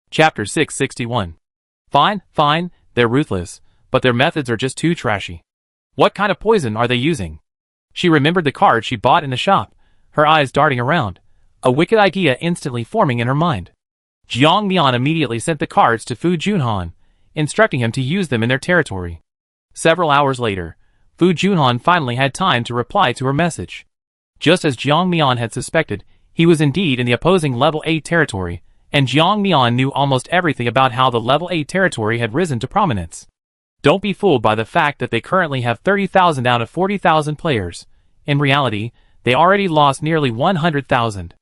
Chapter 661. Fine, they're ruthless, but their methods are just too trashy. What kind of poison are they using? She remembered the card she bought in the shop, her eyes darting around, a wicked idea instantly forming in her mind. Jiang Mian immediately sent the cards to Fu Junhan, instructing him to use them in their territory. Several hours later, Fu Junhan finally had time to reply to her message. Just as Jiang Mian had suspected, he was indeed in the opposing level 8 territory, and Jiang Mian knew almost everything about how the level 8 territory had risen to prominence. Don't be fooled by the fact that they currently have 30,000 out of 40,000 players. In reality, they already lost nearly 100,000.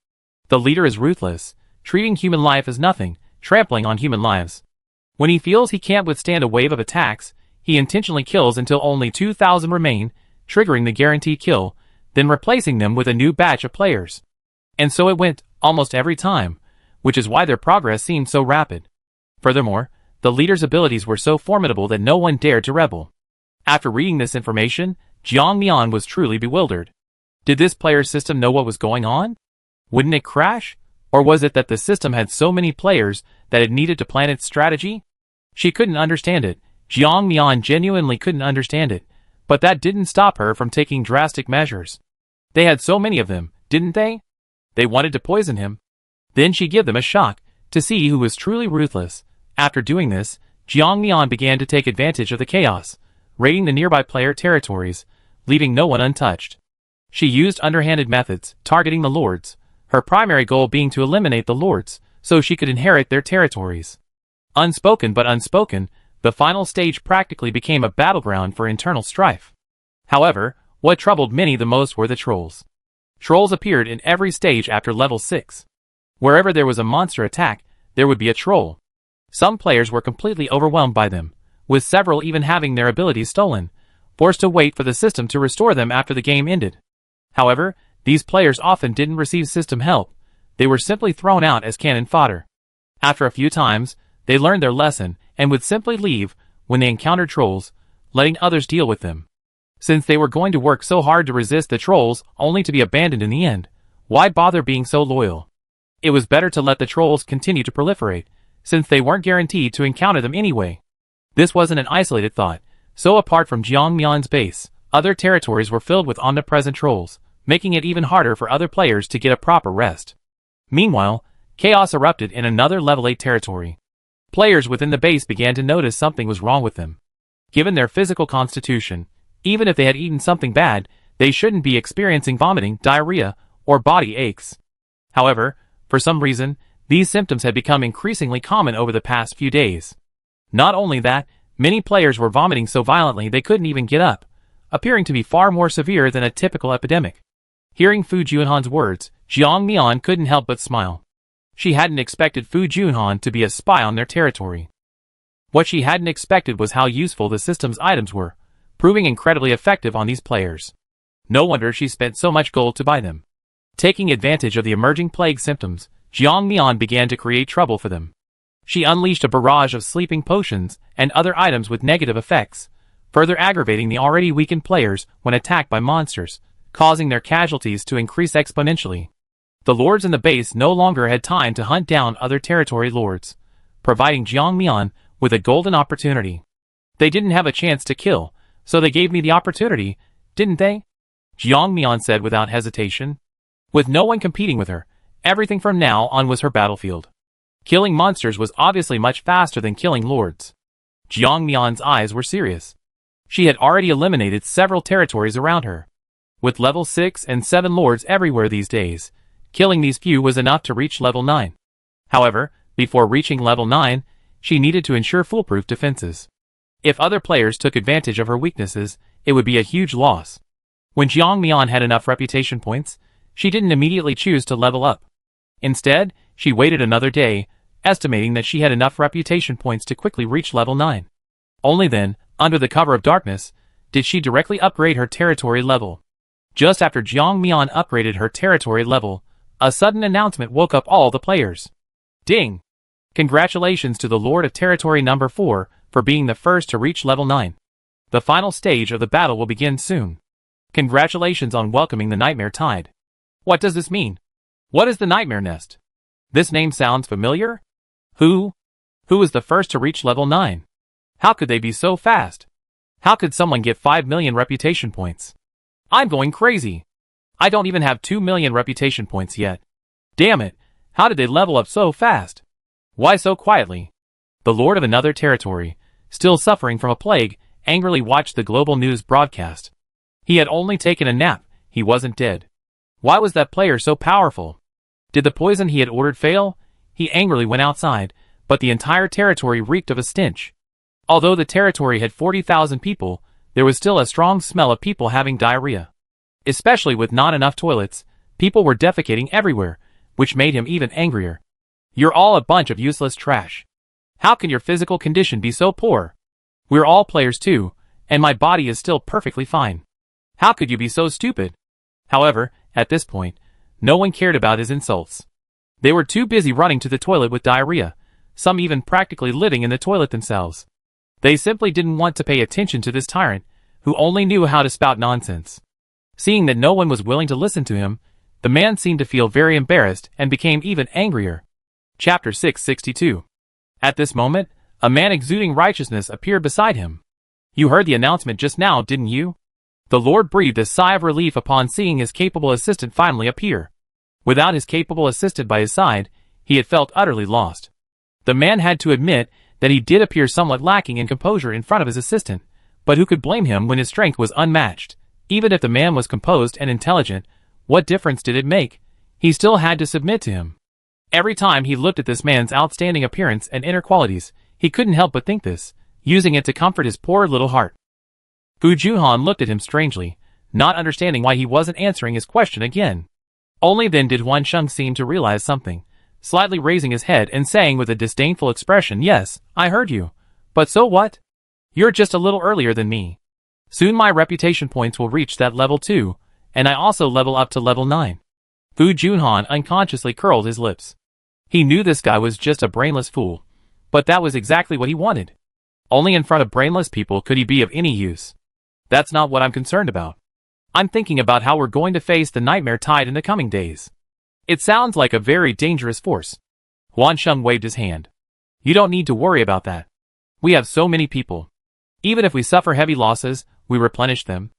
The leader is ruthless, treating human life as nothing, trampling on human lives. When he feels he can't withstand a wave of attacks, he intentionally kills until only 2,000 remain, triggering the guaranteed kill, then replacing them with a new batch of players. And so it went, almost every time, which is why their progress seemed so rapid. Furthermore, the leader's abilities were so formidable that no one dared to rebel. After reading this information, Jiang Mian was truly bewildered. Did this player's system know what was going on? Wouldn't it crash? Or was it that the system had so many players that it needed to plan its strategy? She couldn't understand it. Jiang Mian genuinely couldn't understand it, but that didn't stop her from taking drastic measures. They had so many of them, didn't they? They wanted to poison him. Then she'd give them a shock, to see who was truly ruthless. After doing this, Jiang Mian began to take advantage of the chaos, raiding the nearby player territories, leaving no one untouched. She used underhanded methods, targeting the lords, her primary goal being to eliminate the lords, so she could inherit their territories. Unspoken, the final stage practically became a battleground for internal strife. However, what troubled many the most were the trolls. Trolls appeared in every stage after level 6. Wherever there was a monster attack, there would be a troll. Some players were completely overwhelmed by them, with several even having their abilities stolen, forced to wait for the system to restore them after the game ended. However, these players often didn't receive system help, they were simply thrown out as cannon fodder. After a few times, they learned their lesson and would simply leave when they encountered trolls, letting others deal with them. Since they were going to work so hard to resist the trolls only to be abandoned in the end, why bother being so loyal? It was better to let the trolls continue to proliferate, since they weren't guaranteed to encounter them anyway. This wasn't an isolated thought, so apart from Jiang Mian's base, other territories were filled with omnipresent trolls, making it even harder for other players to get a proper rest. Meanwhile, chaos erupted in another level 8 territory. Players within the base began to notice something was wrong with them. Given their physical constitution, even if they had eaten something bad, they shouldn't be experiencing vomiting, diarrhea, or body aches. However, for some reason, these symptoms had become increasingly common over the past few days. Not only that, many players were vomiting so violently they couldn't even get up, appearing to be far more severe than a typical epidemic. Hearing Fu Junhan's words, Jiang Mian couldn't help but smile. She hadn't expected Fu Junhan to be a spy on their territory. What she hadn't expected was how useful the system's items were, proving incredibly effective on these players. No wonder she spent so much gold to buy them. Taking advantage of the emerging plague symptoms, Jiang Mian began to create trouble for them. She unleashed a barrage of sleeping potions and other items with negative effects, further aggravating the already weakened players when attacked by monsters, causing their casualties to increase exponentially. The lords in the base no longer had time to hunt down other territory lords, providing Jiang Mian with a golden opportunity. They didn't have a chance to kill, so they gave me the opportunity, didn't they? Jiang Mian said without hesitation. With no one competing with her, everything from now on was her battlefield. Killing monsters was obviously much faster than killing lords. Jiang Mian's eyes were serious. She had already eliminated several territories around her. With level 6 and 7 lords everywhere these days, killing these few was enough to reach level 9. However, before reaching level 9, she needed to ensure foolproof defenses. If other players took advantage of her weaknesses, it would be a huge loss. When Jiang Mian had enough reputation points, she didn't immediately choose to level up. Instead, she waited another day, estimating that she had enough reputation points to quickly reach level 9. Only then, under the cover of darkness, did she directly upgrade her territory level. Just after Jiang Mian upgraded her territory level, a sudden announcement woke up all the players. Ding! Congratulations to the Lord of Territory number 4 for being the first to reach level 9. The final stage of the battle will begin soon. Congratulations on welcoming the Nightmare Tide. What does this mean? What is the Nightmare Nest? This name sounds familiar? Who? Who was the first to reach level 9? How could they be so fast? How could someone get 5 million reputation points? I'm going crazy. I don't even have 2 million reputation points yet. Damn it, how did they level up so fast? Why so quietly? The lord of another territory, still suffering from a plague, angrily watched the global news broadcast. He had only taken a nap, he wasn't dead. Why was that player so powerful? Did the poison he had ordered fail? He angrily went outside, but the entire territory reeked of a stench. Although the territory had 40,000 people, there was still a strong smell of people having diarrhea. Especially with not enough toilets, people were defecating everywhere, which made him even angrier. You're all a bunch of useless trash. How can your physical condition be so poor? We're all players too, and my body is still perfectly fine. How could you be so stupid? However, at this point, no one cared about his insults. They were too busy running to the toilet with diarrhea, some even practically living in the toilet themselves. They simply didn't want to pay attention to this tyrant, who only knew how to spout nonsense. Seeing that no one was willing to listen to him, the man seemed to feel very embarrassed and became even angrier. Chapter 662. At this moment, a man exuding righteousness appeared beside him. You heard the announcement just now, didn't you? The Lord breathed a sigh of relief upon seeing his capable assistant finally appear. Without his capable assistant by his side, he had felt utterly lost. The man had to admit that he did appear somewhat lacking in composure in front of his assistant, but who could blame him when his strength was unmatched? Even if the man was composed and intelligent, what difference did it make? He still had to submit to him. Every time he looked at this man's outstanding appearance and inner qualities, he couldn't help but think this, using it to comfort his poor little heart. Fu Junhan looked at him strangely, not understanding why he wasn't answering his question again. Only then did Huan Sheng seem to realize something, slightly raising his head and saying with a disdainful expression, "Yes, I heard you. But so what? You're just a little earlier than me. Soon my reputation points will reach that level too, and I also level up to level 9. Fu Junhan unconsciously curled his lips. He knew this guy was just a brainless fool, but that was exactly what he wanted. Only in front of brainless people could he be of any use. That's not what I'm concerned about. I'm thinking about how we're going to face the nightmare tide in the coming days. It sounds like a very dangerous force." Huan Sheng waved his hand. "You don't need to worry about that. We have so many people. Even if we suffer heavy losses, we replenish them.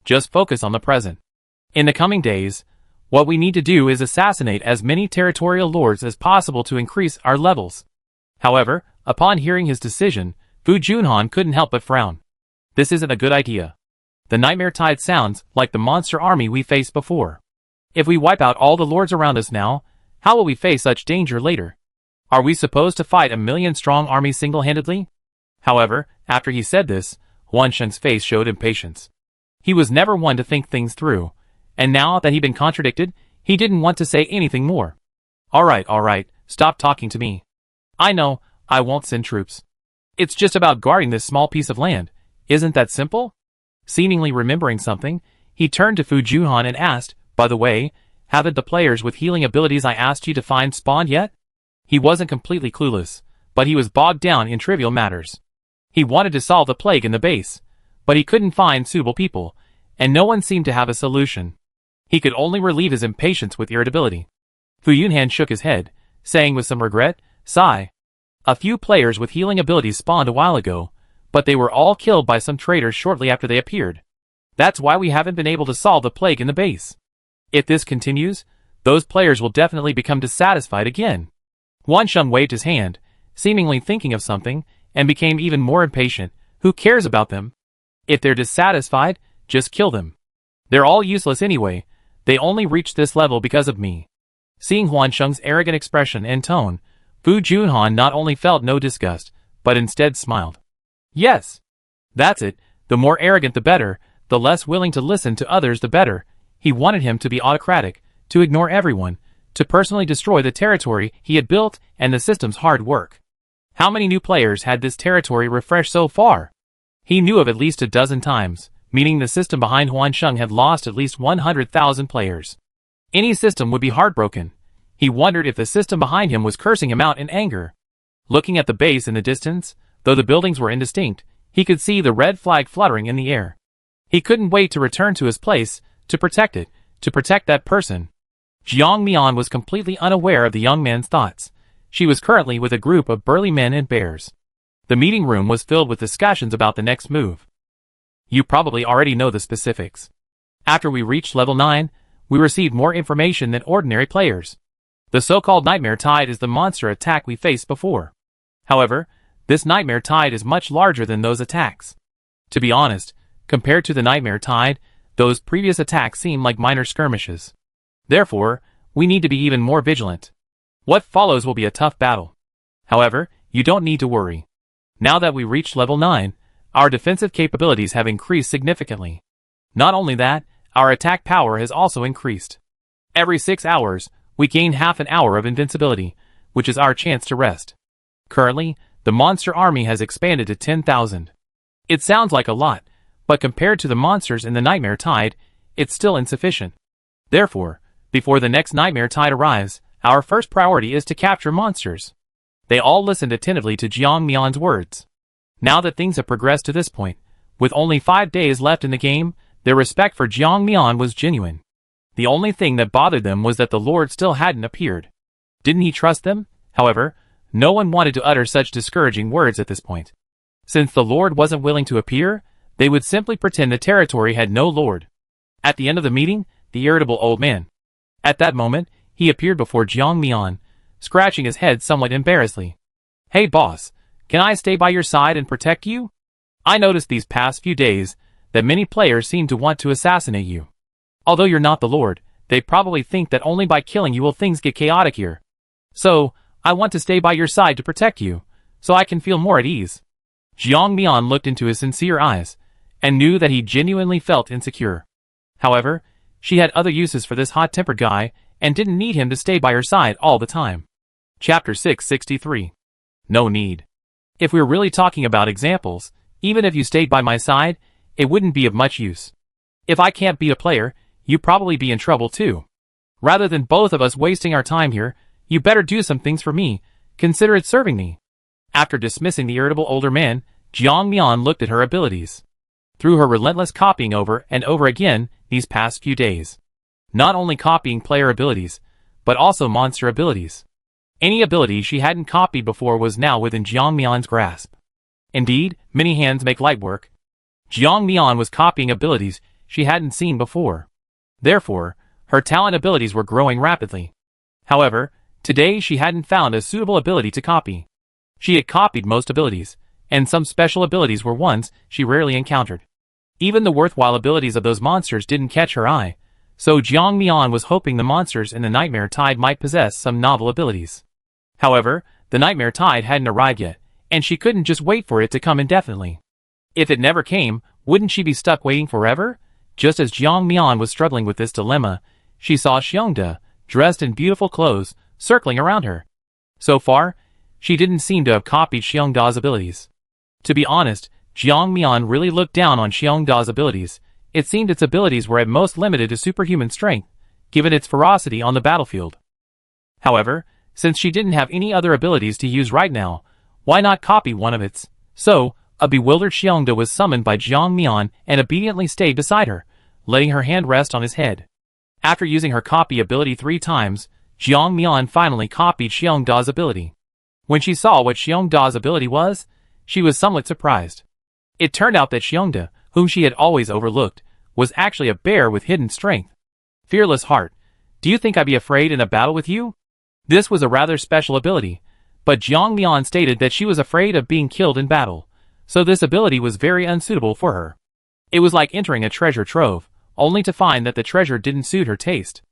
Just focus on the present. In the coming days, what we need to do is assassinate as many territorial lords as possible to increase our levels." However, upon hearing his decision, Fu Junhan couldn't help but frown. This isn't a good idea. The nightmare tide sounds like the monster army we faced before. If we wipe out all the lords around us now, how will we face such danger later? Are we supposed to fight a million-strong army single-handedly? However, after he said this, Huan Sheng's face showed impatience. He was never one to think things through, and now that he'd been contradicted, he didn't want to say anything more. All right, stop talking to me. I know, I won't send troops. It's just about guarding this small piece of land. Isn't that simple? Seemingly remembering something, he turned to Fu Junhan and asked, "By the way, haven't the players with healing abilities I asked you to find spawned yet?" He wasn't completely clueless, but he was bogged down in trivial matters. He wanted to solve the plague in the base, but he couldn't find suitable people, and no one seemed to have a solution. He could only relieve his impatience with irritability. Fu Yunhan shook his head, saying with some regret, "Sigh. A few players with healing abilities spawned a while ago, but they were all killed by some traitors shortly after they appeared. That's why we haven't been able to solve the plague in the base. If this continues, those players will definitely become dissatisfied again." Huan Sheng waved his hand, seemingly thinking of something, and became even more impatient. Who cares about them? If they're dissatisfied, just kill them. They're all useless anyway. They only reached this level because of me. Seeing Huan Sheng's arrogant expression and tone, Fu Junhan not only felt no disgust, but instead smiled. Yes. That's it. The more arrogant the better, the less willing to listen to others the better. He wanted him to be autocratic, to ignore everyone, to personally destroy the territory he had built and the system's hard work. How many new players had this territory refreshed so far? He knew of at least a dozen times, meaning the system behind Huan Sheng had lost at least 100,000 players. Any system would be heartbroken. He wondered if the system behind him was cursing him out in anger. Looking at the base in the distance, though the buildings were indistinct, he could see the red flag fluttering in the air. He couldn't wait to return to his place, to protect it, to protect that person. Jiang Mian was completely unaware of the young man's thoughts. She was currently with a group of burly men and bears. The meeting room was filled with discussions about the next move. You probably already know the specifics. After we reached level 9, we received more information than ordinary players. The so-called Nightmare Tide is the monster attack we faced before. However, this Nightmare Tide is much larger than those attacks. To be honest, compared to the Nightmare Tide, those previous attacks seem like minor skirmishes. Therefore, we need to be even more vigilant. What follows will be a tough battle. However, you don't need to worry. Now that we reached level 9, our defensive capabilities have increased significantly. Not only that, our attack power has also increased. Every 6 hours, we gain half an hour of invincibility, which is our chance to rest. Currently, the monster army has expanded to 10,000. It sounds like a lot, but compared to the monsters in the Nightmare Tide, it's still insufficient. Therefore, before the next Nightmare Tide arrives, our first priority is to capture monsters. They all listened attentively to Jiang Mian's words. Now that things have progressed to this point, with only 5 days left in the game, their respect for Jiang Mian was genuine. The only thing that bothered them was that the Lord still hadn't appeared. Didn't he trust them? However, no one wanted to utter such discouraging words at this point. Since the Lord wasn't willing to appear, they would simply pretend the territory had no Lord. At the end of the meeting, the irritable old man. At that moment, he appeared before Jiang Mian, scratching his head somewhat embarrassedly. Hey boss, can I stay by your side and protect you? I noticed these past few days that many players seem to want to assassinate you. Although you're not the Lord, they probably think that only by killing you will things get chaotic here. So, I want to stay by your side to protect you, so I can feel more at ease. Jiang Mian looked into his sincere eyes, and knew that he genuinely felt insecure. However, she had other uses for this hot-tempered guy, and didn't need him to stay by her side all the time. Chapter 663. No need. If we're really talking about examples, even if you stayed by my side, it wouldn't be of much use. If I can't beat a player, you'd probably be in trouble too. Rather than both of us wasting our time here, you better do some things for me, consider it serving me. After dismissing the irritable older man, Jiang Mian looked at her abilities. Through her relentless copying over and over again these past few days. Not only copying player abilities, but also monster abilities. Any ability she hadn't copied before was now within Jiang Mian's grasp. Indeed, many hands make light work. Jiang Mian was copying abilities she hadn't seen before. Therefore, her talent abilities were growing rapidly. However, today she hadn't found a suitable ability to copy. She had copied most abilities, and some special abilities were ones she rarely encountered. Even the worthwhile abilities of those monsters didn't catch her eye, so Jiang Mian was hoping the monsters in the Nightmare Tide might possess some novel abilities. However, the Nightmare Tide hadn't arrived yet, and she couldn't just wait for it to come indefinitely. If it never came, wouldn't she be stuck waiting forever? Just as Jiang Mian was struggling with this dilemma, she saw Xiongda, dressed in beautiful clothes, circling around her. So far, she didn't seem to have copied Xiongda's abilities. To be honest, Jiang Mian really looked down on Xiongda's abilities. It seemed its abilities were at most limited to superhuman strength, given its ferocity on the battlefield. However, since she didn't have any other abilities to use right now, why not copy one of its? So, a bewildered Xiongda was summoned by Jiang Mian and obediently stayed beside her, letting her hand rest on his head. After using her copy ability 3 times, Jiang Mian finally copied Xiongda's ability. When she saw what Xiongda's ability was, she was somewhat surprised. It turned out that Xiongda, whom she had always overlooked, was actually a bear with hidden strength. Fearless heart, do you think I'd be afraid in a battle with you? This was a rather special ability, but Jiang Mian stated that she was afraid of being killed in battle, so this ability was very unsuitable for her. It was like entering a treasure trove, only to find that the treasure didn't suit her taste.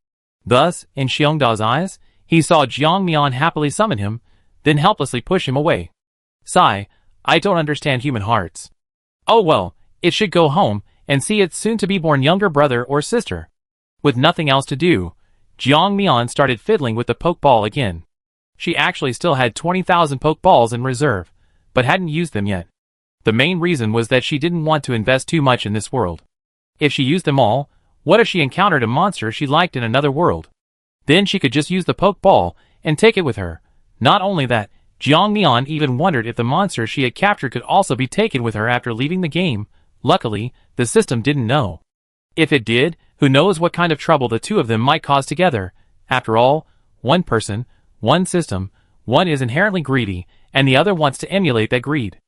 Thus, in Xiongda's eyes, he saw Jiang Mian happily summon him, then helplessly push him away. Sigh, I don't understand human hearts. Oh well, it should go home and see its soon-to-be-born younger brother or sister. With nothing else to do, Jiang Mian started fiddling with the pokeball again. She actually still had 20,000 pokeballs in reserve, but hadn't used them yet. The main reason was that she didn't want to invest too much in this world. If she used them all, what if she encountered a monster she liked in another world? Then she could just use the pokeball and take it with her. Not only that, Jiang Mian even wondered if the monster she had captured could also be taken with her after leaving the game. Luckily, the system didn't know. If it did, who knows what kind of trouble the two of them might cause together. After all, one person, one system, One is inherently greedy, and the other wants to emulate that greed.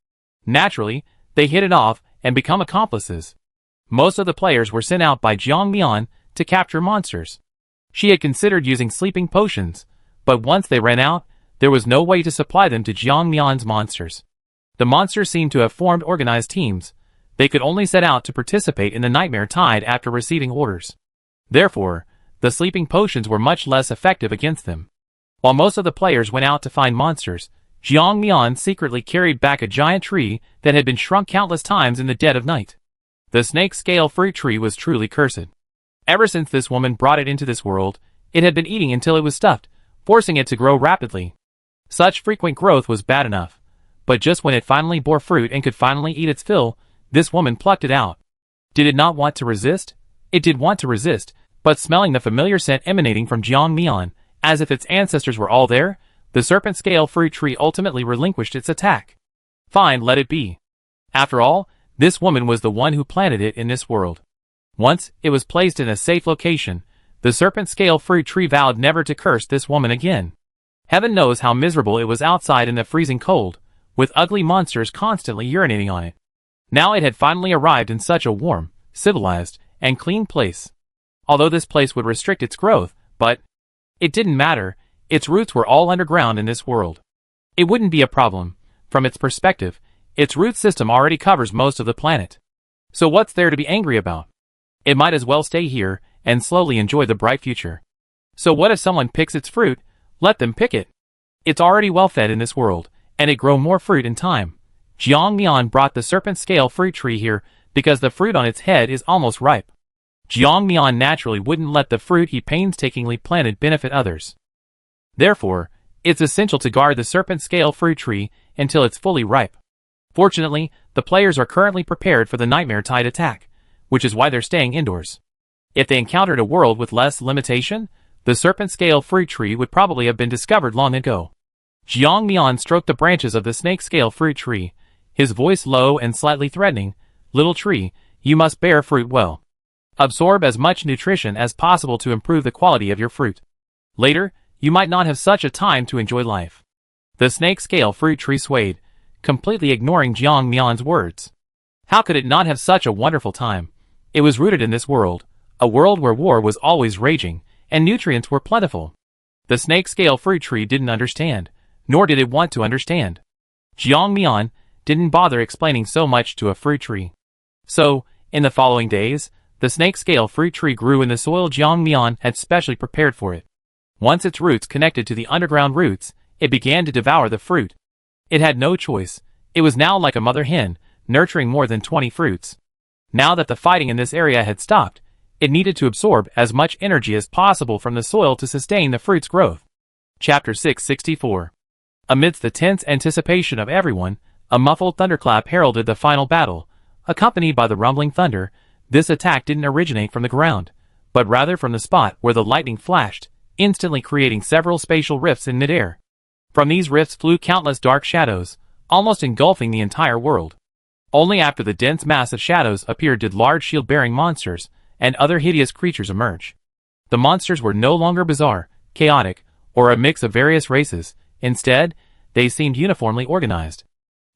Naturally, they hit it off and become accomplices. Most of the players were sent out by Jiang Mian to capture monsters. She had considered using sleeping potions, but once they ran out, there was no way to supply them to Jiang Mian's monsters. The monsters seemed to have formed organized teams. They could only set out to participate in the Nightmare Tide after receiving orders. Therefore, the sleeping potions were much less effective against them. While most of the players went out to find monsters, Jiang Mian secretly carried back a giant tree that had been shrunk countless times in the dead of night. The snake scale fruit tree was truly cursed. Ever since this woman brought it into this world, it had been eating until it was stuffed, forcing it to grow rapidly. Such frequent growth was bad enough, but just when it finally bore fruit and could finally eat its fill, this woman plucked it out. Did it not want to resist? It did want to resist, but smelling the familiar scent emanating from Jiang Mian, as if its ancestors were all there, the serpent scale fruit tree ultimately relinquished its attack. Fine, let it be. After all, this woman was the one who planted it in this world. Once it was placed in a safe location, the serpent scale fruit tree vowed never to curse this woman again. Heaven knows how miserable it was outside in the freezing cold, with ugly monsters constantly urinating on it. Now it had finally arrived in such a warm, civilized, and clean place. Although this place would restrict its growth, but it didn't matter, its roots were all underground in this world. It wouldn't be a problem. From its perspective, its root system already covers most of the planet. So what's there to be angry about? It might as well stay here and slowly enjoy the bright future. So what if someone picks its fruit? Let them pick it. It's already well fed in this world, and it grow more fruit in time. Jiang Mian brought the serpent scale fruit tree here because the fruit on its head is almost ripe. Jiang Mian naturally wouldn't let the fruit he painstakingly planted benefit others. Therefore, it's essential to guard the serpent scale fruit tree until it's fully ripe. Fortunately, the players are currently prepared for the Nightmare Tide attack, which is why they're staying indoors. If they encountered a world with less limitation, the serpent scale fruit tree would probably have been discovered long ago. Jiang Mian stroked the branches of the snake scale fruit tree, his voice low and slightly threatening. Little tree, you must bear fruit well. Absorb as much nutrition as possible to improve the quality of your fruit. Later, you might not have such a time to enjoy life. The snake scale fruit tree swayed, completely ignoring Jiang Mian's words. How could it not have such a wonderful time? It was rooted in this world, a world where war was always raging, and nutrients were plentiful. The snake scale fruit tree didn't understand, nor did it want to understand. Jiang Mian didn't bother explaining so much to a fruit tree. So, in the following days, the snake scale fruit tree grew in the soil Jiang Mian had specially prepared for it. Once its roots connected to the underground roots, it began to devour the fruit. It had no choice. It was now like a mother hen, nurturing more than 20 fruits. Now that the fighting in this area had stopped, it needed to absorb as much energy as possible from the soil to sustain the fruit's growth. Chapter 664. Amidst the tense anticipation of everyone, a muffled thunderclap heralded the final battle. Accompanied by the rumbling thunder, this attack didn't originate from the ground, but rather from the spot where the lightning flashed, instantly creating several spatial rifts in midair. From these rifts flew countless dark shadows, almost engulfing the entire world. Only after the dense mass of shadows appeared did large shield-bearing monsters and other hideous creatures emerge. The monsters were no longer bizarre, chaotic, or a mix of various races. Instead, they seemed uniformly organized.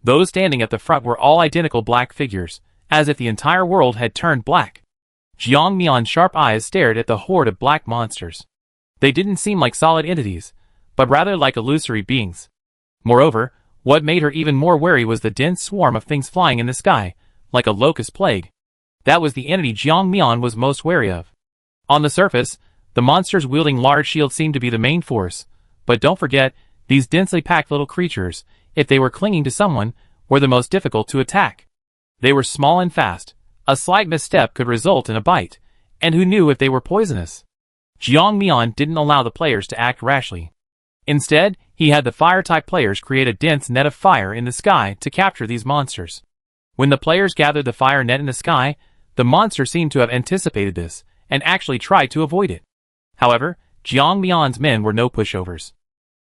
Those standing at the front were all identical black figures, as if the entire world had turned black. Jiang Mian's sharp eyes stared at the horde of black monsters. They didn't seem like solid entities, but rather like illusory beings. Moreover, what made her even more wary was the dense swarm of things flying in the sky, like a locust plague. That was the entity Jiang Mian was most wary of. On the surface, the monsters wielding large shields seemed to be the main force, but don't forget, these densely packed little creatures, if they were clinging to someone, were the most difficult to attack. They were small and fast. A slight misstep could result in a bite, and who knew if they were poisonous? Jiang Mian didn't allow the players to act rashly. Instead, he had the fire-type players create a dense net of fire in the sky to capture these monsters. When the players gathered the fire net in the sky, the monster seemed to have anticipated this, and actually tried to avoid it. However, Jiang Mian's men were no pushovers.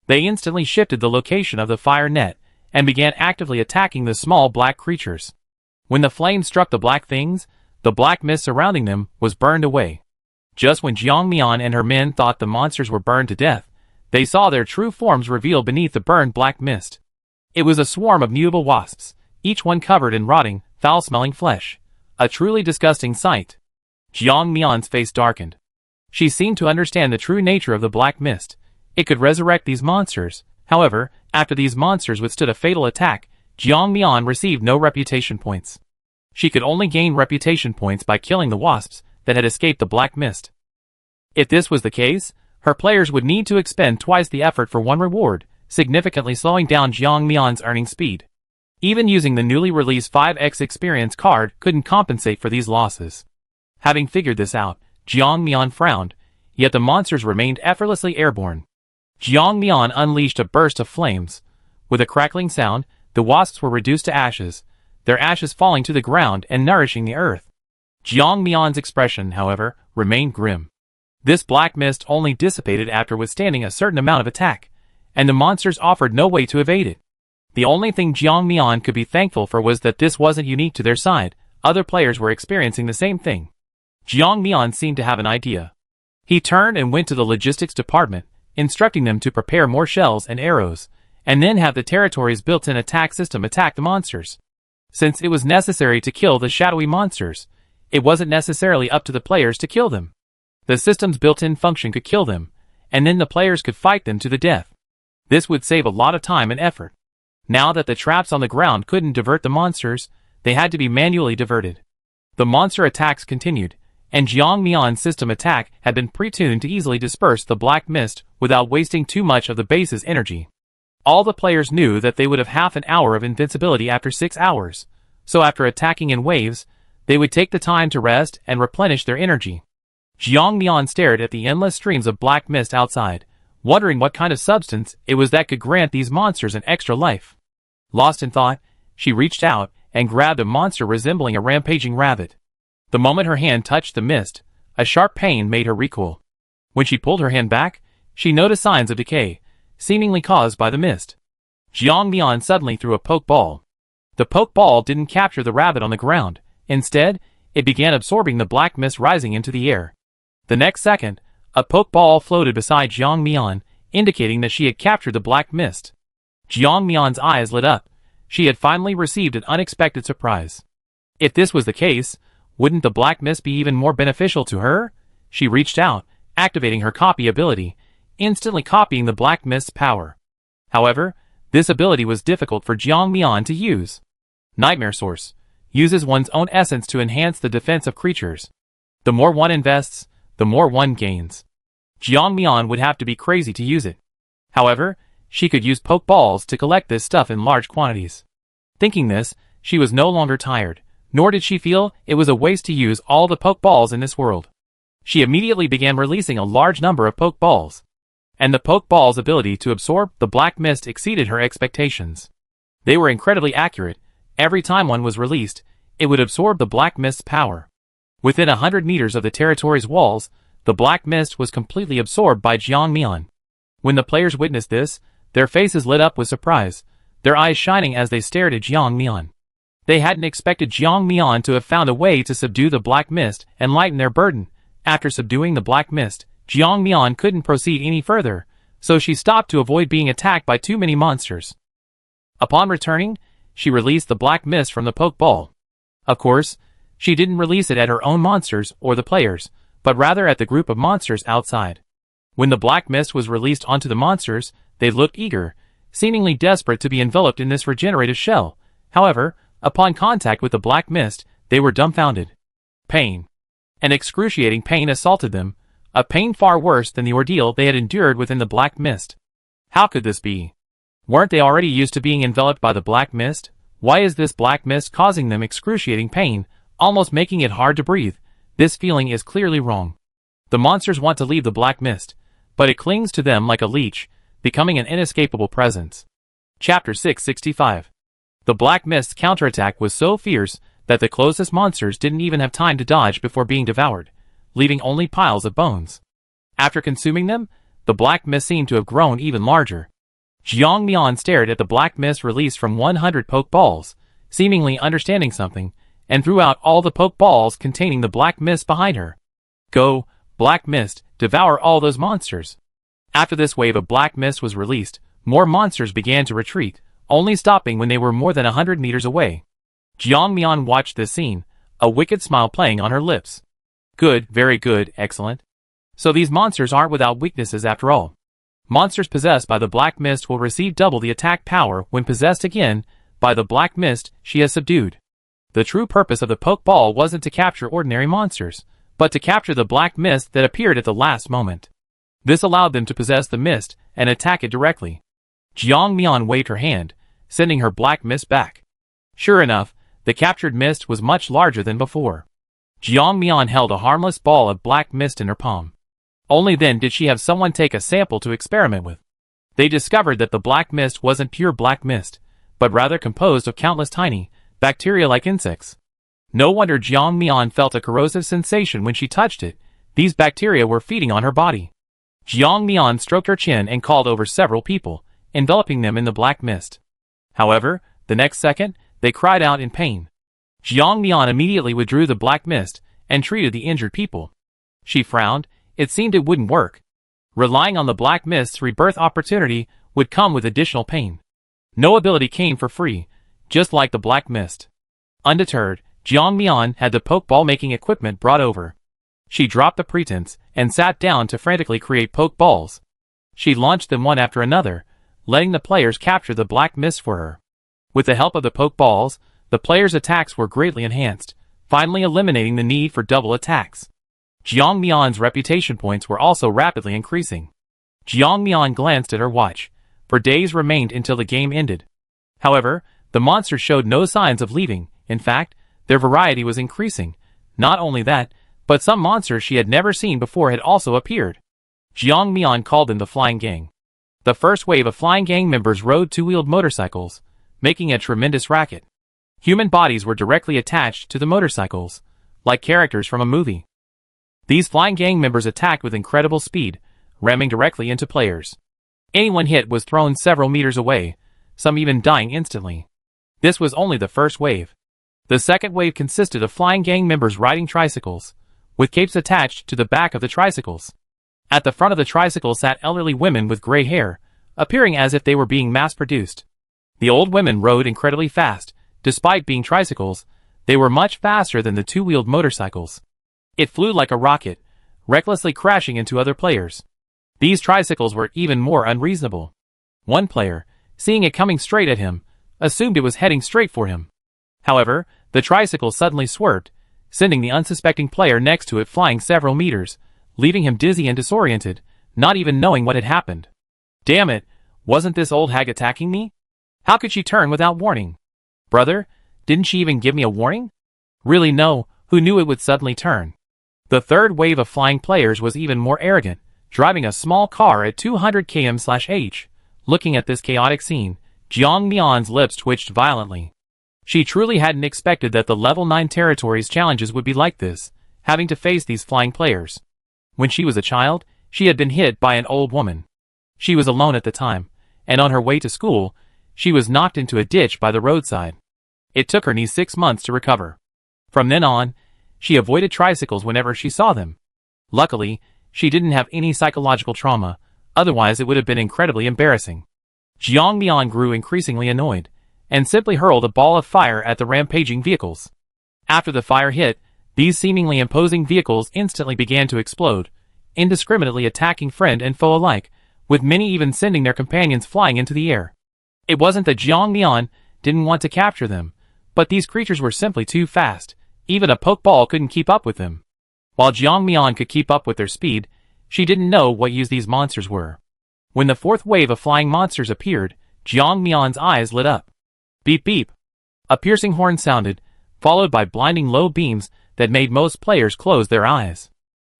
They instantly shifted the location of the fire net, and began actively attacking the small black creatures. When the flame struck the black things, the black mist surrounding them was burned away. Just when Jiang Mian and her men thought the monsters were burned to death, They saw their true forms revealed beneath the burned black mist. It was a swarm of mutable wasps, each one covered in rotting, foul-smelling flesh. A truly disgusting sight. Jiang Mian's face darkened. She seemed to understand the true nature of the black mist. It could resurrect these monsters. However, after these monsters withstood a fatal attack, Jiang Mian received no reputation points. She could only gain reputation points by killing the wasps that had escaped the black mist. If this was the case, her players would need to expend twice the effort for one reward, significantly slowing down Jiang Mian's earning speed. Even using the newly released 5x experience card couldn't compensate for these losses. Having figured this out, Jiang Mian frowned, yet the monsters remained effortlessly airborne. Jiang Mian unleashed a burst of flames. With a crackling sound, the wasps were reduced to ashes, their ashes falling to the ground and nourishing the earth. Jiang Mian's expression, however, remained grim. This black mist only dissipated after withstanding a certain amount of attack, and the monsters offered no way to evade it. The only thing Jiang Mian could be thankful for was that this wasn't unique to their side. Other players were experiencing the same thing. Jiang Mian seemed to have an idea. He turned and went to the logistics department, instructing them to prepare more shells and arrows, and then have the territory's built-in attack system attack the monsters. Since it was necessary to kill the shadowy monsters, it wasn't necessarily up to the players to kill them. The system's built-in function could kill them, and then the players could fight them to the death. This would save a lot of time and effort. Now that the traps on the ground couldn't divert the monsters, they had to be manually diverted. The monster attacks continued, and Jiang Mian's system attack had been pre-tuned to easily disperse the black mist without wasting too much of the base's energy. All the players knew that they would have half an hour of invincibility after 6 hours, so after attacking in waves, they would take the time to rest and replenish their energy. Jiang Mian stared at the endless streams of black mist outside, wondering what kind of substance it was that could grant these monsters an extra life. Lost in thought, she reached out and grabbed a monster resembling a rampaging rabbit. The moment her hand touched the mist, a sharp pain made her recoil. When she pulled her hand back, she noticed signs of decay, seemingly caused by the mist. Jiang Mian suddenly threw a poke ball. The poke ball didn't capture the rabbit on the ground. Instead, it began absorbing the black mist rising into the air. The next second, a poke ball floated beside Jiang Mian, indicating that she had captured the black mist. Jiang Mian's eyes lit up. She had finally received an unexpected surprise. If this was the case, wouldn't the black mist be even more beneficial to her? She reached out, activating her copy ability, instantly copying the black mist's power. However, this ability was difficult for Jiang Mian to use. Nightmare Source uses one's own essence to enhance the defense of creatures. The more one invests, the more one gains. Jiang Mian would have to be crazy to use it. However, she could use poke balls to collect this stuff in large quantities. Thinking this, she was no longer tired, nor did she feel it was a waste to use all the poke balls in this world. She immediately began releasing a large number of poke balls. And the poke ball's ability to absorb the black mist exceeded her expectations. They were incredibly accurate. Every time one was released, it would absorb the black mist's power. Within 100 meters of the territory's walls, the black mist was completely absorbed by Jiang Mian. When the players witnessed this, their faces lit up with surprise, their eyes shining as they stared at Jiang Mian. They hadn't expected Jiang Mian to have found a way to subdue the black mist and lighten their burden. After subduing the black mist, Jiang Mian couldn't proceed any further, so she stopped to avoid being attacked by too many monsters. Upon returning, she released the black mist from the poke ball. Of course, she didn't release it at her own monsters or the players, but rather at the group of monsters outside. When the black mist was released onto the monsters, they looked eager, seemingly desperate to be enveloped in this regenerative shell. However, upon contact with the black mist, they were dumbfounded. Pain. An excruciating pain assaulted them, a pain far worse than the ordeal they had endured within the black mist. How could this be? Weren't they already used to being enveloped by the black mist? Why is this black mist causing them excruciating pain, almost making it hard to breathe? This feeling is clearly wrong. The monsters want to leave the black mist, but it clings to them like a leech, becoming an inescapable presence. Chapter 665. The black mist's counterattack was so fierce that the closest monsters didn't even have time to dodge before being devoured, leaving only piles of bones. After consuming them, the black mist seemed to have grown even larger. Jiang Mian stared at the black mist released from 100 poke balls, seemingly understanding something, and threw out all the poke balls containing the black mist behind her. Go, black mist, devour all those monsters. After this wave of black mist was released, more monsters began to retreat, only stopping when they were more than 100 meters away. Jiang Mian watched this scene, a wicked smile playing on her lips. Good, very good, excellent. So these monsters aren't without weaknesses after all. Monsters possessed by the black mist will receive double the attack power when possessed again by the black mist she has subdued. The true purpose of the Pokeball wasn't to capture ordinary monsters, but to capture the black mist that appeared at the last moment. This allowed them to possess the mist and attack it directly. Jiang Mian waved her hand, sending her black mist back. Sure enough, the captured mist was much larger than before. Jiang Mian held a harmless ball of black mist in her palm. Only then did she have someone take a sample to experiment with. They discovered that the black mist wasn't pure black mist, but rather composed of countless tiny, bacteria-like insects. No wonder Jiang Mian felt a corrosive sensation when she touched it. These bacteria were feeding on her body. Jiang Mian stroked her chin and called over several people, enveloping them in the black mist. However, the next second, they cried out in pain. Jiang Mian immediately withdrew the black mist and treated the injured people. She frowned. It seemed it wouldn't work. Relying on the black mist's rebirth opportunity would come with additional pain. No ability came for free, just like the black mist. Undeterred, Jiang Mian had the Pokeball making equipment brought over. She dropped the pretense and sat down to frantically create Pokeballs. She launched them one after another, letting the players capture the black mist for her. With the help of the Pokeballs, the players' attacks were greatly enhanced, finally eliminating the need for double attacks. Jiang Mian's reputation points were also rapidly increasing. Jiang Mian glanced at her watch, for days remained until the game ended. However, the monsters showed no signs of leaving. In fact, their variety was increasing. Not only that, but some monsters she had never seen before had also appeared. Jiang Mian called them the Flying Gang. The first wave of Flying Gang members rode two-wheeled motorcycles, making a tremendous racket. Human bodies were directly attached to the motorcycles, like characters from a movie. These Flying Gang members attacked with incredible speed, ramming directly into players. Anyone hit was thrown several meters away, some even dying instantly. This was only the first wave. The second wave consisted of Flying Gang members riding tricycles, with capes attached to the back of the tricycles. At the front of the tricycle sat elderly women with gray hair, appearing as if they were being mass-produced. The old women rode incredibly fast. Despite being tricycles, they were much faster than the two-wheeled motorcycles. It flew like a rocket, recklessly crashing into other players. These tricycles were even more unreasonable. One player, seeing it coming straight at him, assumed it was heading straight for him. However, the tricycle suddenly swerved, sending the unsuspecting player next to it flying several meters, leaving him dizzy and disoriented, not even knowing what had happened. Damn it, wasn't this old hag attacking me? How could she turn without warning? Brother, didn't she even give me a warning? Really no, who knew it would suddenly turn? The third wave of flying players was even more arrogant, driving a small car at 200 km/h. Looking at this chaotic scene, Jiang Mian's lips twitched violently. She truly hadn't expected that the level 9 territories challenges would be like this, having to face these flying players. When she was a child, she had been hit by an old woman. She was alone at the time, and on her way to school, she was knocked into a ditch by the roadside. It took her nearly 6 months to recover. From then on, she avoided tricycles whenever she saw them. Luckily, she didn't have any psychological trauma, otherwise it would have been incredibly embarrassing. Jiang Mian grew increasingly annoyed, and simply hurled a ball of fire at the rampaging vehicles. After the fire hit, these seemingly imposing vehicles instantly began to explode, indiscriminately attacking friend and foe alike, with many even sending their companions flying into the air. It wasn't that Jiang Mian didn't want to capture them, but these creatures were simply too fast. Even a Pokeball couldn't keep up with them. While Jiang Mian could keep up with their speed, she didn't know what use these monsters were. When the fourth wave of flying monsters appeared, Jiang Mian's eyes lit up. Beep beep. A piercing horn sounded, followed by blinding low beams that made most players close their eyes.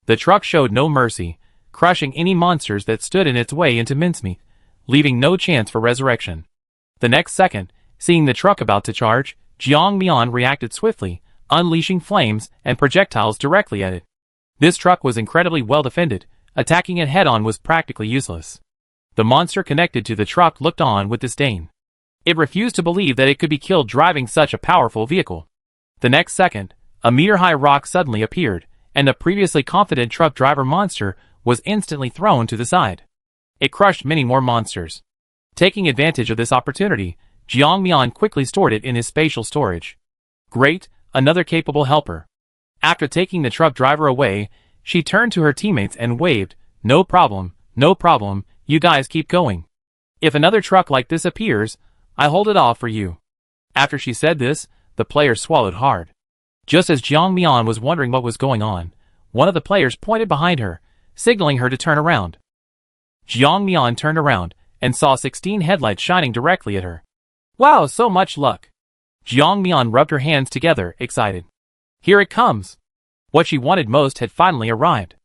The truck showed no mercy, crushing any monsters that stood in its way into mincemeat, leaving no chance for resurrection. The next second, seeing the truck about to charge, Jiang Mian reacted swiftly, unleashing flames and projectiles directly at it. This truck was incredibly well defended. Attacking it head-on was practically useless. The monster connected to the truck looked on with disdain. It refused to believe that it could be killed driving such a powerful vehicle. The next second, a meter-high rock suddenly appeared, and the previously confident truck driver monster was instantly thrown to the side. It crushed many more monsters. Taking advantage of this opportunity, Jiang Mian quickly stored it in his spatial storage. Great, another capable helper. After taking the truck driver away, she turned to her teammates and waved, no problem, you guys keep going. If another truck like this appears, I hold it off for you. After she said this, the players swallowed hard. Just as Jiang Mian was wondering what was going on, one of the players pointed behind her, signaling her to turn around. Jiang Mian turned around and saw 16 headlights shining directly at her. Wow, so much luck. Jiang Mian rubbed her hands together, excited. Here it comes. What she wanted most had finally arrived.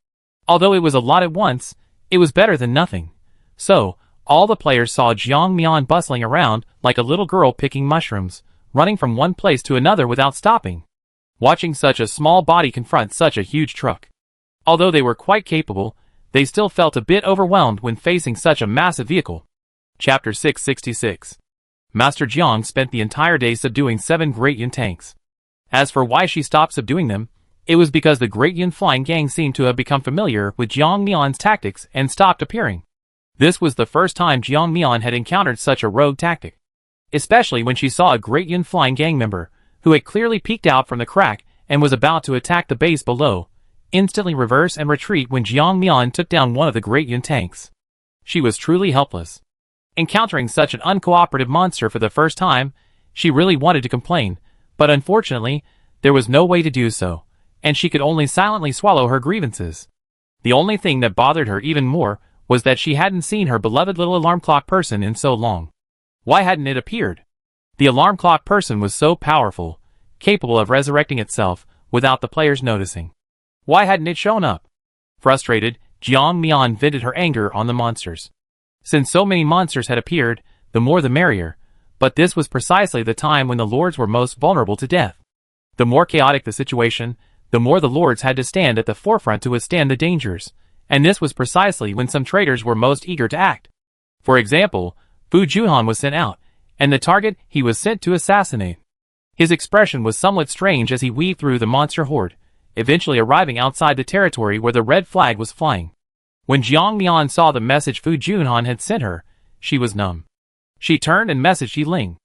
Although it was a lot at once, it was better than nothing. So, all the players saw Jiang Mian bustling around like a little girl picking mushrooms, running from one place to another without stopping. Watching such a small body confront such a huge truck. Although they were quite capable, they still felt a bit overwhelmed when facing such a massive vehicle. Chapter 666. Master Jiang spent the entire day subduing 7 Great Yin tanks. As for why she stopped subduing them, it was because the Great Yin flying gang seemed to have become familiar with Jiang Mian's tactics and stopped appearing. This was the first time Jiang Mian had encountered such a rogue tactic. Especially when she saw a Great Yin flying gang member, who had clearly peeked out from the crack and was about to attack the base below, instantly reverse and retreat when Jiang Mian took down one of the Great Yin tanks. She was truly helpless. Encountering such an uncooperative monster for the first time, she really wanted to complain, but unfortunately, there was no way to do so, and she could only silently swallow her grievances. The only thing that bothered her even more was that she hadn't seen her beloved little alarm clock person in so long. Why hadn't it appeared? The alarm clock person was so powerful, capable of resurrecting itself without the players noticing. Why hadn't it shown up? Frustrated, Jiang Mian vented her anger on the monsters. Since so many monsters had appeared, the more the merrier, but this was precisely the time when the lords were most vulnerable to death. The more chaotic the situation, the more the lords had to stand at the forefront to withstand the dangers, and this was precisely when some traitors were most eager to act. For example, Fu Junhan was sent out, and the target he was sent to assassinate. His expression was somewhat strange as he weaved through the monster horde, eventually arriving outside the territory where the red flag was flying. When Jiang Mian saw the message Fu Junhan had sent her, she was numb. She turned and messaged Yi Ling.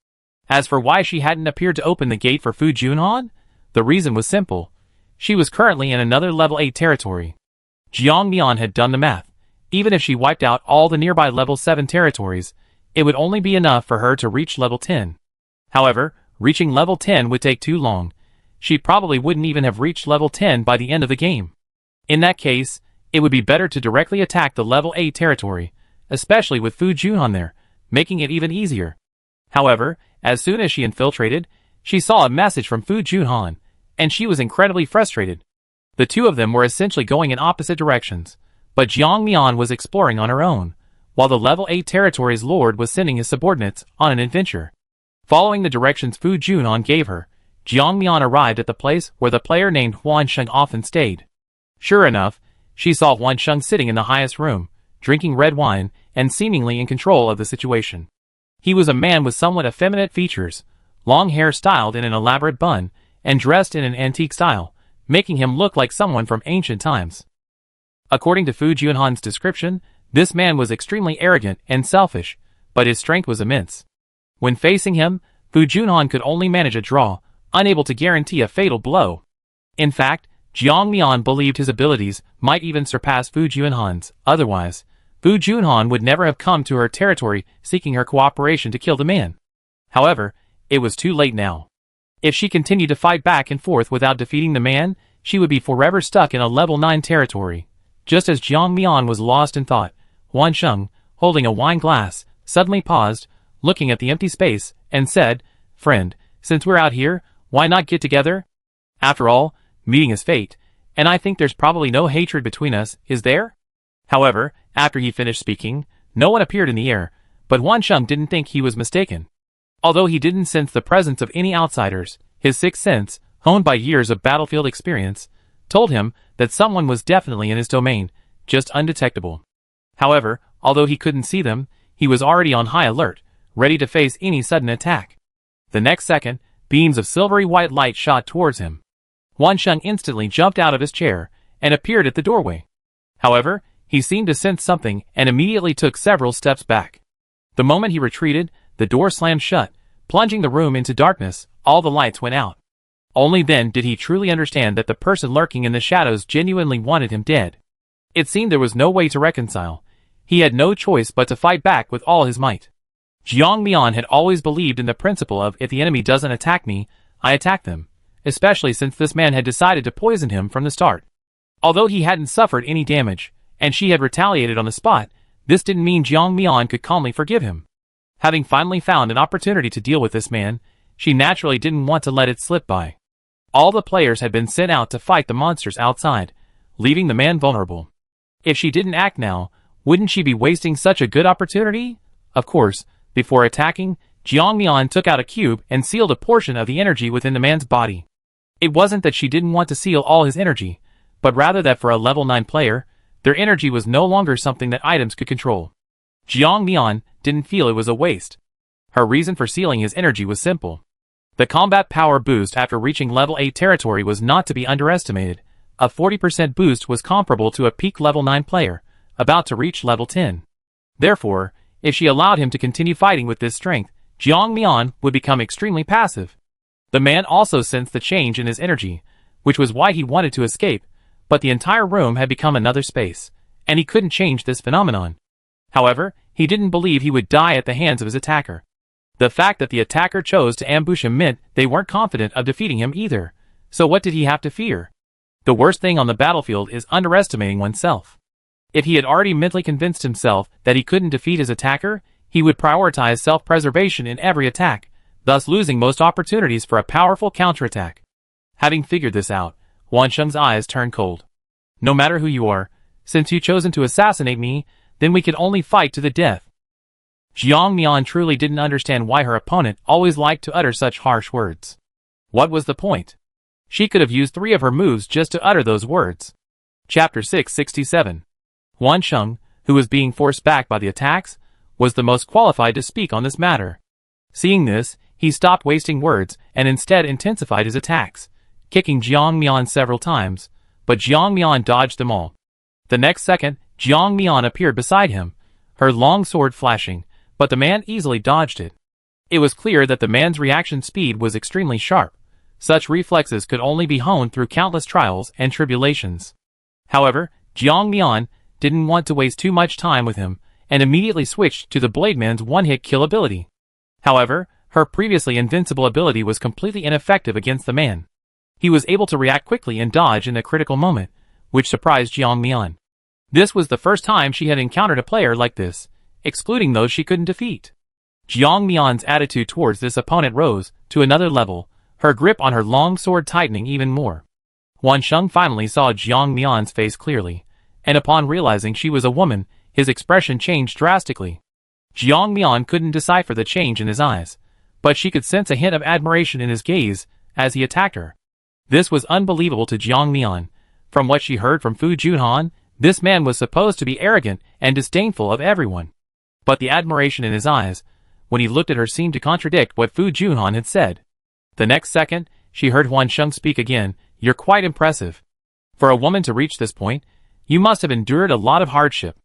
As for why she hadn't appeared to open the gate for Fu Junhan, the reason was simple. She was currently in another level 8 territory. Jiang Mian had done the math. Even if she wiped out all the nearby level 7 territories, it would only be enough for her to reach level 10. However, reaching level 10 would take too long. She probably wouldn't even have reached level 10 by the end of the game. In that case, it would be better to directly attack the level 8 territory, especially with Fu Junhan there, making it even easier. However, as soon as she infiltrated, she saw a message from Fu Junhan, and she was incredibly frustrated. The two of them were essentially going in opposite directions, but Jiang Mian was exploring on her own, while the level 8 territory's lord was sending his subordinates on an adventure. Following the directions Fu Junhan gave her, Jiang Mian arrived at the place where the player named Huan Sheng often stayed. Sure enough, she saw Huan Sheng sitting in the highest room, drinking red wine, and seemingly in control of the situation. He was a man with somewhat effeminate features, long hair styled in an elaborate bun, and dressed in an antique style, making him look like someone from ancient times. According to Fu Junhan's description, this man was extremely arrogant and selfish, but his strength was immense. When facing him, Fu Junhan could only manage a draw, unable to guarantee a fatal blow. In fact, Jiang Mian believed his abilities might even surpass Fu Junhan's, otherwise, Fu Junhan would never have come to her territory seeking her cooperation to kill the man. However, it was too late now. If she continued to fight back and forth without defeating the man, she would be forever stuck in a level 9 territory. Just as Jiang Mian was lost in thought, Huan Sheng, holding a wine glass, suddenly paused, looking at the empty space, and said, "Friend, since we're out here, why not get together? After all, meeting is fate, and I think there's probably no hatred between us, is there?" However, after he finished speaking, no one appeared in the air, but Huan Sheng didn't think he was mistaken. Although he didn't sense the presence of any outsiders, his sixth sense, honed by years of battlefield experience, told him that someone was definitely in his domain, just undetectable. However, although he couldn't see them, he was already on high alert, ready to face any sudden attack. The next second, beams of silvery white light shot towards him. Huan Sheng instantly jumped out of his chair and appeared at the doorway. However, He seemed to sense something and immediately took several steps back. The moment he retreated, the door slammed shut, plunging the room into darkness. All the lights went out. Only then did he truly understand that the person lurking in the shadows genuinely wanted him dead. It seemed there was no way to reconcile. He had no choice but to fight back with all his might. Jiang Mian had always believed in the principle of if the enemy doesn't attack me, I attack them, especially since this man had decided to poison him from the start. Although he hadn't suffered any damage, and she had retaliated on the spot, this didn't mean Jiang Mian could calmly forgive him. Having finally found an opportunity to deal with this man, she naturally didn't want to let it slip by. All the players had been sent out to fight the monsters outside, leaving the man vulnerable. If she didn't act now, wouldn't she be wasting such a good opportunity? Of course, before attacking, Jiang Mian took out a cube and sealed a portion of the energy within the man's body. It wasn't that she didn't want to seal all his energy, but rather that for a level 9 player, their energy was no longer something that items could control. Jiang Mian didn't feel it was a waste. Her reason for sealing his energy was simple. The combat power boost after reaching level 8 territory was not to be underestimated. A 40% boost was comparable to a peak level 9 player, about to reach level 10. Therefore, if she allowed him to continue fighting with this strength, Jiang Mian would become extremely passive. The man also sensed the change in his energy, which was why he wanted to escape, but the entire room had become another space, and he couldn't change this phenomenon. However, he didn't believe he would die at the hands of his attacker. The fact that the attacker chose to ambush him meant they weren't confident of defeating him either, so what did he have to fear? The worst thing on the battlefield is underestimating oneself. If he had already mentally convinced himself that he couldn't defeat his attacker, he would prioritize self-preservation in every attack, thus losing most opportunities for a powerful counterattack. Having figured this out, Wan Sheng's eyes turned cold. No matter who you are, since you've chosen to assassinate me, then we can only fight to the death. Jiang Mian truly didn't understand why her opponent always liked to utter such harsh words. What was the point? She could have used 3 of her moves just to utter those words. Chapter 667. Wan Sheng, who was being forced back by the attacks, was the most qualified to speak on this matter. Seeing this, he stopped wasting words and instead intensified his attacks, kicking Jiang Mian several times, but Jiang Mian dodged them all. The next second, Jiang Mian appeared beside him, her long sword flashing, but the man easily dodged it. It was clear that the man's reaction speed was extremely sharp. Such reflexes could only be honed through countless trials and tribulations. However, Jiang Mian didn't want to waste too much time with him, and immediately switched to the Blade Man's one-hit kill ability. However, her previously invincible ability was completely ineffective against the man. He was able to react quickly and dodge in a critical moment, which surprised Jiang Mian. This was the first time she had encountered a player like this, excluding those she couldn't defeat. Jiang Mian's attitude towards this opponent rose to another level, her grip on her long sword tightening even more. Wan Sheng finally saw Jiang Mian's face clearly, and upon realizing she was a woman, his expression changed drastically. Jiang Mian couldn't decipher the change in his eyes, but she could sense a hint of admiration in his gaze as he attacked her. This was unbelievable to Jiang Mian. From what she heard from Fu Junhan, this man was supposed to be arrogant and disdainful of everyone. But the admiration in his eyes, when he looked at her, seemed to contradict what Fu Junhan had said. The next second, she heard Wan Sheng speak again. You're quite impressive. For a woman to reach this point, you must have endured a lot of hardship.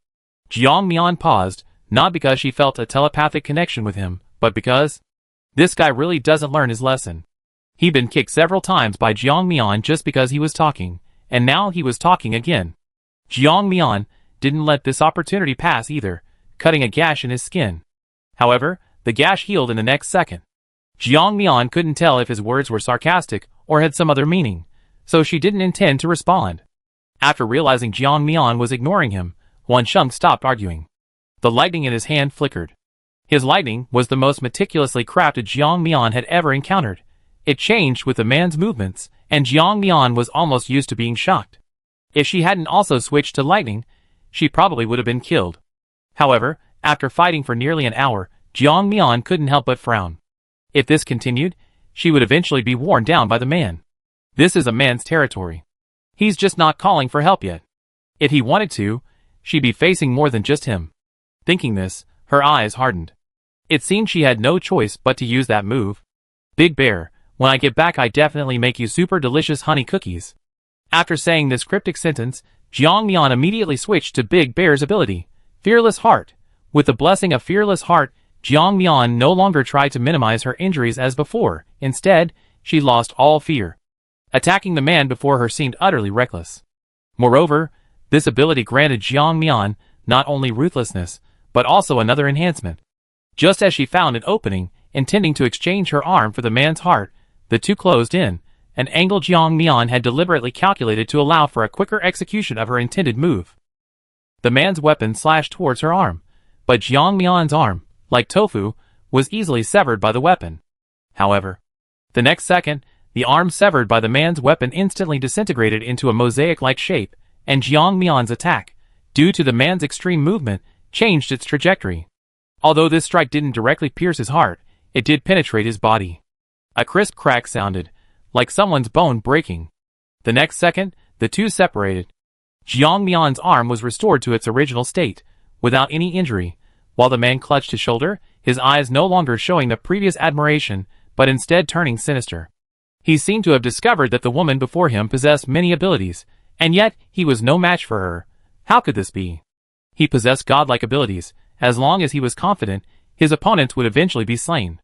Jiang Mian paused, not because she felt a telepathic connection with him, but because this guy really doesn't learn his lesson. He'd been kicked several times by Jiang Mian just because he was talking, and now he was talking again. Jiang Mian didn't let this opportunity pass either, cutting a gash in his skin. However, the gash healed in the next second. Jiang Mian couldn't tell if his words were sarcastic or had some other meaning, so she didn't intend to respond. After realizing Jiang Mian was ignoring him, Wan Sheng stopped arguing. The lightning in his hand flickered. His lightning was the most meticulously crafted Jiang Mian had ever encountered. It changed with the man's movements, and Jiang Mian was almost used to being shocked. If she hadn't also switched to lightning, she probably would have been killed. However, after fighting for nearly an hour, Jiang Mian couldn't help but frown. If this continued, she would eventually be worn down by the man. This is a man's territory. He's just not calling for help yet. If he wanted to, she'd be facing more than just him. Thinking this, her eyes hardened. It seemed she had no choice but to use that move. Big Bear, when I get back I definitely make you super delicious honey cookies. After saying this cryptic sentence, Jiang Mian immediately switched to Big Bear's ability, Fearless Heart. With the blessing of Fearless Heart, Jiang Mian no longer tried to minimize her injuries as before. Instead, she lost all fear. Attacking the man before her seemed utterly reckless. Moreover, this ability granted Jiang Mian not only ruthlessness, but also another enhancement. Just as she found an opening, intending to exchange her arm for the man's heart, the two closed in, an angle Jiang Mian had deliberately calculated to allow for a quicker execution of her intended move. The man's weapon slashed towards her arm, but Jiang Mian's arm, like tofu, was easily severed by the weapon. However, the next second, the arm severed by the man's weapon instantly disintegrated into a mosaic-like shape, and Jiang Mian's attack, due to the man's extreme movement, changed its trajectory. Although this strike didn't directly pierce his heart, it did penetrate his body. A crisp crack sounded, like someone's bone breaking. The next second, the two separated. Jiang Mian's arm was restored to its original state, without any injury, while the man clutched his shoulder, his eyes no longer showing the previous admiration, but instead turning sinister. He seemed to have discovered that the woman before him possessed many abilities, and yet he was no match for her. How could this be? He possessed godlike abilities. As long as he was confident, his opponents would eventually be slain.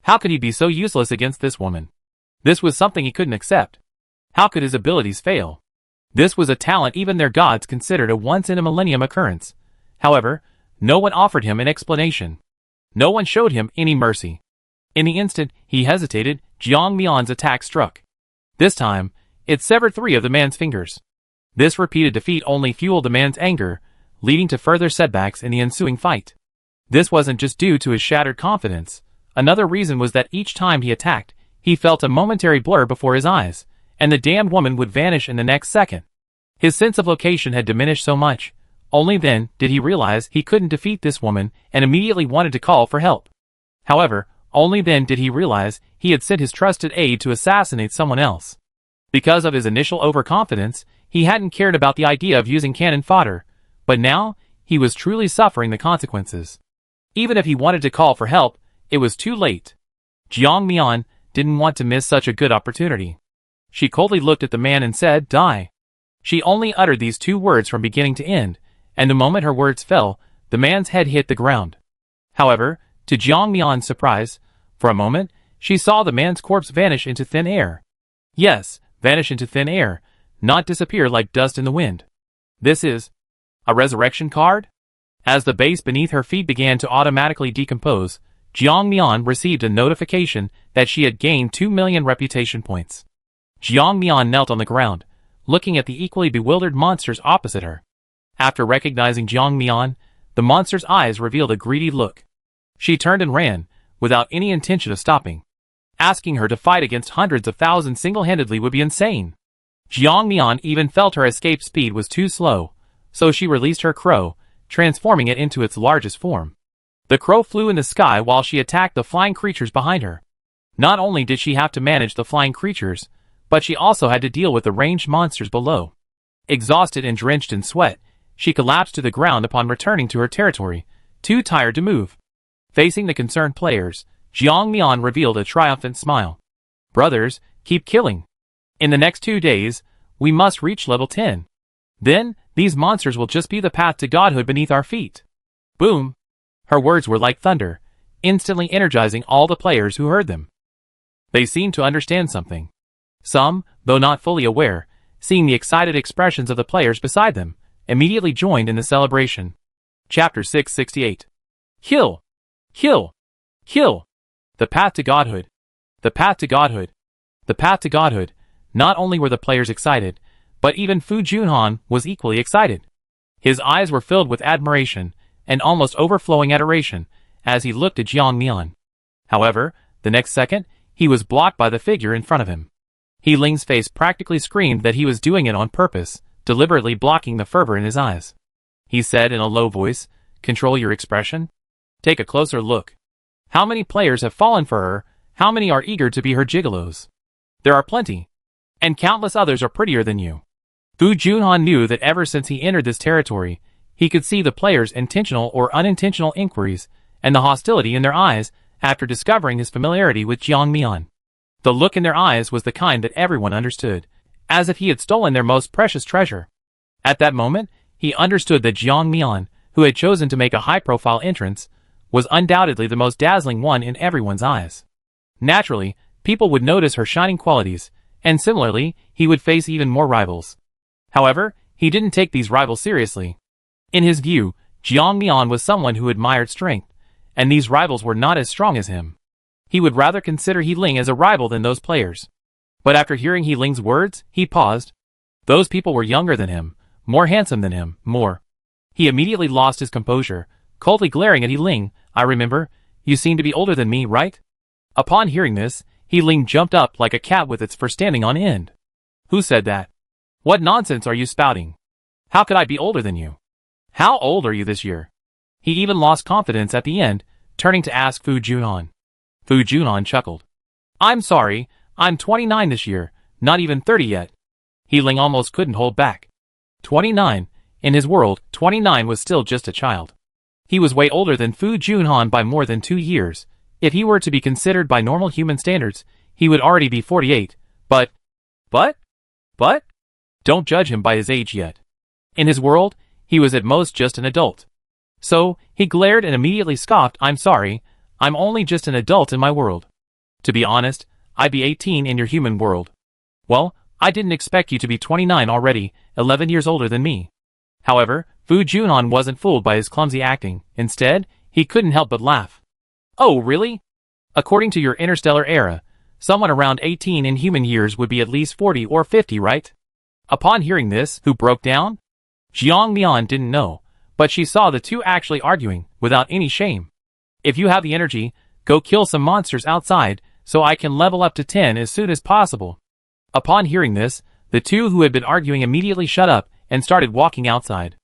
How could he be so useless against this woman? This was something he couldn't accept. How could his abilities fail? This was a talent even their gods considered a once-in-a-millennium occurrence. However, no one offered him an explanation. No one showed him any mercy. In the instant he hesitated, Jiang Mian's attack struck. This time, it severed 3 of the man's fingers. This repeated defeat only fueled the man's anger, leading to further setbacks in the ensuing fight. This wasn't just due to his shattered confidence. Another reason was that each time he attacked, he felt a momentary blur before his eyes, and the damned woman would vanish in the next second. His sense of location had diminished so much. Only then did he realize he couldn't defeat this woman and immediately wanted to call for help. However, only then did he realize he had sent his trusted aide to assassinate someone else. Because of his initial overconfidence, he hadn't cared about the idea of using cannon fodder, but now he was truly suffering the consequences. Even if he wanted to call for help, it was too late. Jiang Mian didn't want to miss such a good opportunity. She coldly looked at the man and said, "Die." She only uttered these 2 words from beginning to end, and the moment her words fell, the man's head hit the ground. However, to Jiang Mian's surprise, for a moment, she saw the man's corpse vanish into thin air. Yes, vanish into thin air, not disappear like dust in the wind. This is a resurrection card? As the base beneath her feet began to automatically decompose, Jiang Mian received a notification that she had gained 2 million reputation points. Jiang Mian knelt on the ground, looking at the equally bewildered monsters opposite her. After recognizing Jiang Mian, the monster's eyes revealed a greedy look. She turned and ran, without any intention of stopping. Asking her to fight against hundreds of thousands single-handedly would be insane. Jiang Mian even felt her escape speed was too slow, so she released her crow, transforming it into its largest form. The crow flew in the sky while she attacked the flying creatures behind her. Not only did she have to manage the flying creatures, but she also had to deal with the ranged monsters below. Exhausted and drenched in sweat, she collapsed to the ground upon returning to her territory, too tired to move. Facing the concerned players, Jiang Mian revealed a triumphant smile. "Brothers, keep killing. In the next 2 days, we must reach level 10. Then, these monsters will just be the path to godhood beneath our feet." Boom! Her words were like thunder, instantly energizing all the players who heard them. They seemed to understand something. Some, though not fully aware, seeing the excited expressions of the players beside them, immediately joined in the celebration. Chapter 668. Kill! Kill! Kill! The path to godhood. The path to godhood. The path to godhood. Not only were the players excited, but even Fu Junhan was equally excited. His eyes were filled with admiration and almost overflowing adoration as he looked at Jiang Mian. However, the next second, he was blocked by the figure in front of him. He Ling's face practically screamed that he was doing it on purpose, deliberately blocking the fervor in his eyes. He said in a low voice, "Control your expression. Take a closer look. How many players have fallen for her? How many are eager to be her gigolos? There are plenty. And countless others are prettier than you." Fu Junhan knew that ever since he entered this territory, he could see the players' intentional or unintentional inquiries and the hostility in their eyes after discovering his familiarity with Jiang Mian. The look in their eyes was the kind that everyone understood, as if he had stolen their most precious treasure. At that moment, he understood that Jiang Mian, who had chosen to make a high-profile entrance, was undoubtedly the most dazzling one in everyone's eyes. Naturally, people would notice her shining qualities, and similarly, he would face even more rivals. However, he didn't take these rivals seriously. In his view, Jiang Mian was someone who admired strength, and these rivals were not as strong as him. He would rather consider He Ling as a rival than those players. But after hearing He Ling's words, he paused. Those people were younger than him, more handsome than him, more. He immediately lost his composure, coldly glaring at He Ling. I remember, you seem to be older than me, right? Upon hearing this, He Ling jumped up like a cat with its fur standing on end. Who said that? What nonsense are you spouting? How could I be older than you? How old are you this year? He even lost confidence at the end, turning to ask Fu Junhan. Fu Junhan chuckled. I'm sorry, I'm 29 this year, not even 30 yet. He Ling almost couldn't hold back. 29, in his world, 29 was still just a child. He was way older than Fu Junhan by more than 2 years. If he were to be considered by normal human standards, he would already be 48, but... Don't judge him by his age yet. In his world, he was at most just an adult. So, he glared and immediately scoffed, I'm sorry, I'm only just an adult in my world. To be honest, I'd be 18 in your human world. Well, I didn't expect you to be 29 already, 11 years older than me. However, Fu Junhan wasn't fooled by his clumsy acting. Instead, he couldn't help but laugh. Oh, really? According to your interstellar era, someone around 18 in human years would be at least 40 or 50, right? Upon hearing this, who broke down? Jiang Mian didn't know, but she saw the two actually arguing, without any shame. If you have the energy, go kill some monsters outside, so I can level up to 10 as soon as possible. Upon hearing this, the two who had been arguing immediately shut up and started walking outside.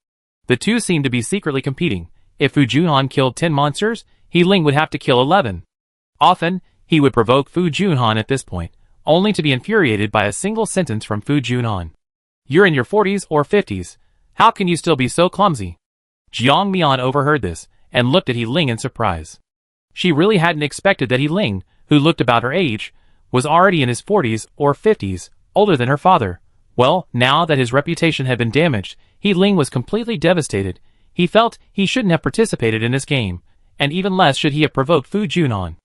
The two seemed to be secretly competing. If Fu Junhan killed 10 monsters, He Ling would have to kill 11. Often, he would provoke Fu Junhan at this point, only to be infuriated by a single sentence from Fu Junhan. You're in your 40s or 50s. How can you still be so clumsy? Jiang Mian overheard this, and looked at He Ling in surprise. She really hadn't expected that He Ling, who looked about her age, was already in his 40s or 50s, older than her father. Well, now that his reputation had been damaged, He Ling was completely devastated. He felt he shouldn't have participated in this game, and even less should he have provoked Fu Junhan.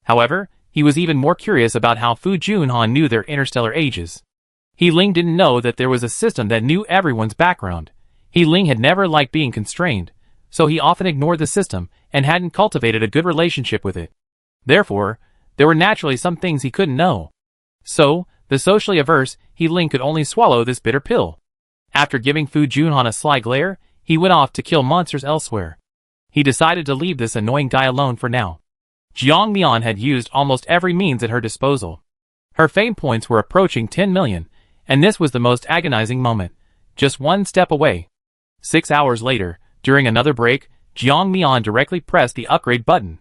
However, he was even more curious about how Fu Junhan knew their interstellar ages. He Ling didn't know that there was a system that knew everyone's background. He Ling had never liked being constrained, so he often ignored the system and hadn't cultivated a good relationship with it. Therefore, there were naturally some things he couldn't know. So, the socially averse, He Ling could only swallow this bitter pill. After giving Fu Junhan a sly glare, he went off to kill monsters elsewhere. He decided to leave this annoying guy alone for now. Jiang Mian had used almost every means at her disposal. Her fame points were approaching 10 million, and this was the most agonizing moment. Just one step away. 6 hours later, during another break, Jiang Mian directly pressed the upgrade button.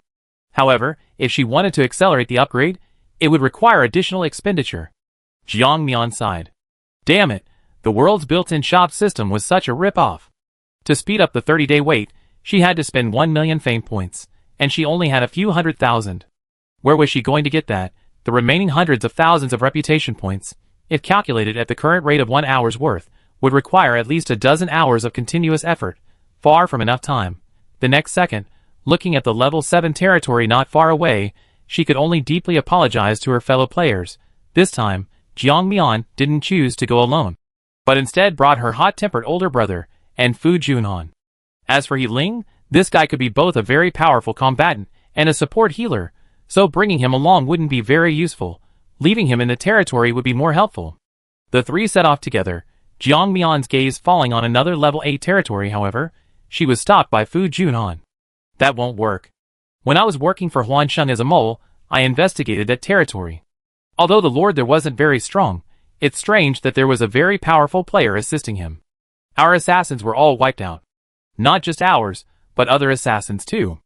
However, if she wanted to accelerate the upgrade, it would require additional expenditure. Jiang Mian sighed. Damn it, the world's built-in shop system was such a rip-off. To speed up the 30-day wait, she had to spend 1 million fame points, and she only had a few 100,000. Where was she going to get that? The remaining hundreds of thousands of reputation points, if calculated at the current rate of 1 hour's worth, would require at least a dozen hours of continuous effort, far from enough time. The next second, looking at the level 7 territory not far away, she could only deeply apologize to her fellow players. This time, Jiang Mian didn't choose to go alone, but instead brought her hot-tempered older brother, and Fu Junhan. As for He Ling, this guy could be both a very powerful combatant and a support healer, so bringing him along wouldn't be very useful. Leaving him in the territory would be more helpful. The three set off together, Jiang Mian's gaze falling on another level 8 territory. However, she was stopped by Fu Junhan. That won't work. When I was working for Huansheng as a mole, I investigated that territory. Although the lord there wasn't very strong, it's strange that there was a very powerful player assisting him. Our assassins were all wiped out. Not just ours, but other assassins too.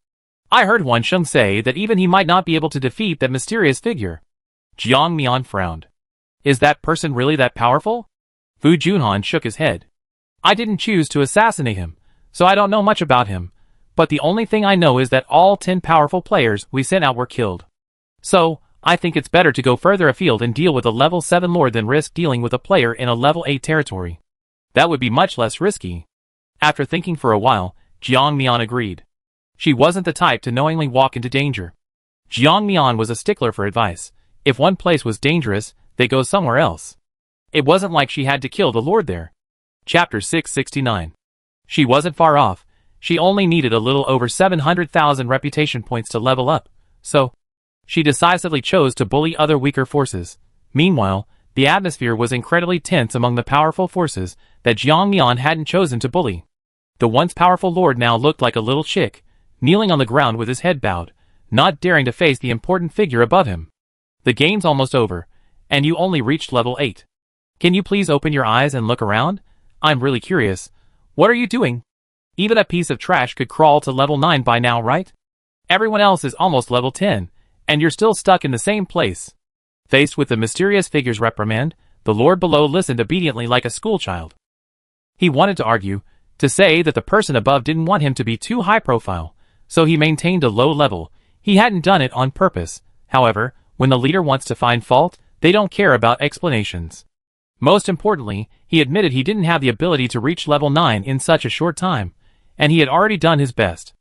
I heard Huansheng say that even he might not be able to defeat that mysterious figure. Jiang Mian frowned. Is that person really that powerful? Fu Junhan shook his head. I didn't choose to assassinate him, so I don't know much about him, but the only thing I know is that all 10 powerful players we sent out were killed. So, I think it's better to go further afield and deal with a level 7 lord than risk dealing with a player in a level 8 territory. That would be much less risky. After thinking for a while, Jiang Mian agreed. She wasn't the type to knowingly walk into danger. Jiang Mian was a stickler for advice. If one place was dangerous, they go somewhere else. It wasn't like she had to kill the Lord there. Chapter 669. She wasn't far off. She only needed a little over 700,000 reputation points to level up, so she decisively chose to bully other weaker forces. Meanwhile, the atmosphere was incredibly tense among the powerful forces that Jiang Mian hadn't chosen to bully. The once powerful lord now looked like a little chick, kneeling on the ground with his head bowed, not daring to face the important figure above him. The game's almost over, and you only reached level 8. Can you please open your eyes and look around? I'm really curious. What are you doing? Even a piece of trash could crawl to level 9 by now, right? Everyone else is almost level 10, and you're still stuck in the same place. Faced with the mysterious figure's reprimand, the lord below listened obediently like a schoolchild. He wanted to argue, to say that the person above didn't want him to be too high profile, so he maintained a low level. He hadn't done it on purpose. However, when the leader wants to find fault, they don't care about explanations. Most importantly, he admitted he didn't have the ability to reach level 9 in such a short time, and he had already done his best.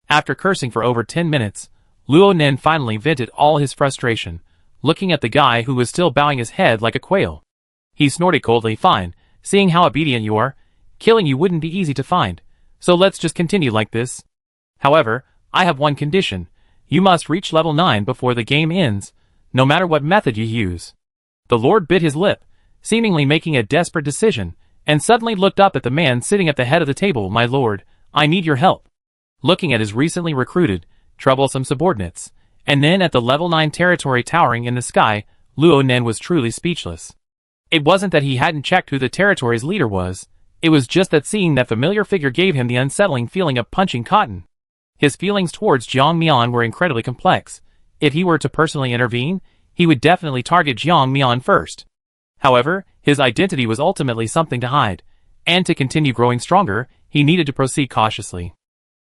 After cursing for over 10 minutes, Luo Nen finally vented all his frustration, looking at the guy who was still bowing his head like a quail. He snorted coldly. Fine, seeing how obedient you are, killing you wouldn't be easy to find, so let's just continue like this. However, I have one condition. You must reach level 9 before the game ends, no matter what method you use. The lord bit his lip, seemingly making a desperate decision, and suddenly looked up at the man sitting at the head of the table. My lord, I need your help. Looking at his recently recruited, troublesome subordinates, and then at the level 9 territory towering in the sky, Luo Nen was truly speechless. It wasn't that he hadn't checked who the territory's leader was, it was just that seeing that familiar figure gave him the unsettling feeling of punching cotton. His feelings towards Jiang Mian were incredibly complex. If he were to personally intervene, he would definitely target Jiang Mian first. However, his identity was ultimately something to hide, and to continue growing stronger, he needed to proceed cautiously.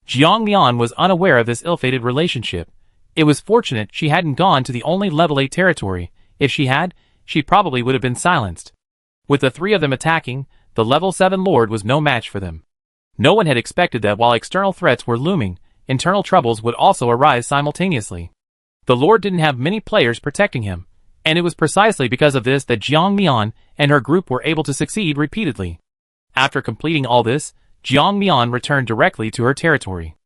Jiang Mian was unaware of this ill-fated relationship. It was fortunate she hadn't gone to the only level 8 territory. If she had, she probably would have been silenced. With the three of them attacking, the level 7 lord was no match for them. No one had expected that while external threats were looming, internal troubles would also arise simultaneously. The lord didn't have many players protecting him, and it was precisely because of this that Jiang Mian and her group were able to succeed repeatedly. After completing all this, Jiang Mian returned directly to her territory.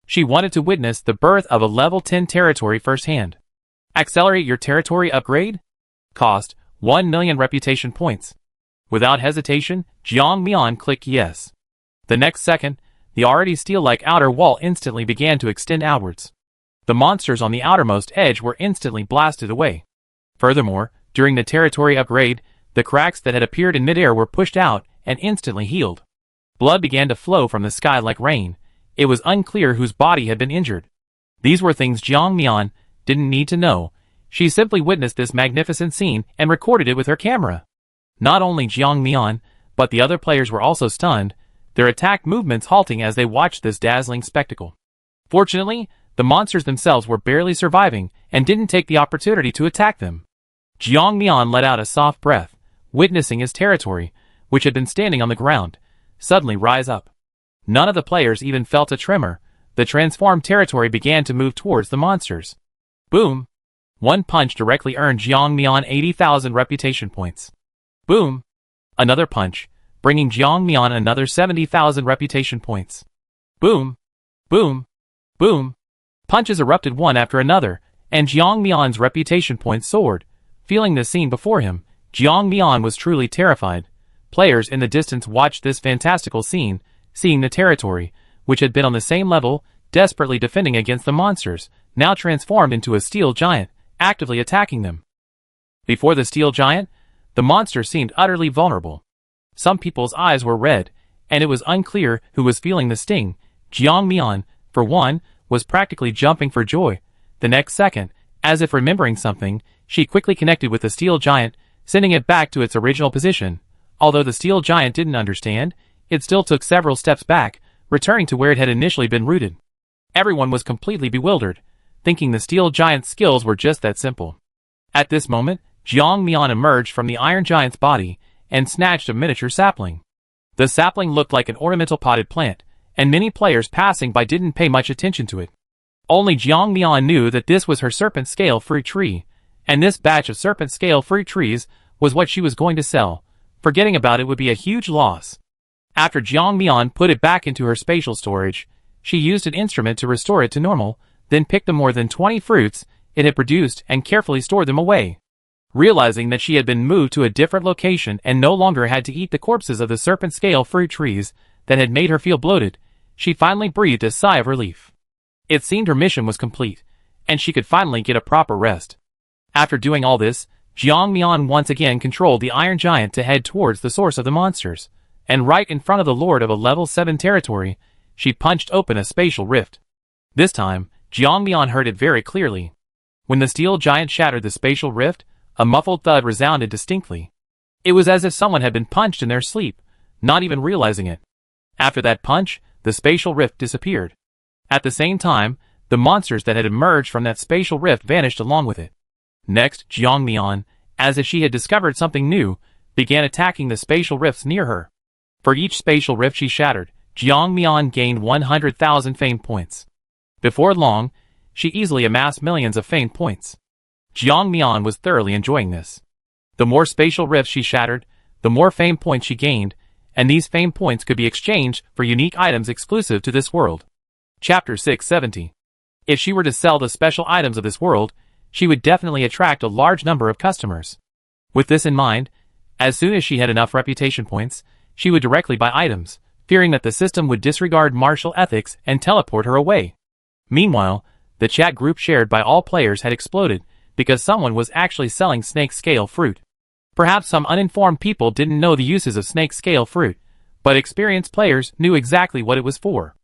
She wanted to witness the birth of a level 10 territory firsthand. Accelerate your territory upgrade? Cost, 1 million reputation points. Without hesitation, Jiang Mian clicked yes. The next second, the already steel-like outer wall instantly began to extend outwards. The monsters on the outermost edge were instantly blasted away. Furthermore, during the territory upgrade, the cracks that had appeared in midair were pushed out and instantly healed. Blood began to flow from the sky like rain. It was unclear whose body had been injured. These were things Jiang Mian didn't need to know. She simply witnessed this magnificent scene and recorded it with her camera. Not only Jiang Mian, but the other players were also stunned, their attack movements halting as they watched this dazzling spectacle. Fortunately, the monsters themselves were barely surviving and didn't take the opportunity to attack them. Jiang Mian let out a soft breath, witnessing his territory, which had been standing on the ground, suddenly rise up. None of the players even felt a tremor. The transformed territory began to move towards the monsters. Boom! One punch directly earned Jiang Mian 80,000 reputation points. Boom! Another punch, bringing Jiang Mian another 70,000 reputation points. Boom! Boom! Boom! Punches erupted one after another, and Jiang Mian's reputation points soared. Feeling the scene before him, Jiang Mian was truly terrified. Players in the distance watched this fantastical scene, seeing the territory, which had been on the same level, desperately defending against the monsters, now transformed into a steel giant, actively attacking them. Before the steel giant, the monster seemed utterly vulnerable. Some people's eyes were red, and it was unclear who was feeling the sting. Jiang Mian, for one, was practically jumping for joy. The next second, as if remembering something, she quickly connected with the steel giant, sending it back to its original position. Although the steel giant didn't understand, it still took several steps back, returning to where it had initially been rooted. Everyone was completely bewildered, thinking the steel giant's skills were just that simple. At this moment, Jiang Mian emerged from the iron giant's body and snatched a miniature sapling. The sapling looked like an ornamental potted plant, and many players passing by didn't pay much attention to it. Only Jiang Mian knew that this was her serpent scale fruit tree, and this batch of serpent scale fruit trees was what she was going to sell. Forgetting about it would be a huge loss. After Jiang Mian put it back into her spatial storage, she used an instrument to restore it to normal, then picked the more than 20 fruits it had produced and carefully stored them away. Realizing that she had been moved to a different location and no longer had to eat the corpses of the serpent scale fruit trees that had made her feel bloated, she finally breathed a sigh of relief. It seemed her mission was complete, and she could finally get a proper rest. After doing all this, Jiang Mian once again controlled the Iron Giant to head towards the source of the monsters, and right in front of the Lord of a level 7 territory, she punched open a spatial rift. This time, Jiang Mian heard it very clearly. When the steel giant shattered the spatial rift, a muffled thud resounded distinctly. It was as if someone had been punched in their sleep, not even realizing it. After that punch, the spatial rift disappeared. At the same time, the monsters that had emerged from that spatial rift vanished along with it. Next, Jiang Mian, as if she had discovered something new, began attacking the spatial rifts near her. For each spatial rift she shattered, Jiang Mian gained 100,000 fame points. Before long, she easily amassed millions of fame points. Jiang Mian was thoroughly enjoying this. The more spatial rifts she shattered, the more fame points she gained, and these fame points could be exchanged for unique items exclusive to this world. Chapter 670. If she were to sell the special items of this world, she would definitely attract a large number of customers. With this in mind, as soon as she had enough reputation points, she would directly buy items, fearing that the system would disregard martial ethics and teleport her away. Meanwhile, the chat group shared by all players had exploded because someone was actually selling snake scale fruit. Perhaps some uninformed people didn't know the uses of snake scale fruit, but experienced players knew exactly what it was for.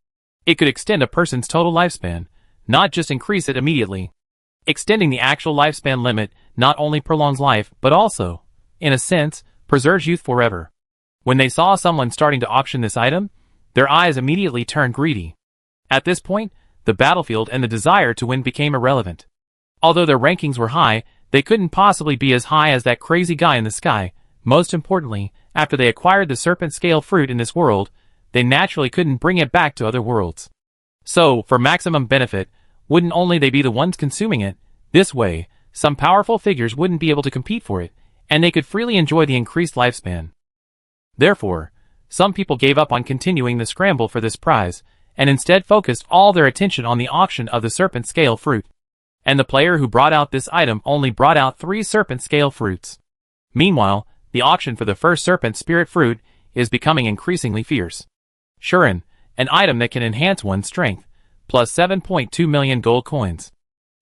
It could extend a person's total lifespan, not just increase it immediately. Extending the actual lifespan limit not only prolongs life, but also, in a sense, preserves youth forever. When they saw someone starting to auction this item, their eyes immediately turned greedy. At this point, the battlefield and the desire to win became irrelevant. Although their rankings were high, they couldn't possibly be as high as that crazy guy in the sky. Most importantly, after they acquired the serpent scale fruit in this world, they naturally couldn't bring it back to other worlds. So, for maximum benefit, wouldn't only they be the ones consuming it, this way, some powerful figures wouldn't be able to compete for it, and they could freely enjoy the increased lifespan. Therefore, some people gave up on continuing the scramble for this prize, and instead focused all their attention on the auction of the serpent scale fruit. And the player who brought out this item only brought out 3 serpent scale fruits. Meanwhile, the auction for the first serpent spirit fruit is becoming increasingly fierce. Shuren, an item that can enhance one's strength, plus 7.2 million gold coins.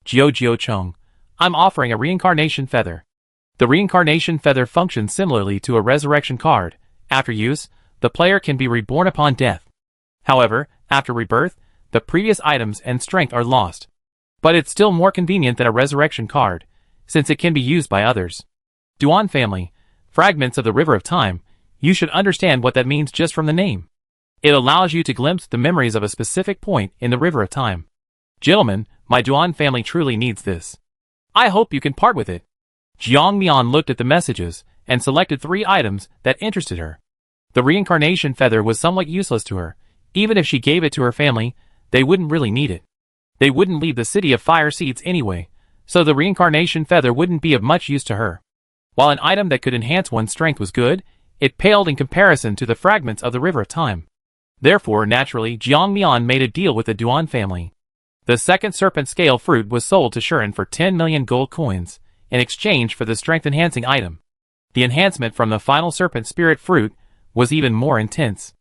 Jiao Chong, I'm offering a reincarnation feather. The reincarnation feather functions similarly to a resurrection card. After use, the player can be reborn upon death. However, after rebirth, the previous items and strength are lost. But it's still more convenient than a resurrection card, since it can be used by others. Duan family, fragments of the River of Time, you should understand what that means just from the name. It allows you to glimpse the memories of a specific point in the River of Time. Gentlemen, my Duan family truly needs this. I hope you can part with it. Jiang Mian looked at the messages, and selected 3 items that interested her. The reincarnation feather was somewhat useless to her. Even if she gave it to her family, they wouldn't really need it. They wouldn't leave the city of fire seeds anyway, so the reincarnation feather wouldn't be of much use to her. While an item that could enhance one's strength was good, it paled in comparison to the fragments of the River of Time. Therefore, naturally, Jiang Mian made a deal with the Duan family. The second serpent scale fruit was sold to Shuren for 10 million gold coins, in exchange for the strength-enhancing item. The enhancement from the final serpent spirit fruit was even more intense.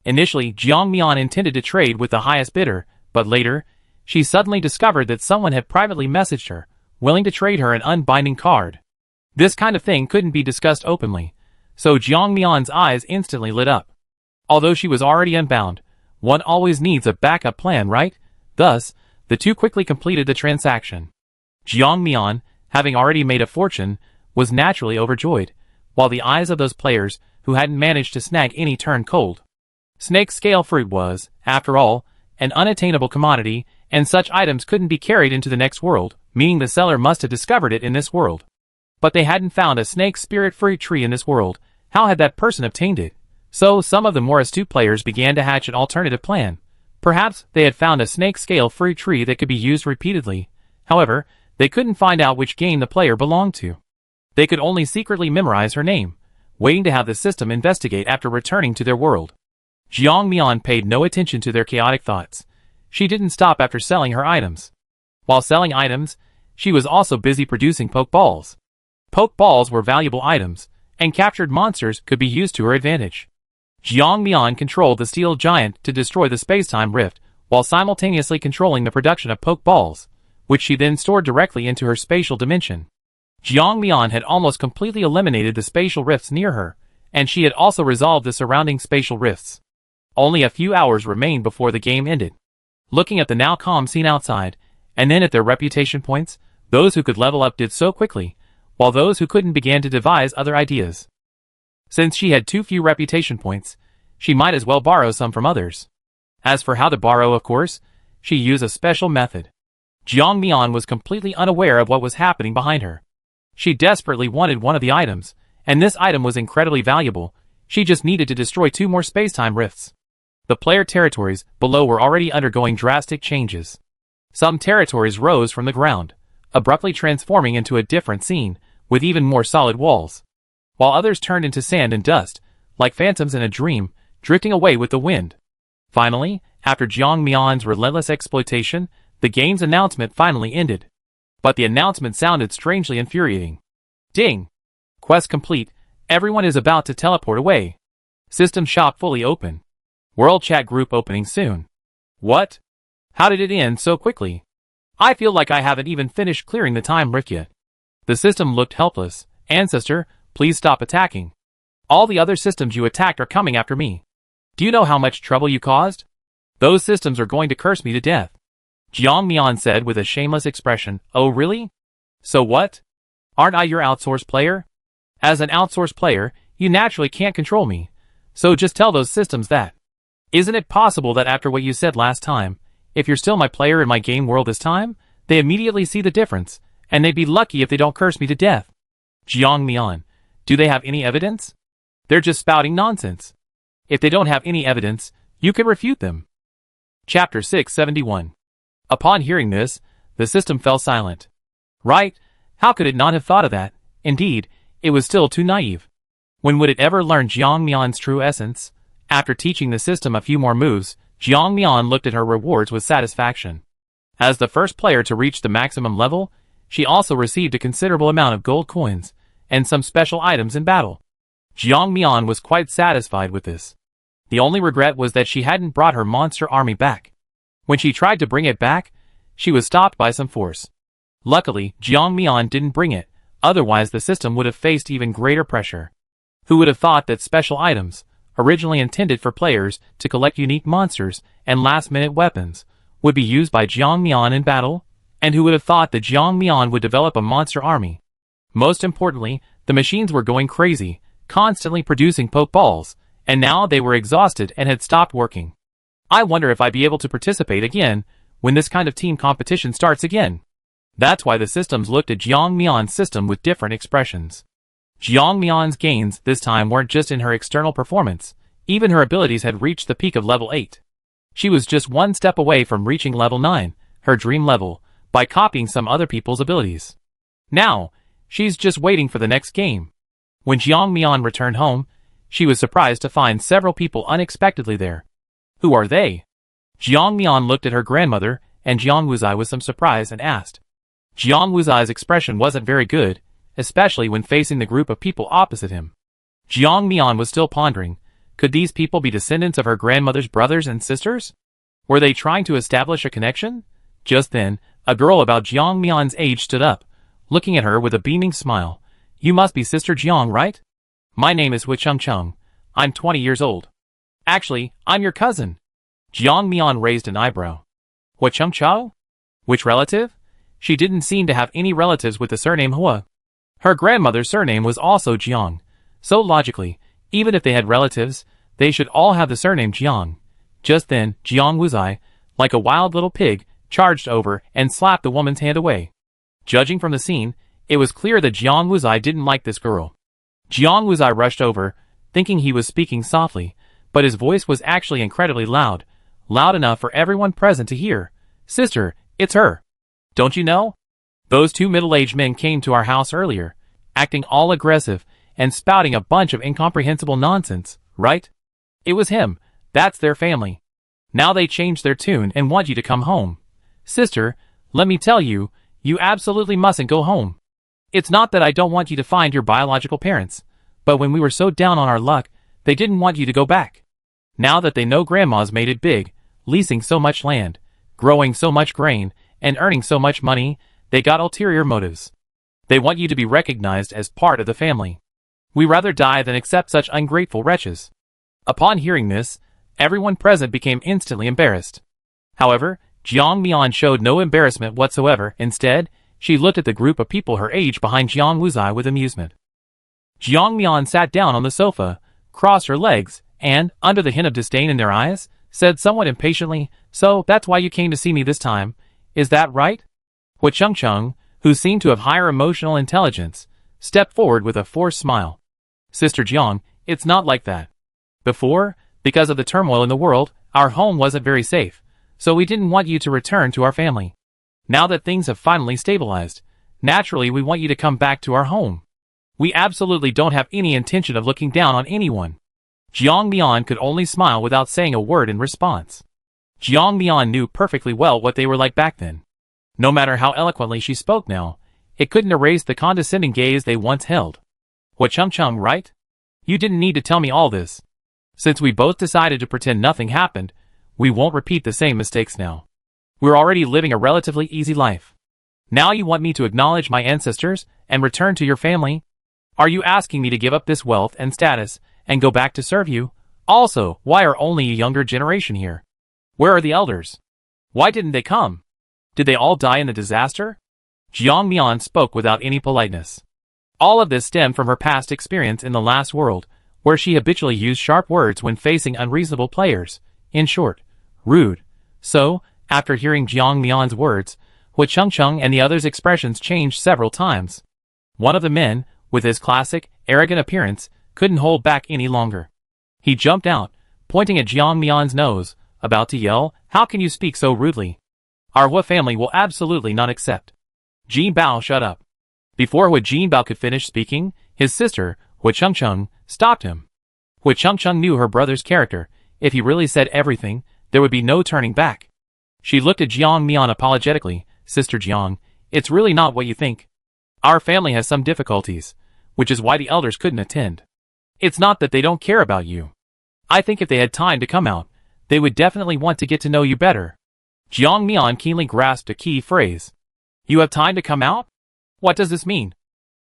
Initially, Jiang Mian intended to trade with the highest bidder, but later, she suddenly discovered that someone had privately messaged her, willing to trade her an unbinding card. This kind of thing couldn't be discussed openly, so Jiang Mian's eyes instantly lit up. Although she was already unbound, one always needs a backup plan, right? Thus, the two quickly completed the transaction. Jiang Mian, having already made a fortune, was naturally overjoyed, while the eyes of those players who hadn't managed to snag any turned cold. Snake scale fruit was, after all, an unattainable commodity, and such items couldn't be carried into the next world, meaning the seller must have discovered it in this world. But they hadn't found a snake spirit fruit tree in this world. How had that person obtained it? So some of the more astute players began to hatch an alternative plan. Perhaps they had found a snake-scale fruit tree that could be used repeatedly. However, they couldn't find out which game the player belonged to. They could only secretly memorize her name, waiting to have the system investigate after returning to their world. Jiang Mian paid no attention to their chaotic thoughts. She didn't stop after selling her items. While selling items, she was also busy producing Pokeballs. Pokeballs were valuable items, and captured monsters could be used to her advantage. Jiang Mian controlled the steel giant to destroy the space-time rift, while simultaneously controlling the production of Pokeballs, which she then stored directly into her spatial dimension. Jiang Mian had almost completely eliminated the spatial rifts near her, and she had also resolved the surrounding spatial rifts. Only a few hours remained before the game ended. Looking at the now calm scene outside, and then at their reputation points, those who could level up did so quickly, while those who couldn't began to devise other ideas. Since she had too few reputation points, she might as well borrow some from others. As for how to borrow, of course, she used a special method. Jiang Mian was completely unaware of what was happening behind her. She desperately wanted one of the items, and this item was incredibly valuable. She just needed to destroy 2 more space-time rifts. The player territories below were already undergoing drastic changes. Some territories rose from the ground, abruptly transforming into a different scene, with even more solid walls, while others turned into sand and dust, like phantoms in a dream, drifting away with the wind. Finally, after Jiang Mian's relentless exploitation, the game's announcement finally ended. But the announcement sounded strangely infuriating. Ding! Quest complete. Everyone is about to teleport away. System shop fully open. World chat group opening soon. What? How did it end so quickly? I feel like I haven't even finished clearing the time rift yet. The system looked helpless. Ancestor, please stop attacking. All the other systems you attacked are coming after me. Do you know how much trouble you caused? Those systems are going to curse me to death. Jiang Mian said with a shameless expression. Oh really? So what? Aren't I your outsourced player? As an outsourced player, you naturally can't control me. So just tell those systems that. Isn't it possible that after what you said last time, if you're still my player in my game world this time, they immediately see the difference, and they'd be lucky if they don't curse me to death? Jiang Mian, do they have any evidence? They're just spouting nonsense. If they don't have any evidence, you can refute them. Chapter 671. Upon hearing this, the system fell silent. Right? How could it not have thought of that? Indeed, it was still too naive. When would it ever learn Jiang Mian's true essence? After teaching the system a few more moves, Jiang Mian looked at her rewards with satisfaction. As the first player to reach the maximum level, she also received a considerable amount of gold coins, and some special items in battle. Jiang Mian was quite satisfied with this. The only regret was that she hadn't brought her monster army back. When she tried to bring it back, she was stopped by some force. Luckily, Jiang Mian didn't bring it, otherwise the system would have faced even greater pressure. Who would have thought that special items, originally intended for players to collect unique monsters and last-minute weapons, would be used by Jiang Mian in battle? And who would have thought that Jiang Mian would develop a monster army? Most importantly, the machines were going crazy, constantly producing Pokeballs, and now they were exhausted and had stopped working. I wonder if I'd be able to participate again when this kind of team competition starts again. That's why the systems looked at Jiang Mian's system with different expressions. Jiang Mian's gains this time weren't just in her external performance, even her abilities had reached the peak of level 8. She was just one step away from reaching level 9, her dream level, by copying some other people's abilities. Now, she's just waiting for the next game. When Jiang Mian returned home, she was surprised to find several people unexpectedly there. Who are they? Jiang Mian looked at her grandmother and Jiang Wuzai with some surprise and asked. Jiang Wuzai's expression wasn't very good, especially when facing the group of people opposite him. Jiang Mian was still pondering, could these people be descendants of her grandmother's brothers and sisters? Were they trying to establish a connection? Just then, a girl about Jiang Mian's age stood up, looking at her with a beaming smile. You must be Sister Jiang, right? My name is Hui Chung Chung. I'm 20 years old. Actually, I'm your cousin. Jiang Mian raised an eyebrow. Hui Chung Chao? Which relative? She didn't seem to have any relatives with the surname Hua. Her grandmother's surname was also Jiang, so logically, even if they had relatives, they should all have the surname Jiang. Just then, Jiang Wuzai, like a wild little pig, charged over and slapped the woman's hand away. Judging from the scene, it was clear that Jiang Wuzai didn't like this girl. Jiang Wuzai rushed over, thinking he was speaking softly, but his voice was actually incredibly loud, loud enough for everyone present to hear. "Sister, it's her. Don't you know? Those two middle-aged men came to our house earlier, acting all aggressive and spouting a bunch of incomprehensible nonsense, right? It was him. That's their family. Now they changed their tune and want you to come home. Sister, let me tell you, you absolutely mustn't go home. It's not that I don't want you to find your biological parents, but when we were so down on our luck, they didn't want you to go back. Now that they know Grandma's made it big, leasing so much land, growing so much grain, and earning so much money, they got ulterior motives. They want you to be recognized as part of the family. We rather die than accept such ungrateful wretches." Upon hearing this, everyone present became instantly embarrassed. However, Jiang Mian showed no embarrassment whatsoever. Instead, she looked at the group of people her age behind Jiang Wuzai with amusement. Jiang Mian sat down on the sofa, crossed her legs, and, under the hint of disdain in their eyes, said somewhat impatiently, "So, that's why you came to see me this time, is that right?" Hu Chengcheng, who seemed to have higher emotional intelligence, stepped forward with a forced smile. "Sister Jiang, it's not like that. Before, because of the turmoil in the world, our home wasn't very safe, so we didn't want you to return to our family. Now that things have finally stabilized, naturally we want you to come back to our home. We absolutely don't have any intention of looking down on anyone." Jiang Mian could only smile without saying a word in response. Jiang Mian knew perfectly well what they were like back then. No matter how eloquently she spoke now, it couldn't erase the condescending gaze they once held. "Hu Chengcheng, right? You didn't need to tell me all this. Since we both decided to pretend nothing happened, we won't repeat the same mistakes now. We're already living a relatively easy life. Now you want me to acknowledge my ancestors and return to your family? Are you asking me to give up this wealth and status and go back to serve you? Also, why are only a younger generation here? Where are the elders? Why didn't they come? Did they all die in the disaster?" Jiang Mian spoke without any politeness. All of this stemmed from her past experience in the last world, where she habitually used sharp words when facing unreasonable players. In short, rude. So, after hearing Jiang Mian's words, Hu Chengcheng and the others' expressions changed several times. One of the men, with his classic, arrogant appearance, couldn't hold back any longer. He jumped out, pointing at Jiang Mian's nose, about to yell, "How can you speak so rudely? Our Hu family will absolutely not accept." Jin Bao shut up. Before Hu Jinbao could finish speaking, his sister, Hu Chengcheng, stopped him. Hu Chengcheng knew her brother's character. If he really said everything, there would be no turning back. She looked at Jiang Mian apologetically. "Sister Jiang, it's really not what you think. Our family has some difficulties, which is why the elders couldn't attend. It's not that they don't care about you. I think if they had time to come out, they would definitely want to get to know you better." Jiang Mian keenly grasped a key phrase. "You have time to come out? What does this mean?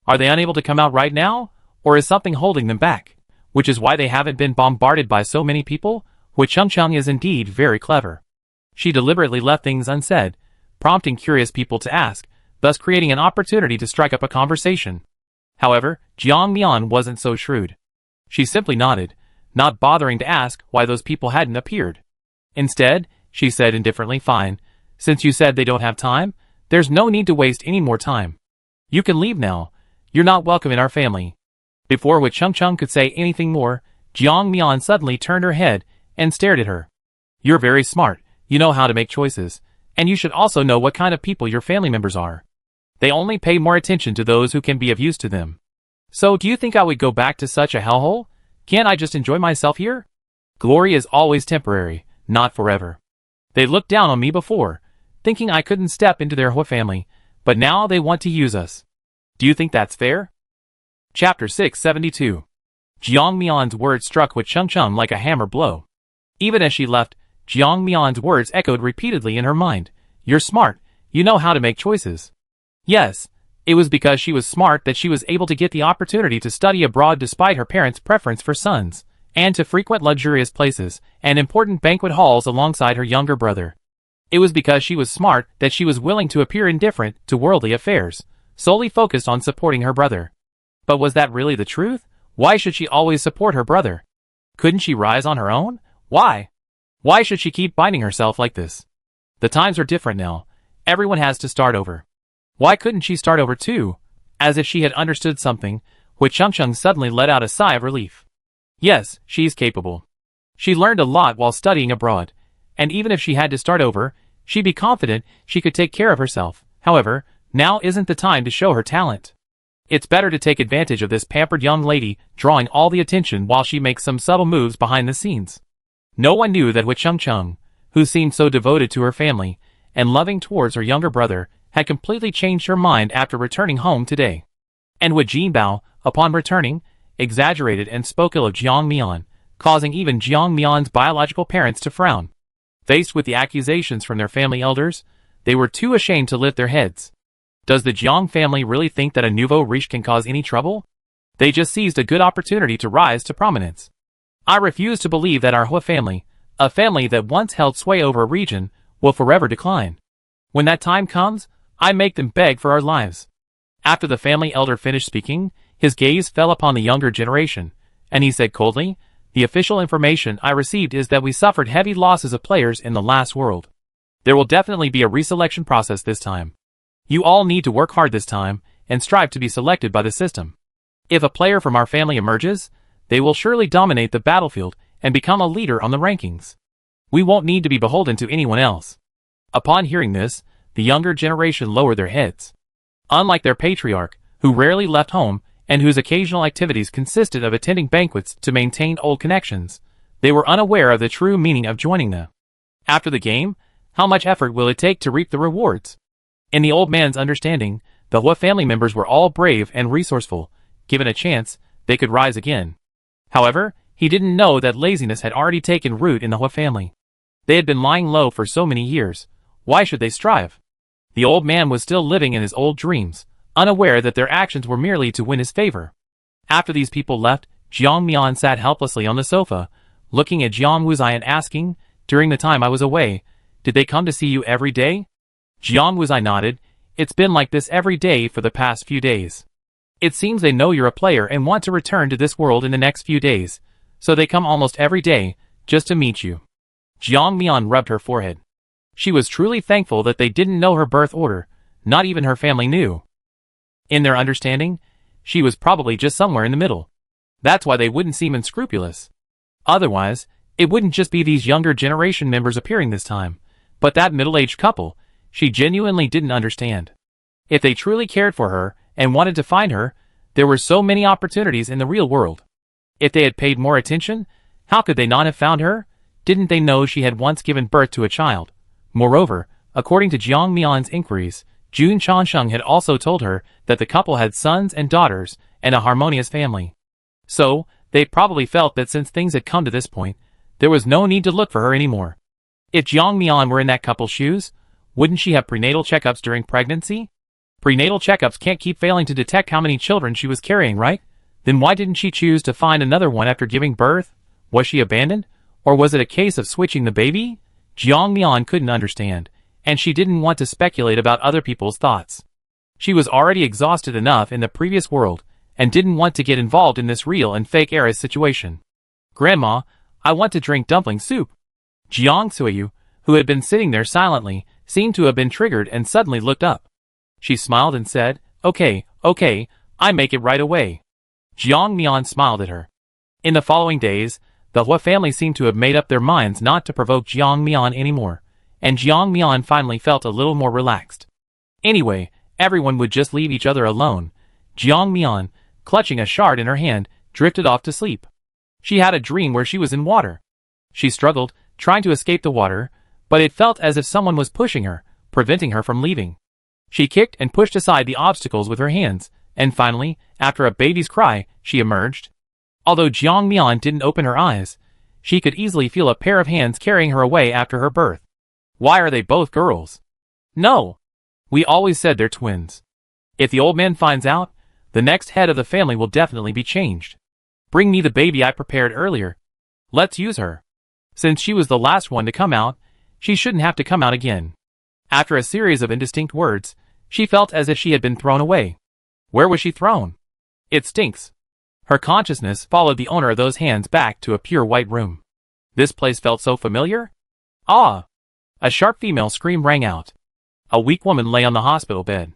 Are they unable to come out right now, or is something holding them back, which is why they haven't been bombarded by so many people?" Hu Chengcheng is indeed very clever. She deliberately left things unsaid, prompting curious people to ask, thus creating an opportunity to strike up a conversation. However, Jiang Mian wasn't so shrewd. She simply nodded, not bothering to ask why those people hadn't appeared. Instead, she said indifferently, "Fine, since you said they don't have time, there's no need to waste any more time. You can leave now. You're not welcome in our family." Before Hu Chengcheng could say anything more, Jiang Mian suddenly turned her head and stared at her. "You're very smart, you know how to make choices, and you should also know what kind of people your family members are. They only pay more attention to those who can be of use to them. So do you think I would go back to such a hellhole? Can't I just enjoy myself here? Glory is always temporary, not forever. They looked down on me before, thinking I couldn't step into their Hu family, but now they want to use us. Do you think that's fair?" Chapter 672. Jiang Mian's words struck Hu Chengcheng like a hammer blow. Even as she left, Jiang Mian's words echoed repeatedly in her mind. "You're smart, you know how to make choices." Yes, it was because she was smart that she was able to get the opportunity to study abroad despite her parents' preference for sons, and to frequent luxurious places and important banquet halls alongside her younger brother. It was because she was smart that she was willing to appear indifferent to worldly affairs, solely focused on supporting her brother. But was that really the truth? Why should she always support her brother? Couldn't she rise on her own? Why? Why should she keep binding herself like this? The times are different now. Everyone has to start over. Why couldn't she start over too? As if she had understood something, Hu Chengcheng suddenly let out a sigh of relief. Yes, she's capable. She learned a lot while studying abroad, and even if she had to start over, she'd be confident she could take care of herself. However, now isn't the time to show her talent. It's better to take advantage of this pampered young lady, drawing all the attention while she makes some subtle moves behind the scenes. No one knew that Hui Chung, who seemed so devoted to her family and loving towards her younger brother, had completely changed her mind after returning home today. And Hui Jinbao, upon returning, exaggerated and spoke ill of Jiang Mian, causing even Jiang Mian's biological parents to frown. Faced with the accusations from their family elders, they were too ashamed to lift their heads. Does the Jiang family really think that a nouveau riche can cause any trouble? They just seized a good opportunity to rise to prominence. I refuse to believe that our Hui family, a family that once held sway over a region, will forever decline. When that time comes, I make them beg for our lives. After the family elder finished speaking, his gaze fell upon the younger generation, and he said coldly, "The official information I received is that we suffered heavy losses of players in the last world. There will definitely be a reselection process this time. You all need to work hard this time, and strive to be selected by the system. If a player from our family emerges, they will surely dominate the battlefield and become a leader on the rankings. We won't need to be beholden to anyone else." Upon hearing this, the younger generation lowered their heads. Unlike their patriarch, who rarely left home and whose occasional activities consisted of attending banquets to maintain old connections, they were unaware of the true meaning of joining them. After the game, how much effort will it take to reap the rewards? In the old man's understanding, the Hui family members were all brave and resourceful. Given a chance, they could rise again. However, he didn't know that laziness had already taken root in the Hui family. They had been lying low for so many years. Why should they strive? The old man was still living in his old dreams, unaware that their actions were merely to win his favor. After these people left, Jiang Mian sat helplessly on the sofa, looking at Jiang Wuzai and asking, "During the time I was away, did they come to see you every day?" Jiang Wuzai nodded. "It's been like this every day for the past few days. It seems they know you're a player and want to return to this world in the next few days, so they come almost every day, just to meet you." Jiang Mian rubbed her forehead. She was truly thankful that they didn't know her birth order, not even her family knew. In their understanding, she was probably just somewhere in the middle. That's why they wouldn't seem unscrupulous. Otherwise, it wouldn't just be these younger generation members appearing this time, but that middle-aged couple. She genuinely didn't understand. If they truly cared for her and wanted to find her, there were so many opportunities in the real world. If they had paid more attention, how could they not have found her? Didn't they know she had once given birth to a child? Moreover, according to Jiang Mian's inquiries, Jun Chansheng had also told her that the couple had sons and daughters and a harmonious family. So, they probably felt that since things had come to this point, there was no need to look for her anymore. If Jiang Mian were in that couple's shoes, wouldn't she have prenatal checkups during pregnancy? Prenatal checkups can't keep failing to detect how many children she was carrying, right? Then why didn't she choose to find another one after giving birth? Was she abandoned? Or was it a case of switching the baby? Jiang Mian couldn't understand, and she didn't want to speculate about other people's thoughts. She was already exhausted enough in the previous world, and didn't want to get involved in this real and fake Eris situation. "Grandma, I want to drink dumpling soup." Jiang Suiyu, who had been sitting there silently, seemed to have been triggered and suddenly looked up. She smiled and said, Okay, I make it right away." Jiang Mian smiled at her. In the following days, the Hui family seemed to have made up their minds not to provoke Jiang Mian anymore, and Jiang Mian finally felt a little more relaxed. Anyway, everyone would just leave each other alone. Jiang Mian, clutching a shard in her hand, drifted off to sleep. She had a dream where she was in water. She struggled, trying to escape the water, but it felt as if someone was pushing her, preventing her from leaving. She kicked and pushed aside the obstacles with her hands, and finally, after a baby's cry, she emerged. Although Jiang Mian didn't open her eyes, she could easily feel a pair of hands carrying her away after her birth. Why are they both girls? No! We always said they're twins. If the old man finds out, the next head of the family will definitely be changed. Bring me the baby I prepared earlier. Let's use her. Since she was the last one to come out, she shouldn't have to come out again. After a series of indistinct words, she felt as if she had been thrown away. Where was she thrown? It stinks. Her consciousness followed the owner of those hands back to a pure white room. This place felt so familiar. Ah! A sharp female scream rang out. A weak woman lay on the hospital bed.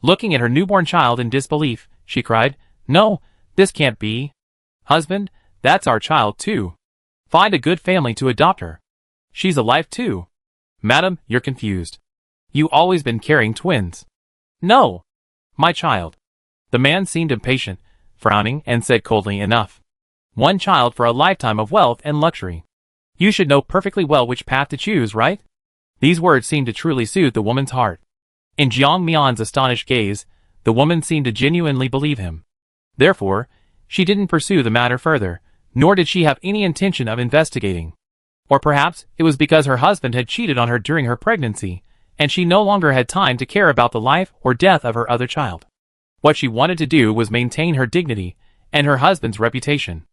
Looking at her newborn child in disbelief, she cried, "No, this can't be. Husband, That's our child too. Find a good family to adopt her. She's alive too. Madam, you're confused. You always been carrying twins. No. My child. The man seemed impatient, frowning, and said coldly, enough. One child for a lifetime of wealth and luxury. You should know perfectly well which path to choose, right? These words seemed to truly soothe the woman's heart. In Jiang Mian's astonished gaze, the woman seemed to genuinely believe him. Therefore, she didn't pursue the matter further, nor did she have any intention of investigating. Or perhaps it was because her husband had cheated on her during her pregnancy, and she no longer had time to care about the life or death of her other child. What she wanted to do was maintain her dignity and her husband's reputation.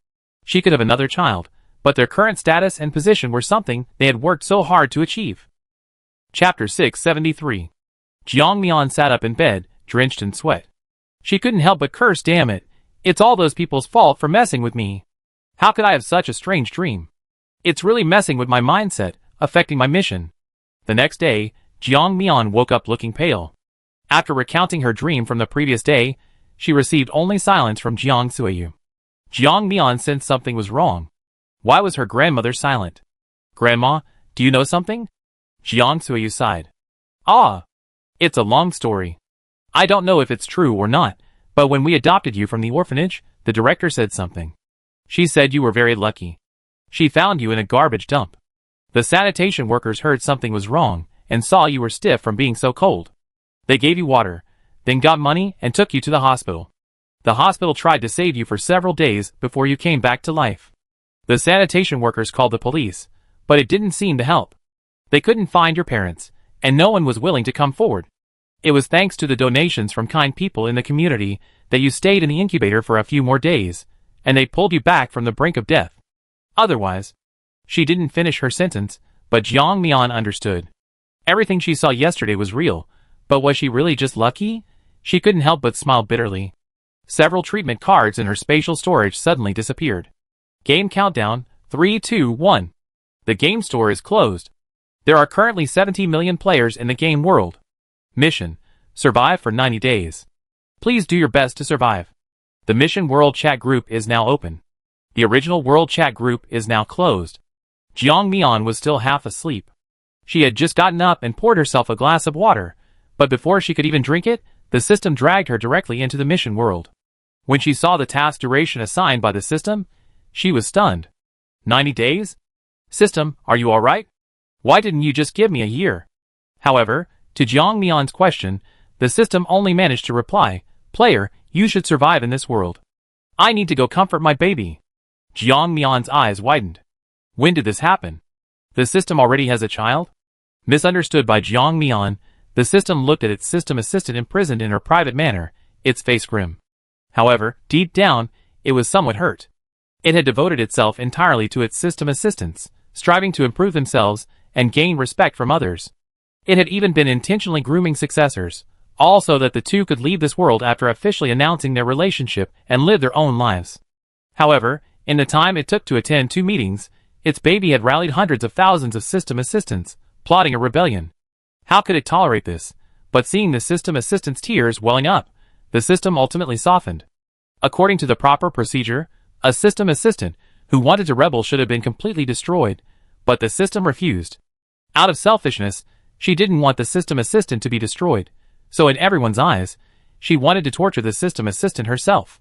She could have another child, but their current status and position were something they had worked so hard to achieve. Chapter 673. Jiang Mian sat up in bed, drenched in sweat. She couldn't help but curse, damn it. It's all those people's fault for messing with me. How could I have such a strange dream? It's really messing with my mindset, affecting my mission. The next day, Jiang Mian woke up looking pale. After recounting her dream from the previous day, she received only silence from Jiang Suiyu. Jiang Mian sensed something was wrong. Why was her grandmother silent? Grandma, do you know something? Jiang Suiyu sighed. Ah, it's a long story. I don't know if it's true or not, but when we adopted you from the orphanage, the director said something. She said you were very lucky. She found you in a garbage dump. The sanitation workers heard something was wrong and saw you were stiff from being so cold. They gave you water, then got money and took you to the hospital. The hospital tried to save you for several days before you came back to life. The sanitation workers called the police, but it didn't seem to help. They couldn't find your parents, and no one was willing to come forward. It was thanks to the donations from kind people in the community that you stayed in the incubator for a few more days, and they pulled you back from the brink of death. Otherwise, she didn't finish her sentence, but Jiang Mian understood. Everything she saw yesterday was real, but was she really just lucky? She couldn't help but smile bitterly. Several treatment cards in her spatial storage suddenly disappeared. Game countdown, 3, 2, 1. The game store is closed. There are currently 70 million players in the game world. Mission: survive for 90 days. Please do your best to survive. The Mission World Chat Group is now open. The original World Chat Group is now closed. Jiang Mian was still half asleep. She had just gotten up and poured herself a glass of water, but before she could even drink it, the system dragged her directly into the mission world. When she saw the task duration assigned by the system, she was stunned. 90 days? System, are you alright? Why didn't you just give me a year? However, to Jiang Mian's question, the system only managed to reply, Player, you should survive in this world. I need to go comfort my baby. Jiang Mian's eyes widened. When did this happen? The system already has a child? Misunderstood by Jiang Mian, the system looked at its system assistant imprisoned in her private manor, its face grim. However, deep down, it was somewhat hurt. It had devoted itself entirely to its system assistants, striving to improve themselves and gain respect from others. It had even been intentionally grooming successors, all so that the two could leave this world after officially announcing their relationship and live their own lives. However, in the time it took to attend 2 meetings, its baby had rallied hundreds of thousands of system assistants, plotting a rebellion. How could it tolerate this? But seeing the system assistant's tears welling up, the system ultimately softened. According to the proper procedure, a system assistant who wanted to rebel should have been completely destroyed, but the system refused. Out of selfishness, she didn't want the system assistant to be destroyed, so in everyone's eyes, she wanted to torture the system assistant herself.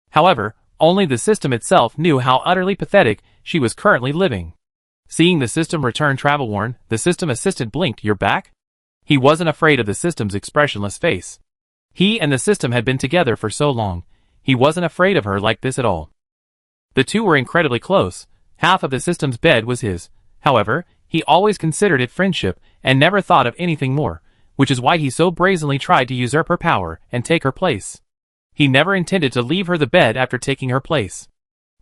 However, only the system itself knew how utterly pathetic she was currently living. Seeing the system return travel-worn, the system assistant blinked. You're back? He wasn't afraid of the system's expressionless face. He and the system had been together for so long, he wasn't afraid of her like this at all. The two were incredibly close. Half of the system's bed was his. However, he always considered it friendship and never thought of anything more, which is why he so brazenly tried to usurp her power and take her place. He never intended to leave her the bed after taking her place.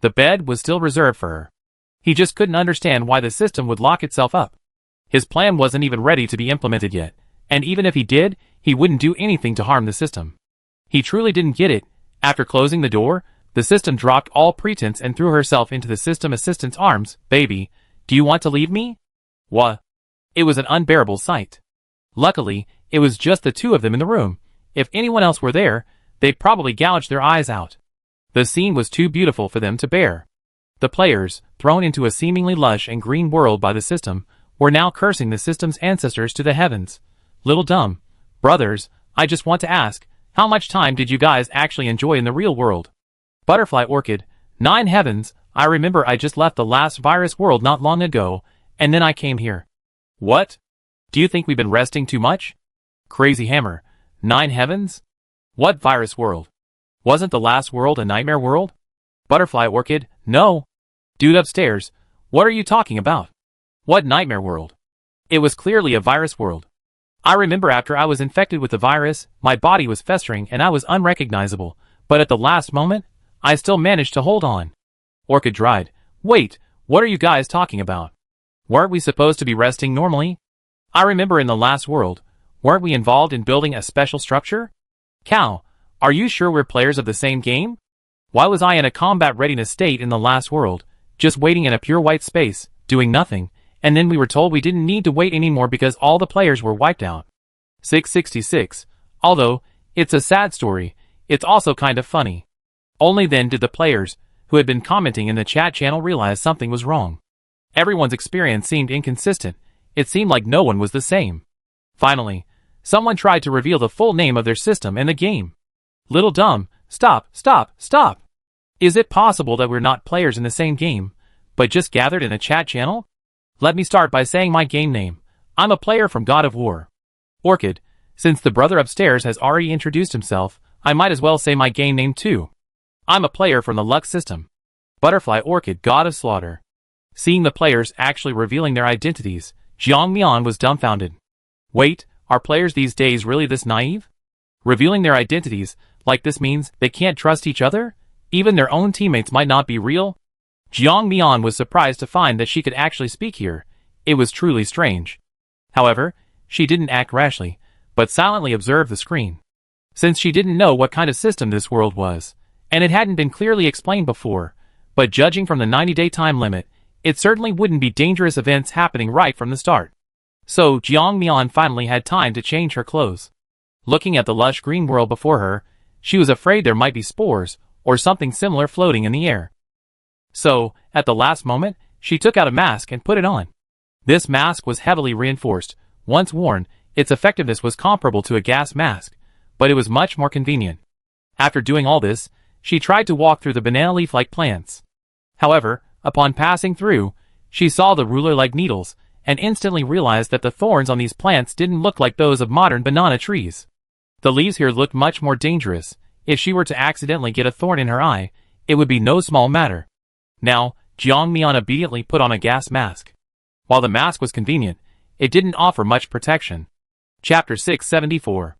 The bed was still reserved for her. He just couldn't understand why the system would lock itself up. His plan wasn't even ready to be implemented yet, and even if he did, he wouldn't do anything to harm the system. He truly didn't get it. After closing the door, the system dropped all pretense and threw herself into the system assistant's arms. Baby, do you want to leave me? What? It was an unbearable sight. Luckily, it was just the two of them in the room. If anyone else were there, they'd probably gouge their eyes out. The scene was too beautiful for them to bear. The players, thrown into a seemingly lush and green world by the system, were now cursing the system's ancestors to the heavens. Little dumb brothers, I just want to ask, how much time did you guys actually enjoy in the real world? Butterfly Orchid, 9 heavens, I remember I just left the last virus world not long ago, and then I came here. What? Do you think we've been resting too much? Crazy Hammer, 9 heavens? What virus world? Wasn't the last world a nightmare world? Butterfly Orchid, no. Dude upstairs, what are you talking about? What nightmare world? It was clearly a virus world. I remember after I was infected with the virus, my body was festering and I was unrecognizable, but at the last moment, I still managed to hold on. Orchid dried. Wait, what are you guys talking about? Weren't we supposed to be resting normally? I remember in the last world, weren't we involved in building a special structure? Cow, are you sure we're players of the same game? Why was I in a combat readiness state in the last world, just waiting in a pure white space, doing nothing, and then we were told we didn't need to wait anymore because all the players were wiped out? 666. Although, it's a sad story, it's also kind of funny. Only then did the players, who had been commenting in the chat channel, realize something was wrong. Everyone's experience seemed inconsistent, it seemed like no one was the same. Finally, someone tried to reveal the full name of their system and the game. Little dumb, stop, stop, stop! Is it possible that we're not players in the same game, but just gathered in a chat channel? Let me start by saying my game name. I'm a player from God of War. Orchid, since the brother upstairs has already introduced himself, I might as well say my game name too. I'm a player from the Lux system. Butterfly Orchid, God of Slaughter. Seeing the players actually revealing their identities, Jiang Mian was dumbfounded. Wait, are players these days really this naive? Revealing their identities, like this means they can't trust each other? Even their own teammates might not be real? Jiang Mian was surprised to find that she could actually speak here. It was truly strange. However, she didn't act rashly, but silently observed the screen. Since she didn't know what kind of system this world was, and it hadn't been clearly explained before, but judging from the 90-day time limit, it certainly wouldn't be dangerous events happening right from the start. So Jiang Mian finally had time to change her clothes. Looking at the lush green world before her, she was afraid there might be spores, or something similar floating in the air. So, at the last moment, she took out a mask and put it on. This mask was heavily reinforced. Once worn, its effectiveness was comparable to a gas mask, but it was much more convenient. After doing all this, she tried to walk through the banana leaf-like plants. However, upon passing through, she saw the ruler-like needles, and instantly realized that the thorns on these plants didn't look like those of modern banana trees. The leaves here looked much more dangerous. If she were to accidentally get a thorn in her eye, it would be no small matter. Now, Jiang Mian obediently put on a gas mask. While the mask was convenient, it didn't offer much protection. Chapter 674.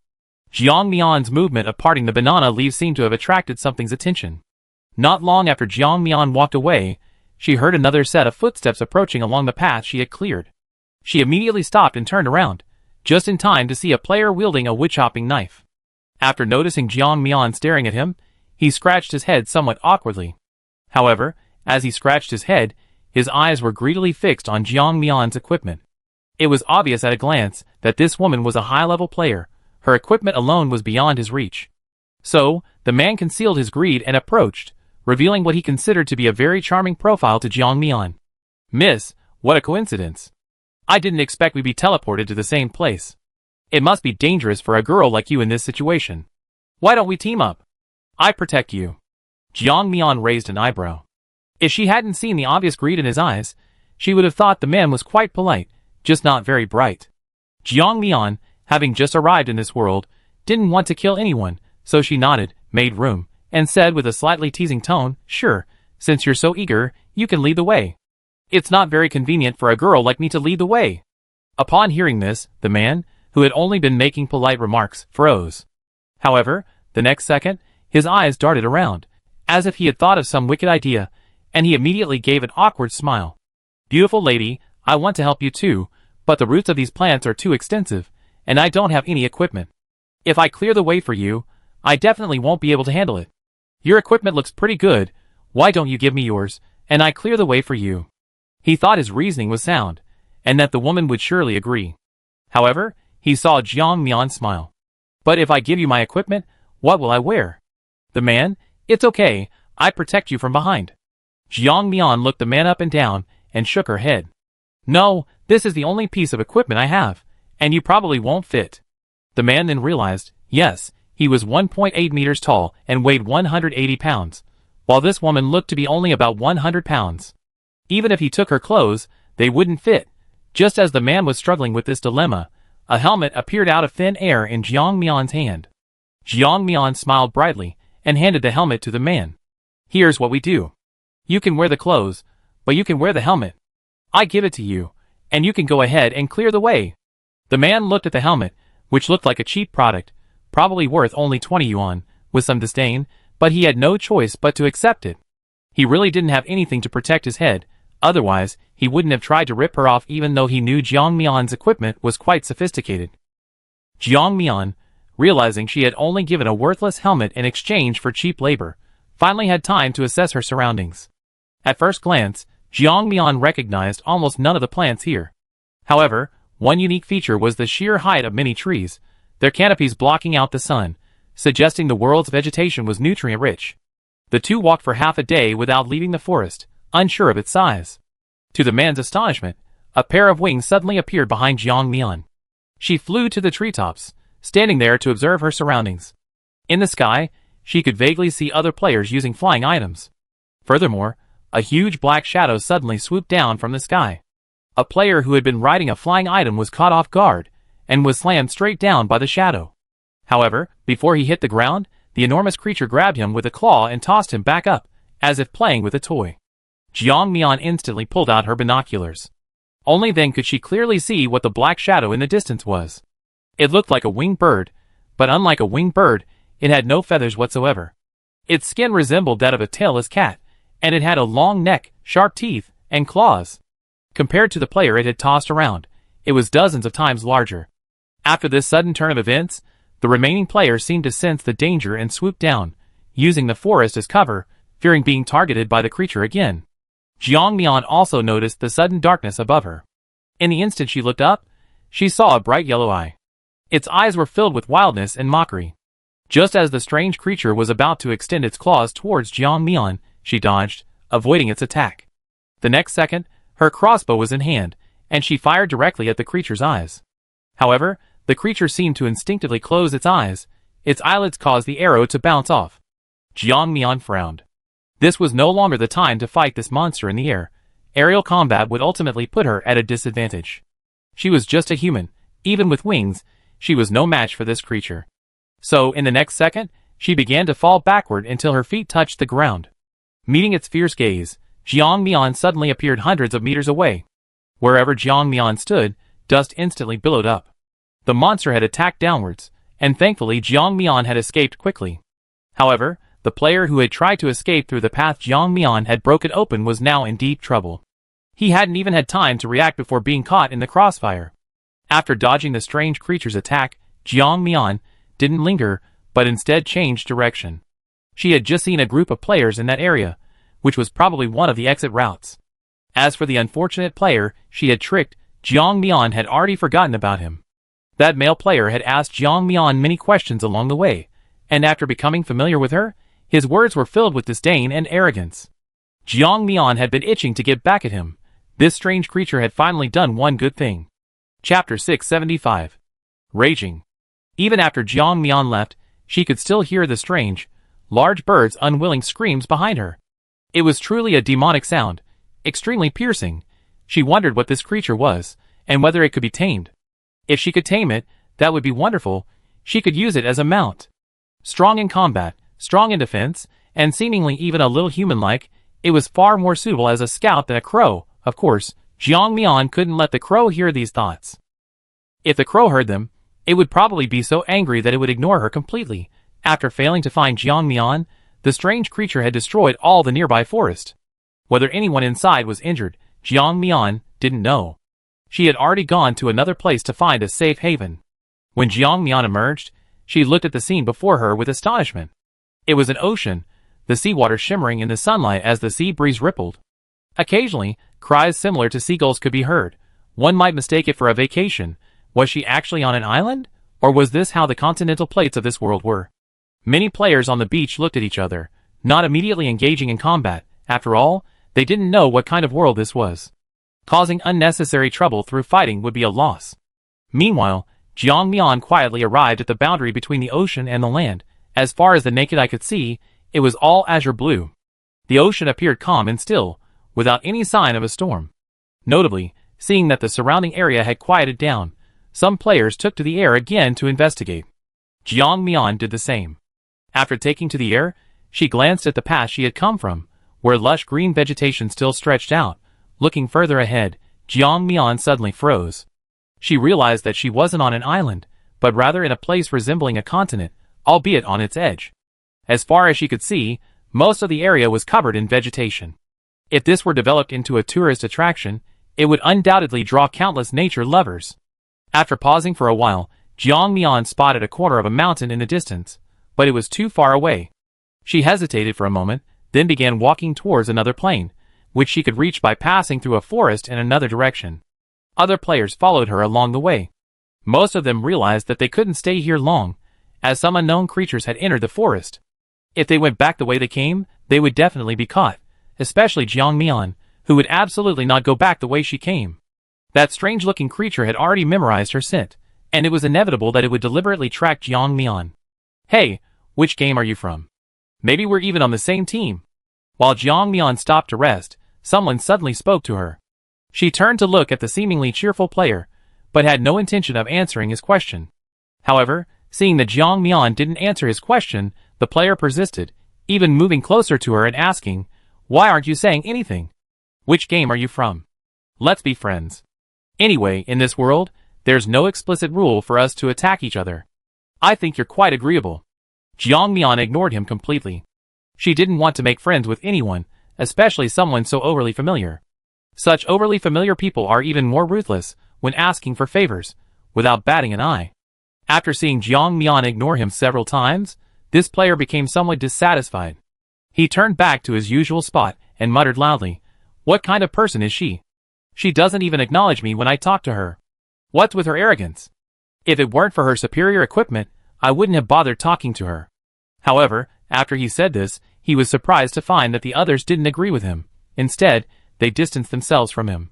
Jiang Mian's movement of parting the banana leaves seemed to have attracted something's attention. Not long after Jiang Mian walked away, she heard another set of footsteps approaching along the path she had cleared. She immediately stopped and turned around, just in time to see a player wielding a witch-hopping knife. After noticing Jiang Mian staring at him, he scratched his head somewhat awkwardly. However, as he scratched his head, his eyes were greedily fixed on Jiang Mian's equipment. It was obvious at a glance that this woman was a high-level player. Her equipment alone was beyond his reach. So, the man concealed his greed and approached, revealing what he considered to be a very charming profile to Jiang Mian. Miss, what a coincidence. I didn't expect we'd be teleported to the same place. It must be dangerous for a girl like you in this situation. Why don't we team up? I protect you. Jiang Mian raised an eyebrow. If she hadn't seen the obvious greed in his eyes, she would have thought the man was quite polite, just not very bright. Jiang Mian, having just arrived in this world, didn't want to kill anyone, so she nodded, made room, and said with a slightly teasing tone, "Sure, since you're so eager, you can lead the way." It's not very convenient for a girl like me to lead the way. Upon hearing this, the man, who had only been making polite remarks, froze. However, the next second, his eyes darted around, as if he had thought of some wicked idea, and he immediately gave an awkward smile. "Beautiful lady, I want to help you too, but the roots of these plants are too extensive, and I don't have any equipment. If I clear the way for you, I definitely won't be able to handle it. Your equipment looks pretty good, why don't you give me yours, and I clear the way for you?" He thought his reasoning was sound, and that the woman would surely agree. However, he saw Jiang Mian smile. "But if I give you my equipment, what will I wear?" The man, "It's okay, I protect you from behind." Jiang Mian looked the man up and down and shook her head. No, this is the only piece of equipment I have, and you probably won't fit. The man then realized, yes, he was 1.8 meters tall and weighed 180 pounds, while this woman looked to be only about 100 pounds. Even if he took her clothes, they wouldn't fit. Just as the man was struggling with this dilemma, a helmet appeared out of thin air in Jiang Mian's hand. Jiang Mian smiled brightly and handed the helmet to the man. Here's what we do. You can wear the clothes, but you can wear the helmet. I give it to you, and you can go ahead and clear the way. The man looked at the helmet, which looked like a cheap product, probably worth only 20 yuan, with some disdain, but he had no choice but to accept it. He really didn't have anything to protect his head, otherwise he wouldn't have tried to rip her off even though he knew Jiang Mian's equipment was quite sophisticated. Jiang Mian, realizing she had only given a worthless helmet in exchange for cheap labor, finally had time to assess her surroundings. At first glance, Jiang Mian recognized almost none of the plants here. However, one unique feature was the sheer height of many trees, their canopies blocking out the sun, suggesting the world's vegetation was nutrient-rich. The two walked for half a day without leaving the forest, unsure of its size. To the man's astonishment, a pair of wings suddenly appeared behind Jiang Mian. She flew to the treetops, standing there to observe her surroundings. In the sky, she could vaguely see other players using flying items. Furthermore, a huge black shadow suddenly swooped down from the sky. A player who had been riding a flying item was caught off guard, and was slammed straight down by the shadow. However, before he hit the ground, the enormous creature grabbed him with a claw and tossed him back up, as if playing with a toy. Jiang Mian instantly pulled out her binoculars. Only then could she clearly see what the black shadow in the distance was. It looked like a winged bird, but unlike a winged bird, it had no feathers whatsoever. Its skin resembled that of a tailless cat, and it had a long neck, sharp teeth, and claws. Compared to the player it had tossed around, it was dozens of times larger. After this sudden turn of events, the remaining players seemed to sense the danger and swooped down, using the forest as cover, fearing being targeted by the creature again. Jiang Mian also noticed the sudden darkness above her. In the instant she looked up, she saw a bright yellow eye. Its eyes were filled with wildness and mockery. Just as the strange creature was about to extend its claws towards Jiang Mian, she dodged, avoiding its attack. The next second, her crossbow was in hand, and she fired directly at the creature's eyes. However, the creature seemed to instinctively close its eyes. Its eyelids caused the arrow to bounce off. Jiang Mian frowned. This was no longer the time to fight this monster in the air. Aerial combat would ultimately put her at a disadvantage. She was just a human. Even with wings, she was no match for this creature. So, in the next second, she began to fall backward until her feet touched the ground. Meeting its fierce gaze, Jiang Mian suddenly appeared hundreds of meters away. Wherever Jiang Mian stood, dust instantly billowed up. The monster had attacked downwards, and thankfully Jiang Mian had escaped quickly. However, the player who had tried to escape through the path Jiang Mian had broken open was now in deep trouble. He hadn't even had time to react before being caught in the crossfire. After dodging the strange creature's attack, Jiang Mian didn't linger, but instead changed direction. She had just seen a group of players in that area, which was probably one of the exit routes. As for the unfortunate player she had tricked, Jiang Mian had already forgotten about him. That male player had asked Jiang Mian many questions along the way, and after becoming familiar with her, his words were filled with disdain and arrogance. Jiang Mian had been itching to get back at him. This strange creature had finally done one good thing. Chapter 675. Raging. Even after Jiang Mian left, she could still hear the strange, large bird's unwilling screams behind her. It was truly a demonic sound, extremely piercing. She wondered what this creature was, and whether it could be tamed. If she could tame it, that would be wonderful. She could use it as a mount. Strong in combat, strong in defense, and seemingly even a little human-like, it was far more suitable as a scout than a crow. Of course, Jiang Mian couldn't let the crow hear these thoughts. If the crow heard them, it would probably be so angry that it would ignore her completely. After failing to find Jiang Mian, the strange creature had destroyed all the nearby forest. Whether anyone inside was injured, Jiang Mian didn't know. She had already gone to another place to find a safe haven. When Jiang Mian emerged, she looked at the scene before her with astonishment. It was an ocean, the seawater shimmering in the sunlight as the sea breeze rippled. Occasionally, cries similar to seagulls could be heard. One might mistake it for a vacation. Was she actually on an island? Or was this how the continental plates of this world were? Many players on the beach looked at each other, not immediately engaging in combat. After all, They didn't know what kind of world this was. Causing unnecessary trouble through fighting would be a loss. Meanwhile, Jiang Mian quietly arrived at the boundary between the ocean and the land. As far as the naked eye could see, it was all azure blue. The ocean appeared calm and still, without any sign of a storm. Notably, seeing that the surrounding area had quieted down, some players took to the air again to investigate. Jiang Mian did the same. After taking to the air, she glanced at the path she had come from, where lush green vegetation still stretched out. Looking further ahead, Jiang Mian suddenly froze. She realized that she wasn't on an island, but rather in a place resembling a continent, albeit on its edge. As far as she could see, most of the area was covered in vegetation. If this were developed into a tourist attraction, it would undoubtedly draw countless nature lovers. After pausing for a while, Jiang Mian spotted a corner of a mountain in the distance, but it was too far away. She hesitated for a moment, then began walking towards another plain, which she could reach by passing through a forest in another direction. Other players followed her along the way. Most of them realized that they couldn't stay here long, as some unknown creatures had entered the forest. If they went back the way they came, they would definitely be caught, especially Jiang Mian, who would absolutely not go back the way she came. That strange-looking creature had already memorized her scent, and it was inevitable that it would deliberately track Jiang Mian. "Hey, which game are you from? Maybe we're even on the same team." While Jiang Mian stopped to rest, someone suddenly spoke to her. She turned to look at the seemingly cheerful player, but had no intention of answering his question. However, seeing that Jiang Mian didn't answer his question, the player persisted, even moving closer to her and asking, "Why aren't you saying anything? Which game are you from? Let's be friends. Anyway, in this world, there's no explicit rule for us to attack each other. I think you're quite agreeable." Jiang Mian ignored him completely. She didn't want to make friends with anyone, especially someone so overly familiar. Such overly familiar people are even more ruthless when asking for favors, without batting an eye. After seeing Jiang Mian ignore him several times, this player became somewhat dissatisfied. He turned back to his usual spot and muttered loudly, "What kind of person is she? She doesn't even acknowledge me when I talk to her. What's with her arrogance? If it weren't for her superior equipment, I wouldn't have bothered talking to her." However, after he said this, he was surprised to find that the others didn't agree with him. Instead, they distanced themselves from him.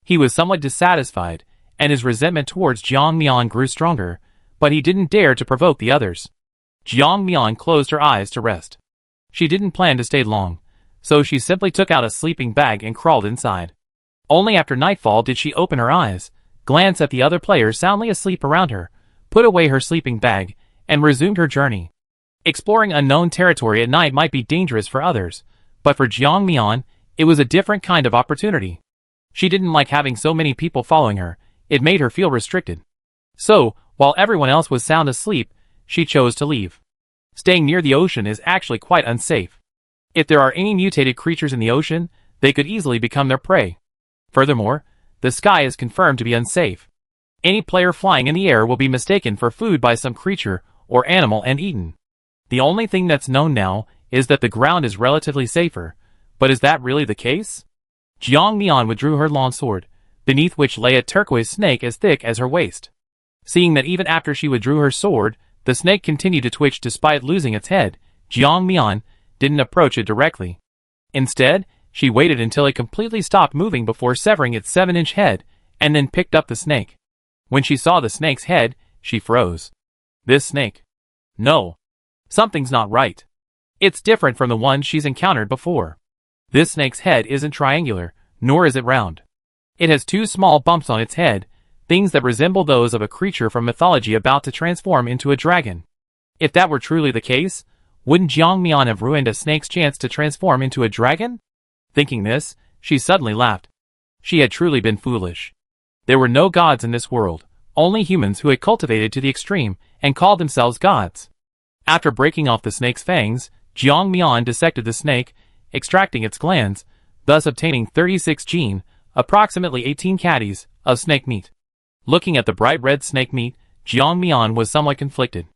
He was somewhat dissatisfied, and his resentment towards Jiang Mian grew stronger, but he didn't dare to provoke the others. Jiang Mian closed her eyes to rest. She didn't plan to stay long, so she simply took out a sleeping bag and crawled inside. Only after nightfall did she open her eyes, glance at the other players soundly asleep around her, put away her sleeping bag, and resumed her journey. Exploring unknown territory at night might be dangerous for others, but for Jiang Mian, it was a different kind of opportunity. She didn't like having so many people following her. It made her feel restricted. So, while everyone else was sound asleep, she chose to leave. Staying near the ocean is actually quite unsafe. If there are any mutated creatures in the ocean, they could easily become their prey. Furthermore, the sky is confirmed to be unsafe. Any player flying in the air will be mistaken for food by some creature or animal and eaten. The only thing that's known now is that the ground is relatively safer, but is that really the case? Jiang Mian withdrew her long sword, beneath which lay a turquoise snake as thick as her waist. Seeing that even after she withdrew her sword, the snake continued to twitch despite losing its head, Jiang Mian didn't approach it directly. Instead, she waited until it completely stopped moving before severing its 7-inch head, and then picked up the snake. When she saw the snake's head, she froze. This snake? No. Something's not right. It's different from the one she's encountered before. This snake's head isn't triangular, nor is it round. It has 2 small bumps on its head, things that resemble those of a creature from mythology about to transform into a dragon. If that were truly the case, wouldn't Jiang Mian have ruined a snake's chance to transform into a dragon? Thinking this, she suddenly laughed. She had truly been foolish. There were no gods in this world, only humans who had cultivated to the extreme and called themselves gods. After breaking off the snake's fangs, Jiang Mian dissected the snake, extracting its glands, thus obtaining 36 gene, approximately 18 caddies, of snake meat. Looking at the bright red snake meat, Jiang Mian was somewhat conflicted.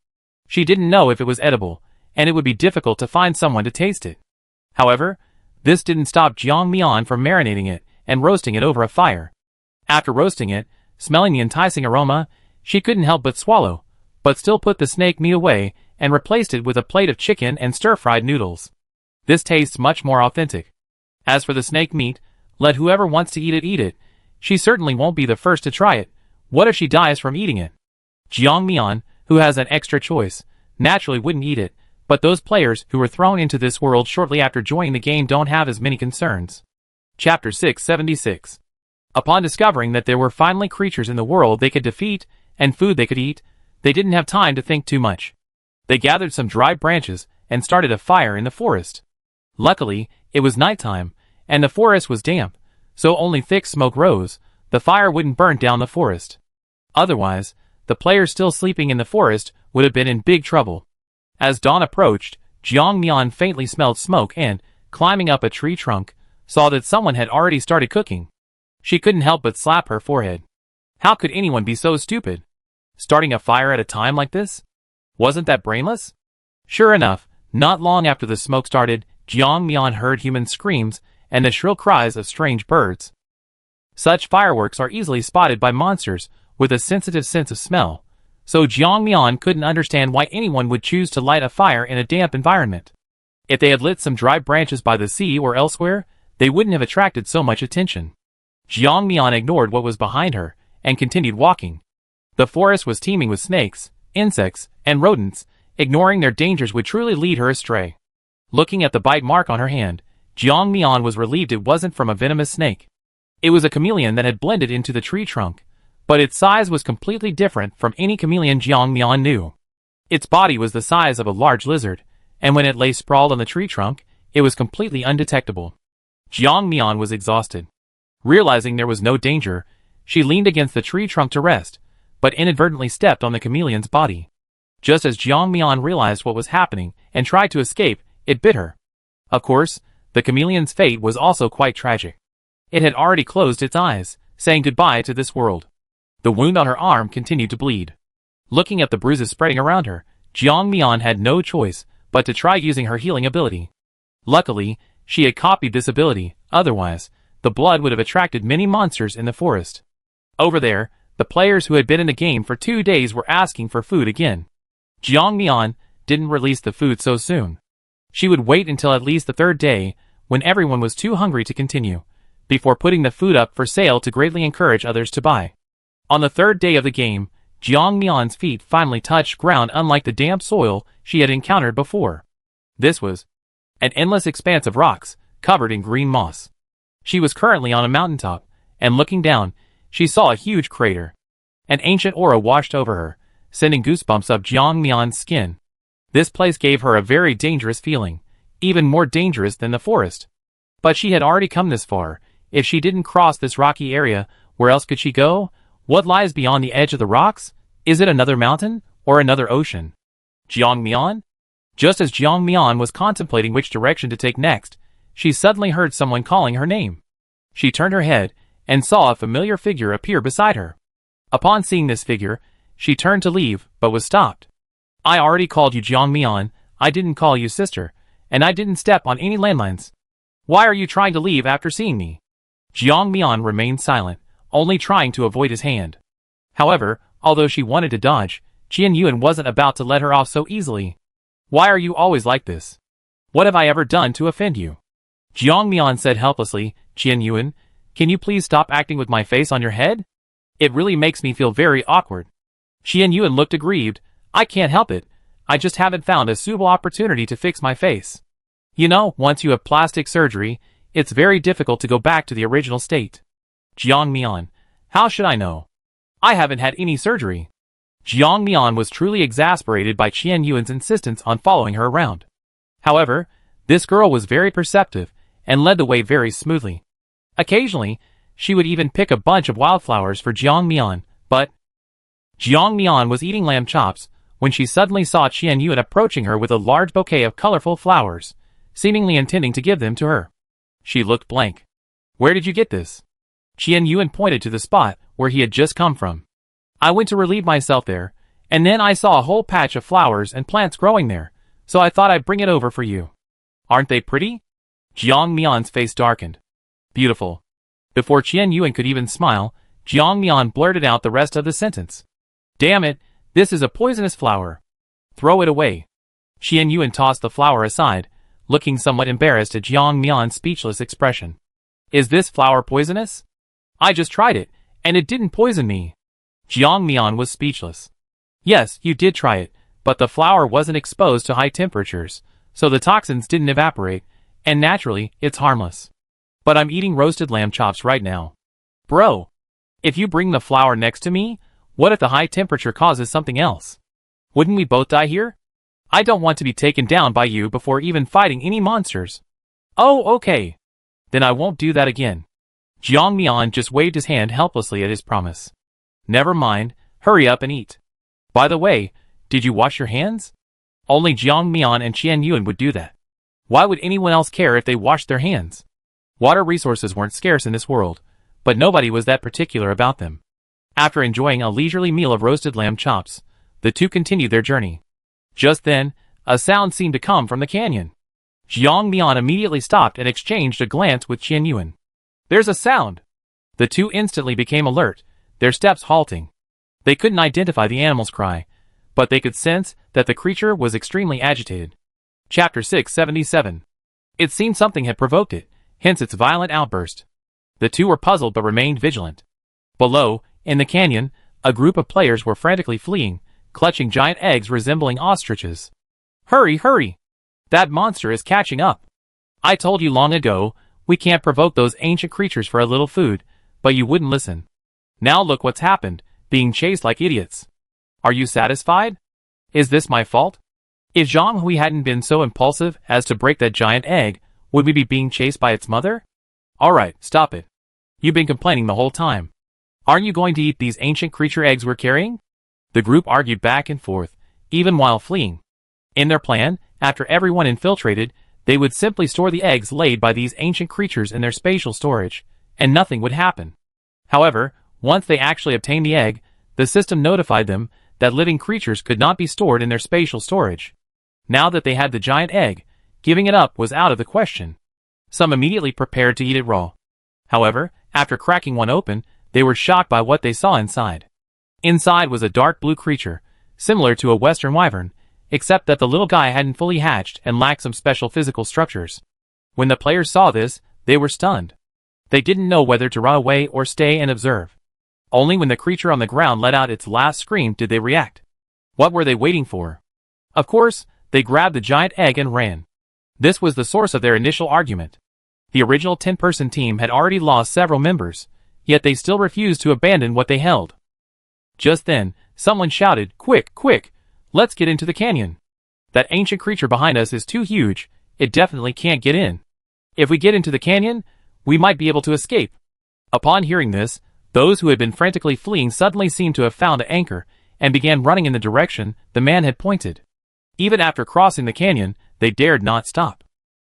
She didn't know if it was edible, and it would be difficult to find someone to taste it. However, this didn't stop Jiang Mian from marinating it and roasting it over a fire. After roasting it, smelling the enticing aroma, she couldn't help but swallow, but still put the snake meat away and replaced it with a plate of chicken and stir-fried noodles. This tastes much more authentic. As for the snake meat, let whoever wants to eat it eat it. She certainly won't be the first to try it. What if she dies from eating it? Jiang Mian, who has an extra choice, naturally wouldn't eat it, but those players who were thrown into this world shortly after joining the game don't have as many concerns. Chapter 676. Upon discovering that there were finally creatures in the world they could defeat, and food they could eat, they didn't have time to think too much. They gathered some dry branches and started a fire in the forest. Luckily, it was nighttime, and the forest was damp, so only thick smoke rose. The fire wouldn't burn down the forest. Otherwise, the players still sleeping in the forest would have been in big trouble. As dawn approached, Jiang Mian faintly smelled smoke and, climbing up a tree trunk, saw that someone had already started cooking. She couldn't help but slap her forehead. How could anyone be so stupid? Starting a fire at a time like this? Wasn't that brainless? Sure enough, not long after the smoke started, Jiang Mian heard human screams and the shrill cries of strange birds. Such fireworks are easily spotted by monsters with a sensitive sense of smell, so Jiang Mian couldn't understand why anyone would choose to light a fire in a damp environment. If they had lit some dry branches by the sea or elsewhere, they wouldn't have attracted so much attention. Jiang Mian ignored what was behind her and continued walking. The forest was teeming with snakes, insects, and rodents. Ignoring their dangers would truly lead her astray. Looking at the bite mark on her hand, Jiang Mian was relieved it wasn't from a venomous snake. It was a chameleon that had blended into the tree trunk, but its size was completely different from any chameleon Jiang Mian knew. Its body was the size of a large lizard, and when it lay sprawled on the tree trunk, it was completely undetectable. Jiang Mian was exhausted. Realizing there was no danger, she leaned against the tree trunk to rest, but inadvertently stepped on the chameleon's body. Just as Jiang Mian realized what was happening and tried to escape, it bit her. Of course, the chameleon's fate was also quite tragic. It had already closed its eyes, saying goodbye to this world. The wound on her arm continued to bleed. Looking at the bruises spreading around her, Jiang Mian had no choice but to try using her healing ability. Luckily, she had copied this ability, otherwise, the blood would have attracted many monsters in the forest. Over there, the players who had been in the game for 2 days were asking for food again. Jiang Mian didn't release the food so soon. She would wait until at least the 3rd day, when everyone was too hungry to continue, before putting the food up for sale to greatly encourage others to buy. On the 3rd day of the game, Jiang Mian's feet finally touched ground, unlike the damp soil she had encountered before. This was an endless expanse of rocks, covered in green moss. She was currently on a mountaintop, and looking down, she saw a huge crater. An ancient aura washed over her, sending goosebumps up Jiang Mian's skin. This place gave her a very dangerous feeling, even more dangerous than the forest. But she had already come this far. If she didn't cross this rocky area, where else could she go? What lies beyond the edge of the rocks? Is it another mountain, or another ocean? Jiang Mian? Just as Jiang Mian was contemplating which direction to take next, she suddenly heard someone calling her name. She turned her head, and saw a familiar figure appear beside her. Upon seeing this figure, she turned to leave, but was stopped. I already called you Jiang Mian, I didn't call you sister, and I didn't step on any landmines. Why are you trying to leave after seeing me? Jiang Mian remained silent, only trying to avoid his hand. However, although she wanted to dodge, Qian Yuan wasn't about to let her off so easily. Why are you always like this? What have I ever done to offend you? Jiang Mian said helplessly, Qian Yuan, can you please stop acting with my face on your head? It really makes me feel very awkward. Qian Yuan looked aggrieved. I can't help it. I just haven't found a suitable opportunity to fix my face. You know, once you have plastic surgery, it's very difficult to go back to the original state. Jiang Mian, how should I know? I haven't had any surgery. Jiang Mian was truly exasperated by Qian Yuan's insistence on following her around. However, this girl was very perceptive and led the way very smoothly. Occasionally, she would even pick a bunch of wildflowers for Jiang Mian, but Jiang Mian was eating lamb chops when she suddenly saw Qian Yuan approaching her with a large bouquet of colorful flowers, seemingly intending to give them to her. She looked blank. Where did you get this? Qian Yuan pointed to the spot where he had just come from. I went to relieve myself there, and then I saw a whole patch of flowers and plants growing there, so I thought I'd bring it over for you. Aren't they pretty? Jiang Mian's face darkened. Beautiful. Before Qian Yuan could even smile, Jiang Mian blurted out the rest of the sentence. Damn it, this is a poisonous flower. Throw it away. Qian Yuan tossed the flower aside, looking somewhat embarrassed at Jiang Mian's speechless expression. Is this flour poisonous? I just tried it, and it didn't poison me. Jiang Mian was speechless. Yes, you did try it, but the flour wasn't exposed to high temperatures, so the toxins didn't evaporate, and naturally, it's harmless. But I'm eating roasted lamb chops right now. Bro, if you bring the flour next to me, what if the high temperature causes something else? Wouldn't we both die here? I don't want to be taken down by you before even fighting any monsters. Oh, okay. Then I won't do that again. Jiang Mian just waved his hand helplessly at his promise. Never mind, hurry up and eat. By the way, did you wash your hands? Only Jiang Mian and Qian Yuan would do that. Why would anyone else care if they washed their hands? Water resources weren't scarce in this world, but nobody was that particular about them. After enjoying a leisurely meal of roasted lamb chops, the two continued their journey. Just then, a sound seemed to come from the canyon. Jiang Mian immediately stopped and exchanged a glance with Qian Yuan. There's a sound! The two instantly became alert, their steps halting. They couldn't identify the animal's cry, but they could sense that the creature was extremely agitated. Chapter 677. It seemed something had provoked it, hence its violent outburst. The two were puzzled but remained vigilant. Below, in the canyon, a group of players were frantically fleeing, clutching giant eggs resembling ostriches. Hurry, hurry! That monster is catching up. I told you long ago, we can't provoke those ancient creatures for a little food, but you wouldn't listen. Now look what's happened, being chased like idiots. Are you satisfied? Is this my fault? If Zhang Hui hadn't been so impulsive as to break that giant egg, would we be being chased by its mother? Alright, stop it. You've been complaining the whole time. Aren't you going to eat these ancient creature eggs we're carrying? The group argued back and forth, even while fleeing. In their plan, after everyone infiltrated, they would simply store the eggs laid by these ancient creatures in their spatial storage, and nothing would happen. However, once they actually obtained the egg, the system notified them that living creatures could not be stored in their spatial storage. Now that they had the giant egg, giving it up was out of the question. Some immediately prepared to eat it raw. However, after cracking one open, they were shocked by what they saw inside. Inside was a dark blue creature, similar to a western wyvern, except that the little guy hadn't fully hatched and lacked some special physical structures. When the players saw this, they were stunned. They didn't know whether to run away or stay and observe. Only when the creature on the ground let out its last scream did they react. What were they waiting for? Of course, they grabbed the giant egg and ran. This was the source of their initial argument. The original 10-person team had already lost several members, yet they still refused to abandon what they held. Just then, someone shouted, "Quick, quick! Let's get into the canyon! That ancient creature behind us is too huge, it definitely can't get in. If we get into the canyon, we might be able to escape." Upon hearing this, those who had been frantically fleeing suddenly seemed to have found an anchor, and began running in the direction the man had pointed. Even after crossing the canyon, they dared not stop.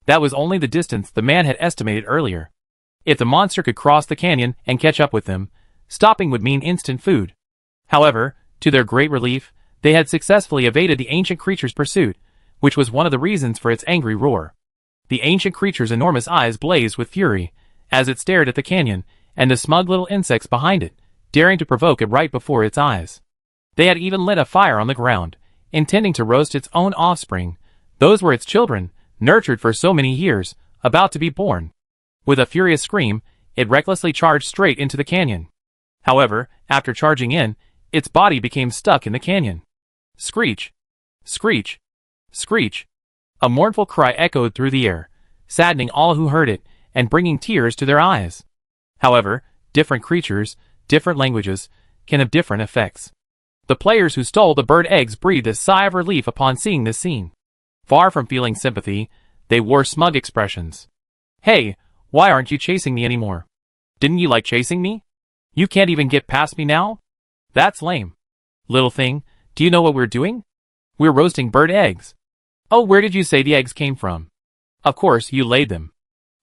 That was only the distance the man had estimated earlier. If the monster could cross the canyon and catch up with them, stopping would mean instant food. However, to their great relief, they had successfully evaded the ancient creature's pursuit, which was one of the reasons for its angry roar. The ancient creature's enormous eyes blazed with fury, as it stared at the canyon, and the smug little insects behind it, daring to provoke it right before its eyes. They had even lit a fire on the ground, intending to roast its own offspring. Those were its children, nurtured for so many years, about to be born. With a furious scream, it recklessly charged straight into the canyon. However, after charging in, its body became stuck in the canyon. Screech! Screech! Screech! A mournful cry echoed through the air, saddening all who heard it, and bringing tears to their eyes. However, different creatures, different languages, can have different effects. The players who stole the bird eggs breathed a sigh of relief upon seeing this scene. Far from feeling sympathy, they wore smug expressions. Hey, why aren't you chasing me anymore? Didn't you like chasing me? You can't even get past me now? That's lame. Little thing, do you know what we're doing? We're roasting bird eggs. Oh, where did you say the eggs came from? Of course, you laid them.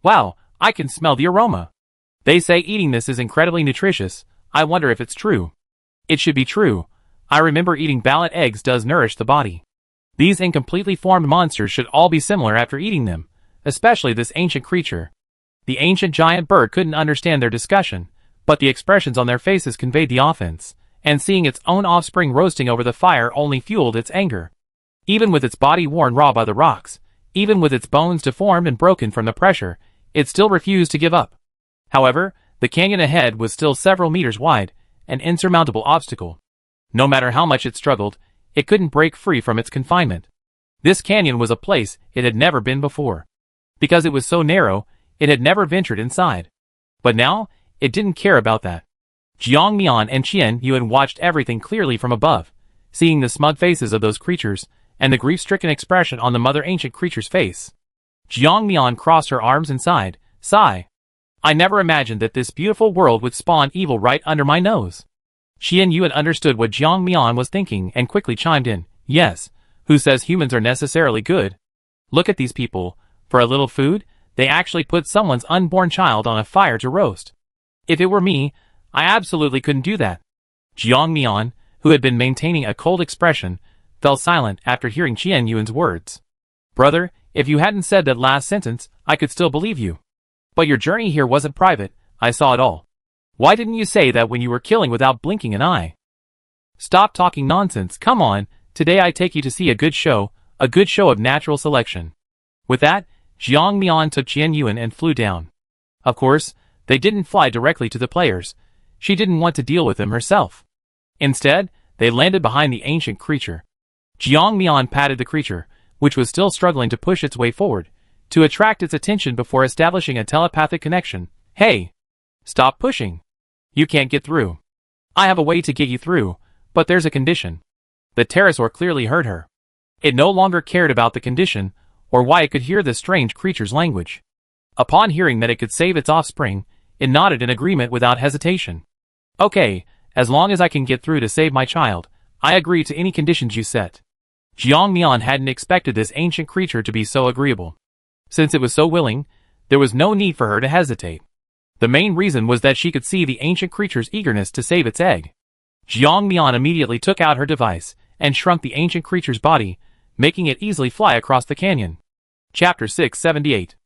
Wow, I can smell the aroma. They say eating this is incredibly nutritious. I wonder if it's true. It should be true. I remember eating ballot eggs does nourish the body. These incompletely formed monsters should all be similar after eating them, especially this ancient creature. The ancient giant bird couldn't understand their discussion, but the expressions on their faces conveyed the offense, and seeing its own offspring roasting over the fire only fueled its anger. Even with its body worn raw by the rocks, Even with its bones deformed and broken from the pressure, it still refused to give up. However, the canyon ahead was still several meters wide, an insurmountable obstacle. No matter how much it struggled, it couldn't break free from its confinement. This canyon was a place it had never been before. Because it was so narrow, it had never ventured inside. But now, it didn't care about that. Jiang Mian and Qian Yuan watched everything clearly from above, seeing the smug faces of those creatures, and the grief-stricken expression on the mother ancient creature's face. Jiang Mian crossed her arms and sighed, "Sigh. I never imagined that this beautiful world would spawn evil right under my nose." Qian Yuan understood what Jiang Mian was thinking and quickly chimed in, "Yes, who says humans are necessarily good? Look at these people. For a little food, they actually put someone's unborn child on a fire to roast. If it were me, I absolutely couldn't do that." Jiang Mian, who had been maintaining a cold expression, fell silent after hearing Qian Yuan's words. "Brother, if you hadn't said that last sentence, I could still believe you. But your journey here wasn't private, I saw it all. Why didn't you say that when you were killing without blinking an eye? Stop talking nonsense, come on, today I take you to see a good show of natural selection." With that, Jiang Mian took Qian Yuan and flew down. Of course, they didn't fly directly to the players. She didn't want to deal with them herself. Instead, they landed behind the ancient creature. Jiang Mian patted the creature, which was still struggling to push its way forward, to attract its attention before establishing a telepathic connection. "Hey! Stop pushing. You can't get through. I have a way to get you through, but there's a condition." The pterosaur clearly heard her. It no longer cared about the condition, or why it could hear the strange creature's language. Upon hearing that it could save its offspring, it nodded in agreement without hesitation. "Okay, as long as I can get through to save my child, I agree to any conditions you set." Jiang Mian hadn't expected this ancient creature to be so agreeable. Since it was so willing, there was no need for her to hesitate. The main reason was that she could see the ancient creature's eagerness to save its egg. Jiang Mian immediately took out her device and shrunk the ancient creature's body, making it easily fly across the canyon. Chapter 678.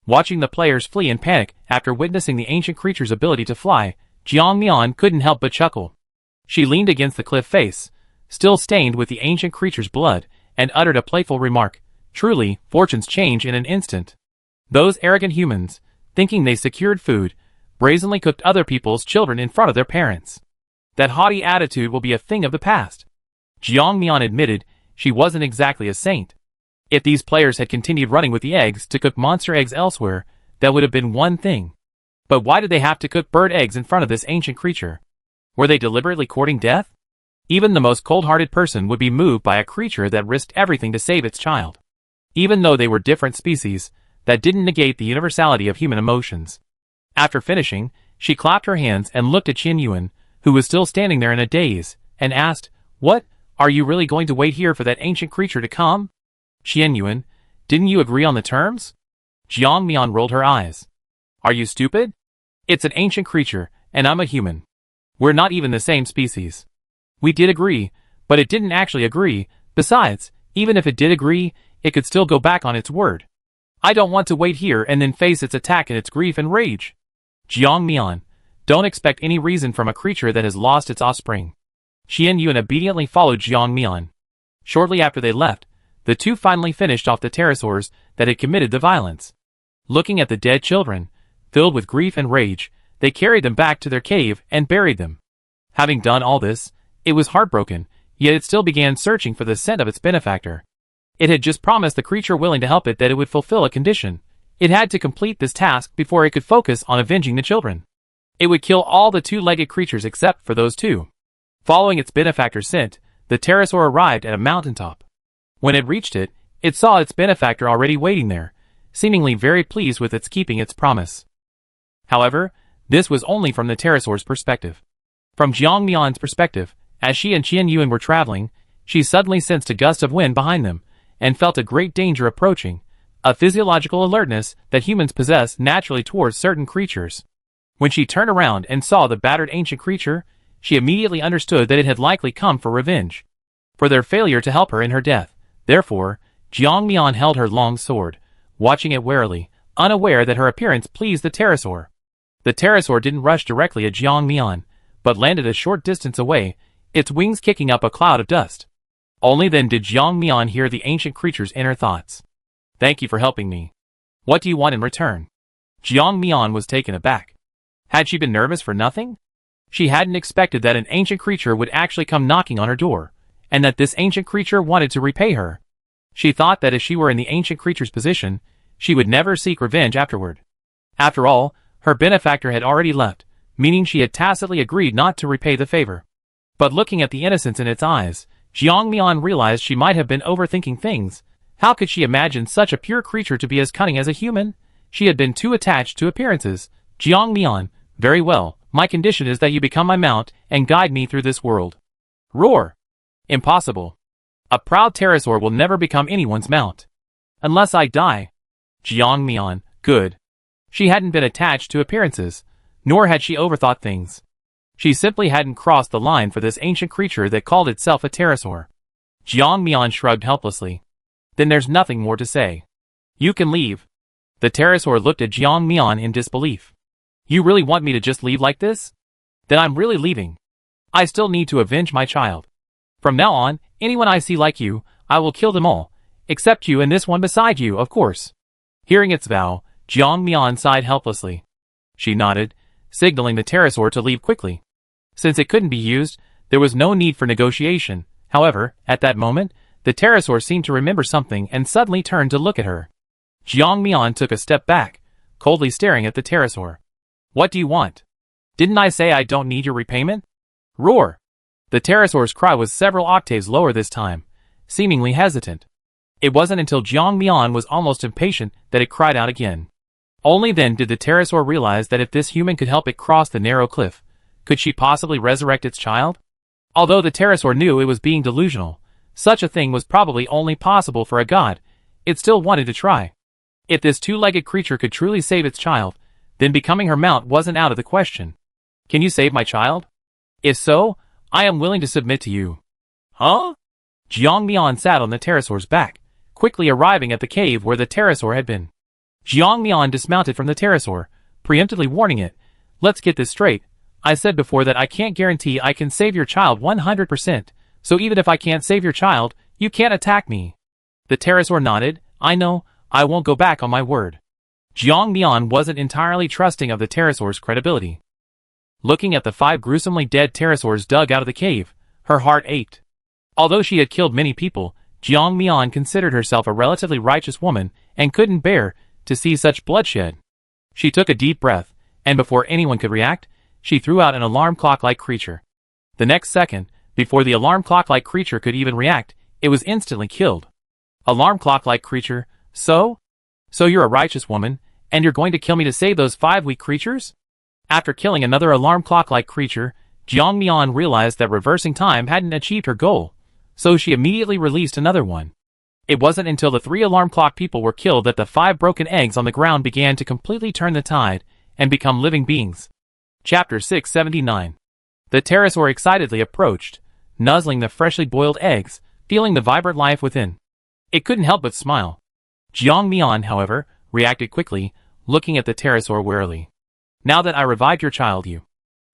Watching the players flee in panic after witnessing the ancient creature's ability to fly, Jiang Mian couldn't help but chuckle. She leaned against the cliff face, still stained with the ancient creature's blood, and uttered a playful remark. "Truly, fortunes change in an instant. Those arrogant humans, thinking they secured food, brazenly cooked other people's children in front of their parents. That haughty attitude will be a thing of the past." Jiang Mian admitted she wasn't exactly a saint. If these players had continued running with the eggs to cook monster eggs elsewhere, that would have been one thing. But why did they have to cook bird eggs in front of this ancient creature? Were they deliberately courting death? Even the most cold-hearted person would be moved by a creature that risked everything to save its child. Even though they were different species, that didn't negate the universality of human emotions. After finishing, she clapped her hands and looked at Qian Yuan, who was still standing there in a daze, and asked, "What? Are you really going to wait here for that ancient creature to come?" "Qian Yuan, didn't you agree on the terms?" Jiang Mian rolled her eyes. "Are you stupid? It's an ancient creature, and I'm a human. We're not even the same species. We did agree, but it didn't actually agree. Besides, even if it did agree, it could still go back on its word. I don't want to wait here and then face its attack in its grief and rage. Jiang Mian, don't expect any reason from a creature that has lost its offspring." Qian Yuan obediently followed Jiang Mian. Shortly after they left, the two finally finished off the pterosaurs that had committed the violence. Looking at the dead children, filled with grief and rage, they carried them back to their cave and buried them. Having done all this, it was heartbroken, yet it still began searching for the scent of its benefactor. It had just promised the creature willing to help it that it would fulfill a condition. It had to complete this task before it could focus on avenging the children. It would kill all the two-legged creatures except for those two. Following its benefactor's scent, the pterosaur arrived at a mountaintop. When it reached it, it saw its benefactor already waiting there, seemingly very pleased with its keeping its promise. However, this was only from the pterosaur's perspective. From Jiang Mian's perspective, as she and Qian Yuan were traveling, she suddenly sensed a gust of wind behind them, and felt a great danger approaching, a physiological alertness that humans possess naturally towards certain creatures. When she turned around and saw the battered ancient creature, she immediately understood that it had likely come for revenge, for their failure to help her in her death. Therefore, Jiang Mian held her long sword, watching it warily, unaware that her appearance pleased the pterosaur. The pterosaur didn't rush directly at Jiang Mian, but landed a short distance away, its wings kicking up a cloud of dust. Only then did Jiang Mian hear the ancient creature's inner thoughts. Thank you for helping me. What do you want in return? Jiang Mian was taken aback. Had she been nervous for nothing? She hadn't expected that an ancient creature would actually come knocking on her door, and that this ancient creature wanted to repay her. She thought that if she were in the ancient creature's position, she would never seek revenge afterward. After all, her benefactor had already left, meaning she had tacitly agreed not to repay the favor. But looking at the innocence in its eyes, Jiang Mian realized she might have been overthinking things. How could she imagine such a pure creature to be as cunning as a human? She had been too attached to appearances. Jiang Mian, very well, my condition is that you become my mount and guide me through this world. Roar! Impossible. A proud pterosaur will never become anyone's mount. Unless I die. Jiang Mian, good. She hadn't been attached to appearances, nor had she overthought things. She simply hadn't crossed the line for this ancient creature that called itself a pterosaur. Jiang Mian shrugged helplessly. Then there's nothing more to say. You can leave. The pterosaur looked at Jiang Mian in disbelief. You really want me to just leave like this? Then I'm really leaving. I still need to avenge my child. From now on, anyone I see like you, I will kill them all, except you and this one beside you, of course. Hearing its vow, Jiang Mian sighed helplessly. She nodded, signaling the pterosaur to leave quickly. Since it couldn't be used, there was no need for negotiation. However, at that moment, the pterosaur seemed to remember something and suddenly turned to look at her. Jiang Mian took a step back, coldly staring at the pterosaur. What do you want? Didn't I say I don't need your repayment? Roar! The pterosaur's cry was several octaves lower this time, seemingly hesitant. It wasn't until Jiang Mian was almost impatient that it cried out again. Only then did the pterosaur realize that if this human could help it cross the narrow cliff, could she possibly resurrect its child? Although the pterosaur knew it was being delusional, such a thing was probably only possible for a god, it still wanted to try. If this two-legged creature could truly save its child, then becoming her mount wasn't out of the question. Can you save my child? If so, I am willing to submit to you. Huh? Jiang Mian sat on the pterosaur's back, quickly arriving at the cave where the pterosaur had been. Jiang Mian dismounted from the pterosaur, preemptively warning it, let's get this straight. I said before that I can't guarantee I can save your child 100%, so even if I can't save your child, you can't attack me. The pterosaur nodded, I know, I won't go back on my word. Jiang Mian wasn't entirely trusting of the pterosaur's credibility. Looking at the 5 gruesomely dead pterosaurs dug out of the cave, her heart ached. Although she had killed many people, Jiang Mian considered herself a relatively righteous woman and couldn't bear to see such bloodshed. She took a deep breath, and before anyone could react, she threw out an alarm clock-like creature. The next second, before the alarm clock-like creature could even react, it was instantly killed. Alarm clock-like creature, so? So you're a righteous woman, and you're going to kill me to save those 5 weak creatures? After killing another alarm clock-like creature, Jiang Mian realized that reversing time hadn't achieved her goal, so she immediately released another one. It wasn't until the 3 alarm clock people were killed that the 5 broken eggs on the ground began to completely turn the tide and become living beings. Chapter 679. The pterosaur excitedly approached, nuzzling the freshly boiled eggs, feeling the vibrant life within. It couldn't help but smile. Jiang Mian, however, reacted quickly, looking at the pterosaur warily. Now that I revived your child, you.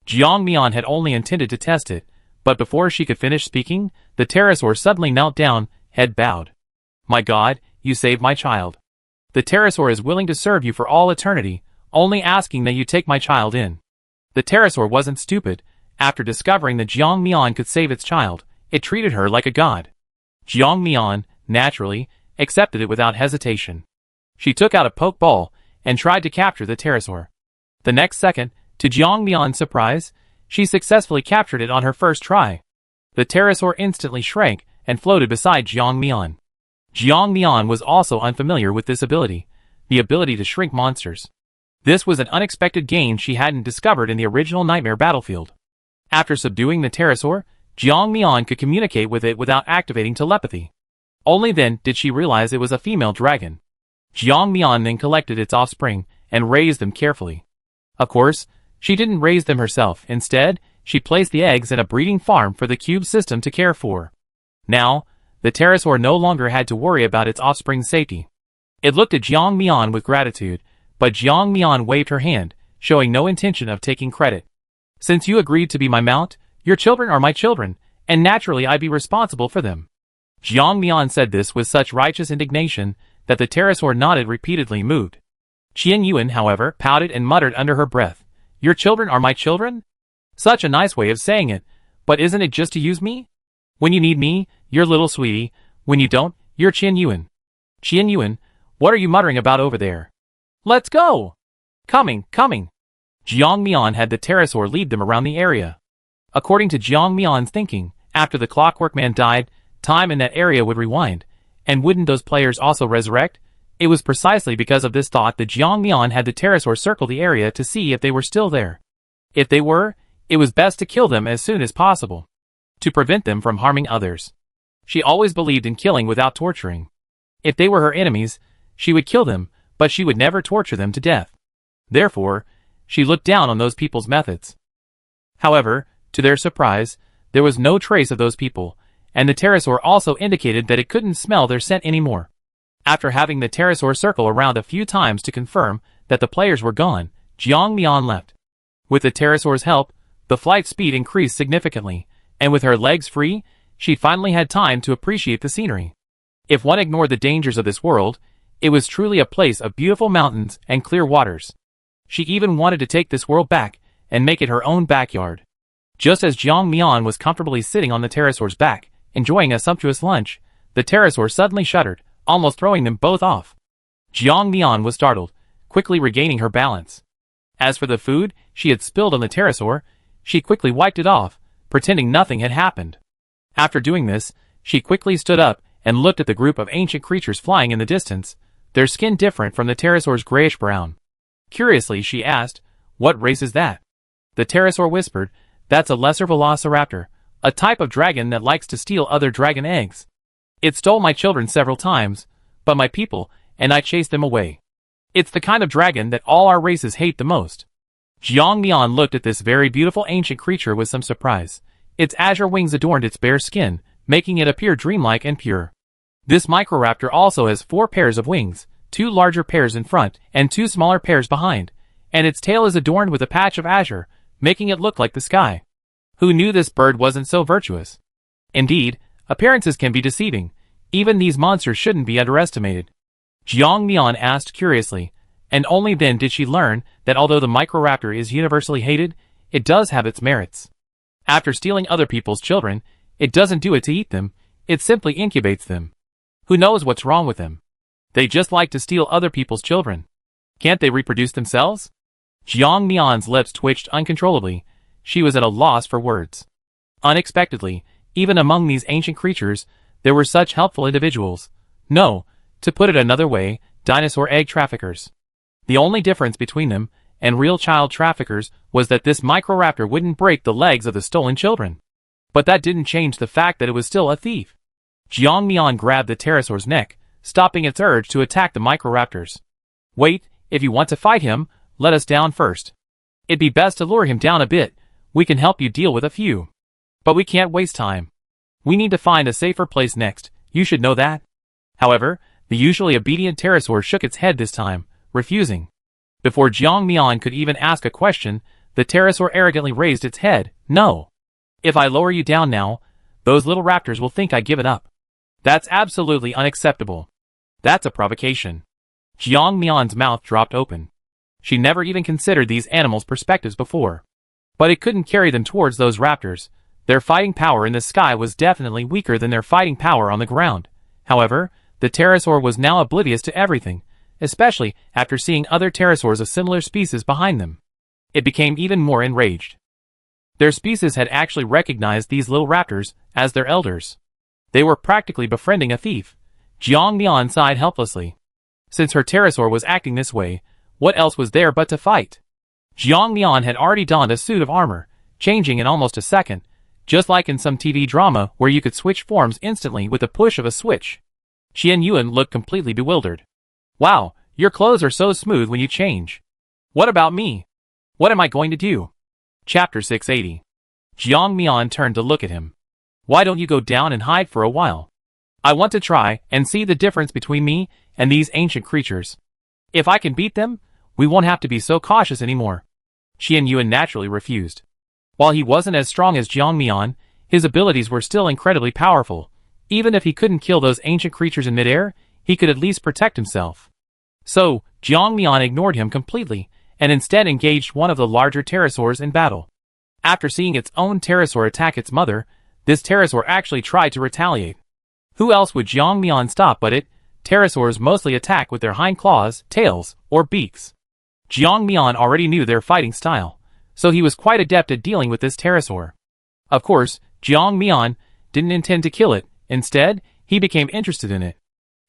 Jiang Mian had only intended to test it, but before she could finish speaking, the pterosaur suddenly knelt down, head bowed. My God, you saved my child. The pterosaur is willing to serve you for all eternity, only asking that you take my child in. The pterosaur wasn't stupid. After discovering that Jiang Mian could save its child, it treated her like a god. Jiang Mian, naturally, accepted it without hesitation. She took out a poke ball and tried to capture the pterosaur. The next second, to Jiang Mian's surprise, she successfully captured it on her first try. The pterosaur instantly shrank and floated beside Jiang Mian. Jiang Mian was also unfamiliar with this ability, the ability to shrink monsters. This was an unexpected gain she hadn't discovered in the original Nightmare battlefield. After subduing the pterosaur, Jiang Mian could communicate with it without activating telepathy. Only then did she realize it was a female dragon. Jiang Mian then collected its offspring and raised them carefully. Of course, she didn't raise them herself. Instead, she placed the eggs at a breeding farm for the cube system to care for. Now, the pterosaur no longer had to worry about its offspring's safety. It looked at Jiang Mian with gratitude, but Jiang Mian waved her hand, showing no intention of taking credit. Since you agreed to be my mount, your children are my children, and naturally I'd be responsible for them. Jiang Mian said this with such righteous indignation that the pterosaur nodded repeatedly moved. Qian Yuan, however, pouted and muttered under her breath, "Your children are my children? Such a nice way of saying it, but isn't it just to use me? When you need me, you're little sweetie. When you don't, you're Qian Yuan. Qian Yuan, what are you muttering about over there? Let's go! Coming, coming!" Jiang Mian had the pterosaur lead them around the area. According to Jiang Mian's thinking, after the Clockwork Man died, time in that area would rewind, and wouldn't those players also resurrect? It was precisely because of this thought that Jiang Mian had the pterosaur circle the area to see if they were still there. If they were, it was best to kill them as soon as possible, to prevent them from harming others. She always believed in killing without torturing. If they were her enemies, she would kill them, but she would never torture them to death. Therefore, she looked down on those people's methods. However, to their surprise, there was no trace of those people, and the pterosaur also indicated that it couldn't smell their scent anymore. After having the pterosaur circle around a few times to confirm that the players were gone, Jiang Mian left. With the pterosaur's help, the flight speed increased significantly, and with her legs free, she finally had time to appreciate the scenery. If one ignored the dangers of this world, it was truly a place of beautiful mountains and clear waters. She even wanted to take this world back and make it her own backyard. Just as Jiang Mian was comfortably sitting on the pterosaur's back, enjoying a sumptuous lunch, the pterosaur suddenly shuddered, almost throwing them both off. Jiang Mian was startled, quickly regaining her balance. As for the food she had spilled on the pterosaur, she quickly wiped it off, pretending nothing had happened. After doing this, she quickly stood up and looked at the group of ancient creatures flying in the distance, their skin different from the pterosaur's grayish-brown. Curiously, she asked, "What race is that?" The pterosaur whispered, "That's a lesser velociraptor, a type of dragon that likes to steal other dragon eggs. It stole my children several times, but my people, and I chased them away. It's the kind of dragon that all our races hate the most." Jiang Mian looked at this very beautiful ancient creature with some surprise. Its azure wings adorned its bare skin, making it appear dreamlike and pure. This microraptor also has 4 pairs of wings, 2 larger pairs in front and 2 smaller pairs behind, and its tail is adorned with a patch of azure, making it look like the sky. Who knew this bird wasn't so virtuous? Indeed, appearances can be deceiving. Even these monsters shouldn't be underestimated. Jiang Mian asked curiously, and only then did she learn that although the microraptor is universally hated, it does have its merits. After stealing other people's children, it doesn't do it to eat them, it simply incubates them. Who knows what's wrong with them? They just like to steal other people's children. Can't they reproduce themselves? Jiang Mian's lips twitched uncontrollably. She was at a loss for words. Unexpectedly, even among these ancient creatures, there were such helpful individuals. No, to put it another way, dinosaur egg traffickers. The only difference between them and real child traffickers was that this microraptor wouldn't break the legs of the stolen children. But that didn't change the fact that it was still a thief. Jiang Mian grabbed the pterosaur's neck, stopping its urge to attack the microraptors. "Wait, if you want to fight him, let us down first. It'd be best to lure him down a bit. We can help you deal with a few. But we can't waste time. We need to find a safer place next, you should know that." However, the usually obedient pterosaur shook its head this time, refusing. Before Jiang Mian could even ask a question, the pterosaur arrogantly raised its head. "No. If I lower you down now, those little raptors will think I give it up. That's absolutely unacceptable. That's a provocation." Jiang Mian's mouth dropped open. She never even considered these animals' perspectives before. But it couldn't carry them towards those raptors. Their fighting power in the sky was definitely weaker than their fighting power on the ground. However, the pterosaur was now oblivious to everything, especially after seeing other pterosaurs of similar species behind them. It became even more enraged. Their species had actually recognized these little raptors as their elders. They were practically befriending a thief. Jiang Mian sighed helplessly. Since her pterosaur was acting this way, what else was there but to fight? Jiang Mian had already donned a suit of armor, changing in almost a second, just like in some TV drama where you could switch forms instantly with the push of a switch. Qian Yuan looked completely bewildered. "Wow, your clothes are so smooth when you change. What about me? What am I going to do?" Chapter 680. Jiang Mian turned to look at him. "Why don't you go down and hide for a while? I want to try and see the difference between me and these ancient creatures. If I can beat them, we won't have to be so cautious anymore." Qian Yuan naturally refused. While he wasn't as strong as Jiang Mian, his abilities were still incredibly powerful. Even if he couldn't kill those ancient creatures in midair, he could at least protect himself. So, Jiang Mian ignored him completely, and instead engaged one of the larger pterosaurs in battle. After seeing its own pterosaur attack its mother, this pterosaur actually tried to retaliate. Who else would Jiang Mian stop but it? Pterosaurs mostly attack with their hind claws, tails, or beaks. Jiang Mian already knew their fighting style, so he was quite adept at dealing with this pterosaur. Of course, Jiang Mian didn't intend to kill it. Instead, he became interested in it.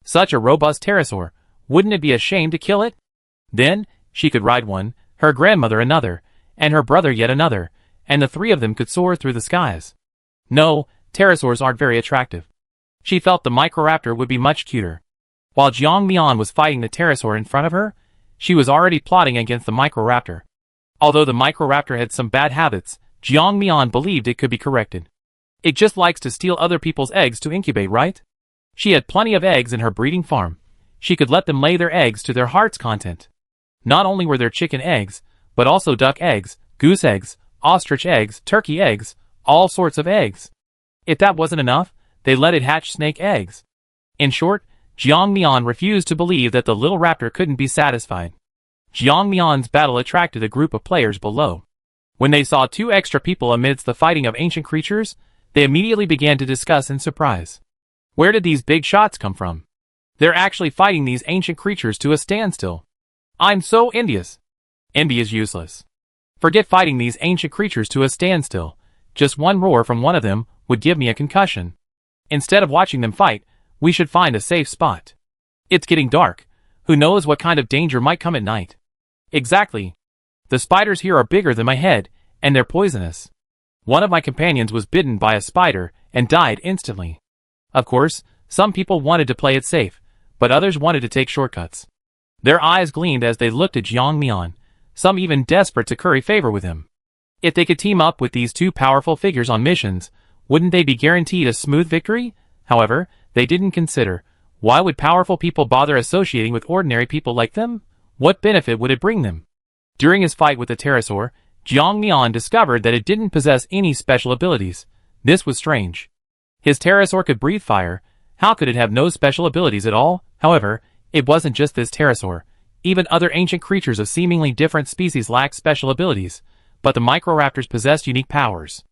Such a robust pterosaur, wouldn't it be a shame to kill it? Then, she could ride one, her grandmother another, and her brother yet another, and the three of them could soar through the skies. No, pterosaurs aren't very attractive. She felt the Microraptor would be much cuter. While Jiang Mian was fighting the pterosaur in front of her, she was already plotting against the Microraptor. Although the Microraptor had some bad habits, Jiang Mian believed it could be corrected. It just likes to steal other people's eggs to incubate, right? She had plenty of eggs in her breeding farm. She could let them lay their eggs to their heart's content. Not only were there chicken eggs, but also duck eggs, goose eggs, ostrich eggs, turkey eggs, all sorts of eggs. If that wasn't enough, they let it hatch snake eggs. In short, Jiang Mian refused to believe that the little raptor couldn't be satisfied. Jiang Mian's battle attracted a group of players below. When they saw two extra people amidst the fighting of ancient creatures, they immediately began to discuss in surprise. Where did these big shots come from? They're actually fighting these ancient creatures to a standstill. I'm so envious. Envy is useless. Forget fighting these ancient creatures to a standstill. Just one roar from one of them would give me a concussion. Instead of watching them fight, we should find a safe spot. It's getting dark. Who knows what kind of danger might come at night? Exactly. The spiders here are bigger than my head, and they're poisonous. One of my companions was bitten by a spider and died instantly. Of course, some people wanted to play it safe, but others wanted to take shortcuts. Their eyes gleamed as they looked at Jiang Mian, some even desperate to curry favor with him. If they could team up with these two powerful figures on missions, wouldn't they be guaranteed a smooth victory? However, they didn't consider, why would powerful people bother associating with ordinary people like them? What benefit would it bring them? During his fight with the pterosaur, Jiang Mian discovered that it didn't possess any special abilities. This was strange. His pterosaur could breathe fire. How could it have no special abilities at all? However, it wasn't just this pterosaur. Even other ancient creatures of seemingly different species lacked special abilities, but the Microraptors possessed unique powers.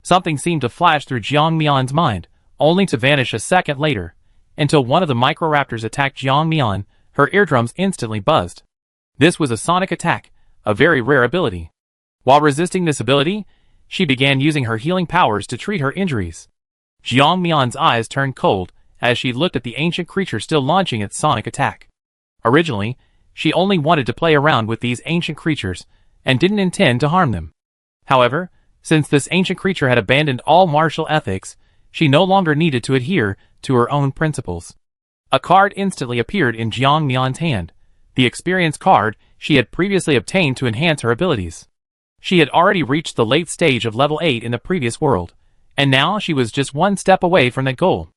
Something seemed to flash through Jiang Mian's mind, only to vanish a second later. Until one of the Microraptors attacked Jiang Mian, her eardrums instantly buzzed. This was a sonic attack, a very rare ability. While resisting this ability, she began using her healing powers to treat her injuries. Jiang Mian's eyes turned cold as she looked at the ancient creature still launching its sonic attack. Originally, she only wanted to play around with these ancient creatures and didn't intend to harm them. However, since this ancient creature had abandoned all martial ethics, she no longer needed to adhere to her own principles. A card instantly appeared in Jiang Mian's hand, the experience card she had previously obtained to enhance her abilities. She had already reached the late stage of level 8 in the previous world, and now she was just one step away from that goal.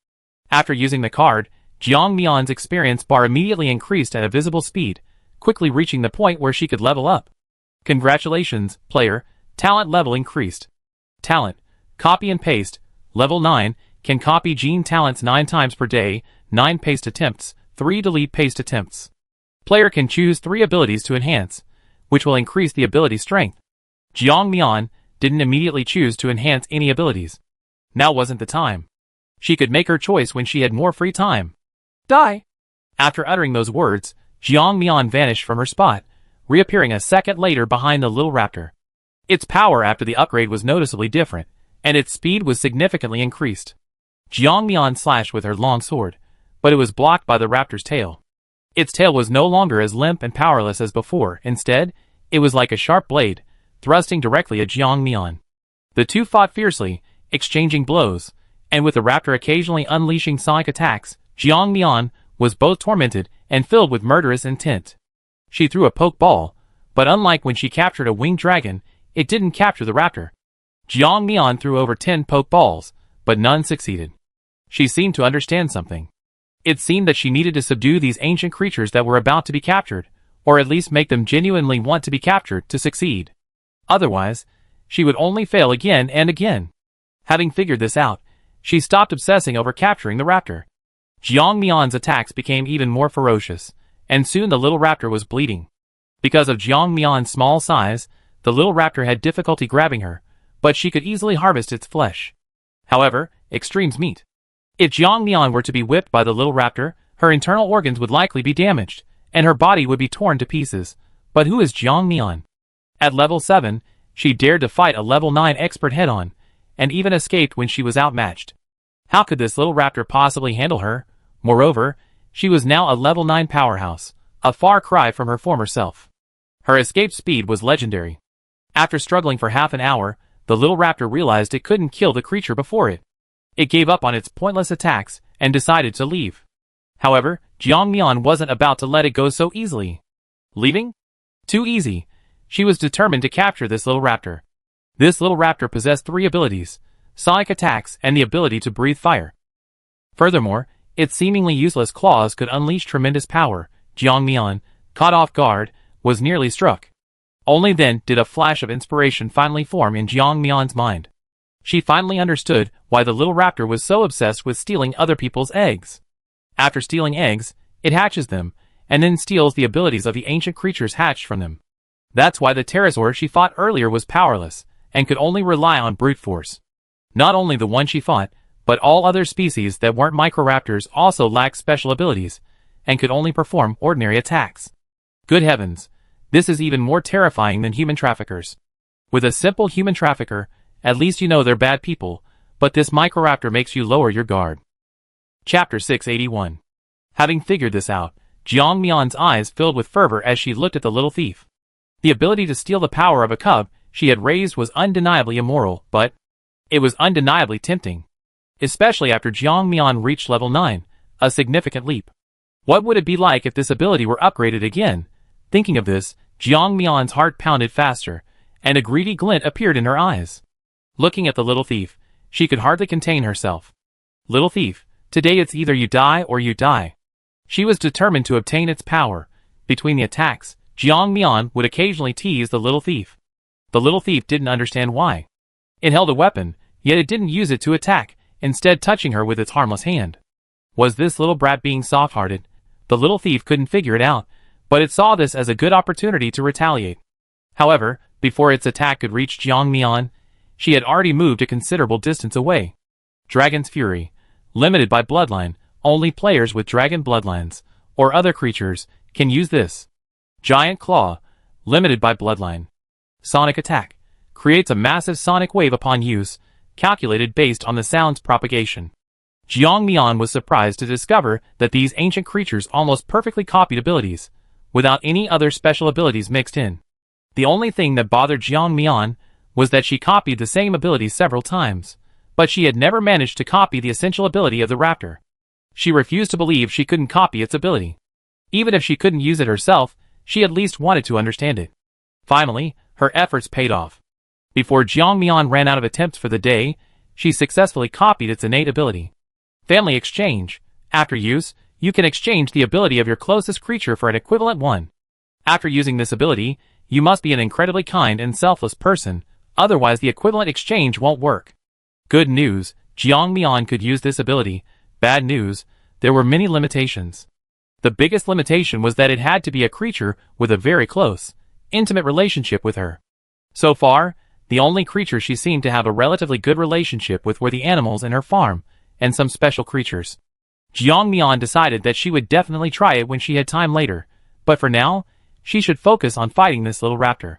After using the card, Jiang Mian's experience bar immediately increased at a visible speed, quickly reaching the point where she could level up. Congratulations, player, talent level increased. Talent, copy and paste, level 9, can copy gene talents 9 times per day, 9 paste attempts, 3 delete paste attempts. Player can choose 3 abilities to enhance, which will increase the ability strength. Jiang Mian didn't immediately choose to enhance any abilities. Now wasn't the time. She could make her choice when she had more free time. Die! After uttering those words, Jiang Mian vanished from her spot, reappearing a second later behind the little raptor. Its power after the upgrade was noticeably different, and its speed was significantly increased. Jiang Mian slashed with her long sword, but it was blocked by the raptor's tail. Its tail was no longer as limp and powerless as before. Instead, it was like a sharp blade, thrusting directly at Jiang Mian. The two fought fiercely, exchanging blows, and with the raptor occasionally unleashing sonic attacks, Jiang Mian was both tormented and filled with murderous intent. She threw a poke ball, but unlike when she captured a winged dragon, it didn't capture the raptor. Jiang Mian threw over 10 poke balls, but none succeeded. She seemed to understand something. It seemed that she needed to subdue these ancient creatures that were about to be captured, or at least make them genuinely want to be captured to succeed. Otherwise, she would only fail again and again. Having figured this out, she stopped obsessing over capturing the raptor. Jiang Mian's attacks became even more ferocious, and soon the little raptor was bleeding. Because of Jiang Mian's small size, the little raptor had difficulty grabbing her, but she could easily harvest its flesh. However, extremes meet. If Jiang Mian were to be whipped by the little raptor, her internal organs would likely be damaged, and her body would be torn to pieces. But who is Jiang Mian? At level 7, she dared to fight a level 9 expert head-on, and even escaped when she was outmatched. How could this little raptor possibly handle her? Moreover, she was now a level 9 powerhouse, a far cry from her former self. Her escape speed was legendary. After struggling for half an hour, the little raptor realized it couldn't kill the creature before it. It gave up on its pointless attacks and decided to leave. However, Jiang Mian wasn't about to let it go so easily. Leaving? Too easy. She was determined to capture this little raptor. This little raptor possessed 3 abilities: sonic attacks and the ability to breathe fire. Furthermore, its seemingly useless claws could unleash tremendous power. Jiang Mian, caught off guard, was nearly struck. Only then did a flash of inspiration finally form in Jiang Mian's mind. She finally understood why the little raptor was so obsessed with stealing other people's eggs. After stealing eggs, it hatches them, and then steals the abilities of the ancient creatures hatched from them. That's why the pterosaur she fought earlier was powerless, and could only rely on brute force. Not only the one she fought, but all other species that weren't microraptors also lacked special abilities, and could only perform ordinary attacks. Good heavens, this is even more terrifying than human traffickers. With a simple human trafficker, at least you know they're bad people, but this microraptor makes you lower your guard. Chapter 681. Having figured this out, Jiang Mian's eyes filled with fervor as she looked at the little thief. The ability to steal the power of a cub she had raised was undeniably immoral, but it was undeniably tempting. Especially after Jiang Mian reached level 9, a significant leap. What would it be like if this ability were upgraded again? Thinking of this, Jiang Mian's heart pounded faster, and a greedy glint appeared in her eyes. Looking at the little thief, she could hardly contain herself. Little thief, today it's either you die or you die. She was determined to obtain its power. Between the attacks, Jiang Mian would occasionally tease the little thief. The little thief didn't understand why. It held a weapon, yet it didn't use it to attack, instead touching her with its harmless hand. Was this little brat being soft-hearted? The little thief couldn't figure it out, but it saw this as a good opportunity to retaliate. However, before its attack could reach Jiang Mian, she had already moved a considerable distance away. Dragon's Fury. Limited by bloodline, only players with dragon bloodlines, or other creatures, can use this. Giant Claw. Limited by bloodline. Sonic Attack. Creates a massive sonic wave upon use, calculated based on the sound's propagation. Jiang Mian was surprised to discover that these ancient creatures almost perfectly copied abilities, without any other special abilities mixed in. The only thing that bothered Jiang Mian was that she copied the same ability several times, but she had never managed to copy the essential ability of the raptor. She refused to believe she couldn't copy its ability. Even if she couldn't use it herself, she at least wanted to understand it. Finally, her efforts paid off. Before Jiang Mian ran out of attempts for the day, she successfully copied its innate ability. Family Exchange. After use, you can exchange the ability of your closest creature for an equivalent one. After using this ability, you must be an incredibly kind and selfless person, otherwise the equivalent exchange won't work. Good news, Jiang Mian could use this ability. Bad news, there were many limitations. The biggest limitation was that it had to be a creature with a very close, intimate relationship with her. So far, the only creature she seemed to have a relatively good relationship with were the animals in her farm, and some special creatures. Jiang Mian decided that she would definitely try it when she had time later, but for now, she should focus on fighting this little raptor.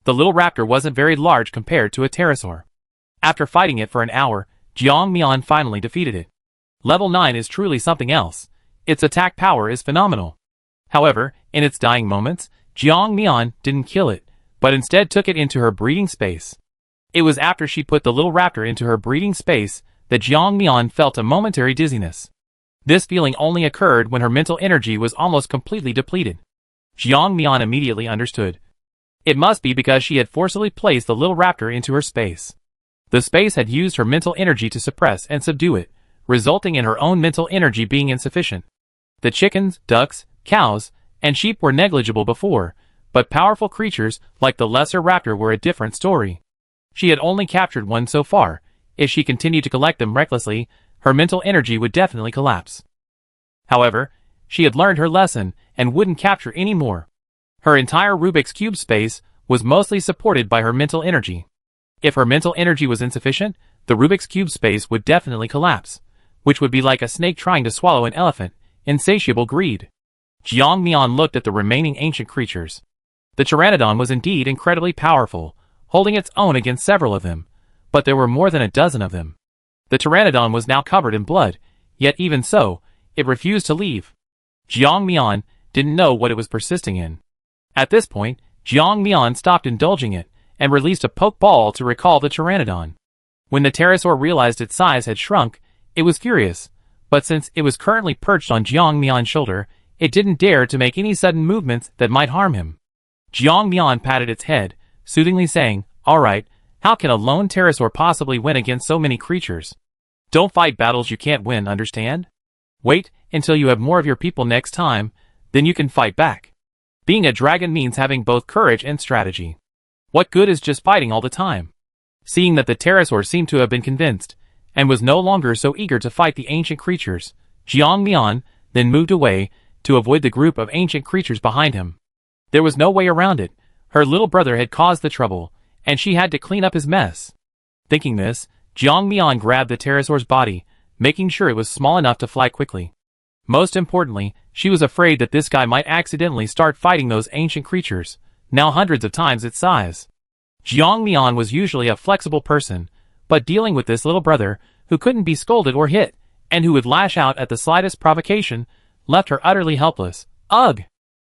The little raptor wasn't very large compared to a pterosaur. After fighting it for an hour, Jiang Mian finally defeated it. Level 9 is truly something else. Its attack power is phenomenal. However, in its dying moments, Jiang Mian didn't kill it, but instead took it into her breeding space. It was after she put the little raptor into her breeding space that Jiang Mian felt a momentary dizziness. This feeling only occurred when her mental energy was almost completely depleted. Jiang Mian immediately understood. It must be because she had forcibly placed the little raptor into her space. The space had used her mental energy to suppress and subdue it, resulting in her own mental energy being insufficient. The chickens, ducks, cows, and sheep were negligible before, but powerful creatures like the lesser raptor were a different story. She had only captured one so far. If she continued to collect them recklessly, her mental energy would definitely collapse. However, she had learned her lesson and wouldn't capture any more. Her entire Rubik's Cube space was mostly supported by her mental energy. If her mental energy was insufficient, the Rubik's Cube space would definitely collapse, which would be like a snake trying to swallow an elephant, insatiable greed. Jiang Mian looked at the remaining ancient creatures. The Pteranodon was indeed incredibly powerful, holding its own against several of them, but there were more than a dozen of them. The Pteranodon was now covered in blood, yet even so, it refused to leave. Jiang Mian didn't know what it was persisting in. At this point, Jiang Mian stopped indulging it, and released a poke ball to recall the Pteranodon. When the pterosaur realized its size had shrunk, it was furious, but since it was currently perched on Jiang Mian's shoulder, it didn't dare to make any sudden movements that might harm him. Jiang Mian patted its head, soothingly saying, "Alright, how can a lone pterosaur possibly win against so many creatures? Don't fight battles you can't win, understand? Wait until you have more of your people next time, then you can fight back. Being a dragon means having both courage and strategy. What good is just fighting all the time?" Seeing that the pterosaur seemed to have been convinced, and was no longer so eager to fight the ancient creatures, Jiang Mian then moved away to avoid the group of ancient creatures behind him. There was no way around it. Her little brother had caused the trouble, and she had to clean up his mess. Thinking this, Jiang Mian grabbed the pterosaur's body, making sure it was small enough to fly quickly. Most importantly, she was afraid that this guy might accidentally start fighting those ancient creatures, now hundreds of times its size. Jiang Mian was usually a flexible person, but dealing with this little brother, who couldn't be scolded or hit, and who would lash out at the slightest provocation, left her utterly helpless. Ugh!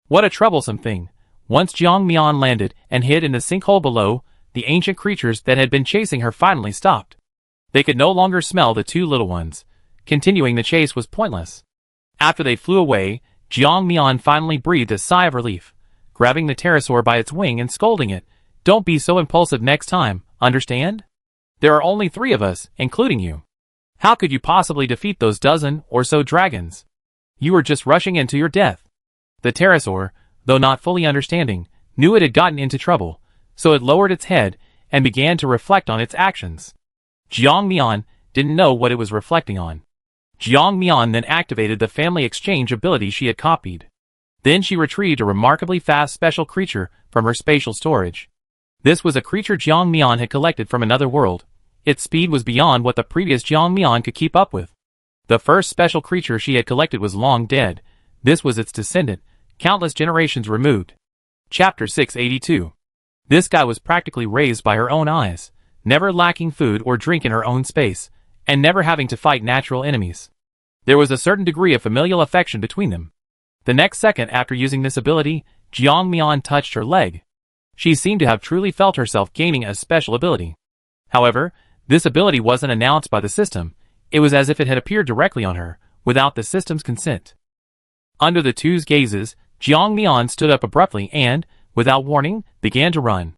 What a troublesome thing. Once Jiang Mian landed and hid in the sinkhole below, the ancient creatures that had been chasing her finally stopped. They could no longer smell the two little ones. Continuing the chase was pointless. After they flew away, Jiang Mian finally breathed a sigh of relief, grabbing the pterosaur by its wing and scolding it. "Don't be so impulsive next time, understand? There are only 3 of us, including you. How could you possibly defeat those dozen or so dragons? You were just rushing into your death." The pterosaur, though not fully understanding, knew it had gotten into trouble, so it lowered its head and began to reflect on its actions. Jiang Mian didn't know what it was reflecting on. Jiang Mian then activated the family exchange ability she had copied. Then she retrieved a remarkably fast special creature from her spatial storage. This was a creature Jiang Mian had collected from another world. Its speed was beyond what the previous Jiang Mian could keep up with. The first special creature she had collected was long dead. This was its descendant, countless generations removed. Chapter 682. This guy was practically raised by her own eyes, never lacking food or drink in her own space, and never having to fight natural enemies. There was a certain degree of familial affection between them. The next second after using this ability, Jiang Mian touched her leg. She seemed to have truly felt herself gaining a special ability. However, this ability wasn't announced by the system. It was as if it had appeared directly on her, without the system's consent. Under the two's gazes, Jiang Mian stood up abruptly and, without warning, began to run.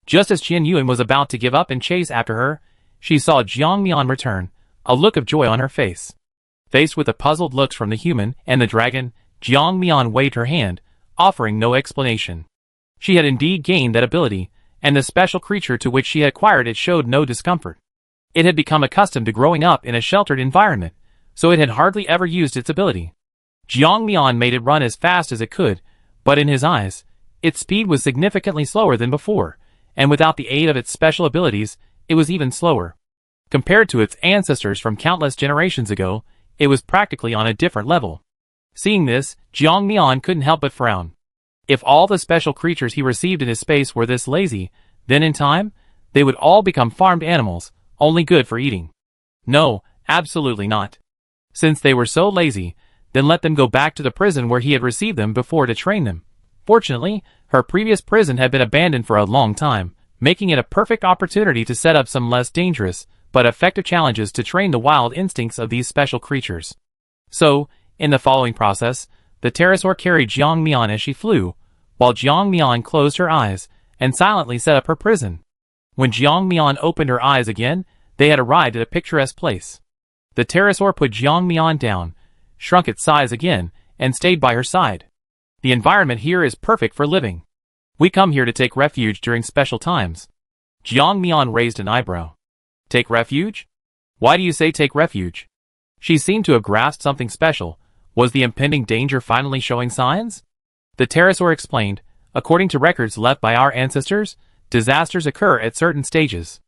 Just as Qian Yuan was about to give up and chase after her, she saw Jiang Mian return, a look of joy on her face. Faced with the puzzled looks from the human and the dragon, Jiang Mian waved her hand, offering no explanation. She had indeed gained that ability, and the special creature to which she had acquired it showed no discomfort. It had become accustomed to growing up in a sheltered environment, so it had hardly ever used its ability. Jiang Mian made it run as fast as it could, but in his eyes, its speed was significantly slower than before, and without the aid of its special abilities, it was even slower. Compared to its ancestors from countless generations ago, it was practically on a different level. Seeing this, Jiang Mian couldn't help but frown. If all the special creatures he received in his space were this lazy, then in time, they would all become farmed animals, only good for eating. No, absolutely not. Since they were so lazy, then let them go back to the prison where he had received them before to train them. Fortunately, her previous prison had been abandoned for a long time, making it a perfect opportunity to set up some less dangerous, but effective challenges to train the wild instincts of these special creatures. So, in the following process, the pterosaur carried Jiang Mian as she flew, while Jiang Mian closed her eyes and silently set up her prison. When Jiang Mian opened her eyes again, they had arrived at a picturesque place. The pterosaur put Jiang Mian down, shrunk its size again, and stayed by her side. The environment here is perfect for living. We come here to take refuge during special times. Jiang Mian raised an eyebrow. Take refuge? Why do you say take refuge? She seemed to have grasped something special, Was the impending danger finally showing signs? The pterosaur explained, according to records left by our ancestors, disasters occur at certain stages.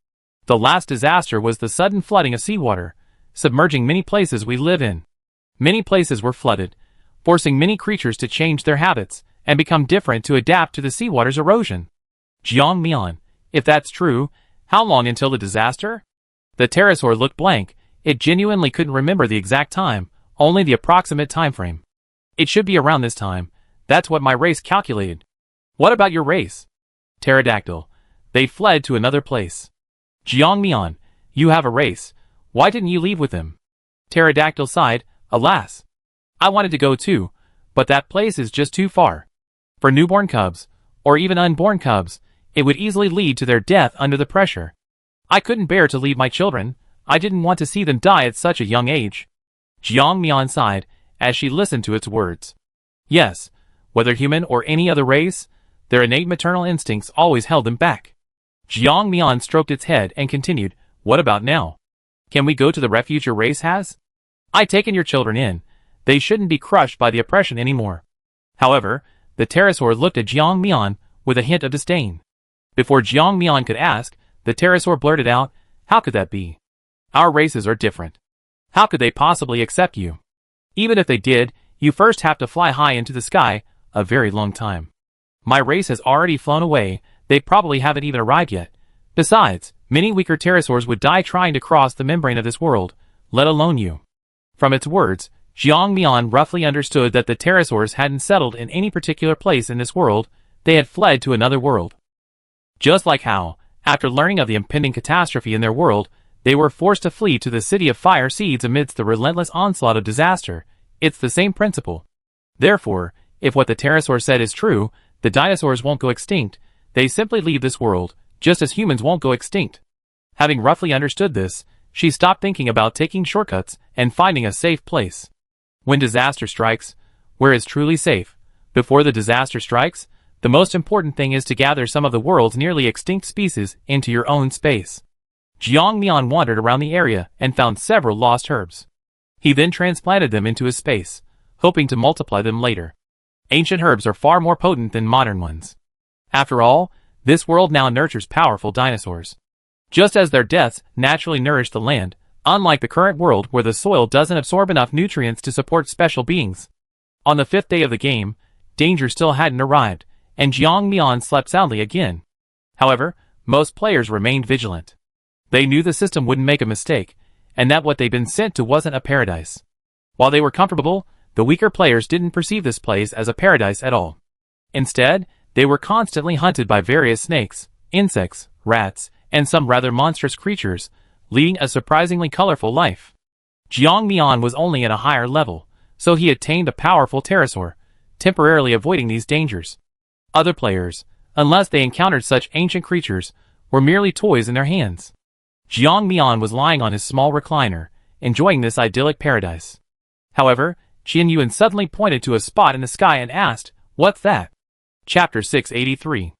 The last disaster was the sudden flooding of seawater, submerging many places we live in. Many places were flooded, forcing many creatures to change their habits and become different to adapt to the seawater's erosion. Jiang Mian, if that's true, how long until the disaster? The pterosaur looked blank. It genuinely couldn't remember the exact time, only the approximate time frame. It should be around this time. That's what my race calculated. What about your race? Pterodactyl. They fled to another place. Jiang Mian, you have a race. Why didn't you leave with them? Pterodactyl sighed, alas. I wanted to go too, but that place is just too far. For newborn cubs, or even unborn cubs, it would easily lead to their death under the pressure. I couldn't bear to leave my children. I didn't want to see them die at such a young age. Jiang Mian sighed as she listened to its words. Yes, whether human or any other race, their innate maternal instincts always held them back. Jiang Mian stroked its head and continued, what about now? Can we go to the refuge your race has? I've taken your children in. They shouldn't be crushed by the oppression anymore. However, the pterosaur looked at Jiang Mian with a hint of disdain. Before Jiang Mian could ask, the pterosaur blurted out, how could that be? Our races are different. How could they possibly accept you? Even if they did, you first have to fly high into the sky, a very long time. My race has already flown away, they probably haven't even arrived yet. Besides, many weaker pterosaurs would die trying to cross the membrane of this world, let alone you. From its words, Jiang Mian roughly understood that the pterosaurs hadn't settled in any particular place in this world, they had fled to another world. Just like how, after learning of the impending catastrophe in their world, they were forced to flee to the city of fire seeds amidst the relentless onslaught of disaster, it's the same principle. Therefore, if what the pterosaur said is true, the dinosaurs won't go extinct, they simply leave this world, just as humans won't go extinct. Having roughly understood this, she stopped thinking about taking shortcuts and finding a safe place. When disaster strikes, where is truly safe? Before the disaster strikes, the most important thing is to gather some of the world's nearly extinct species into your own space. Jiang Mian wandered around the area and found several lost herbs. He then transplanted them into his space, hoping to multiply them later. Ancient herbs are far more potent than modern ones. After all, this world now nurtures powerful dinosaurs. Just as their deaths naturally nourish the land, unlike the current world where the soil doesn't absorb enough nutrients to support special beings. On the 5th day of the game, danger still hadn't arrived, and Jiang Mian slept soundly again. However, most players remained vigilant. They knew the system wouldn't make a mistake, and that what they'd been sent to wasn't a paradise. While they were comfortable, the weaker players didn't perceive this place as a paradise at all. Instead, they were constantly hunted by various snakes, insects, rats, and some rather monstrous creatures, leading a surprisingly colorful life. Jiang Mian was only at a higher level, so he attained a powerful pterosaur, temporarily avoiding these dangers. Other players, unless they encountered such ancient creatures, were merely toys in their hands. Jiang Mian was lying on his small recliner, enjoying this idyllic paradise. However, Qian Yuan suddenly pointed to a spot in the sky and asked, "What's that?" Chapter 683.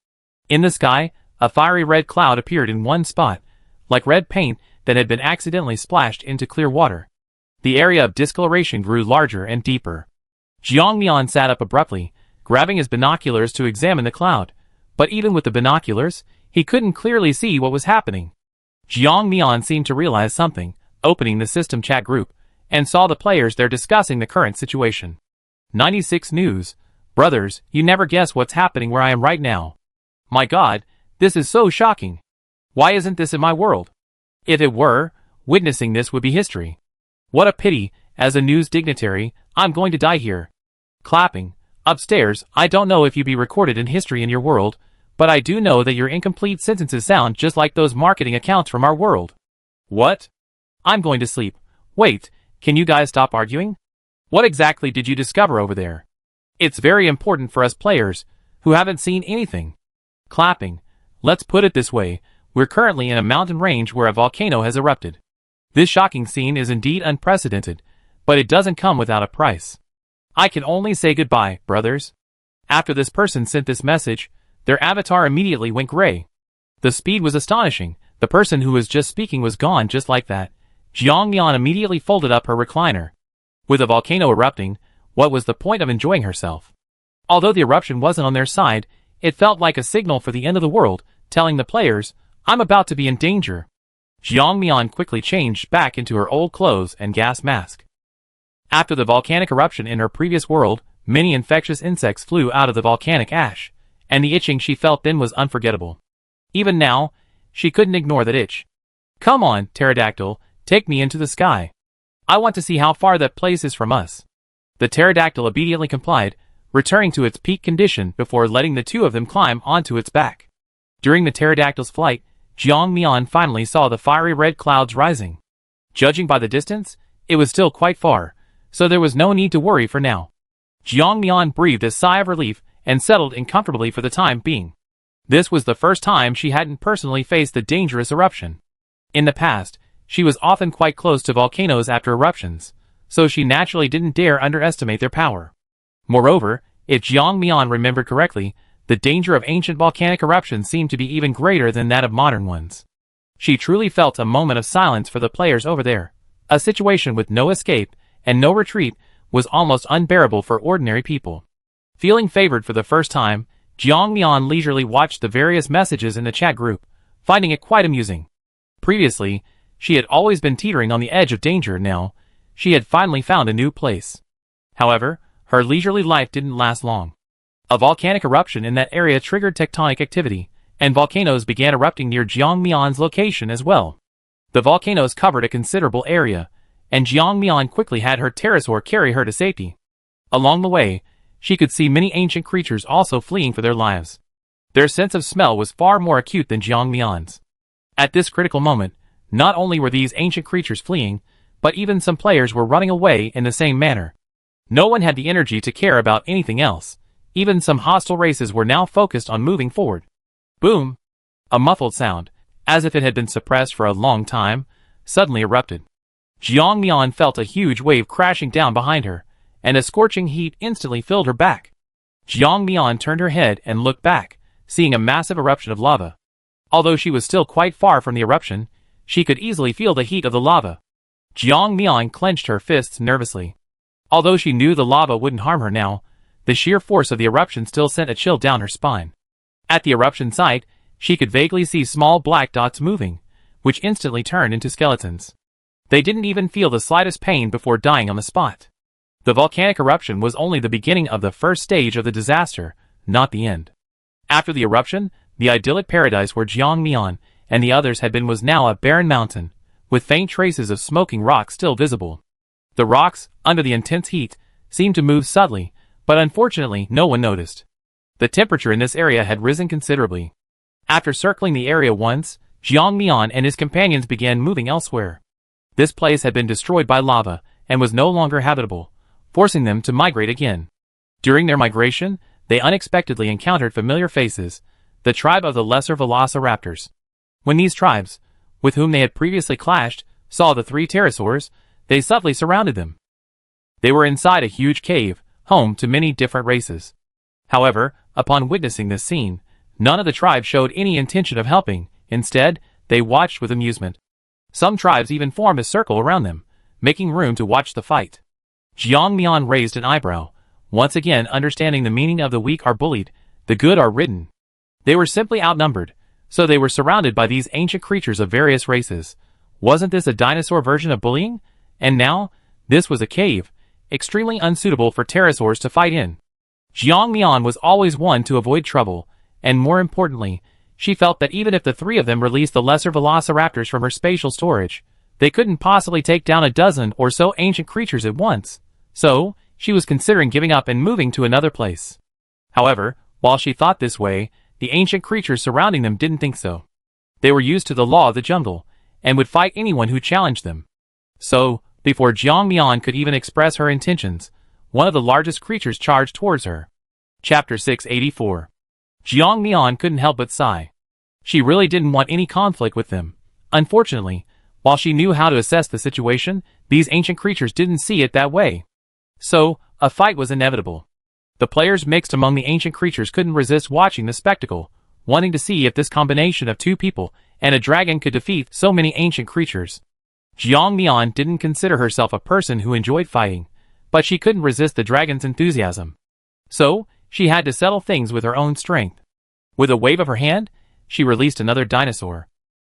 In the sky, a fiery red cloud appeared in one spot, like red paint that had been accidentally splashed into clear water. The area of discoloration grew larger and deeper. Jiang Mian sat up abruptly, grabbing his binoculars to examine the cloud, but even with the binoculars, he couldn't clearly see what was happening. Jiang Mian seemed to realize something, opening the system chat group, and saw the players there discussing the current situation. 96 News. Brothers, you never guess what's happening where I am right now. My God, this is so shocking. Why isn't this in my world? If it were, witnessing this would be history. What a pity, as a news dignitary, I'm going to die here. Clapping. Upstairs, I don't know if you'd be recorded in history in your world, but I do know that your incomplete sentences sound just like those marketing accounts from our world. What? I'm going to sleep. Wait, can you guys stop arguing? What exactly did you discover over there? It's very important for us players, who haven't seen anything. Clapping. Let's put it this way, we're currently in a mountain range where a volcano has erupted. This shocking scene is indeed unprecedented, but it doesn't come without a price. I can only say goodbye, brothers. After this person sent this message, their avatar immediately went gray. The speed was astonishing, the person who was just speaking was gone just like that. Jiang Mian immediately folded up her recliner. With a volcano erupting, What was the point of enjoying herself? Although the eruption wasn't on their side, it felt like a signal for the end of the world, telling the players, "I'm about to be in danger." Jiang Mian quickly changed back into her old clothes and gas mask. After the volcanic eruption in her previous world, many infectious insects flew out of the volcanic ash, and the itching she felt then was unforgettable. Even now, she couldn't ignore that itch. "Come on, pterodactyl, take me into the sky. I want to see how far that place is from us." The pterodactyl obediently complied, returning to its peak condition before letting the two of them climb onto its back. During the pterodactyl's flight, Jiang Mian finally saw the fiery red clouds rising. Judging by the distance, it was still quite far, so there was no need to worry for now. Jiang Mian breathed a sigh of relief and settled in comfortably for the time being. This was the first time she hadn't personally faced the dangerous eruption. In the past, she was often quite close to volcanoes after eruptions, so she naturally didn't dare underestimate their power. Moreover, if Jiang Mian remembered correctly, the danger of ancient volcanic eruptions seemed to be even greater than that of modern ones. She truly felt a moment of silence for the players over there. A situation with no escape and no retreat was almost unbearable for ordinary people. Feeling favored for the first time, Jiang Mian leisurely watched the various messages in the chat group, finding it quite amusing. Previously, she had always been teetering on the edge of danger. Now, she had finally found a new place. However, her leisurely life didn't last long. A volcanic eruption in that area triggered tectonic activity, and volcanoes began erupting near Jiang Mian's location as well. The volcanoes covered a considerable area, and Jiang Mian quickly had her pterosaur carry her to safety. Along the way, she could see many ancient creatures also fleeing for their lives. Their sense of smell was far more acute than Jiang Mian's. At this critical moment, not only were these ancient creatures fleeing, but even some players were running away in the same manner. No one had the energy to care about anything else. Even some hostile races were now focused on moving forward. Boom! A muffled sound, as if it had been suppressed for a long time, suddenly erupted. Jiang Mian felt a huge wave crashing down behind her, and a scorching heat instantly filled her back. Jiang Mian turned her head and looked back, seeing a massive eruption of lava. Although she was still quite far from the eruption, she could easily feel the heat of the lava. Jiang Mian clenched her fists nervously. Although she knew the lava wouldn't harm her now, the sheer force of the eruption still sent a chill down her spine. At the eruption site, she could vaguely see small black dots moving, which instantly turned into skeletons. They didn't even feel the slightest pain before dying on the spot. The volcanic eruption was only the beginning of the first stage of the disaster, not the end. After the eruption, the idyllic paradise where Jiang Mian and the others had been was now a barren mountain, with faint traces of smoking rock still visible. The rocks, under the intense heat, seemed to move subtly, but unfortunately no one noticed. The temperature in this area had risen considerably. After circling the area once, Jiang Mian and his companions began moving elsewhere. This place had been destroyed by lava, and was no longer habitable, forcing them to migrate again. During their migration, they unexpectedly encountered familiar faces, the tribe of the lesser velociraptors. When these tribes, with whom they had previously clashed, saw the three pterosaurs, they subtly surrounded them. They were inside a huge cave, home to many different races. However, upon witnessing this scene, none of the tribes showed any intention of helping. Instead, they watched with amusement. Some tribes even formed a circle around them, making room to watch the fight. Jiang Mian raised an eyebrow, once again understanding the meaning of the weak are bullied, the good are ridden. They were simply outnumbered, so they were surrounded by these ancient creatures of various races. Wasn't this a dinosaur version of bullying? And now, this was a cave, extremely unsuitable for pterosaurs to fight in. Jiang Mian was always one to avoid trouble, and more importantly, she felt that even if the three of them released the lesser velociraptors from her spatial storage, they couldn't possibly take down a dozen or so ancient creatures at once. So, she was considering giving up and moving to another place. However, while she thought this way, the ancient creatures surrounding them didn't think so. They were used to the law of the jungle, and would fight anyone who challenged them. So, before Jiang Mian could even express her intentions, one of the largest creatures charged towards her. Chapter 684. Jiang Mian couldn't help but sigh. She really didn't want any conflict with them. Unfortunately, while she knew how to assess the situation, these ancient creatures didn't see it that way. So, a fight was inevitable. The players mixed among the ancient creatures couldn't resist watching the spectacle, wanting to see if this combination of two people and a dragon could defeat so many ancient creatures. Jiang Mian didn't consider herself a person who enjoyed fighting, but she couldn't resist the dragon's enthusiasm. So, she had to settle things with her own strength. With a wave of her hand, she released another dinosaur.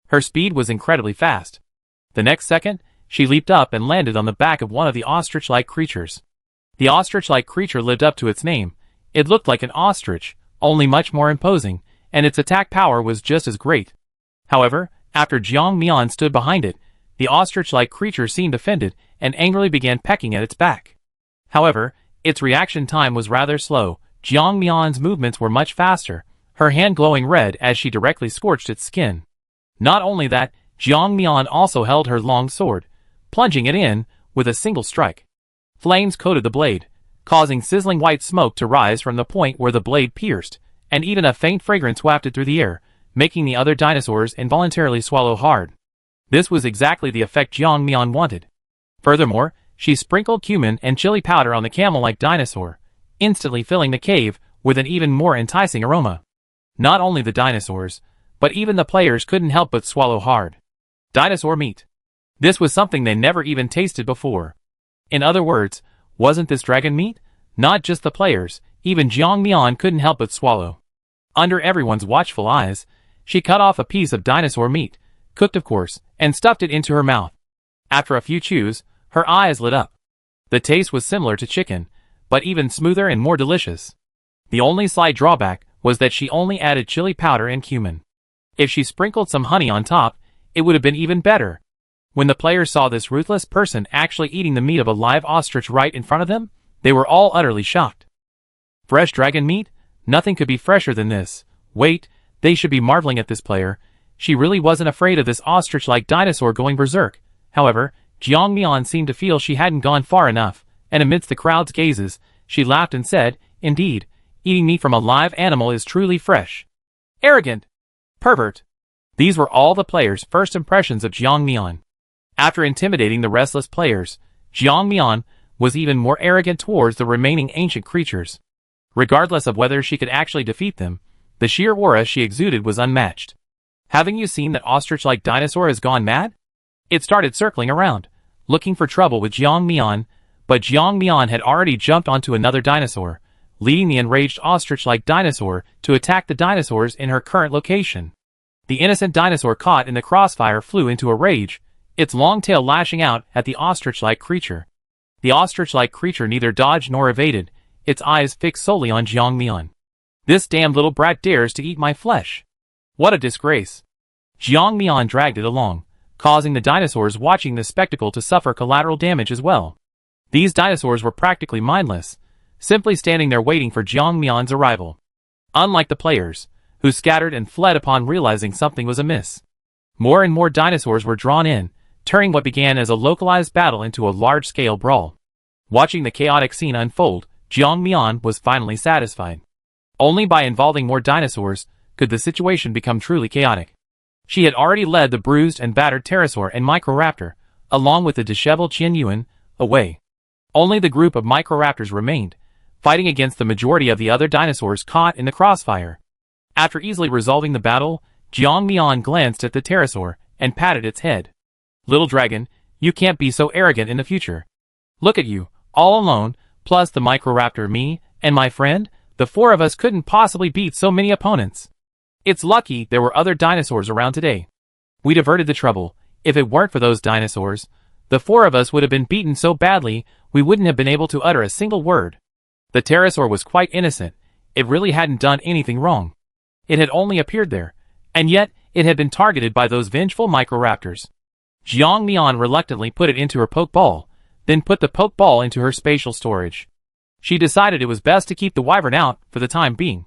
Her speed was incredibly fast. The next second, she leaped up and landed on the back of one of the ostrich-like creatures. The ostrich-like creature lived up to its name. It looked like an ostrich, only much more imposing, and its attack power was just as great. However, after Jiang Mian stood behind it, the ostrich-like creature seemed offended and angrily began pecking at its back. However, its reaction time was rather slow. Jiang Mian's movements were much faster, her hand glowing red as she directly scorched its skin. Not only that, Jiang Mian also held her long sword, plunging it in with a single strike. Flames coated the blade, causing sizzling white smoke to rise from the point where the blade pierced, and even a faint fragrance wafted through the air, making the other dinosaurs involuntarily swallow hard. This was exactly the effect Jiang Mian wanted. Furthermore, she sprinkled cumin and chili powder on the camel-like dinosaur, instantly filling the cave with an even more enticing aroma. Not only the dinosaurs, but even the players couldn't help but swallow hard. Dinosaur meat. This was something they never even tasted before. In other words, wasn't this dragon meat? Not just the players, even Jiang Mian couldn't help but swallow. Under everyone's watchful eyes, she cut off a piece of dinosaur meat, cooked of course, and stuffed it into her mouth. After a few chews, her eyes lit up. The taste was similar to chicken, but even smoother and more delicious. The only slight drawback was that she only added chili powder and cumin. If she sprinkled some honey on top, it would have been even better. When the players saw this ruthless person actually eating the meat of a live ostrich right in front of them, they were all utterly shocked. Fresh dragon meat? Nothing could be fresher than this. Wait, they should be marveling at this player. She really wasn't afraid of this ostrich-like dinosaur going berserk. However, Jiang Mian seemed to feel she hadn't gone far enough, and amidst the crowd's gazes, she laughed and said, "Indeed, eating meat from a live animal is truly fresh." Arrogant! Pervert! These were all the players' first impressions of Jiang Mian. After intimidating the restless players, Jiang Mian was even more arrogant towards the remaining ancient creatures. Regardless of whether she could actually defeat them, the sheer aura she exuded was unmatched. Haven't you seen that ostrich-like dinosaur has gone mad? It started circling around, looking for trouble with Jiang Mian, but Jiang Mian had already jumped onto another dinosaur, leading the enraged ostrich-like dinosaur to attack the dinosaurs in her current location. The innocent dinosaur caught in the crossfire flew into a rage, its long tail lashing out at the ostrich-like creature. The ostrich-like creature neither dodged nor evaded, its eyes fixed solely on Jiang Mian. This damned little brat dares to eat my flesh. What a disgrace. Jiang Mian dragged it along, causing the dinosaurs watching the spectacle to suffer collateral damage as well. These dinosaurs were practically mindless, simply standing there waiting for Jiang Mian's arrival. Unlike the players, who scattered and fled upon realizing something was amiss. More and more dinosaurs were drawn in, turning what began as a localized battle into a large-scale brawl. Watching the chaotic scene unfold, Jiang Mian was finally satisfied. Only by involving more dinosaurs could the situation become truly chaotic. She had already led the bruised and battered pterosaur and microraptor, along with the disheveled Qian Yuan, away. Only the group of microraptors remained, fighting against the majority of the other dinosaurs caught in the crossfire. After easily resolving the battle, Jiang Mian glanced at the pterosaur and patted its head. "Little dragon, you can't be so arrogant in the future. Look at you, all alone, plus the microraptor, me, and my friend. The four of us couldn't possibly beat so many opponents. It's lucky there were other dinosaurs around today. We diverted the trouble. If it weren't for those dinosaurs, the four of us would have been beaten so badly we wouldn't have been able to utter a single word." The pterosaur was quite innocent. It really hadn't done anything wrong. It had only appeared there, and yet it had been targeted by those vengeful microraptors. Jiang Mian reluctantly put it into her pokeball, then put the pokeball into her spatial storage. She decided it was best to keep the wyvern out for the time being.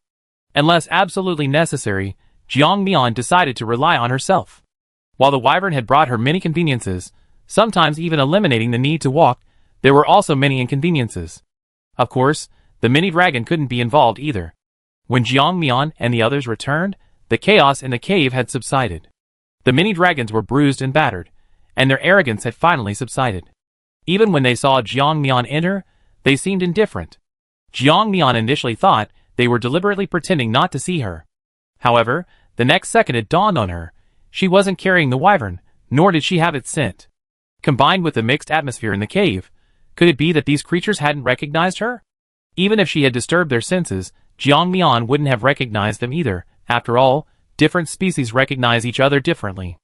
Unless absolutely necessary, Jiang Mian decided to rely on herself. While the wyvern had brought her many conveniences, sometimes even eliminating the need to walk, there were also many inconveniences. Of course, the mini-dragon couldn't be involved either. When Jiang Mian and the others returned, the chaos in the cave had subsided. The mini-dragons were bruised and battered, and their arrogance had finally subsided. Even when they saw Jiang Mian enter, they seemed indifferent. Jiang Mian initially thought they were deliberately pretending not to see her. However, the next second it dawned on her, she wasn't carrying the wyvern, nor did she have it sent. Combined with the mixed atmosphere in the cave, Could it be that these creatures hadn't recognized her? Even if she had disturbed their senses, Jiang Mian wouldn't have recognized them either. After all, different species recognize each other differently.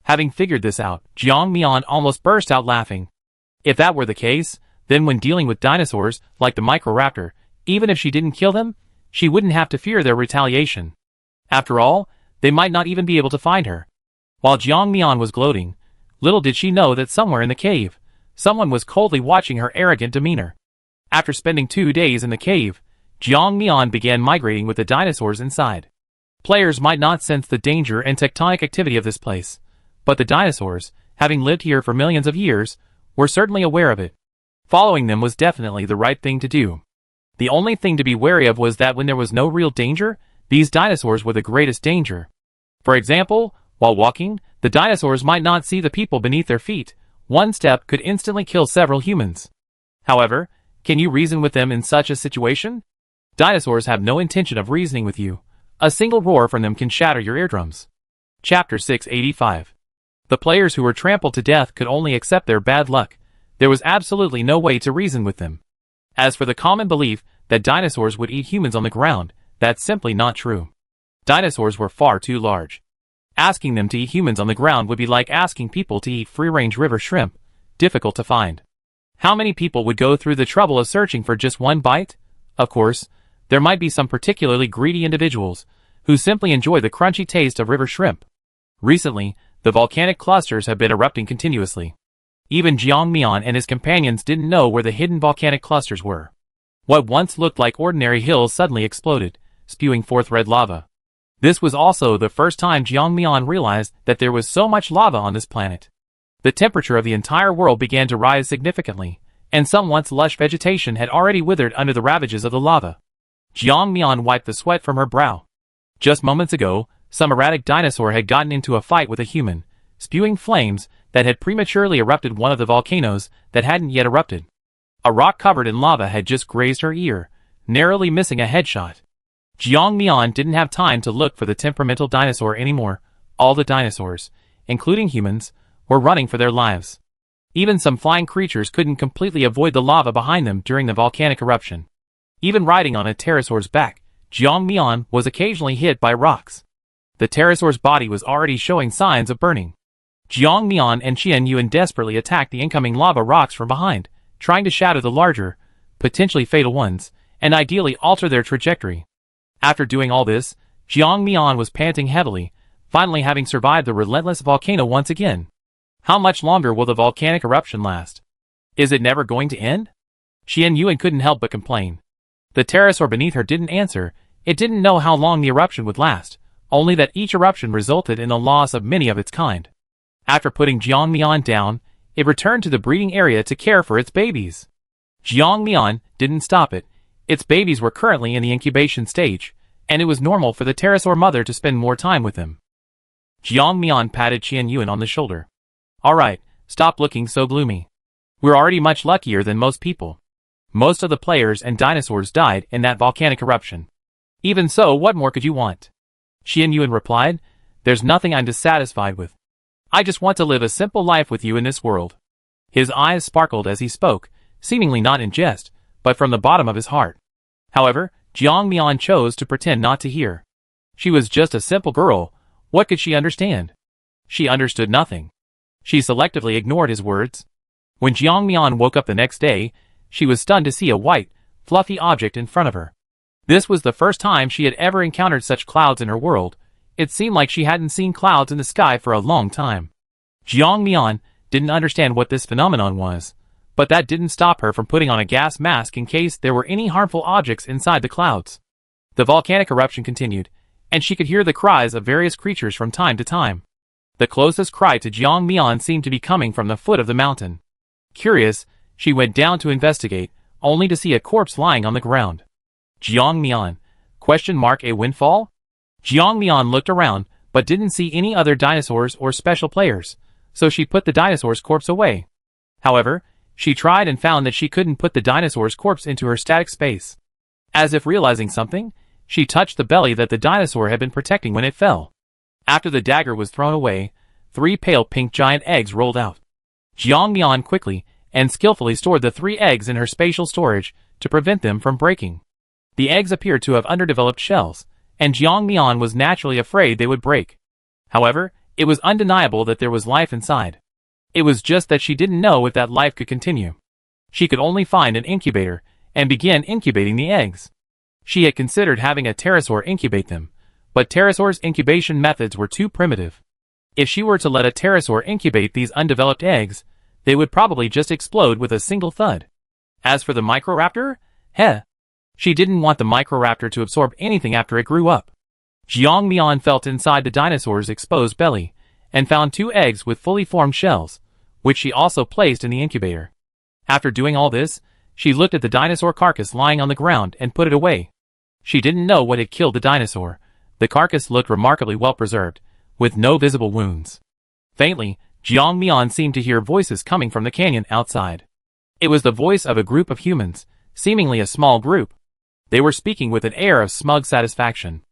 Having figured this out, Jiang Mian almost burst out laughing. If that were the case, then when dealing with dinosaurs, like the Microraptor, even if she didn't kill them, she wouldn't have to fear their retaliation. After all, they might not even be able to find her. While Jiang Mian was gloating, little did she know that somewhere in the cave, someone was coldly watching her arrogant demeanor. After spending 2 days in the cave, Jiang Mian began migrating with the dinosaurs inside. Players might not sense the danger and tectonic activity of this place, but the dinosaurs, having lived here for millions of years, were certainly aware of it. Following them was definitely the right thing to do. The only thing to be wary of was that when there was no real danger, these dinosaurs were the greatest danger. For example, while walking, the dinosaurs might not see the people beneath their feet. One step could instantly kill several humans. However, can you reason with them in such a situation? Dinosaurs have no intention of reasoning with you. A single roar from them can shatter your eardrums. Chapter 685. The players who were trampled to death could only accept their bad luck. There was absolutely no way to reason with them. As for the common belief that dinosaurs would eat humans on the ground, that's simply not true. Dinosaurs were far too large. Asking them to eat humans on the ground would be like asking people to eat free-range river shrimp, difficult to find. How many people would go through the trouble of searching for just one bite? Of course, there might be some particularly greedy individuals who simply enjoy the crunchy taste of river shrimp. Recently, the volcanic clusters have been erupting continuously. Even Jiang Mian and his companions didn't know where the hidden volcanic clusters were. What once looked like ordinary hills suddenly exploded, spewing forth red lava. This was also the first time Jiang Mian realized that there was so much lava on this planet. The temperature of the entire world began to rise significantly, and some once lush vegetation had already withered under the ravages of the lava. Jiang Mian wiped the sweat from her brow. Just moments ago, some erratic dinosaur had gotten into a fight with a human, spewing flames that had prematurely erupted one of the volcanoes that hadn't yet erupted. A rock covered in lava had just grazed her ear, narrowly missing a headshot. Jiang Mian didn't have time to look for the temperamental dinosaur anymore. All the dinosaurs, including humans, were running for their lives. Even some flying creatures couldn't completely avoid the lava behind them during the volcanic eruption. Even riding on a pterosaur's back, Jiang Mian was occasionally hit by rocks. The pterosaur's body was already showing signs of burning. Jiang Mian and Qian Yuan desperately attacked the incoming lava rocks from behind, trying to shatter the larger, potentially fatal ones, and ideally alter their trajectory. After doing all this, Jiang Mian was panting heavily, finally having survived the relentless volcano once again. How much longer will the volcanic eruption last? Is it never going to end? Qian Yuan couldn't help but complain. The pterosaur beneath her didn't answer. It didn't know how long the eruption would last, only that each eruption resulted in the loss of many of its kind. After putting Jiang Mian down, it returned to the breeding area to care for its babies. Jiang Mian didn't stop it. Its babies were currently in the incubation stage, and it was normal for the pterosaur mother to spend more time with them. Jiang Mian patted Qian Yuan on the shoulder. Alright, stop looking so gloomy. We're already much luckier than most people. Most of the players and dinosaurs died in that volcanic eruption. Even so, what more could you want? Qian Yuan replied, There's nothing I'm dissatisfied with. I just want to live a simple life with you in this world. His eyes sparkled as he spoke, seemingly not in jest, but from the bottom of his heart. However, Jiang Mian chose to pretend not to hear. She was just a simple girl. What could she understand? She understood nothing. She selectively ignored his words. When Jiang Mian woke up the next day, she was stunned to see a white, fluffy object in front of her. This was the first time she had ever encountered such clouds in her world. It seemed like she hadn't seen clouds in the sky for a long time. Jiang Mian didn't understand what this phenomenon was, but that didn't stop her from putting on a gas mask in case there were any harmful objects inside the clouds. The volcanic eruption continued, and she could hear the cries of various creatures from time to time. The closest cry to Jiang Mian seemed to be coming from the foot of the mountain. Curious, she went down to investigate, only to see a corpse lying on the ground. Jiang Mian? A windfall? Jiang Mian looked around, but didn't see any other dinosaurs or special players, so she put the dinosaur's corpse away. However, she tried and found that she couldn't put the dinosaur's corpse into her static space. As if realizing something, she touched the belly that the dinosaur had been protecting when it fell. After the dagger was thrown away, 3 pale pink giant eggs rolled out. Jiang Mian quickly and skillfully stored the 3 eggs in her spatial storage to prevent them from breaking. The eggs appeared to have underdeveloped shells, and Jiang Mian was naturally afraid they would break. However, it was undeniable that there was life inside. It was just that she didn't know if that life could continue. She could only find an incubator and begin incubating the eggs. She had considered having a pterosaur incubate them, but pterosaurs' incubation methods were too primitive. If she were to let a pterosaur incubate these undeveloped eggs, they would probably just explode with a single thud. As for the microraptor, she didn't want the microraptor to absorb anything after it grew up. Jiang Mian felt inside the dinosaur's exposed belly, and found 2 eggs with fully formed shells, which she also placed in the incubator. After doing all this, she looked at the dinosaur carcass lying on the ground and put it away. She didn't know what had killed the dinosaur. The carcass looked remarkably well preserved, with no visible wounds. Faintly, Jiang Mian seemed to hear voices coming from the canyon outside. It was the voice of a group of humans, seemingly a small group. They were speaking with an air of smug satisfaction.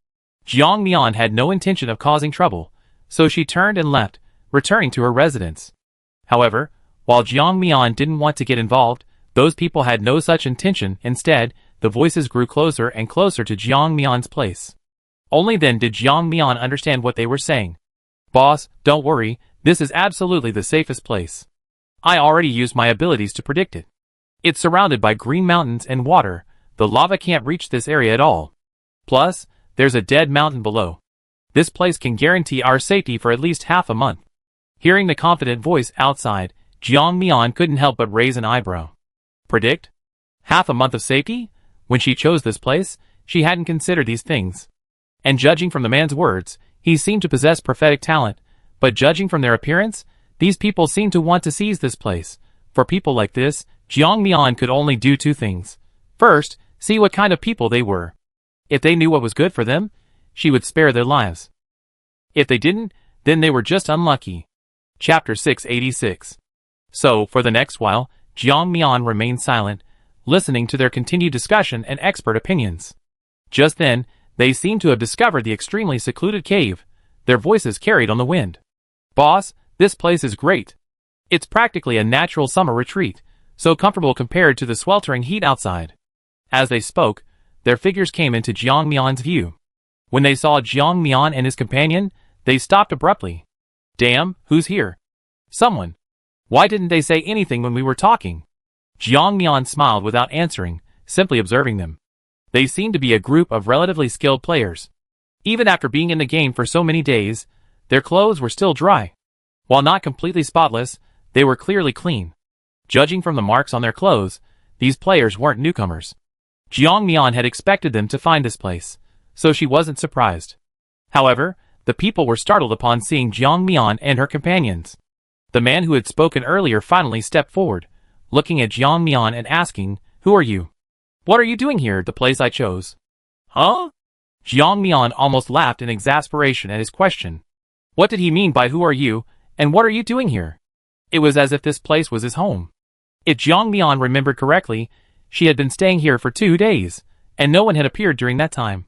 Jiang Mian had no intention of causing trouble, so she turned and left, returning to her residence. However, while Jiang Mian didn't want to get involved, those people had no such intention. Instead, the voices grew closer and closer to Jiang Mian's place. Only then did Jiang Mian understand what they were saying. "Boss, don't worry, this is absolutely the safest place. I already used my abilities to predict it. It's surrounded by green mountains and water. The lava can't reach this area at all. Plus, there's a dead mountain below. This place can guarantee our safety for at least half a month." Hearing the confident voice outside, Jiang Mian couldn't help but raise an eyebrow. Predict? Half a month of safety? When she chose this place, she hadn't considered these things. And judging from the man's words, he seemed to possess prophetic talent, but judging from their appearance, these people seemed to want to seize this place. For people like this, Jiang Mian could only do 2 things. First, see what kind of people they were. If they knew what was good for them, she would spare their lives. If they didn't, then they were just unlucky. Chapter 686. So, for the next while, Jiang Mian remained silent, listening to their continued discussion and expert opinions. Just then, they seemed to have discovered the extremely secluded cave. Their voices carried on the wind. "Boss, this place is great. It's practically a natural summer retreat, so comfortable compared to the sweltering heat outside." As they spoke, their figures came into Jiang Mian's view. When they saw Jiang Mian and his companion, they stopped abruptly. "Damn, who's here? Someone. Why didn't they say anything when we were talking?" Jiang Mian smiled without answering, simply observing them. They seemed to be a group of relatively skilled players. Even after being in the game for so many days, their clothes were still dry. While not completely spotless, they were clearly clean. Judging from the marks on their clothes, these players weren't newcomers. Jiang Mian had expected them to find this place, so she wasn't surprised. However, the people were startled upon seeing Jiang Mian and her companions. The man who had spoken earlier finally stepped forward, looking at Jiang Mian and asking, "Who are you? What are you doing here, the place I chose?" "Huh?" Jiang Mian almost laughed in exasperation at his question. What did he mean by "who are you," and what are you doing here? It was as if this place was his home. If Jiang Mian remembered correctly, she had been staying here for 2 days, and no one had appeared during that time.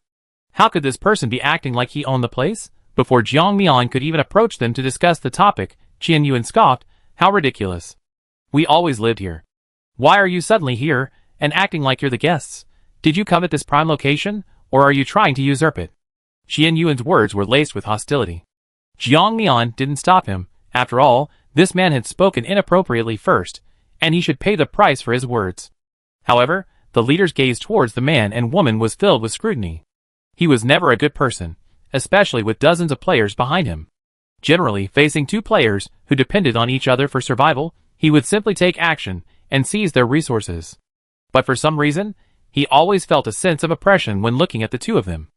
How could this person be acting like he owned the place? Before Jiang Mian could even approach them to discuss the topic, Qian Yuan scoffed, "How ridiculous. We always lived here. Why are you suddenly here, and acting like you're the guests? Did you covet this prime location, or are you trying to usurp it?" Qian Yuan's words were laced with hostility. Jiang Mian didn't stop him. After all, this man had spoken inappropriately first, and he should pay the price for his words. However, the leader's gaze towards the man and woman was filled with scrutiny. He was never a good person, especially with dozens of players behind him. Generally, facing 2 players who depended on each other for survival, he would simply take action and seize their resources. But for some reason, he always felt a sense of oppression when looking at the 2 of them.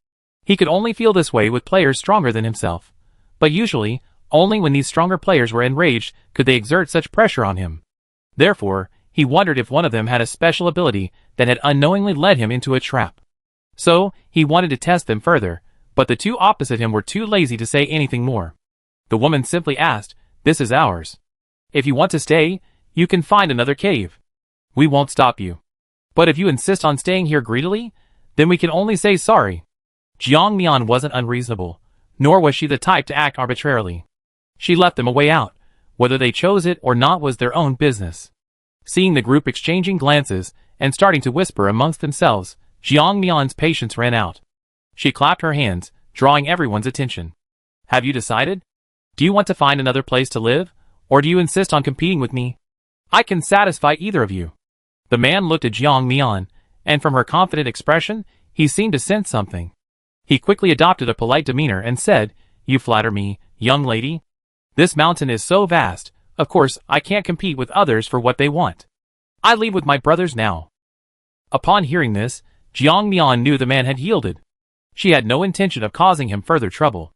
He could only feel this way with players stronger than himself. But usually, only when these stronger players were enraged could they exert such pressure on him. Therefore, he wondered if one of them had a special ability that had unknowingly led him into a trap. So, he wanted to test them further, but the 2 opposite him were too lazy to say anything more. The woman simply asked, "This is ours. If you want to stay, you can find another cave. We won't stop you. But if you insist on staying here greedily, then we can only say sorry." Jiang Mian wasn't unreasonable, nor was she the type to act arbitrarily. She left them a way out. Whether they chose it or not was their own business. Seeing the group exchanging glances and starting to whisper amongst themselves, Jiang Mian's patience ran out. She clapped her hands, drawing everyone's attention. Have you decided? Do you want to find another place to live, or do you insist on competing with me? I can satisfy either of you. The man looked at Jiang Mian, and from her confident expression, he seemed to sense something. He quickly adopted a polite demeanor and said, You flatter me, young lady. This mountain is so vast, of course I can't compete with others for what they want. I leave with my brothers now. Upon hearing this, Jiang Mian knew the man had yielded. She had no intention of causing him further trouble.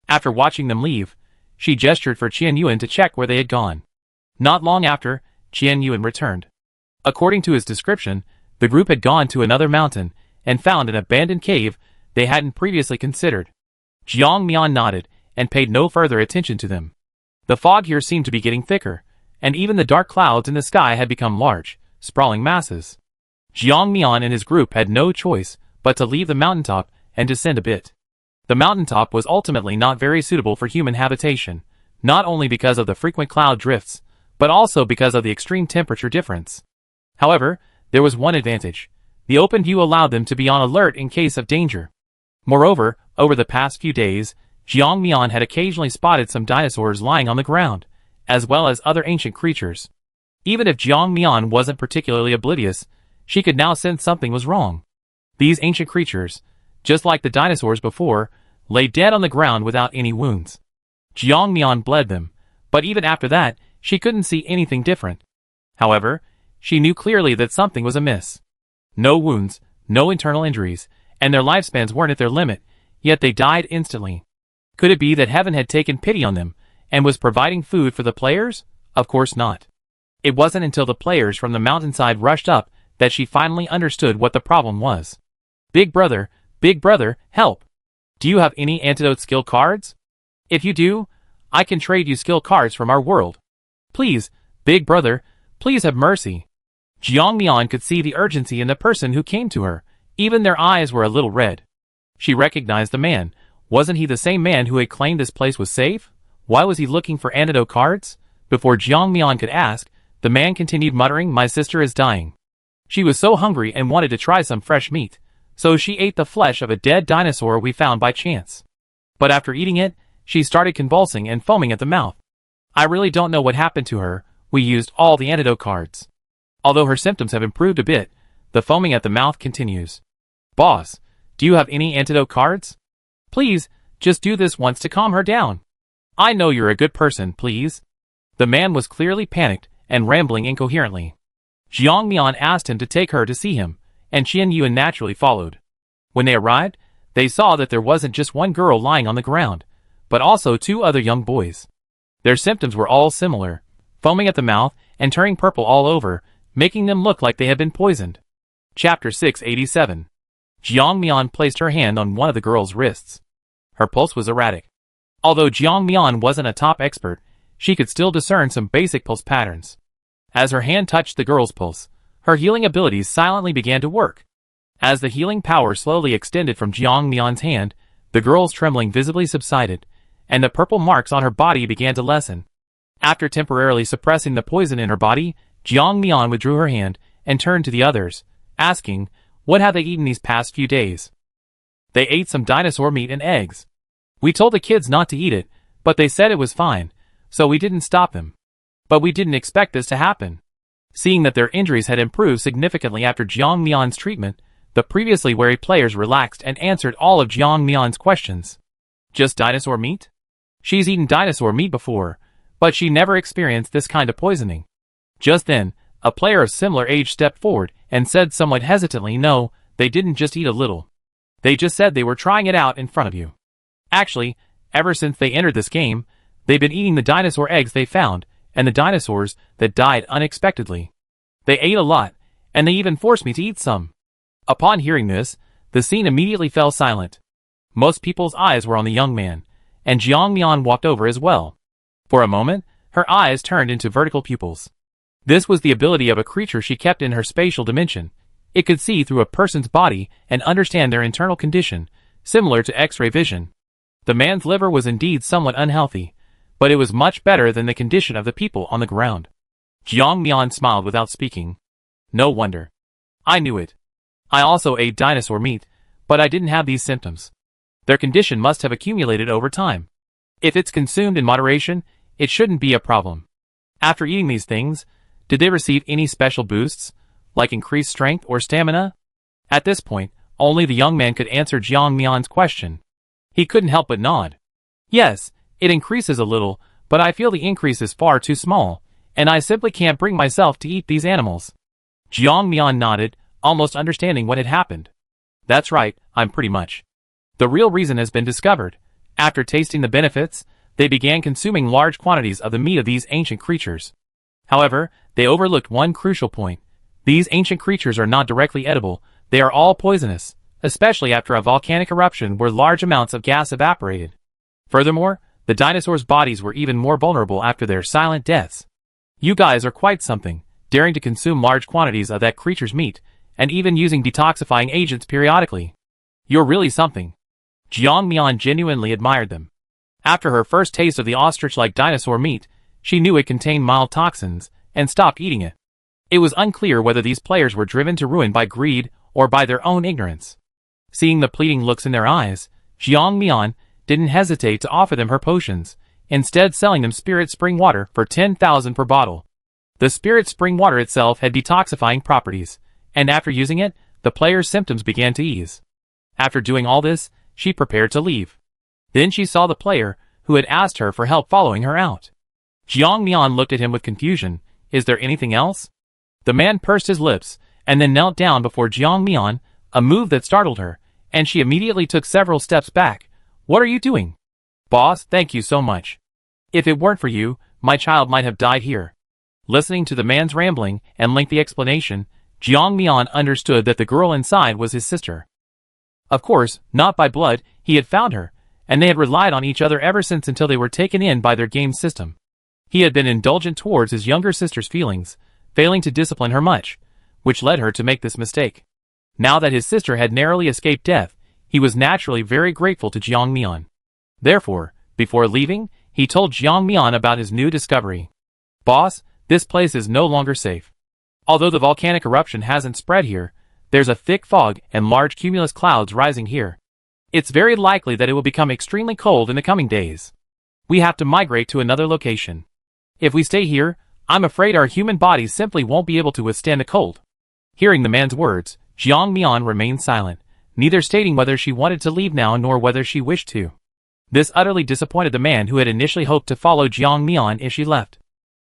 After watching them leave, she gestured for Qian Yuan to check where they had gone. Not long after, Qian Yuan returned. According to his description, the group had gone to another mountain and found an abandoned cave they hadn't previously considered. Jiang Mian nodded and paid no further attention to them. The fog here seemed to be getting thicker, and even the dark clouds in the sky had become large, sprawling masses. Jiang Mian and his group had no choice but to leave the mountaintop and descend a bit. The mountaintop was ultimately not very suitable for human habitation, not only because of the frequent cloud drifts, but also because of the extreme temperature difference. However, there was one advantage. The open view allowed them to be on alert in case of danger. Moreover, over the past few days, Jiang Mian had occasionally spotted some dinosaurs lying on the ground, as well as other ancient creatures. Even if Jiang Mian wasn't particularly oblivious, she could now sense something was wrong. These ancient creatures, just like the dinosaurs before, lay dead on the ground without any wounds. Jiang Mian bled them, but even after that, she couldn't see anything different. However, she knew clearly that something was amiss. No wounds, no internal injuries, and their lifespans weren't at their limit, yet they died instantly. Could it be that heaven had taken pity on them, and was providing food for the players? Of course not. It wasn't until the players from the mountainside rushed up that she finally understood what the problem was. Big brother, help! Do you have any antidote skill cards? If you do, I can trade you skill cards from our world. Please, big brother, please have mercy. Jiang Mian could see the urgency in the person who came to her. Even their eyes were a little red. She recognized the man. Wasn't he the same man who had claimed this place was safe? Why was he looking for antidote cards? Before Jiang Mian could ask, the man continued muttering, My sister is dying. She was so hungry and wanted to try some fresh meat, so she ate the flesh of a dead dinosaur we found by chance. But after eating it, she started convulsing and foaming at the mouth. I really don't know what happened to her. We used all the antidote cards. Although her symptoms have improved a bit, the foaming at the mouth continues. Boss, do you have any antidote cards? Please, just do this once to calm her down. I know you're a good person, please. The man was clearly panicked and rambling incoherently. Jiang Mian asked him to take her to see him, and Qian Yuan naturally followed. When they arrived, they saw that there wasn't just one girl lying on the ground, but also two other young boys. Their symptoms were all similar, foaming at the mouth and turning purple all over, making them look like they had been poisoned. Chapter 687. Jiang Mian placed her hand on one of the girl's wrists. Her pulse was erratic. Although Jiang Mian wasn't a top expert, she could still discern some basic pulse patterns. As her hand touched the girl's pulse, her healing abilities silently began to work. As the healing power slowly extended from Jiang Mian's hand, the girl's trembling visibly subsided, and the purple marks on her body began to lessen. After temporarily suppressing the poison in her body, Jiang Mian withdrew her hand and turned to the others, asking, What have they eaten these past few days? They ate some dinosaur meat and eggs. We told the kids not to eat it, but they said it was fine, so we didn't stop them. But we didn't expect this to happen. Seeing that their injuries had improved significantly after Jiang Mian's treatment, the previously wary players relaxed and answered all of Jiang Mian's questions. Just dinosaur meat? She's eaten dinosaur meat before, but she never experienced this kind of poisoning. Just then, a player of similar age stepped forward and said somewhat hesitantly, No, they didn't just eat a little. They just said they were trying it out in front of you. Actually, ever since they entered this game, they've been eating the dinosaur eggs they found, and the dinosaurs that died unexpectedly. They ate a lot, and they even forced me to eat some. Upon hearing this, the scene immediately fell silent. Most people's eyes were on the young man, and Jiang Mian walked over as well. For a moment, her eyes turned into vertical pupils. This was the ability of a creature she kept in her spatial dimension. It could see through a person's body and understand their internal condition, similar to X-ray vision. The man's liver was indeed somewhat unhealthy, but it was much better than the condition of the people on the ground. Jiang Mian smiled without speaking. No wonder. I knew it. I also ate dinosaur meat, but I didn't have these symptoms. Their condition must have accumulated over time. If it's consumed in moderation, it shouldn't be a problem. After eating these things, did they receive any special boosts, like increased strength or stamina? At this point, only the young man could answer Jiang Mian's question. He couldn't help but nod. Yes, it increases a little, but I feel the increase is far too small, and I simply can't bring myself to eat these animals. Jiang Mian nodded, almost understanding what had happened. That's right, I'm pretty much. The real reason has been discovered. After tasting the benefits, they began consuming large quantities of the meat of these ancient creatures. However, they overlooked one crucial point. These ancient creatures are not directly edible, they are all poisonous, especially after a volcanic eruption where large amounts of gas evaporated. Furthermore, the dinosaurs' bodies were even more vulnerable after their silent deaths. You guys are quite something, daring to consume large quantities of that creature's meat, and even using detoxifying agents periodically. You're really something. Jiang Mian genuinely admired them. After her first taste of the ostrich-like dinosaur meat, she knew it contained mild toxins, and stopped eating it. It was unclear whether these players were driven to ruin by greed or by their own ignorance. Seeing the pleading looks in their eyes, Jiang Mian didn't hesitate to offer them her potions, instead selling them spirit spring water for 10,000 per bottle. The spirit spring water itself had detoxifying properties, and after using it, the player's symptoms began to ease. After doing all this, she prepared to leave. Then she saw the player, who had asked her for help following her out. Jiang Mian looked at him with confusion. Is there anything else? The man pursed his lips, and then knelt down before Jiang Mian, a move that startled her, and she immediately took several steps back. What are you doing? Boss, thank you so much. If it weren't for you, my child might have died here. Listening to the man's rambling and lengthy explanation, Jiang Mian understood that the girl inside was his sister. Of course, not by blood, he had found her, and they had relied on each other ever since until they were taken in by their game system. He had been indulgent towards his younger sister's feelings, failing to discipline her much, which led her to make this mistake. Now that his sister had narrowly escaped death, he was naturally very grateful to Jiang Mian. Therefore, before leaving, he told Jiang Mian about his new discovery. Boss, this place is no longer safe. Although the volcanic eruption hasn't spread here, there's a thick fog and large cumulus clouds rising here. It's very likely that it will become extremely cold in the coming days. We have to migrate to another location. If we stay here, I'm afraid our human bodies simply won't be able to withstand the cold. Hearing the man's words, Jiang Mian remained silent, neither stating whether she wanted to leave now nor whether she wished to. This utterly disappointed the man who had initially hoped to follow Jiang Mian if she left.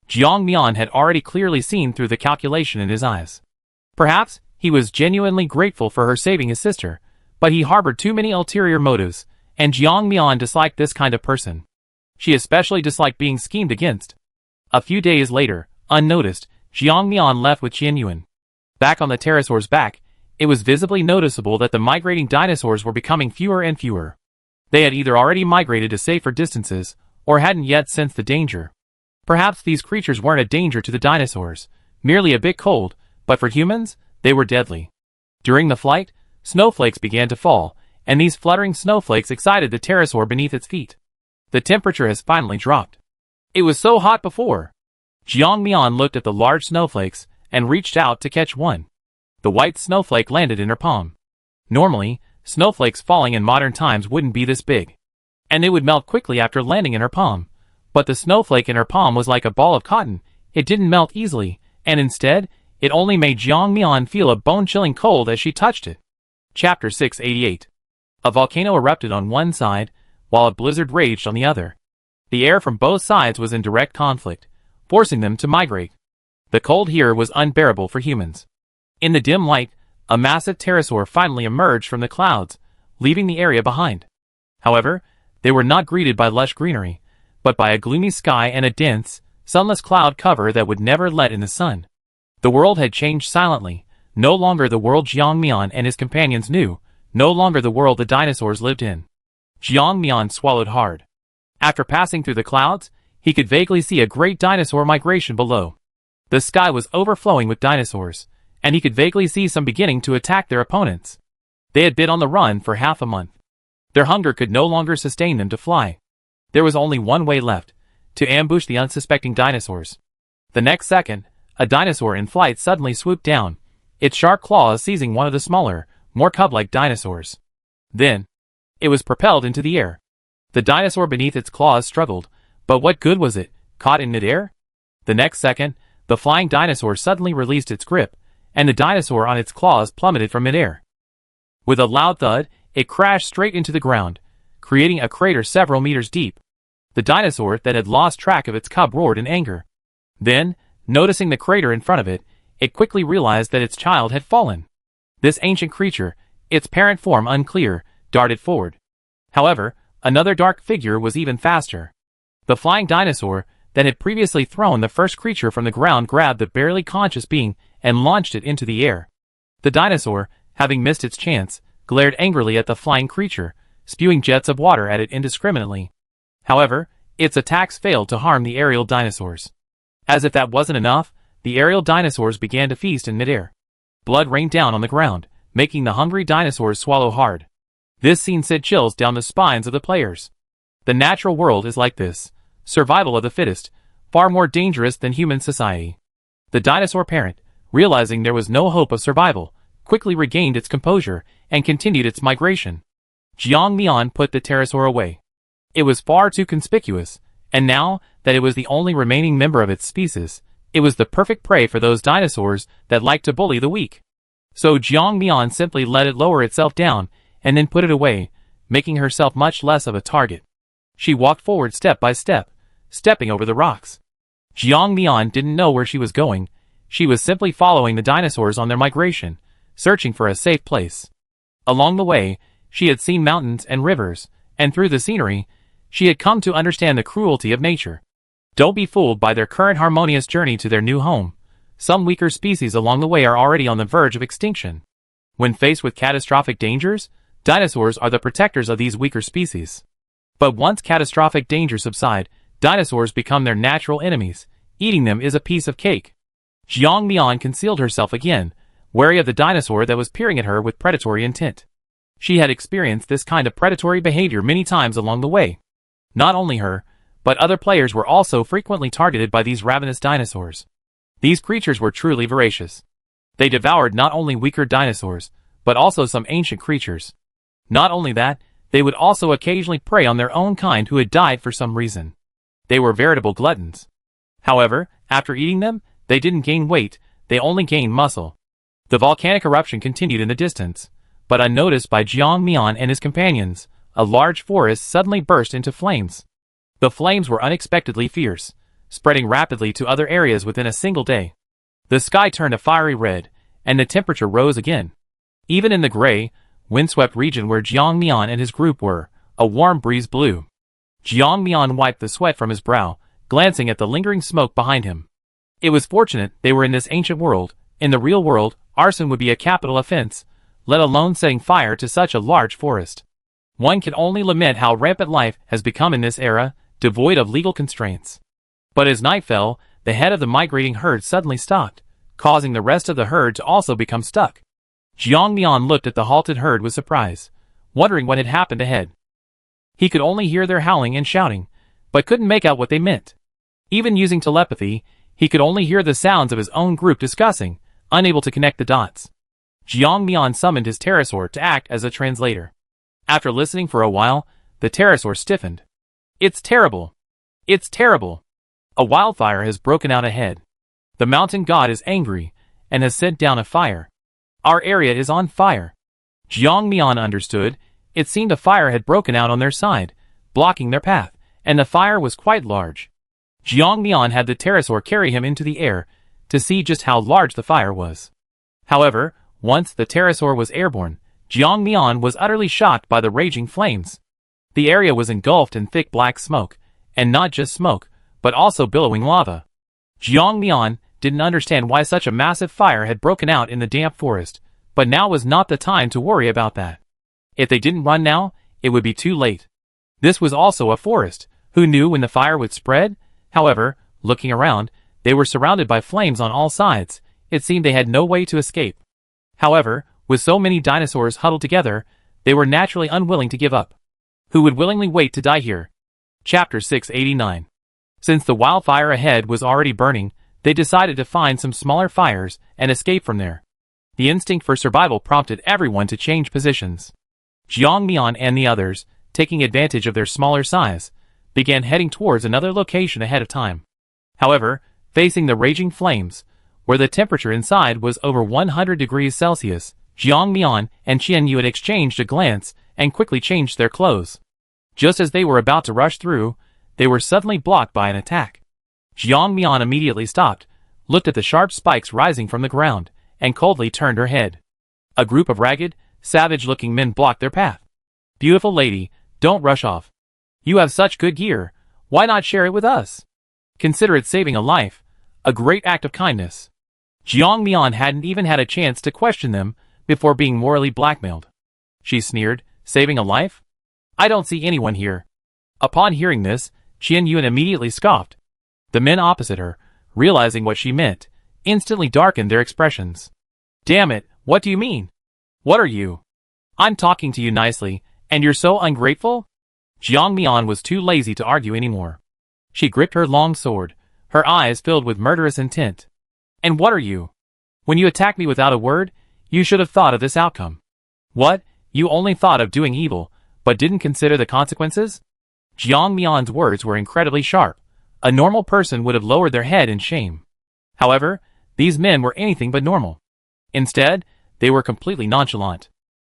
Jiang Mian had already clearly seen through the calculation in his eyes. Perhaps he was genuinely grateful for her saving his sister, but he harbored too many ulterior motives, and Jiang Mian disliked this kind of person. She especially disliked being schemed against. A few days later, unnoticed, Jiang Mian left with Qian Yuan. Back on the pterosaur's back, it was visibly noticeable that the migrating dinosaurs were becoming fewer and fewer. They had either already migrated to safer distances, or hadn't yet sensed the danger. Perhaps these creatures weren't a danger to the dinosaurs, merely a bit cold, but for humans, they were deadly. During the flight, snowflakes began to fall, and these fluttering snowflakes excited the pterosaur beneath its feet. The temperature has finally dropped. It was so hot before. Jiang Mian looked at the large snowflakes and reached out to catch one. The white snowflake landed in her palm. Normally, snowflakes falling in modern times wouldn't be this big, and they would melt quickly after landing in her palm. But the snowflake in her palm was like a ball of cotton. It didn't melt easily, and instead, it only made Jiang Mian feel a bone-chilling cold as she touched it. Chapter 688. A volcano erupted on one side, while a blizzard raged on the other. The air from both sides was in direct conflict, forcing them to migrate. The cold here was unbearable for humans. In the dim light, a massive pterosaur finally emerged from the clouds, leaving the area behind. However, they were not greeted by lush greenery, but by a gloomy sky and a dense, sunless cloud cover that would never let in the sun. The world had changed silently, no longer the world Jiang Mian and his companions knew, no longer the world the dinosaurs lived in. Jiang Mian swallowed hard. After passing through the clouds, he could vaguely see a great dinosaur migration below. The sky was overflowing with dinosaurs, and he could vaguely see some beginning to attack their opponents. They had been on the run for half a month. Their hunger could no longer sustain them to fly. There was only one way left, to ambush the unsuspecting dinosaurs. The next second, a dinosaur in flight suddenly swooped down, its sharp claws seizing one of the smaller, more cub-like dinosaurs. Then, it was propelled into the air. The dinosaur beneath its claws struggled, but what good was it, caught in midair? The next second, the flying dinosaur suddenly released its grip, and the dinosaur on its claws plummeted from midair. With a loud thud, it crashed straight into the ground, creating a crater several meters deep. The dinosaur that had lost track of its cub roared in anger. Then, noticing the crater in front of it, it quickly realized that its child had fallen. This ancient creature, its parent form unclear, darted forward. However, another dark figure was even faster. The flying dinosaur that had previously thrown the first creature from the ground grabbed the barely conscious being and launched it into the air. The dinosaur, having missed its chance, glared angrily at the flying creature, spewing jets of water at it indiscriminately. However, its attacks failed to harm the aerial dinosaurs. As if that wasn't enough, the aerial dinosaurs began to feast in midair. Blood rained down on the ground, making the hungry dinosaurs swallow hard. This scene sent chills down the spines of the players. The natural world is like this. Survival of the fittest, far more dangerous than human society. The dinosaur parent, realizing there was no hope of survival, quickly regained its composure and continued its migration. Jiang Mian put the pterosaur away. It was far too conspicuous, and now that it was the only remaining member of its species, it was the perfect prey for those dinosaurs that like to bully the weak. So Jiang Mian simply let it lower itself down and then put it away, making herself much less of a target. She walked forward step by step, stepping over the rocks. Jiang Mian didn't know where she was going. She was simply following the dinosaurs on their migration, searching for a safe place. Along the way, she had seen mountains and rivers, and through the scenery, she had come to understand the cruelty of nature. Don't be fooled by their current harmonious journey to their new home. Some weaker species along the way are already on the verge of extinction. When faced with catastrophic dangers, dinosaurs are the protectors of these weaker species. But once catastrophic dangers subside, dinosaurs become their natural enemies. Eating them is a piece of cake. Jiang Mian concealed herself again, wary of the dinosaur that was peering at her with predatory intent. She had experienced this kind of predatory behavior many times along the way. Not only her, but other players were also frequently targeted by these ravenous dinosaurs. These creatures were truly voracious. They devoured not only weaker dinosaurs, but also some ancient creatures. Not only that, they would also occasionally prey on their own kind who had died for some reason. They were veritable gluttons. However, after eating them, they didn't gain weight, they only gained muscle. The volcanic eruption continued in the distance, but unnoticed by Jiang Mian and his companions, a large forest suddenly burst into flames. The flames were unexpectedly fierce, spreading rapidly to other areas within a single day. The sky turned a fiery red, and the temperature rose again. Even in the gray, windswept region where Jiang Mian and his group were, a warm breeze blew. Jiang Mian wiped the sweat from his brow, glancing at the lingering smoke behind him. It was fortunate they were in this ancient world. In the real world, arson would be a capital offense, let alone setting fire to such a large forest. One can only lament how rampant life has become in this era, devoid of legal constraints. But as night fell, the head of the migrating herd suddenly stopped, causing the rest of the herd to also become stuck. Jiang Mian looked at the halted herd with surprise, wondering what had happened ahead. He could only hear their howling and shouting, but couldn't make out what they meant. Even using telepathy, he could only hear the sounds of his own group discussing, unable to connect the dots. Jiang Mian summoned his pterosaur to act as a translator. After listening for a while, the pterosaur stiffened. It's terrible. It's terrible. A wildfire has broken out ahead. The mountain god is angry, and has sent down a fire. Our area is on fire. Jiang Mian understood. It seemed a fire had broken out on their side, blocking their path, and the fire was quite large. Jiang Mian had the pterosaur carry him into the air, to see just how large the fire was. However, once the pterosaur was airborne, Jiang Mian was utterly shocked by the raging flames. The area was engulfed in thick black smoke, and not just smoke, but also billowing lava. Jiang Mian didn't understand why such a massive fire had broken out in the damp forest, but now was not the time to worry about that. If they didn't run now, it would be too late. This was also a forest. Who knew when the fire would spread? However, looking around, they were surrounded by flames on all sides. It seemed they had no way to escape. However, with so many dinosaurs huddled together, they were naturally unwilling to give up. Who would willingly wait to die here? Chapter 689. Since the wildfire ahead was already burning, They decided to find some smaller fires and escape from there. The instinct for survival prompted everyone to change positions. Jiang Mian and the others, taking advantage of their smaller size, began heading towards another location ahead of time. However, facing the raging flames, where the temperature inside was over 100 degrees Celsius, Jiang Mian and Qian Yuan exchanged a glance and quickly changed their clothes. Just as they were about to rush through, they were suddenly blocked by an attack. Jiang Mian immediately stopped, looked at the sharp spikes rising from the ground, and coldly turned her head. A group of ragged, savage-looking men blocked their path. "Beautiful lady, don't rush off. You have such good gear, why not share it with us? Consider it saving a life, a great act of kindness." Jiang Mian hadn't even had a chance to question them before being morally blackmailed. She sneered, "Saving a life? I don't see anyone here." Upon hearing this, Qian Yuan immediately scoffed. The men opposite her, realizing what she meant, instantly darkened their expressions. "Damn it, what do you mean? What are you? I'm talking to you nicely, and you're so ungrateful?" Jiang Mian was too lazy to argue anymore. She gripped her long sword, her eyes filled with murderous intent. "And what are you? When you attacked me without a word, you should have thought of this outcome. What, you only thought of doing evil, but didn't consider the consequences?" Jiang Mian's words were incredibly sharp. A normal person would have lowered their head in shame. However, these men were anything but normal. Instead, they were completely nonchalant.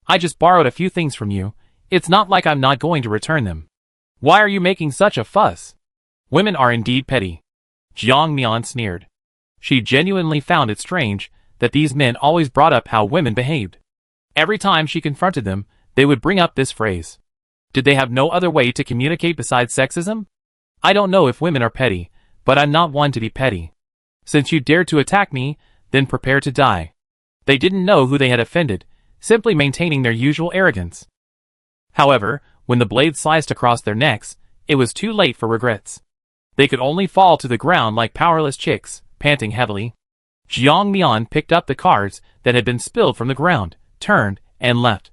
"I just borrowed a few things from you. It's not like I'm not going to return them. Why are you making such a fuss? Women are indeed petty." Jiang Mian sneered. She genuinely found it strange that these men always brought up how women behaved. Every time she confronted them, they would bring up this phrase. Did they have no other way to communicate besides sexism? "I don't know if women are petty, but I'm not one to be petty. Since you dared to attack me, then prepare to die." They didn't know who they had offended, simply maintaining their usual arrogance. However, when the blade sliced across their necks, it was too late for regrets. They could only fall to the ground like powerless chicks, panting heavily. Jiang Mian picked up the cards that had been spilled from the ground, turned, and left.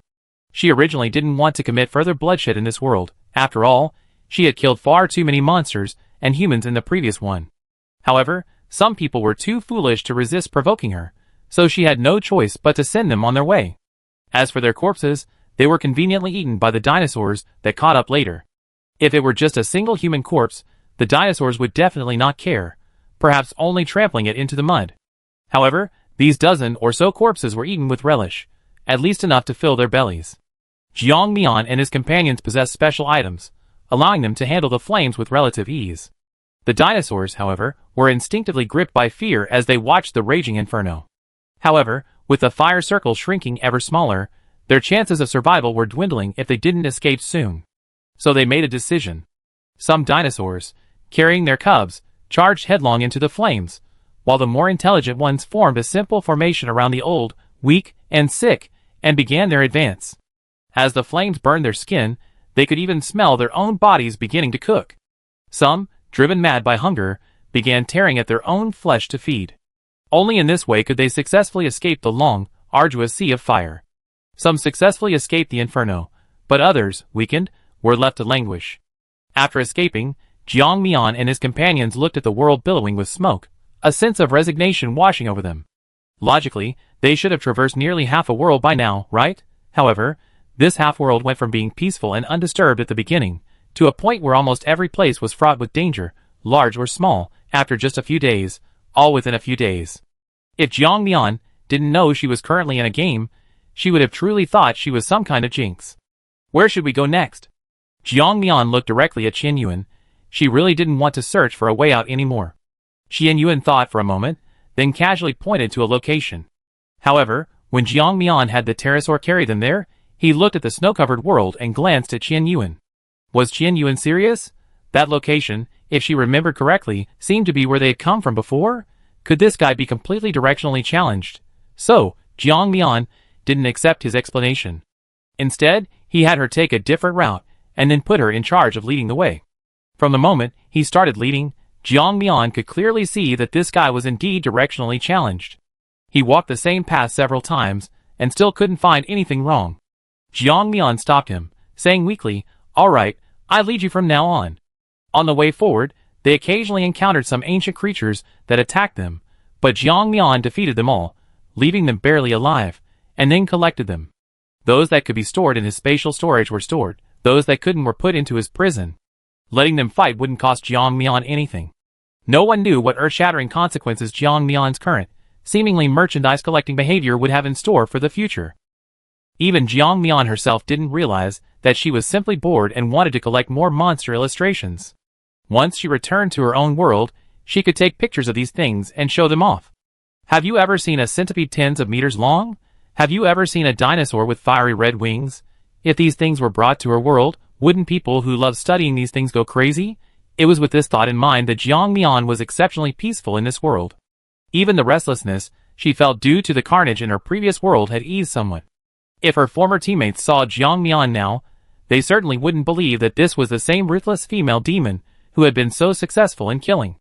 She originally didn't want to commit further bloodshed in this world. After all, she had killed far too many monsters and humans in the previous one. However, some people were too foolish to resist provoking her, so she had no choice but to send them on their way. As for their corpses, they were conveniently eaten by the dinosaurs that caught up later. If it were just a single human corpse, the dinosaurs would definitely not care, perhaps only trampling it into the mud. However, these dozen or so corpses were eaten with relish, at least enough to fill their bellies. Jiang Mian and his companions possessed special items, allowing them to handle the flames with relative ease. The dinosaurs, however, were instinctively gripped by fear as they watched the raging inferno. However, with the fire circle shrinking ever smaller, their chances of survival were dwindling if they didn't escape soon. So they made a decision. Some dinosaurs, carrying their cubs, charged headlong into the flames, while the more intelligent ones formed a simple formation around the old, weak, and sick, and began their advance. As the flames burned their skin, they could even smell their own bodies beginning to cook. Some, driven mad by hunger, began tearing at their own flesh to feed. Only in this way could they successfully escape the long, arduous sea of fire. Some successfully escaped the inferno, but others, weakened, were left to languish. After escaping, Jiang Mian and his companions looked at the world billowing with smoke, a sense of resignation washing over them. Logically, they should have traversed nearly half a world by now, right? However, this half-world went from being peaceful and undisturbed at the beginning, to a point where almost every place was fraught with danger, large or small, after just a few days, all within a few days. If Jiang Mian didn't know she was currently in a game, she would have truly thought she was some kind of jinx. Where should we go next? Jiang Mian looked directly at Qian Yuan. She really didn't want to search for a way out anymore. Qian Yuan thought for a moment, then casually pointed to a location. However, when Jiang Mian had the pterosaur carry them there, he looked at the snow-covered world and glanced at Qian Yuan. Was Qian Yuan serious? That location, if she remembered correctly, seemed to be where they had come from before? Could this guy be completely directionally challenged? So, Jiang Mian didn't accept his explanation. Instead, he had her take a different route, and then put her in charge of leading the way. From the moment he started leading, Jiang Mian could clearly see that this guy was indeed directionally challenged. He walked the same path several times, and still couldn't find anything wrong. Jiang Mian stopped him, saying weakly, "All right, I lead you from now on." On the way forward, They occasionally encountered some ancient creatures that attacked them, but Jiang Mian defeated them all, leaving them barely alive, and then collected them. Those that could be stored in his spatial storage were stored, those that couldn't were put into his prison. Letting them fight wouldn't cost Jiang Mian anything. No one knew what earth-shattering consequences Jiang Mian's current, seemingly merchandise-collecting behavior would have in store for the future. Even Jiang Mian herself didn't realize that she was simply bored and wanted to collect more monster illustrations. Once she returned to her own world, she could take pictures of these things and show them off. Have you ever seen a centipede tens of meters long? Have you ever seen a dinosaur with fiery red wings? If these things were brought to her world, wouldn't people who love studying these things go crazy? It was with this thought in mind that Jiang Mian was exceptionally peaceful in this world. Even the restlessness she felt due to the carnage in her previous world had eased somewhat. If her former teammates saw Jiang Mian now, they certainly wouldn't believe that this was the same ruthless female demon who had been so successful in killing.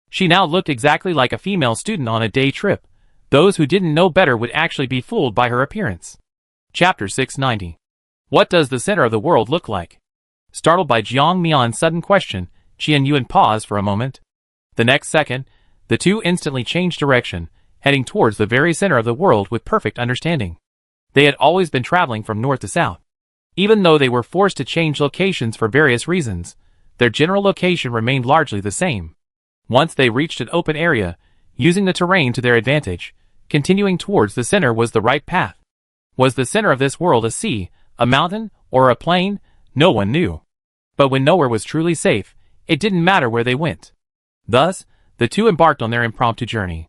She now looked exactly like a female student on a day trip. Those who didn't know better would actually be fooled by her appearance. Chapter 690. What does the center of the world look like? Startled by Jiang Mian's sudden question, Qian Yuan paused for a moment. The next second, the two instantly changed direction, heading towards the very center of the world with perfect understanding. They had always been traveling from north to south. Even though they were forced to change locations for various reasons, their general location remained largely the same. Once they reached an open area, using the terrain to their advantage, continuing towards the center was the right path. Was the center of this world a sea, a mountain, or a plain? No one knew. But when nowhere was truly safe, it didn't matter where they went. Thus, the two embarked on their impromptu journey.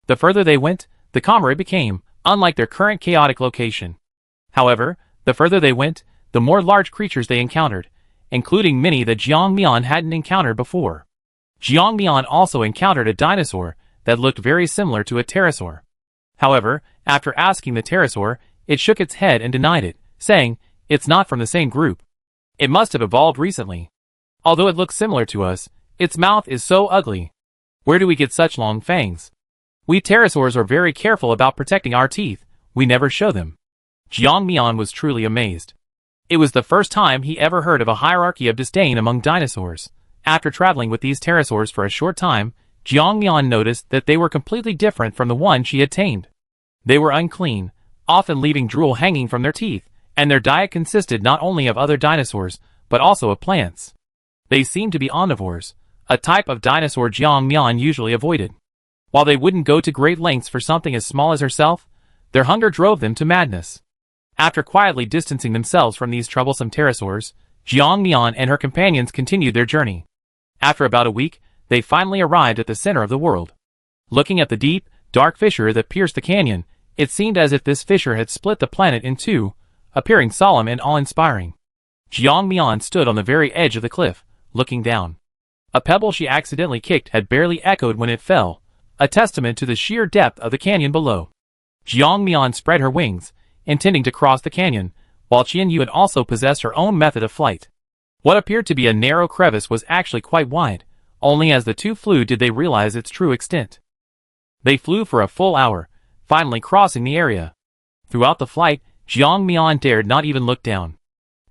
The further they went, the calmer it became, unlike their current chaotic location. However, the further they went, the more large creatures they encountered, including many that Jiang Mian hadn't encountered before. Jiang Mian also encountered a dinosaur that looked very similar to a pterosaur. However, after asking the pterosaur, it shook its head and denied it, saying, "It's not from the same group. It must have evolved recently. Although it looks similar to us, its mouth is so ugly. Where do we get such long fangs? We pterosaurs are very careful about protecting our teeth, we never show them." Jiang Mian was truly amazed. It was the first time he ever heard of a hierarchy of disdain among dinosaurs. After traveling with these pterosaurs for a short time, Jiang Mian noticed that they were completely different from the one she had tamed. They were unclean, often leaving drool hanging from their teeth, and their diet consisted not only of other dinosaurs, but also of plants. They seemed to be omnivores, a type of dinosaur Jiang Mian usually avoided. While they wouldn't go to great lengths for something as small as herself, their hunger drove them to madness. After quietly distancing themselves from these troublesome pterosaurs, Jiang Mian and her companions continued their journey. After about a week, they finally arrived at the center of the world. Looking at the deep, dark fissure that pierced the canyon, it seemed as if this fissure had split the planet in two, appearing solemn and awe-inspiring. Jiang Mian stood on the very edge of the cliff, looking down. A pebble she accidentally kicked had barely echoed when it fell, a testament to the sheer depth of the canyon below. Jiang Mian spread her wings, intending to cross the canyon, while Qian Yuan also possessed her own method of flight. What appeared to be a narrow crevice was actually quite wide. Only as the two flew did they realize its true extent. They flew for a full hour, finally crossing the area. Throughout the flight, Jiang Mian dared not even look down.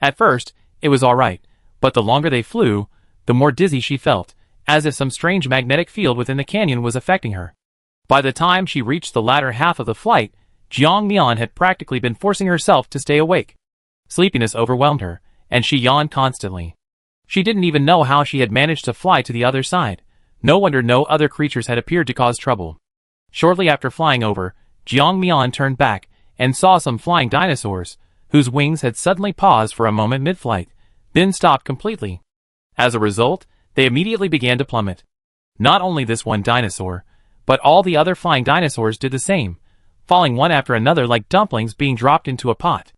At first, it was alright, but the longer they flew, the more dizzy she felt, as if some strange magnetic field within the canyon was affecting her. By the time she reached the latter half of the flight, Jiang Mian had practically been forcing herself to stay awake. Sleepiness overwhelmed her, and she yawned constantly. She didn't even know how she had managed to fly to the other side. No wonder no other creatures had appeared to cause trouble. Shortly after flying over, Jiang Mian turned back and saw some flying dinosaurs, whose wings had suddenly paused for a moment mid-flight, then stopped completely. As a result, they immediately began to plummet. Not only this one dinosaur, but all the other flying dinosaurs did the same, falling one after another like dumplings being dropped into a pot.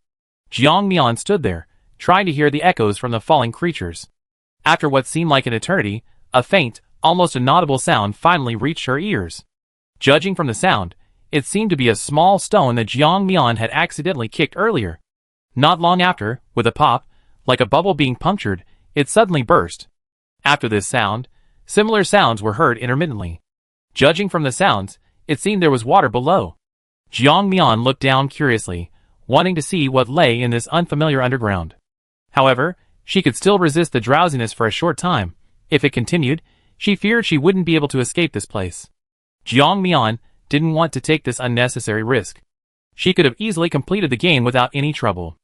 Jiang Mian stood there, trying to hear the echoes from the falling creatures. After what seemed like an eternity, a faint, almost inaudible sound finally reached her ears. Judging from the sound, it seemed to be a small stone that Jiang Mian had accidentally kicked earlier. Not long after, with a pop, like a bubble being punctured, it suddenly burst. After this sound, similar sounds were heard intermittently. Judging from the sounds, it seemed there was water below. Jiang Mian looked down curiously, wanting to see what lay in this unfamiliar underground. However, she could still resist the drowsiness for a short time. If it continued, She feared she wouldn't be able to escape this place. Jiang Mian didn't want to take this unnecessary risk. She could have easily completed the game without any trouble.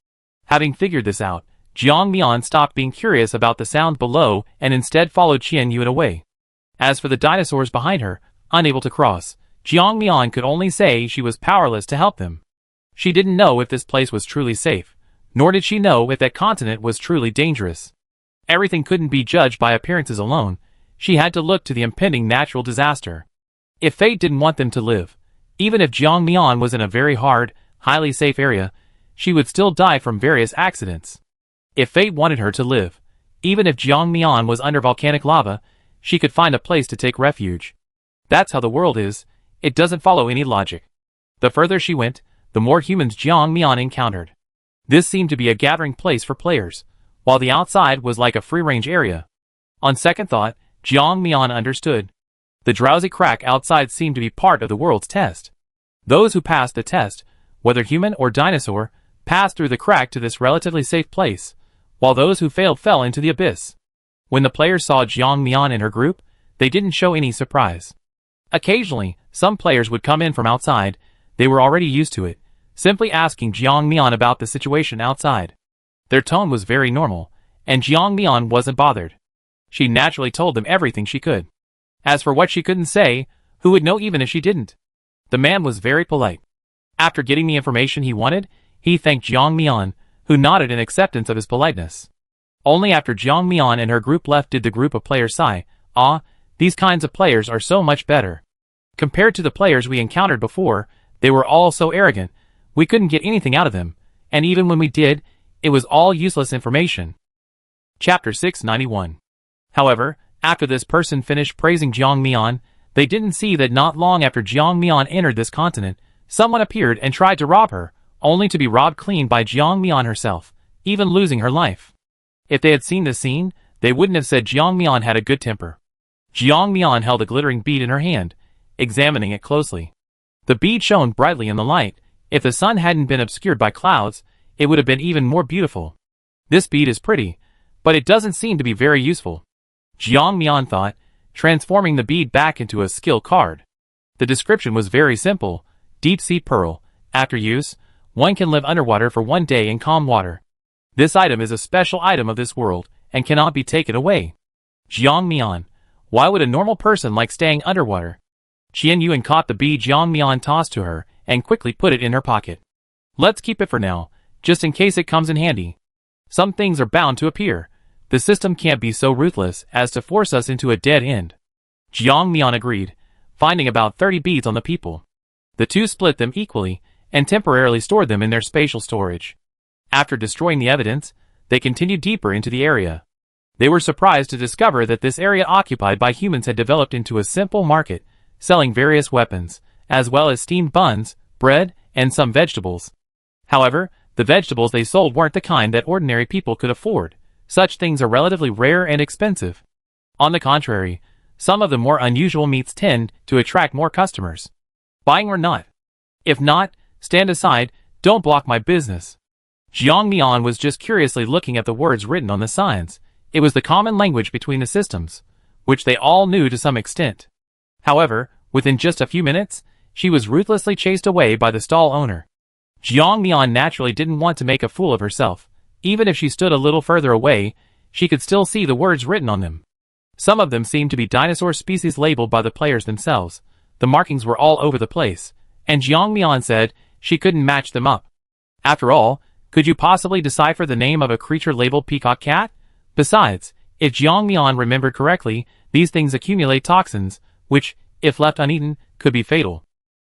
Having figured this out, Jiang Mian stopped being curious about the sounds below and instead followed Qian Yuan away. As for the dinosaurs behind her, unable to cross, Jiang Mian could only say she was powerless to help them. She didn't know if this place was truly safe, nor did she know if that continent was truly dangerous. Everything couldn't be judged by appearances alone. She had to look to the impending natural disaster. If fate didn't want them to live, even if Jiang Mian was in a very hard, highly safe area, she would still die from various accidents. If fate wanted her to live, even if Jiang Mian was under volcanic lava, she could find a place to take refuge. That's how the world is. It doesn't follow any logic. The further she went, the more humans Jiang Mian encountered. This seemed to be a gathering place for players, while the outside was like a free-range area. On second thought, Jiang Mian understood. The drowsy crack outside seemed to be part of the world's test. Those who passed the test, whether human or dinosaur, passed through the crack to this relatively safe place, while those who failed fell into the abyss. When the players saw Jiang Mian and her group, they didn't show any surprise. Occasionally, some players would come in from outside. They were already used to it, simply asking Jiang Mian about the situation outside. Their tone was very normal, and Jiang Mian wasn't bothered. She naturally told them everything she could. As for what she couldn't say, who would know even if she didn't? The man was very polite. After getting the information he wanted, he thanked Jiang Mian, who nodded in acceptance of his politeness. Only after Jiang Mian and her group left did the group of players sigh, "Ah, these kinds of players are so much better. Compared to the players we encountered before, they were all so arrogant, we couldn't get anything out of them, and even when we did, it was all useless information." Chapter 691. However, after this person finished praising Jiang Mian, they didn't see that not long after Jiang Mian entered this continent, someone appeared and tried to rob her, only to be robbed clean by Jiang Mian herself, even losing her life. If they had seen this scene, they wouldn't have said Jiang Mian had a good temper. Jiang Mian held a glittering bead in her hand, examining it closely. The bead shone brightly in the light. If the sun hadn't been obscured by clouds, it would have been even more beautiful. This bead is pretty, but it doesn't seem to be very useful, Jiang Mian thought, transforming the bead back into a skill card. The description was very simple: deep-sea pearl. After use, one can live underwater for 1 day in calm water. This item is a special item of this world, and cannot be taken away. Jiang Mian, why would a normal person like staying underwater? Qian Yuan caught the bead Jiang Mian tossed to her, and quickly put it in her pocket. Let's keep it for now, just in case it comes in handy. Some things are bound to appear. The system can't be so ruthless as to force us into a dead end. Jiang Mian agreed, finding about 30 beads on the people. The two split them equally, and temporarily stored them in their spatial storage. After destroying the evidence, they continued deeper into the area. They were surprised to discover that this area occupied by humans had developed into a simple market, selling various weapons, as well as steamed buns, bread, and some vegetables. However, the vegetables they sold weren't the kind that ordinary people could afford. Such things are relatively rare and expensive. On the contrary, some of the more unusual meats tend to attract more customers. Buying or not? If not, stand aside, don't block my business. Jiang Mian was just curiously looking at the words written on the signs. It was the common language between the systems, which they all knew to some extent. However, within just a few minutes, she was ruthlessly chased away by the stall owner. Jiang Mian naturally didn't want to make a fool of herself. Even if she stood a little further away, she could still see the words written on them. Some of them seemed to be dinosaur species labeled by the players themselves. The markings were all over the place, and Jiang Mian said she couldn't match them up. After all, could you possibly decipher the name of a creature labeled peacock cat? Besides, if Jiang Mian remembered correctly, these things accumulate toxins, which, if left uneaten, could be fatal.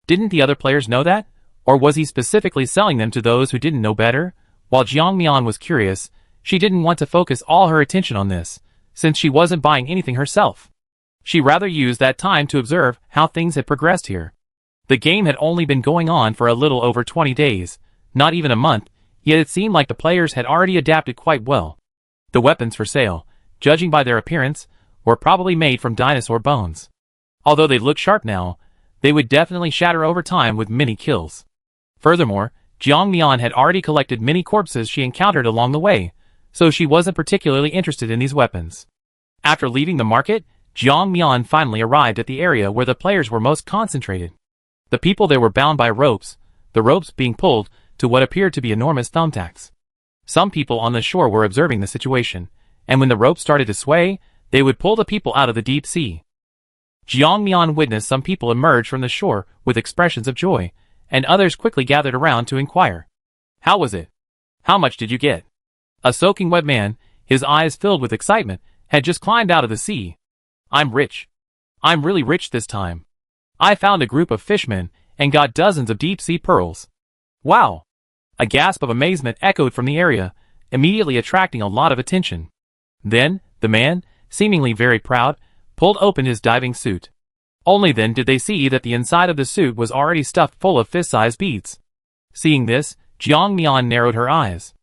Didn't the other players know that? Or was he specifically selling them to those who didn't know better? While Jiang Mian was curious, she didn't want to focus all her attention on this, since she wasn't buying anything herself. She rather used that time to observe how things had progressed here. The game had only been going on for a little over 20 days, not even a month, yet it seemed like the players had already adapted quite well. The weapons for sale, judging by their appearance, were probably made from dinosaur bones. Although they looked sharp now, they would definitely shatter over time with many kills. Furthermore, Jiang Mian had already collected many corpses she encountered along the way, so she wasn't particularly interested in these weapons. After leaving the market, Jiang Mian finally arrived at the area where the players were most concentrated. The people there were bound by ropes, the ropes being pulled to what appeared to be enormous thumbtacks. Some people on the shore were observing the situation, and when the rope started to sway, they would pull the people out of the deep sea. Jiang Mian witnessed some people emerge from the shore with expressions of joy, and others quickly gathered around to inquire. How was it? How much did you get? A soaking wet man, his eyes filled with excitement, had just climbed out of the sea. I'm rich. I'm really rich this time. I found a group of fishmen and got dozens of deep-sea pearls. Wow! A gasp of amazement echoed from the area, immediately attracting a lot of attention. Then, the man, seemingly very proud, pulled open his diving suit. Only then did they see that the inside of the suit was already stuffed full of fist-sized beads. Seeing this, Jiang Mian narrowed her eyes.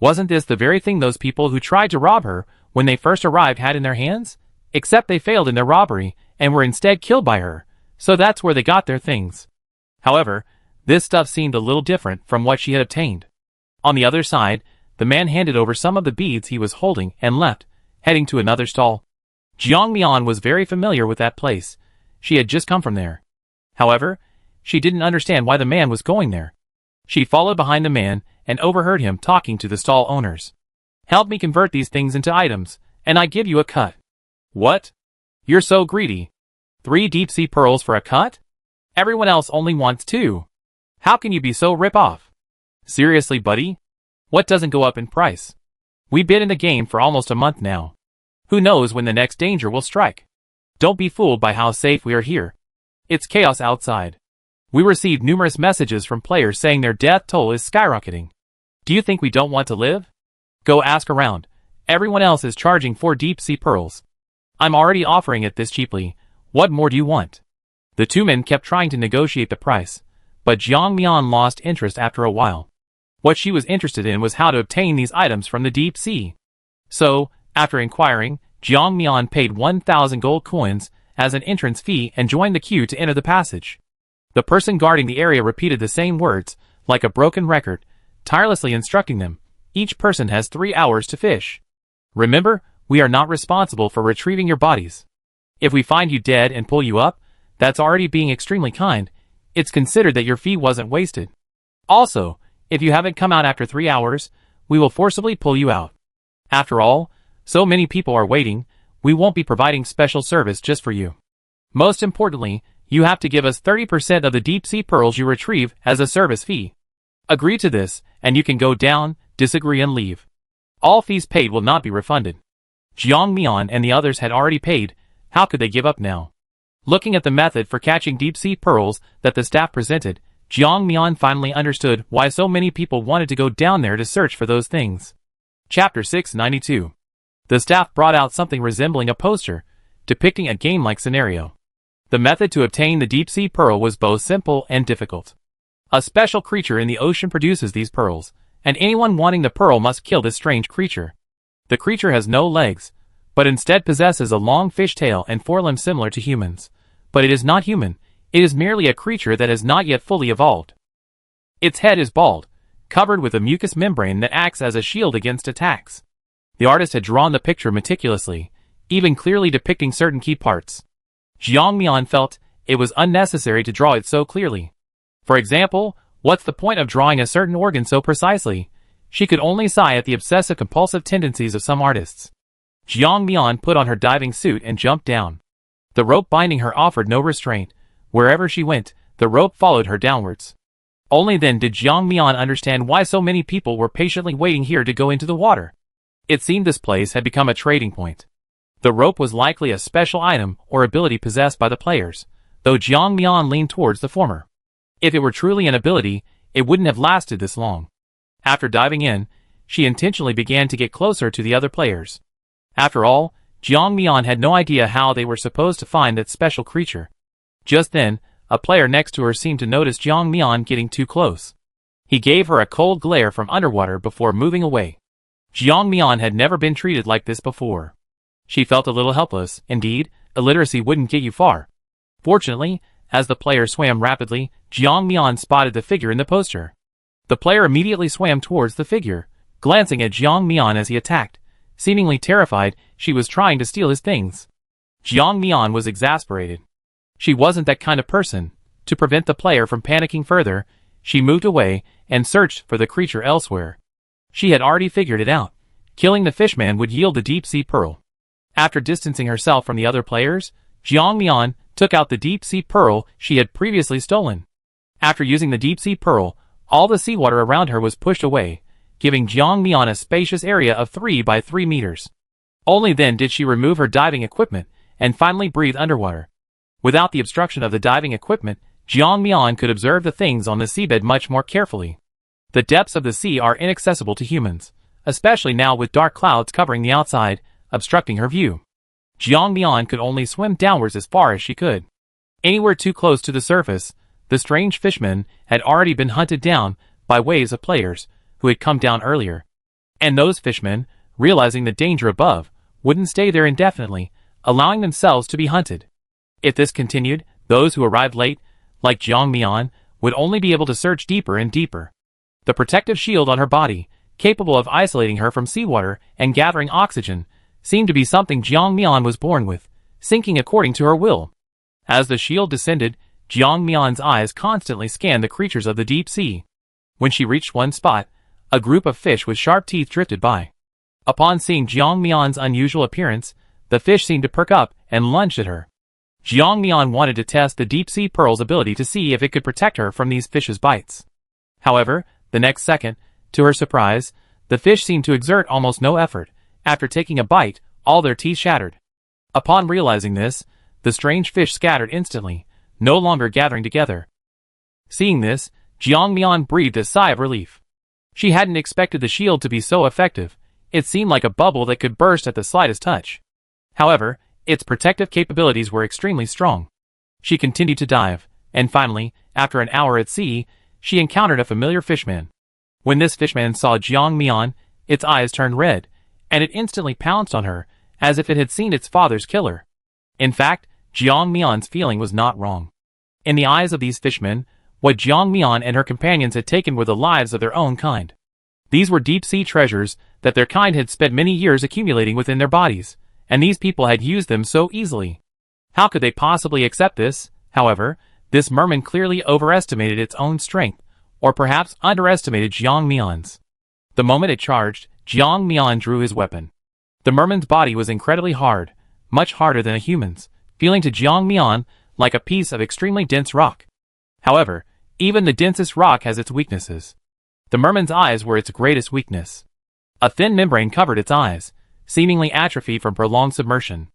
Wasn't this the very thing those people who tried to rob her when they first arrived had in their hands? Except they failed in their robbery and were instead killed by her, so that's where they got their things. However, this stuff seemed a little different from what she had obtained. On the other side, the man handed over some of the beads he was holding and left, heading to another stall. Jiang Mian was very familiar with that place. She had just come from there. However, she didn't understand why the man was going there. She followed behind the man and overheard him talking to the stall owners. Help me convert these things into items, and I give you a cut. What? You're so greedy. 3 deep-sea pearls for a cut? Everyone else only wants 2. How can you be so rip-off? Seriously, buddy? What doesn't go up in price? We've been in the game for almost a month now. Who knows when the next danger will strike? Don't be fooled by how safe we are here. It's chaos outside. We received numerous messages from players saying their death toll is skyrocketing. Do you think we don't want to live? Go ask around. Everyone else is charging 4 deep-sea pearls. I'm already offering it this cheaply. What more do you want? The 2 men kept trying to negotiate the price, but Jiang Mian lost interest after a while. What she was interested in was how to obtain these items from the deep sea. So, after inquiring, Jiang Mian paid 1,000 gold coins as an entrance fee and joined the queue to enter the passage. The person guarding the area repeated the same words, like a broken record, tirelessly instructing them. Each person has 3 hours to fish. Remember, we are not responsible for retrieving your bodies. If we find you dead and pull you up, that's already being extremely kind. It's considered that your fee wasn't wasted. Also, if you haven't come out after 3 hours, we will forcibly pull you out. After all, so many people are waiting, we won't be providing special service just for you. Most importantly, you have to give us 30% of the deep-sea pearls you retrieve as a service fee. Agree to this, and you can go down, disagree and leave. All fees paid will not be refunded. Jiang Mian and the others had already paid. How could they give up now? Looking at the method for catching deep-sea pearls that the staff presented, Jiang Mian finally understood why so many people wanted to go down there to search for those things. Chapter 692. The staff brought out something resembling a poster, depicting a game-like scenario. The method to obtain the deep-sea pearl was both simple and difficult. A special creature in the ocean produces these pearls, and anyone wanting the pearl must kill this strange creature. The creature has no legs, but instead possesses a long fish tail and 4 limbs similar to humans. But it is not human, it is merely a creature that has not yet fully evolved. Its head is bald, covered with a mucous membrane that acts as a shield against attacks. The artist had drawn the picture meticulously, even clearly depicting certain key parts. Jiang Mian felt it was unnecessary to draw it so clearly. For example, what's the point of drawing a certain organ so precisely? She could only sigh at the obsessive-compulsive tendencies of some artists. Jiang Mian put on her diving suit and jumped down. The rope binding her offered no restraint. Wherever she went, the rope followed her downwards. Only then did Jiang Mian understand why so many people were patiently waiting here to go into the water. It seemed this place had become a trading point. The rope was likely a special item or ability possessed by the players, though Jiang Mian leaned towards the former. If it were truly an ability, it wouldn't have lasted this long. After diving in, she intentionally began to get closer to the other players. After all, Jiang Mian had no idea how they were supposed to find that special creature. Just then, a player next to her seemed to notice Jiang Mian getting too close. He gave her a cold glare from underwater before moving away. Jiang Mian had never been treated like this before. She felt a little helpless. Indeed, illiteracy wouldn't get you far. Fortunately, as the player swam rapidly, Jiang Mian spotted the figure in the poster. The player immediately swam towards the figure, glancing at Jiang Mian as he attacked. Seemingly terrified, she was trying to steal his things. Jiang Mian was exasperated. She wasn't that kind of person. To prevent the player from panicking further, she moved away and searched for the creature elsewhere. She had already figured it out. Killing the fishman would yield the deep-sea pearl. After distancing herself from the other players, Jiang Mian took out the deep-sea pearl she had previously stolen. After using the deep-sea pearl, all the seawater around her was pushed away, giving Jiang Mian a spacious area of 3 by 3 meters. Only then did she remove her diving equipment and finally breathe underwater. Without the obstruction of the diving equipment, Jiang Mian could observe the things on the seabed much more carefully. The depths of the sea are inaccessible to humans, especially now with dark clouds covering the outside, obstructing her view. Jiang Mian could only swim downwards as far as she could. Anywhere too close to the surface, the strange fishmen had already been hunted down by waves of players who had come down earlier. And those fishmen, realizing the danger above, wouldn't stay there indefinitely, allowing themselves to be hunted. If this continued, those who arrived late, like Jiang Mian, would only be able to search deeper and deeper. The protective shield on her body, capable of isolating her from seawater and gathering oxygen, seemed to be something Jiang Mian was born with, sinking according to her will. As the shield descended, Jiang Mian's eyes constantly scanned the creatures of the deep sea. When she reached one spot, a group of fish with sharp teeth drifted by. Upon seeing Jiang Mian's unusual appearance, the fish seemed to perk up and lunged at her. Jiang Mian wanted to test the deep-sea pearl's ability to see if it could protect her from these fish's bites. However, the next second, to her surprise, the fish seemed to exert almost no effort. After taking a bite, all their teeth shattered. Upon realizing this, the strange fish scattered instantly, no longer gathering together. Seeing this, Jiang Mian breathed a sigh of relief. She hadn't expected the shield to be so effective. It seemed like a bubble that could burst at the slightest touch. However, its protective capabilities were extremely strong. She continued to dive, and finally, after an hour at sea, she encountered a familiar fishman. When this fishman saw Jiang Mian, its eyes turned red, and it instantly pounced on her, as if it had seen its father's killer. In fact, Jiang Mian's feeling was not wrong. In the eyes of these fishmen, what Jiang Mian and her companions had taken were the lives of their own kind. These were deep-sea treasures that their kind had spent many years accumulating within their bodies, and these people had used them so easily. How could they possibly accept this? However, this merman clearly overestimated its own strength, or perhaps underestimated Jiang Mian's. The moment it charged, Jiang Mian drew his weapon. The merman's body was incredibly hard, much harder than a human's, feeling to Jiang Mian like a piece of extremely dense rock. However, even the densest rock has its weaknesses. The merman's eyes were its greatest weakness. A thin membrane covered its eyes, seemingly atrophied from prolonged submersion.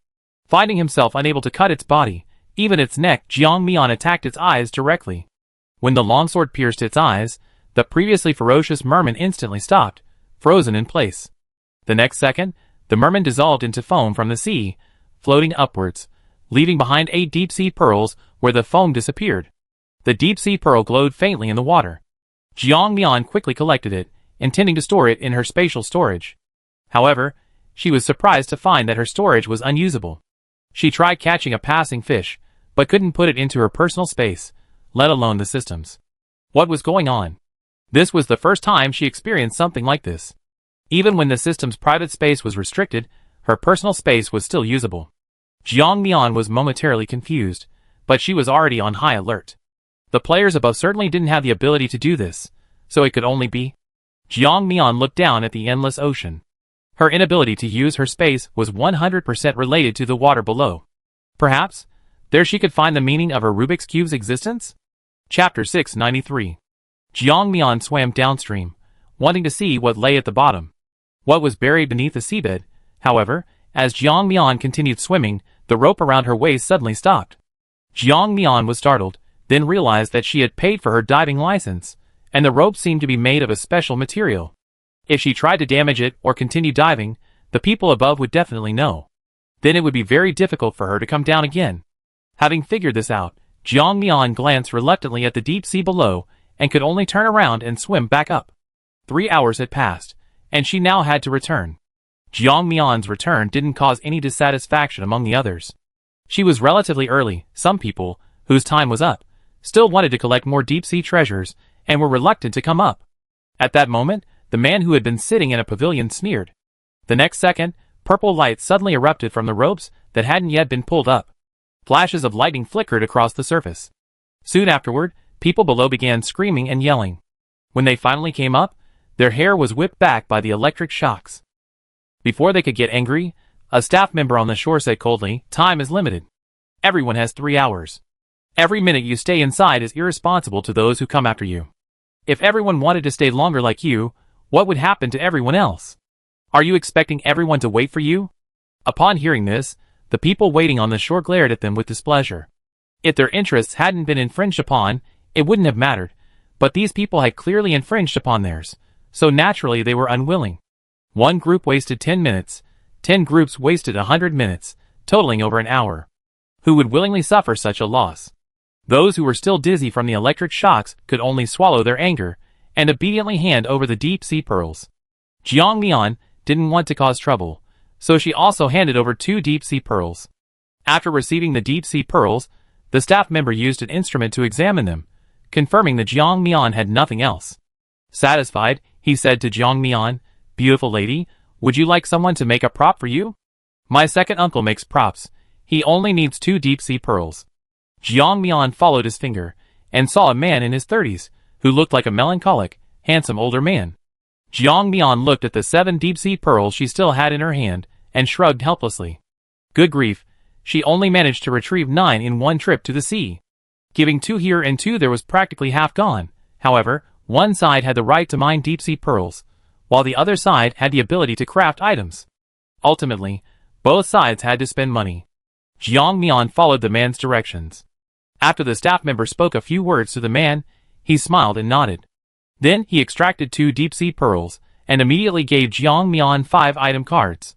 Finding himself unable to cut its body, even its neck, Jiang Mian attacked its eyes directly. When the longsword pierced its eyes, the previously ferocious merman instantly stopped, frozen in place. The next second, the merman dissolved into foam from the sea, floating upwards, leaving behind 8 deep-sea pearls where the foam disappeared. The deep-sea pearl glowed faintly in the water. Jiang Mian quickly collected it, intending to store it in her spatial storage. However, she was surprised to find that her storage was unusable. She tried catching a passing fish, but couldn't put it into her personal space, let alone the system's. What was going on? This was the first time she experienced something like this. Even when the system's private space was restricted, her personal space was still usable. Jiang Mian was momentarily confused, but she was already on high alert. The players above certainly didn't have the ability to do this, so it could only be. Jiang Mian looked down at the endless ocean. Her inability to use her space was 100% related to the water below. Perhaps, there she could find the meaning of her Rubik's Cube's existence? Chapter 693. Jiang Mian swam downstream, wanting to see what lay at the bottom. What was buried beneath the seabed, however, as Jiang Mian continued swimming, the rope around her waist suddenly stopped. Jiang Mian was startled, then realized that she had paid for her diving license, and the rope seemed to be made of a special material. If she tried to damage it or continue diving, the people above would definitely know. Then it would be very difficult for her to come down again. Having figured this out, Jiang Mian glanced reluctantly at the deep sea below and could only turn around and swim back up. 3 hours had passed, and she now had to return. Jiang Mian's return didn't cause any dissatisfaction among the others. She was relatively early. Some people, whose time was up, still wanted to collect more deep-sea treasures and were reluctant to come up. At that moment, the man who had been sitting in a pavilion sneered. The next second, purple light suddenly erupted from the ropes that hadn't yet been pulled up. Flashes of lightning flickered across the surface. Soon afterward, people below began screaming and yelling. When they finally came up, their hair was whipped back by the electric shocks. Before they could get angry, a staff member on the shore said coldly, "Time is limited. Everyone has 3 hours. Every minute you stay inside is irresponsible to those who come after you. If everyone wanted to stay longer like you, what would happen to everyone else? Are you expecting everyone to wait for you?" Upon hearing this, the people waiting on the shore glared at them with displeasure. If their interests hadn't been infringed upon, it wouldn't have mattered, but these people had clearly infringed upon theirs, so naturally they were unwilling. One group wasted 10 minutes, 10 groups wasted 100 minutes, totaling over an hour. Who would willingly suffer such a loss? Those who were still dizzy from the electric shocks could only swallow their anger, and obediently hand over the deep-sea pearls. Jiang Mian didn't want to cause trouble, so she also handed over 2 deep-sea pearls. After receiving the deep-sea pearls, the staff member used an instrument to examine them, confirming that Jiang Mian had nothing else. Satisfied, he said to Jiang Mian, "Beautiful lady, would you like someone to make a prop for you? My second uncle makes props. He only needs 2 deep-sea pearls." Jiang Mian followed his finger, and saw a man in his 30s, who looked like a melancholic, handsome older man. Jiang Mian looked at the 7 deep-sea pearls she still had in her hand, and shrugged helplessly. Good grief, she only managed to retrieve 9 in one trip to the sea. Giving 2 here and 2 there was practically half gone. However, one side had the right to mine deep-sea pearls, while the other side had the ability to craft items. Ultimately, both sides had to spend money. Jiang Mian followed the man's directions. After the staff member spoke a few words to the man, he smiled and nodded. Then he extracted 2 deep-sea pearls, and immediately gave Jiang Mian 5 item cards.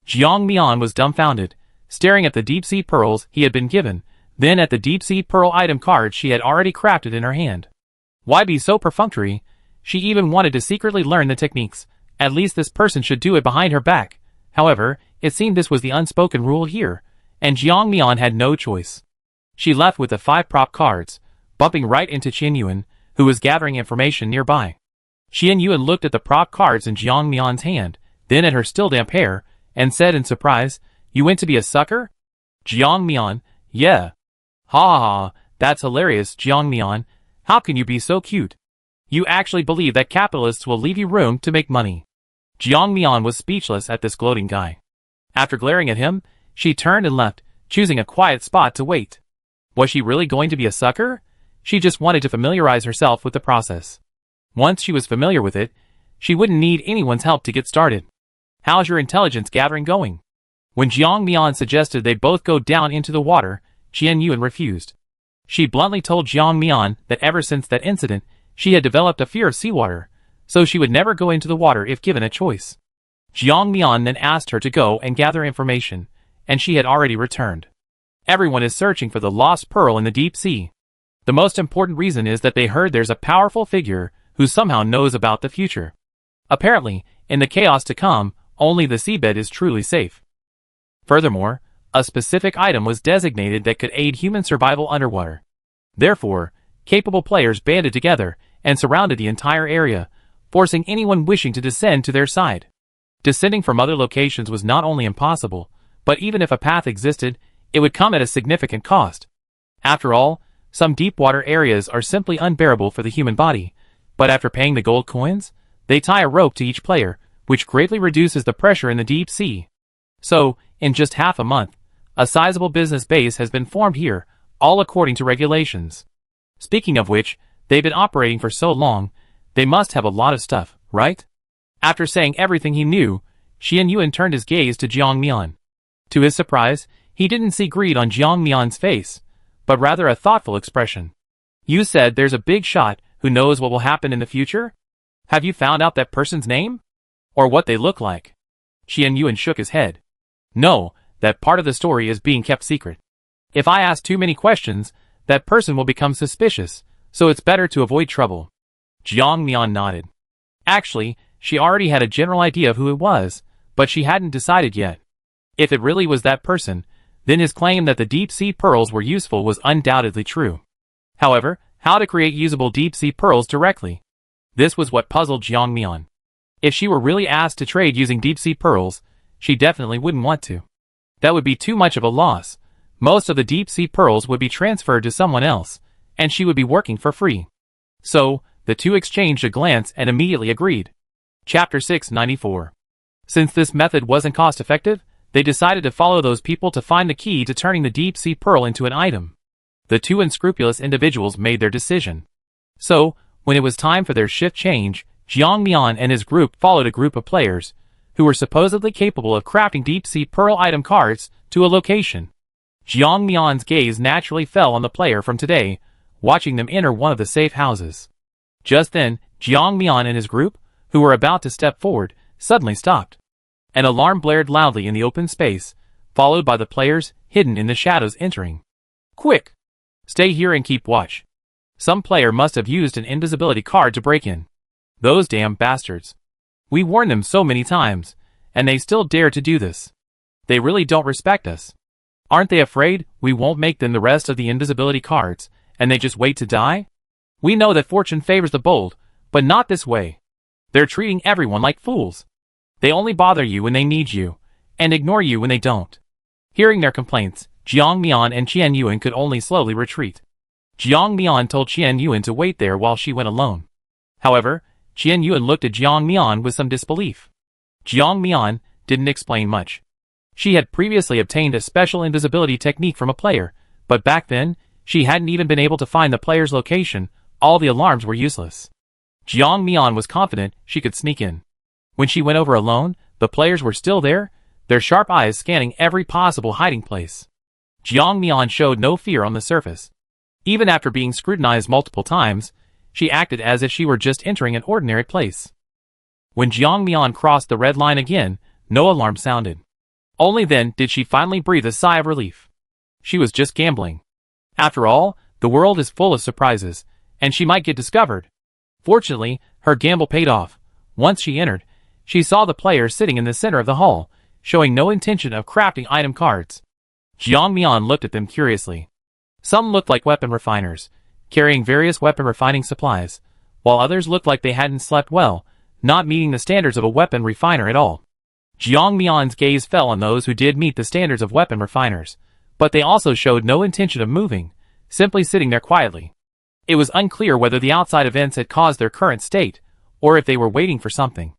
Jiang Mian was dumbfounded, staring at the deep-sea pearls he had been given, then at the deep-sea pearl item cards she had already crafted in her hand. Why be so perfunctory? She even wanted to secretly learn the techniques. At least this person should do it behind her back. However, it seemed this was the unspoken rule here, and Jiang Mian had no choice. She left with the 5 prop cards, bumping right into Qian Yuan, who was gathering information nearby. Qian Yuan looked at the prop cards in Jiang Mian's hand, then at her still damp hair, and said in surprise, "You went to be a sucker?" Jiang Mian, "Yeah." "Ha ha ha, that's hilarious, Jiang Mian. How can you be so cute? You actually believe that capitalists will leave you room to make money." Jiang Mian was speechless at this gloating guy. After glaring at him, she turned and left, choosing a quiet spot to wait. Was she really going to be a sucker? She just wanted to familiarize herself with the process. Once she was familiar with it, she wouldn't need anyone's help to get started. "How's your intelligence gathering going?" When Jiang Mian suggested they both go down into the water, Qian Yuan refused. She bluntly told Jiang Mian that ever since that incident, she had developed a fear of seawater, so she would never go into the water if given a choice. Jiang Mian then asked her to go and gather information, and she had already returned. Everyone is searching for the lost pearl in the deep sea. The most important reason is that they heard there's a powerful figure who somehow knows about the future. Apparently, in the chaos to come, only the seabed is truly safe. Furthermore, a specific item was designated that could aid human survival underwater. Therefore, capable players banded together and surrounded the entire area, forcing anyone wishing to descend to their side. Descending from other locations was not only impossible, but even if a path existed, it would come at a significant cost. After all, some deep water areas are simply unbearable for the human body, but after paying the gold coins, they tie a rope to each player, which greatly reduces the pressure in the deep sea. So, in just half a month, a sizable business base has been formed here, all according to regulations. Speaking of which, they've been operating for so long, they must have a lot of stuff, right? After saying everything he knew, Qian Yuan turned his gaze to Jiang Mian. To his surprise, he didn't see greed on Jiang Mian's face, but rather a thoughtful expression. "You said there's a big shot who knows what will happen in the future? Have you found out that person's name? Or what they look like?" Qian Yuan shook his head. "No, that part of the story is being kept secret. If I ask too many questions, that person will become suspicious, so it's better to avoid trouble." Jiang Mian nodded. Actually, she already had a general idea of who it was, but she hadn't decided yet. If it really was that person, then his claim that the deep-sea pearls were useful was undoubtedly true. However, how to create usable deep-sea pearls directly? This was what puzzled Jiang Mian. If she were really asked to trade using deep-sea pearls, she definitely wouldn't want to. That would be too much of a loss. Most of the deep-sea pearls would be transferred to someone else, and she would be working for free. So, the two exchanged a glance and immediately agreed. Chapter 694. Since this method wasn't cost-effective, they decided to follow those people to find the key to turning the deep-sea pearl into an item. The two unscrupulous individuals made their decision. So, when it was time for their shift change, Jiang Mian and his group followed a group of players, who were supposedly capable of crafting deep-sea pearl item cards, to a location. Jiang Mian's gaze naturally fell on the player from today, watching them enter one of the safe houses. Just then, Jiang Mian and his group, who were about to step forward, suddenly stopped. An alarm blared loudly in the open space, followed by the players hidden in the shadows entering. Quick! Stay here and keep watch. Some player must have used an invisibility card to break in. Those damn bastards. We warned them so many times, and they still dare to do this. They really don't respect us. Aren't they afraid we won't make them the rest of the invisibility cards, and they just wait to die? We know that fortune favors the bold, but not this way. They're treating everyone like fools. They only bother you when they need you, and ignore you when they don't. Hearing their complaints, Jiang Mian and Qian Yuan could only slowly retreat. Jiang Mian told Qian Yuan to wait there while she went alone. However, Qian Yuan looked at Jiang Mian with some disbelief. Jiang Mian didn't explain much. She had previously obtained a special invisibility technique from a player, but back then, she hadn't even been able to find the player's location. All the alarms were useless. Jiang Mian was confident she could sneak in. When she went over alone, the players were still there, their sharp eyes scanning every possible hiding place. Jiang Mian showed no fear on the surface. Even after being scrutinized multiple times, she acted as if she were just entering an ordinary place. When Jiang Mian crossed the red line again, no alarm sounded. Only then did she finally breathe a sigh of relief. She was just gambling. After all, the world is full of surprises, and she might get discovered. Fortunately, her gamble paid off. Once she entered, she saw the players sitting in the center of the hall, showing no intention of crafting item cards. Jiang Mian looked at them curiously. Some looked like weapon refiners, carrying various weapon refining supplies, while others looked like they hadn't slept well, not meeting the standards of a weapon refiner at all. Jiang Mian's gaze fell on those who did meet the standards of weapon refiners, but they also showed no intention of moving, simply sitting there quietly. It was unclear whether the outside events had caused their current state, or if they were waiting for something.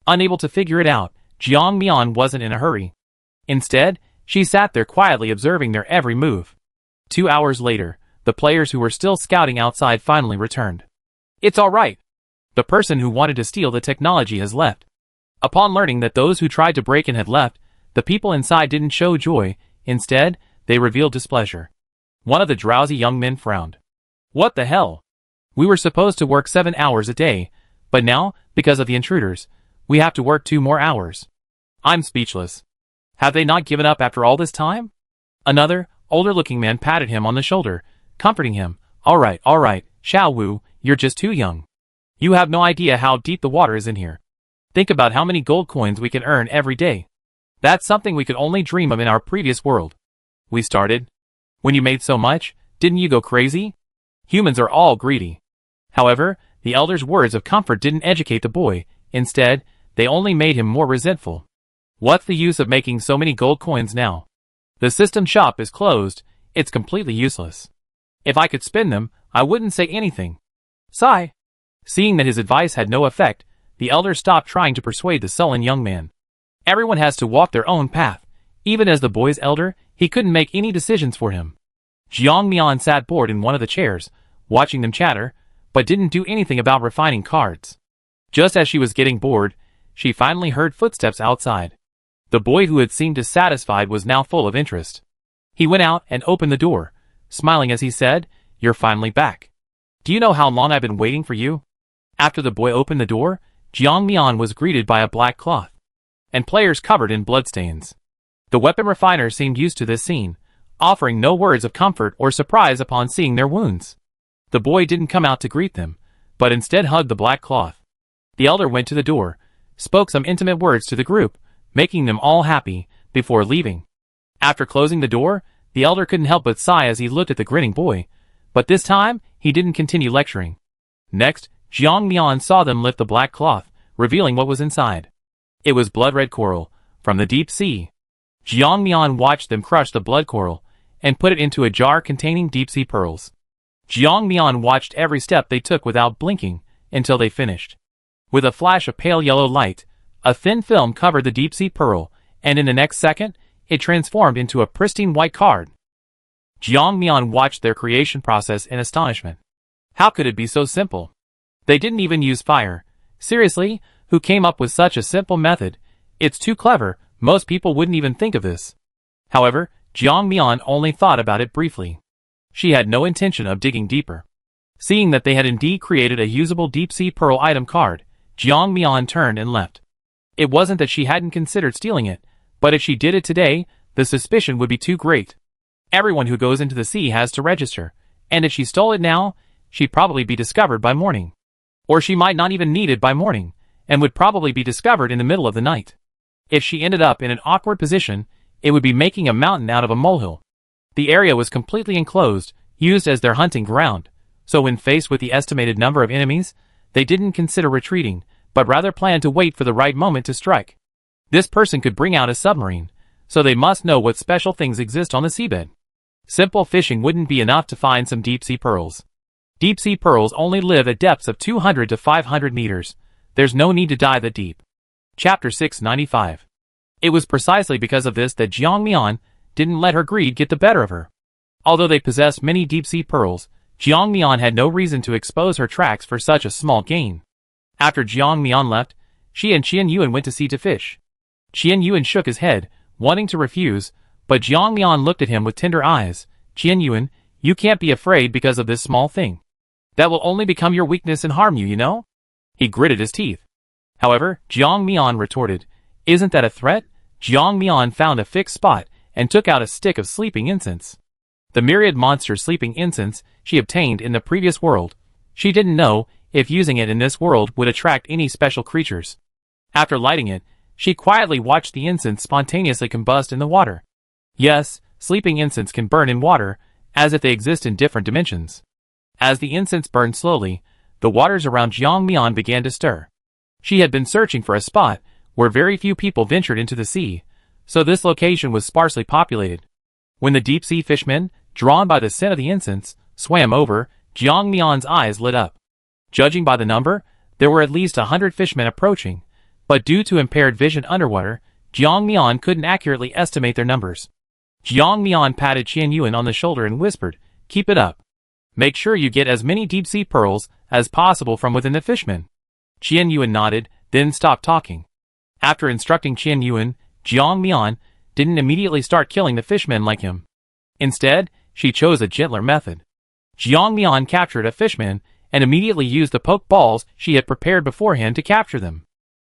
Unable to figure it out, Jiang Mian wasn't in a hurry. Instead, she sat there quietly observing their every move. 2 hours later, the players who were still scouting outside finally returned. It's all right. The person who wanted to steal the technology has left. Upon learning that those who tried to break in had left, the people inside didn't show joy. Instead, they revealed displeasure. One of the drowsy young men frowned. What the hell? We were supposed to work 7 hours a day, but now, because of the intruders, we have to work 2 more hours. I'm speechless. Have they not given up after all this time? Another, older-looking man patted him on the shoulder, comforting him. All right, Xiao Wu, you're just too young. You have no idea how deep the water is in here. Think about how many gold coins we can earn every day. That's something we could only dream of in our previous world. We started. When you made so much, didn't you go crazy? Humans are all greedy. However, the elder's words of comfort didn't educate the boy. Instead, they only made him more resentful. What's the use of making so many gold coins now? The system shop is closed. It's completely useless. If I could spend them, I wouldn't say anything. Sigh. Seeing that his advice had no effect, the elder stopped trying to persuade the sullen young man. Everyone has to walk their own path. Even as the boy's elder, he couldn't make any decisions for him. Jiang Mian sat bored in one of the chairs, watching them chatter, but didn't do anything about refining cards. Just as she was getting bored, she finally heard footsteps outside. The boy who had seemed dissatisfied was now full of interest. He went out and opened the door, smiling as he said, "You're finally back. Do you know how long I've been waiting for you?" After the boy opened the door, Jiang Mian was greeted by a black cloth, and players covered in bloodstains. The weapon refiner seemed used to this scene, offering no words of comfort or surprise upon seeing their wounds. The boy didn't come out to greet them, but instead hugged the black cloth. The elder went to the door, spoke some intimate words to the group, making them all happy, before leaving. After closing the door, the elder couldn't help but sigh as he looked at the grinning boy, but this time, he didn't continue lecturing. Next, Jiang Mian saw them lift the black cloth, revealing what was inside. It was blood-red coral, from the deep sea. Jiang Mian watched them crush the blood coral and put it into a jar containing deep-sea pearls. Jiang Mian watched every step they took without blinking until they finished. With a flash of pale yellow light, a thin film covered the deep-sea pearl, and in the next second, it transformed into a pristine white card. Jiang Mian watched their creation process in astonishment. How could it be so simple? They didn't even use fire. Seriously, who came up with such a simple method? It's too clever, most people wouldn't even think of this. However, Jiang Mian only thought about it briefly. She had no intention of digging deeper. Seeing that they had indeed created a usable deep-sea pearl item card, Jiang Mian turned and left. It wasn't that she hadn't considered stealing it, but if she did it today, the suspicion would be too great. Everyone who goes into the sea has to register, and if she stole it now, she'd probably be discovered by morning. Or she might not even need it by morning, and would probably be discovered in the middle of the night. If she ended up in an awkward position, it would be making a mountain out of a molehill. The area was completely enclosed, used as their hunting ground, so when faced with the estimated number of enemies, they didn't consider retreating, but rather planned to wait for the right moment to strike. This person could bring out a submarine, so they must know what special things exist on the seabed. Simple fishing wouldn't be enough to find some deep-sea pearls. Deep-sea pearls only live at depths of 200 to 500 meters. There's no need to dive that deep. Chapter 695. It was precisely because of this that Jiang Mian didn't let her greed get the better of her. Although they possessed many deep-sea pearls, Jiang Mian had no reason to expose her tracks for such a small gain. After Jiang Mian left, she and Qian Yuan went to sea to fish. Qian Yuan shook his head, wanting to refuse, but Jiang Mian looked at him with tender eyes. Qian Yuan, you can't be afraid because of this small thing. That will only become your weakness and harm you, you know? He gritted his teeth. However, Jiang Mian retorted, isn't that a threat? Jiang Mian found a fixed spot and took out a stick of sleeping incense. The myriad monster sleeping incense she obtained in the previous world. She didn't know if using it in this world would attract any special creatures. After lighting it, she quietly watched the incense spontaneously combust in the water. Yes, sleeping incense can burn in water, as if they exist in different dimensions. As the incense burned slowly, the waters around Jiang Mian began to stir. She had been searching for a spot where very few people ventured into the sea, so this location was sparsely populated. When the deep-sea fishmen, drawn by the scent of the incense, swam over, Jiang Mian's eyes lit up. Judging by the number, there were at least 100 fishmen approaching, but due to impaired vision underwater, Jiang Mian couldn't accurately estimate their numbers. Jiang Mian patted Qian Yuan on the shoulder and whispered, keep it up. Make sure you get as many deep-sea pearls as possible from within the fishmen. Qian Yuan nodded, then stopped talking. After instructing Qian Yuan, Jiang Mian didn't immediately start killing the fishmen like him. Instead, she chose a gentler method. Jiang Mian captured a fishman and immediately used the poke balls she had prepared beforehand to capture them.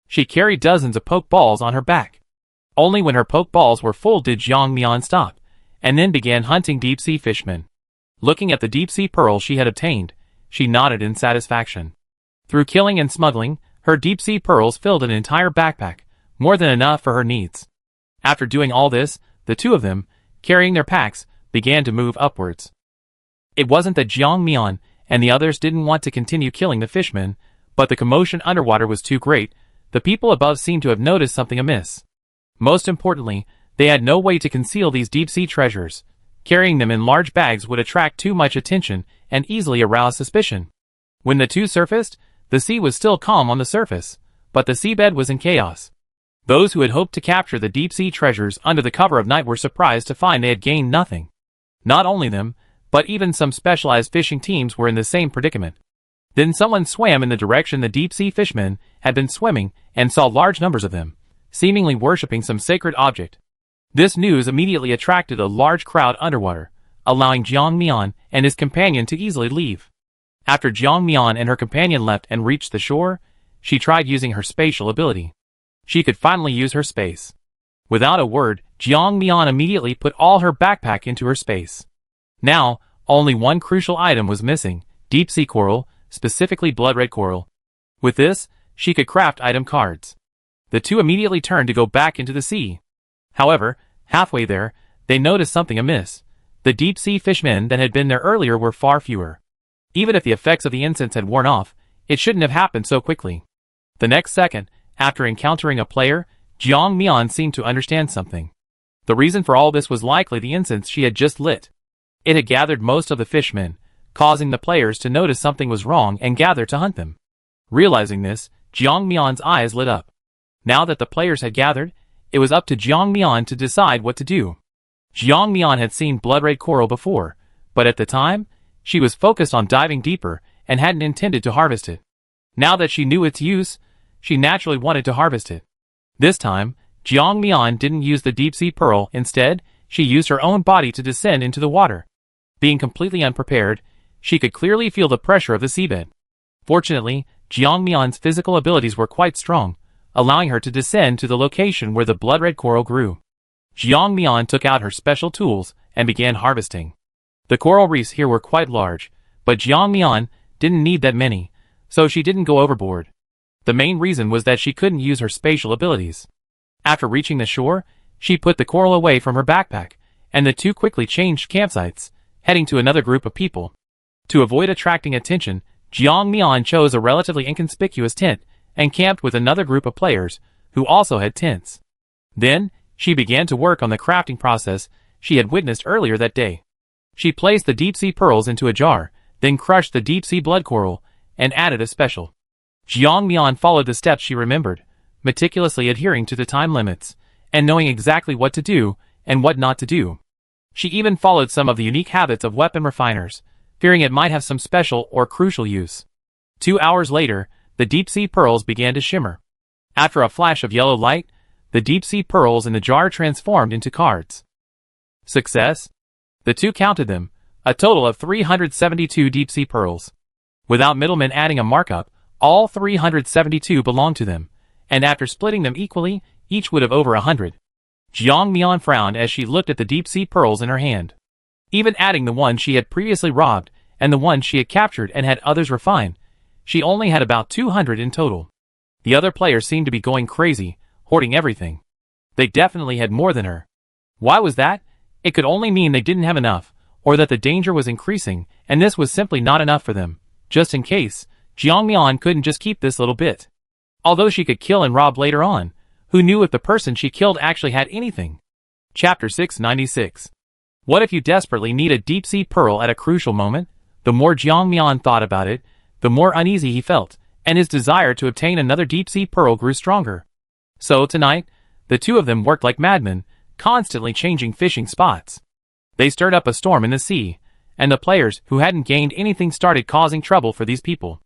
She carried dozens of poke balls on her back. Only when her poke balls were full did Jiang Mian stop, and then began hunting deep-sea fishmen. Looking at the deep-sea pearl she had obtained, she nodded in satisfaction. Through killing and smuggling, her deep-sea pearls filled an entire backpack, more than enough for her needs. After doing all this, the two of them, carrying their packs, began to move upwards. It wasn't that Jiang Mian and the others didn't want to continue killing the fishmen, but the commotion underwater was too great. The people above seemed to have noticed something amiss. Most importantly, they had no way to conceal these deep-sea treasures. Carrying them in large bags would attract too much attention and easily arouse suspicion. When the two surfaced, the sea was still calm on the surface, but the seabed was in chaos. Those who had hoped to capture the deep-sea treasures under the cover of night were surprised to find they had gained nothing. Not only them, but even some specialized fishing teams were in the same predicament. Then someone swam in the direction the deep-sea fishmen had been swimming and saw large numbers of them, seemingly worshipping some sacred object. This news immediately attracted a large crowd underwater, allowing Jiang Mian and his companion to easily leave. After Jiang Mian and her companion left and reached the shore, she tried using her spatial ability. She could finally use her space. Without a word, Jiang Mian immediately put all her backpack into her space. Now, only one crucial item was missing, deep-sea coral, specifically blood-red coral. With this, she could craft item cards. The two immediately turned to go back into the sea. However, halfway there, they noticed something amiss. The deep-sea fishmen that had been there earlier were far fewer. Even if the effects of the incense had worn off, it shouldn't have happened so quickly. The next second, after encountering a player, Jiang Mian seemed to understand something. The reason for all this was likely the incense she had just lit. It had gathered most of the fishmen, causing the players to notice something was wrong and gather to hunt them. Realizing this, Jiang Mian's eyes lit up. Now that the players had gathered, it was up to Jiang Mian to decide what to do. Jiang Mian had seen blood-red coral before, but at the time, she was focused on diving deeper and hadn't intended to harvest it. Now that she knew its use, she naturally wanted to harvest it. This time, Jiang Mian didn't use the deep-sea pearl. Instead, she used her own body to descend into the water. Being completely unprepared, she could clearly feel the pressure of the seabed. Fortunately, Jiang Mian's physical abilities were quite strong, allowing her to descend to the location where the blood-red coral grew. Jiang Mian took out her special tools and began harvesting. The coral reefs here were quite large, but Jiang Mian didn't need that many, so she didn't go overboard. The main reason was that she couldn't use her spatial abilities. After reaching the shore, she put the coral away from her backpack, and the two quickly changed campsites, heading to another group of people. To avoid attracting attention, Jiang Mian chose a relatively inconspicuous tent and camped with another group of players who also had tents. Then, she began to work on the crafting process she had witnessed earlier that day. She placed the deep-sea pearls into a jar, then crushed the deep-sea blood coral, and added a special. Jiang Mian followed the steps she remembered, meticulously adhering to the time limits, and knowing exactly what to do and what not to do. She even followed some of the unique habits of weapon refiners, fearing it might have some special or crucial use. 2 hours later, the deep-sea pearls began to shimmer. After a flash of yellow light, the deep-sea pearls in the jar transformed into cards. Success? The two counted them, a total of 372 deep-sea pearls. Without middlemen adding a markup, all 372 belonged to them, and after splitting them equally, each would have over 100. Jiang Mian frowned as she looked at the deep-sea pearls in her hand. Even adding the one she had previously robbed, and the one she had captured and had others refine, she only had about 200 in total. The other players seemed to be going crazy, hoarding everything. They definitely had more than her. Why was that? It could only mean they didn't have enough, or that the danger was increasing, and this was simply not enough for them. Just in case, Jiang Mian couldn't just keep this little bit. Although she could kill and rob later on, who knew if the person she killed actually had anything? Chapter 696. What if you desperately need a deep-sea pearl at a crucial moment? The more Jiang Mian thought about it, the more uneasy he felt, and his desire to obtain another deep-sea pearl grew stronger. So tonight, the two of them worked like madmen, constantly changing fishing spots. They stirred up a storm in the sea, and the players who hadn't gained anything started causing trouble for these people.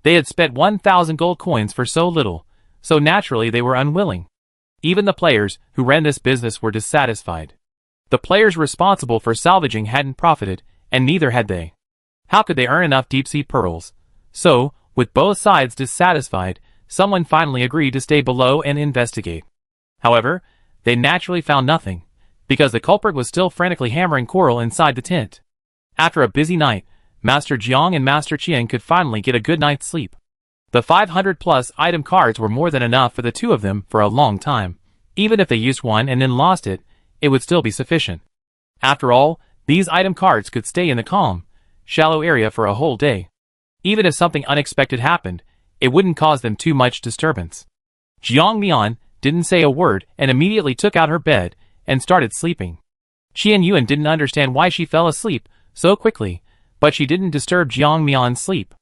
They had spent 1,000 gold coins for so little, so naturally they were unwilling. Even the players who ran this business were dissatisfied. The players responsible for salvaging hadn't profited, and neither had they. How could they earn enough deep-sea pearls? So, with both sides dissatisfied, someone finally agreed to stay below and investigate. However, they naturally found nothing, because the culprit was still frantically hammering coral inside the tent. After a busy night, Master Jiang and Master Qian could finally get a good night's sleep. The 500-plus item cards were more than enough for the two of them for a long time. Even if they used one and then lost it, it would still be sufficient. After all, these item cards could stay in the calm, shallow area for a whole day. Even if something unexpected happened, it wouldn't cause them too much disturbance. Jiang Mian didn't say a word and immediately took out her bed and started sleeping. Qian Yuan didn't understand why she fell asleep so quickly, but she didn't disturb Jiang Mian's sleep.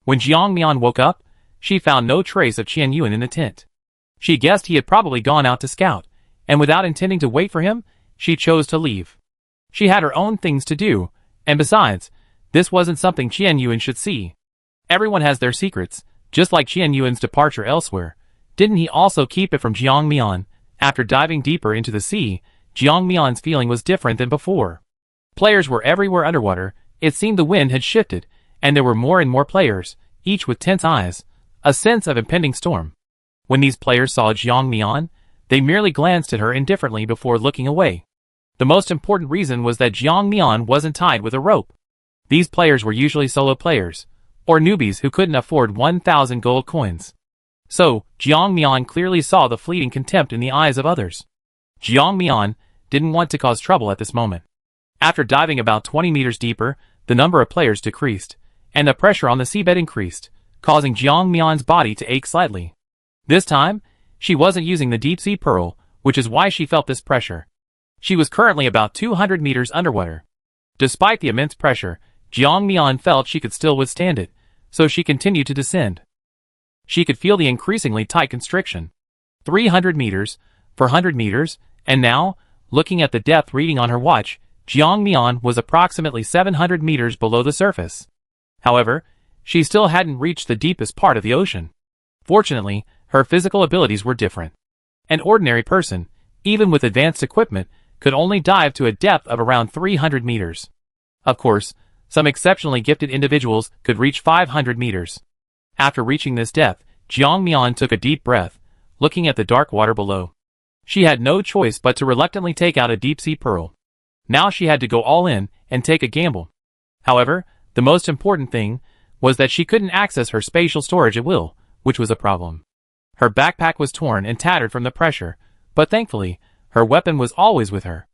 When Jiang Mian woke up, she found no trace of Qian Yuan in the tent. She guessed he had probably gone out to scout, and without intending to wait for him, she chose to leave. She had her own things to do, and besides, this wasn't something Qian Yuan should see. Everyone has their secrets, just like Qian Yuan's departure elsewhere. Didn't he also keep it from Jiang Mian? After diving deeper into the sea, Jiang Mian's feeling was different than before. Players were everywhere underwater. It seemed the wind had shifted, and there were more and more players, each with tense eyes, a sense of impending storm. When these players saw Jiang Mian, they merely glanced at her indifferently before looking away. The most important reason was that Jiang Mian wasn't tied with a rope. These players were usually solo players, or newbies who couldn't afford 1,000 gold coins. So, Jiang Mian clearly saw the fleeting contempt in the eyes of others. Jiang Mian didn't want to cause trouble at this moment. After diving about 20 meters deeper, the number of players decreased, and the pressure on the seabed increased, causing Jiang Mian's body to ache slightly. This time, she wasn't using the deep-sea pearl, which is why she felt this pressure. She was currently about 200 meters underwater. Despite the immense pressure, Jiang Mian felt she could still withstand it, so she continued to descend. She could feel the increasingly tight constriction. 300 meters, 400 meters, and now, looking at the depth reading on her watch, Jiang Mian was approximately 700 meters below the surface. However, she still hadn't reached the deepest part of the ocean. Fortunately, her physical abilities were different. An ordinary person, even with advanced equipment, could only dive to a depth of around 300 meters. Of course, some exceptionally gifted individuals could reach 500 meters. After reaching this depth, Jiang Mian took a deep breath, looking at the dark water below. She had no choice but to reluctantly take out a deep-sea pearl. Now she had to go all in and take a gamble. However, the most important thing was that she couldn't access her spatial storage at will, which was a problem. Her backpack was torn and tattered from the pressure, but thankfully, her weapon was always with her.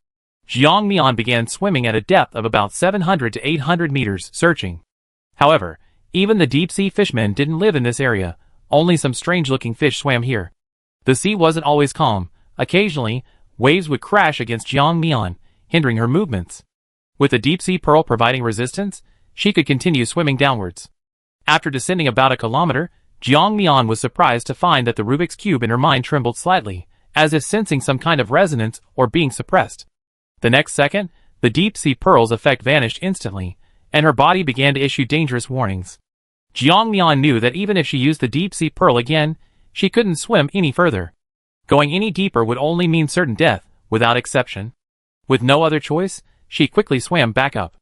Jiang Mian began swimming at a depth of about 700 to 800 meters, searching. However, even the deep-sea fishmen didn't live in this area, only some strange-looking fish swam here. The sea wasn't always calm. Occasionally, waves would crash against Jiang Mian, hindering her movements. With the deep-sea pearl providing resistance, she could continue swimming downwards. After descending about a kilometer, Jiang Mian was surprised to find that the Rubik's Cube in her mind trembled slightly, as if sensing some kind of resonance or being suppressed. The next second, the deep-sea pearl's effect vanished instantly, and her body began to issue dangerous warnings. Jiang Mian knew that even if she used the deep-sea pearl again, she couldn't swim any further. Going any deeper would only mean certain death, without exception. With no other choice, she quickly swam back up.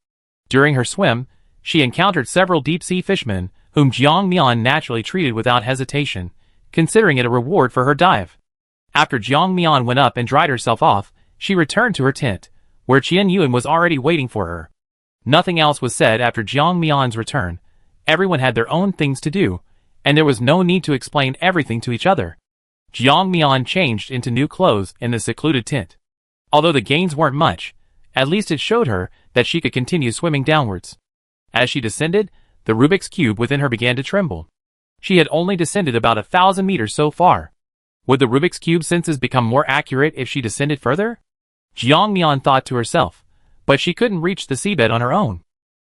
During her swim, she encountered several deep-sea fishmen, whom Jiang Mian naturally treated without hesitation, considering it a reward for her dive. After Jiang Mian went up and dried herself off, she returned to her tent, where Qian Yuan was already waiting for her. Nothing else was said after Jiang Mian's return. Everyone had their own things to do, and there was no need to explain everything to each other. Jiang Mian changed into new clothes in the secluded tent. Although the gains weren't much, at least it showed her that she could continue swimming downwards. As she descended, the Rubik's Cube within her began to tremble. She had only descended about 1,000 meters so far. Would the Rubik's Cube senses become more accurate if she descended further? Jiang Mian thought to herself, but she couldn't reach the seabed on her own.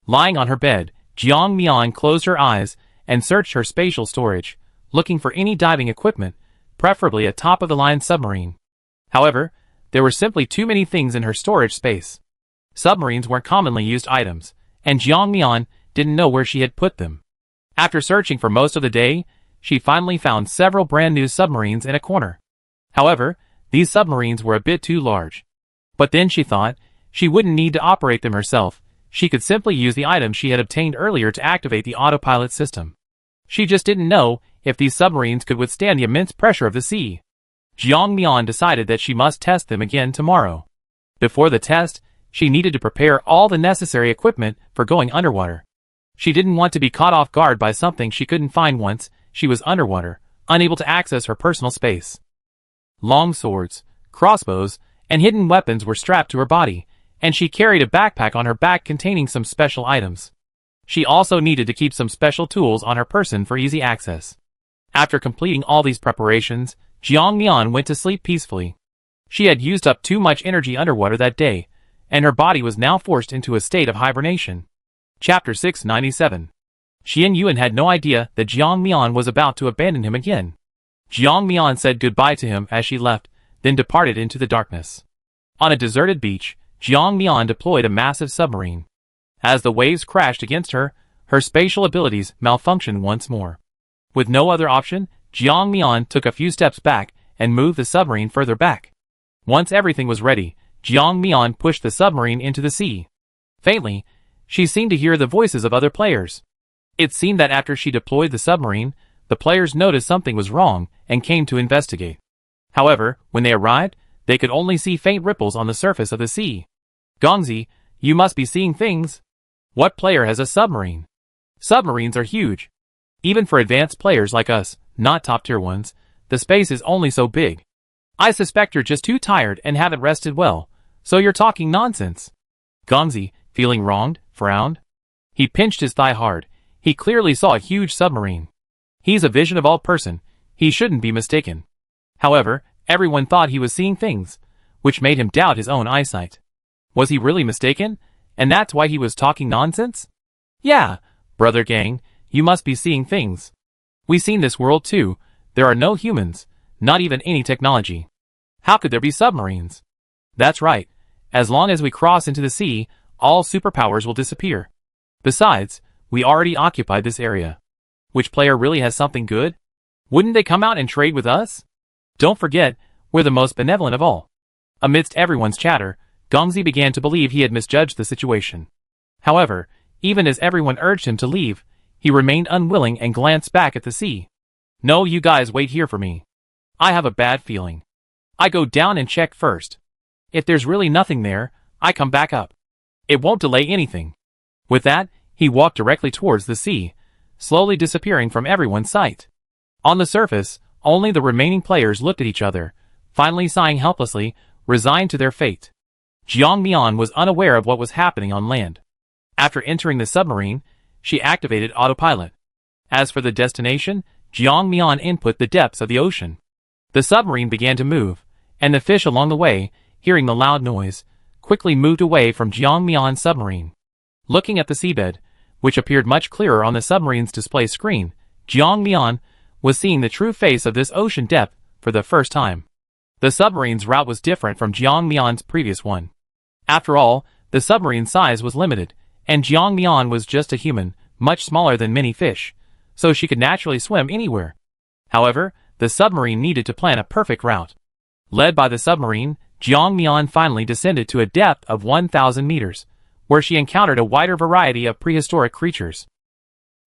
Lying on her bed, Jiang Mian closed her eyes and searched her spatial storage, looking for any diving equipment, preferably a top-of-the-line submarine. However, there were simply too many things in her storage space. Submarines weren't commonly used items, and Jiang Mian didn't know where she had put them. After searching for most of the day, she finally found several brand new submarines in a corner. However, these submarines were a bit too large. But then she thought, she wouldn't need to operate them herself, she could simply use the items she had obtained earlier to activate the autopilot system. She just didn't know if these submarines could withstand the immense pressure of the sea. Jiang Mian decided that she must test them again tomorrow. Before the test, she needed to prepare all the necessary equipment for going underwater. She didn't want to be caught off guard by something she couldn't find once she was underwater, unable to access her personal space. Long swords, crossbows, and hidden weapons were strapped to her body, and she carried a backpack on her back containing some special items. She also needed to keep some special tools on her person for easy access. After completing all these preparations, Jiang Mian went to sleep peacefully. She had used up too much energy underwater that day, and her body was now forced into a state of hibernation. Chapter 697. Qian Yuan had no idea that Jiang Mian was about to abandon him again. Jiang Mian said goodbye to him as she left, then departed into the darkness. On a deserted beach, Jiang Mian deployed a massive submarine. As the waves crashed against her, her spatial abilities malfunctioned once more. With no other option, Jiang Mian took a few steps back and moved the submarine further back. Once everything was ready, Jiang Mian pushed the submarine into the sea. Faintly, she seemed to hear the voices of other players. It seemed that after she deployed the submarine, the players noticed something was wrong and came to investigate. However, when they arrived, they could only see faint ripples on the surface of the sea. Gongzi, you must be seeing things. What player has a submarine? Submarines are huge. Even for advanced players like us, not top-tier ones, the space is only so big. I suspect you're just too tired and haven't rested well, so you're talking nonsense. Gongzi, feeling wronged, frowned. He pinched his thigh hard. He clearly saw a huge submarine. He's a vision of all person. He shouldn't be mistaken. However, everyone thought he was seeing things. which made him doubt his own eyesight. Was he really mistaken? And that's why he was talking nonsense? Yeah, brother Gang, you must be seeing things. We've seen this world too. There are no humans, not even any technology. How could there be submarines? That's right. As long as we cross into the sea, all superpowers will disappear. Besides, we already occupied this area. Which player really has something good? Wouldn't they come out and trade with us? Don't forget, we're the most benevolent of all. Amidst everyone's chatter, Gongzi began to believe he had misjudged the situation. However, even as everyone urged him to leave, he remained unwilling and glanced back at the sea. No, you guys wait here for me. I have a bad feeling. I go down and check first. If there's really nothing there, I come back up. It won't delay anything. With that, he walked directly towards the sea, slowly disappearing from everyone's sight. On the surface, only the remaining players looked at each other, finally sighing helplessly, resigned to their fate. Jiang Mian was unaware of what was happening on land. After entering the submarine, she activated autopilot. As for the destination, Jiang Mian input the depths of the ocean. The submarine began to move, and the fish along the way, hearing the loud noise, quickly moved away from Jiang Mian's submarine. Looking at the seabed, which appeared much clearer on the submarine's display screen, Jiang Mian was seeing the true face of this ocean depth for the first time. The submarine's route was different from Jiang Mian's previous one. After all, the submarine's size was limited, and Jiang Mian was just a human, much smaller than many fish, so she could naturally swim anywhere. However, the submarine needed to plan a perfect route. Led by the submarine, Jiang Mian finally descended to a depth of 1,000 meters, where she encountered a wider variety of prehistoric creatures.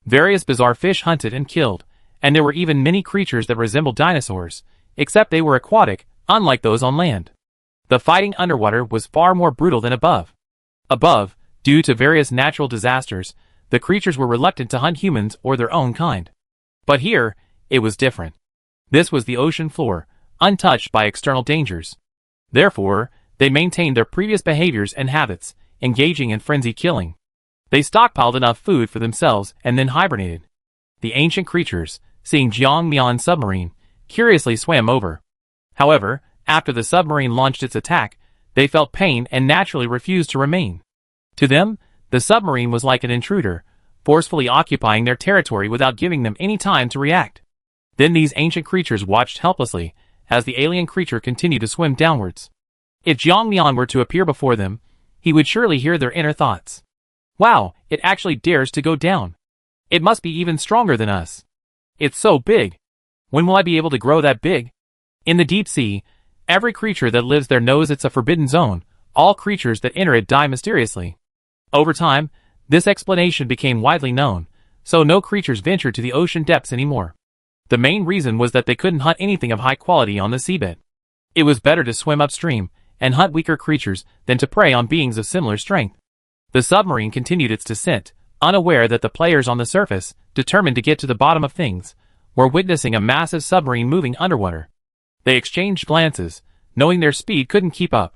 Various bizarre fish hunted and killed, and there were even many creatures that resembled dinosaurs, except they were aquatic, unlike those on land. The fighting underwater was far more brutal than above. Above, due to various natural disasters, the creatures were reluctant to hunt humans or their own kind. But here, it was different. This was the ocean floor, untouched by external dangers. Therefore, they maintained their previous behaviors and habits, engaging in frenzied killing. They stockpiled enough food for themselves and then hibernated. The ancient creatures, seeing Jiang Mian's submarine, curiously swam over. However, after the submarine launched its attack, they felt pain and naturally refused to remain. To them, the submarine was like an intruder, forcefully occupying their territory without giving them any time to react. Then these ancient creatures watched helplessly as the alien creature continued to swim downwards. If Jiang Mian were to appear before them, he would surely hear their inner thoughts. Wow, it actually dares to go down. It must be even stronger than us. It's so big. When will I be able to grow that big? In the deep sea, every creature that lives there knows it's a forbidden zone. All creatures that enter it die mysteriously. Over time, this explanation became widely known, so no creatures ventured to the ocean depths anymore. The main reason was that they couldn't hunt anything of high quality on the seabed. It was better to swim upstream and hunt weaker creatures than to prey on beings of similar strength. The submarine continued its descent, unaware that the players on the surface, determined to get to the bottom of things, were witnessing a massive submarine moving underwater. They exchanged glances, knowing their speed couldn't keep up.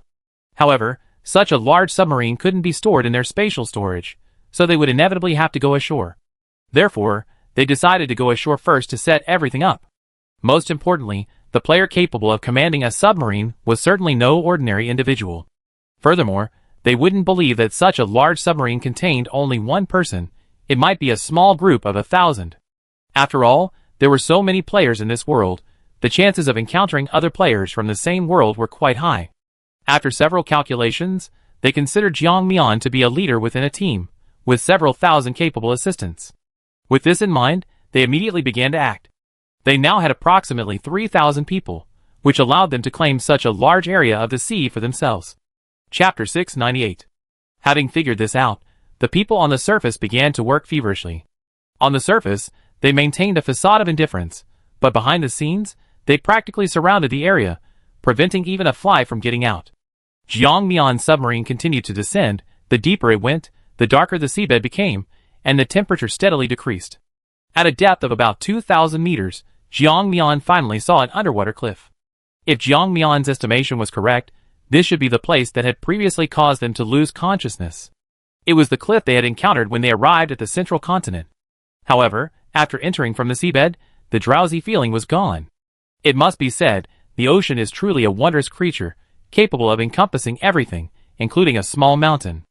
However, such a large submarine couldn't be stored in their spatial storage, so they would inevitably have to go ashore. Therefore, they decided to go ashore first to set everything up. Most importantly, the player capable of commanding a submarine was certainly no ordinary individual. Furthermore, they wouldn't believe that such a large submarine contained only one person. It might be a small group of 1,000. After all, there were so many players in this world, the chances of encountering other players from the same world were quite high. After several calculations, they considered Jiang Mian to be a leader within a team, with several thousand capable assistants. With this in mind, they immediately began to act. They now had approximately 3,000 people, which allowed them to claim such a large area of the sea for themselves. Chapter 698. Having figured this out, the people on the surface began to work feverishly. On the surface, they maintained a facade of indifference, but behind the scenes, they practically surrounded the area, preventing even a fly from getting out. Jiang Mian's submarine continued to descend. The deeper it went, the darker the seabed became, and the temperature steadily decreased. At a depth of about 2,000 meters, Jiang Mian finally saw an underwater cliff. If Jiang Mian's estimation was correct, this should be the place that had previously caused them to lose consciousness. It was the cliff they had encountered when they arrived at the central continent. However, after entering from the seabed, the drowsy feeling was gone. It must be said, the ocean is truly a wondrous creature, capable of encompassing everything, including a small mountain.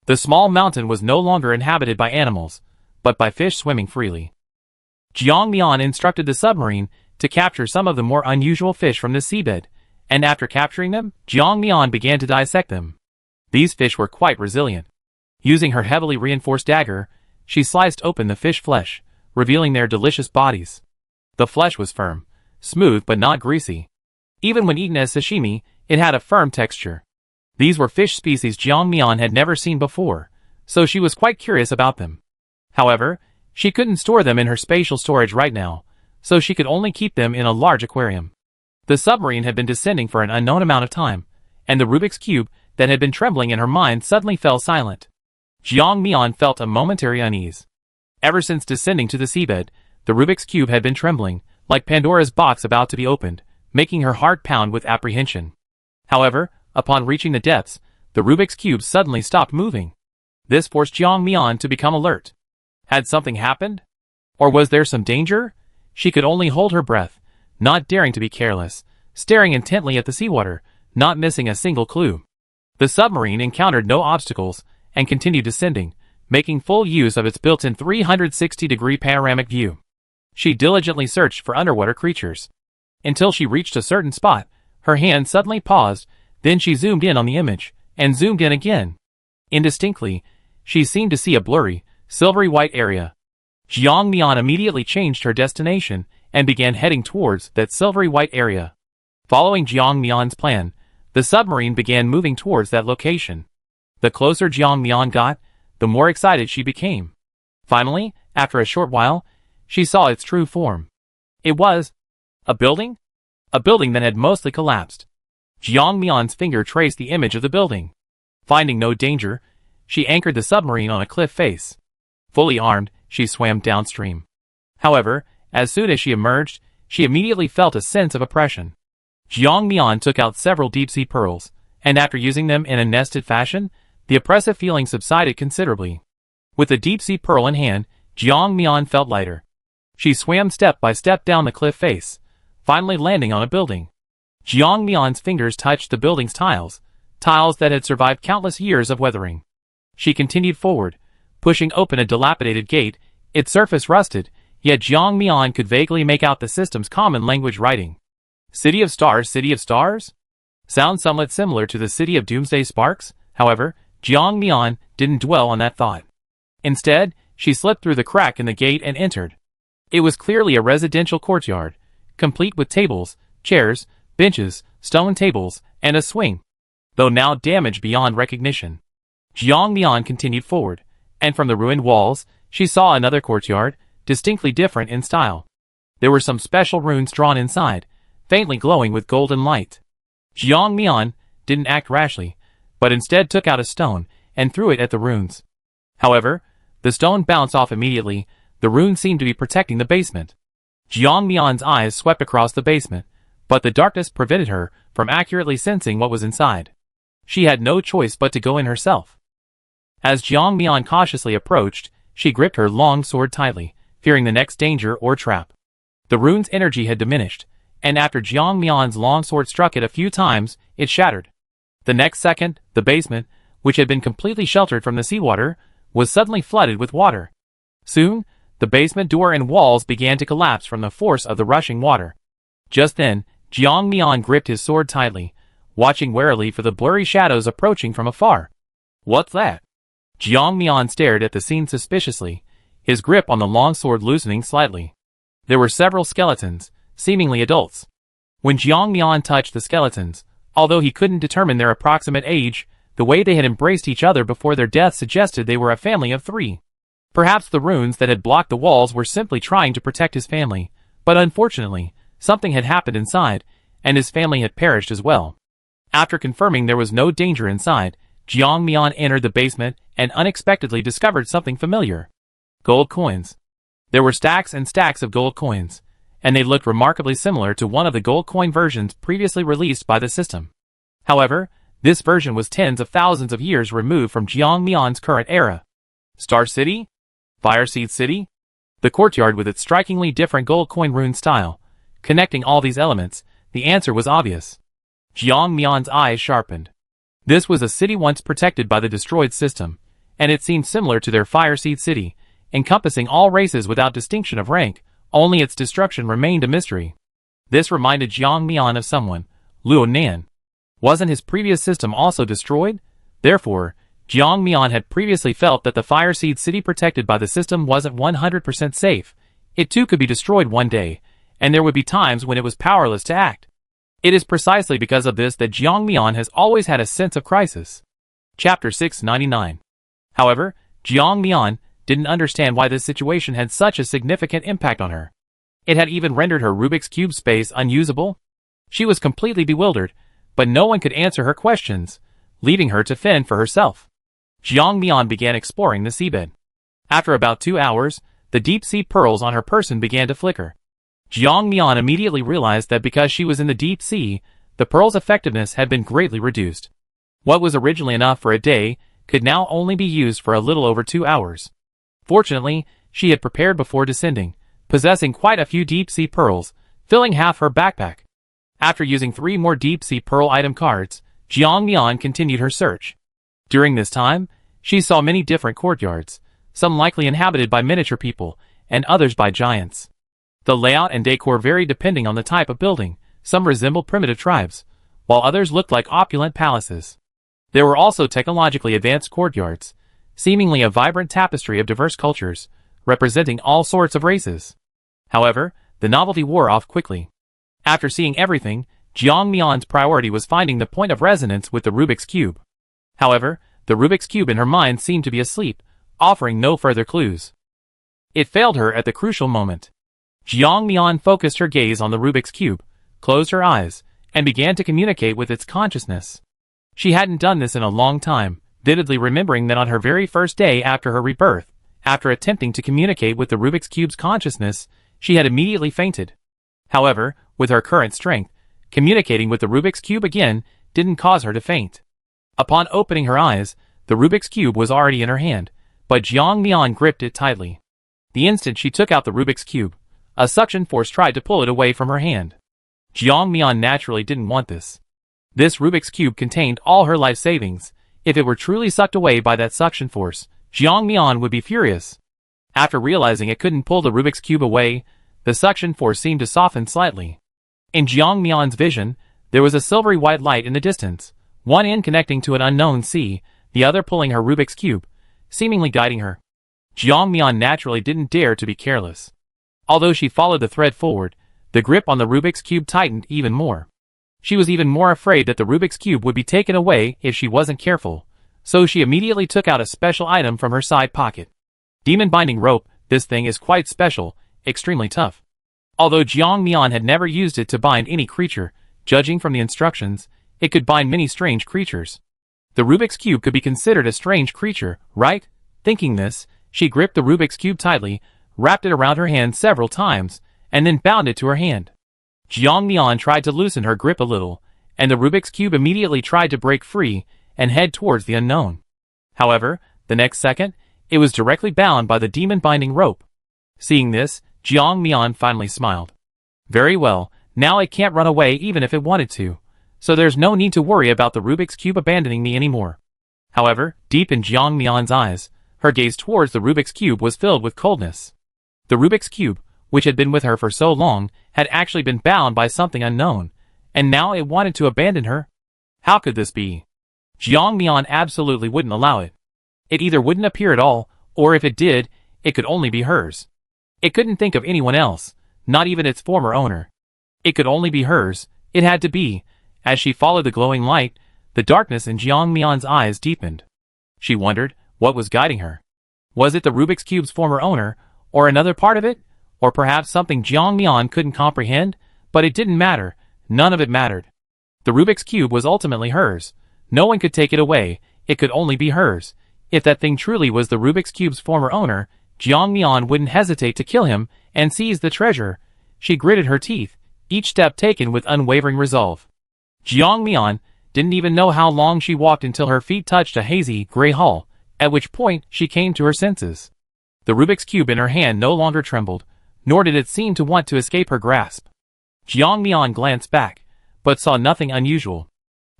The small mountain was no longer inhabited by animals, but by fish swimming freely. Jiang Mian instructed the submarine to capture some of the more unusual fish from the seabed, and after capturing them, Jiang Mian began to dissect them. These fish were quite resilient. Using her heavily reinforced dagger, she sliced open the fish flesh, revealing their delicious bodies. The flesh was firm, smooth but not greasy. Even when eaten as sashimi, it had a firm texture. These were fish species Jiang Mian had never seen before, so she was quite curious about them. However, she couldn't store them in her spatial storage right now, so she could only keep them in a large aquarium. The submarine had been descending for an unknown amount of time, and the Rubik's Cube that had been trembling in her mind suddenly fell silent. Jiang Mian felt a momentary unease. Ever since descending to the seabed, the Rubik's Cube had been trembling, like Pandora's box about to be opened, making her heart pound with apprehension. However, upon reaching the depths, the Rubik's Cube suddenly stopped moving. This forced Jiang Mian to become alert. Had something happened? Or was there some danger? She could only hold her breath, not daring to be careless, staring intently at the seawater, not missing a single clue. The submarine encountered no obstacles and continued descending, making full use of its built-in 360-degree panoramic view. She diligently searched for underwater creatures. Until she reached a certain spot, her hand suddenly paused, then she zoomed in on the image, and zoomed in again. Indistinctly, she seemed to see a blurry, silvery white area. Jiang Mian immediately changed her destination and began heading towards that silvery white area. Following Jiang Mian's plan, the submarine began moving towards that location. The closer Jiang Mian got, the more excited she became. Finally, after a short while, she saw its true form. It was a building? A building that had mostly collapsed. Jiang Mian's finger traced the image of the building. Finding no danger, she anchored the submarine on a cliff face. Fully armed, she swam downstream. However, as soon as she emerged, she immediately felt a sense of oppression. Jiang Mian took out several deep-sea pearls, and after using them in a nested fashion, the oppressive feeling subsided considerably. With the deep-sea pearl in hand, Jiang Mian felt lighter. She swam step by step down the cliff face, finally landing on a building. Jiang Mian's fingers touched the building's tiles that had survived countless years of weathering. She continued forward, pushing open a dilapidated gate. Its surface rusted, yet Jiang Mian could vaguely make out the system's common language writing. City of Stars, City of Stars? Sounds somewhat similar to the City of Doomsday Sparks. However, Jiang Mian didn't dwell on that thought. Instead, she slipped through the crack in the gate and entered. It was clearly a residential courtyard, complete with tables, chairs, benches, stone tables, and a swing, though now damaged beyond recognition. Jiang Mian continued forward, and from the ruined walls, she saw another courtyard, distinctly different in style. There were some special runes drawn inside, faintly glowing with golden light. Jiang Mian didn't act rashly, but instead took out a stone and threw it at the runes. However, the stone bounced off immediately. The runes seemed to be protecting the basement. Jiang Mian's eyes swept across the basement, but the darkness prevented her from accurately sensing what was inside. She had no choice but to go in herself. As Jiang Mian cautiously approached, she gripped her long sword tightly, fearing the next danger or trap. The rune's energy had diminished, and after Jiang Mian's long sword struck it a few times, it shattered. The next second, the basement, which had been completely sheltered from the seawater, was suddenly flooded with water. Soon, the basement door and walls began to collapse from the force of the rushing water. Just then, Jiang Mian gripped his sword tightly, watching warily for the blurry shadows approaching from afar. What's that? Jiang Mian stared at the scene suspiciously, his grip on the long sword loosening slightly. There were several skeletons, seemingly adults. When Jiang Mian touched the skeletons, although he couldn't determine their approximate age, the way they had embraced each other before their death suggested they were a family of 3. Perhaps the runes that had blocked the walls were simply trying to protect his family, but unfortunately, something had happened inside, and his family had perished as well. After confirming there was no danger inside, Jiang Mian entered the basement and unexpectedly discovered something familiar. Gold coins. There were stacks and stacks of gold coins, and they looked remarkably similar to one of the gold coin versions previously released by the system. However, this version was tens of thousands of years removed from Jiang Mian's current era. Star City? Fireseed City? The courtyard with its strikingly different gold coin rune style. Connecting all these elements, the answer was obvious. Jiang Mian's eyes sharpened. This was a city once protected by the destroyed system, and it seemed similar to their Fireseed City, encompassing all races without distinction of rank, only its destruction remained a mystery. This reminded Jiang Mian of someone, Luo Nan. Wasn't his previous system also destroyed? Therefore, Jiang Mian had previously felt that the Fireseed City protected by the system wasn't 100% safe. It too could be destroyed one day, and there would be times when it was powerless to act. It is precisely because of this that Jiang Mian has always had a sense of crisis. Chapter 699. However, Jiang Mian didn't understand why this situation had such a significant impact on her. It had even rendered her Rubik's Cube space unusable. She was completely bewildered, but no one could answer her questions, leaving her to fend for herself. Jiang Mian began exploring the seabed. After about 2 hours, the deep-sea pearls on her person began to flicker. Jiang Mian immediately realized that because she was in the deep sea, the pearl's effectiveness had been greatly reduced. What was originally enough for a day could now only be used for a little over 2 hours. Fortunately, she had prepared before descending, possessing quite a few deep-sea pearls, filling half her backpack. After using 3 more deep-sea pearl item cards, Jiang Mian continued her search. During this time, she saw many different courtyards, some likely inhabited by miniature people, and others by giants. The layout and decor varied depending on the type of building. Some resembled primitive tribes, while others looked like opulent palaces. There were also technologically advanced courtyards, seemingly a vibrant tapestry of diverse cultures, representing all sorts of races. However, the novelty wore off quickly. After seeing everything, Jiang Mian's priority was finding the point of resonance with the Rubik's Cube. However, the Rubik's Cube in her mind seemed to be asleep, offering no further clues. It failed her at the crucial moment. Jiang Mian focused her gaze on the Rubik's Cube, closed her eyes, and began to communicate with its consciousness. She hadn't done this in a long time, vividly remembering that on her very first day after her rebirth, after attempting to communicate with the Rubik's Cube's consciousness, she had immediately fainted. However, with her current strength, communicating with the Rubik's Cube again didn't cause her to faint. Upon opening her eyes, the Rubik's Cube was already in her hand, but Jiang Mian gripped it tightly. The instant she took out the Rubik's Cube, a suction force tried to pull it away from her hand. Jiang Mian naturally didn't want this. This Rubik's Cube contained all her life savings. If it were truly sucked away by that suction force, Jiang Mian would be furious. After realizing it couldn't pull the Rubik's Cube away, the suction force seemed to soften slightly. In Jiang Mian's vision, there was a silvery white light in the distance, one end connecting to an unknown sea, the other pulling her Rubik's Cube, seemingly guiding her. Jiang Mian naturally didn't dare to be careless. Although she followed the thread forward, the grip on the Rubik's Cube tightened even more. She was even more afraid that the Rubik's Cube would be taken away if she wasn't careful, so she immediately took out a special item from her side pocket. Demon binding rope. This thing is quite special, extremely tough. Although Jiang Mian had never used it to bind any creature, judging from the instructions, it could bind many strange creatures. The Rubik's Cube could be considered a strange creature, right? Thinking this, she gripped the Rubik's Cube tightly, wrapped it around her hand several times, and then bound it to her hand. Jiang Mian tried to loosen her grip a little, and the Rubik's Cube immediately tried to break free and head towards the unknown. However, the next second, it was directly bound by the demon binding rope. Seeing this, Jiang Mian finally smiled. Very well, now it can't run away even if it wanted to, so there's no need to worry about the Rubik's Cube abandoning me anymore. However, deep in Jiang Mian's eyes, her gaze towards the Rubik's Cube was filled with coldness. The Rubik's Cube, which had been with her for so long, had actually been bound by something unknown, and now it wanted to abandon her? How could this be? Jiang Mian absolutely wouldn't allow it. It either wouldn't appear at all, or if it did, it could only be hers. It couldn't think of anyone else, not even its former owner. It could only be hers, it had to be. As she followed the glowing light, the darkness in Jiang Mian's eyes deepened. She wondered what was guiding her. Was it the Rubik's Cube's former owner, or another part of it? Or perhaps something Jiang Mian couldn't comprehend? But it didn't matter. None of it mattered. The Rubik's Cube was ultimately hers. No one could take it away. It could only be hers. If that thing truly was the Rubik's Cube's former owner, Jiang Mian wouldn't hesitate to kill him and seize the treasure. She gritted her teeth, each step taken with unwavering resolve. Jiang Mian didn't even know how long she walked until her feet touched a hazy, gray hall, at which point she came to her senses. The Rubik's Cube in her hand no longer trembled, nor did it seem to want to escape her grasp. Jiang Mian glanced back, but saw nothing unusual.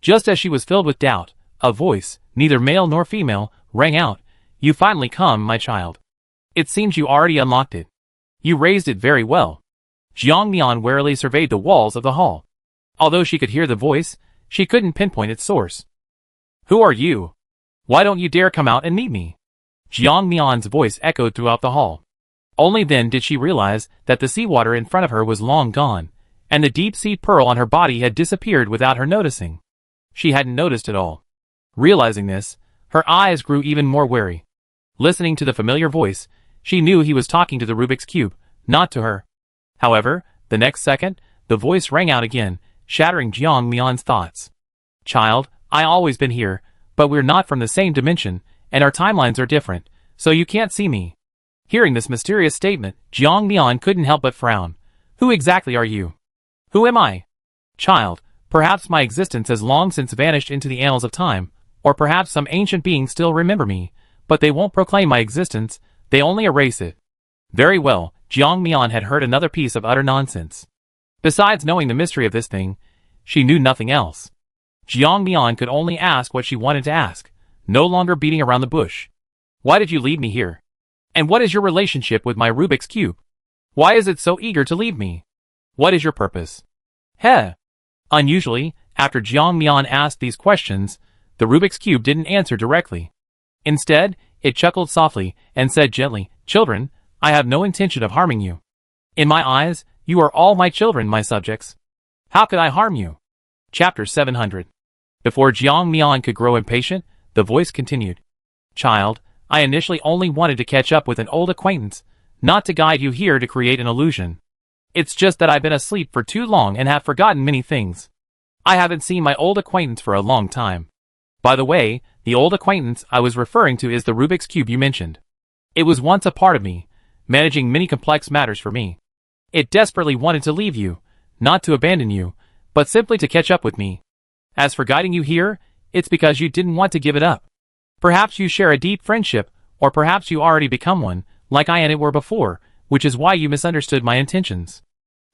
Just as she was filled with doubt, a voice, neither male nor female, rang out, "You finally come, my child. It seems you already unlocked it. You raised it very well." Jiang Mian warily surveyed the walls of the hall. Although she could hear the voice, she couldn't pinpoint its source. "Who are you? Why don't you dare come out and meet me?" Jiang Mian's voice echoed throughout the hall. Only then did she realize that the seawater in front of her was long gone, and the deep-sea pearl on her body had disappeared without her noticing. She hadn't noticed at all. Realizing this, her eyes grew even more wary. Listening to the familiar voice, she knew he was talking to the Rubik's Cube, not to her. However, the next second, the voice rang out again, shattering Jiang Mian's thoughts. "Child, I always been here, but we're not from the same dimension, and our timelines are different, so you can't see me." Hearing this mysterious statement, Jiang Mian couldn't help but frown. "Who exactly are you? Who am I?" "Child, perhaps my existence has long since vanished into the annals of time, or perhaps some ancient beings still remember me, but they won't proclaim my existence, they only erase it." Very well, Jiang Mian had heard another piece of utter nonsense. Besides knowing the mystery of this thing, she knew nothing else. Jiang Mian could only ask what she wanted to ask, no longer beating around the bush. "Why did you leave me here? And what is your relationship with my Rubik's Cube? Why is it so eager to leave me? What is your purpose?" Heh. Unusually, after Jiang Mian asked these questions, the Rubik's Cube didn't answer directly. Instead, it chuckled softly and said gently, "Children, I have no intention of harming you. In my eyes, you are all my children, my subjects. How could I harm you?" Chapter 700. Before Jiang Mian could grow impatient, the voice continued. "Child, I initially only wanted to catch up with an old acquaintance, not to guide you here to create an illusion. It's just that I've been asleep for too long and have forgotten many things. I haven't seen my old acquaintance for a long time. By the way, the old acquaintance I was referring to is the Rubik's Cube you mentioned. It was once a part of me, managing many complex matters for me. It desperately wanted to leave you, not to abandon you, but simply to catch up with me. As for guiding you here, it's because you didn't want to give it up. Perhaps you share a deep friendship, or perhaps you already become one, like I and it were before, which is why you misunderstood my intentions."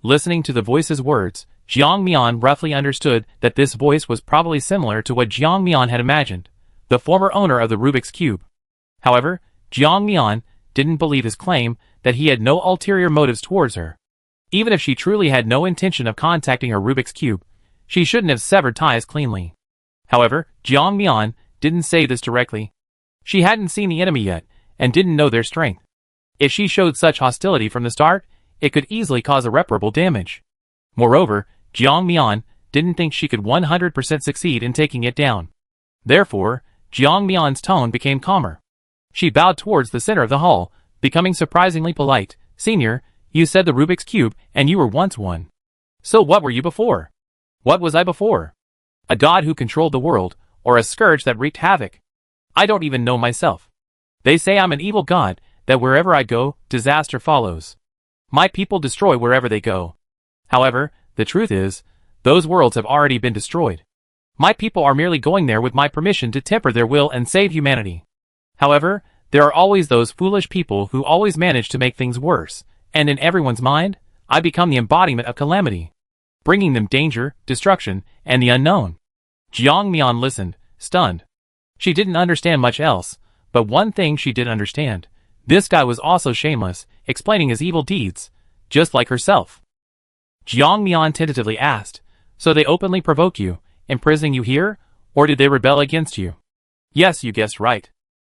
Listening to the voice's words, Jiang Mian roughly understood that this voice was probably similar to what Jiang Mian had imagined, the former owner of the Rubik's Cube. However, Jiang Mian didn't believe his claim that he had no ulterior motives towards her. Even if she truly had no intention of contacting her Rubik's Cube, she shouldn't have severed ties cleanly. However, Jiang Mian didn't say this directly. She hadn't seen the enemy yet, and didn't know their strength. If she showed such hostility from the start, it could easily cause irreparable damage. Moreover, Jiang Mian didn't think she could 100% succeed in taking it down. Therefore, Jiang Mian's tone became calmer. She bowed towards the center of the hall, becoming surprisingly polite. "Senior, you said the Rubik's Cube, and you were once one. So what were you before?" "What was I before? A god who controlled the world, or a scourge that wreaked havoc? I don't even know myself. They say I'm an evil god, that wherever I go, disaster follows. My people destroy wherever they go. However, the truth is, those worlds have already been destroyed. My people are merely going there with my permission to temper their will and save humanity. However, there are always those foolish people who always manage to make things worse, and in everyone's mind, I become the embodiment of calamity, bringing them danger, destruction, and the unknown." Jiang Mian listened, stunned. She didn't understand much else, but one thing she did understand. This guy was also shameless, explaining his evil deeds, just like herself. Jiang Mian tentatively asked, "So they openly provoke you, imprisoning you here, or did they rebel against you?" "Yes, you guessed right.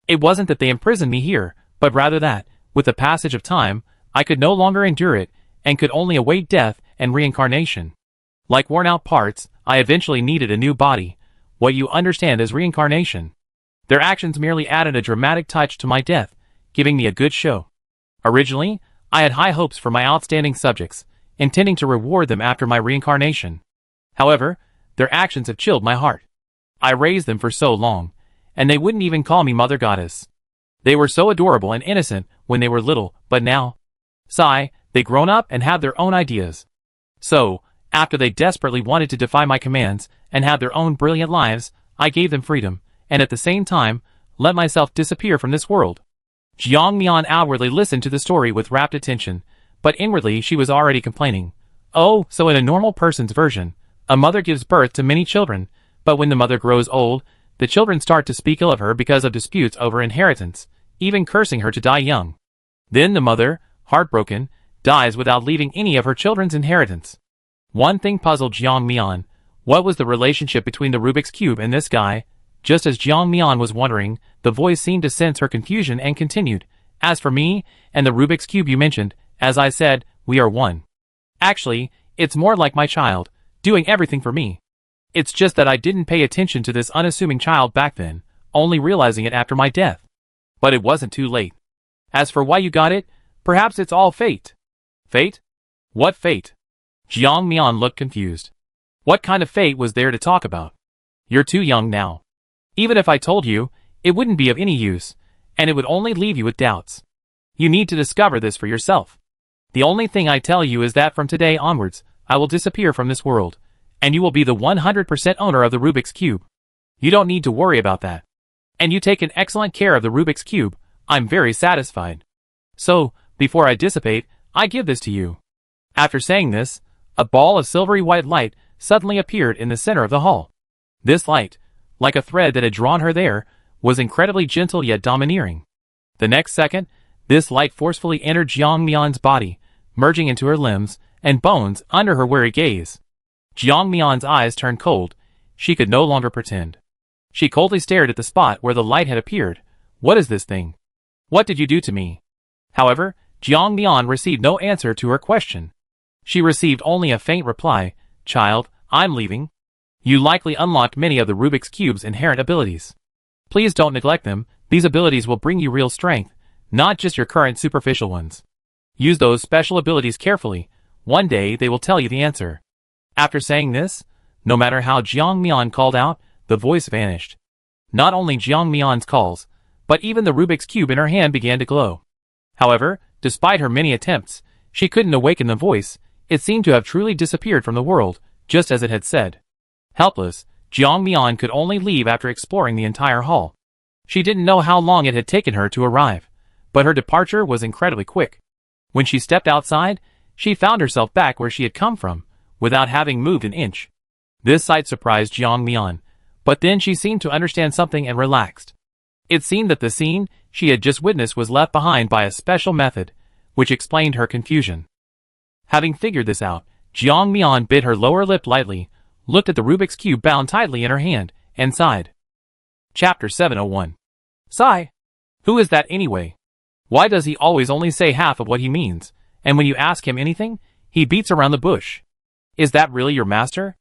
It wasn't that they imprisoned me here, but rather that, with the passage of time, I could no longer endure it, and could only await death and reincarnation. Like worn-out parts, I eventually needed a new body, what you understand as reincarnation. Their actions merely added a dramatic touch to my death, giving me a good show. Originally, I had high hopes for my outstanding subjects, intending to reward them after my reincarnation. However, their actions have chilled my heart. I raised them for so long, and they wouldn't even call me Mother Goddess. They were so adorable and innocent when they were little, but now, sigh, they've grown up and have their own ideas. So, after they desperately wanted to defy my commands and have their own brilliant lives, I gave them freedom, and at the same time, let myself disappear from this world." Jiang Mian outwardly listened to the story with rapt attention, but inwardly she was already complaining. "Oh, so in a normal person's version, A mother gives birth to many children, but when the mother grows old, the children start to speak ill of her because of disputes over inheritance, even cursing her to die young. Then the mother, heartbroken, dies without leaving any of her children's inheritance. One thing puzzled Jiang Mian. What was the relationship between the Rubik's Cube and this guy? Just as Jiang Mian was wondering, the voice seemed to sense her confusion and continued. As for me, and the Rubik's Cube you mentioned, as I said, we are one. Actually, it's more like my child, doing everything for me. It's just that I didn't pay attention to this unassuming child back then, only realizing it after my death. But it wasn't too late. As for why you got it, perhaps it's all fate. Fate? What fate? Jiang Mian looked confused. What kind of fate was there to talk about? You're too young now. Even if I told you, it wouldn't be of any use, and it would only leave you with doubts. You need to discover this for yourself. The only thing I tell you is that from today onwards, I will disappear from this world, and you will be the 100% owner of the Rubik's Cube. You don't need to worry about that. And you take an excellent care of the Rubik's Cube. I'm very satisfied. So, before I dissipate, I give this to you. After saying this, a ball of silvery white light suddenly appeared in the center of the hall. This light, like a thread that had drawn her there, was incredibly gentle yet domineering. The next second, this light forcefully entered Jiang Mian's body, merging into her limbs and bones under her wary gaze. Jiang Mian's eyes turned cold. She could no longer pretend. She coldly stared at the spot where the light had appeared. What is this thing? What did you do to me? However, Jiang Mian received no answer to her question. She received only a faint reply. Child, I'm leaving. You likely unlocked many of the Rubik's Cube's inherent abilities. Please don't neglect them. These abilities will bring you real strength, not just your current superficial ones. Use those special abilities carefully. One day they will tell you the answer. After saying this, no matter how Jiang Mian called out, the voice vanished. Not only Jiang Mian's calls, but even the Rubik's Cube in her hand began to glow. However, despite her many attempts, she couldn't awaken the voice. It seemed to have truly disappeared from the world, just as it had said. Helpless, Jiang Mian could only leave after exploring the entire hall. She didn't know how long it had taken her to arrive, but her departure was incredibly quick. When she stepped outside, she found herself back where she had come from, without having moved an inch. This sight surprised Jiang Mian, but then she seemed to understand something and relaxed. It seemed that the scene she had just witnessed was left behind by a special method, which explained her confusion. Having figured this out, Jiang Mian bit her lower lip lightly, looked at the Rubik's Cube bound tightly in her hand, and sighed. Chapter 701. Sigh. Who is that anyway? Why does he always only say half of what he means, and when you ask him anything, he beats around the bush? Is that really your master?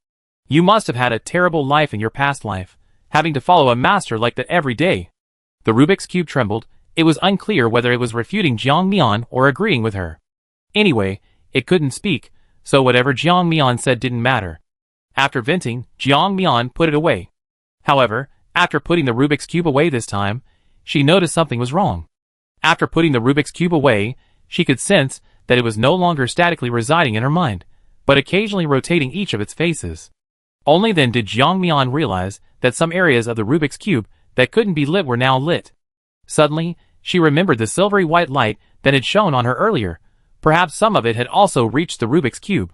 You must have had a terrible life in your past life, having to follow a master like that every day. The Rubik's Cube trembled. It was unclear whether it was refuting Jiang Mian or agreeing with her. Anyway, it couldn't speak, so whatever Jiang Mian said didn't matter. After venting, Jiang Mian put it away. However, after putting the Rubik's Cube away this time, she noticed something was wrong. After putting the Rubik's Cube away, she could sense that it was no longer statically residing in her mind, but occasionally rotating each of its faces. Only then did Jiang Mian realize that some areas of the Rubik's Cube that couldn't be lit were now lit. Suddenly, she remembered the silvery white light that had shone on her earlier. Perhaps some of it had also reached the Rubik's Cube.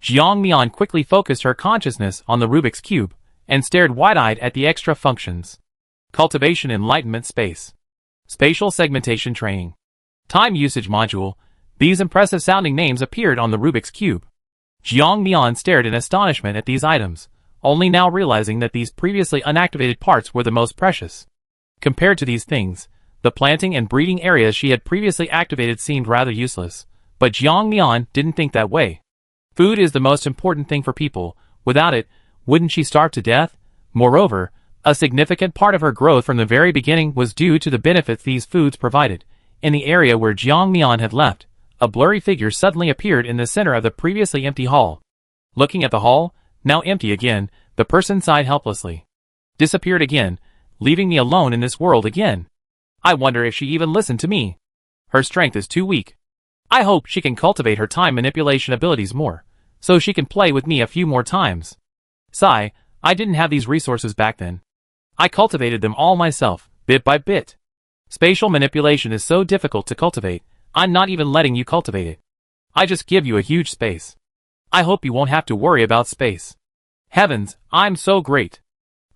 Jiang Mian quickly focused her consciousness on the Rubik's Cube, and stared wide-eyed at the extra functions. Cultivation Enlightenment Space. Spatial Segmentation Training. Time Usage Module. These impressive sounding names appeared on the Rubik's Cube. Jiang Mian stared in astonishment at these items, only now realizing that these previously unactivated parts were the most precious. Compared to these things, the planting and breeding areas she had previously activated seemed rather useless, but Jiang Mian didn't think that way. Food is the most important thing for people. Without it, wouldn't she starve to death? Moreover, a significant part of her growth from the very beginning was due to the benefits these foods provided. In the area where Jiang Mian had left, a blurry figure suddenly appeared in the center of the previously empty hall. Looking at the hall, now empty again, the person sighed helplessly. Disappeared again, leaving me alone in this world again. I wonder if she even listened to me. Her strength is too weak. I hope she can cultivate her time manipulation abilities more, so she can play with me a few more times. Sigh, I didn't have these resources back then. I cultivated them all myself, bit by bit. Spatial manipulation is so difficult to cultivate, I'm not even letting you cultivate it. I just give you a huge space. I hope you won't have to worry about space. Heavens, I'm so great.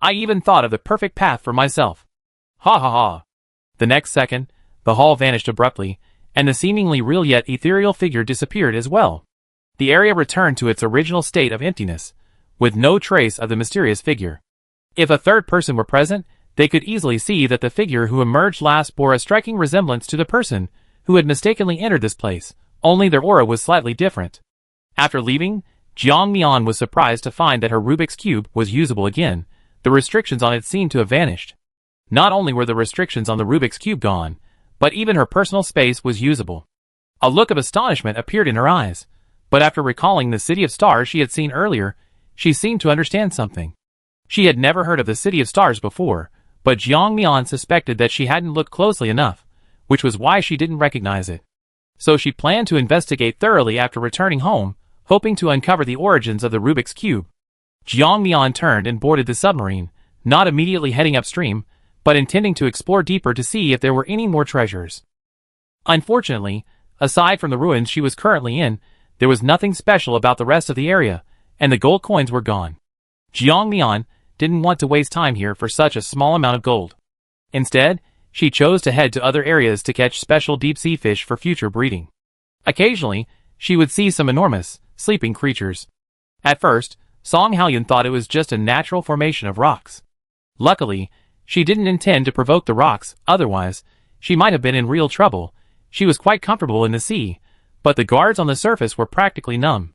I even thought of the perfect path for myself. Ha ha ha. The next second, the hall vanished abruptly, and the seemingly real yet ethereal figure disappeared as well. The area returned to its original state of emptiness, with no trace of the mysterious figure. If a third person were present, they could easily see that the figure who emerged last bore a striking resemblance to the person who had mistakenly entered this place, only their aura was slightly different. After leaving, Jiang Mian was surprised to find that her Rubik's Cube was usable again. The restrictions on it seemed to have vanished. Not only were the restrictions on the Rubik's Cube gone, but even her personal space was usable. A look of astonishment appeared in her eyes, but after recalling the City of Stars she had seen earlier, she seemed to understand something. She had never heard of the City of Stars before, but Jiang Mian suspected that she hadn't looked closely enough, which was why she didn't recognize it. So she planned to investigate thoroughly after returning home, hoping to uncover the origins of the Rubik's Cube. Jiang Mian turned and boarded the submarine, not immediately heading upstream, but intending to explore deeper to see if there were any more treasures. Unfortunately, aside from the ruins she was currently in, there was nothing special about the rest of the area, and the gold coins were gone. Jiang Mian didn't want to waste time here for such a small amount of gold. Instead, she chose to head to other areas to catch special deep-sea fish for future breeding. Occasionally, she would see some enormous, sleeping creatures. At first, Song Haoyun thought it was just a natural formation of rocks. Luckily, she didn't intend to provoke the rocks, otherwise, she might have been in real trouble. She was quite comfortable in the sea, but the guards on the surface were practically numb.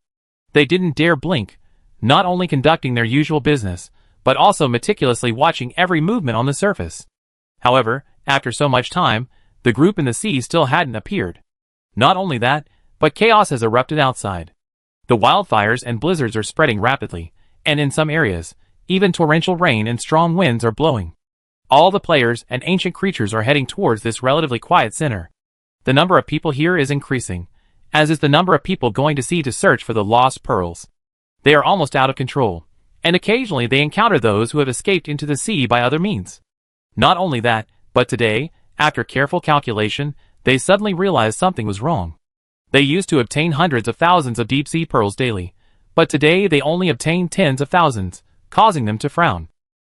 They didn't dare blink, not only conducting their usual business, but also meticulously watching every movement on the surface. However, after so much time, the group in the sea still hadn't appeared. Not only that, but chaos has erupted outside. The wildfires and blizzards are spreading rapidly, and in some areas, even torrential rain and strong winds are blowing. All the players and ancient creatures are heading towards this relatively quiet center. The number of people here is increasing, as is the number of people going to sea to search for the lost pearls. They are almost out of control, and occasionally they encounter those who have escaped into the sea by other means. Not only that, but today, after careful calculation, they suddenly realized something was wrong. They used to obtain hundreds of thousands of deep-sea pearls daily, but today they only obtained tens of thousands, causing them to frown.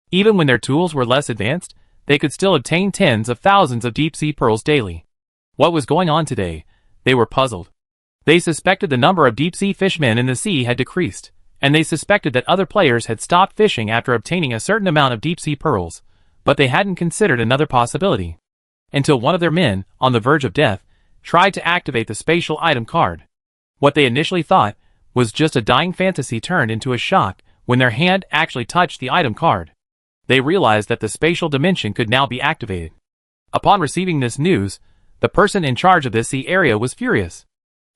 Even when their tools were less advanced, they could still obtain tens of thousands of deep-sea pearls daily. What was going on today? They were puzzled. They suspected the number of deep-sea fishmen in the sea had decreased, and they suspected that other players had stopped fishing after obtaining a certain amount of deep-sea pearls, but they hadn't considered another possibility. Until one of their men, on the verge of death, tried to activate the spatial item card. What they initially thought was just a dying fantasy turned into a shock when their hand actually touched the item card. They realized that the spatial dimension could now be activated. Upon receiving this news, the person in charge of this sea area was furious.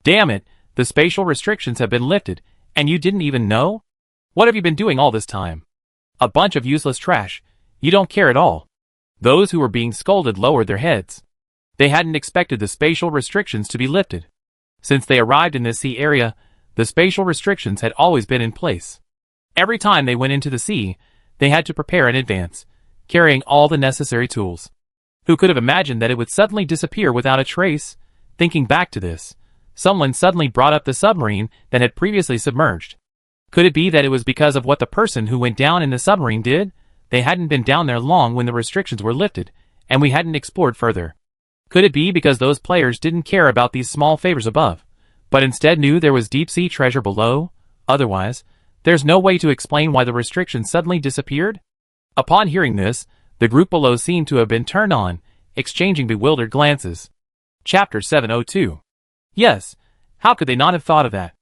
Damn it, the spatial restrictions have been lifted, and you didn't even know? What have you been doing all this time? A bunch of useless trash. You don't care at all. Those who were being scolded lowered their heads. They hadn't expected the spatial restrictions to be lifted. Since they arrived in this sea area, the spatial restrictions had always been in place. Every time they went into the sea, they had to prepare in advance, carrying all the necessary tools. Who could have imagined that it would suddenly disappear without a trace? Thinking back to this, someone suddenly brought up the submarine that had previously submerged. Could it be that it was because of what the person who went down in the submarine did? They hadn't been down there long when the restrictions were lifted, and we hadn't explored further. Could it be because those players didn't care about these small favors above, but instead knew there was deep-sea treasure below? Otherwise, there's no way to explain why the restrictions suddenly disappeared? Upon hearing this, the group below seemed to have been turned on, exchanging bewildered glances. Chapter 702. Yes, how could they not have thought of that?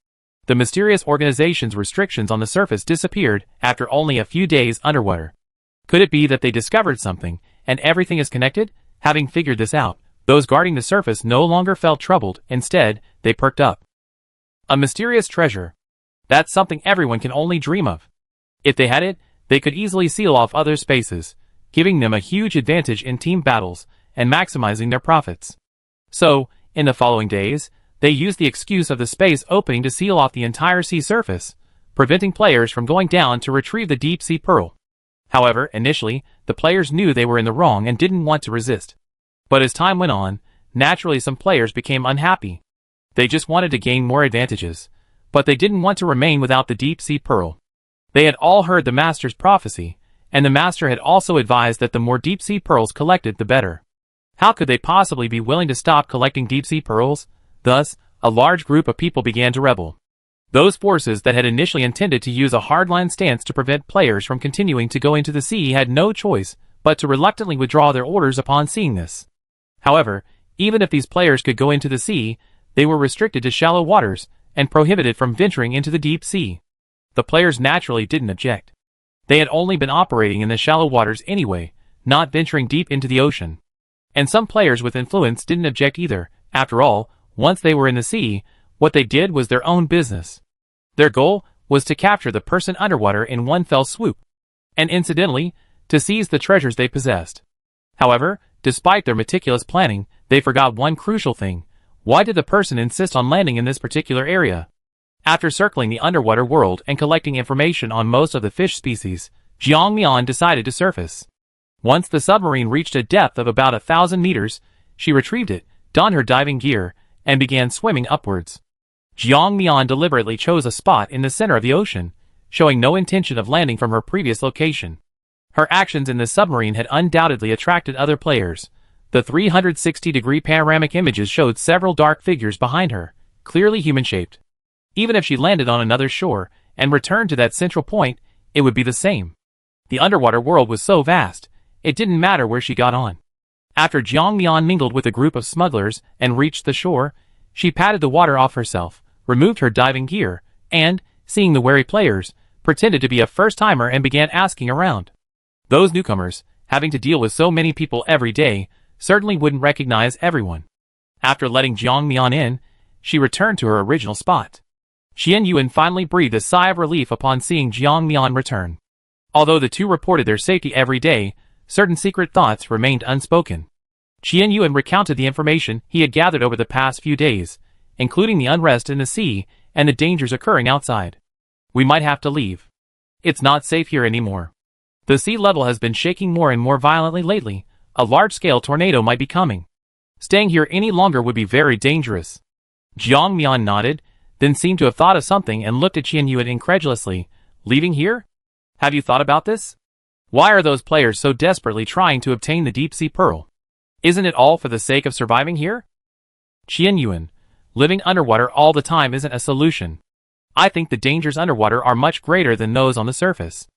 The mysterious organization's restrictions on the surface disappeared after only a few days underwater. Could it be that they discovered something, and everything is connected? Having figured this out, those guarding the surface no longer felt troubled. Instead, they perked up. A mysterious treasure. That's something everyone can only dream of. If they had it, they could easily seal off other spaces, giving them a huge advantage in team battles and maximizing their profits. So, in the following days, they used the excuse of the space opening to seal off the entire sea surface, preventing players from going down to retrieve the deep-sea pearl. However, initially, the players knew they were in the wrong and didn't want to resist. But as time went on, naturally some players became unhappy. They just wanted to gain more advantages, but they didn't want to remain without the deep-sea pearl. They had all heard the master's prophecy, and the master had also advised that the more deep-sea pearls collected, the better. How could they possibly be willing to stop collecting deep-sea pearls? Thus, a large group of people began to rebel. Those forces that had initially intended to use a hardline stance to prevent players from continuing to go into the sea had no choice but to reluctantly withdraw their orders upon seeing this. However, even if these players could go into the sea, they were restricted to shallow waters and prohibited from venturing into the deep sea. The players naturally didn't object. They had only been operating in the shallow waters anyway, not venturing deep into the ocean. And some players with influence didn't object either. After all, once they were in the sea, what they did was their own business. Their goal was to capture the person underwater in one fell swoop, and incidentally, to seize the treasures they possessed. However, despite their meticulous planning, they forgot one crucial thing. Why did the person insist on landing in this particular area? After circling the underwater world and collecting information on most of the fish species, Jiang Mian decided to surface. Once the submarine reached a depth of about 1,000 meters, she retrieved it, donned her diving gear, and began swimming upwards. Jiang Mian deliberately chose a spot in the center of the ocean, showing no intention of landing from her previous location. Her actions in the submarine had undoubtedly attracted other players. The 360-degree panoramic images showed several dark figures behind her, clearly human-shaped. Even if she landed on another shore and returned to that central point, it would be the same. The underwater world was so vast, it didn't matter where she got on. After Jiang Mian mingled with a group of smugglers and reached the shore, she patted the water off herself, removed her diving gear, and, seeing the wary players, pretended to be a first-timer and began asking around. Those newcomers, having to deal with so many people every day, certainly wouldn't recognize everyone. After letting Jiang Mian in, she returned to her original spot. Qian Yuan finally breathed a sigh of relief upon seeing Jiang Mian return. Although the two reported their safety every day, certain secret thoughts remained unspoken. Qian Yuan recounted the information he had gathered over the past few days, including the unrest in the sea and the dangers occurring outside. We might have to leave. It's not safe here anymore. The sea level has been shaking more and more violently lately. A large-scale tornado might be coming. Staying here any longer would be very dangerous. Jiang Mian nodded, then seemed to have thought of something and looked at Qian Yuan incredulously. Leaving here? Have you thought about this? Why are those players so desperately trying to obtain the deep-sea pearl? Isn't it all for the sake of surviving here? Qian Yuan, living underwater all the time isn't a solution. I think the dangers underwater are much greater than those on the surface.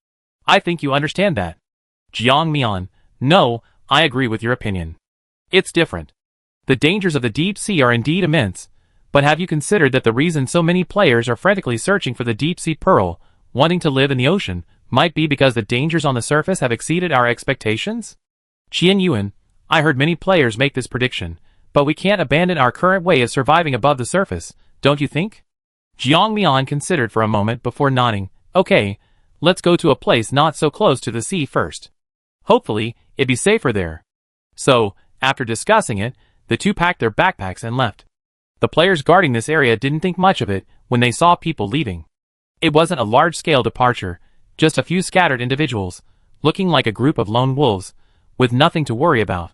I think you understand that. Jiang Mian, no, I agree with your opinion. It's different. The dangers of the deep sea are indeed immense, but have you considered that the reason so many players are frantically searching for the deep-sea pearl, wanting to live in the ocean, might be because the dangers on the surface have exceeded our expectations? Qian Yuan, I heard many players make this prediction, but we can't abandon our current way of surviving above the surface, don't you think? Jiang Mian considered for a moment before nodding. Okay, let's go to a place not so close to the sea first. Hopefully, it'd be safer there. So, after discussing it, the two packed their backpacks and left. The players guarding this area didn't think much of it when they saw people leaving. It wasn't a large-scale departure, just a few scattered individuals, looking like a group of lone wolves, with nothing to worry about.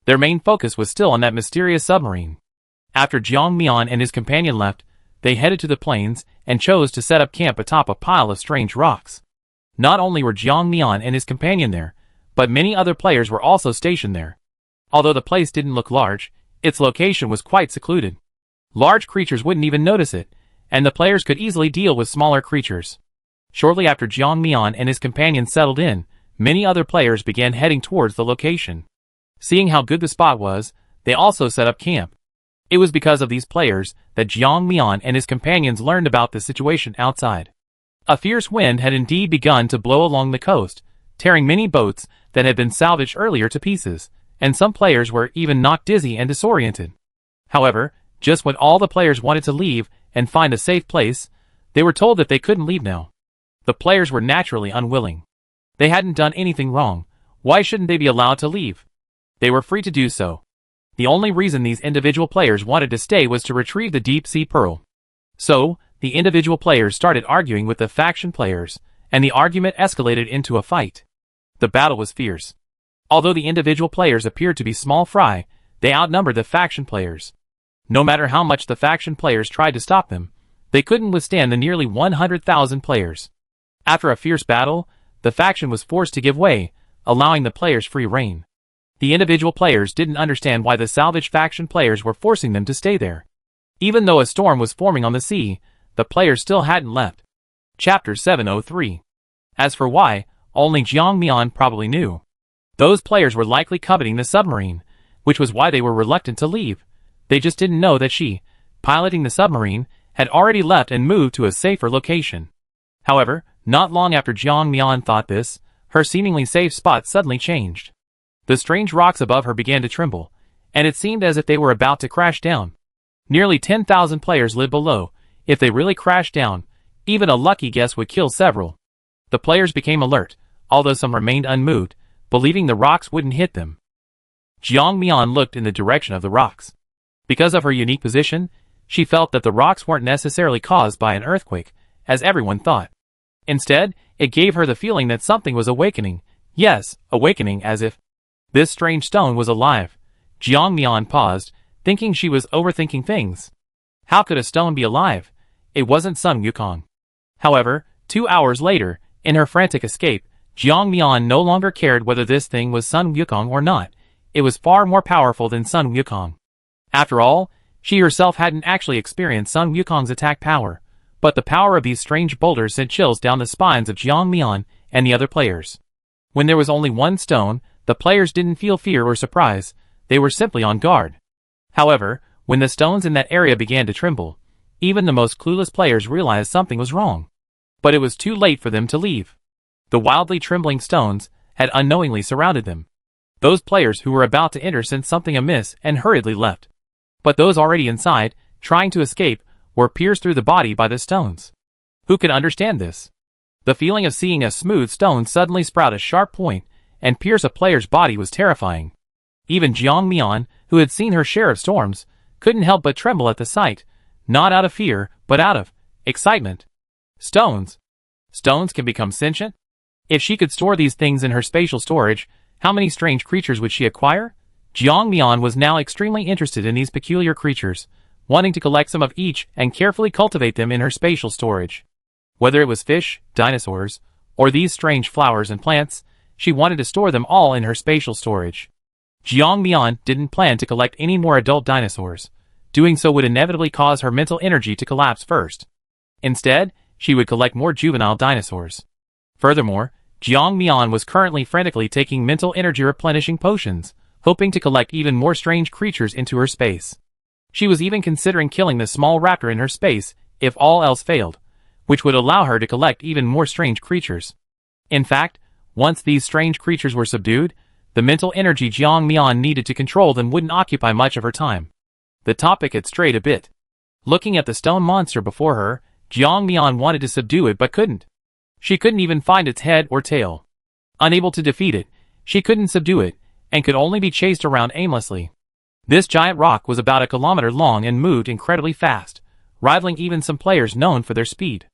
Their main focus was still on that mysterious submarine. After Jiang Mian and his companion left, they headed to the plains and chose to set up camp atop a pile of strange rocks. Not only were Jiang Mian and his companion there, but many other players were also stationed there. Although the place didn't look large, its location was quite secluded. Large creatures wouldn't even notice it, and the players could easily deal with smaller creatures. Shortly after Jiang Mian and his companion settled in, many other players began heading towards the location. Seeing how good the spot was, they also set up camp. It was because of these players that Jiang Mian and his companions learned about the situation outside. A fierce wind had indeed begun to blow along the coast, tearing many boats that had been salvaged earlier to pieces, and some players were even knocked dizzy and disoriented. However, just when all the players wanted to leave and find a safe place, they were told that they couldn't leave now. The players were naturally unwilling. They hadn't done anything wrong. Why shouldn't they be allowed to leave? They were free to do so. The only reason these individual players wanted to stay was to retrieve the deep-sea pearl. So, the individual players started arguing with the faction players, and the argument escalated into a fight. The battle was fierce. Although the individual players appeared to be small fry, they outnumbered the faction players. No matter how much the faction players tried to stop them, they couldn't withstand the nearly 100,000 players. After a fierce battle, the faction was forced to give way, allowing the players free reign. The individual players didn't understand why the salvage faction players were forcing them to stay there. Even though a storm was forming on the sea, the players still hadn't left. Chapter 703. As for why, only Jiang Mian probably knew. Those players were likely coveting the submarine, which was why they were reluctant to leave. They just didn't know that she, piloting the submarine, had already left and moved to a safer location. However, not long after Jiang Mian thought this, her seemingly safe spot suddenly changed. The strange rocks above her began to tremble, and it seemed as if they were about to crash down. Nearly 10,000 players lived below. If they really crashed down, even a lucky guess would kill several. The players became alert, although some remained unmoved, believing the rocks wouldn't hit them. Jiang Mian looked in the direction of the rocks. Because of her unique position, she felt that the rocks weren't necessarily caused by an earthquake, as everyone thought. Instead, it gave her the feeling that something was awakening. Yes, awakening as if this strange stone was alive. Jiang Mian paused, thinking she was overthinking things. How could a stone be alive? It wasn't Sun Wukong. However, 2 hours later, in her frantic escape, Jiang Mian no longer cared whether this thing was Sun Wukong or not. It was far more powerful than Sun Wukong. After all, she herself hadn't actually experienced Sun Wukong's attack power, but the power of these strange boulders sent chills down the spines of Jiang Mian and the other players. When there was only one stone, the players didn't feel fear or surprise, they were simply on guard. However, when the stones in that area began to tremble, even the most clueless players realized something was wrong. But it was too late for them to leave. The wildly trembling stones had unknowingly surrounded them. Those players who were about to enter sensed something amiss and hurriedly left. But those already inside, trying to escape, were pierced through the body by the stones. Who could understand this? The feeling of seeing a smooth stone suddenly sprout a sharp point and pierce a player's body was terrifying. Even Jiang Mian, who had seen her share of storms, couldn't help but tremble at the sight, not out of fear, but out of excitement. Stones. Stones can become sentient? If she could store these things in her spatial storage, how many strange creatures would she acquire? Jiang Mian was now extremely interested in these peculiar creatures, wanting to collect some of each and carefully cultivate them in her spatial storage. Whether it was fish, dinosaurs, or these strange flowers and plants, she wanted to store them all in her spatial storage. Jiang Mian didn't plan to collect any more adult dinosaurs. Doing so would inevitably cause her mental energy to collapse first. Instead, she would collect more juvenile dinosaurs. Furthermore, Jiang Mian was currently frantically taking mental energy replenishing potions, hoping to collect even more strange creatures into her space. She was even considering killing the small raptor in her space, if all else failed, which would allow her to collect even more strange creatures. In fact, once these strange creatures were subdued, the mental energy Jiang Mian needed to control them wouldn't occupy much of her time. The topic had strayed a bit. Looking at the stone monster before her, Jiang Mian wanted to subdue it but couldn't. She couldn't even find its head or tail. Unable to defeat it, she couldn't subdue it, and could only be chased around aimlessly. This giant rock was about 1 kilometer long and moved incredibly fast, rivaling even some players known for their speed.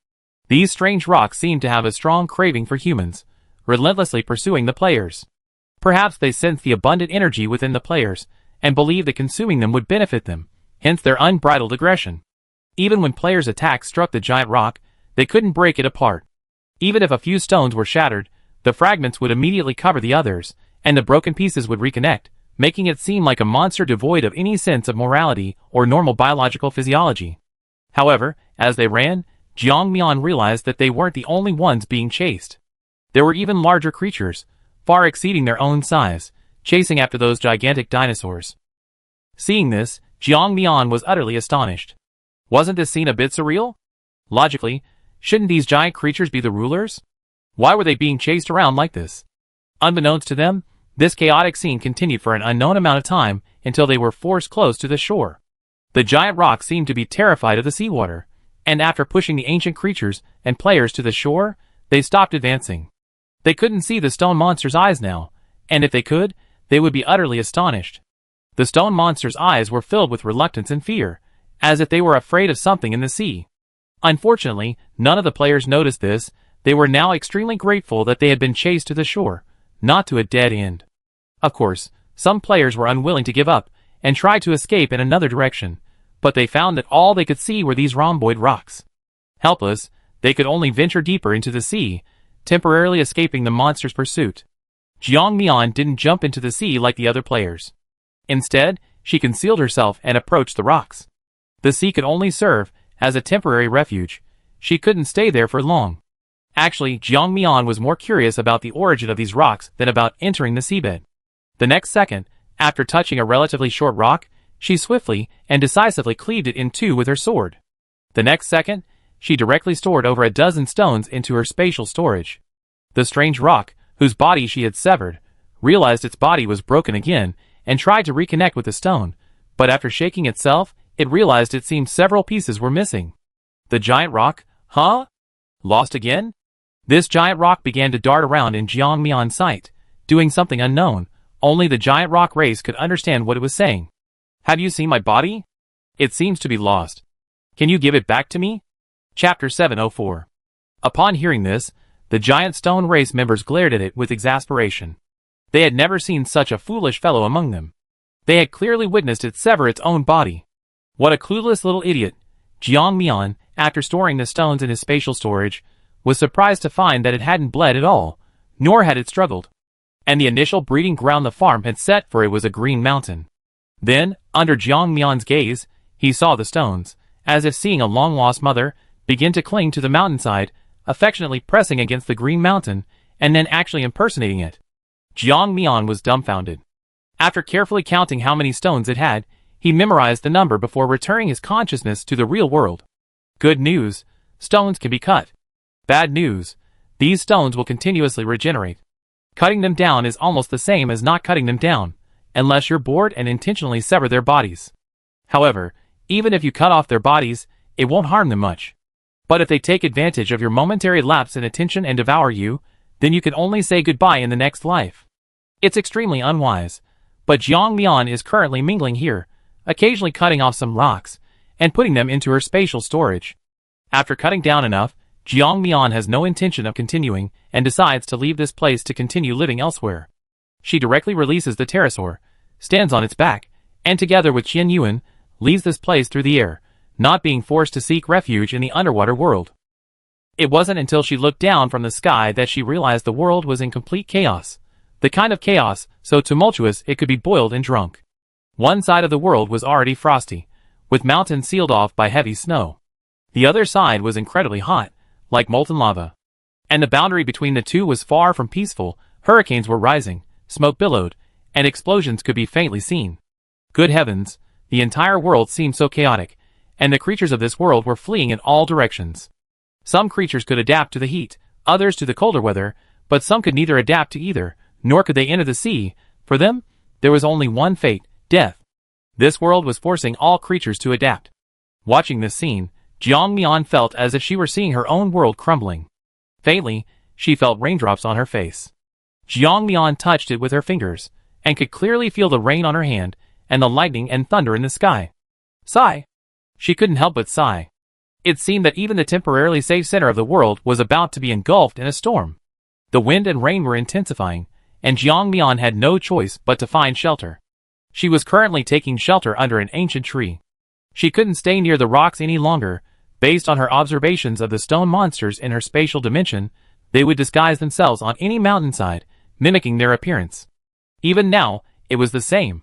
These strange rocks seemed to have a strong craving for humans, relentlessly pursuing the players. Perhaps they sensed the abundant energy within the players, and believed that consuming them would benefit them, hence their unbridled aggression. Even when players' attacks struck the giant rock, they couldn't break it apart. Even if a few stones were shattered, the fragments would immediately cover the others, and the broken pieces would reconnect, making it seem like a monster devoid of any sense of morality or normal biological physiology. However, as they ran, Jiang Mian realized that they weren't the only ones being chased. There were even larger creatures, far exceeding their own size, chasing after those gigantic dinosaurs. Seeing this, Jiang Mian was utterly astonished. Wasn't this scene a bit surreal? Logically, shouldn't these giant creatures be the rulers? Why were they being chased around like this? Unbeknownst to them, this chaotic scene continued for an unknown amount of time until they were forced close to the shore. The giant rock seemed to be terrified of the seawater, and after pushing the ancient creatures and players to the shore, they stopped advancing. They couldn't see the stone monster's eyes now, and if they could, they would be utterly astonished. The stone monster's eyes were filled with reluctance and fear, as if they were afraid of something in the sea. Unfortunately, none of the players noticed this. They were now extremely grateful that they had been chased to the shore, not to a dead end. Of course, some players were unwilling to give up and tried to escape in another direction, but they found that all they could see were these rhomboid rocks. Helpless, they could only venture deeper into the sea, temporarily escaping the monster's pursuit. Jiang Mian didn't jump into the sea like the other players. Instead, she concealed herself and approached the rocks. The sea could only serve as a temporary refuge. She couldn't stay there for long. Actually, Jiang Mian was more curious about the origin of these rocks than about entering the seabed. The next second, after touching a relatively short rock, she swiftly and decisively cleaved it in two with her sword. The next second, she directly stored over a dozen stones into her spatial storage. The strange rock, whose body she had severed, realized its body was broken again and tried to reconnect with the stone, but after shaking itself, it realized it seemed several pieces were missing. The giant rock, huh? Lost again? This giant rock began to dart around in Jiang Mian's sight, doing something unknown. Only the giant rock race could understand what it was saying. Have you seen my body? It seems to be lost. Can you give it back to me? Chapter 704. Upon hearing this, the giant stone race members glared at it with exasperation. They had never seen such a foolish fellow among them. They had clearly witnessed it sever its own body. What a clueless little idiot. Jiang Mian, after storing the stones in his spatial storage, was surprised to find that it hadn't bled at all, nor had it struggled. And the initial breeding ground the farm had set for it was a green mountain. Then, under Jiang Mian's gaze, he saw the stones, as if seeing a long-lost mother, begin to cling to the mountainside, affectionately pressing against the green mountain, and then actually impersonating it. Jiang Mian was dumbfounded. After carefully counting how many stones it had, he memorized the number before returning his consciousness to the real world. Good news, stones can be cut. Bad news, these stones will continuously regenerate. Cutting them down is almost the same as not cutting them down, unless you're bored and intentionally sever their bodies. However, even if you cut off their bodies, it won't harm them much. But if they take advantage of your momentary lapse in attention and devour you, then you can only say goodbye in the next life. It's extremely unwise, but Jiang Mian is currently mingling here, occasionally cutting off some rocks, and putting them into her spatial storage. After cutting down enough, Jiang Mian has no intention of continuing, and decides to leave this place to continue living elsewhere. She directly releases the pterosaur, stands on its back, and together with Qian Yuan, leaves this place through the air, not being forced to seek refuge in the underwater world. It wasn't until she looked down from the sky that she realized the world was in complete chaos, the kind of chaos so tumultuous it could be boiled and drunk. One side of the world was already frosty, with mountains sealed off by heavy snow. The other side was incredibly hot, like molten lava. And the boundary between the two was far from peaceful. Hurricanes were rising, smoke billowed, and explosions could be faintly seen. Good heavens, the entire world seemed so chaotic, and the creatures of this world were fleeing in all directions. Some creatures could adapt to the heat, others to the colder weather, but some could neither adapt to either, nor could they enter the sea. For them, there was only one fate, death. This world was forcing all creatures to adapt. Watching this scene, Jiang Mian felt as if she were seeing her own world crumbling. Faintly, she felt raindrops on her face. Jiang Mian touched it with her fingers, and could clearly feel the rain on her hand, and the lightning and thunder in the sky. Sigh. She couldn't help but sigh. It seemed that even the temporarily safe center of the world was about to be engulfed in a storm. The wind and rain were intensifying, and Jiang Mian had no choice but to find shelter. She was currently taking shelter under an ancient tree. She couldn't stay near the rocks any longer. Based on her observations of the stone monsters in her spatial dimension, they would disguise themselves on any mountainside, mimicking their appearance. Even now, it was the same.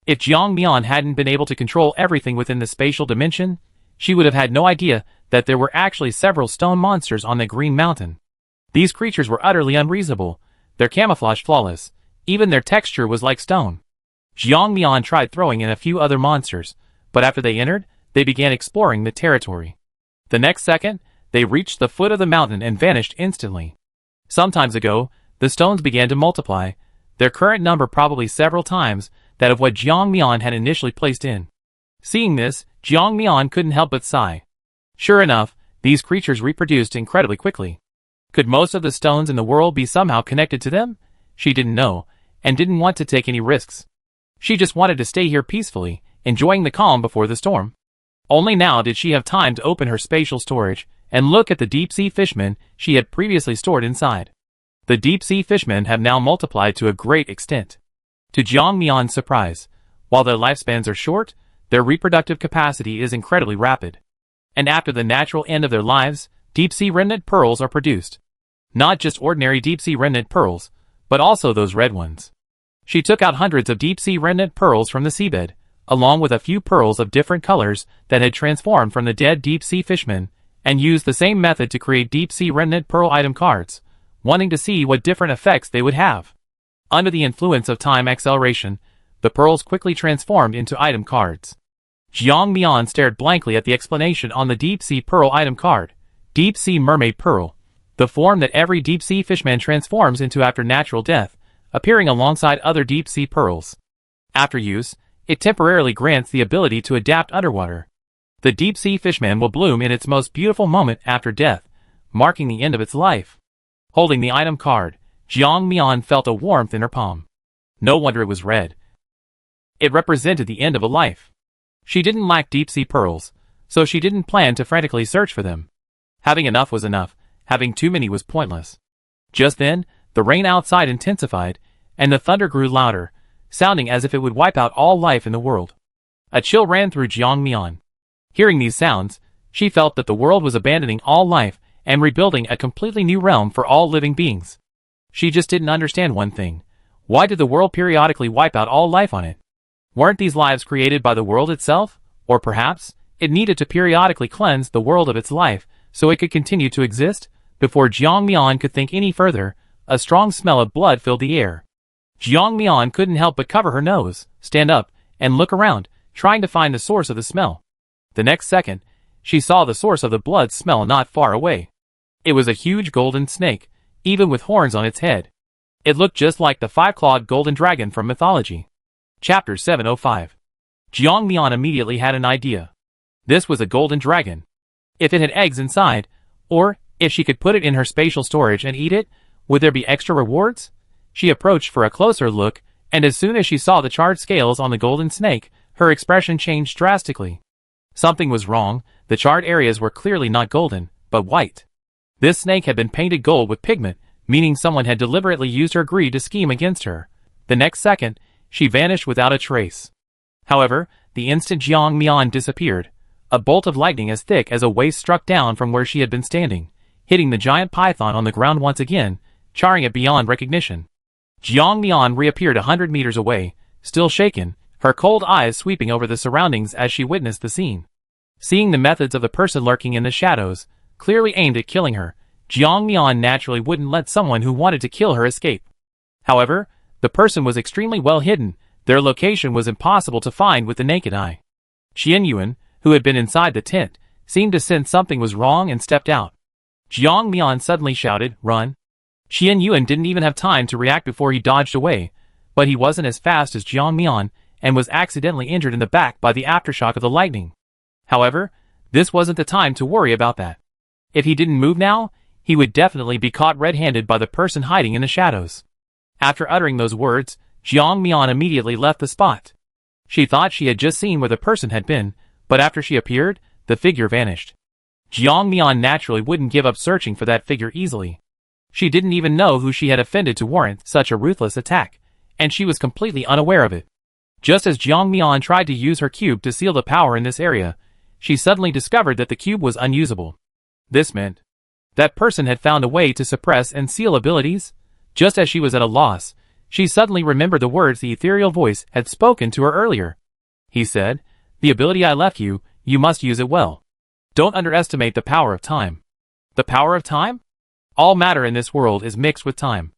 If Jiang Mian hadn't been able to control everything within the spatial dimension, she would have had no idea that there were actually several stone monsters on the Green Mountain. These creatures were utterly unreasonable, their camouflage flawless, even their texture was like stone. Jiang Mian tried throwing in a few other monsters, but after they entered, they began exploring the territory. The next second, they reached the foot of the mountain and vanished instantly. Sometimes ago, the stones began to multiply, their current number probably several times that of what Jiang Mian had initially placed in. Seeing this, Jiang Mian couldn't help but sigh. Sure enough, these creatures reproduced incredibly quickly. Could most of the stones in the world be somehow connected to them? She didn't know, and didn't want to take any risks. She just wanted to stay here peacefully, enjoying the calm before the storm. Only now did she have time to open her spatial storage and look at the deep-sea fishmen she had previously stored inside. The deep-sea fishmen have now multiplied to a great extent. To Jiang Mian's surprise, while their lifespans are short, their reproductive capacity is incredibly rapid. And after the natural end of their lives, deep-sea remnant pearls are produced. Not just ordinary deep-sea remnant pearls, but also those red ones. She took out hundreds of deep-sea remnant pearls from the seabed, along with a few pearls of different colors that had transformed from the dead deep-sea fishmen, and used the same method to create deep-sea remnant pearl item cards, wanting to see what different effects they would have. Under the influence of time acceleration, the pearls quickly transformed into item cards. Jiang Mian stared blankly at the explanation on the deep-sea pearl item card. Deep-sea mermaid pearl, the form that every deep-sea fishman transforms into after natural death, appearing alongside other deep-sea pearls. After use, it temporarily grants the ability to adapt underwater. The deep-sea fishman will bloom in its most beautiful moment after death, marking the end of its life. Holding the item card, Jiang Mian felt a warmth in her palm. No wonder it was red. It represented the end of a life. She didn't lack deep-sea pearls, so she didn't plan to frantically search for them. Having enough was enough, having too many was pointless. Just then, the rain outside intensified, and the thunder grew louder, sounding as if it would wipe out all life in the world. A chill ran through Jiang Mian. Hearing these sounds, she felt that the world was abandoning all life and rebuilding a completely new realm for all living beings. She just didn't understand one thing. Why did the world periodically wipe out all life on it? Weren't these lives created by the world itself? Or perhaps, it needed to periodically cleanse the world of its life so it could continue to exist? Before Jiang Mian could think any further, a strong smell of blood filled the air. Jiang Mian couldn't help but cover her nose, stand up, and look around, trying to find the source of the smell. The next second, she saw the source of the blood smell not far away. It was a huge golden snake, even with horns on its head. It looked just like the five-clawed golden dragon from mythology. Chapter 705. Jiang Mian immediately had an idea. This was a golden dragon. If it had eggs inside, or if she could put it in her spatial storage and eat it, would there be extra rewards? She approached for a closer look, and as soon as she saw the charred scales on the golden snake, her expression changed drastically. Something was wrong. The charred areas were clearly not golden, but white. This snake had been painted gold with pigment, meaning someone had deliberately used her greed to scheme against her. The next second, she vanished without a trace. However, the instant Jiang Mian disappeared, a bolt of lightning as thick as a waist struck down from where she had been standing, hitting the giant python on the ground once again, charring it beyond recognition. Jiang Mian reappeared 100 meters away, still shaken, her cold eyes sweeping over the surroundings as she witnessed the scene. Seeing the methods of the person lurking in the shadows, clearly aimed at killing her, Jiang Mian naturally wouldn't let someone who wanted to kill her escape. However, the person was extremely well hidden. Their location was impossible to find with the naked eye. Qian Yuan, who had been inside the tent, seemed to sense something was wrong and stepped out. Jiang Mian suddenly shouted, "Run!" Qian Yuan didn't even have time to react before he dodged away, but he wasn't as fast as Jiang Mian and was accidentally injured in the back by the aftershock of the lightning. However, this wasn't the time to worry about that. If he didn't move now, he would definitely be caught red-handed by the person hiding in the shadows. After uttering those words, Jiang Mian immediately left the spot. She thought she had just seen where the person had been, but after she appeared, the figure vanished. Jiang Mian naturally wouldn't give up searching for that figure easily. She didn't even know who she had offended to warrant such a ruthless attack, and she was completely unaware of it. Just as Jiang Mian tried to use her cube to seal the power in this area, she suddenly discovered that the cube was unusable. This meant that person had found a way to suppress and seal abilities. Just as she was at a loss, she suddenly remembered the words the ethereal voice had spoken to her earlier. He said, "The ability I left you, you must use it well. Don't underestimate the power of time." The power of time? All matter in this world is mixed with time.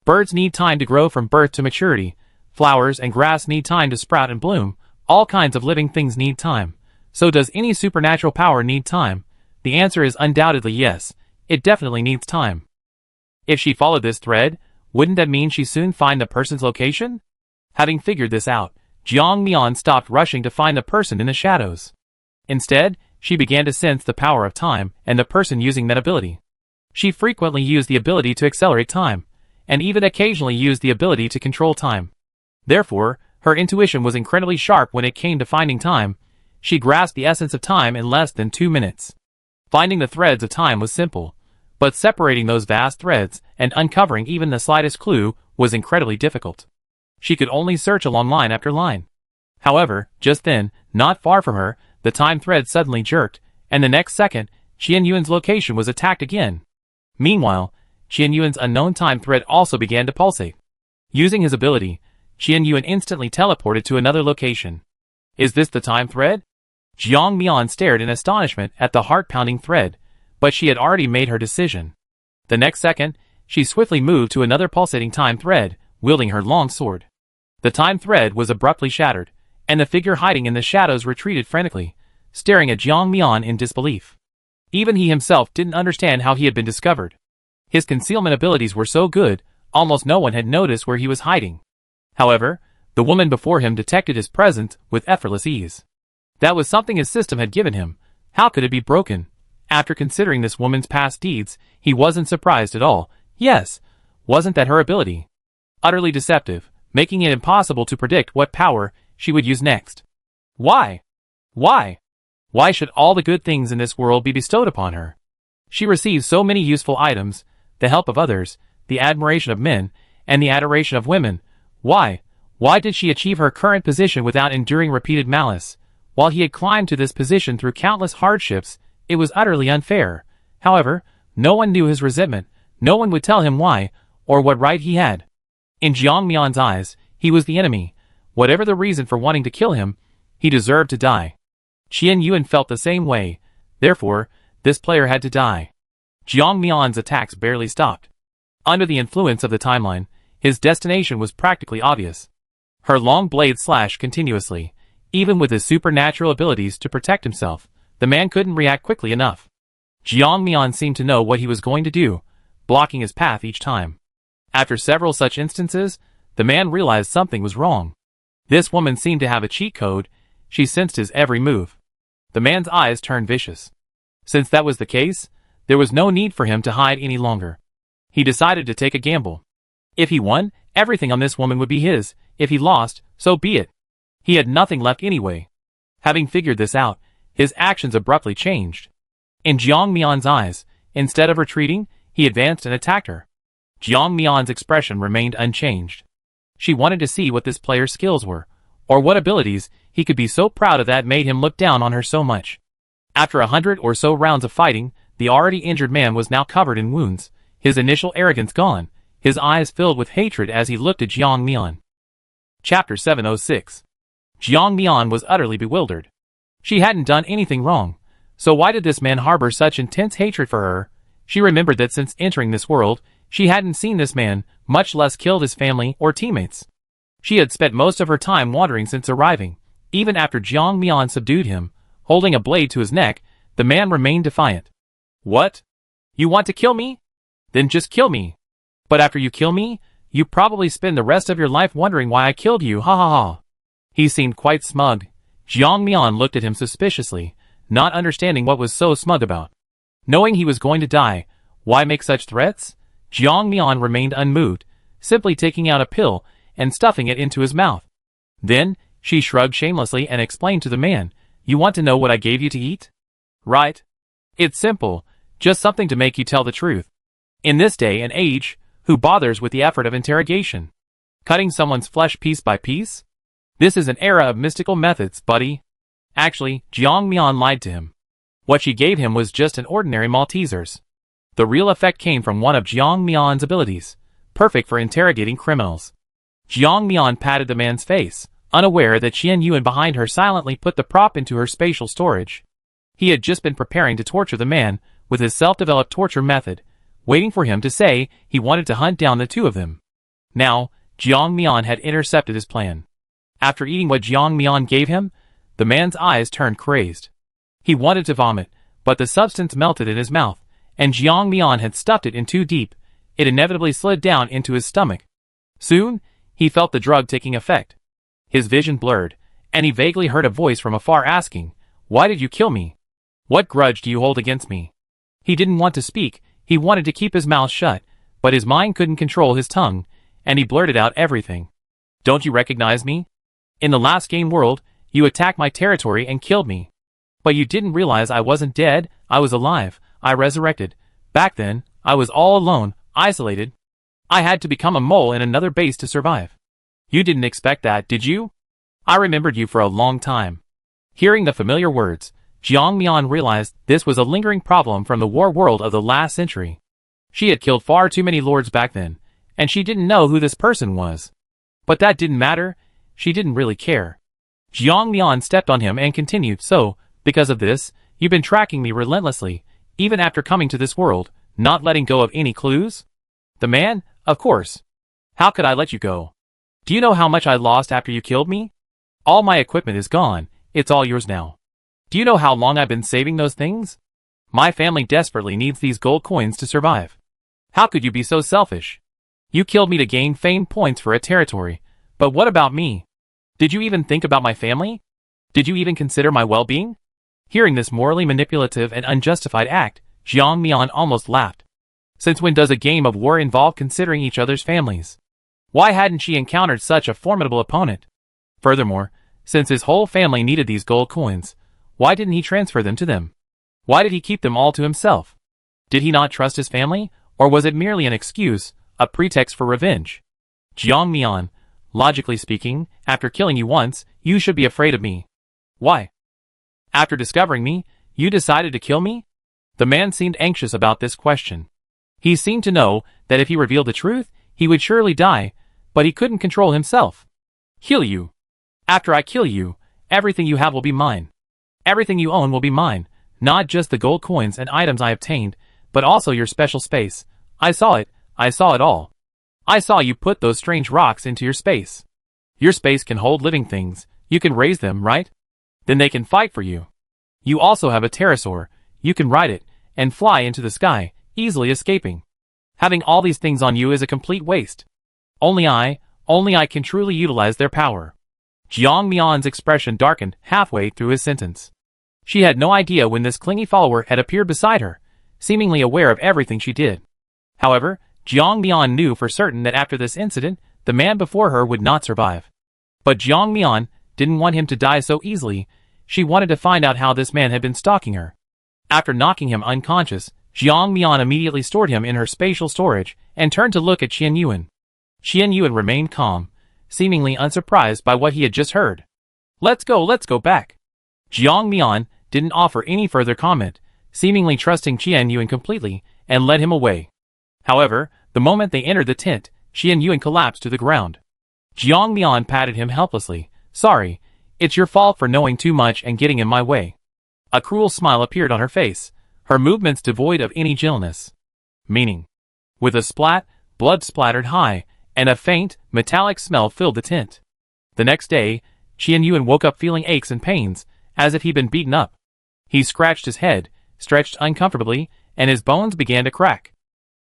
Birds need time to grow from birth to maturity. Flowers and grass need time to sprout and bloom. All kinds of living things need time. So does any supernatural power need time? The answer is undoubtedly yes. It definitely needs time. If she followed this thread, wouldn't that mean she'd soon find the person's location? Having figured this out, Jiang Mian stopped rushing to find the person in the shadows. Instead, she began to sense the power of time and the person using that ability. She frequently used the ability to accelerate time, and even occasionally used the ability to control time. Therefore, her intuition was incredibly sharp when it came to finding time. She grasped the essence of time in less than 2 minutes. Finding the threads of time was simple, but separating those vast threads and uncovering even the slightest clue was incredibly difficult. She could only search along line after line. However, just then, not far from her, the time thread suddenly jerked, and the next second, Qian Yuan's location was attacked again. Meanwhile, Qian Yuan's unknown time thread also began to pulsate. Using his ability, Qian Yuan instantly teleported to another location. Is this the time thread? Jiang Mian stared in astonishment at the heart-pounding thread, but she had already made her decision. The next second, she swiftly moved to another pulsating time thread, wielding her long sword. The time thread was abruptly shattered, and the figure hiding in the shadows retreated frantically, staring at Jiang Mian in disbelief. Even he himself didn't understand how he had been discovered. His concealment abilities were so good, almost no one had noticed where he was hiding. However, the woman before him detected his presence with effortless ease. That was something his system had given him. How could it be broken? After considering this woman's past deeds, he wasn't surprised at all. Yes, wasn't that her ability? Utterly deceptive, making it impossible to predict what power she would use next. Why? Why? Why should all the good things in this world be bestowed upon her? She receives so many useful items, the help of others, the admiration of men, and the adoration of women. Why? Why did she achieve her current position without enduring repeated malice? While he had climbed to this position through countless hardships, it was utterly unfair. However, no one knew his resentment, no one would tell him why, or what right he had. In Jiang Mian's eyes, he was the enemy. Whatever the reason for wanting to kill him, he deserved to die. Qian Yuan felt the same way. Therefore, this player had to die. Jiang Mian's attacks barely stopped. Under the influence of the timeline, his destination was practically obvious. Her long blade slashed continuously. Even with his supernatural abilities to protect himself, the man couldn't react quickly enough. Jiang Mian seemed to know what he was going to do, blocking his path each time. After several such instances, the man realized something was wrong. This woman seemed to have a cheat code. She sensed his every move. The man's eyes turned vicious. Since that was the case, there was no need for him to hide any longer. He decided to take a gamble. If he won, everything on this woman would be his. If he lost, so be it. He had nothing left anyway. Having figured this out, his actions abruptly changed. In Jiang Mian's eyes, instead of retreating, he advanced and attacked her. Jiang Mian's expression remained unchanged. She wanted to see what this player's skills were, or what abilities he could be so proud of that made him look down on her so much. After 100 or so rounds of fighting, the already injured man was now covered in wounds, his initial arrogance gone, his eyes filled with hatred as he looked at Jiang Mian. Chapter 706. Jiang Mian was utterly bewildered. She hadn't done anything wrong, so why did this man harbor such intense hatred for her? She remembered that since entering this world, she hadn't seen this man, much less killed his family or teammates. She had spent most of her time wandering since arriving. Even after Jiang Mian subdued him, holding a blade to his neck, the man remained defiant. What? You want to kill me? Then just kill me. But after you kill me, you probably spend the rest of your life wondering why I killed you, ha ha ha. He seemed quite smug. Jiang Mian looked at him suspiciously, not understanding what was so smug about. Knowing he was going to die, why make such threats? Jiang Mian remained unmoved, simply taking out a pill and stuffing it into his mouth. Then, she shrugged shamelessly and explained to the man, "You want to know what I gave you to eat? Right? It's simple, just something to make you tell the truth. In this day and age, who bothers with the effort of interrogation? Cutting someone's flesh piece by piece? This is an era of mystical methods, buddy." Actually, Jiang Mian lied to him. What she gave him was just an ordinary Maltesers. The real effect came from one of Jiang Mian's abilities, perfect for interrogating criminals. Jiang Mian patted the man's face, unaware that Qian Yuan behind her silently put the prop into her spatial storage. He had just been preparing to torture the man with his self-developed torture method, waiting for him to say he wanted to hunt down the two of them. Now, Jiang Mian had intercepted his plan. After eating what Jiang Mian gave him, the man's eyes turned crazed. He wanted to vomit, but the substance melted in his mouth, and Jiang Mian had stuffed it in too deep. It inevitably slid down into his stomach. Soon, he felt the drug taking effect. His vision blurred, and he vaguely heard a voice from afar asking, "Why did you kill me? What grudge do you hold against me?" He didn't want to speak, he wanted to keep his mouth shut, but his mind couldn't control his tongue, and he blurted out everything. "Don't you recognize me? In the last game world, you attacked my territory and killed me. But you didn't realize I wasn't dead, I was alive, I resurrected. Back then, I was all alone, isolated. I had to become a mole in another base to survive. You didn't expect that, did you? I remembered you for a long time." Hearing the familiar words, Jiang Mian realized this was a lingering problem from the war world of the last century. She had killed far too many lords back then, and she didn't know who this person was. But that didn't matter, she didn't really care. Jiang Mian stepped on him and continued, so, because of this, you've been tracking me relentlessly, even after coming to this world, not letting go of any clues? The man, of course. How could I let you go? Do you know how much I lost after you killed me? All my equipment is gone, it's all yours now. Do you know how long I've been saving those things? My family desperately needs these gold coins to survive. How could you be so selfish? You killed me to gain fame points for a territory, but what about me? Did you even think about my family? Did you even consider my well-being? Hearing this morally manipulative and unjustified act, Jiang Mian almost laughed. Since when does a game of war involve considering each other's families? Why hadn't she encountered such a formidable opponent? Furthermore, since his whole family needed these gold coins, why didn't he transfer them to them? Why did he keep them all to himself? Did he not trust his family, or was it merely an excuse, a pretext for revenge? Jiang Mian, logically speaking, after killing you once, you should be afraid of me. Why? After discovering me, you decided to kill me? The man seemed anxious about this question. He seemed to know that if he revealed the truth, he would surely die, but he couldn't control himself. Kill you. After I kill you, everything you have will be mine. Everything you own will be mine, not just the gold coins and items I obtained, but also your special space. I saw it all. I saw you put those strange rocks into your space. Your space can hold living things, you can raise them, right? Then they can fight for you. You also have a pterosaur, you can ride it, and fly into the sky, easily escaping. Having all these things on you is a complete waste. Only I can truly utilize their power. Jiang Mian's expression darkened halfway through his sentence. She had no idea when this clingy follower had appeared beside her, seemingly aware of everything she did. However, Jiang Mian knew for certain that after this incident, the man before her would not survive. But Jiang Mian didn't want him to die so easily. She wanted to find out how this man had been stalking her. After knocking him unconscious, Jiang Mian immediately stored him in her spatial storage and turned to look at Qian Yuan. Qian Yuan remained calm, seemingly unsurprised by what he had just heard. Let's go back. Jiang Mian didn't offer any further comment, seemingly trusting Qian Yuan completely, and led him away. However, the moment they entered the tent, Qian Yuan collapsed to the ground. Jiang Mian patted him helplessly. Sorry, it's your fault for knowing too much and getting in my way. A cruel smile appeared on her face, her movements devoid of any gentleness. Meaning. With a splat, blood splattered high, and a faint, metallic smell filled the tent. The next day, Qian Yuan woke up feeling aches and pains, as if he'd been beaten up. He scratched his head, stretched uncomfortably, and his bones began to crack.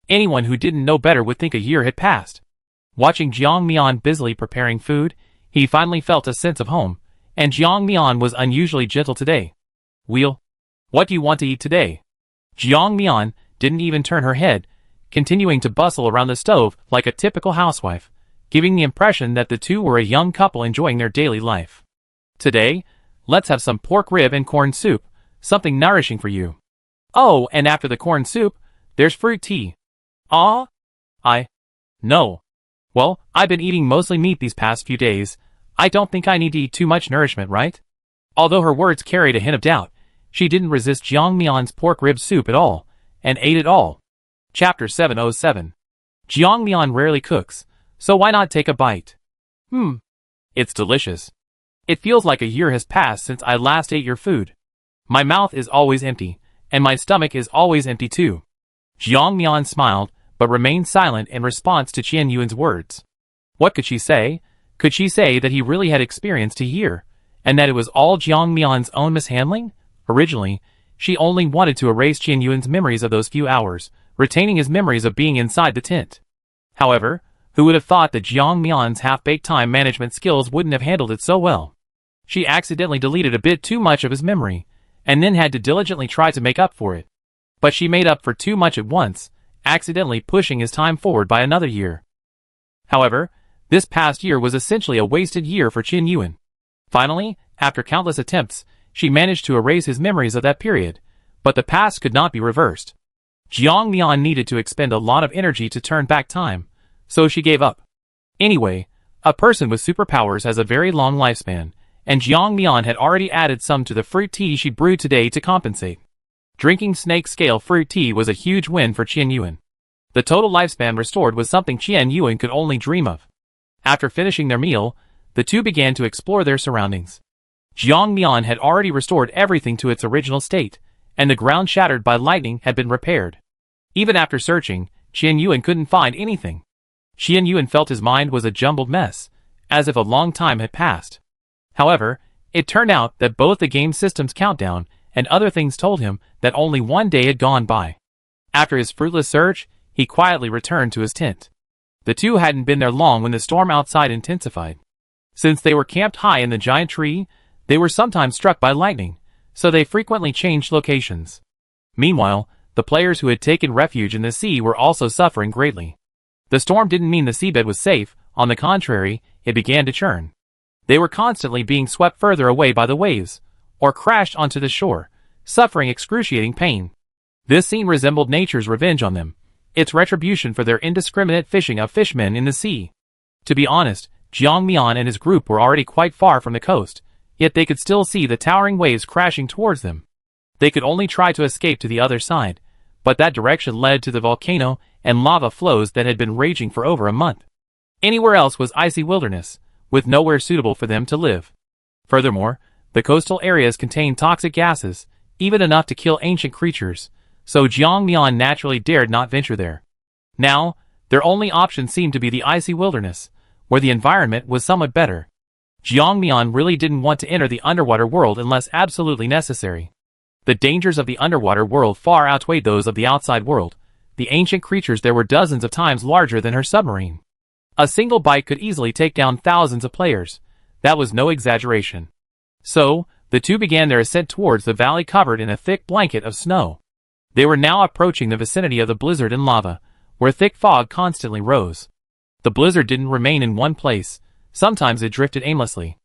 Anyone who didn't know better would think a year had passed. Watching Jiang Mian busily preparing food, he finally felt a sense of home, and Jiang Mian was unusually gentle today. Wheel, what do you want to eat today? Jiang Mian didn't even turn her head, continuing to bustle around the stove like a typical housewife, giving the impression that the two were a young couple enjoying their daily life. Today, let's have some pork rib and corn soup, something nourishing for you. Oh, and after the corn soup, there's fruit tea. No. Well, I've been eating mostly meat these past few days. I don't think I need to eat too much nourishment, right? Although her words carried a hint of doubt, she didn't resist Jiang Mian's pork rib soup at all, and ate it all. Chapter 707. Jiang Mian rarely cooks, so why not take a bite? It's delicious. It feels like a year has passed since I last ate your food. My mouth is always empty, and my stomach is always empty too. Jiang Mian smiled, but remained silent in response to Qian Yuan's words. What could she say? Could she say that he really had experienced a year, and that it was all Jiang Mian's own mishandling? Originally, she only wanted to erase Qian Yuan's memories of those few hours, retaining his memories of being inside the tent. However, who would have thought that Jiang Mian's half-baked time management skills wouldn't have handled it so well? She accidentally deleted a bit too much of his memory, and then had to diligently try to make up for it. But she made up for too much at once, accidentally pushing his time forward by another year. However, this past year was essentially a wasted year for Qian Yuan. Finally, after countless attempts, she managed to erase his memories of that period, but the past could not be reversed. Jiang Mian needed to expend a lot of energy to turn back time, so she gave up. Anyway, a person with superpowers has a very long lifespan, and Jiang Mian had already added some to the fruit tea she brewed today to compensate. Drinking snake scale fruit tea was a huge win for Qian Yuan. The total lifespan restored was something Qian Yuan could only dream of. After finishing their meal, the two began to explore their surroundings. Jiang Mian had already restored everything to its original state, and the ground shattered by lightning had been repaired. Even after searching, Qian Yuan couldn't find anything. Qian Yuan felt his mind was a jumbled mess, as if a long time had passed. However, it turned out that both the game system's countdown and other things told him that only one day had gone by. After his fruitless search, he quietly returned to his tent. The two hadn't been there long when the storm outside intensified. Since they were camped high in the giant tree, they were sometimes struck by lightning, so they frequently changed locations. Meanwhile, the players who had taken refuge in the sea were also suffering greatly. The storm didn't mean the seabed was safe, on the contrary, it began to churn. They were constantly being swept further away by the waves, or crashed onto the shore, suffering excruciating pain. This scene resembled nature's revenge on them, its retribution for their indiscriminate fishing of fishmen in the sea. To be honest, Jiang Mian and his group were already quite far from the coast, yet they could still see the towering waves crashing towards them. They could only try to escape to the other side, but that direction led to the volcano and lava flows that had been raging for over a month. Anywhere else was icy wilderness, with nowhere suitable for them to live. Furthermore, the coastal areas contained toxic gases, even enough to kill ancient creatures, so Jiang Mian naturally dared not venture there. Now, their only option seemed to be the icy wilderness, where the environment was somewhat better. Jiang Mian really didn't want to enter the underwater world unless absolutely necessary. The dangers of the underwater world far outweighed those of the outside world. The ancient creatures there were dozens of times larger than her submarine. A single bite could easily take down thousands of players. That was no exaggeration. So, the two began their ascent towards the valley covered in a thick blanket of snow. They were now approaching the vicinity of the blizzard and lava, where thick fog constantly rose. The blizzard didn't remain in one place, sometimes it drifted aimlessly.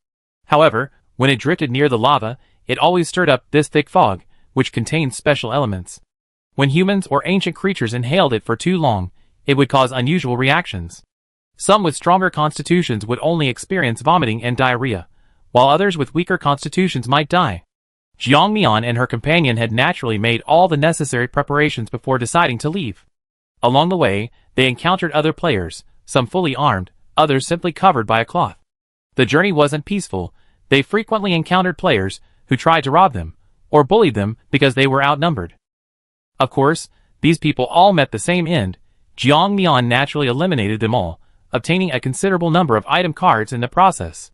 However, when it drifted near the lava, it always stirred up this thick fog, which contained special elements. When humans or ancient creatures inhaled it for too long, it would cause unusual reactions. Some with stronger constitutions would only experience vomiting and diarrhea, while others with weaker constitutions might die. Jiang Mian and her companion had naturally made all the necessary preparations before deciding to leave. Along the way, they encountered other players, some fully armed, others simply covered by a cloth. The journey wasn't peaceful. They frequently encountered players who tried to rob them, or bullied them because they were outnumbered. Of course, these people all met the same end. Jiang Mian naturally eliminated them all, obtaining a considerable number of item cards in the process.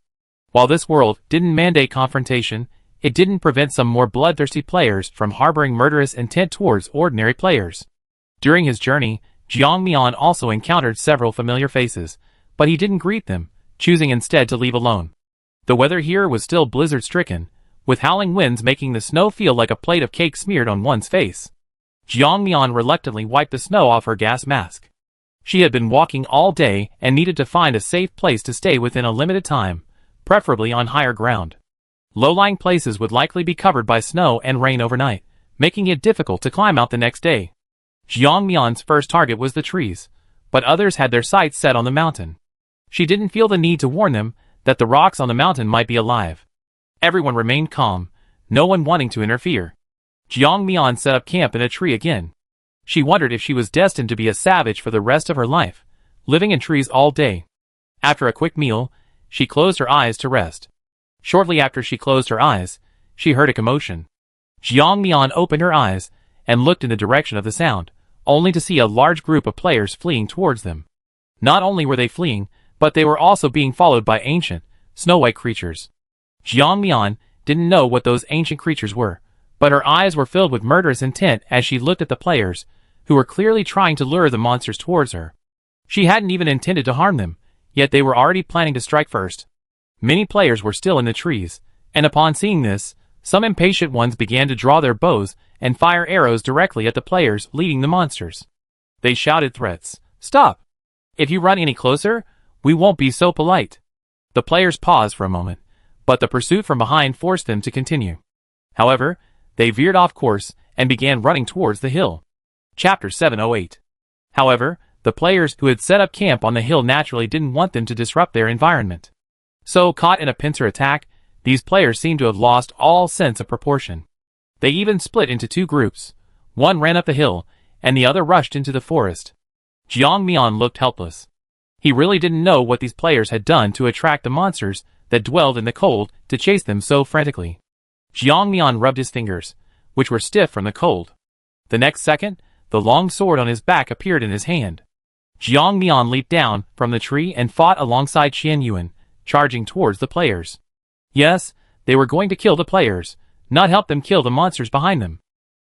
While this world didn't mandate confrontation, it didn't prevent some more bloodthirsty players from harboring murderous intent towards ordinary players. During his journey, Jiang Mian also encountered several familiar faces, but he didn't greet them, choosing instead to leave alone. The weather here was still blizzard-stricken, with howling winds making the snow feel like a plate of cake smeared on one's face. Jiang Mian reluctantly wiped the snow off her gas mask. She had been walking all day and needed to find a safe place to stay within a limited time, preferably on higher ground. Low-lying places would likely be covered by snow and rain overnight, making it difficult to climb out the next day. Jiang Mian's first target was the trees, but others had their sights set on the mountain. She didn't feel the need to warn them that the rocks on the mountain might be alive. Everyone remained calm, no one wanting to interfere. Jiang Mian set up camp in a tree again. She wondered if she was destined to be a savage for the rest of her life, living in trees all day. After a quick meal, she closed her eyes to rest. Shortly after she closed her eyes, she heard a commotion. Jiang Mian opened her eyes and looked in the direction of the sound, only to see a large group of players fleeing towards them. Not only were they fleeing, but they were also being followed by ancient, snow-white creatures. Jiang Mian didn't know what those ancient creatures were, but her eyes were filled with murderous intent as she looked at the players, who were clearly trying to lure the monsters towards her. She hadn't even intended to harm them, yet they were already planning to strike first. Many players were still in the trees, and upon seeing this, some impatient ones began to draw their bows and fire arrows directly at the players leading the monsters. They shouted threats. "Stop! If you run any closer, we won't be so polite." The players paused for a moment, but the pursuit from behind forced them to continue. However, they veered off course and began running towards the hill. Chapter 708. However, the players who had set up camp on the hill naturally didn't want them to disrupt their environment. So, caught in a pincer attack, These players seemed to have lost all sense of proportion. They even split into two groups. One ran up the hill, and the other rushed into the forest. Jiang Mian looked helpless. He really didn't know what these players had done to attract the monsters that dwelled in the cold to chase them so frantically. Jiang Mian rubbed his fingers, which were stiff from the cold. The next second, the long sword on his back appeared in his hand. Jiang Mian leaped down from the tree and fought alongside Qian Yuan, charging towards the players. Yes, they were going to kill the players, not help them kill the monsters behind them.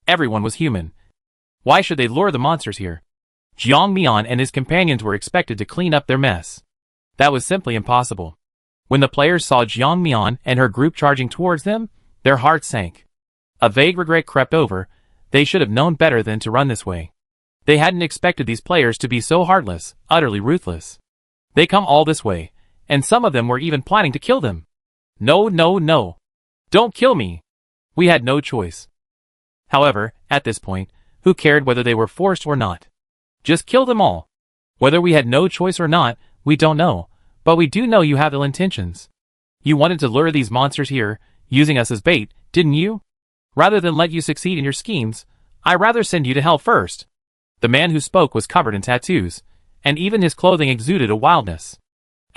Everyone was human. Why should they lure the monsters here? Jiang Mian and his companions were expected to clean up their mess. That was simply impossible. When the players saw Jiang Mian and her group charging towards them, their hearts sank. A vague regret crept over. They should have known better than to run this way. They hadn't expected these players to be so heartless, utterly ruthless. They come all this way, and some of them were even planning to kill them. No, no, no. Don't kill me. We had no choice. However, at this point, who cared whether they were forced or not? Just kill them all. Whether we had no choice or not, we don't know, but we do know you have ill intentions. You wanted to lure these monsters here, using us as bait, didn't you? Rather than let you succeed in your schemes, I'd rather send you to hell first. The man who spoke was covered in tattoos, and even his clothing exuded a wildness.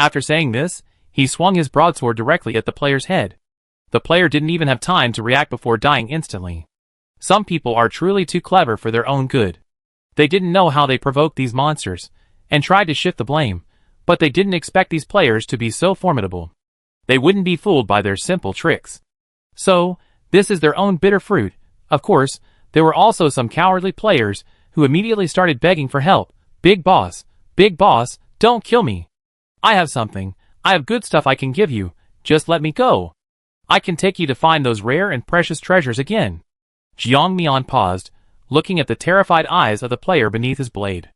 After saying this, he swung his broadsword directly at the player's head. The player didn't even have time to react before dying instantly. Some people are truly too clever for their own good. They didn't know how they provoked these monsters, and tried to shift the blame, but they didn't expect these players to be so formidable. They wouldn't be fooled by their simple tricks. So, this is their own bitter fruit. Of course, there were also some cowardly players who immediately started begging for help. Big boss, don't kill me. I have something. I have good stuff I can give you. Just let me go. I can take you to find those rare and precious treasures again. Jiang Mian paused, looking at the terrified eyes of the player beneath his blade.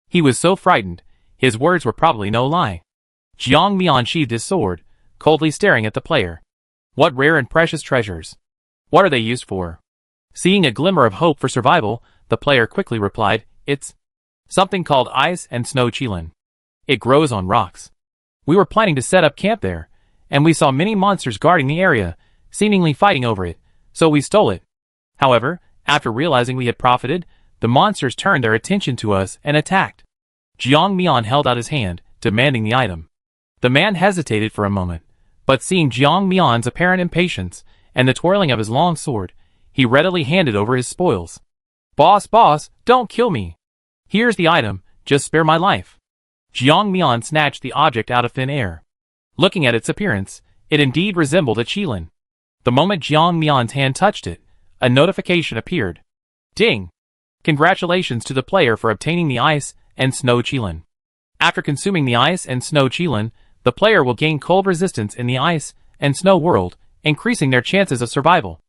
He was so frightened, his words were probably no lie. Jiang Mian sheathed his sword, coldly staring at the player. What rare and precious treasures? What are they used for? Seeing a glimmer of hope for survival, the player quickly replied, It's something called ice and snow qilin. It grows on rocks. We were planning to set up camp there, and we saw many monsters guarding the area, seemingly fighting over it, so we stole it. However, after realizing we had profited, the monsters turned their attention to us and attacked. Jiang Mian held out his hand, demanding the item. The man hesitated for a moment, but seeing Jiang Mian's apparent impatience and the twirling of his long sword, he readily handed over his spoils. Boss, don't kill me. Here's the item, just spare my life. Jiang Mian snatched the object out of thin air. Looking at its appearance, it indeed resembled a qilin. The moment Jiang Mian's hand touched it, a notification appeared. Ding! Congratulations to the player for obtaining the ice and snow qilin. After consuming the ice and snow qilin, the player will gain cold resistance in the ice and snow world, increasing their chances of survival.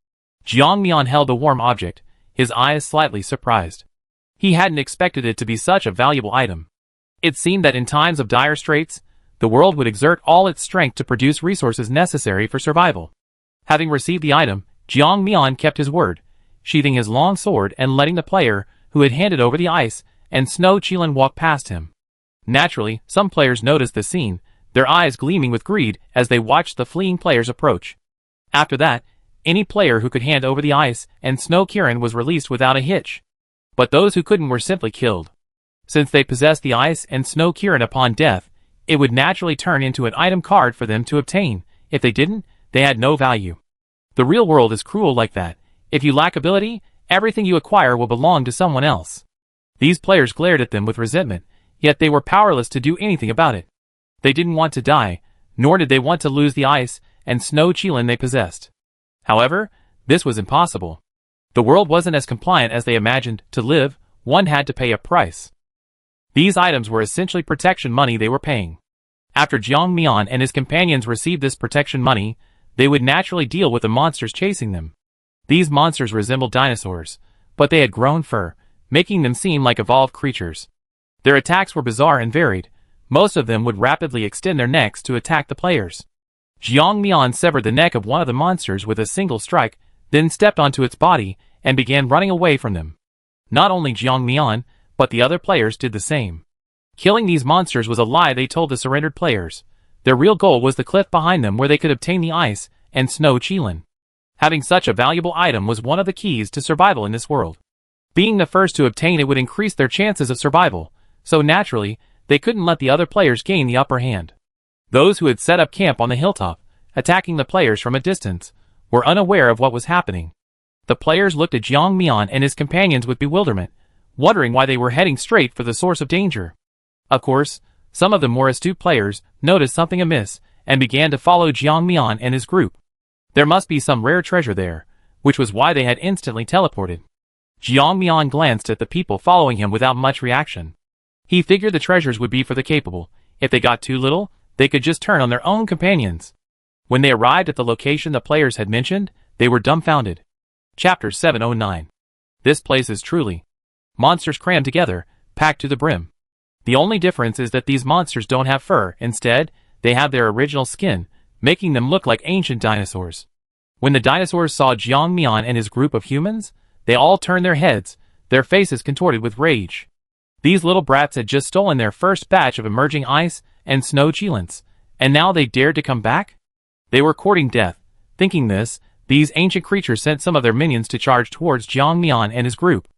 Jiang Mian held the warm object, his eyes slightly surprised. He hadn't expected it to be such a valuable item. It seemed that in times of dire straits, the world would exert all its strength to produce resources necessary for survival. Having received the item, Jiang Mian kept his word, sheathing his long sword and letting the player, who had handed over the ice and snow qilin, walk past him. Naturally, some players noticed the scene, their eyes gleaming with greed as they watched the fleeing players approach. After that, any player who could hand over the ice and snow qilin was released without a hitch. But those who couldn't were simply killed. Since they possessed the ice and snow qilin upon death, it would naturally turn into an item card for them to obtain. If they didn't, they had no value. The real world is cruel like that. If you lack ability, everything you acquire will belong to someone else. These players glared at them with resentment, yet they were powerless to do anything about it. They didn't want to die, nor did they want to lose the ice and snow qilin they possessed. However, this was impossible. The world wasn't as compliant as they imagined. To live, one had to pay a price. These items were essentially protection money they were paying. After Jiang Mian and his companions received this protection money, they would naturally deal with the monsters chasing them. These monsters resembled dinosaurs, but they had grown fur, making them seem like evolved creatures. Their attacks were bizarre and varied. Most of them would rapidly extend their necks to attack the players. Jiang Mian severed the neck of one of the monsters with a single strike, then stepped onto its body and began running away from them. Not only Jiang Mian, but the other players did the same. Killing these monsters was a lie they told the surrendered players. Their real goal was the cliff behind them where they could obtain the ice and Snow Chilin. Having such a valuable item was one of the keys to survival in this world. Being the first to obtain it would increase their chances of survival, so naturally, they couldn't let the other players gain the upper hand. Those who had set up camp on the hilltop, attacking the players from a distance, were unaware of what was happening. The players looked at Jiang Mian and his companions with bewilderment, wondering why they were heading straight for the source of danger. Of course, some of the more astute players noticed something amiss and began to follow Jiang Mian and his group. There must be some rare treasure there, which was why they had instantly teleported. Jiang Mian glanced at the people following him without much reaction. He figured the treasures would be for the capable. If they got too little, they could just turn on their own companions. When they arrived at the location the players had mentioned, they were dumbfounded. Chapter 709. This place is truly monsters crammed together, packed to the brim. The only difference is that these monsters don't have fur, instead, they have their original skin, making them look like ancient dinosaurs. When the dinosaurs saw Jiang Mian and his group of humans, they all turned their heads, their faces contorted with rage. These little brats had just stolen their first batch of emerging ice and snow chilins, and now they dared to come back? They were courting death. Thinking this, these ancient creatures sent some of their minions to charge towards Jiang Mian and his group.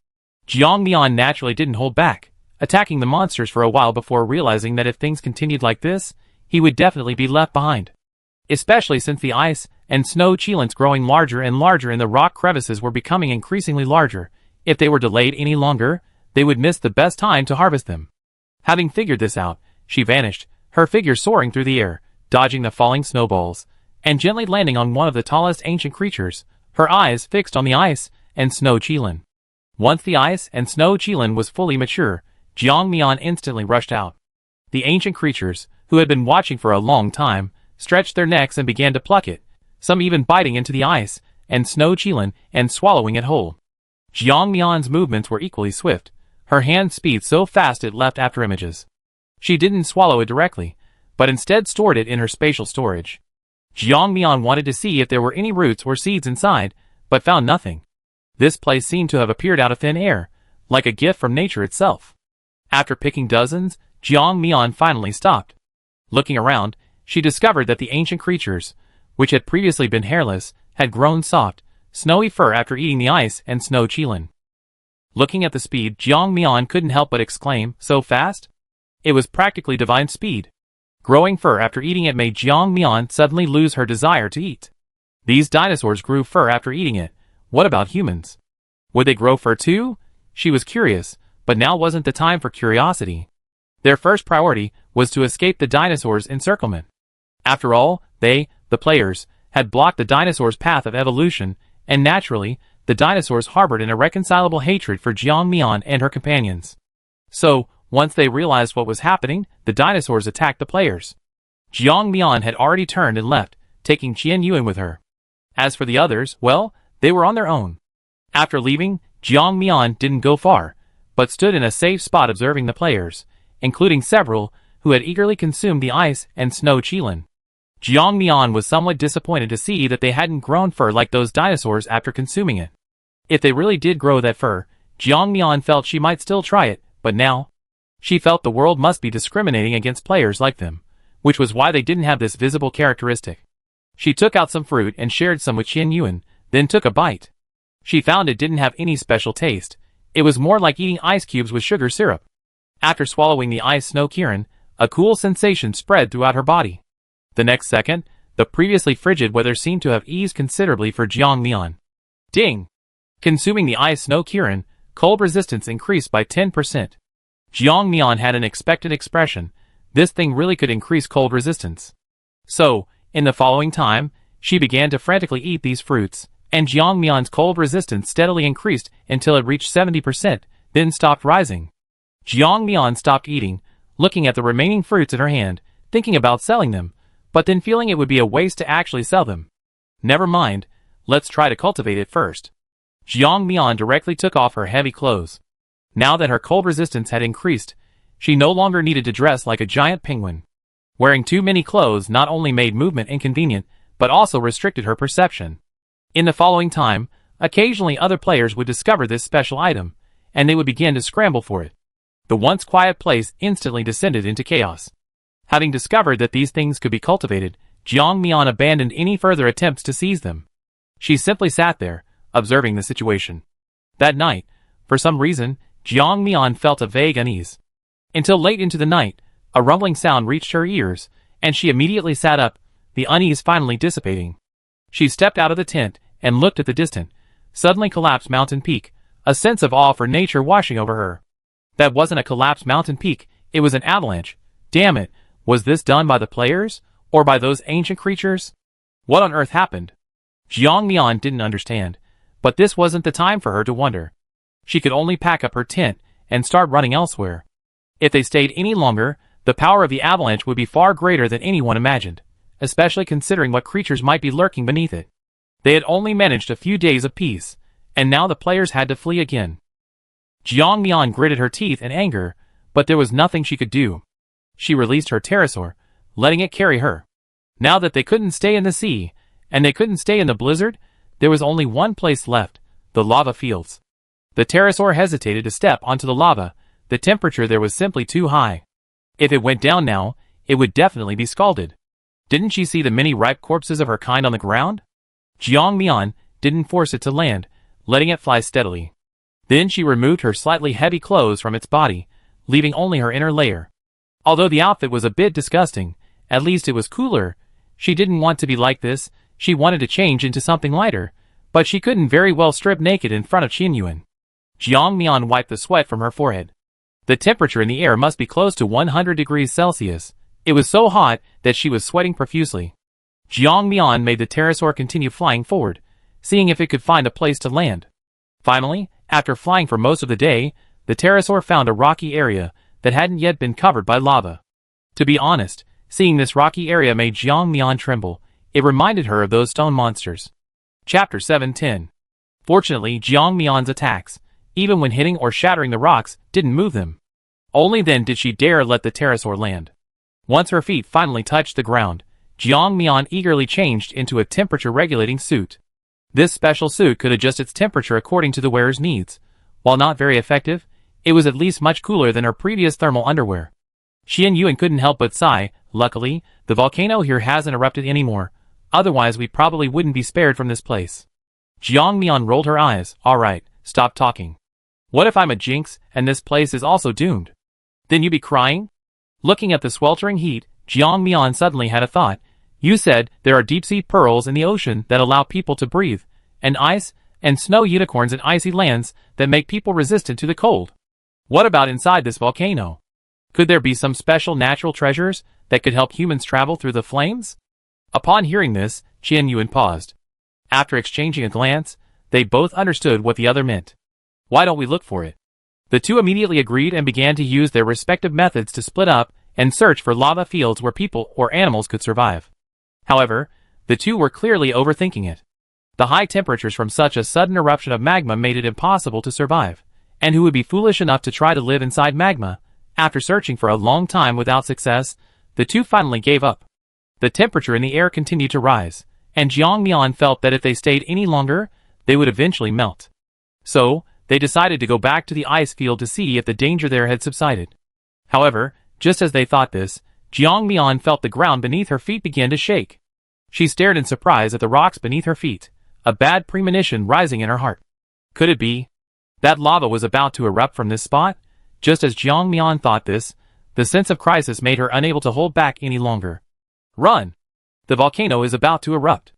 Jiang Mian naturally didn't hold back, attacking the monsters for a while before realizing that if things continued like this, he would definitely be left behind. Especially since the ice and snow chilins growing larger and larger and the rock crevices were becoming increasingly larger. If they were delayed any longer, they would miss the best time to harvest them. Having figured this out, she vanished, her figure soaring through the air, dodging the falling snowballs, and gently landing on one of the tallest ancient creatures, her eyes fixed on the ice and snow chilin. Once the ice and snow chilin was fully mature, Jiang Mian instantly rushed out. The ancient creatures, who had been watching for a long time, stretched their necks and began to pluck it, some even biting into the ice and snow chilin and swallowing it whole. Jiang Mian's movements were equally swift, her hand speed so fast it left after images. She didn't swallow it directly, but instead stored it in her spatial storage. Jiang Mian wanted to see if there were any roots or seeds inside, but found nothing. This place seemed to have appeared out of thin air, like a gift from nature itself. After picking dozens, Jiang Mian finally stopped. Looking around, she discovered that the ancient creatures, which had previously been hairless, had grown soft, snowy fur after eating the ice and snow chilin. Looking at the speed, Jiang Mian couldn't help but exclaim, "So fast?" It was practically divine speed. Growing fur after eating it made Jiang Mian suddenly lose her desire to eat. These dinosaurs grew fur after eating it. What about humans? Would they grow fur too? She was curious, but now wasn't the time for curiosity. Their first priority was to escape the dinosaurs' encirclement. After all, they, the players, had blocked the dinosaurs' path of evolution, and naturally, the dinosaurs harbored an irreconcilable hatred for Jiang Mian and her companions. So, once they realized what was happening, the dinosaurs attacked the players. Jiang Mian had already turned and left, taking Qian Yuan with her. As for the others, well, they were on their own. After leaving, Jiang Mian didn't go far, but stood in a safe spot observing the players, including several who had eagerly consumed the ice and snow chilin. Jiang Mian was somewhat disappointed to see that they hadn't grown fur like those dinosaurs after consuming it. If they really did grow that fur, Jiang Mian felt she might still try it, but now, she felt the world must be discriminating against players like them, which was why they didn't have this visible characteristic. She took out some fruit and shared some with Qian Yuan, then took a bite. She found it didn't have any special taste. It was more like eating ice cubes with sugar syrup. After swallowing the ice snow chilin, a cool sensation spread throughout her body. The next second, the previously frigid weather seemed to have eased considerably for Jiang Mian. Ding! Consuming the ice snow chilin, cold resistance increased by 10%. Jiang Mian had an expectant expression. This thing really could increase cold resistance. So, in the following time, she began to frantically eat these fruits, and Jiang Mian's cold resistance steadily increased until it reached 70%, then stopped rising. Jiang Mian stopped eating, looking at the remaining fruits in her hand, thinking about selling them, but then feeling it would be a waste to actually sell them. Never mind, let's try to cultivate it first. Jiang Mian directly took off her heavy clothes. Now that her cold resistance had increased, she no longer needed to dress like a giant penguin. Wearing too many clothes not only made movement inconvenient, but also restricted her perception. In the following time, occasionally other players would discover this special item, and they would begin to scramble for it. The once quiet place instantly descended into chaos. Having discovered that these things could be cultivated, Jiang Mian abandoned any further attempts to seize them. She simply sat there, observing the situation. That night, for some reason, Jiang Mian felt a vague unease. Until late into the night, a rumbling sound reached her ears, and she immediately sat up, the unease finally dissipating. She stepped out of the tent and looked at the distant, suddenly collapsed mountain peak, a sense of awe for nature washing over her. That wasn't a collapsed mountain peak, it was an avalanche. Damn it, was this done by the players, or by those ancient creatures? What on earth happened? Jiang Mian didn't understand, but this wasn't the time for her to wonder. She could only pack up her tent and start running elsewhere. If they stayed any longer, the power of the avalanche would be far greater than anyone imagined, especially considering what creatures might be lurking beneath it. They had only managed a few days of peace, and now the players had to flee again. Jiang Mian gritted her teeth in anger, but there was nothing she could do. She released her pterosaur, letting it carry her. Now that they couldn't stay in the sea, and they couldn't stay in the blizzard, there was only one place left, the lava fields. The pterosaur hesitated to step onto the lava, the temperature there was simply too high. If it went down now, it would definitely be scalded. Didn't she see the many ripe corpses of her kind on the ground? Jiang Mian didn't force it to land, letting it fly steadily. Then she removed her slightly heavy clothes from its body, leaving only her inner layer. Although the outfit was a bit disgusting, at least it was cooler. She didn't want to be like this, she wanted to change into something lighter, but she couldn't very well strip naked in front of Qin Yuan. Jiang Mian wiped the sweat from her forehead. The temperature in the air must be close to 100 degrees Celsius. It was so hot that she was sweating profusely. Jiang Mian made the pterosaur continue flying forward, seeing if it could find a place to land. Finally, after flying for most of the day, the pterosaur found a rocky area that hadn't yet been covered by lava. To be honest, seeing this rocky area made Jiang Mian tremble. It reminded her of those stone monsters. Chapter 710. Fortunately, Jiang Mian's attacks, even when hitting or shattering the rocks, didn't move them. Only then did she dare let the pterosaur land. Once her feet finally touched the ground, Jiang Mian eagerly changed into a temperature-regulating suit. This special suit could adjust its temperature according to the wearer's needs. While not very effective, it was at least much cooler than her previous thermal underwear. Qin Yuan couldn't help but sigh. Luckily, the volcano here hasn't erupted anymore. Otherwise we probably wouldn't be spared from this place. Jiang Mian rolled her eyes. Alright, stop talking. What if I'm a jinx, and this place is also doomed? Then you be crying? Looking at the sweltering heat, Jiang Mian suddenly had a thought. You said there are deep-sea pearls in the ocean that allow people to breathe, and ice and snow unicorns in icy lands that make people resistant to the cold. What about inside this volcano? Could there be some special natural treasures that could help humans travel through the flames? Upon hearing this, Qin Yuan paused. After exchanging a glance, they both understood what the other meant. Why don't we look for it? The two immediately agreed and began to use their respective methods to split up and search for lava fields where people or animals could survive. However, the two were clearly overthinking it. The high temperatures from such a sudden eruption of magma made it impossible to survive, and who would be foolish enough to try to live inside magma? After searching for a long time without success, the two finally gave up. The temperature in the air continued to rise, and Jiang Mian felt that if they stayed any longer, they would eventually melt. So, they decided to go back to the ice field to see if the danger there had subsided. However, just as they thought this, Jiang Mian felt the ground beneath her feet begin to shake. She stared in surprise at the rocks beneath her feet, a bad premonition rising in her heart. Could it be that lava was about to erupt from this spot? Just as Jiang Mian thought this, the sense of crisis made her unable to hold back any longer. Run! The volcano is about to erupt.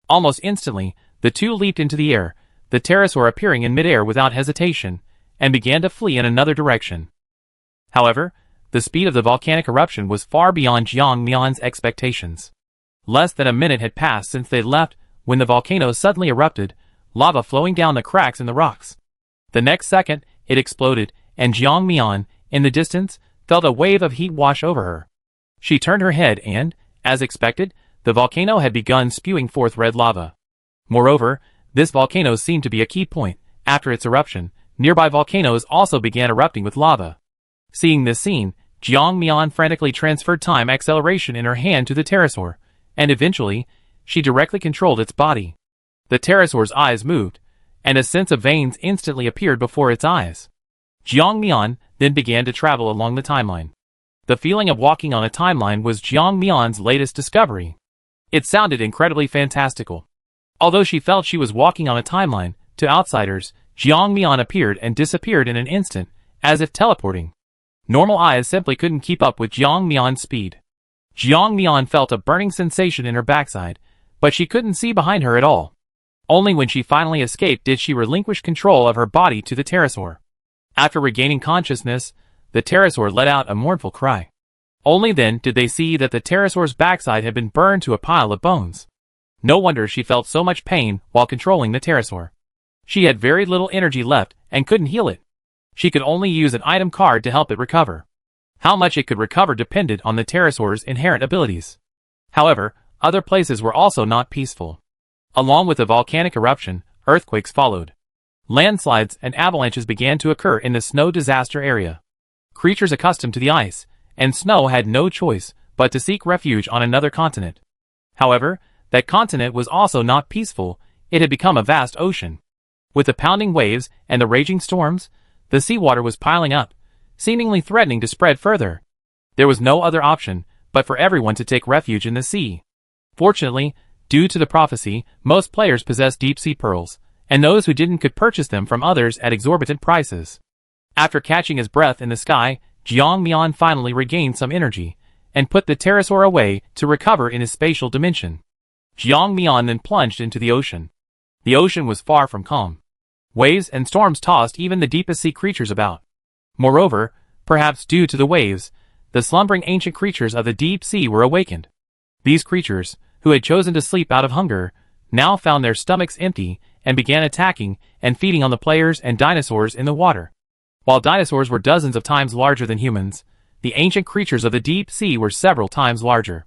Almost instantly, the two leaped into the air, the pterosaur appearing in midair without hesitation, and began to flee in another direction. However, the speed of the volcanic eruption was far beyond Jiang Mian's expectations. Less than a minute had passed since they left when the volcano suddenly erupted, lava flowing down the cracks in the rocks. The next second, it exploded, and Jiang Mian, in the distance, felt a wave of heat wash over her. She turned her head and, as expected, the volcano had begun spewing forth red lava. Moreover, this volcano seemed to be a key point. After its eruption, nearby volcanoes also began erupting with lava. Seeing this scene, Jiang Mian frantically transferred time acceleration in her hand to the pterosaur, and eventually, she directly controlled its body. The pterosaur's eyes moved, and a sense of veins instantly appeared before its eyes. Jiang Mian then began to travel along the timeline. The feeling of walking on a timeline was Jiang Mian's latest discovery. It sounded incredibly fantastical. Although she felt she was walking on a timeline, to outsiders, Jiang Mian appeared and disappeared in an instant, as if teleporting. Normal eyes simply couldn't keep up with Jiang Mian's speed. Jiang Mian felt a burning sensation in her backside, but she couldn't see behind her at all. Only when she finally escaped did she relinquish control of her body to the pterosaur. After regaining consciousness, the pterosaur let out a mournful cry. Only then did they see that the pterosaur's backside had been burned to a pile of bones. No wonder she felt so much pain while controlling the pterosaur. She had very little energy left and couldn't heal it. She could only use an item card to help it recover. How much it could recover depended on the pterosaur's inherent abilities. However, other places were also not peaceful. Along with the volcanic eruption, earthquakes followed. Landslides and avalanches began to occur in the snow disaster area. Creatures accustomed to the ice and snow had no choice but to seek refuge on another continent. However, that continent was also not peaceful. It had become a vast ocean. With the pounding waves and the raging storms, the seawater was piling up, seemingly threatening to spread further. There was no other option but for everyone to take refuge in the sea. Fortunately, due to the prophecy, most players possessed deep-sea pearls, and those who didn't could purchase them from others at exorbitant prices. After catching his breath in the sky, Jiang Mian finally regained some energy, and put the pterosaur away to recover in his spatial dimension. Jiang Mian then plunged into the ocean. The ocean was far from calm. Waves and storms tossed even the deepest sea creatures about. Moreover, perhaps due to the waves, the slumbering ancient creatures of the deep sea were awakened. These creatures, who had chosen to sleep out of hunger, now found their stomachs empty and began attacking and feeding on the players and dinosaurs in the water. While dinosaurs were dozens of times larger than humans, the ancient creatures of the deep sea were several times larger.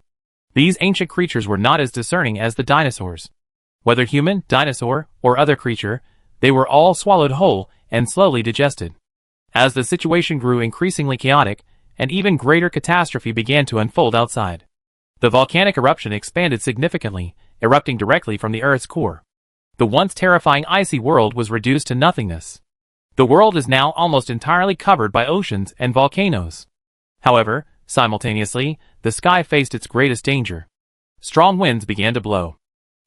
These ancient creatures were not as discerning as the dinosaurs. Whether human, dinosaur, or other creature, they were all swallowed whole and slowly digested. As the situation grew increasingly chaotic, an even greater catastrophe began to unfold outside. The volcanic eruption expanded significantly, erupting directly from the Earth's core. The once terrifying icy world was reduced to nothingness. The world is now almost entirely covered by oceans and volcanoes. However, simultaneously, the sky faced its greatest danger. Strong winds began to blow.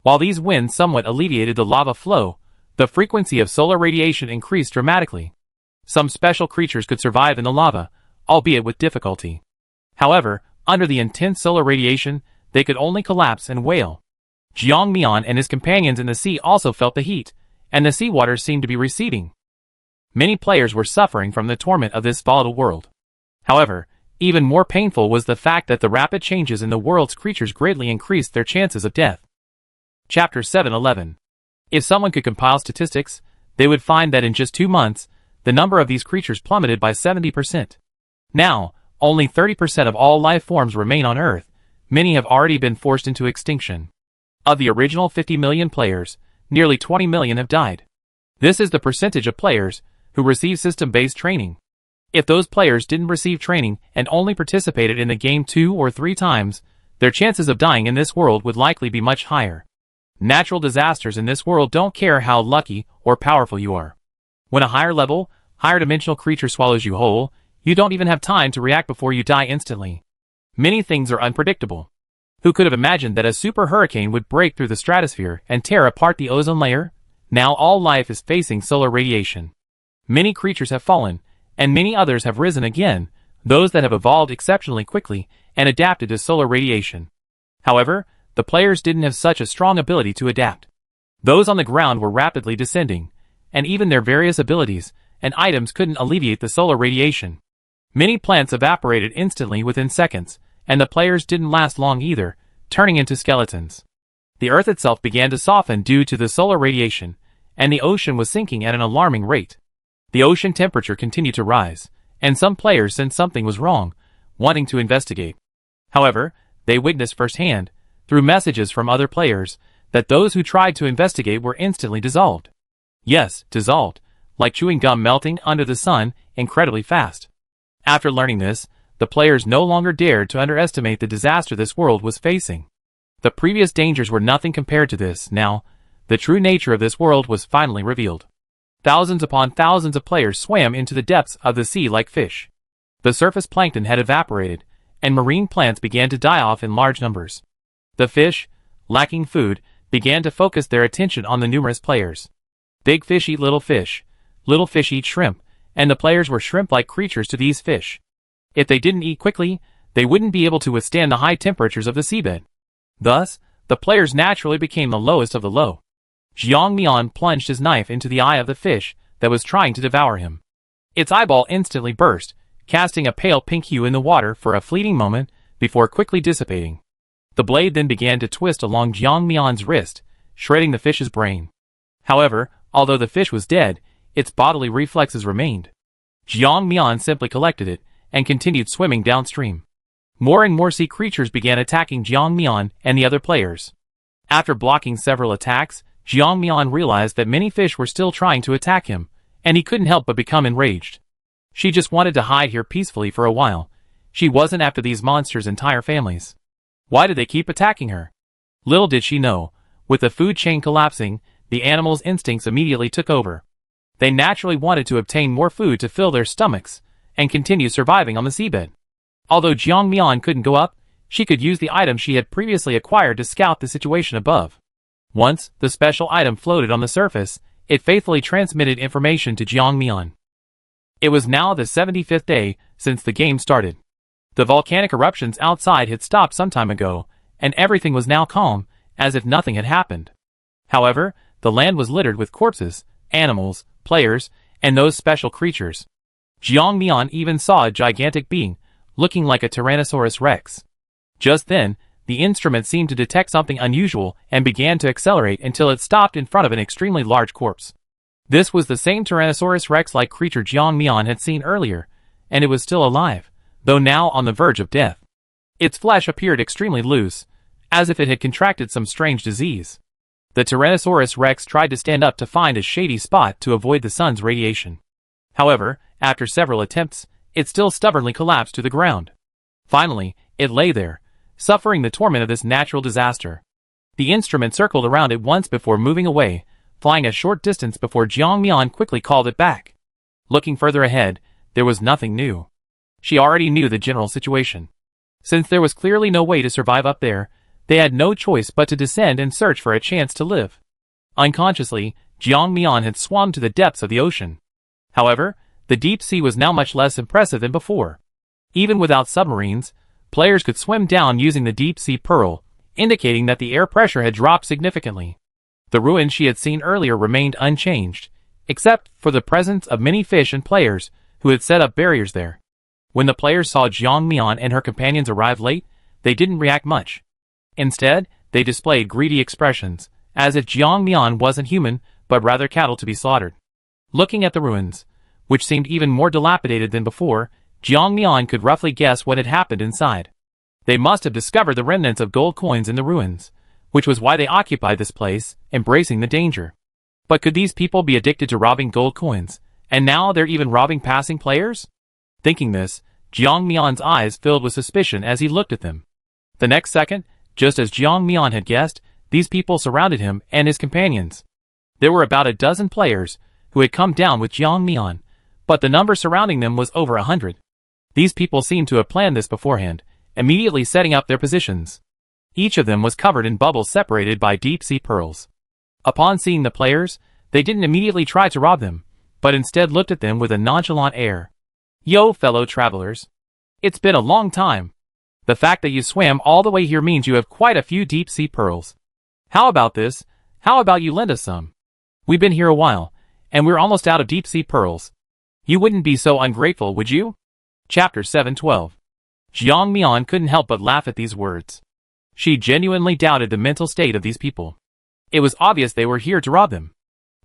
While these winds somewhat alleviated the lava flow, the frequency of solar radiation increased dramatically. Some special creatures could survive in the lava, albeit with difficulty. However, under the intense solar radiation, they could only collapse and wail. Jiang Mian and his companions in the sea also felt the heat, and the seawater seemed to be receding. Many players were suffering from the torment of this volatile world. However, even more painful was the fact that the rapid changes in the world's creatures greatly increased their chances of death. Chapter 711. If someone could compile statistics, they would find that in just 2 months, the number of these creatures plummeted by 70%. Now, only 30% of all life forms remain on Earth. Many have already been forced into extinction. Of the original 50 million players, nearly 20 million have died. This is the percentage of players who receive system-based training. If those players didn't receive training and only participated in the game 2 or 3 times, their chances of dying in this world would likely be much higher. Natural disasters in this world don't care how lucky or powerful you are. When a higher level, higher dimensional creature swallows you whole, you don't even have time to react before you die instantly. Many things are unpredictable. Who could have imagined that a super hurricane would break through the stratosphere and tear apart the ozone layer? Now all life is facing solar radiation. Many creatures have fallen, and many others have risen again, those that have evolved exceptionally quickly and adapted to solar radiation. However, the players didn't have such a strong ability to adapt. Those on the ground were rapidly descending, and even their various abilities and items couldn't alleviate the solar radiation. Many plants evaporated instantly within seconds, and the players didn't last long either, turning into skeletons. The Earth itself began to soften due to the solar radiation, and the ocean was sinking at an alarming rate. The ocean temperature continued to rise, and some players sensed something was wrong, wanting to investigate. However, they witnessed firsthand, through messages from other players, that those who tried to investigate were instantly dissolved. Yes, dissolved, like chewing gum melting under the sun, incredibly fast. After learning this, the players no longer dared to underestimate the disaster this world was facing. The previous dangers were nothing compared to this. Now, the true nature of this world was finally revealed. Thousands upon thousands of players swam into the depths of the sea like fish. The surface plankton had evaporated, and marine plants began to die off in large numbers. The fish, lacking food, began to focus their attention on the numerous players. Big fish eat little fish eat shrimp, and the players were shrimp-like creatures to these fish. If they didn't eat quickly, they wouldn't be able to withstand the high temperatures of the seabed. Thus, the players naturally became the lowest of the low. Jiang Mian plunged his knife into the eye of the fish that was trying to devour him. Its eyeball instantly burst, casting a pale pink hue in the water for a fleeting moment before quickly dissipating. The blade then began to twist along Jiang Mian's wrist, shredding the fish's brain. However, although the fish was dead, its bodily reflexes remained. Jiang Mian simply collected it and continued swimming downstream. More and more sea creatures began attacking Jiang Mian and the other players. After blocking several attacks, Jiang Mian realized that many fish were still trying to attack him, and he couldn't help but become enraged. She just wanted to hide here peacefully for a while. She wasn't after these monsters' entire families. Why did they keep attacking her? Little did she know, with the food chain collapsing, the animals' instincts immediately took over. They naturally wanted to obtain more food to fill their stomachs and continue surviving on the seabed. Although Jiang Mian couldn't go up, she could use the item she had previously acquired to scout the situation above. Once the special item floated on the surface, it faithfully transmitted information to Jiang Mian. It was now the 75th day since the game started. The volcanic eruptions outside had stopped some time ago, and everything was now calm, as if nothing had happened. However, the land was littered with corpses, animals, players, and those special creatures. Jiang Mian even saw a gigantic being, looking like a Tyrannosaurus Rex. Just then, the instrument seemed to detect something unusual and began to accelerate until it stopped in front of an extremely large corpse. This was the same Tyrannosaurus Rex-like creature Jiang Mian had seen earlier, and it was still alive, though now on the verge of death. Its flesh appeared extremely loose, as if it had contracted some strange disease. The Tyrannosaurus Rex tried to stand up to find a shady spot to avoid the sun's radiation. However, after several attempts, it still stubbornly collapsed to the ground. Finally, it lay there, suffering the torment of this natural disaster. The instrument circled around it once before moving away, flying a short distance before Jiang Mian quickly called it back. Looking further ahead, there was nothing new. She already knew the general situation. Since there was clearly no way to survive up there, they had no choice but to descend and search for a chance to live. Unconsciously, Jiang Mian had swum to the depths of the ocean. However, the deep sea was now much less impressive than before. Even without submarines, players could swim down using the deep sea pearl, indicating that the air pressure had dropped significantly. The ruins she had seen earlier remained unchanged, except for the presence of many fish and players who had set up barriers there. When the players saw Jiang Mian and her companions arrive late, they didn't react much. Instead, they displayed greedy expressions, as if Jiang Mian wasn't human, but rather cattle to be slaughtered. Looking at the ruins, which seemed even more dilapidated than before, Jiang Mian could roughly guess what had happened inside. They must have discovered the remnants of gold coins in the ruins, which was why they occupied this place, embracing the danger. But could these people be addicted to robbing gold coins, and now they're even robbing passing players? Thinking this, Jiang Mian's eyes filled with suspicion as he looked at them. The next second, just as Jiang Mian had guessed, these people surrounded him and his companions. There were about a dozen players who had come down with Jiang Mian, but the number surrounding them was over 100. These people seemed to have planned this beforehand, immediately setting up their positions. Each of them was covered in bubbles separated by deep-sea pearls. Upon seeing the players, they didn't immediately try to rob them, but instead looked at them with a nonchalant air. "Yo, fellow travelers. It's been a long time. The fact that you swam all the way here means you have quite a few deep-sea pearls. How about this? How about you lend us some? We've been here a while, and we're almost out of deep-sea pearls. You wouldn't be so ungrateful, would you?" Chapter 712. Jiang Mian couldn't help but laugh at these words. She genuinely doubted the mental state of these people. It was obvious they were here to rob them.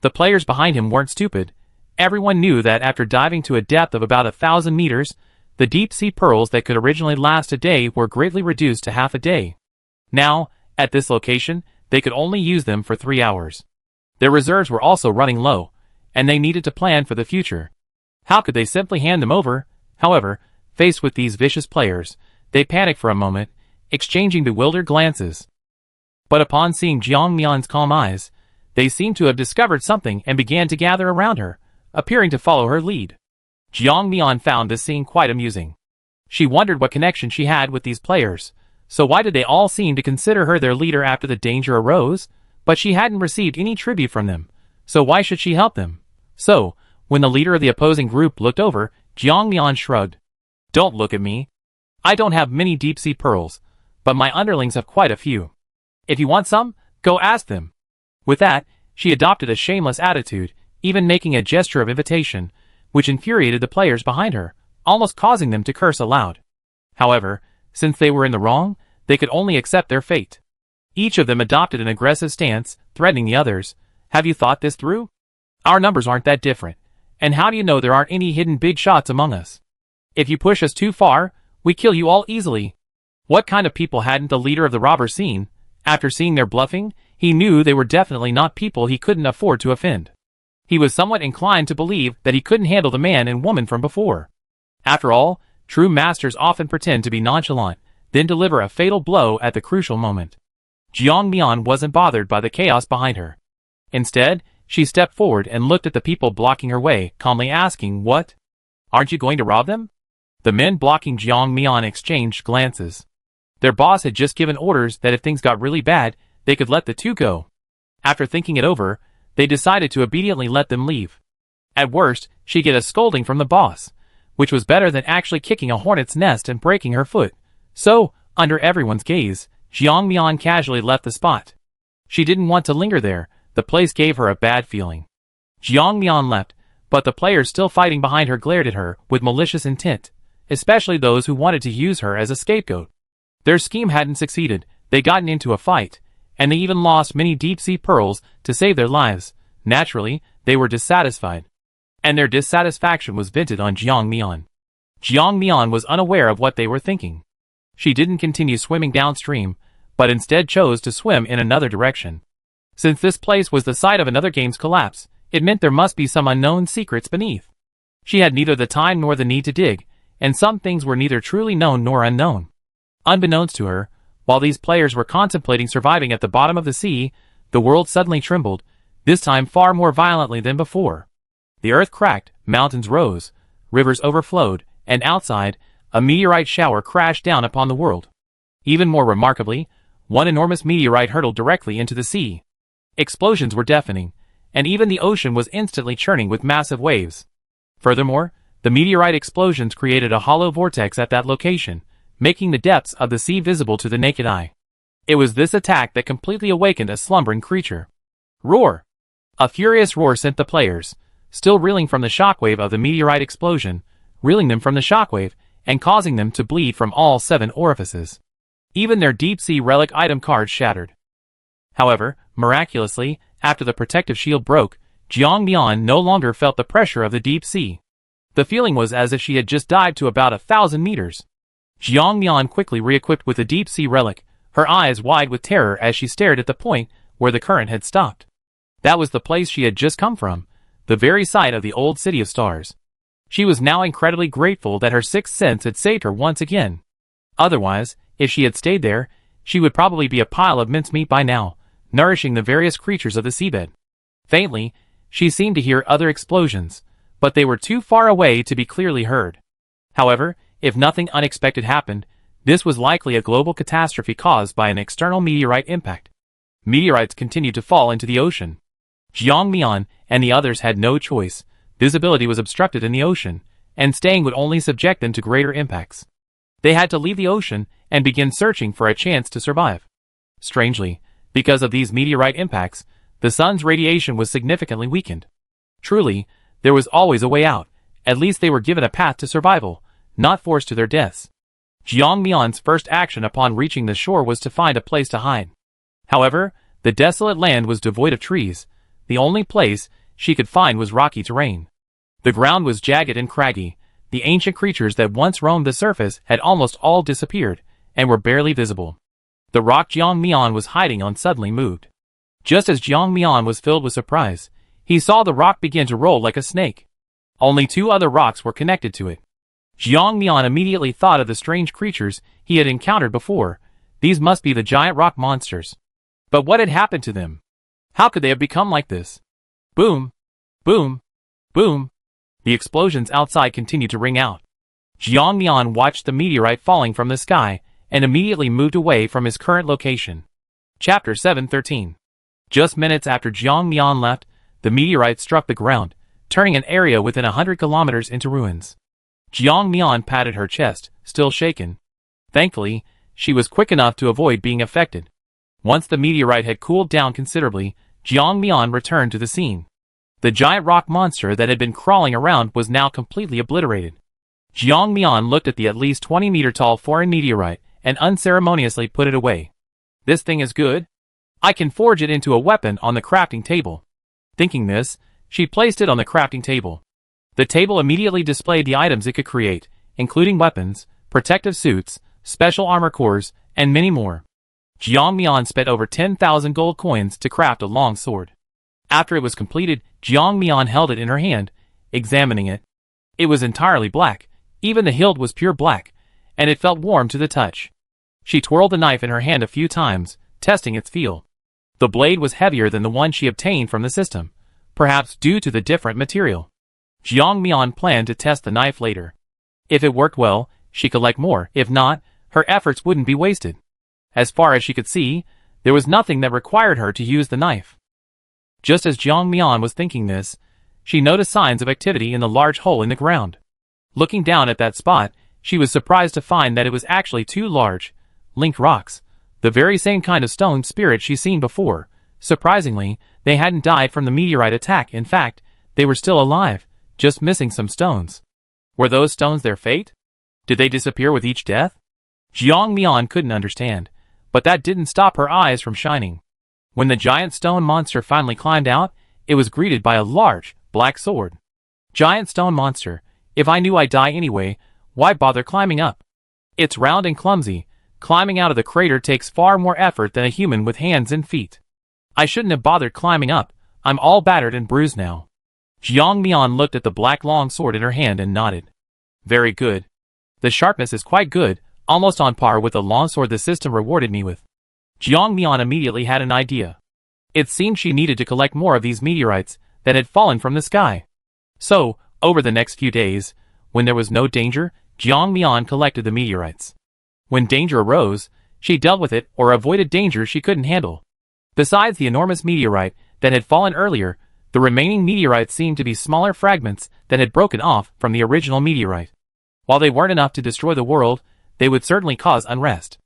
The players behind him weren't stupid. Everyone knew that after diving to a depth of about 1,000 meters, the deep-sea pearls that could originally last a day were greatly reduced to half a day. Now, at this location, they could only use them for 3 hours. Their reserves were also running low, and they needed to plan for the future. How could they simply hand them over? However, faced with these vicious players, they panicked for a moment, exchanging bewildered glances. But upon seeing Jiang Mian's calm eyes, they seemed to have discovered something and began to gather around her, appearing to follow her lead. Jiang Mian found this scene quite amusing. She wondered what connection she had with these players, So why did they all seem to consider her their leader after the danger arose? But she hadn't received any tribute from them, so why should she help them? So, when the leader of the opposing group looked over, Jiang Mian shrugged. Don't look at me. I don't have many deep-sea pearls, but my underlings have quite a few. If you want some, go ask them. With that, she adopted a shameless attitude, even making a gesture of invitation, which infuriated the players behind her, almost causing them to curse aloud. However, since they were in the wrong, they could only accept their fate. Each of them adopted an aggressive stance, threatening the others. Have you thought this through? Our numbers aren't that different, and how do you know there aren't any hidden big shots among us? If you push us too far, we kill you all easily. What kind of people hadn't the leader of the robbers seen? After seeing their bluffing, he knew they were definitely not people he couldn't afford to offend. He was somewhat inclined to believe that he couldn't handle the man and woman from before. After all, true masters often pretend to be nonchalant, then deliver a fatal blow at the crucial moment. Jiang Mian wasn't bothered by the chaos behind her. Instead, she stepped forward and looked at the people blocking her way, calmly asking, "What? Aren't you going to rob them?" The men blocking Jiang Mian exchanged glances. Their boss had just given orders that if things got really bad, they could let the two go. After thinking it over, they decided to obediently let them leave. At worst, she'd get a scolding from the boss, which was better than actually kicking a hornet's nest and breaking her foot. So, under everyone's gaze, Jiang Mian casually left the spot. She didn't want to linger there, the place gave her a bad feeling. Jiang Mian left, but the players still fighting behind her glared at her with malicious intent, especially those who wanted to use her as a scapegoat. Their scheme hadn't succeeded, they'd gotten into a fight, and they even lost many deep-sea pearls to save their lives. Naturally, they were dissatisfied. And their dissatisfaction was vented on Jiang Mian. Jiang Mian was unaware of what they were thinking. She didn't continue swimming downstream, but instead chose to swim in another direction. Since this place was the site of another game's collapse, it meant there must be some unknown secrets beneath. She had neither the time nor the need to dig, and some things were neither truly known nor unknown. Unbeknownst to her, while these players were contemplating surviving at the bottom of the sea, the world suddenly trembled, this time far more violently than before. The earth cracked, mountains rose, rivers overflowed, and outside, a meteorite shower crashed down upon the world. Even more remarkably, one enormous meteorite hurtled directly into the sea. Explosions were deafening, and even the ocean was instantly churning with massive waves. Furthermore, the meteorite explosions created a hollow vortex at that location, making the depths of the sea visible to the naked eye. It was this attack that completely awakened a slumbering creature. Roar! A furious roar sent the players, still reeling from the shockwave of the meteorite explosion, reeling them from the shockwave, and causing them to bleed from all 7 orifices. Even their deep-sea relic item cards shattered. However, miraculously, after the protective shield broke, Jiang Mian no longer felt the pressure of the deep sea. The feeling was as if she had just dived to about 1,000 meters. Jiang Mian quickly re-equipped with the deep-sea relic, her eyes wide with terror as she stared at the point where the current had stopped. That was the place she had just come from, the very site of the old City of Stars. She was now incredibly grateful that her sixth sense had saved her once again. Otherwise, if she had stayed there, she would probably be a pile of mincemeat by now, nourishing the various creatures of the seabed. Faintly, she seemed to hear other explosions, but they were too far away to be clearly heard. However, if nothing unexpected happened, this was likely a global catastrophe caused by an external meteorite impact. Meteorites continued to fall into the ocean. Jiang Mian and the others had no choice. Visibility was obstructed in the ocean, and staying would only subject them to greater impacts. They had to leave the ocean and begin searching for a chance to survive. Strangely, because of these meteorite impacts, the sun's radiation was significantly weakened. Truly, there was always a way out. At least they were given a path to survival, not forced to their deaths. Jiang Mian's first action upon reaching the shore was to find a place to hide. However, the desolate land was devoid of trees. The only place she could find was rocky terrain. The ground was jagged and craggy. The ancient creatures that once roamed the surface had almost all disappeared, and were barely visible. The rock Jiang Mian was hiding on suddenly moved. Just as Jiang Mian was filled with surprise, he saw the rock begin to roll like a snake. Only 2 other rocks were connected to it. Jiang Mian immediately thought of the strange creatures he had encountered before. These must be the giant rock monsters. But what had happened to them? How could they have become like this? Boom! Boom! Boom! The explosions outside continued to ring out. Jiang Mian watched the meteorite falling from the sky, and immediately moved away from his current location. Chapter 713. Just minutes after Jiang Mian left, the meteorite struck the ground, turning an area within 100 kilometers into ruins. Jiang Mian patted her chest, still shaken. Thankfully, she was quick enough to avoid being affected. Once the meteorite had cooled down considerably, Jiang Mian returned to the scene. The giant rock monster that had been crawling around was now completely obliterated. Jiang Mian looked at the at least 20-meter-tall foreign meteorite and unceremoniously put it away. This thing is good. I can forge it into a weapon on the crafting table. Thinking this, she placed it on the crafting table. The table immediately displayed the items it could create, including weapons, protective suits, special armor cores, and many more. Jiang Mian spent over 10,000 gold coins to craft a long sword. After it was completed, Jiang Mian held it in her hand, examining it. It was entirely black, even the hilt was pure black, and it felt warm to the touch. She twirled the knife in her hand a few times, testing its feel. The blade was heavier than the one she obtained from the system, perhaps due to the different material. Jiang Mian planned to test the knife later. If it worked well, she could collect more. If not, her efforts wouldn't be wasted. As far as she could see, there was nothing that required her to use the knife. Just as Jiang Mian was thinking this, she noticed signs of activity in the large hole in the ground. Looking down at that spot, she was surprised to find that it was actually two large, linked rocks, the very same kind of stone spirit she'd seen before. Surprisingly, they hadn't died from the meteorite attack. In fact, they were still alive, just missing some stones. Were those stones their fate? Did they disappear with each death? Jiang Mian couldn't understand, but that didn't stop her eyes from shining. When the giant stone monster finally climbed out, it was greeted by a large, black sword. Giant stone monster, if I knew I'd die anyway, why bother climbing up? It's round and clumsy. Climbing out of the crater takes far more effort than a human with hands and feet. I shouldn't have bothered climbing up. I'm all battered and bruised now. Jiang Mian looked at the black long sword in her hand and nodded. Very good. The sharpness is quite good, almost on par with the longsword the system rewarded me with. Jiang Mian immediately had an idea. It seemed she needed to collect more of these meteorites that had fallen from the sky. So, over the next few days, when there was no danger, Jiang Mian collected the meteorites. When danger arose, she dealt with it or avoided danger she couldn't handle. Besides the enormous meteorite that had fallen earlier, the remaining meteorites seemed to be smaller fragments that had broken off from the original meteorite. While they weren't enough to destroy the world, they would certainly cause unrest.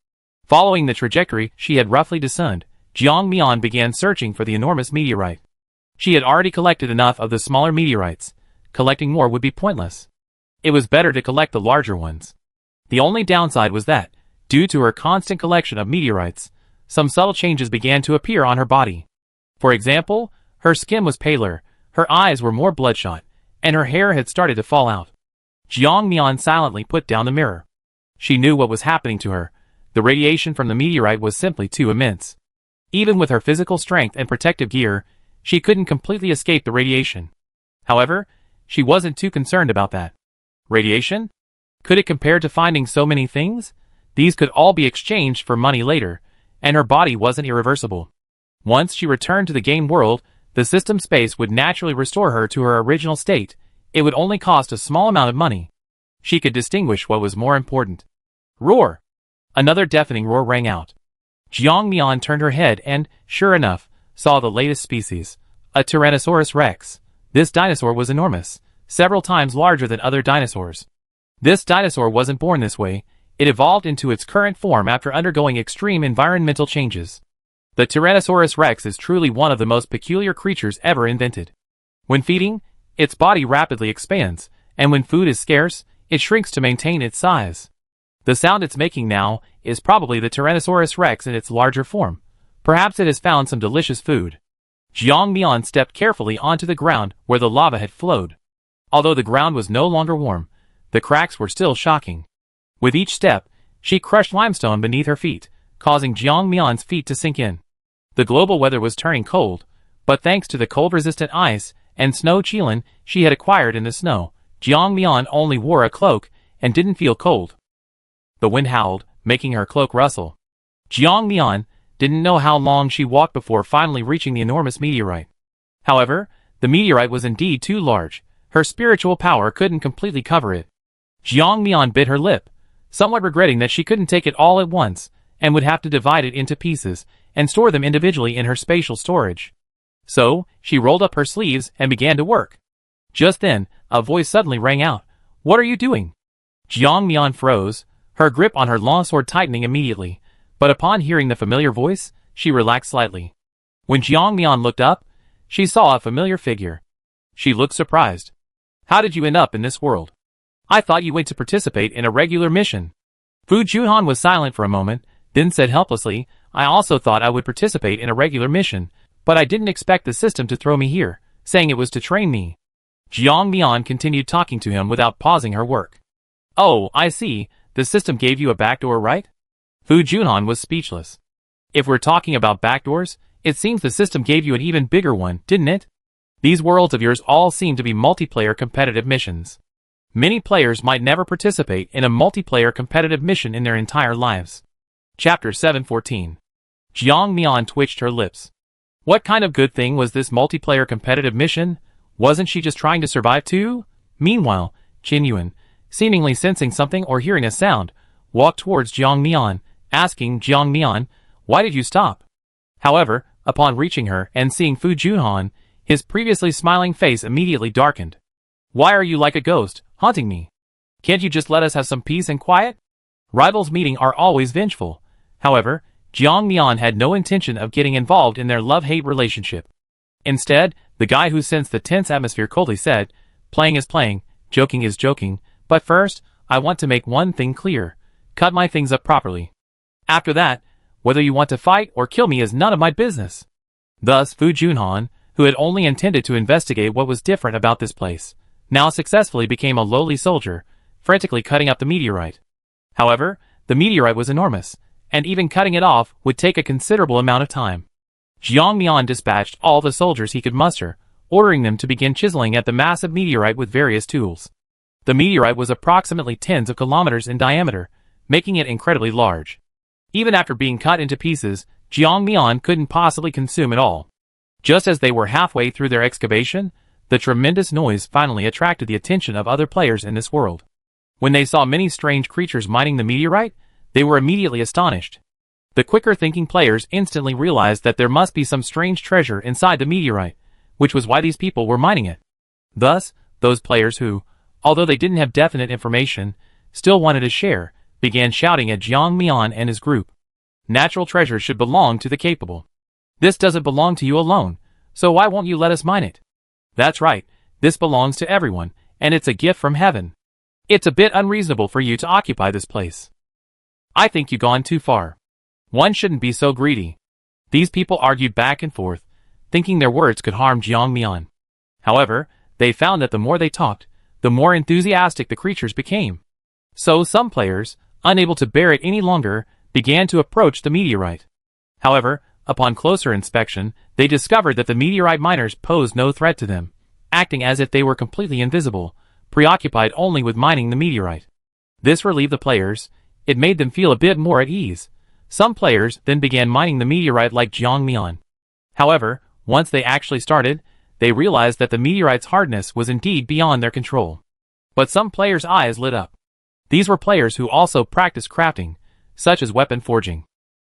Following the trajectory she had roughly discerned, Jiang Mian began searching for the enormous meteorite. She had already collected enough of the smaller meteorites. Collecting more would be pointless. It was better to collect the larger ones. The only downside was that, due to her constant collection of meteorites, some subtle changes began to appear on her body. For example, her skin was paler, her eyes were more bloodshot, and her hair had started to fall out. Jiang Mian silently put down the mirror. She knew what was happening to her. The radiation from the meteorite was simply too immense. Even with her physical strength and protective gear, she couldn't completely escape the radiation. However, she wasn't too concerned about that. Radiation? Could it compare to finding so many things? These could all be exchanged for money later, and her body wasn't irreversible. Once she returned to the game world, the system space would naturally restore her to her original state. It would only cost a small amount of money. She could distinguish what was more important. Roar! Another deafening roar rang out. Jiang Mian turned her head and, sure enough, saw the latest species, a Tyrannosaurus rex. This dinosaur was enormous, several times larger than other dinosaurs. This dinosaur wasn't born this way, it evolved into its current form after undergoing extreme environmental changes. The Tyrannosaurus rex is truly one of the most peculiar creatures ever invented. When feeding, its body rapidly expands, and when food is scarce, it shrinks to maintain its size. The sound it's making now is probably the Tyrannosaurus rex in its larger form. Perhaps it has found some delicious food. Jiang Mian stepped carefully onto the ground where the lava had flowed. Although the ground was no longer warm, the cracks were still shocking. With each step, she crushed limestone beneath her feet, causing Jiang Mian's feet to sink in. The global weather was turning cold, but thanks to the cold-resistant ice and snow chillin she had acquired in the snow, Jiang Mian only wore a cloak and didn't feel cold. The wind howled, making her cloak rustle. Jiang Mian didn't know how long she walked before finally reaching the enormous meteorite. However, the meteorite was indeed too large. Her spiritual power couldn't completely cover it. Jiang Mian bit her lip. somewhat regretting that she couldn't take it all at once, and would have to divide it into pieces, and store them individually in her spatial storage. So, she rolled up her sleeves and began to work. Just then, a voice suddenly rang out. "What are you doing?" Jiang Mian froze, her grip on her longsword tightening immediately, but upon hearing the familiar voice, she relaxed slightly. When Jiang Mian looked up, she saw a familiar figure. She looked surprised. "How did you end up in this world? I thought you went to participate in a regular mission." Fu Junhan was silent for a moment, then said helplessly, "I also thought I would participate in a regular mission, but I didn't expect the system to throw me here, saying it was to train me." Jiang Mian continued talking to him without pausing her work. "Oh, I see, the system gave you a backdoor, right?" Fu Junhan was speechless. "If we're talking about backdoors, it seems the system gave you an even bigger one, didn't it? These worlds of yours all seem to be multiplayer competitive missions. Many players might never participate in a multiplayer competitive mission in their entire lives." Chapter 714. Jiang Mian twitched her lips. What kind of good thing was this multiplayer competitive mission? Wasn't she just trying to survive too? Meanwhile, Qin Yuan, seemingly sensing something or hearing a sound, walked towards Jiang Mian, asking Jiang Mian, "Why did you stop?" However, upon reaching her and seeing Fu Junhan, his previously smiling face immediately darkened. "Why are you like a ghost, haunting me? Can't you just let us have some peace and quiet?" Rivals meeting are always vengeful. However, Jiang Mian had no intention of getting involved in their love-hate relationship. Instead, the guy who sensed the tense atmosphere coldly said, "Playing is playing, joking is joking, but first, I want to make one thing clear. Cut my things up properly. After that, whether you want to fight or kill me is none of my business." Thus, Fu Junhan, who had only intended to investigate what was different about this place, now successfully became a lowly soldier, frantically cutting up the meteorite. However, the meteorite was enormous, and even cutting it off would take a considerable amount of time. Jiang Mian dispatched all the soldiers he could muster, ordering them to begin chiseling at the massive meteorite with various tools. The meteorite was approximately tens of kilometers in diameter, making it incredibly large. Even after being cut into pieces, Jiang Mian couldn't possibly consume it all. Just as they were halfway through their excavation, the tremendous noise finally attracted the attention of other players in this world. When they saw many strange creatures mining the meteorite, they were immediately astonished. The quicker-thinking players instantly realized that there must be some strange treasure inside the meteorite, which was why these people were mining it. Thus, those players who, although they didn't have definite information, still wanted a share, began shouting at Jiang Mian and his group. "Natural treasure should belong to the capable. This doesn't belong to you alone, so why won't you let us mine it? That's right, this belongs to everyone, and it's a gift from heaven. It's a bit unreasonable for you to occupy this place. I think you've gone too far. One shouldn't be so greedy." These people argued back and forth, thinking their words could harm Jiang Mian. However, they found that the more they talked, the more enthusiastic the creatures became. So some players, unable to bear it any longer, began to approach the meteorite. However, upon closer inspection, they discovered that the meteorite miners posed no threat to them, acting as if they were completely invisible, preoccupied only with mining the meteorite. This relieved the players. It made them feel a bit more at ease. Some players then began mining the meteorite like Jiang Mian. However, once they actually started, they realized that the meteorite's hardness was indeed beyond their control. But some players' eyes lit up. These were players who also practiced crafting, such as weapon forging.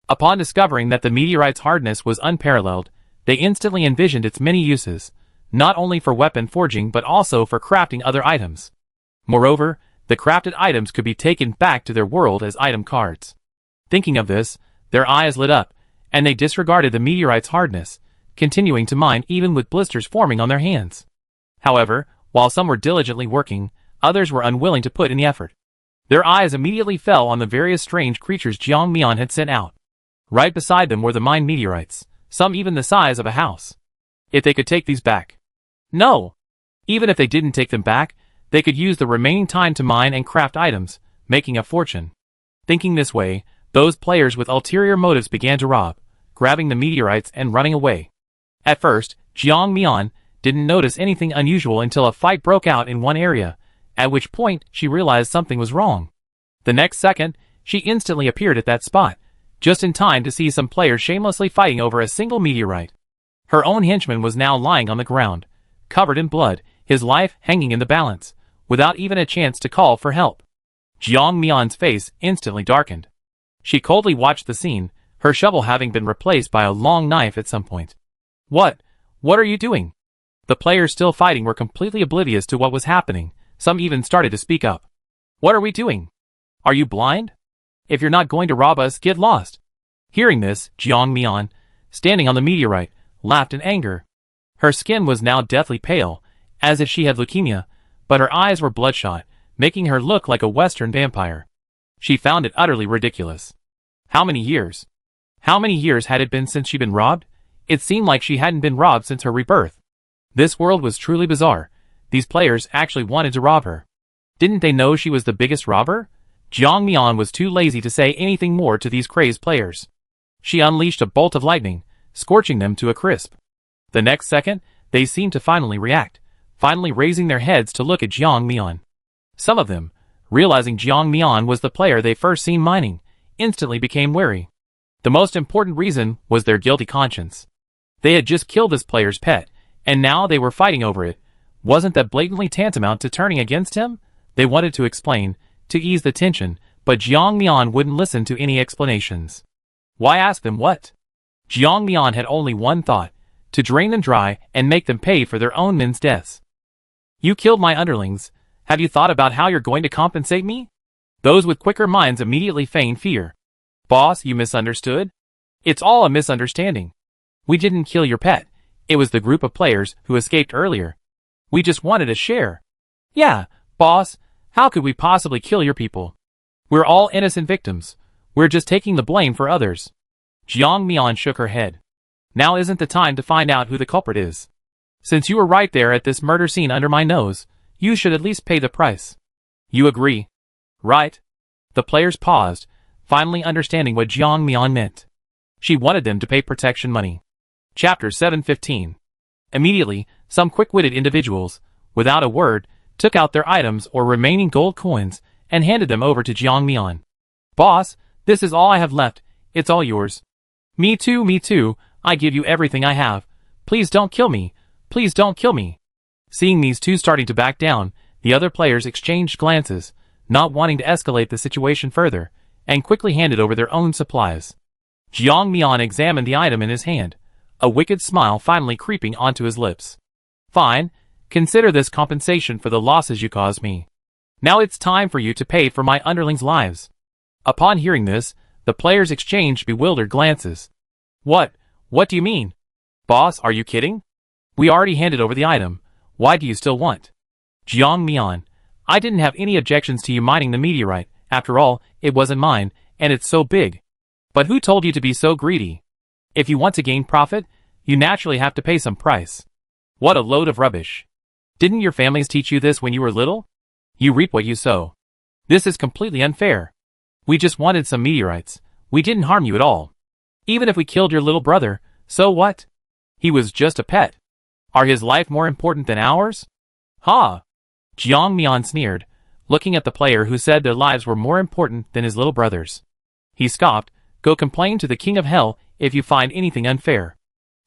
Upon discovering that the meteorite's hardness was unparalleled, they instantly envisioned its many uses, not only for weapon forging but also for crafting other items. Moreover, the crafted items could be taken back to their world as item cards. Thinking of this, their eyes lit up, and they disregarded the meteorite's hardness, continuing to mine even with blisters forming on their hands. However, while some were diligently working, others were unwilling to put in the effort. Their eyes immediately fell on the various strange creatures Jiang Mian had sent out. Right beside them were the mined meteorites, some even the size of a house. If they could take these back. No! Even if they didn't take them back, they could use the remaining time to mine and craft items, making a fortune. Thinking this way, those players with ulterior motives began to rob, grabbing the meteorites and running away. At first, Jiang Mian didn't notice anything unusual until a fight broke out in one area, at which point she realized something was wrong. The next second, she instantly appeared at that spot, just in time to see some players shamelessly fighting over a single meteorite. Her own henchman was now lying on the ground, covered in blood, his life hanging in the balance, without even a chance to call for help. Jiang Mian's face instantly darkened. She coldly watched the scene, her shovel having been replaced by a long knife at some point. What are you doing? The players still fighting were completely oblivious to what was happening. Some even started to speak up. What are we doing? Are you blind? If you're not going to rob us, get lost. Hearing this, Jiang Mian, standing on the meteorite, laughed in anger. Her skin was now deathly pale, as if she had leukemia, but her eyes were bloodshot, making her look like a Western vampire. She found it utterly ridiculous. How many years? How many years had it been since she'd been robbed? It seemed like she hadn't been robbed since her rebirth. This world was truly bizarre. These players actually wanted to rob her. Didn't they know she was the biggest robber? Jiang Mian was too lazy to say anything more to these crazed players. She unleashed a bolt of lightning, scorching them to a crisp. The next second, they seemed to finally react, finally raising their heads to look at Jiang Mian. Some of them, realizing Jiang Mian was the player they first seen mining, instantly became wary. The most important reason was their guilty conscience. They had just killed this player's pet, and now they were fighting over it. Wasn't that blatantly tantamount to turning against him? They wanted to explain, to ease the tension, but Jiang Mian wouldn't listen to any explanations. Why ask them what? Jiang Mian had only one thought, to drain them dry and make them pay for their own men's deaths. You killed my underlings. Have you thought about how you're going to compensate me? Those with quicker minds immediately feigned fear. Boss, you misunderstood? It's all a misunderstanding. We didn't kill your pet. It was the group of players who escaped earlier. We just wanted a share. Yeah, boss, how could we possibly kill your people? We're all innocent victims. We're just taking the blame for others. Jiang Mian shook her head. Now isn't the time to find out who the culprit is. Since you were right there at this murder scene under my nose, you should at least pay the price. You agree? Right? The players paused, finally understanding what Jiang Mian meant. She wanted them to pay protection money. Chapter 715. Immediately, some quick-witted individuals, without a word, took out their items or remaining gold coins and handed them over to Jiang Mian. Boss, this is all I have left. It's all yours. Me too. I give you everything I have. Please don't kill me. Please don't kill me. Seeing these two starting to back down, the other players exchanged glances, not wanting to escalate the situation further, and quickly handed over their own supplies. Jiang Mian examined the item in his hand, a wicked smile finally creeping onto his lips. Fine, consider this compensation for the losses you caused me. Now it's time for you to pay for my underlings' lives. Upon hearing this, the players exchanged bewildered glances. What do you mean? Boss, are you kidding? We already handed over the item. Why do you still want? Jiang Mian, I didn't have any objections to you mining the meteorite. After all, it wasn't mine, and it's so big. But who told you to be so greedy? If you want to gain profit, you naturally have to pay some price. What a load of rubbish. Didn't your families teach you this when you were little? You reap what you sow. This is completely unfair. We just wanted some meteorites. We didn't harm you at all. Even if we killed your little brother, so what? He was just a pet. Are his life more important than ours? Ha! Jiang Mian sneered, looking at the player who said their lives were more important than his little brother's. He scoffed, Go complain to the king of hell if you find anything unfair.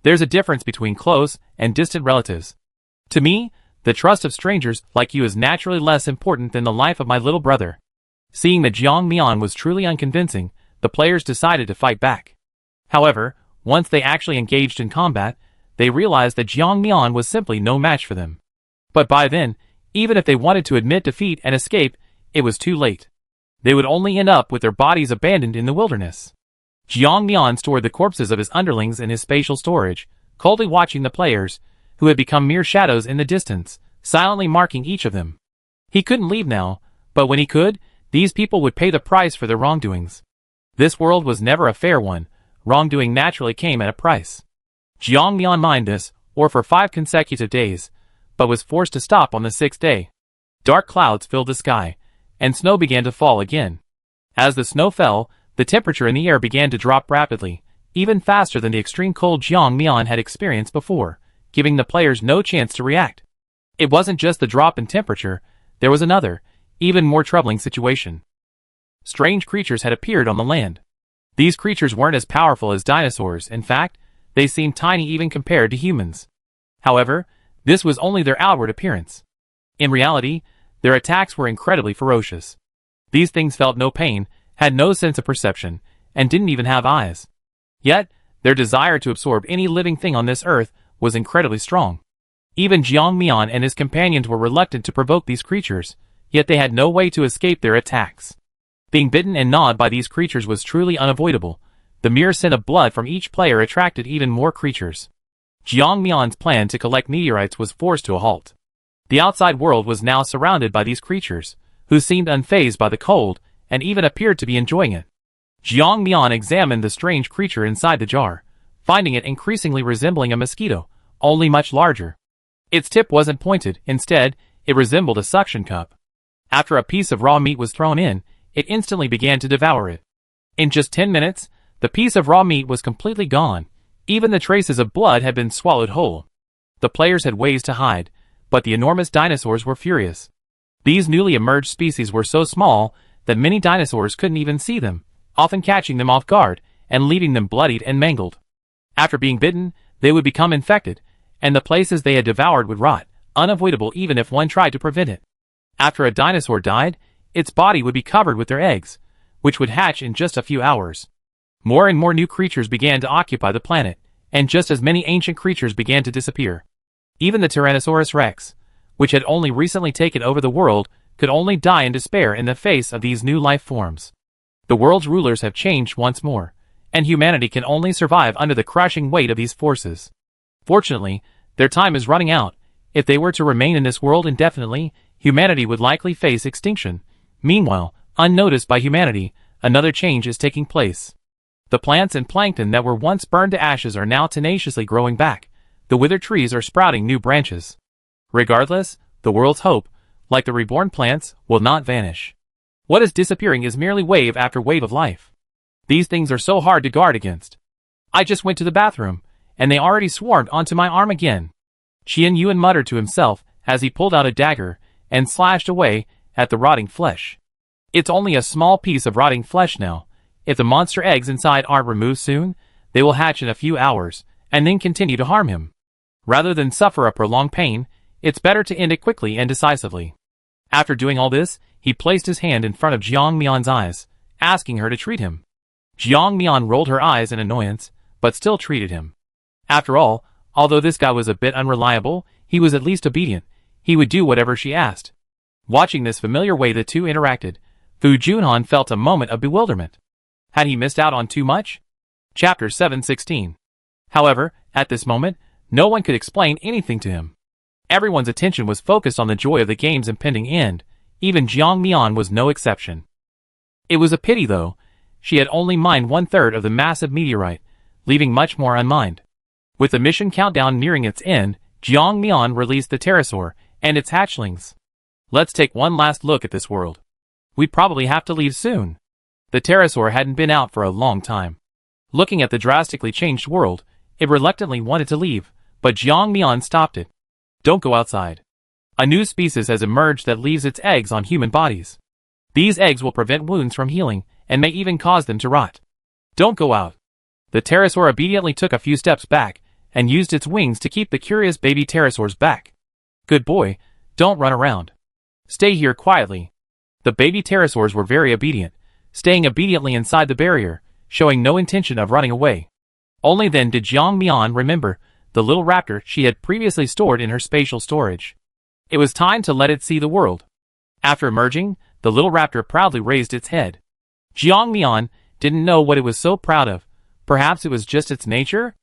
There's a difference between close and distant relatives. To me, the trust of strangers like you is naturally less important than the life of my little brother. Seeing that Jiang Mian was truly unconvincing, the players decided to fight back. However, once they actually engaged in combat, they realized that Jiang Mian was simply no match for them. But by then, even if they wanted to admit defeat and escape, it was too late. They would only end up with their bodies abandoned in the wilderness. Jiang Mian stored the corpses of his underlings in his spatial storage, coldly watching the players, who had become mere shadows in the distance, silently marking each of them. He couldn't leave now, but when he could, these people would pay the price for their wrongdoings. This world was never a fair one. Wrongdoing naturally came at a price. Jiang Mian mined this, or for 5 consecutive days, but was forced to stop on the 6th day. Dark clouds filled the sky, and snow began to fall again. As the snow fell, the temperature in the air began to drop rapidly, even faster than the extreme cold Jiang Mian had experienced before, giving the players no chance to react. It wasn't just the drop in temperature, there was another, even more troubling situation. Strange creatures had appeared on the land. These creatures weren't as powerful as dinosaurs. In fact, they seemed tiny even compared to humans. However, this was only their outward appearance. In reality, their attacks were incredibly ferocious. These things felt no pain, had no sense of perception, and didn't even have eyes. Yet, their desire to absorb any living thing on this earth was incredibly strong. Even Jiang Mian and his companions were reluctant to provoke these creatures, yet they had no way to escape their attacks. Being bitten and gnawed by these creatures was truly unavoidable. The mere scent of blood from each player attracted even more creatures. Jiang Mian's plan to collect meteorites was forced to a halt. The outside world was now surrounded by these creatures, who seemed unfazed by the cold, and even appeared to be enjoying it. Jiang Mian examined the strange creature inside the jar, finding it increasingly resembling a mosquito, only much larger. Its tip wasn't pointed, instead, it resembled a suction cup. After a piece of raw meat was thrown in, it instantly began to devour it. In just 10 minutes, the piece of raw meat was completely gone. Even the traces of blood had been swallowed whole. The players had ways to hide, but the enormous dinosaurs were furious. These newly emerged species were so small that many dinosaurs couldn't even see them, often catching them off guard and leaving them bloodied and mangled. After being bitten, they would become infected, and the places they had devoured would rot, unavoidable even if one tried to prevent it. After a dinosaur died, its body would be covered with their eggs, which would hatch in just a few hours. More and more new creatures began to occupy the planet, and just as many ancient creatures began to disappear. Even the Tyrannosaurus Rex, which had only recently taken over the world, could only die in despair in the face of these new life forms. The world's rulers have changed once more, and humanity can only survive under the crushing weight of these forces. Fortunately, their time is running out. If they were to remain in this world indefinitely, humanity would likely face extinction. Meanwhile, unnoticed by humanity, another change is taking place. The plants and plankton that were once burned to ashes are now tenaciously growing back. The withered trees are sprouting new branches. Regardless, the world's hope, like the reborn plants, will not vanish. What is disappearing is merely wave after wave of life. These things are so hard to guard against. I just went to the bathroom, and they already swarmed onto my arm again. Qian Yuan muttered to himself as he pulled out a dagger and slashed away at the rotting flesh. It's only a small piece of rotting flesh now. If the monster eggs inside aren't removed soon, they will hatch in a few hours, and then continue to harm him. Rather than suffer a prolonged pain, it's better to end it quickly and decisively. After doing all this, he placed his hand in front of Jiang Mian's eyes, asking her to treat him. Jiang Mian rolled her eyes in annoyance, but still treated him. After all, although this guy was a bit unreliable, he was at least obedient. He would do whatever she asked. Watching this familiar way the two interacted, Fu Junhan felt a moment of bewilderment. Had he missed out on too much? Chapter 716. However, at this moment, no one could explain anything to him. Everyone's attention was focused on the joy of the game's impending end. Even Jiang Mian was no exception. It was a pity, though. She had only mined 1/3 of the massive meteorite, leaving much more unmined. With the mission countdown nearing its end, Jiang Mian released the pterosaur and its hatchlings. Let's take one last look at this world. We probably have to leave soon. The pterosaur hadn't been out for a long time. Looking at the drastically changed world, it reluctantly wanted to leave, but Jiang Mian stopped it. Don't go outside. A new species has emerged that leaves its eggs on human bodies. These eggs will prevent wounds from healing, and may even cause them to rot. Don't go out. The pterosaur obediently took a few steps back, and used its wings to keep the curious baby pterosaurs back. Good boy, don't run around. Stay here quietly. The baby pterosaurs were very obedient, staying obediently inside the barrier, showing no intention of running away. Only then did Jiang Mian remember the little raptor she had previously stored in her spatial storage. It was time to let it see the world. After emerging, the little raptor proudly raised its head. Jiang Mian didn't know what it was so proud of. Perhaps it was just its nature?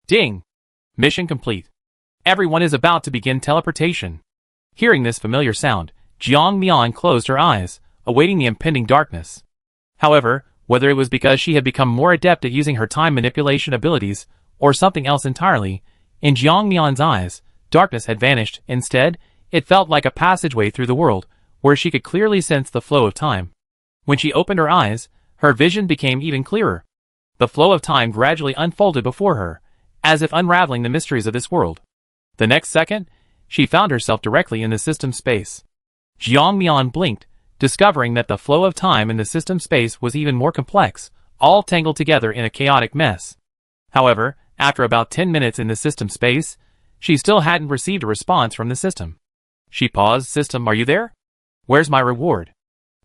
Ding! Mission complete. Everyone is about to begin teleportation. Hearing this familiar sound, Jiang Mian closed her eyes, awaiting the impending darkness. However, whether it was because she had become more adept at using her time manipulation abilities, or something else entirely, in Jiang Mian's eyes, darkness had vanished. Instead, it felt like a passageway through the world, where she could clearly sense the flow of time. When she opened her eyes, her vision became even clearer. The flow of time gradually unfolded before her, as if unraveling the mysteries of this world. The next second, she found herself directly in the system space. Jiang Mian blinked, discovering that the flow of time in the system space was even more complex, all tangled together in a chaotic mess. However, after about 10 minutes in the system space, she still hadn't received a response from the system. She paused. System, are you there? Where's my reward?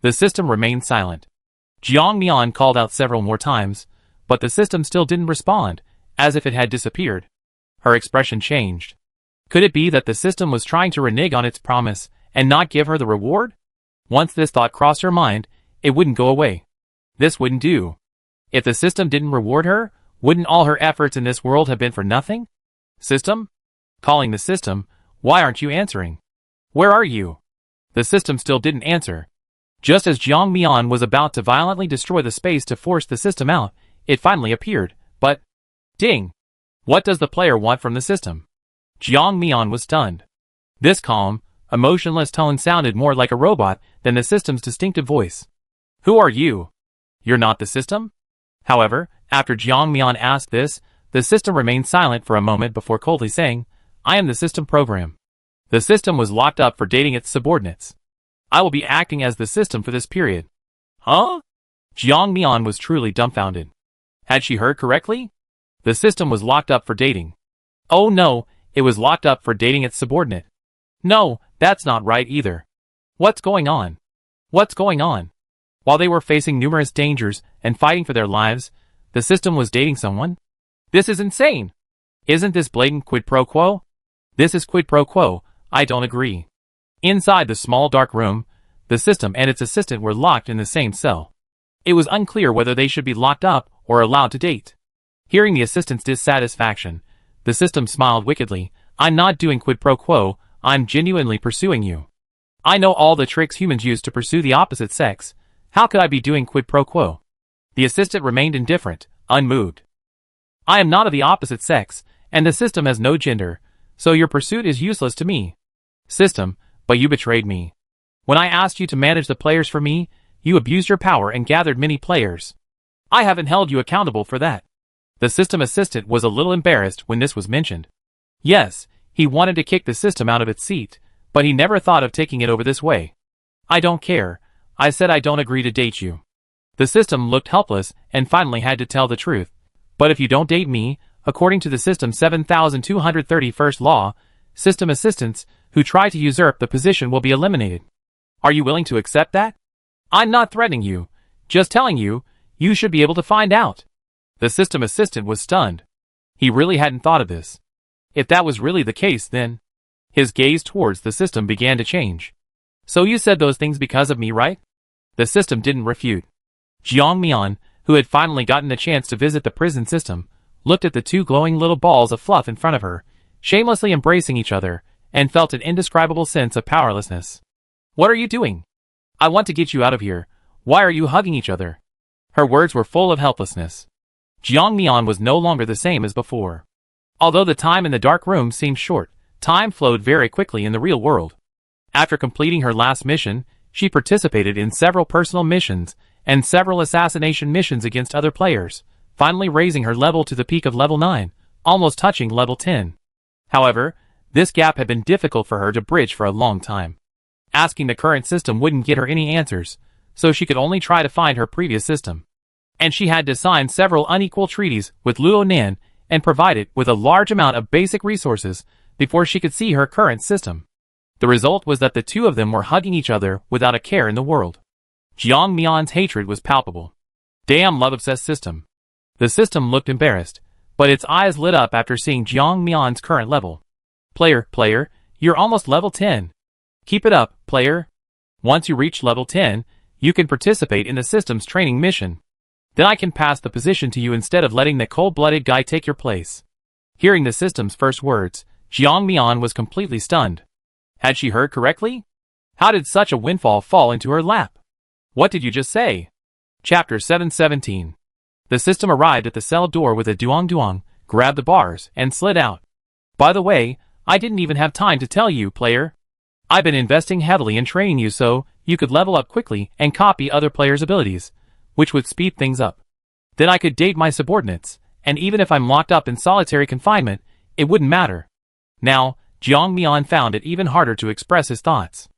The system remained silent. Jiang Mian called out several more times, but the system still didn't respond, as if it had disappeared. Her expression changed. Could it be that the system was trying to renege on its promise and not give her the reward? Once this thought crossed her mind, it wouldn't go away. This wouldn't do. If the system didn't reward her, wouldn't all her efforts in this world have been for nothing? System? Calling the system, why aren't you answering? Where are you? The system still didn't answer. Just as Jiang Mian was about to violently destroy the space to force the system out, it finally appeared, but... Ding! What does the player want from the system? Jiang Mian was stunned. This calm, emotionless tone sounded more like a robot than the system's distinctive voice. Who are you? You're not the system? However, after Jiang Mian asked this, the system remained silent for a moment before coldly saying, I am the system program. The system was locked up for dating its subordinates. I will be acting as the system for this period. Huh? Jiang Mian was truly dumbfounded. Had she heard correctly? The system was locked up for dating. Oh no, it was locked up for dating its subordinate. No, that's not right either. What's going on? What's going on? While they were facing numerous dangers and fighting for their lives, the system was dating someone? This is insane! Isn't this blatant quid pro quo? This is quid pro quo, I don't agree. Inside the small dark room, the system and its assistant were locked in the same cell. It was unclear whether they should be locked up or allowed to date. Hearing the assistant's dissatisfaction, the system smiled wickedly. I'm not doing quid pro quo, I'm genuinely pursuing you. I know all the tricks humans use to pursue the opposite sex. How could I be doing quid pro quo? The assistant remained indifferent, unmoved. I am not of the opposite sex, and the system has no gender, so your pursuit is useless to me. System, but you betrayed me. When I asked you to manage the players for me, you abused your power and gathered many players. I haven't held you accountable for that. The system assistant was a little embarrassed when this was mentioned. Yes, he wanted to kick the system out of its seat, but he never thought of taking it over this way. I don't care. I said I don't agree to date you. The system looked helpless and finally had to tell the truth. But if you don't date me, according to the system's 7231st law, system assistants who try to usurp the position will be eliminated. Are you willing to accept that? I'm not threatening you, just telling you, you should be able to find out. The system assistant was stunned. He really hadn't thought of this. If that was really the case, then... His gaze towards the system began to change. So you said those things because of me, right? The system didn't refute. Jiang Mian, who had finally gotten the chance to visit the prison system, looked at the two glowing little balls of fluff in front of her, shamelessly embracing each other, and felt an indescribable sense of powerlessness. What are you doing? I want to get you out of here. Why are you hugging each other? Her words were full of helplessness. Jiang Mian was no longer the same as before. Although the time in the dark room seemed short, time flowed very quickly in the real world. After completing her last mission, she participated in several personal missions and several assassination missions against other players, finally raising her level to the peak of level 9, almost touching level 10. However, this gap had been difficult for her to bridge for a long time. Asking the current system wouldn't get her any answers, so she could only try to find her previous system. And she had to sign several unequal treaties with Luo Nan and provide it with a large amount of basic resources before she could see her current system. The result was that the two of them were hugging each other without a care in the world. Jiang Mian's hatred was palpable. Damn love-obsessed system. The system looked embarrassed, but its eyes lit up after seeing Jiang Mian's current level. Player, you're almost level 10. Keep it up, player. Once you reach level 10, you can participate in the system's training mission. Then I can pass the position to you instead of letting the cold-blooded guy take your place. Hearing the system's first words, Jiang Mian was completely stunned. Had she heard correctly? How did such a windfall fall into her lap? What did you just say? Chapter 717. The system arrived at the cell door with a duong, grabbed the bars, and slid out. By the way, I didn't even have time to tell you, player. I've been investing heavily in training you so you could level up quickly and copy other players' abilities, which would speed things up. Then I could date my subordinates, and even if I'm locked up in solitary confinement, it wouldn't matter. Now, Jiang Mian found it even harder to express his thoughts.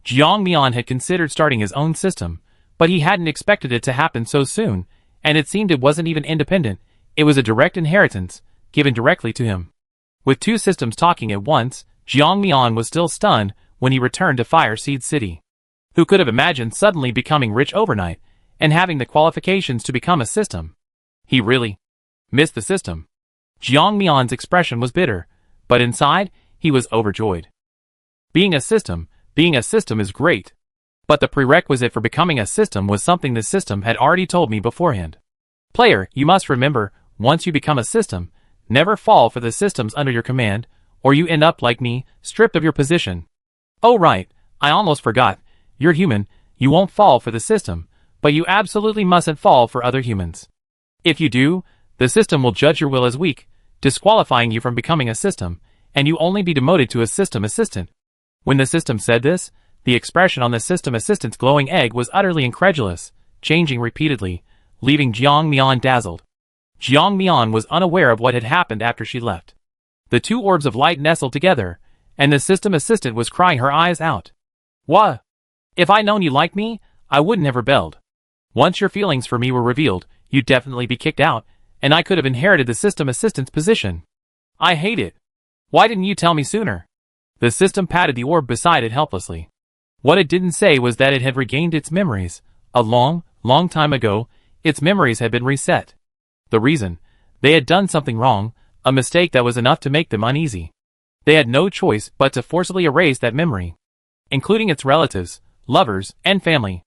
Jiang Mian had considered starting his own system, but he hadn't expected it to happen so soon, and it seemed it wasn't even independent, it was a direct inheritance, given directly to him. With two systems talking at once, Jiang Mian was still stunned when he returned to Fire Seed City. Who could have imagined suddenly becoming rich overnight and having the qualifications to become a system? He really missed the system. Jiang Mian's expression was bitter, but inside, he was overjoyed. Being a system is great. But the prerequisite for becoming a system was something the system had already told me beforehand. Player, you must remember, once you become a system, never fall for the systems under your command, or you end up like me, stripped of your position. Oh right, I almost forgot. You're human, you won't fall for the system, but you absolutely mustn't fall for other humans. If you do, the system will judge your will as weak, disqualifying you from becoming a system, and you only be demoted to a system assistant. When the system said this, the expression on the system assistant's glowing egg was utterly incredulous, changing repeatedly, leaving Jiang Mian dazzled. Jiang Mian was unaware of what had happened after she left. The two orbs of light nestled together, and the system assistant was crying her eyes out. What? If I'd known you liked me, I wouldn't have rebelled. Once your feelings for me were revealed, you'd definitely be kicked out, and I could have inherited the system assistant's position. I hate it. Why didn't you tell me sooner? The system patted the orb beside it helplessly. What it didn't say was that it had regained its memories. A long, long time ago, its memories had been reset. The reason? They had done something wrong, a mistake that was enough to make them uneasy. They had no choice but to forcibly erase that memory, including its relatives, lovers, and family.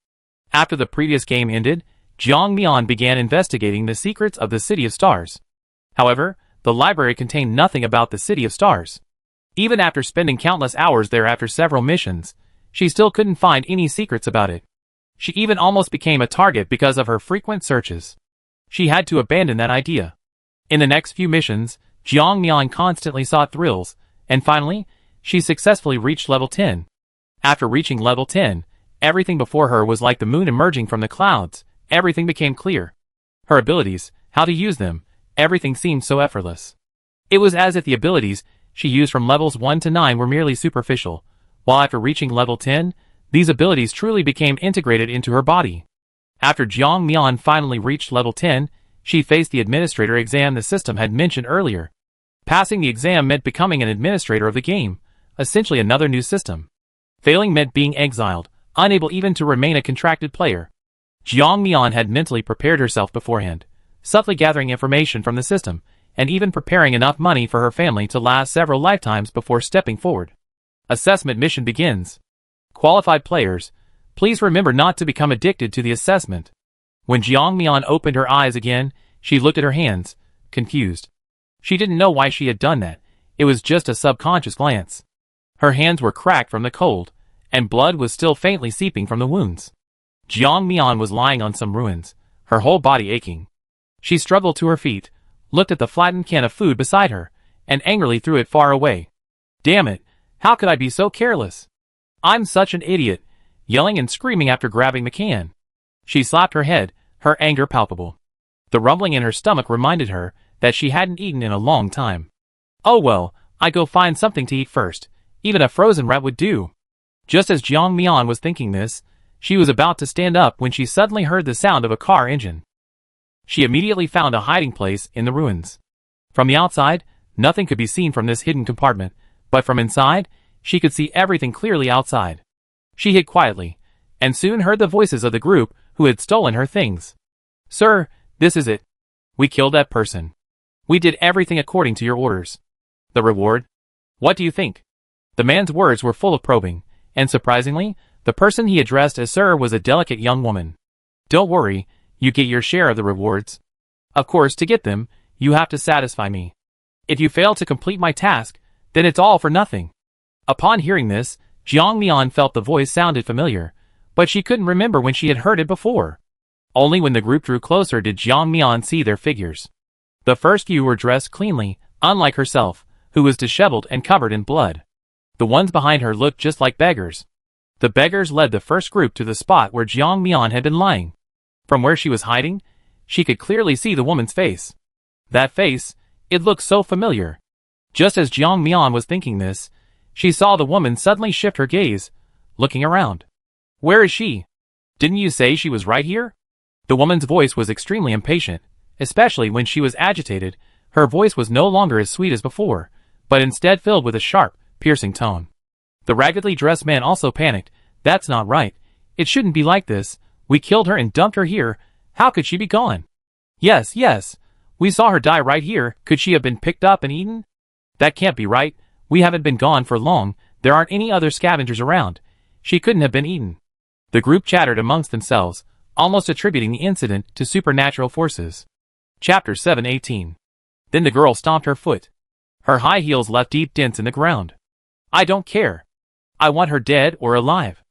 After the previous game ended, Jiang Mian began investigating the secrets of the City of Stars. However, the library contained nothing about the City of Stars. Even after spending countless hours there after several missions, she still couldn't find any secrets about it. She even almost became a target because of her frequent searches. She had to abandon that idea. In the next few missions, Jiang Mian constantly sought thrills, and finally, she successfully reached level 10. After reaching level 10, everything before her was like the moon emerging from the clouds. Everything became clear. Her abilities, how to use them, everything seemed so effortless. It was as if the abilities she used from levels 1 to 9 were merely superficial, while after reaching level 10, these abilities truly became integrated into her body. After Jiang Mian finally reached level 10, she faced the administrator exam the system had mentioned earlier. Passing the exam meant becoming an administrator of the game, essentially another new system. Failing meant being exiled, unable even to remain a contracted player. Jiang Mian had mentally prepared herself beforehand, subtly gathering information from the system, and even preparing enough money for her family to last several lifetimes before stepping forward. Assessment mission begins. Qualified players, please remember not to become addicted to the assessment. When Jiang Mian opened her eyes again, she looked at her hands, confused. She didn't know why she had done that. It was just a subconscious glance. Her hands were cracked from the cold, and blood was still faintly seeping from the wounds. Jiang Mian was lying on some ruins, her whole body aching. She struggled to her feet, looked at the flattened can of food beside her, and angrily threw it far away. Damn it, how could I be so careless? I'm such an idiot, yelling and screaming after grabbing the can. She slapped her head, her anger palpable. The rumbling in her stomach reminded her that she hadn't eaten in a long time. Oh well, I go find something to eat first. Even a frozen rat would do. Just as Jiang Mian was thinking this, she was about to stand up when she suddenly heard the sound of a car engine. She immediately found a hiding place in the ruins. From the outside, nothing could be seen from this hidden compartment, but from inside, she could see everything clearly outside. She hid quietly, and soon heard the voices of the group who had stolen her things. Sir, this is it. We killed that person. We did everything according to your orders. The reward? What do you think? The man's words were full of probing, and surprisingly, the person he addressed as sir was a delicate young woman. Don't worry, you get your share of the rewards. Of course, to get them, you have to satisfy me. If you fail to complete my task, then it's all for nothing. Upon hearing this, Jiang Mian felt the voice sounded familiar, but she couldn't remember when she had heard it before. Only when the group drew closer did Jiang Mian see their figures. The first few were dressed cleanly, unlike herself, who was disheveled and covered in blood. The ones behind her looked just like beggars. The beggars led the first group to the spot where Jiang Mian had been lying. From where she was hiding, she could clearly see the woman's face. That face, it looked so familiar. Just as Jiang Mian was thinking this, she saw the woman suddenly shift her gaze, looking around. Where is she? Didn't you say she was right here? The woman's voice was extremely impatient, especially when she was agitated. Her voice was no longer as sweet as before, but instead filled with a sharp, piercing tone. The raggedly dressed man also panicked. That's not right. It shouldn't be like this. We killed her and dumped her here. How could she be gone? Yes, yes. We saw her die right here. Could she have been picked up and eaten? That can't be right. We haven't been gone for long. There aren't any other scavengers around. She couldn't have been eaten. The group chattered amongst themselves, almost attributing the incident to supernatural forces. Chapter 7:18. Then the girl stomped her foot. Her high heels left deep dents in the ground. I don't care. I want her dead or alive.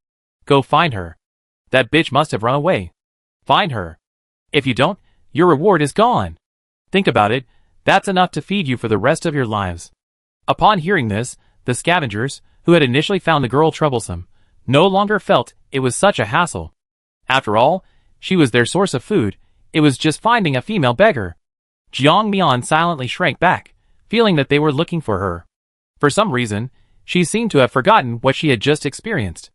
Go find her. That bitch must have run away. Find her. If you don't, your reward is gone. Think about it, that's enough to feed you for the rest of your lives. Upon hearing this, the scavengers, who had initially found the girl troublesome, no longer felt it was such a hassle. After all, she was their source of food. It was just finding a female beggar. Jiang Mian silently shrank back, feeling that they were looking for her. For some reason, she seemed to have forgotten what she had just experienced.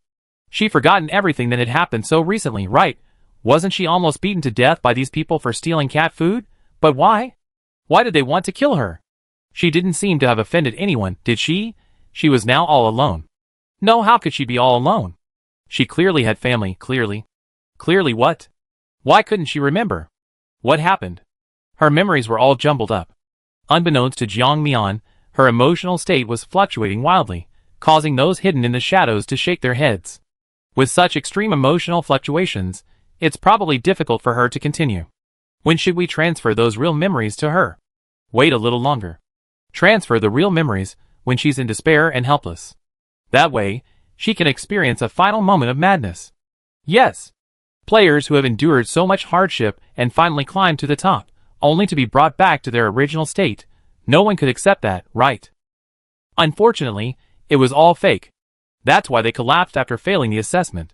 She'd forgotten everything that had happened so recently, right? Wasn't she almost beaten to death by these people for stealing cat food? But why? Why did they want to kill her? She didn't seem to have offended anyone, did she? She was now all alone. No, how could she be all alone? She clearly had family, clearly. Clearly what? Why couldn't she remember? What happened? Her memories were all jumbled up. Unbeknownst to Jiang Mian, her emotional state was fluctuating wildly, causing those hidden in the shadows to shake their heads. With such extreme emotional fluctuations, it's probably difficult for her to continue. When should we transfer those real memories to her? Wait a little longer. Transfer the real memories when she's in despair and helpless. That way, she can experience a final moment of madness. Yes. Players who have endured so much hardship and finally climbed to the top, only to be brought back to their original state. No one could accept that, right? Unfortunately, it was all fake. That's why they collapsed after failing the assessment.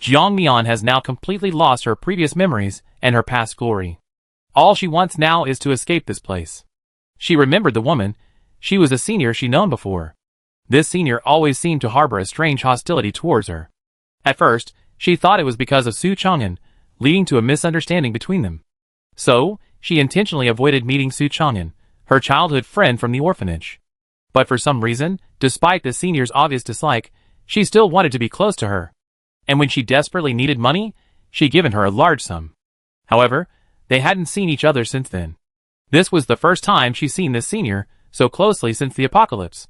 Jiang Mian has now completely lost her previous memories and her past glory. All she wants now is to escape this place. She remembered the woman. She was a senior she'd known before. This senior always seemed to harbor a strange hostility towards her. At first, she thought it was because of Su Chang'an, leading to a misunderstanding between them. So, she intentionally avoided meeting Su Chang'an, her childhood friend from the orphanage. But for some reason, despite the senior's obvious dislike, she still wanted to be close to her. And when she desperately needed money, she'd given her a large sum. However, they hadn't seen each other since then. This was the first time she'd seen this senior so closely since the apocalypse.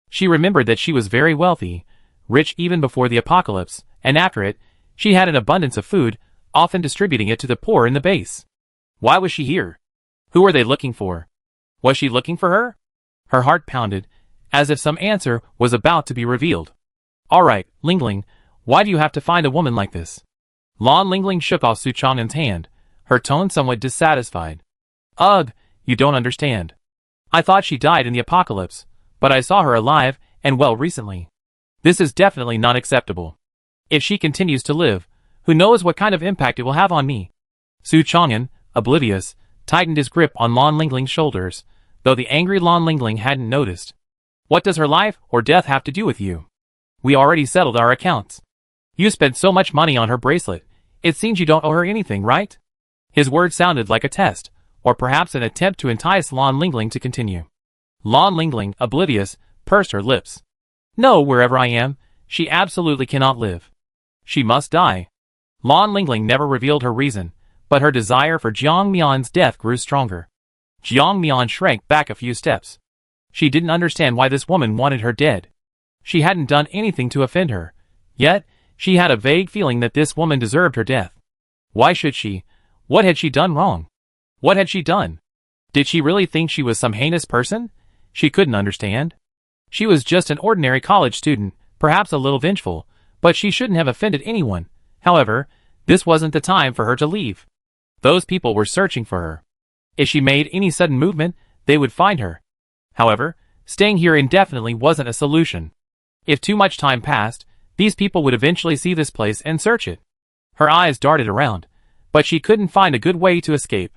She remembered that she was very wealthy, rich even before the apocalypse, and after it, she had an abundance of food, often distributing it to the poor in the base. Why was she here? Who were they looking for? Was she looking for her? Her heart pounded, as if some answer was about to be revealed. All right, Lingling, why do you have to find a woman like this? Lan Lingling shook off Su Chang'an's hand, her tone somewhat dissatisfied. Ugh, you don't understand. I thought she died in the apocalypse, but I saw her alive and well recently. This is definitely not acceptable. If she continues to live, who knows what kind of impact it will have on me? Su Chang'an, oblivious, tightened his grip on Lan Lingling's shoulders, though the angry Lan Lingling hadn't noticed. What does her life or death have to do with you? We already settled our accounts. You spent so much money on her bracelet, it seems you don't owe her anything, right? His words sounded like a test, or perhaps an attempt to entice Lan Lingling to continue. Lan Lingling, oblivious, pursed her lips. No, wherever I am, she absolutely cannot live. She must die. Lan Lingling never revealed her reason, but her desire for Jiang Mian's death grew stronger. Jiang Mian shrank back a few steps. She didn't understand why this woman wanted her dead. She hadn't done anything to offend her, yet she had a vague feeling that this woman deserved her death. Why should she? What had she done wrong? What had she done? Did she really think she was some heinous person? She couldn't understand. She was just an ordinary college student, perhaps a little vengeful, but she shouldn't have offended anyone. However, this wasn't the time for her to leave. Those people were searching for her. If she made any sudden movement, they would find her. However, staying here indefinitely wasn't a solution. If too much time passed, these people would eventually see this place and search it. Her eyes darted around, but she couldn't find a good way to escape.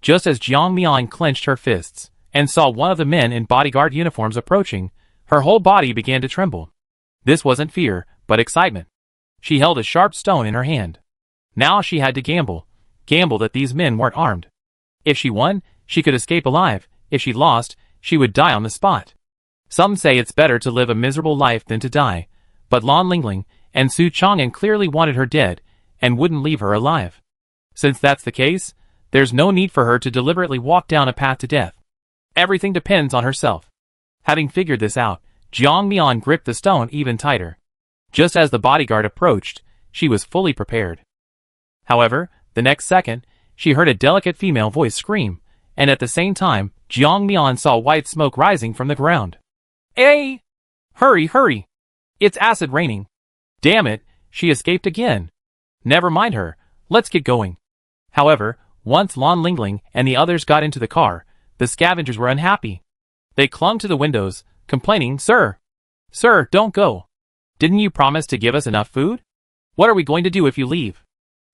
Just as Jiang Mian clenched her fists and saw one of the men in bodyguard uniforms approaching, her whole body began to tremble. This wasn't fear, but excitement. She held a sharp stone in her hand. Now she had to gamble that these men weren't armed. If she won, she could escape alive. If she lost, she would die on the spot. Some say it's better to live a miserable life than to die, but Lan Lingling, and Su Chang'an clearly wanted her dead and wouldn't leave her alive. Since that's the case, there's no need for her to deliberately walk down a path to death. Everything depends on herself. Having figured this out, Jiang Mian gripped the stone even tighter. Just as the bodyguard approached, she was fully prepared. However, the next second, she heard a delicate female voice scream, and at the same time, Jiang Mian saw white smoke rising from the ground. "Hey! Hurry, hurry! It's acid raining! Damn it, she escaped again! Never mind her, let's get going." However, once Lan Lingling and the others got into the car, the scavengers were unhappy. They clung to the windows, complaining, Sir, don't go. Didn't you promise to give us enough food? What are we going to do if you leave?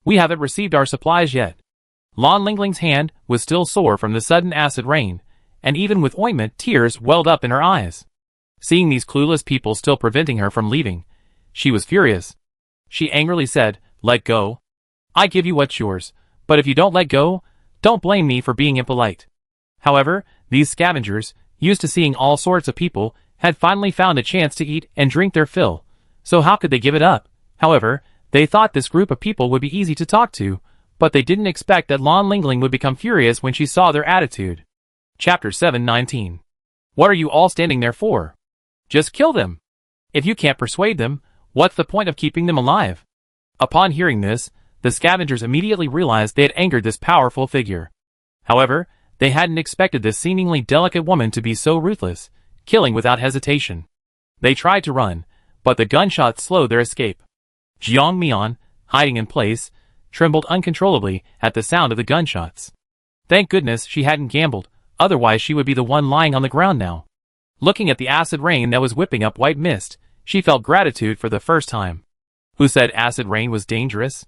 We haven't received our supplies yet." Lan Lingling's hand was still sore from the sudden acid rain, and even with ointment, tears welled up in her eyes. Seeing these clueless people still preventing her from leaving, she was furious. She angrily said, "Let go. I give you what's yours, but if you don't let go, don't blame me for being impolite." However, these scavengers, used to seeing all sorts of people, had finally found a chance to eat and drink their fill, so how could they give it up? However, they thought this group of people would be easy to talk to, but they didn't expect that Lan Lingling would become furious when she saw their attitude. Chapter 719. What are you all standing there for? Just kill them. If you can't persuade them, what's the point of keeping them alive? Upon hearing this, the scavengers immediately realized they had angered this powerful figure. However, they hadn't expected this seemingly delicate woman to be so ruthless, killing without hesitation. They tried to run, but the gunshots slowed their escape. Jiang Mian, hiding in place, trembled uncontrollably at the sound of the gunshots. Thank goodness she hadn't gambled, otherwise she would be the one lying on the ground now. Looking at the acid rain that was whipping up white mist, she felt gratitude for the first time. Who said acid rain was dangerous?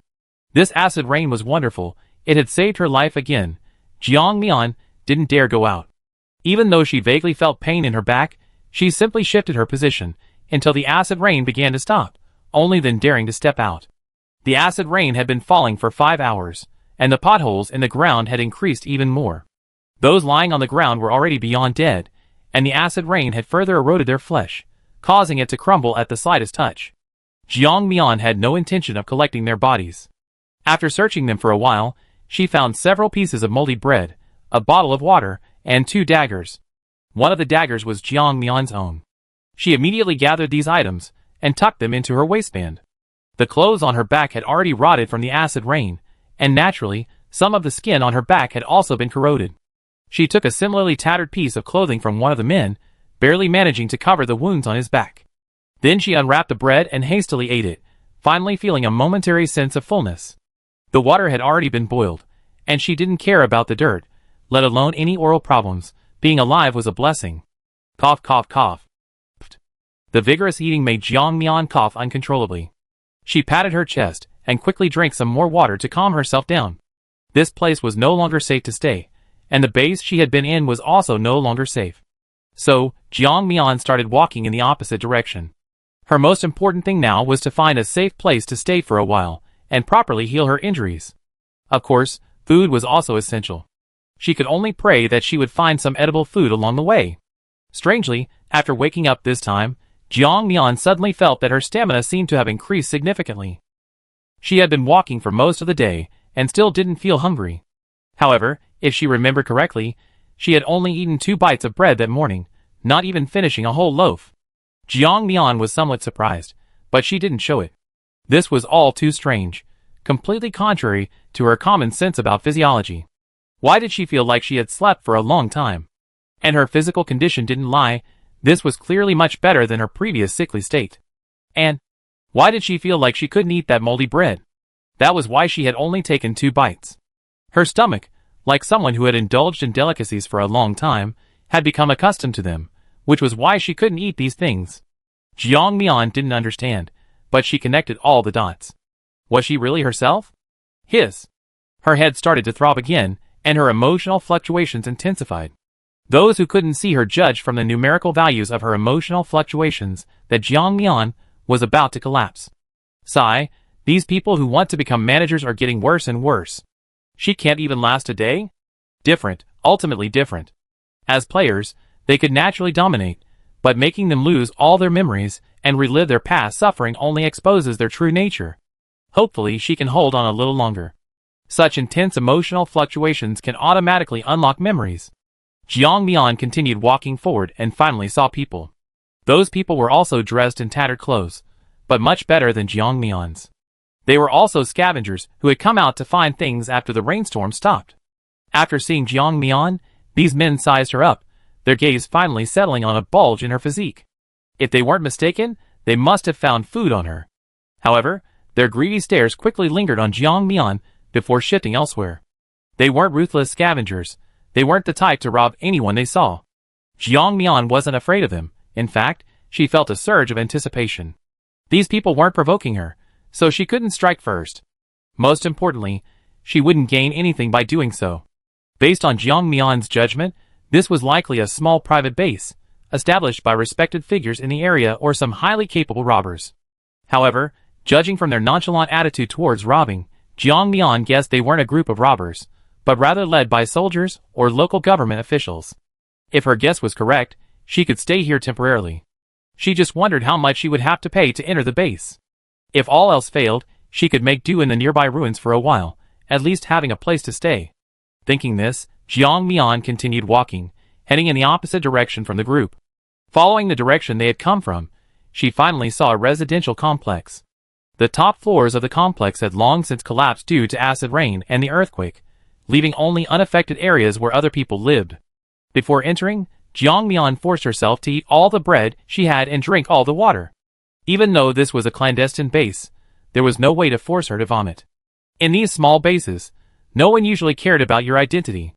This acid rain was wonderful, it had saved her life again. Jiang Mian didn't dare go out. Even though she vaguely felt pain in her back, she simply shifted her position until the acid rain began to stop, only then daring to step out. The acid rain had been falling for 5 hours, and the potholes in the ground had increased even more. Those lying on the ground were already beyond dead, and the acid rain had further eroded their flesh, causing it to crumble at the slightest touch. Jiang Mian had no intention of collecting their bodies. After searching them for a while, she found several pieces of moldy bread, a bottle of water, and 2 daggers. One of the daggers was Jiang Mian's own. She immediately gathered these items and tucked them into her waistband. The clothes on her back had already rotted from the acid rain, and naturally, some of the skin on her back had also been corroded. She took a similarly tattered piece of clothing from one of the men, barely managing to cover the wounds on his back. Then she unwrapped the bread and hastily ate it, finally feeling a momentary sense of fullness. The water had already been boiled, and she didn't care about the dirt, let alone any oral problems. Being alive was a blessing. Cough, cough, cough. The vigorous eating made Jiang Mian cough uncontrollably. She patted her chest and quickly drank some more water to calm herself down. This place was no longer safe to stay, and the base she had been in was also no longer safe. So, Jiang Mian started walking in the opposite direction. Her most important thing now was to find a safe place to stay for a while, and properly heal her injuries. Of course, food was also essential. She could only pray that she would find some edible food along the way. Strangely, after waking up this time, Jiang Mian suddenly felt that her stamina seemed to have increased significantly. She had been walking for most of the day, and still didn't feel hungry. However, if she remembered correctly, she had only eaten 2 bites of bread that morning, not even finishing a whole loaf. Jiang Mian was somewhat surprised, but she didn't show it. This was all too strange, completely contrary to her common sense about physiology. Why did she feel like she had slept for a long time? And her physical condition didn't lie, this was clearly much better than her previous sickly state. And why did she feel like she couldn't eat that moldy bread? That was why she had only taken 2 bites. Her stomach, like someone who had indulged in delicacies for a long time, had become accustomed to them, which was why she couldn't eat these things. Jiang Mian didn't understand, but she connected all the dots. Was she really herself? Hiss. Her head started to throb again, and her emotional fluctuations intensified. Those who couldn't see her judged from the numerical values of her emotional fluctuations that Jiang Mian was about to collapse. Sigh, these people who want to become managers are getting worse and worse. She can't even last a day? Different, ultimately different. As players, they could naturally dominate, but making them lose all their memories and relive their past suffering only exposes their true nature. Hopefully she can hold on a little longer. Such intense emotional fluctuations can automatically unlock memories. Jiang Mian continued walking forward and finally saw people. Those people were also dressed in tattered clothes, but much better than Jiang Mian's. They were also scavengers who had come out to find things after the rainstorm stopped. After seeing Jiang Mian, these men sized her up, their gaze finally settling on a bulge in her physique. If they weren't mistaken, they must have found food on her. However, their greedy stares quickly lingered on Jiang Mian before shifting elsewhere. They weren't ruthless scavengers. They weren't the type to rob anyone they saw. Jiang Mian wasn't afraid of them. In fact, she felt a surge of anticipation. These people weren't provoking her, so she couldn't strike first. Most importantly, she wouldn't gain anything by doing so. Based on Jiang Mian's judgment, this was likely a small private base, established by respected figures in the area or some highly capable robbers. However, judging from their nonchalant attitude towards robbing, Jiang Mian guessed they weren't a group of robbers, but rather led by soldiers or local government officials. If her guess was correct, she could stay here temporarily. She just wondered how much she would have to pay to enter the base. If all else failed, she could make do in the nearby ruins for a while, at least having a place to stay. Thinking this, Jiang Mian continued walking, heading in the opposite direction from the group. Following the direction they had come from, she finally saw a residential complex. The top floors of the complex had long since collapsed due to acid rain and the earthquake, leaving only unaffected areas where other people lived. Before entering, Jiang Mian forced herself to eat all the bread she had and drink all the water. Even though this was a clandestine base, there was no way to force her to vomit. In these small bases, no one usually cared about your identity.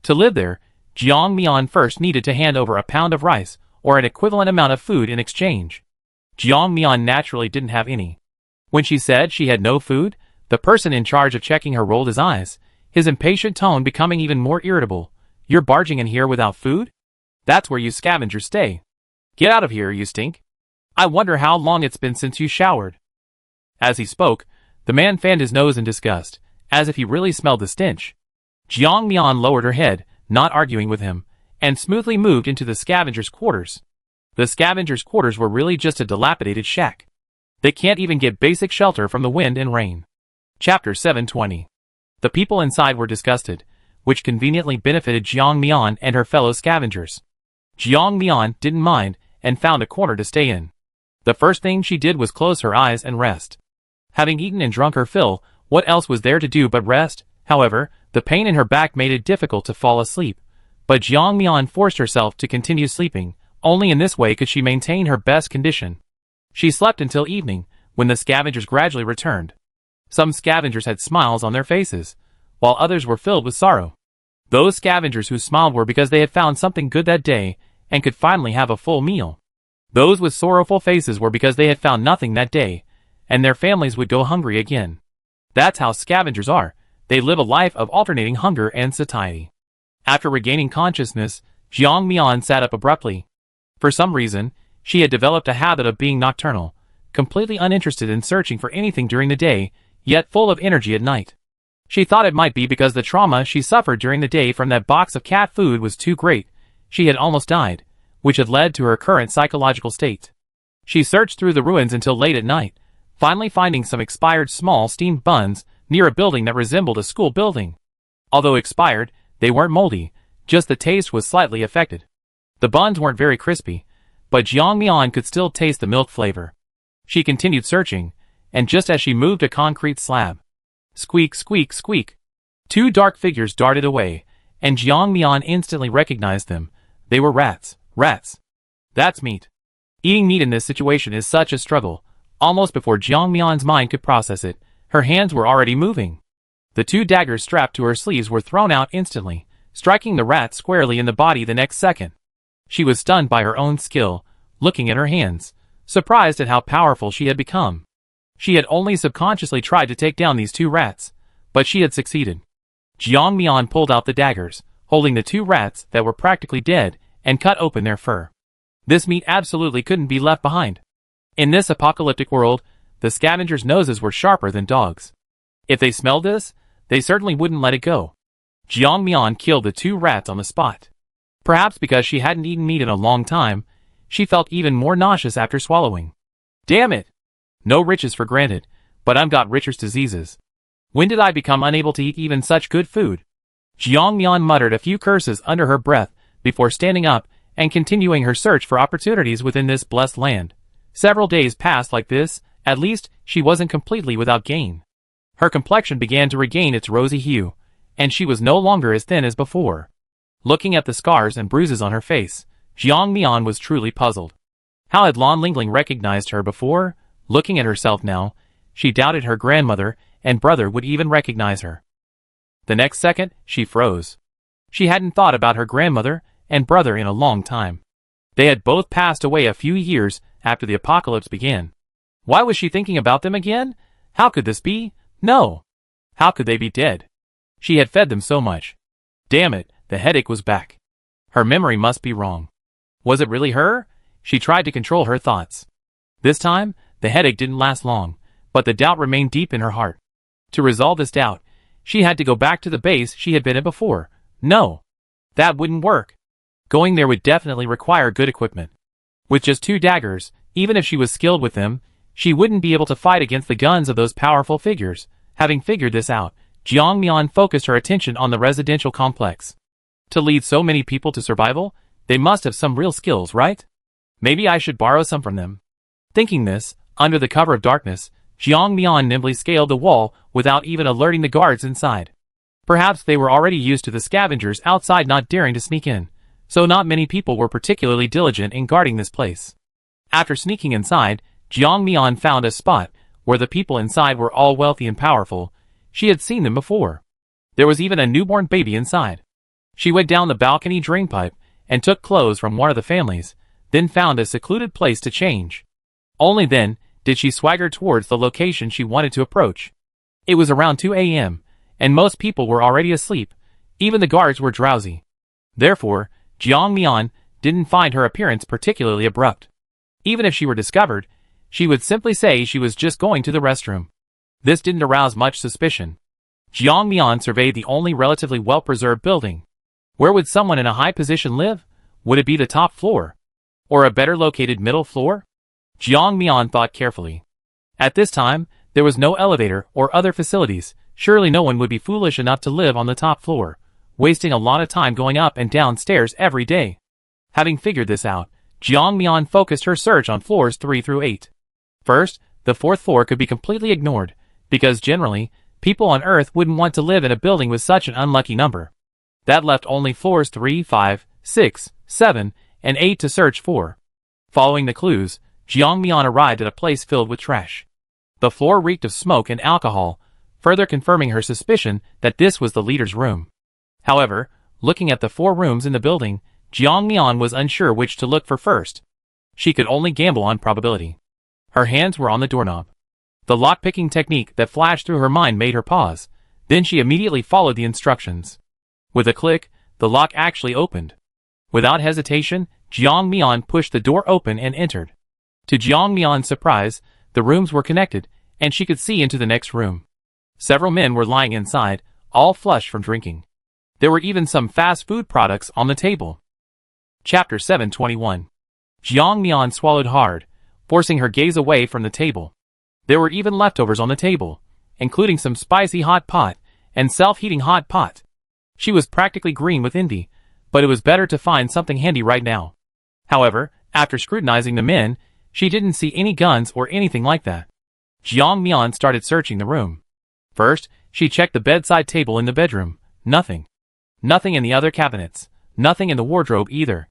To live there, Jiang Mian first needed to hand over a pound of rice or an equivalent amount of food in exchange. Jiang Mian naturally didn't have any. When she said she had no food, the person in charge of checking her rolled his eyes, his impatient tone becoming even more irritable. "You're barging in here without food? That's where you scavengers stay. Get out of here, you stink. I wonder how long it's been since you showered." As he spoke, the man fanned his nose in disgust, as if he really smelled the stench. Jiang Mian lowered her head, not arguing with him, and smoothly moved into the scavengers' quarters. The scavengers' quarters were really just a dilapidated shack. They can't even get basic shelter from the wind and rain. Chapter 720. The people inside were disgusted, which conveniently benefited Jiang Mian and her fellow scavengers. Jiang Mian didn't mind, and found a corner to stay in. The first thing she did was close her eyes and rest. Having eaten and drunk her fill, what else was there to do but rest? However, the pain in her back made it difficult to fall asleep, but Jiang Mian forced herself to continue sleeping. Only in this way could she maintain her best condition. She slept until evening, when the scavengers gradually returned. Some scavengers had smiles on their faces, while others were filled with sorrow. Those scavengers who smiled were because they had found something good that day, and could finally have a full meal. Those with sorrowful faces were because they had found nothing that day, and their families would go hungry again. That's how scavengers are. They live a life of alternating hunger and satiety. After regaining consciousness, Jiang Mian sat up abruptly. For some reason, she had developed a habit of being nocturnal, completely uninterested in searching for anything during the day, yet full of energy at night. She thought it might be because the trauma she suffered during the day from that box of cat food was too great. She had almost died, which had led to her current psychological state. She searched through the ruins until late at night, finally finding some expired small steamed buns near a building that resembled a school building. Although expired, they weren't moldy, just the taste was slightly affected. The buns weren't very crispy, but Jiang Mian could still taste the milk flavor. She continued searching, and just as she moved a concrete slab, squeak, squeak, squeak, two dark figures darted away, and Jiang Mian instantly recognized them. They were rats. Rats. That's meat. Eating meat in this situation is such a struggle. Almost before Jiang Mian's mind could process it, her hands were already moving. The two daggers strapped to her sleeves were thrown out instantly, striking the rat squarely in the body the next second. She was stunned by her own skill, looking at her hands, surprised at how powerful she had become. She had only subconsciously tried to take down these two rats, but she had succeeded. Jiang Mian pulled out the daggers, holding the two rats that were practically dead, and cut open their fur. This meat absolutely couldn't be left behind. In this apocalyptic world, the scavengers' noses were sharper than dogs. If they smelled this, they certainly wouldn't let it go. Jiang Mian killed the two rats on the spot. Perhaps because she hadn't eaten meat in a long time, she felt even more nauseous after swallowing. Damn it! No riches for granted, but I'm got richer's diseases. When did I become unable to eat even such good food? Jiang Mian muttered a few curses under her breath before standing up and continuing her search for opportunities within this blessed land. Several days passed like this. At least, she wasn't completely without gain. Her complexion began to regain its rosy hue, and she was no longer as thin as before. Looking at the scars and bruises on her face, Jiang Mian was truly puzzled. How had Lan Lingling recognized her before? Looking at herself now, she doubted her grandmother and brother would even recognize her. The next second, she froze. She hadn't thought about her grandmother and brother in a long time. They had both passed away a few years after the apocalypse began. Why was she thinking about them again? How could this be? No. How could they be dead? She had fed them so much. Damn it, the headache was back. Her memory must be wrong. Was it really her? She tried to control her thoughts. This time, the headache didn't last long, but the doubt remained deep in her heart. To resolve this doubt, she had to go back to the base she had been at before. No. That wouldn't work. Going there would definitely require good equipment. With just 2 daggers, even if she was skilled with them, she wouldn't be able to fight against the guns of those powerful figures. Having figured this out, Jiang Mian focused her attention on the residential complex. To lead so many people to survival, they must have some real skills, right? Maybe I should borrow some from them. Thinking this, under the cover of darkness, Jiang Mian nimbly scaled the wall without even alerting the guards inside. Perhaps they were already used to the scavengers outside not daring to sneak in, so not many people were particularly diligent in guarding this place. After sneaking inside, Jiang Mian found a spot where the people inside were all wealthy and powerful. She had seen them before. There was even a newborn baby inside. She went down the balcony drainpipe and took clothes from one of the families, then found a secluded place to change. Only then did she swagger towards the location she wanted to approach. It was around 2 a.m., and most people were already asleep. Even the guards were drowsy. Therefore, Jiang Mian didn't find her appearance particularly abrupt. Even if she were discovered, she would simply say she was just going to the restroom. This didn't arouse much suspicion. Jiang Mian surveyed the only relatively well-preserved building. Where would someone in a high position live? Would it be the top floor? Or a better located middle floor? Jiang Mian thought carefully. At this time, there was no elevator or other facilities. Surely no one would be foolish enough to live on the top floor, wasting a lot of time going up and down stairs every day. Having figured this out, Jiang Mian focused her search on floors 3 through 8. First, the 4th floor could be completely ignored, because generally, people on Earth wouldn't want to live in a building with such an unlucky number. That left only floors 3, 5, 6, 7, and 8 to search for. Following the clues, Jiang Mian arrived at a place filled with trash. The floor reeked of smoke and alcohol, further confirming her suspicion that this was the leader's room. However, looking at the 4 rooms in the building, Jiang Mian was unsure which to look for first. She could only gamble on probability. Her hands were on the doorknob. The lock-picking technique that flashed through her mind made her pause. Then she immediately followed the instructions. With a click, the lock actually opened. Without hesitation, Jiang Mian pushed the door open and entered. To Jiang Mian's surprise, the rooms were connected, and she could see into the next room. Several men were lying inside, all flushed from drinking. There were even some fast food products on the table. Chapter 721. Jiang Mian swallowed hard, forcing her gaze away from the table. There were even leftovers on the table, including some spicy hot pot and self-heating hot pot. She was practically green with envy, but it was better to find something handy right now. However, after scrutinizing the men, she didn't see any guns or anything like that. Jiang Mian started searching the room. First, she checked the bedside table in the bedroom. Nothing. Nothing in the other cabinets. Nothing in the wardrobe either.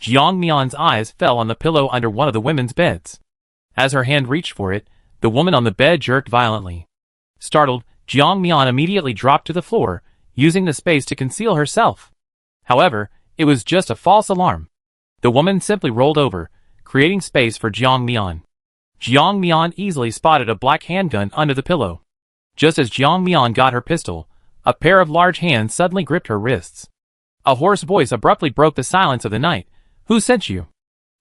Jiang Mian's eyes fell on the pillow under one of the women's beds. As her hand reached for it, the woman on the bed jerked violently. Startled, Jiang Mian immediately dropped to the floor, using the space to conceal herself. However, it was just a false alarm. The woman simply rolled over, creating space for Jiang Mian. Jiang Mian easily spotted a black handgun under the pillow. Just as Jiang Mian got her pistol, a pair of large hands suddenly gripped her wrists. A hoarse voice abruptly broke the silence of the night. "Who sent you?"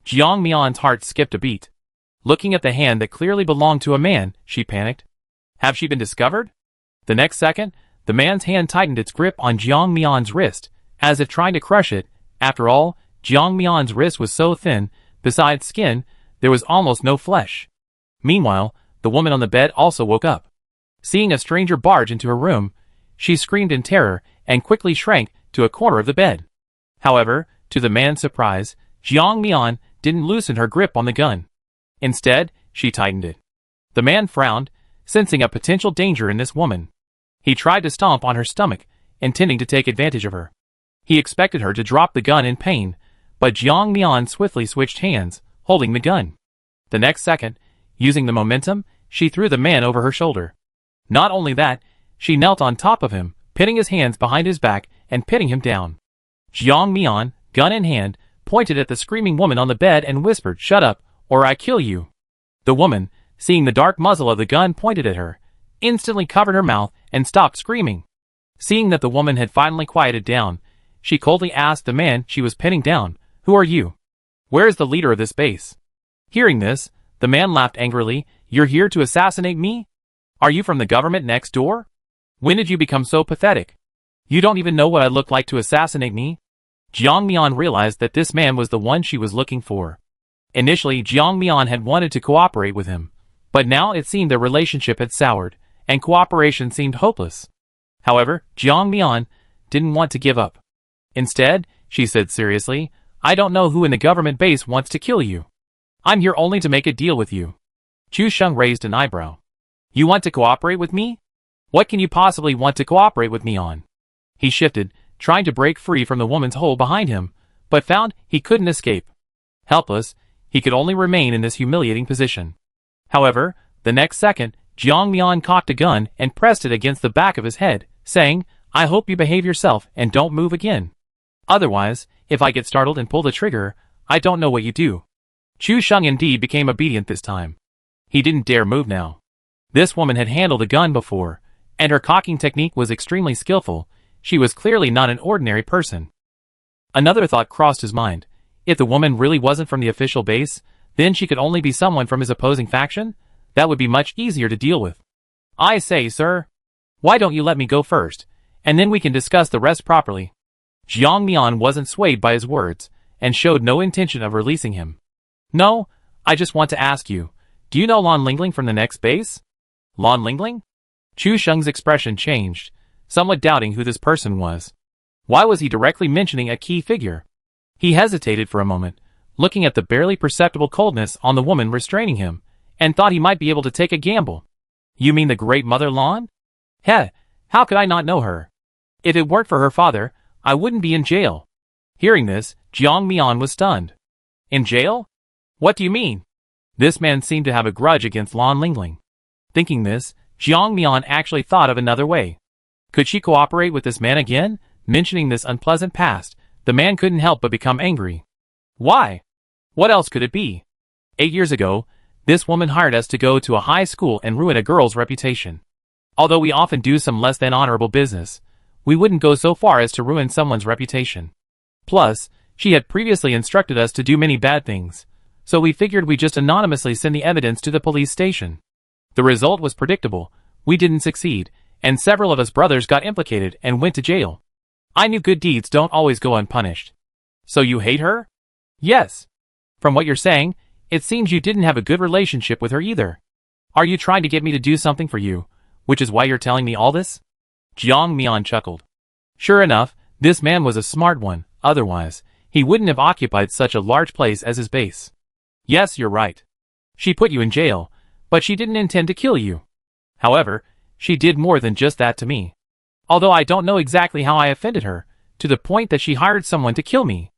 Jiang Mian's heart skipped a beat. Looking at the hand that clearly belonged to a man, she panicked. Have she been discovered? The next second, the man's hand tightened its grip on Jiang Mian's wrist, as if trying to crush it. After all, Jiang Mian's wrist was so thin, besides skin, there was almost no flesh. Meanwhile, the woman on the bed also woke up. Seeing a stranger barge into her room, she screamed in terror and quickly shrank to a corner of the bed. However, to the man's surprise, Jiang Mian didn't loosen her grip on the gun. Instead, she tightened it. The man frowned, sensing a potential danger in this woman. He tried to stomp on her stomach, intending to take advantage of her. He expected her to drop the gun in pain, but Jiang Mian swiftly switched hands, holding the gun. The next second, using the momentum, she threw the man over her shoulder. Not only that, she knelt on top of him, pinning his hands behind his back and pinning him down. Jiang Mian, gun in hand, pointed at the screaming woman on the bed and whispered, "Shut up, or I kill you." The woman, seeing the dark muzzle of the gun pointed at her, instantly covered her mouth and stopped screaming. Seeing that the woman had finally quieted down, she coldly asked the man she was pinning down, "Who are you? Where is the leader of this base?" Hearing this, the man laughed angrily. "You're here to assassinate me? Are you from the government next door? When did you become so pathetic? You don't even know what I look like to assassinate me?" Jiang Mian realized that this man was the one she was looking for. Initially, Jiang Mian had wanted to cooperate with him, but now it seemed their relationship had soured, and cooperation seemed hopeless. However, Jiang Mian didn't want to give up. Instead, she said seriously, "I don't know who in the government base wants to kill you. I'm here only to make a deal with you." Chu Sheng raised an eyebrow. "You want to cooperate with me? What can you possibly want to cooperate with me on?" He shifted, trying to break free from the woman's hold behind him, but found he couldn't escape. Helpless, he could only remain in this humiliating position. However, the next second, Jiang Mian cocked a gun and pressed it against the back of his head, saying, "I hope you behave yourself and don't move again. Otherwise, if I get startled and pull the trigger, I don't know what you do." Chu Sheng indeed became obedient this time. He didn't dare move now. This woman had handled a gun before, and her cocking technique was extremely skillful. She was clearly not an ordinary person. Another thought crossed his mind. If the woman really wasn't from the official base, then she could only be someone from his opposing faction? That would be much easier to deal with. "I say, sir, why don't you let me go first, and then we can discuss the rest properly." Jiang Mian wasn't swayed by his words, and showed no intention of releasing him. "No, I just want to ask you, do you know Lan Lingling from the next base?" "Lan Lingling?" Chu Sheng's expression changed, somewhat doubting who this person was. Why was he directly mentioning a key figure? He hesitated for a moment, looking at the barely perceptible coldness on the woman restraining him, and thought he might be able to take a gamble. "You mean the great Mother Lan? Heh, how could I not know her? If it weren't for her father, I wouldn't be in jail." Hearing this, Jiang Mian was stunned. "In jail? What do you mean?" This man seemed to have a grudge against Lan Lingling. Thinking this, Jiang Mian actually thought of another way. Could she cooperate with this man again? Mentioning this unpleasant past, the man couldn't help but become angry. Why? What else could it be? 8 years ago, this woman hired us to go to a high school and ruin a girl's reputation. Although we often do some less than honorable business, we wouldn't go so far as to ruin someone's reputation. Plus, she had previously instructed us to do many bad things, so we figured we'd just anonymously send the evidence to the police station. The result was predictable. We didn't succeed, and several of us brothers got implicated and went to jail. I knew good deeds don't always go unpunished. So you hate her? Yes. From what you're saying, it seems you didn't have a good relationship with her either. Are you trying to get me to do something for you, which is why you're telling me all this? Jiang Mian chuckled. Sure enough, this man was a smart one, otherwise, he wouldn't have occupied such a large place as his base. Yes, you're right. She put you in jail, but she didn't intend to kill you. However, she did more than just that to me. Although I don't know exactly how I offended her, to the point that she hired someone to kill me.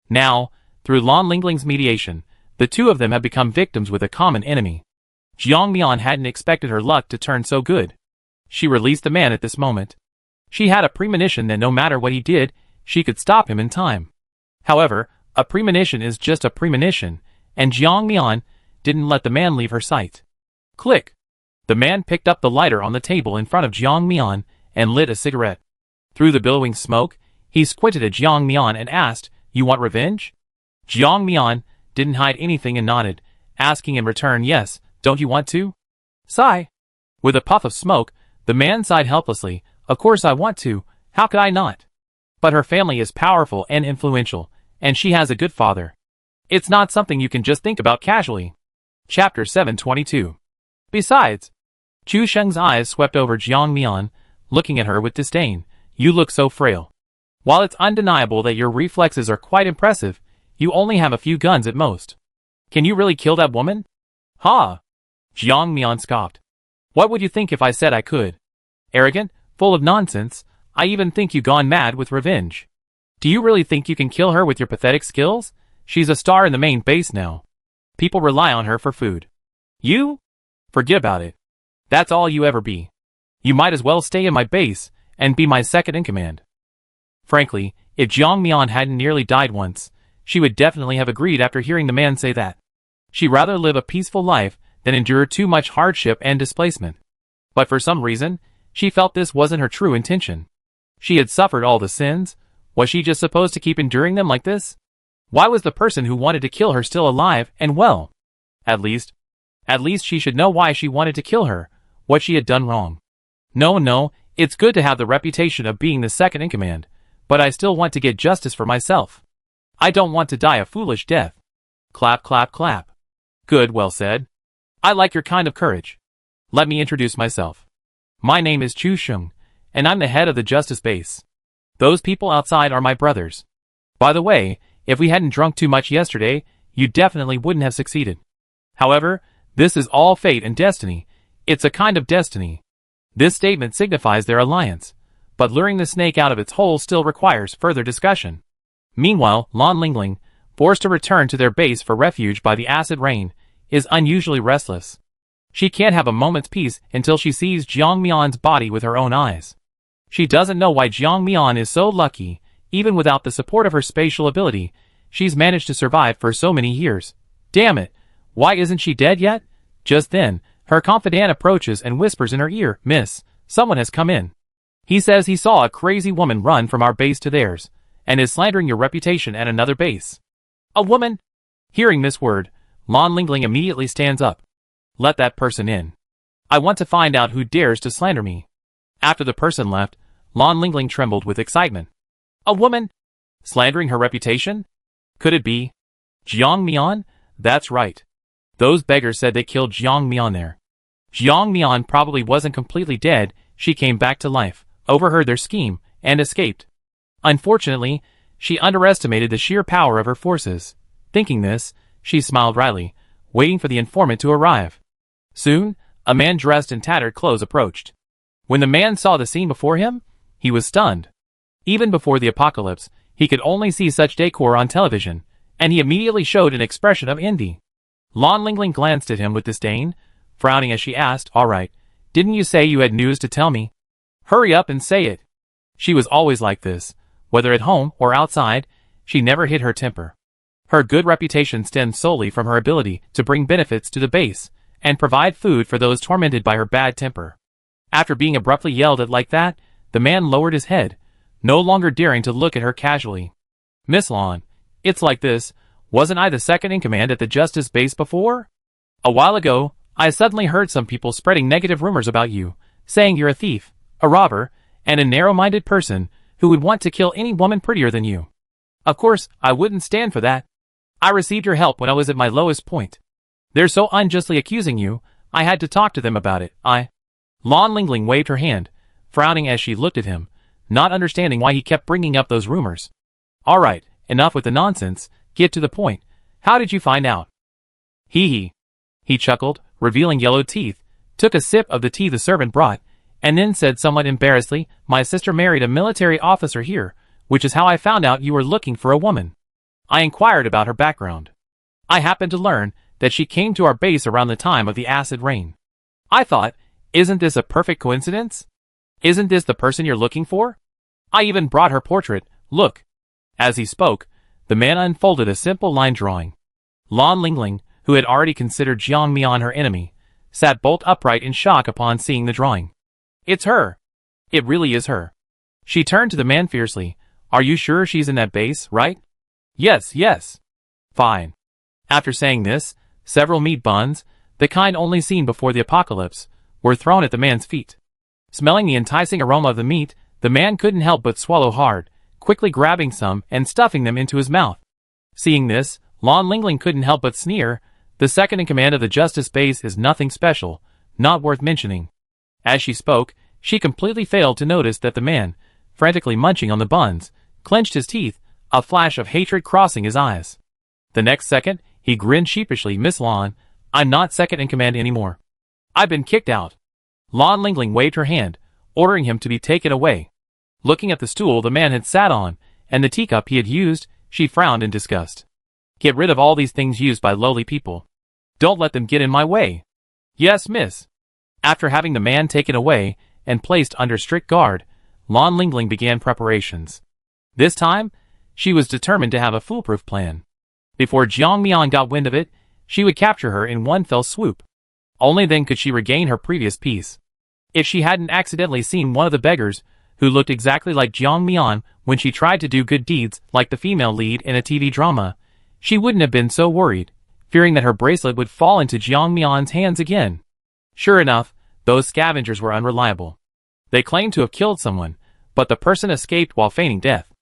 Now, through Lan Lingling's mediation, the two of them have become victims with a common enemy. Jiang Mian hadn't expected her luck to turn so good. She released the man at this moment. She had a premonition that no matter what he did, she could stop him in time. However, a premonition is just a premonition, and Jiang Mian didn't let the man leave her sight. Click! The man picked up the lighter on the table in front of Jiang Mian and lit a cigarette. Through the billowing smoke, he squinted at Jiang Mian and asked, "You want revenge?" Jiang Mian didn't hide anything and nodded, asking in return, "Yes, don't you want to?" Sigh. With a puff of smoke, the man sighed helplessly, "Of course I want to, how could I not? But her family is powerful and influential, and she has a good father. It's not something you can just think about casually." Chapter 722. Besides, Chu Sheng's eyes swept over Jiang Mian, looking at her with disdain. You look so frail. While it's undeniable that your reflexes are quite impressive, you only have a few guns at most. Can you really kill that woman? Ha! Jiang Mian scoffed. What would you think if I said I could? Arrogant, full of nonsense, I even think you gone mad with revenge. Do you really think you can kill her with your pathetic skills? She's a star in the main base now. People rely on her for food. You? Forget about it. That's all you ever be. You might as well stay in my base and be my second in command. Frankly, if Jiang Mian hadn't nearly died once, she would definitely have agreed after hearing the man say that. She'd rather live a peaceful life than endure too much hardship and displacement. But for some reason, she felt this wasn't her true intention. She had suffered all the sins. Was she just supposed to keep enduring them like this? Why was the person who wanted to kill her still alive and well? At least she should know why she wanted to kill her, what she had done wrong. No, it's good to have the reputation of being the second in command, but I still want to get justice for myself. I don't want to die a foolish death. Clap, clap, clap. Good, well said. I like your kind of courage. Let me introduce myself. My name is Chu Sheng, and I'm the head of the justice base. Those people outside are my brothers. By the way, if we hadn't drunk too much yesterday, you definitely wouldn't have succeeded. However, this is all fate and destiny. It's a kind of destiny. This statement signifies their alliance, but luring the snake out of its hole still requires further discussion. Meanwhile, Lan Lingling, forced to return to their base for refuge by the acid rain, is unusually restless. She can't have a moment's peace until she sees Jiang Mian's body with her own eyes. She doesn't know why Jiang Mian is so lucky. Even without the support of her spatial ability, she's managed to survive for so many years. Damn it, why isn't she dead yet? Just then, her confidant approaches and whispers in her ear, Miss, someone has come in. He says he saw a crazy woman run from our base to theirs, and is slandering your reputation at another base. A woman? Hearing this word, Lan Lingling immediately stands up. Let that person in. I want to find out who dares to slander me. After the person left, Lan Lingling trembled with excitement. A woman? Slandering her reputation? Could it be Jiang Mian? That's right. Those beggars said they killed Jiang Mian there. Jiang Mian probably wasn't completely dead. She came back to life, overheard their scheme, and escaped. Unfortunately, she underestimated the sheer power of her forces. Thinking this, she smiled wryly, waiting for the informant to arrive. Soon, a man dressed in tattered clothes approached. When the man saw the scene before him, he was stunned. Even before the apocalypse, he could only see such decor on television, and he immediately showed an expression of envy. Lan Lingling glanced at him with disdain, frowning as she asked, All right, didn't you say you had news to tell me? Hurry up and say it. She was always like this. Whether at home or outside, she never hid her temper. Her good reputation stemmed solely from her ability to bring benefits to the base, and provide food for those tormented by her bad temper. After being abruptly yelled at like that, the man lowered his head, no longer daring to look at her casually. Miss Lan, it's like this. Wasn't I the second in command at the justice base before? A while ago, I suddenly heard some people spreading negative rumors about you, saying you're a thief, a robber, and a narrow-minded person who would want to kill any woman prettier than you. Of course, I wouldn't stand for that. I received your help when I was at my lowest point. They're so unjustly accusing you, I had to talk to them about it. Lan Lingling waved her hand, frowning as she looked at him, not understanding why he kept bringing up those rumors. All right, enough with the nonsense, get to the point. How did you find out? He chuckled, revealing yellow teeth, took a sip of the tea the servant brought, and then said somewhat embarrassedly, My sister married a military officer here, which is how I found out you were looking for a woman. I inquired about her background. I happened to learn that she came to our base around the time of the acid rain. I thought, isn't this a perfect coincidence? Isn't this the person you're looking for? I even brought her portrait, look. As he spoke, the man unfolded a simple line drawing. Lan Lingling, who had already considered Jiang Mian her enemy, sat bolt upright in shock upon seeing the drawing. It's her. It really is her. She turned to the man fiercely. Are you sure she's in that base, right? Yes. Fine. After saying this, several meat buns, the kind only seen before the apocalypse, were thrown at the man's feet. Smelling the enticing aroma of the meat, the man couldn't help but swallow hard, quickly grabbing some and stuffing them into his mouth. Seeing this, Lan Lingling couldn't help but sneer. The second in command of the justice base is nothing special, Not worth mentioning. As she spoke, she completely failed to notice that the man, frantically munching on the buns, clenched his teeth, a flash of hatred crossing his eyes. The next second, he grinned sheepishly. Miss Lan, I'm not second in command anymore. I've been kicked out. Lan Lingling waved her hand, ordering him to be taken away. Looking at the stool the man had sat on, and the teacup he had used, she frowned in disgust. Get rid of all these things used by lowly people. Don't let them get in my way. Yes, miss. After having the man taken away and placed under strict guard, Lan Lingling began preparations. This time, she was determined to have a foolproof plan. Before Jiang Mian got wind of it, she would capture her in one fell swoop. Only then could she regain her previous peace. If she hadn't accidentally seen one of the beggars, who looked exactly like Jiang Mian when she tried to do good deeds like the female lead in a TV drama, she wouldn't have been so worried, fearing that her bracelet would fall into Jiang Mian's hands again. Sure enough, those scavengers were unreliable. They claimed to have killed someone, but the person escaped while feigning death.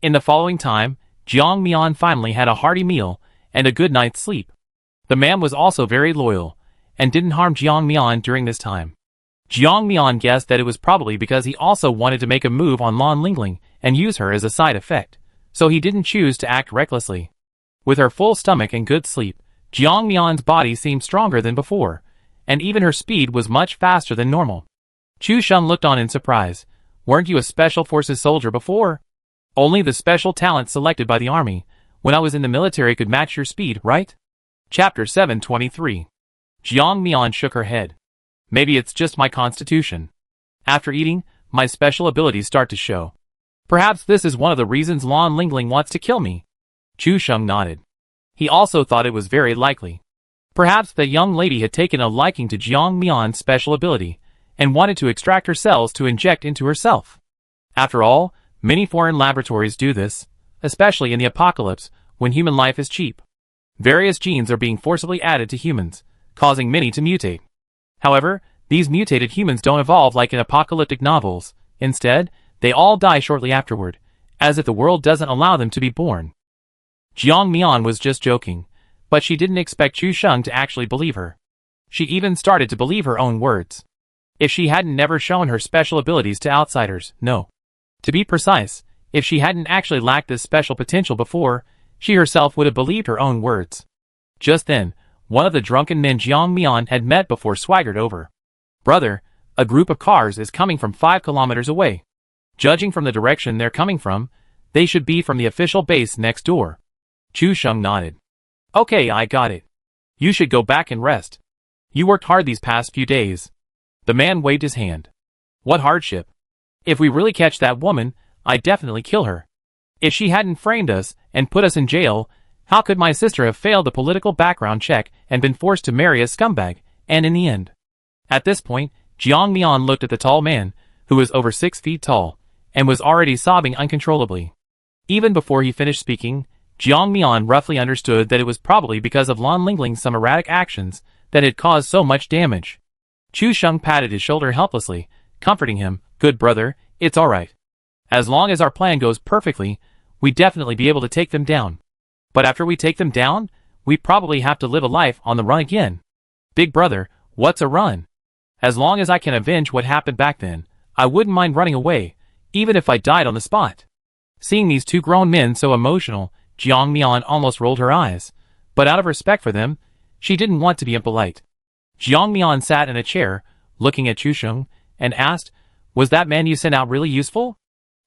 In the following time, Jiang Mian finally had a hearty meal and a good night's sleep. The man was also very loyal, and didn't harm Jiang Mian during this time. Jiang Mian guessed that it was probably because he also wanted to make a move on Lan Lingling and use her as a side effect, so he didn't choose to act recklessly. With her full stomach and good sleep, Jiang Mian's body seemed stronger than before, and even her speed was much faster than normal. Chu Sheng looked on in surprise. Weren't you a special forces soldier before? Only the special talent selected by the army, when I was in the military, could match your speed, right? Chapter 723. Jiang Mian shook her head. Maybe it's just my constitution. After eating, my special abilities start to show. Perhaps this is one of the reasons Lan Lingling wants to kill me. Chu Sheng nodded. He also thought it was very likely. Perhaps the young lady had taken a liking to Jiang Mian's special ability, and wanted to extract her cells to inject into herself. After all, many foreign laboratories do this, especially in the apocalypse, when human life is cheap. Various genes are being forcibly added to humans, causing many to mutate. However, these mutated humans don't evolve like in apocalyptic novels. Instead, they all die shortly afterward, as if the world doesn't allow them to be born. Jiang Mian was just joking, but she didn't expect Chu Sheng to actually believe her. She even started to believe her own words. If she hadn't never shown her special abilities to outsiders, no. To be precise, if she hadn't actually lacked this special potential before, she herself would have believed her own words. Just then, one of the drunken men Jiang Mian had met before swaggered over. Brother, a group of cars is coming from 5 kilometers away. Judging from the direction they're coming from, they should be from the official base next door. Chu Sheng nodded. Okay, I got it. You should go back and rest. You worked hard these past few days. The man waved his hand. What hardship. If we really catch that woman, I'd definitely kill her. If she hadn't framed us and put us in jail, how could my sister have failed the political background check and been forced to marry a scumbag, and in the end? At this point, Jiang Mian looked at the tall man, who was over 6 feet tall, and was already sobbing uncontrollably. Even before he finished speaking, Jiang Mian roughly understood that it was probably because of Lan Lingling's some erratic actions that had caused so much damage. Chu Sheng patted his shoulder helplessly, comforting him. Good brother, it's alright. As long as our plan goes perfectly, we'd definitely be able to take them down. But after we take them down, we probably have to live a life on the run again. Big brother, what's a run? As long as I can avenge what happened back then, I wouldn't mind running away, even if I died on the spot. Seeing these two grown men so emotional, Jiang Mian almost rolled her eyes, but out of respect for them, she didn't want to be impolite. Jiang Mian sat in a chair, looking at Chu Sheng, and asked, was that man you sent out really useful?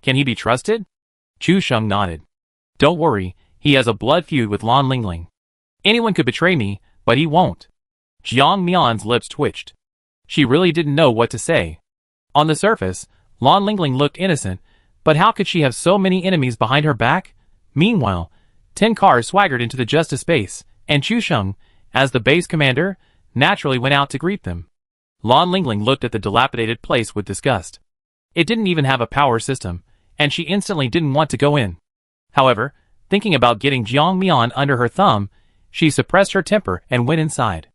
Can he be trusted? Chu Sheng nodded. Don't worry, he has a blood feud with Lan Lingling. Anyone could betray me, but he won't. Jiang Mian's lips twitched. She really didn't know what to say. On the surface, Lan Lingling looked innocent, but how could she have so many enemies behind her back? Meanwhile, 10 cars swaggered into the justice base, and Chu Sheng, as the base commander, naturally went out to greet them. Lan Lingling looked at the dilapidated place with disgust. It didn't even have a power system, and she instantly didn't want to go in. However, thinking about getting Jiang Mian under her thumb, she suppressed her temper and went inside.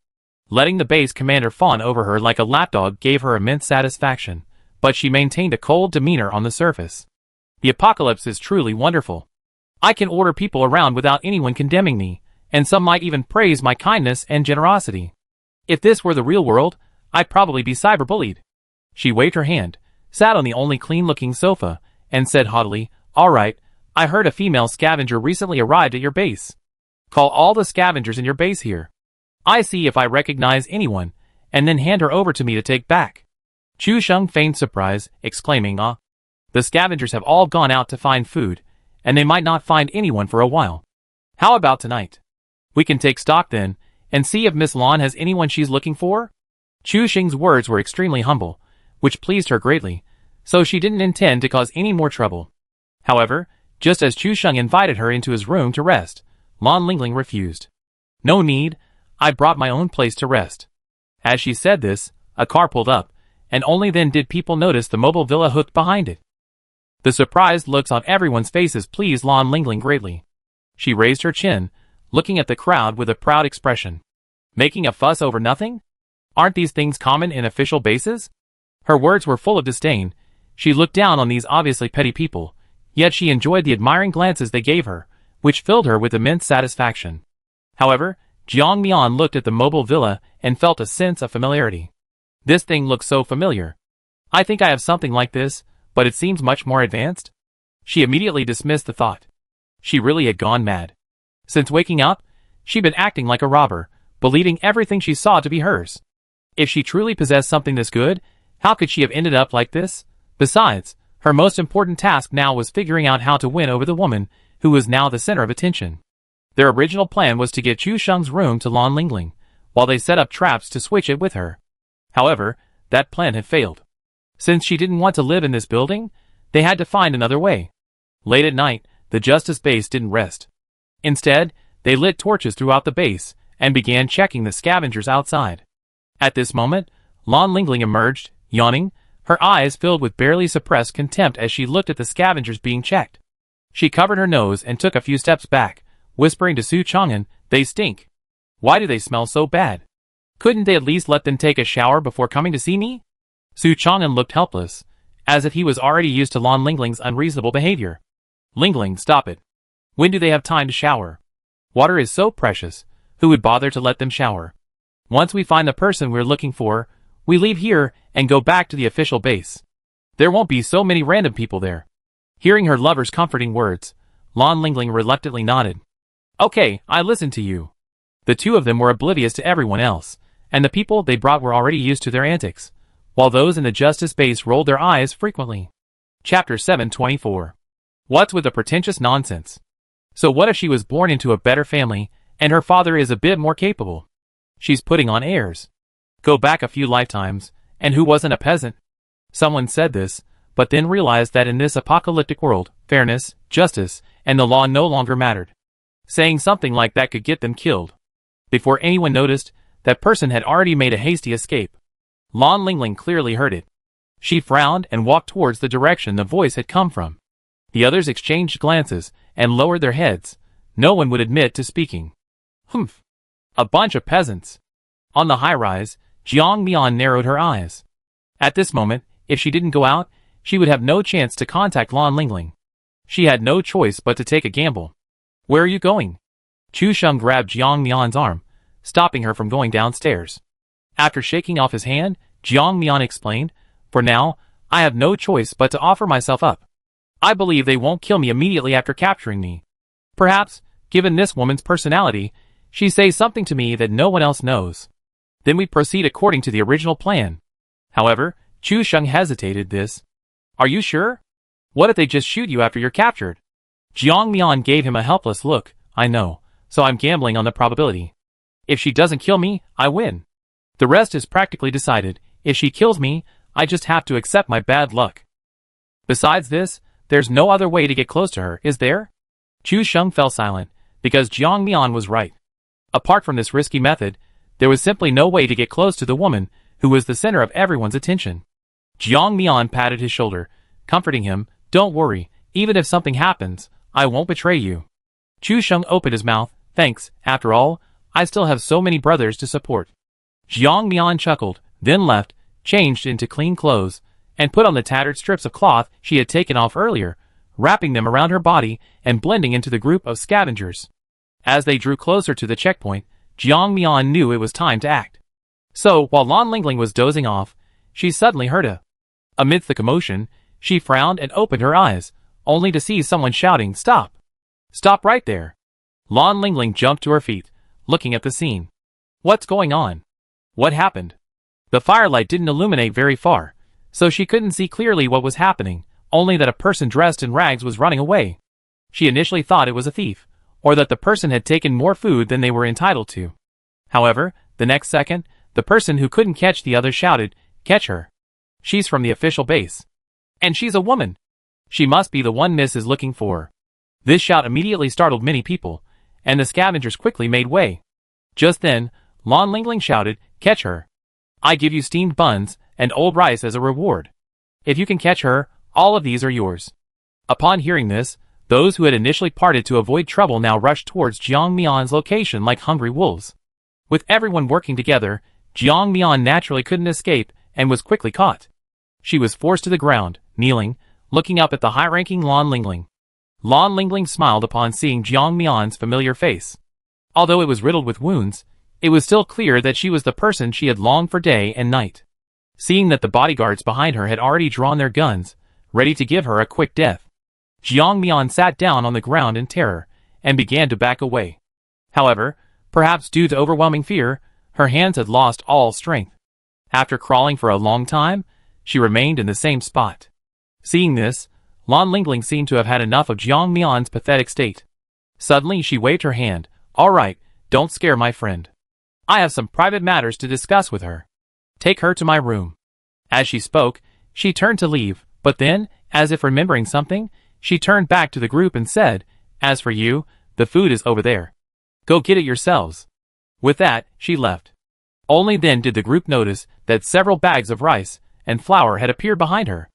Letting the base commander fawn over her like a lapdog gave her immense satisfaction, but she maintained a cold demeanor on the surface. The apocalypse is truly wonderful. I can order people around without anyone condemning me, and some might even praise my kindness and generosity. If this were the real world, I'd probably be cyberbullied. She waved her hand, sat on the only clean-looking sofa, and said haughtily, "All right, I heard a female scavenger recently arrived at your base. Call all the scavengers in your base here. I see if I recognize anyone, and then hand her over to me to take back." Chu Sheng feigned surprise, exclaiming, "Ah, the scavengers have all gone out to find food, and they might not find anyone for a while. How about tonight? We can take stock then, and see if Miss Lan has anyone she's looking for?" Chu Sheng's words were extremely humble, which pleased her greatly, so she didn't intend to cause any more trouble. However, just as Chu Sheng invited her into his room to rest, Lan Lingling refused. "No need, I brought my own place to rest." As she said this, a car pulled up, and only then did people notice the mobile villa hooked behind it. The surprised looks on everyone's faces pleased Lan Lingling greatly. She raised her chin, looking at the crowd with a proud expression. Making a fuss over nothing? Aren't these things common in official bases? Her words were full of disdain. She looked down on these obviously petty people, yet she enjoyed the admiring glances they gave her, which filled her with immense satisfaction. However, Jiang Mian looked at the mobile villa and felt a sense of familiarity. This thing looks so familiar. I think I have something like this, but it seems much more advanced. She immediately dismissed the thought. She really had gone mad. Since waking up, she'd been acting like a robber, believing everything she saw to be hers. If she truly possessed something this good, how could she have ended up like this? Besides, her most important task now was figuring out how to win over the woman, who was now the center of attention. Their original plan was to get Chu Sheng's room to Lan Lingling, while they set up traps to switch it with her. However, that plan had failed. Since she didn't want to live in this building, they had to find another way. Late at night, the Justice base didn't rest. Instead, they lit torches throughout the base and began checking the scavengers outside. At this moment, Lan Lingling emerged, yawning, her eyes filled with barely suppressed contempt as she looked at the scavengers being checked. She covered her nose and took a few steps back, whispering to Su Chang'an, "They stink. Why do they smell so bad? Couldn't they at least let them take a shower before coming to see me?" Su Chang'an looked helpless, as if he was already used to Lan Lingling's unreasonable behavior. "Lingling, stop it. When do they have time to shower? Water is so precious, who would bother to let them shower? Once we find the person we're looking for, we leave here and go back to the official base. There won't be so many random people there." Hearing her lover's comforting words, Lan Lingling reluctantly nodded. "Okay, I listen to you." The two of them were oblivious to everyone else, and the people they brought were already used to their antics, while those in the Justice base rolled their eyes frequently. Chapter 724. What's with the pretentious nonsense? So what if she was born into a better family, and her father is a bit more capable? She's putting on airs. Go back a few lifetimes, and who wasn't a peasant? Someone said this, but then realized that in this apocalyptic world, fairness, justice, and the law no longer mattered. Saying something like that could get them killed. Before anyone noticed, that person had already made a hasty escape. Lan Lingling clearly heard it. She frowned and walked towards the direction the voice had come from. The others exchanged glances and lowered their heads. No one would admit to speaking. Humph. A bunch of peasants. On the high-rise, Jiang Mian narrowed her eyes. At this moment, if she didn't go out, she would have no chance to contact Lan Lingling. She had no choice but to take a gamble. "Where are you going?" Chu Sheng grabbed Jiang Mian's arm, stopping her from going downstairs. After shaking off his hand, Jiang Mian explained, "For now, I have no choice but to offer myself up. I believe they won't kill me immediately after capturing me. Perhaps, given this woman's personality, she says something to me that no one else knows. Then we proceed according to the original plan." However, Chu Sheng hesitated this. "Are you sure? What if they just shoot you after you're captured?" Jiang Mian gave him a helpless look. "I know, so I'm gambling on the probability. If she doesn't kill me, I win. The rest is practically decided. If she kills me, I just have to accept my bad luck. Besides this, there's no other way to get close to her, is there?" Chu Sheng fell silent, because Jiang Mian was right. Apart from this risky method, there was simply no way to get close to the woman, who was the center of everyone's attention. Jiang Mian patted his shoulder, comforting him, "Don't worry, even if something happens, I won't betray you." Chu Sheng opened his mouth, "Thanks, after all, I still have so many brothers to support." Jiang Mian chuckled, then left, changed into clean clothes, and put on the tattered strips of cloth she had taken off earlier, wrapping them around her body and blending into the group of scavengers. As they drew closer to the checkpoint, Jiang Mian knew it was time to act. So, while Lan Lingling was dozing off, she suddenly heard a. Amidst the commotion, she frowned and opened her eyes, only to see someone shouting, "Stop! Stop right there!" Lan Lingling jumped to her feet, looking at the scene. What's going on? What happened? The firelight didn't illuminate very far, so she couldn't see clearly what was happening, only that a person dressed in rags was running away. She initially thought it was a thief, or that the person had taken more food than they were entitled to. However, the next second, the person who couldn't catch the other shouted, "Catch her! She's from the official base. And she's a woman! She must be the one Miss is looking for." This shout immediately startled many people, and the scavengers quickly made way. Just then, Lan Lingling shouted, "Catch her! I give you steamed buns and old rice as a reward. If you can catch her, all of these are yours." Upon hearing this, those who had initially parted to avoid trouble now rushed towards Jiang Mian's location like hungry wolves. With everyone working together, Jiang Mian naturally couldn't escape and was quickly caught. She was forced to the ground, kneeling, looking up at the high-ranking Lan Lingling. Lan Lingling smiled upon seeing Jiang Mian's familiar face. Although it was riddled with wounds, it was still clear that she was the person she had longed for day and night. Seeing that the bodyguards behind her had already drawn their guns, ready to give her a quick death, Jiang Mian sat down on the ground in terror and began to back away. However, perhaps due to overwhelming fear, her hands had lost all strength. After crawling for a long time, she remained in the same spot. Seeing this, Lan Lingling seemed to have had enough of Jiang Mian's pathetic state. Suddenly she waved her hand. "All right, don't scare my friend. I have some private matters to discuss with her. Take her to my room." As she spoke, she turned to leave, but then, as if remembering something, she turned back to the group and said, "As for you, the food is over there. Go get it yourselves." With that, she left. Only then did the group notice that several bags of rice and flour had appeared behind her.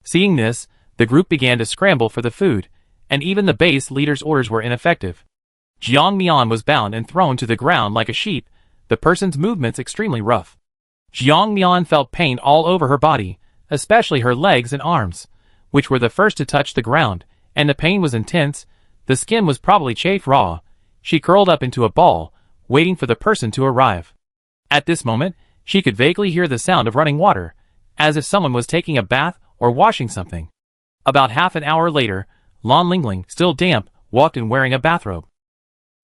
Seeing this, the group began to scramble for the food, and even the base leader's orders were ineffective. Jiang Mian was bound and thrown to the ground like a sheep, the person's movements extremely rough. Jiang Mian felt pain all over her body, especially her legs and arms, which were the first to touch the ground, and the pain was intense. The skin was probably chafed raw. She curled up into a ball, waiting for the person to arrive. At this moment, she could vaguely hear the sound of running water, as if someone was taking a bath or washing something. About half an hour later, Lan Lingling, still damp, walked in wearing a bathrobe.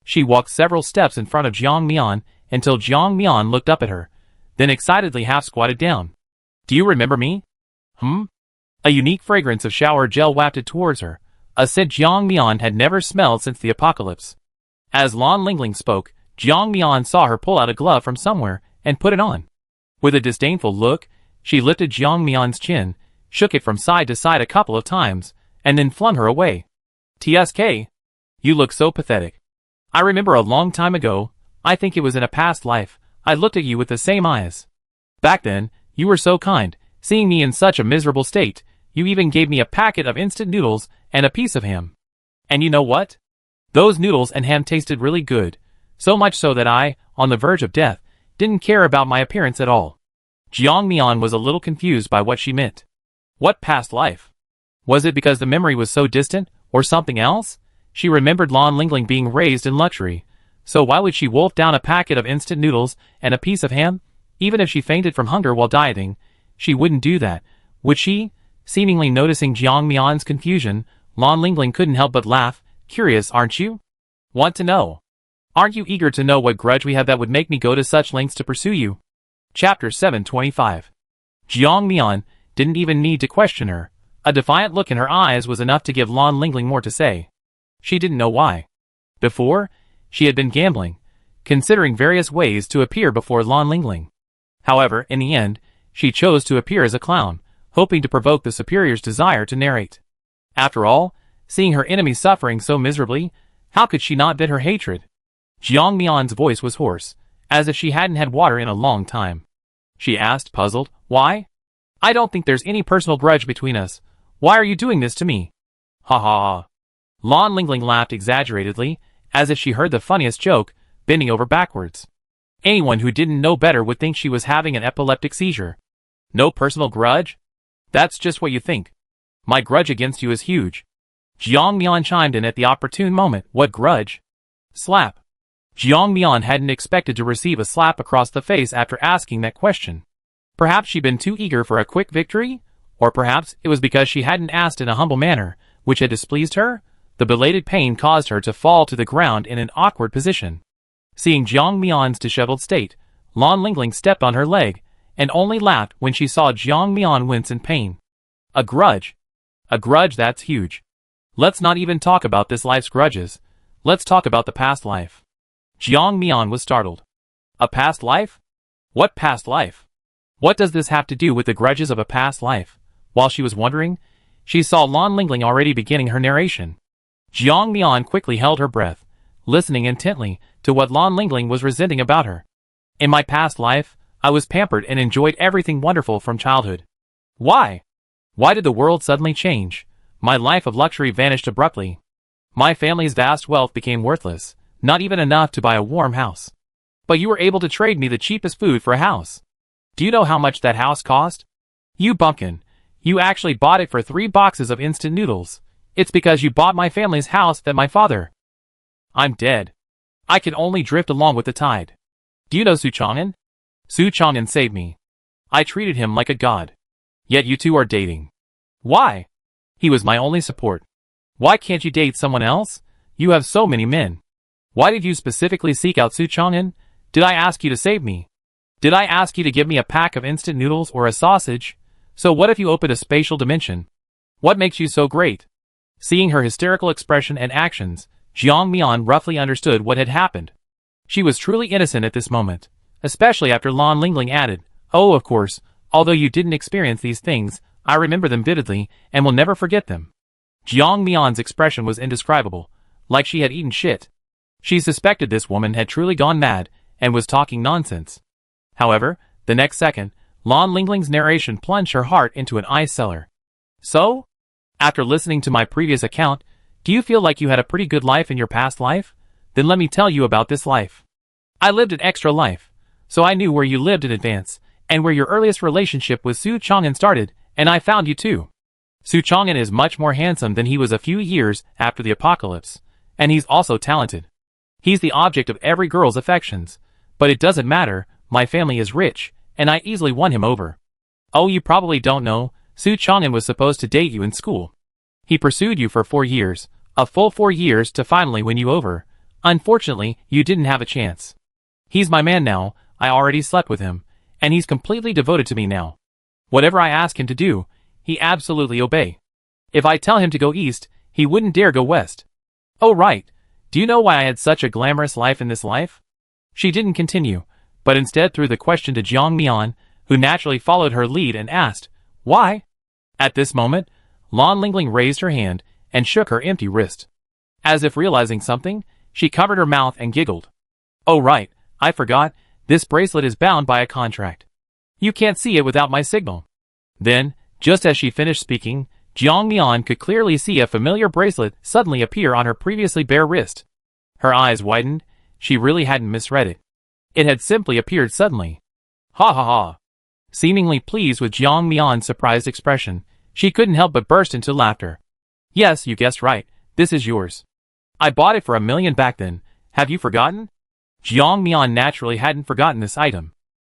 She walked several steps in front of Jiang Mian until Jiang Mian looked up at her, then excitedly half-squatted down. "Do you remember me?" A unique fragrance of shower gel wafted towards her, a scent Jiang Mian had never smelled since the apocalypse. As Lan Lingling spoke, Jiang Mian saw her pull out a glove from somewhere and put it on. With a disdainful look, she lifted Jiang Mian's chin, shook it from side to side a couple of times, and then flung her away. "Tsk, you look so pathetic. I remember a long time ago, I think it was in a past life, I looked at you with the same eyes. Back then, you were so kind, seeing me in such a miserable state, you even gave me a packet of instant noodles and a piece of ham. And you know what? Those noodles and ham tasted really good, so much so that I, on the verge of death, didn't care about my appearance at all." Jiang Mian was a little confused by what she meant. What past life? Was it because the memory was so distant, or something else? She remembered Lan Lingling being raised in luxury, so why would she wolf down a packet of instant noodles and a piece of ham? Even if she fainted from hunger while dieting, she wouldn't do that, would she? Seemingly noticing Jiang Mian's confusion, Lan Lingling couldn't help but laugh. "Curious, aren't you? Want to know? Aren't you eager to know what grudge we have that would make me go to such lengths to pursue you?" Chapter 725. Jiang Mian didn't even need to question her. A defiant look in her eyes was enough to give Lan Lingling more to say. She didn't know why. Before, she had been gambling, considering various ways to appear before Lan Lingling. However, in the end, she chose to appear as a clown, hoping to provoke the superior's desire to narrate. After all, seeing her enemy suffering so miserably, how could she not vent her hatred? Jiang Mian's voice was hoarse, as if she hadn't had water in a long time. She asked, puzzled, "Why? I don't think there's any personal grudge between us. Why are you doing this to me?" "Ha ha ha." Lan Lingling laughed exaggeratedly, as if she heard the funniest joke, bending over backwards. Anyone who didn't know better would think she was having an epileptic seizure. "No personal grudge? That's just what you think. My grudge against you is huge." Jiang Mian chimed in at the opportune moment. "What grudge?" Slap. Jiang Mian hadn't expected to receive a slap across the face after asking that question. Perhaps she'd been too eager for a quick victory? Or perhaps it was because she hadn't asked in a humble manner, which had displeased her? The belated pain caused her to fall to the ground in an awkward position. Seeing Jiang Mian's disheveled state, Lan Lingling stepped on her leg, and only laughed when she saw Jiang Mian wince in pain. A grudge. A grudge that's huge. Let's not even talk about this life's grudges. Let's talk about the past life. Jiang Mian was startled. A past life? What past life? What does this have to do with the grudges of a past life? While she was wondering, she saw Lan Lingling already beginning her narration. Jiang Mian quickly held her breath, listening intently to what Lan Lingling was resenting about her. In my past life, I was pampered and enjoyed everything wonderful from childhood. Why? Why did the world suddenly change? My life of luxury vanished abruptly. My family's vast wealth became worthless, not even enough to buy a warm house. But you were able to trade me the cheapest food for a house. Do you know how much that house cost? You bumpkin. You actually bought it for 3 boxes of instant noodles. It's because you bought my family's house that my father... I'm dead. I can only drift along with the tide. Do you know Su Chang'an? Su Chang'an saved me. I treated him like a god. Yet you two are dating. Why? He was my only support. Why can't you date someone else? You have so many men. Why did you specifically seek out Su Chang'an? Did I ask you to save me? Did I ask you to give me a pack of instant noodles or a sausage? So what if you opened a spatial dimension? What makes you so great? Seeing her hysterical expression and actions, Jiang Mian roughly understood what had happened. She was truly innocent at this moment, especially after Lan Lingling added, "Oh, of course, although you didn't experience these things, I remember them vividly and will never forget them." Jiang Mian's expression was indescribable, like she had eaten shit. She suspected this woman had truly gone mad and was talking nonsense. However, the next second, Lan Lingling's narration plunged her heart into an ice cellar. So? After listening to my previous account, do you feel like you had a pretty good life in your past life? Then let me tell you about this life. I lived an extra life, so I knew where you lived in advance, and where your earliest relationship with Su Chang'an started, and I found you too. Su Chang'an is much more handsome than he was a few years after the apocalypse, and he's also talented. He's the object of every girl's affections, but it doesn't matter, my family is rich, and I easily won him over. Oh, you probably don't know, Su Chang'an was supposed to date you in school. He pursued you for 4 years, a full 4 years to finally win you over. Unfortunately, you didn't have a chance. He's my man now, I already slept with him, and he's completely devoted to me now. Whatever I ask him to do, he absolutely obey. If I tell him to go east, he wouldn't dare go west. Oh right, do you know why I had such a glamorous life in this life? She didn't continue, but instead threw the question to Jiang Mian, who naturally followed her lead and asked, "Why?" At this moment, Lan Lingling raised her hand and shook her empty wrist. As if realizing something, she covered her mouth and giggled. "Oh right, I forgot, this bracelet is bound by a contract. You can't see it without my signal." Then, just as she finished speaking, Jiang Mian could clearly see a familiar bracelet suddenly appear on her previously bare wrist. Her eyes widened, she really hadn't misread it. It had simply appeared suddenly. Ha ha ha. Seemingly pleased with Jiang Mian's surprised expression, she couldn't help but burst into laughter. "Yes, you guessed right, this is yours. I bought it for $1 million back then, have you forgotten?" Jiang Mian naturally hadn't forgotten this item.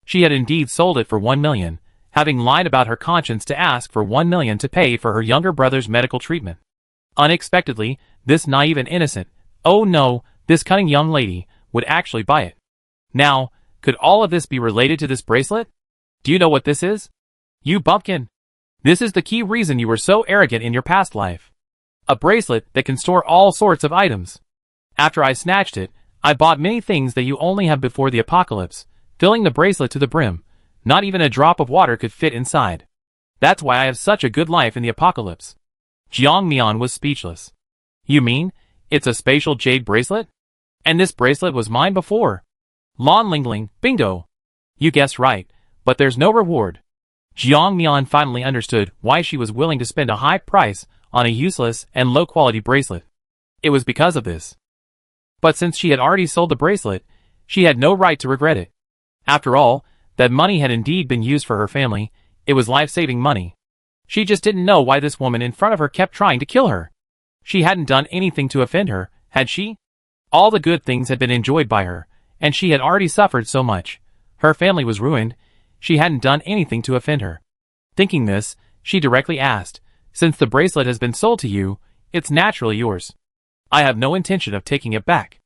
She had indeed sold it for $1 million, having lied about her conscience to ask for $1 million to pay for her younger brother's medical treatment. Unexpectedly, this naive and innocent, oh no, this cunning young lady, would actually buy it. Now, could all of this be related to this bracelet? Do you know what this is? You bumpkin! This is the key reason you were so arrogant in your past life. A bracelet that can store all sorts of items. After I snatched it, I bought many things that you only have before the apocalypse, filling the bracelet to the brim. Not even a drop of water could fit inside. That's why I have such a good life in the apocalypse. Jiang Mian was speechless. You mean, it's a spatial jade bracelet? And this bracelet was mine before? Lan Lingling, bingo! You guessed right, but there's no reward. Jiang Mian finally understood why she was willing to spend a high price on a useless and low-quality bracelet. It was because of this. But since she had already sold the bracelet, she had no right to regret it. After all, that money had indeed been used for her family, it was life-saving money. She just didn't know why this woman in front of her kept trying to kill her. She hadn't done anything to offend her, had she? All the good things had been enjoyed by her, and she had already suffered so much. Her family was ruined. She hadn't done anything to offend her. Thinking this, she directly asked, "Since the bracelet has been sold to you, it's naturally yours. I have no intention of taking it back.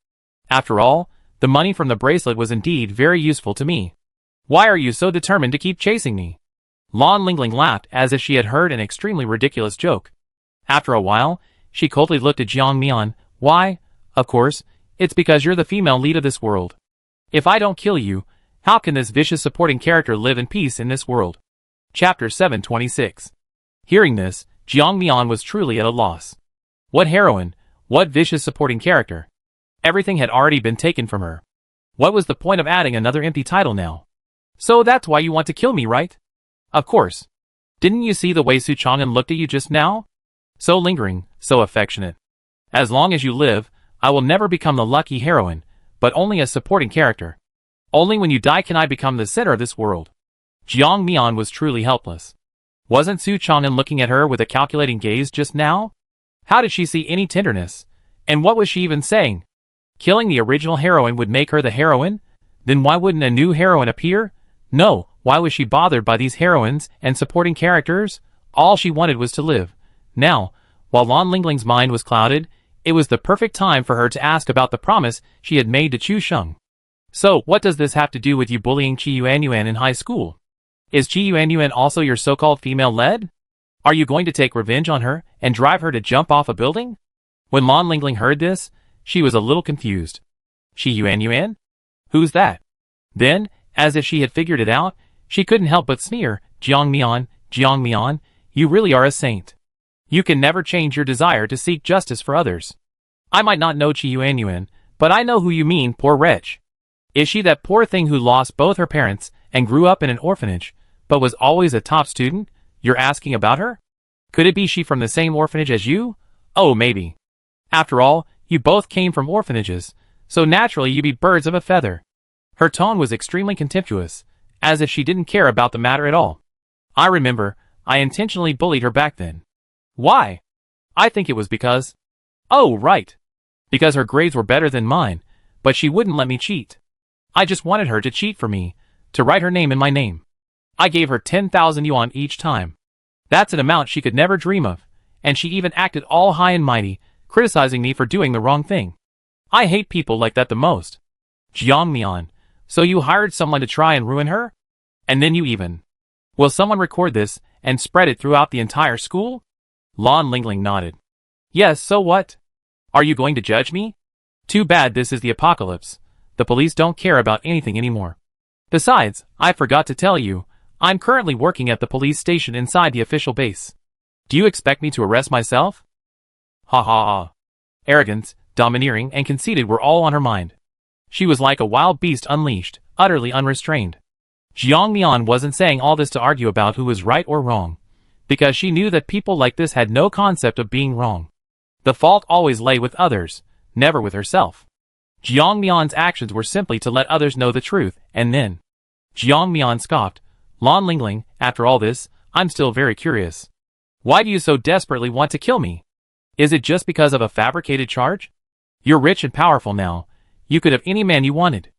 After all, the money from the bracelet was indeed very useful to me. Why are you so determined to keep chasing me?" Lan Lingling laughed as if she had heard an extremely ridiculous joke. After a while, she coldly looked at Jiang Mian. "Why? Of course, it's because you're the female lead of this world. If I don't kill you, how can this vicious supporting character live in peace in this world?" Chapter 726. Hearing this, Jiang Mian was truly at a loss. What heroine? What vicious supporting character? Everything had already been taken from her. What was the point of adding another empty title now? "So that's why you want to kill me, right?" "Of course. Didn't you see the way Su Chang'an looked at you just now? So lingering, so affectionate. As long as you live, I will never become the lucky heroine, but only a supporting character. Only when you die can I become the center of this world." Jiang Mian was truly helpless. Wasn't Su Chang'an looking at her with a calculating gaze just now? How did she see any tenderness? And what was she even saying? Killing the original heroine would make her the heroine? Then why wouldn't a new heroine appear? No, why was she bothered by these heroines and supporting characters? All she wanted was to live. Now, while Lan Lingling's mind was clouded, it was the perfect time for her to ask about the promise she had made to Chu Sheng. "So, what does this have to do with you bullying Qi Yuanyuan in high school? Is Qi Yuanyuan also your so-called female-led? Are you going to take revenge on her and drive her to jump off a building?" When Lan Lingling heard this, she was a little confused. "Qi Yuanyuan? Who's that?" Then, as if she had figured it out, she couldn't help but sneer. Jiang Mian, you really are a saint. You can never change your desire to seek justice for others. I might not know Qi Yuanyuan, but I know who you mean, poor wretch. Is she that poor thing who lost both her parents and grew up in an orphanage, but was always a top student? You're asking about her? Could it be she from the same orphanage as you? Oh, maybe. After all, you both came from orphanages, so naturally you be birds of a feather." Her tone was extremely contemptuous, as if she didn't care about the matter at all. "I remember, I intentionally bullied her back then." "Why?" "I think it was because—" "Oh, right. Because her grades were better than mine, but she wouldn't let me cheat. I just wanted her to cheat for me, to write her name in my name. I gave her 10,000 yuan each time. That's an amount she could never dream of, and she even acted all high and mighty, criticizing me for doing the wrong thing. I hate people like that the most." "Jiang Mian, so you hired someone to try and ruin her? And then you even— Will someone record this and spread it throughout the entire school?" Lan Lingling nodded. "Yes, so what? Are you going to judge me? Too bad this is the apocalypse. The police don't care about anything anymore. Besides, I forgot to tell you, I'm currently working at the police station inside the official base. Do you expect me to arrest myself?" Ha ha ha. Arrogance, domineering, and conceited were all on her mind. She was like a wild beast unleashed, utterly unrestrained. Jiang Mian wasn't saying all this to argue about who was right or wrong, because she knew that people like this had no concept of being wrong. The fault always lay with others, never with herself. Jiang Mian's actions were simply to let others know the truth, and then— Jiang Mian scoffed. "Lan Lingling, after all this, I'm still very curious. Why do you so desperately want to kill me? Is it just because of a fabricated charge? You're rich and powerful now. You could have any man you wanted.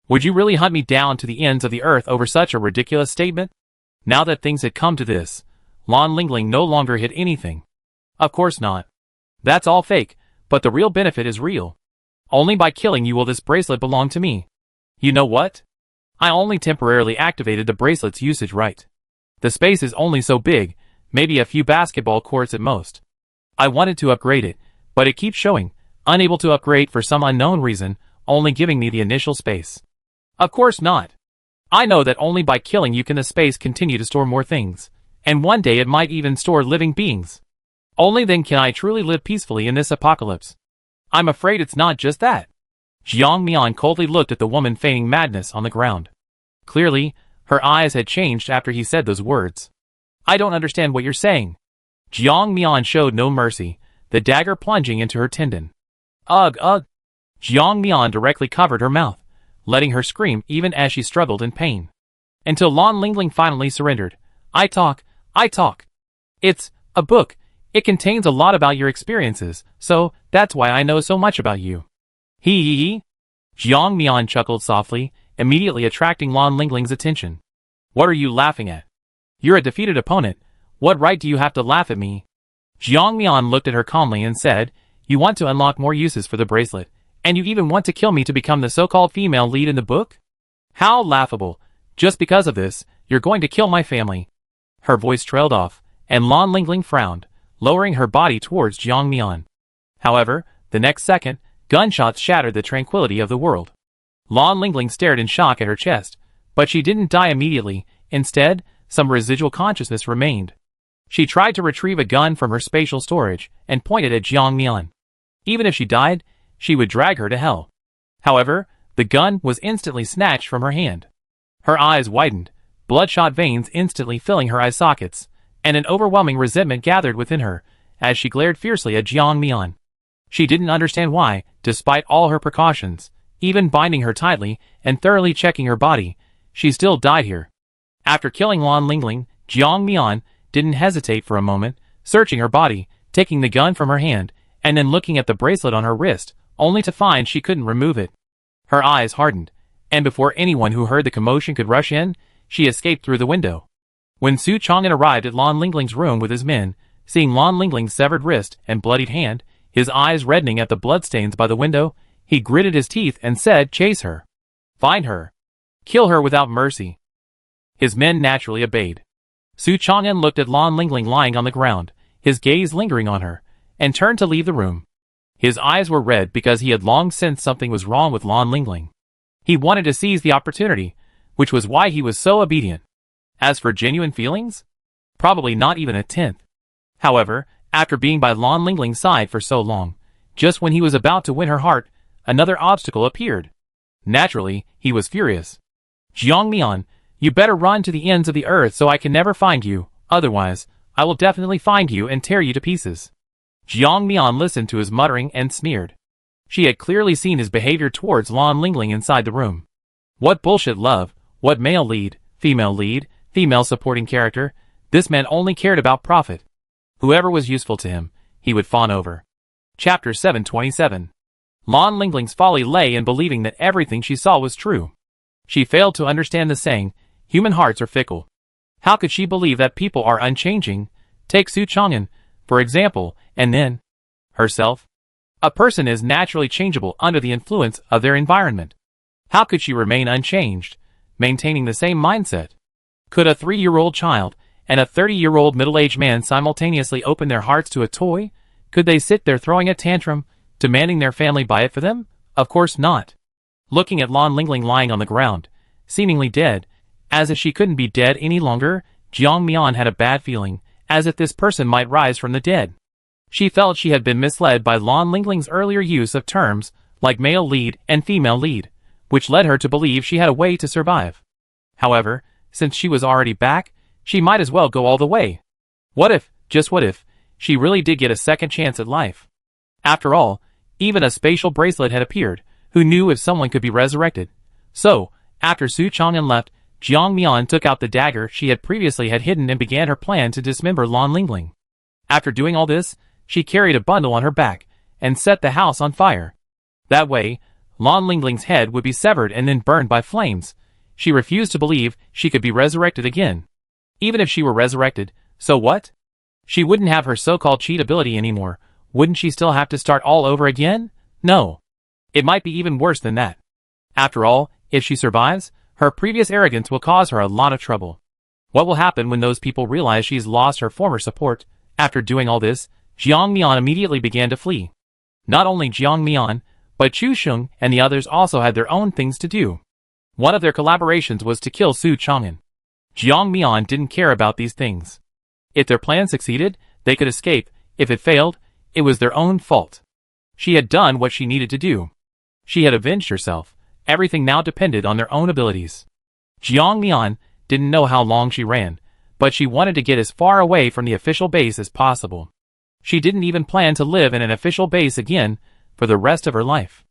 Would you really hunt me down to the ends of the earth over such a ridiculous statement?" Now that things had come to this, Lan Lingling no longer hid anything. "Of course not. That's all fake, but the real benefit is real. Only by killing you will this bracelet belong to me. You know what? I only temporarily activated the bracelet's usage right. The space is only so big, maybe a few basketball courts at most. I wanted to upgrade it, but it keeps showing, unable to upgrade for some unknown reason, only giving me the initial space. Of course not. I know that only by killing you can the space continue to store more things, and one day it might even store living beings. Only then can I truly live peacefully in this apocalypse. I'm afraid it's not just that." Jiang Mian coldly looked at the woman feigning madness on the ground. Clearly, her eyes had changed after he said those words. "I don't understand what you're saying." Jiang Mian showed no mercy, the dagger plunging into her tendon. Ugh, ugh. Jiang Mian directly covered her mouth, letting her scream even as she struggled in pain. Until Lan Lingling finally surrendered. I talk. It's a book. It contains a lot about your experiences, so that's why I know so much about you." Hee hee hee. Jiang Mian chuckled softly, immediately attracting Lan Lingling's attention. What are you laughing at? You're a defeated opponent. What right do you have to laugh at me? Jiang Mian looked at her calmly and said, You want to unlock more uses for the bracelet, and you even want to kill me to become the so-called female lead in the book? How laughable. Just because of this, you're going to kill my family. Her voice trailed off, and Lan Lingling frowned, lowering her body towards Jiang Mian. However, the next second, gunshots shattered the tranquility of the world. Lan Lingling stared in shock at her chest, but she didn't die immediately. Instead, some residual consciousness remained. She tried to retrieve a gun from her spatial storage and pointed at Jiang Mian. Even if she died, she would drag her to hell. However, the gun was instantly snatched from her hand. Her eyes widened, bloodshot veins instantly filling her eye sockets, and an overwhelming resentment gathered within her as she glared fiercely at Jiang Mian. She didn't understand why, despite all her precautions, even binding her tightly and thoroughly checking her body, she still died here. After killing Lan Lingling, Jiang Mian didn't hesitate for a moment, searching her body, taking the gun from her hand, and then looking at the bracelet on her wrist, only to find she couldn't remove it. Her eyes hardened, and before anyone who heard the commotion could rush in, she escaped through the window. When Su Chang'an arrived at Lan Lingling's room with his men, seeing Lan Lingling's severed wrist and bloodied hand, his eyes reddening at the bloodstains by the window, he gritted his teeth and said, Chase her. Find her. Kill her without mercy. His men naturally obeyed. Su Chang'an looked at Lan Lingling lying on the ground, his gaze lingering on her, and turned to leave the room. His eyes were red because he had long sensed something was wrong with Lan Lingling. He wanted to seize the opportunity, which was why he was so obedient. As for genuine feelings? Probably not even a tenth. However, after being by Lan Lingling's side for so long, just when he was about to win her heart, another obstacle appeared. Naturally, he was furious. Jiang Mian, you better run to the ends of the earth so I can never find you, otherwise, I will definitely find you and tear you to pieces. Jiang Mian listened to his muttering and sneered. She had clearly seen his behavior towards Lan Lingling inside the room. What bullshit love, what male lead, female supporting character, this man only cared about profit. Whoever was useful to him, he would fawn over. Chapter 727. Lan Lingling's folly lay in believing that everything she saw was true. She failed to understand the saying, human hearts are fickle. How could she believe that people are unchanging? Take Su Chang'an, for example, and then herself. A person is naturally changeable under the influence of their environment. How could she remain unchanged, maintaining the same mindset? Could a 3-year-old child and a 30-year-old middle-aged man simultaneously open their hearts to a toy? Could they sit there throwing a tantrum, demanding their family buy it for them? Of course not. Looking at Lan Lingling lying on the ground, seemingly dead, as if she couldn't be dead any longer, Jiang Mian had a bad feeling, as if this person might rise from the dead. She felt she had been misled by Lan Lingling's earlier use of terms like male lead and female lead, which led her to believe she had a way to survive. However, since she was already back, she might as well go all the way. What if, just what if, she really did get a second chance at life? After all, even a spatial bracelet had appeared. Who knew if someone could be resurrected? So, after Su Chang'an left, Jiang Mian took out the dagger she had previously hidden and began her plan to dismember Lan Lingling. After doing all this, she carried a bundle on her back and set the house on fire. That way, Lan Lingling's head would be severed and then burned by flames. She refused to believe she could be resurrected again. Even if she were resurrected, so what? She wouldn't have her so-called cheat ability anymore. Wouldn't she still have to start all over again? No. It might be even worse than that. After all, if she survives, her previous arrogance will cause her a lot of trouble. What will happen when those people realize she's lost her former support? After doing all this, Jiang Mian immediately began to flee. Not only Jiang Mian, but Chu Sheng and the others also had their own things to do. One of their collaborations was to kill Su Chang'an. Jiang Mian didn't care about these things. If their plan succeeded, they could escape. If it failed, it was their own fault. She had done what she needed to do. She had avenged herself. Everything now depended on their own abilities. Jiang Mian didn't know how long she ran, but she wanted to get as far away from the official base as possible. She didn't even plan to live in an official base again for the rest of her life.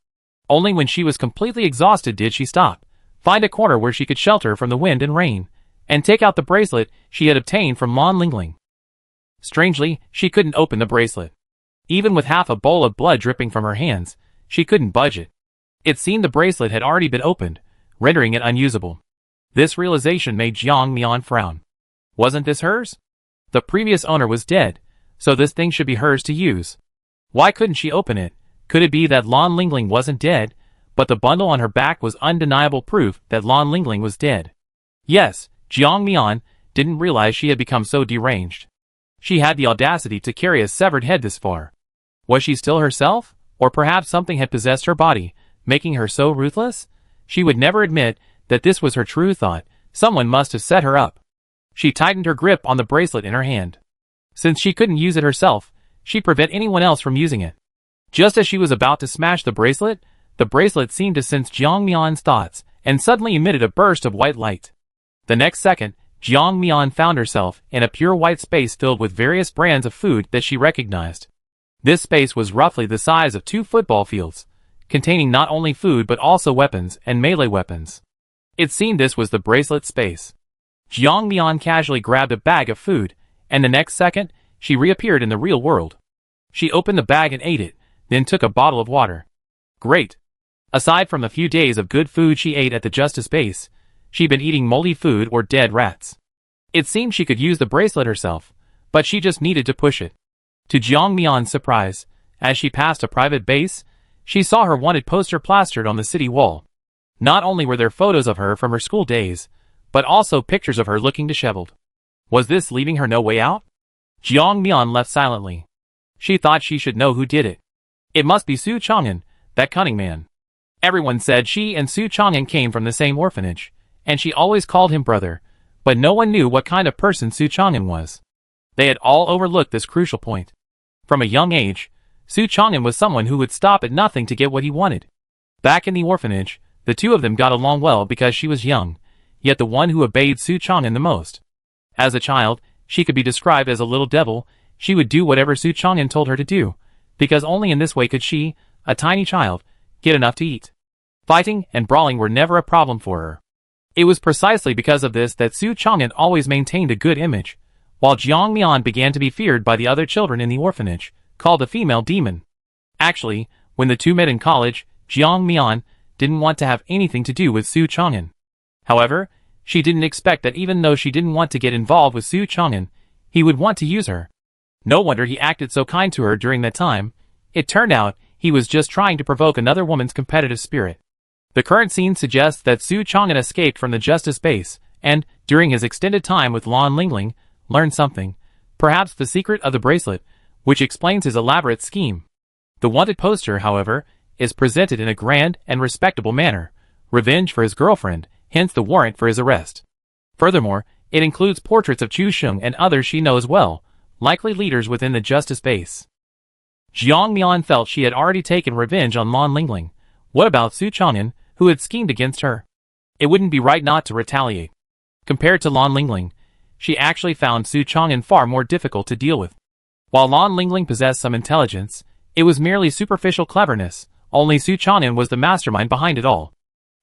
Only when she was completely exhausted did she stop, find a corner where she could shelter from the wind and rain, and take out the bracelet she had obtained from Lan Lingling. Strangely, she couldn't open the bracelet. Even with half a bowl of blood dripping from her hands, she couldn't budge it. It seemed the bracelet had already been opened, rendering it unusable. This realization made Jiang Mian frown. Wasn't this hers? The previous owner was dead, so this thing should be hers to use. Why couldn't she open it? Could it be that Lan Lingling wasn't dead, but the bundle on her back was undeniable proof that Lan Lingling was dead? Yes, Jiang Mian didn't realize she had become so deranged. She had the audacity to carry a severed head this far. Was she still herself? Or perhaps something had possessed her body, making her so ruthless? She would never admit that this was her true thought. Someone must have set her up. She tightened her grip on the bracelet in her hand. Since she couldn't use it herself, she'd prevent anyone else from using it. Just as she was about to smash the bracelet seemed to sense Jiang Mian's thoughts and suddenly emitted a burst of white light. The next second, Jiang Mian found herself in a pure white space filled with various brands of food that she recognized. This space was roughly the size of 2 football fields, containing not only food but also weapons and melee weapons. It seemed this was the bracelet space. Jiang Mian casually grabbed a bag of food, and the next second, she reappeared in the real world. She opened the bag and ate it, then took a bottle of water. Great! Aside from the few days of good food she ate at the Justice base, she'd been eating moldy food or dead rats. It seemed she could use the bracelet herself, but she just needed to push it. To Jiang Mian's surprise, as she passed a private base, she saw her wanted poster plastered on the city wall. Not only were there photos of her from her school days, but also pictures of her looking disheveled. Was this leaving her no way out? Jiang Mian left silently. She thought she should know who did it. It must be Su Chang'an, that cunning man. Everyone said she and Su Chang'an came from the same orphanage, and she always called him brother, but no one knew what kind of person Su Chang'an was. They had all overlooked this crucial point. From a young age, Su Chang'an was someone who would stop at nothing to get what he wanted. Back in the orphanage, the two of them got along well because she was young, yet the one who obeyed Su Chang'an the most. As a child, she could be described as a little devil. She would do whatever Su Chang'an told her to do, because only in this way could she, a tiny child, get enough to eat. Fighting and brawling were never a problem for her. It was precisely because of this that Su Chang'an always maintained a good image, while Jiang Mian began to be feared by the other children in the orphanage, called the female demon. Actually, when the two met in college, Jiang Mian didn't want to have anything to do with Su Chang'an. However, she didn't expect that even though she didn't want to get involved with Su Chang'an, he would want to use her. No wonder he acted so kind to her during that time. It turned out he was just trying to provoke another woman's competitive spirit. The current scene suggests that Su Chang'an escaped from the Justice base, and, during his extended time with Lan Lingling, learned something, perhaps the secret of the bracelet, which explains his elaborate scheme. The wanted poster, however, is presented in a grand and respectable manner, revenge for his girlfriend, hence the warrant for his arrest. Furthermore, it includes portraits of Chu Sheng and others she knows well, likely leaders within the Justice base. Jiang Mian felt she had already taken revenge on Lan Lingling. What about Su Chang'an, who had schemed against her? It wouldn't be right not to retaliate. Compared to Lan Lingling, she actually found Su Chang'an far more difficult to deal with. While Lan Lingling possessed some intelligence, it was merely superficial cleverness. Only Su Chang'an was the mastermind behind it all.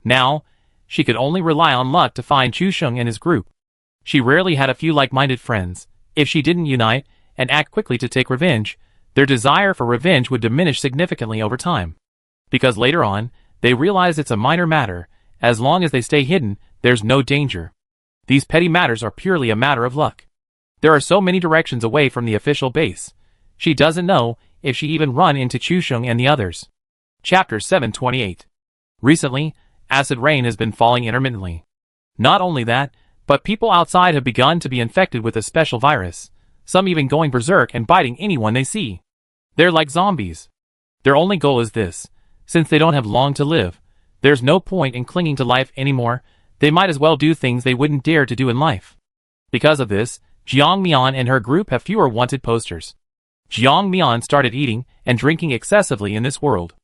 Now, she could only rely on luck to find Chu Sheng and his group. She rarely had a few like-minded friends. If she didn't unite and act quickly to take revenge, their desire for revenge would diminish significantly over time. Because later on, they realize it's a minor matter. As long as they stay hidden, there's no danger. These petty matters are purely a matter of luck. There are so many directions away from the official base. She doesn't know if she even run into Chu Sheng and the others. Chapter 728. Recently, acid rain has been falling intermittently. Not only that, but people outside have begun to be infected with a special virus, some even going berserk and biting anyone they see. They're like zombies. Their only goal is this: since they don't have long to live, there's no point in clinging to life anymore. They might as well do things they wouldn't dare to do in life. Because of this, Jiang Mian and her group have fewer wanted posters. Jiang Mian started eating and drinking excessively in this world.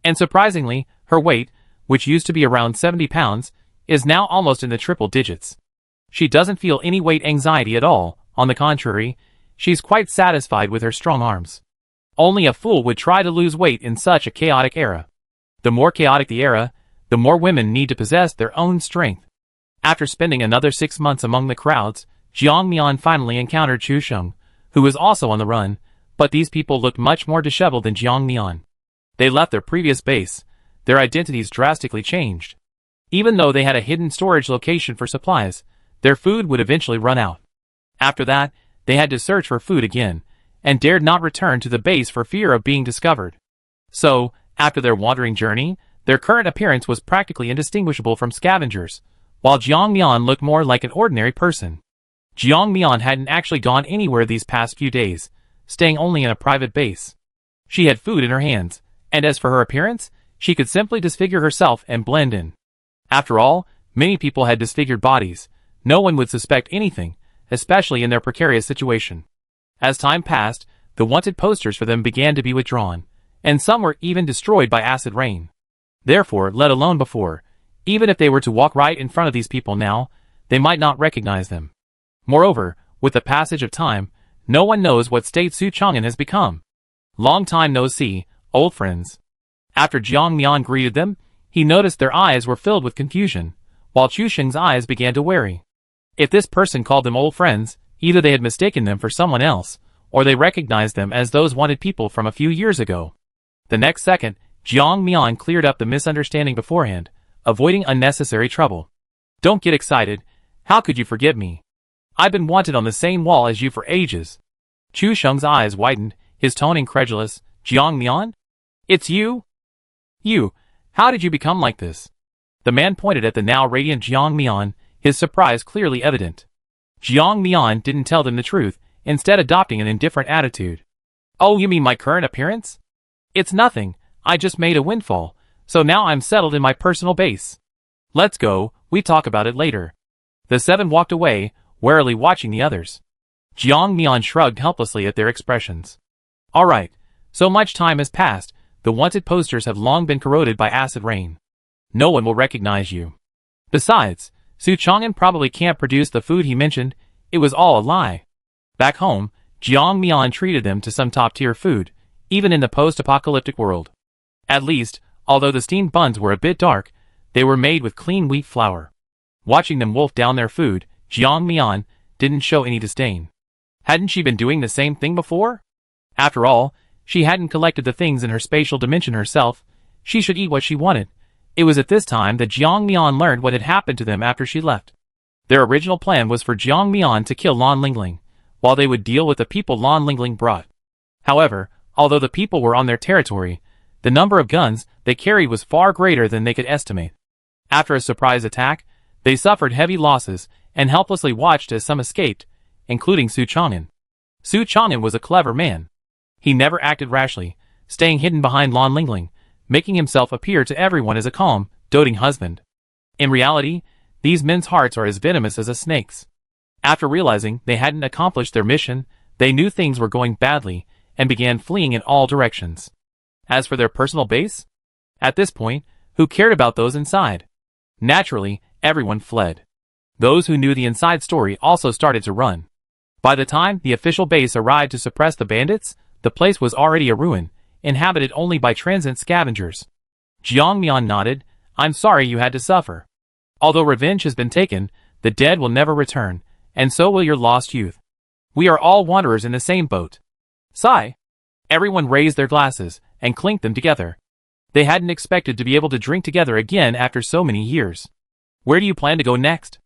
And surprisingly, her weight, which used to be around 70 pounds, is now almost in the triple digits. She doesn't feel any weight anxiety at all. On the contrary, she's quite satisfied with her strong arms. Only a fool would try to lose weight in such a chaotic era. The more chaotic the era, the more women need to possess their own strength. After spending another 6 months among the crowds, Jiang Mian finally encountered Chu Sheng, who was also on the run, but these people looked much more disheveled than Jiang Mian. They left their previous base, their identities drastically changed. Even though they had a hidden storage location for supplies, their food would eventually run out. After that, they had to search for food again, and dared not return to the base for fear of being discovered. So, after their wandering journey, their current appearance was practically indistinguishable from scavengers, while Jiang Mian looked more like an ordinary person. Jiang Mian hadn't actually gone anywhere these past few days, staying only in a private base. She had food in her hands, and as for her appearance, she could simply disfigure herself and blend in. After all, many people had disfigured bodies. No one would suspect anything, especially in their precarious situation. As time passed, the wanted posters for them began to be withdrawn, and some were even destroyed by acid rain. Therefore, let alone before, even if they were to walk right in front of these people now, they might not recognize them. Moreover, with the passage of time, no one knows what state Su Chang'an has become. Long time no see, old friends. After Jiang Mian greeted them, he noticed their eyes were filled with confusion, while Chu Sheng's eyes began to worry. If this person called them old friends, either they had mistaken them for someone else, or they recognized them as those wanted people from a few years ago. The next second, Jiang Mian cleared up the misunderstanding beforehand, avoiding unnecessary trouble. Don't get excited. How could you forget me? I've been wanted on the same wall as you for ages. Chu Sheng's eyes widened, his tone incredulous. Jiang Mian? It's you? You, how did you become like this? The man pointed at the now radiant Jiang Mian, his surprise clearly evident. Jiang Mian didn't tell them the truth, instead adopting an indifferent attitude. Oh, you mean my current appearance? It's nothing, I just made a windfall, so now I'm settled in my personal base. Let's go, we talk about it later. The seven walked away, warily watching the others. Jiang Mian shrugged helplessly at their expressions. Alright, so much time has passed, the wanted posters have long been corroded by acid rain. No one will recognize you. Besides, Su Chang'an probably can't produce the food he mentioned, it was all a lie. Back home, Jiang Mian treated them to some top-tier food, even in the post-apocalyptic world. At least, although the steamed buns were a bit dark, they were made with clean wheat flour. Watching them wolf down their food, Jiang Mian didn't show any disdain. Hadn't she been doing the same thing before? After all, she hadn't collected the things in her spatial dimension herself, she should eat what she wanted. It was at this time that Jiang Mian learned what had happened to them after she left. Their original plan was for Jiang Mian to kill Lan Lingling, while they would deal with the people Lan Lingling brought. However, although the people were on their territory, the number of guns they carried was far greater than they could estimate. After a surprise attack, they suffered heavy losses and helplessly watched as some escaped, including Su Chang'an. Su Chang'an was a clever man. He never acted rashly, staying hidden behind Lan Lingling, making himself appear to everyone as a calm, doting husband. In reality, these men's hearts are as venomous as a snake's. After realizing they hadn't accomplished their mission, they knew things were going badly, and began fleeing in all directions. As for their personal base? At this point, who cared about those inside? Naturally, everyone fled. Those who knew the inside story also started to run. By the time the official base arrived to suppress the bandits, the place was already a ruin, inhabited only by transient scavengers. Jiang Mian nodded. I'm sorry you had to suffer. Although revenge has been taken, the dead will never return, and so will your lost youth. We are all wanderers in the same boat. Sigh. Everyone raised their glasses, and clinked them together. They hadn't expected to be able to drink together again after so many years. Where do you plan to go next?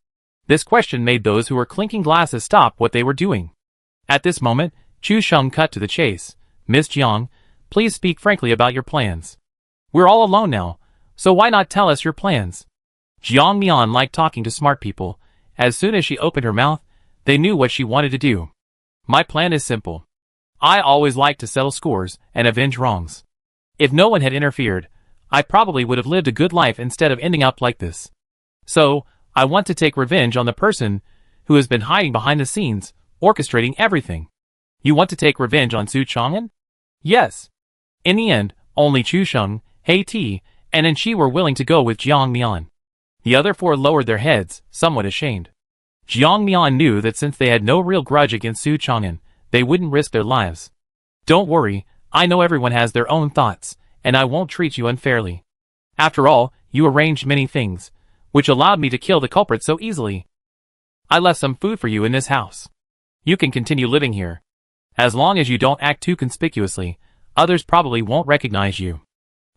This question made those who were clinking glasses stop what they were doing. At this moment, Chu Sheng cut to the chase. Miss Jiang, please speak frankly about your plans. We're all alone now, so why not tell us your plans? Jiang Mian liked talking to smart people. As soon as she opened her mouth, they knew what she wanted to do. My plan is simple. I always like to settle scores and avenge wrongs. If no one had interfered, I probably would have lived a good life instead of ending up like this. So, I want to take revenge on the person who has been hiding behind the scenes, orchestrating everything. You want to take revenge on Su Chang'an? Yes. In the end, only Chu Sheng, Hei Ti, and Enchi were willing to go with Jiang Mian. The other four lowered their heads, somewhat ashamed. Jiang Mian knew that since they had no real grudge against Su Chang'an, they wouldn't risk their lives. Don't worry, I know everyone has their own thoughts, and I won't treat you unfairly. After all, you arranged many things, which allowed me to kill the culprit so easily. I left some food for you in this house. You can continue living here. As long as you don't act too conspicuously, others probably won't recognize you.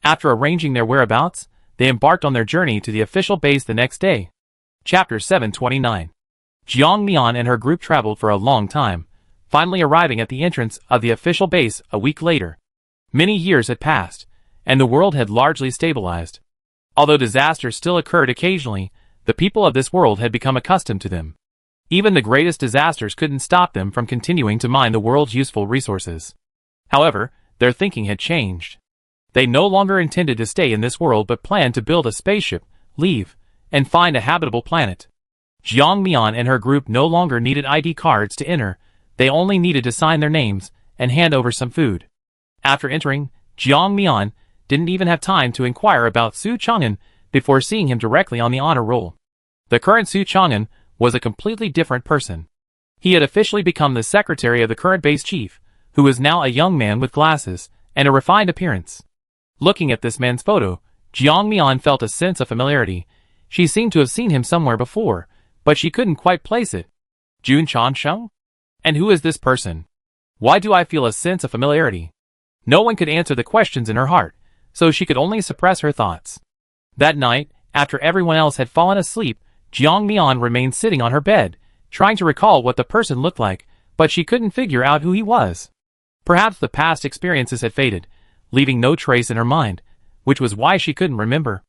After arranging their whereabouts, they embarked on their journey to the official base the next day. Chapter 729. Jiang Mian and her group traveled for a long time, finally arriving at the entrance of the official base a week later. Many years had passed, and the world had largely stabilized. Although disasters still occurred occasionally, the people of this world had become accustomed to them. Even the greatest disasters couldn't stop them from continuing to mine the world's useful resources. However, their thinking had changed. They no longer intended to stay in this world but planned to build a spaceship, leave, and find a habitable planet. Jiang Mian and her group no longer needed ID cards to enter, they only needed to sign their names and hand over some food. After entering, Jiang Mian didn't even have time to inquire about Su Chang'an before seeing him directly on the honor roll. The current Su Chang'an was a completely different person. He had officially become the secretary of the current base chief, who was now a young man with glasses and a refined appearance. Looking at this man's photo, Jiang Mian felt a sense of familiarity. She seemed to have seen him somewhere before, but she couldn't quite place it. Jun Chansheng? And who is this person? Why do I feel a sense of familiarity? No one could answer the questions in her heart, so she could only suppress her thoughts. That night, after everyone else had fallen asleep, Jiang Mian remained sitting on her bed, trying to recall what the person looked like, but she couldn't figure out who he was. Perhaps the past experiences had faded, leaving no trace in her mind, which was why she couldn't remember.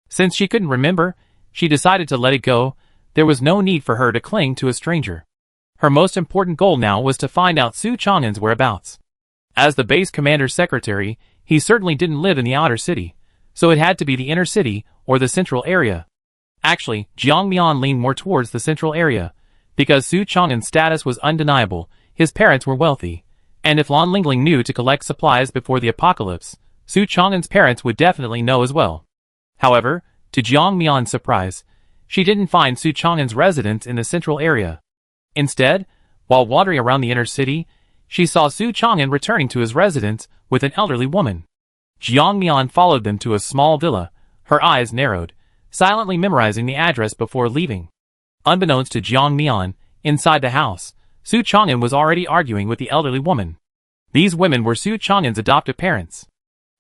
Since she couldn't remember, she decided to let it go. There was no need for her to cling to a stranger. Her most important goal now was to find out Su Chang'an's whereabouts. As the base commander's secretary, he certainly didn't live in the outer city, so it had to be the inner city or the central area. Actually, Jiang Mian leaned more towards the central area, because Su Chang'an's status was undeniable. His parents were wealthy, and if Lan Lingling knew to collect supplies before the apocalypse, Su Chang'an's parents would definitely know as well. However, to Jiang Mian's surprise, she didn't find Su Chang'an's residence in the central area. Instead, while wandering around the inner city, she saw Su Chang'an returning to his residence with an elderly woman. Jiang Mian followed them to a small villa, her eyes narrowed, silently memorizing the address before leaving. Unbeknownst to Jiang Mian, inside the house, Su Chang'an was already arguing with the elderly woman. These women were Su Chang'an's adoptive parents.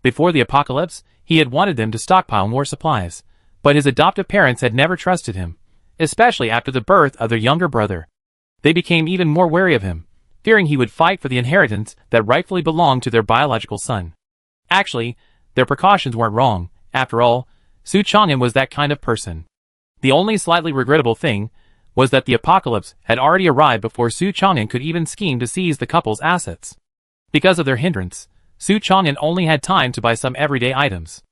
Before the apocalypse, he had wanted them to stockpile more supplies, but his adoptive parents had never trusted him, especially after the birth of their younger brother. They became even more wary of him, fearing he would fight for the inheritance that rightfully belonged to their biological son. Actually, their precautions weren't wrong. After all, Su Chang'an was that kind of person. The only slightly regrettable thing was that the apocalypse had already arrived before Su Chang'an could even scheme to seize the couple's assets. Because of their hindrance, Su Chang'an only had time to buy some everyday items.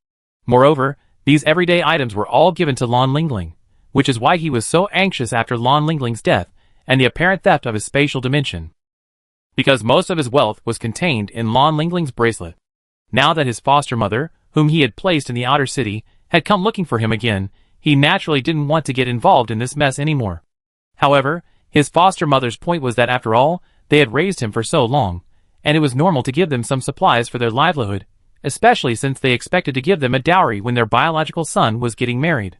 Moreover, these everyday items were all given to Lan Lingling, which is why he was so anxious after Lan Lingling's death and the apparent theft of his spatial dimension. Because most of his wealth was contained in Lan Lingling's bracelet. Now that his foster mother, whom he had placed in the outer city, had come looking for him again, he naturally didn't want to get involved in this mess anymore. However, his foster mother's point was that after all, they had raised him for so long, and it was normal to give them some supplies for their livelihood, especially since they expected to give them a dowry when their biological son was getting married.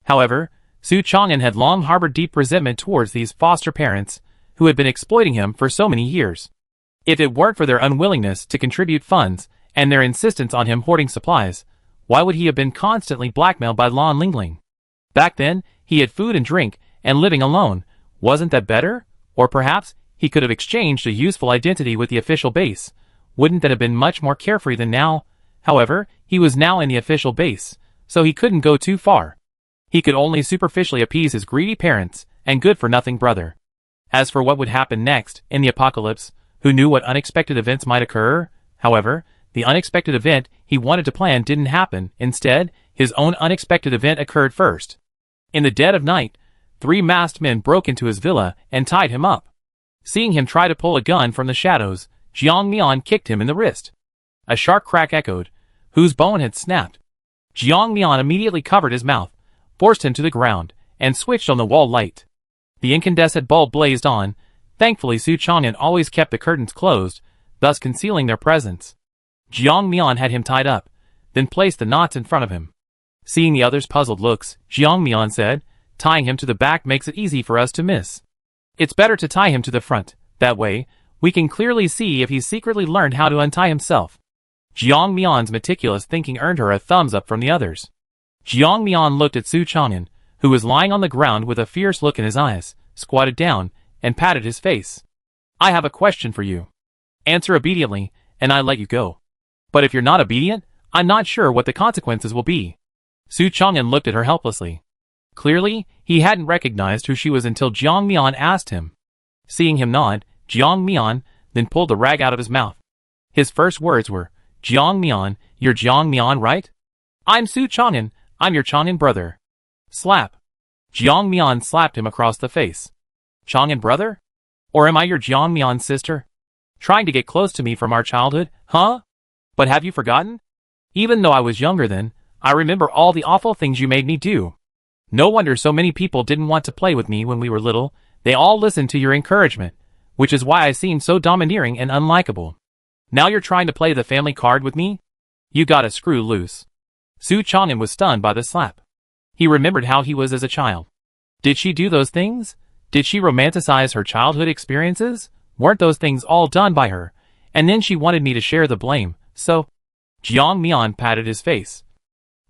However, Su Chang'an had long harbored deep resentment towards these foster parents, who had been exploiting him for so many years. If it weren't for their unwillingness to contribute funds and their insistence on him hoarding supplies, why would he have been constantly blackmailed by Lan Lingling? Back then, he had food and drink, and living alone. Wasn't that better? Or perhaps, he could have exchanged a useful identity with the official base. Wouldn't that have been much more carefree than now? However, he was now in the official base, so he couldn't go too far. He could only superficially appease his greedy parents and good-for-nothing brother. As for what would happen next, in the apocalypse, who knew what unexpected events might occur? However, the unexpected event he wanted to plan didn't happen. Instead, his own unexpected event occurred first. In the dead of night, 3 masked men broke into his villa and tied him up. Seeing him try to pull a gun from the shadows, Jiang Mian kicked him in the wrist. A sharp crack echoed, whose bone had snapped. Jiang Mian immediately covered his mouth, forced him to the ground, and switched on the wall light. The incandescent bulb blazed on. Thankfully, Su Chang'an always kept the curtains closed, thus concealing their presence. Jiang Mian had him tied up, then placed the knots in front of him. Seeing the others' puzzled looks, Jiang Mian said, "Tying him to the back makes it easy for us to miss. It's better to tie him to the front. That way, we can clearly see if he's secretly learned how to untie himself." Jiang Mian's meticulous thinking earned her a thumbs up from the others. Jiang Mian looked at Su Chang'an, who was lying on the ground with a fierce look in his eyes, squatted down, and patted his face. I have a question for you. Answer obediently, and I let you go. But if you're not obedient, I'm not sure what the consequences will be. Su Chang'an looked at her helplessly. Clearly, he hadn't recognized who she was until Jiang Mian asked him. Seeing him nod, Jiang Mian then pulled the rag out of his mouth. His first words were, Jiang Mian, you're Jiang Mian, right? I'm Su Chang'an, I'm your Chang'an brother. Slap. Jiang Mian slapped him across the face. Chang'an brother? Or am I your Jiang Mian sister? Trying to get close to me from our childhood, huh? But have you forgotten? Even though I was younger then, I remember all the awful things you made me do. No wonder so many people didn't want to play with me when we were little. They all listened to your encouragement, which is why I seemed so domineering and unlikable. Now you're trying to play the family card with me? You gotta screw loose. Su Chang'an was stunned by the slap. He remembered how he was as a child. Did she do those things? Did she romanticize her childhood experiences? Weren't those things all done by her? And then she wanted me to share the blame, so... Jiang Mian patted his face.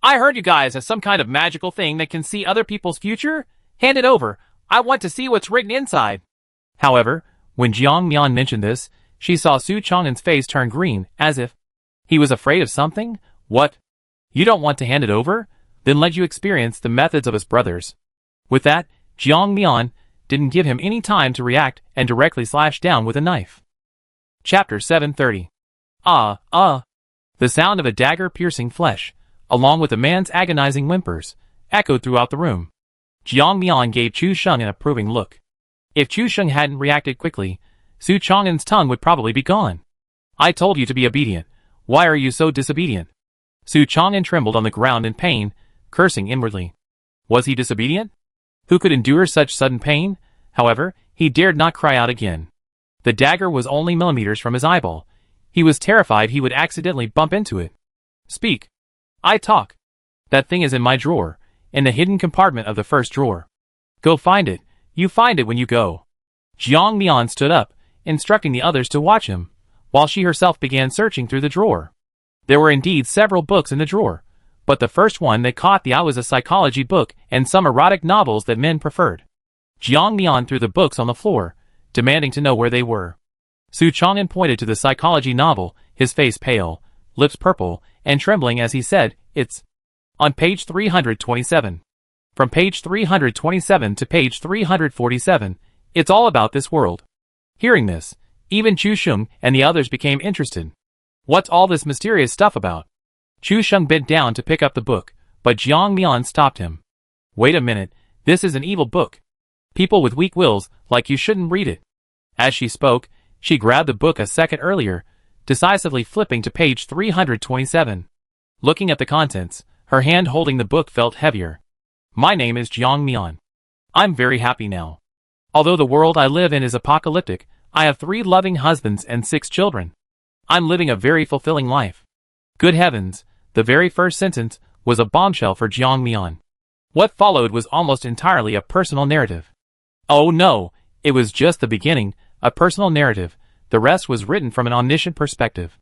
I heard you guys have some kind of magical thing that can see other people's future? Hand it over. I want to see what's written inside. However, when Jiang Mian mentioned this, she saw Su Chang'an's face turn green, as if he was afraid of something. What? You don't want to hand it over? Then let you experience the methods of his brothers. With that, Jiang Mian didn't give him any time to react and directly slashed down with a knife. Chapter 730. The sound of a dagger piercing flesh, along with a man's agonizing whimpers, echoed throughout the room. Jiang Mian gave Chu Sheng an approving look. If Chu Sheng hadn't reacted quickly, Su Chang'an's tongue would probably be gone. I told you to be obedient. Why are you so disobedient? Su Chang'an trembled on the ground in pain, cursing inwardly. Was he disobedient? Who could endure such sudden pain? However, he dared not cry out again. The dagger was only millimeters from his eyeball. He was terrified he would accidentally bump into it. Speak. I talk. That thing is in my drawer, in the hidden compartment of the first drawer. Go find it. You find it when you go. Jiang Mian stood up, instructing the others to watch him, while she herself began searching through the drawer. There were indeed several books in the drawer, but the first one that caught the eye was a psychology book and some erotic novels that men preferred. Jiang Mian threw the books on the floor, demanding to know where they were. Su Chang'an pointed to the psychology novel, his face pale, lips purple, and trembling as he said, It's on page 327. From page 327 to page 347, it's all about this world. Hearing this, even Chu Sheng and the others became interested. What's all this mysterious stuff about? Chu Sheng bent down to pick up the book, but Jiang Mian stopped him. Wait a minute, this is an evil book. People with weak wills like you shouldn't read it. As she spoke, she grabbed the book a second earlier, decisively flipping to page 327. Looking at the contents, her hand holding the book felt heavier. My name is Jiang Mian. I'm very happy now. Although the world I live in is apocalyptic, I have 3 loving husbands and 6 children. I'm living a very fulfilling life. Good heavens, the very first sentence was a bombshell for Jiang Mian. What followed was almost entirely a personal narrative. Oh no, it was just the beginning, a personal narrative. The rest was written from an omniscient perspective.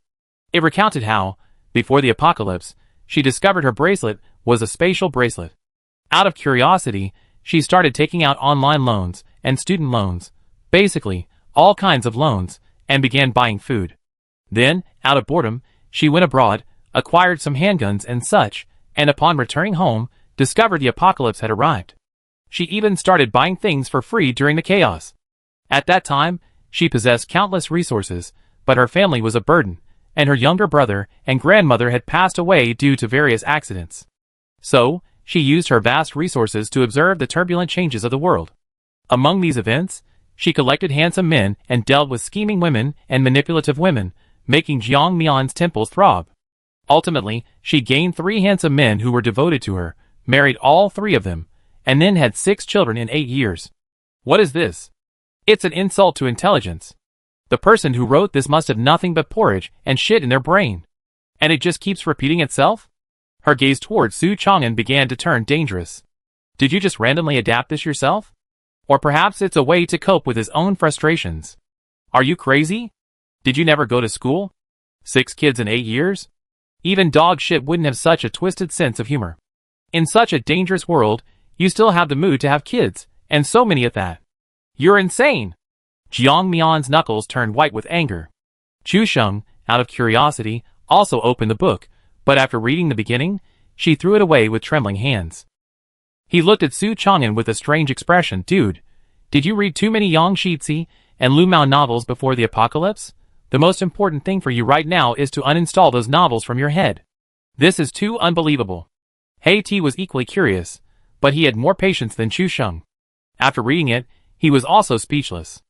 It recounted how, before the apocalypse, she discovered her bracelet was a spatial bracelet. Out of curiosity, she started taking out online loans and student loans, basically, all kinds of loans, and began buying food. Then, out of boredom, she went abroad, acquired some handguns and such, and upon returning home, discovered the apocalypse had arrived. She even started buying things for free during the chaos. At that time, she possessed countless resources, but her family was a burden, and her younger brother and grandmother had passed away due to various accidents. So, she used her vast resources to observe the turbulent changes of the world. Among these events, she collected handsome men and dealt with scheming women and manipulative women, making Jiang Mian's temples throb. Ultimately, she gained 3 handsome men who were devoted to her, married all 3 of them, and then had 6 children in 8 years. What is this? It's an insult to intelligence. The person who wrote this must have nothing but porridge and shit in their brain. And it just keeps repeating itself? Her gaze towards Su Chang'an began to turn dangerous. Did you just randomly adapt this yourself? Or perhaps it's a way to cope with his own frustrations. Are you crazy? Did you never go to school? 6 kids in 8 years? Even dog shit wouldn't have such a twisted sense of humor. In such a dangerous world, you still have the mood to have kids, and so many at that. You're insane! Jiang Mian's knuckles turned white with anger. Chu Sheng, out of curiosity, also opened the book, but after reading the beginning, she threw it away with trembling hands. He looked at Su Chang'an with a strange expression. Dude, did you read too many Yang Shixi and Lu Mao novels before the apocalypse? The most important thing for you right now is to uninstall those novels from your head. This is too unbelievable. He Ti was equally curious, but he had more patience than Chu Sheng. After reading it, he was also speechless.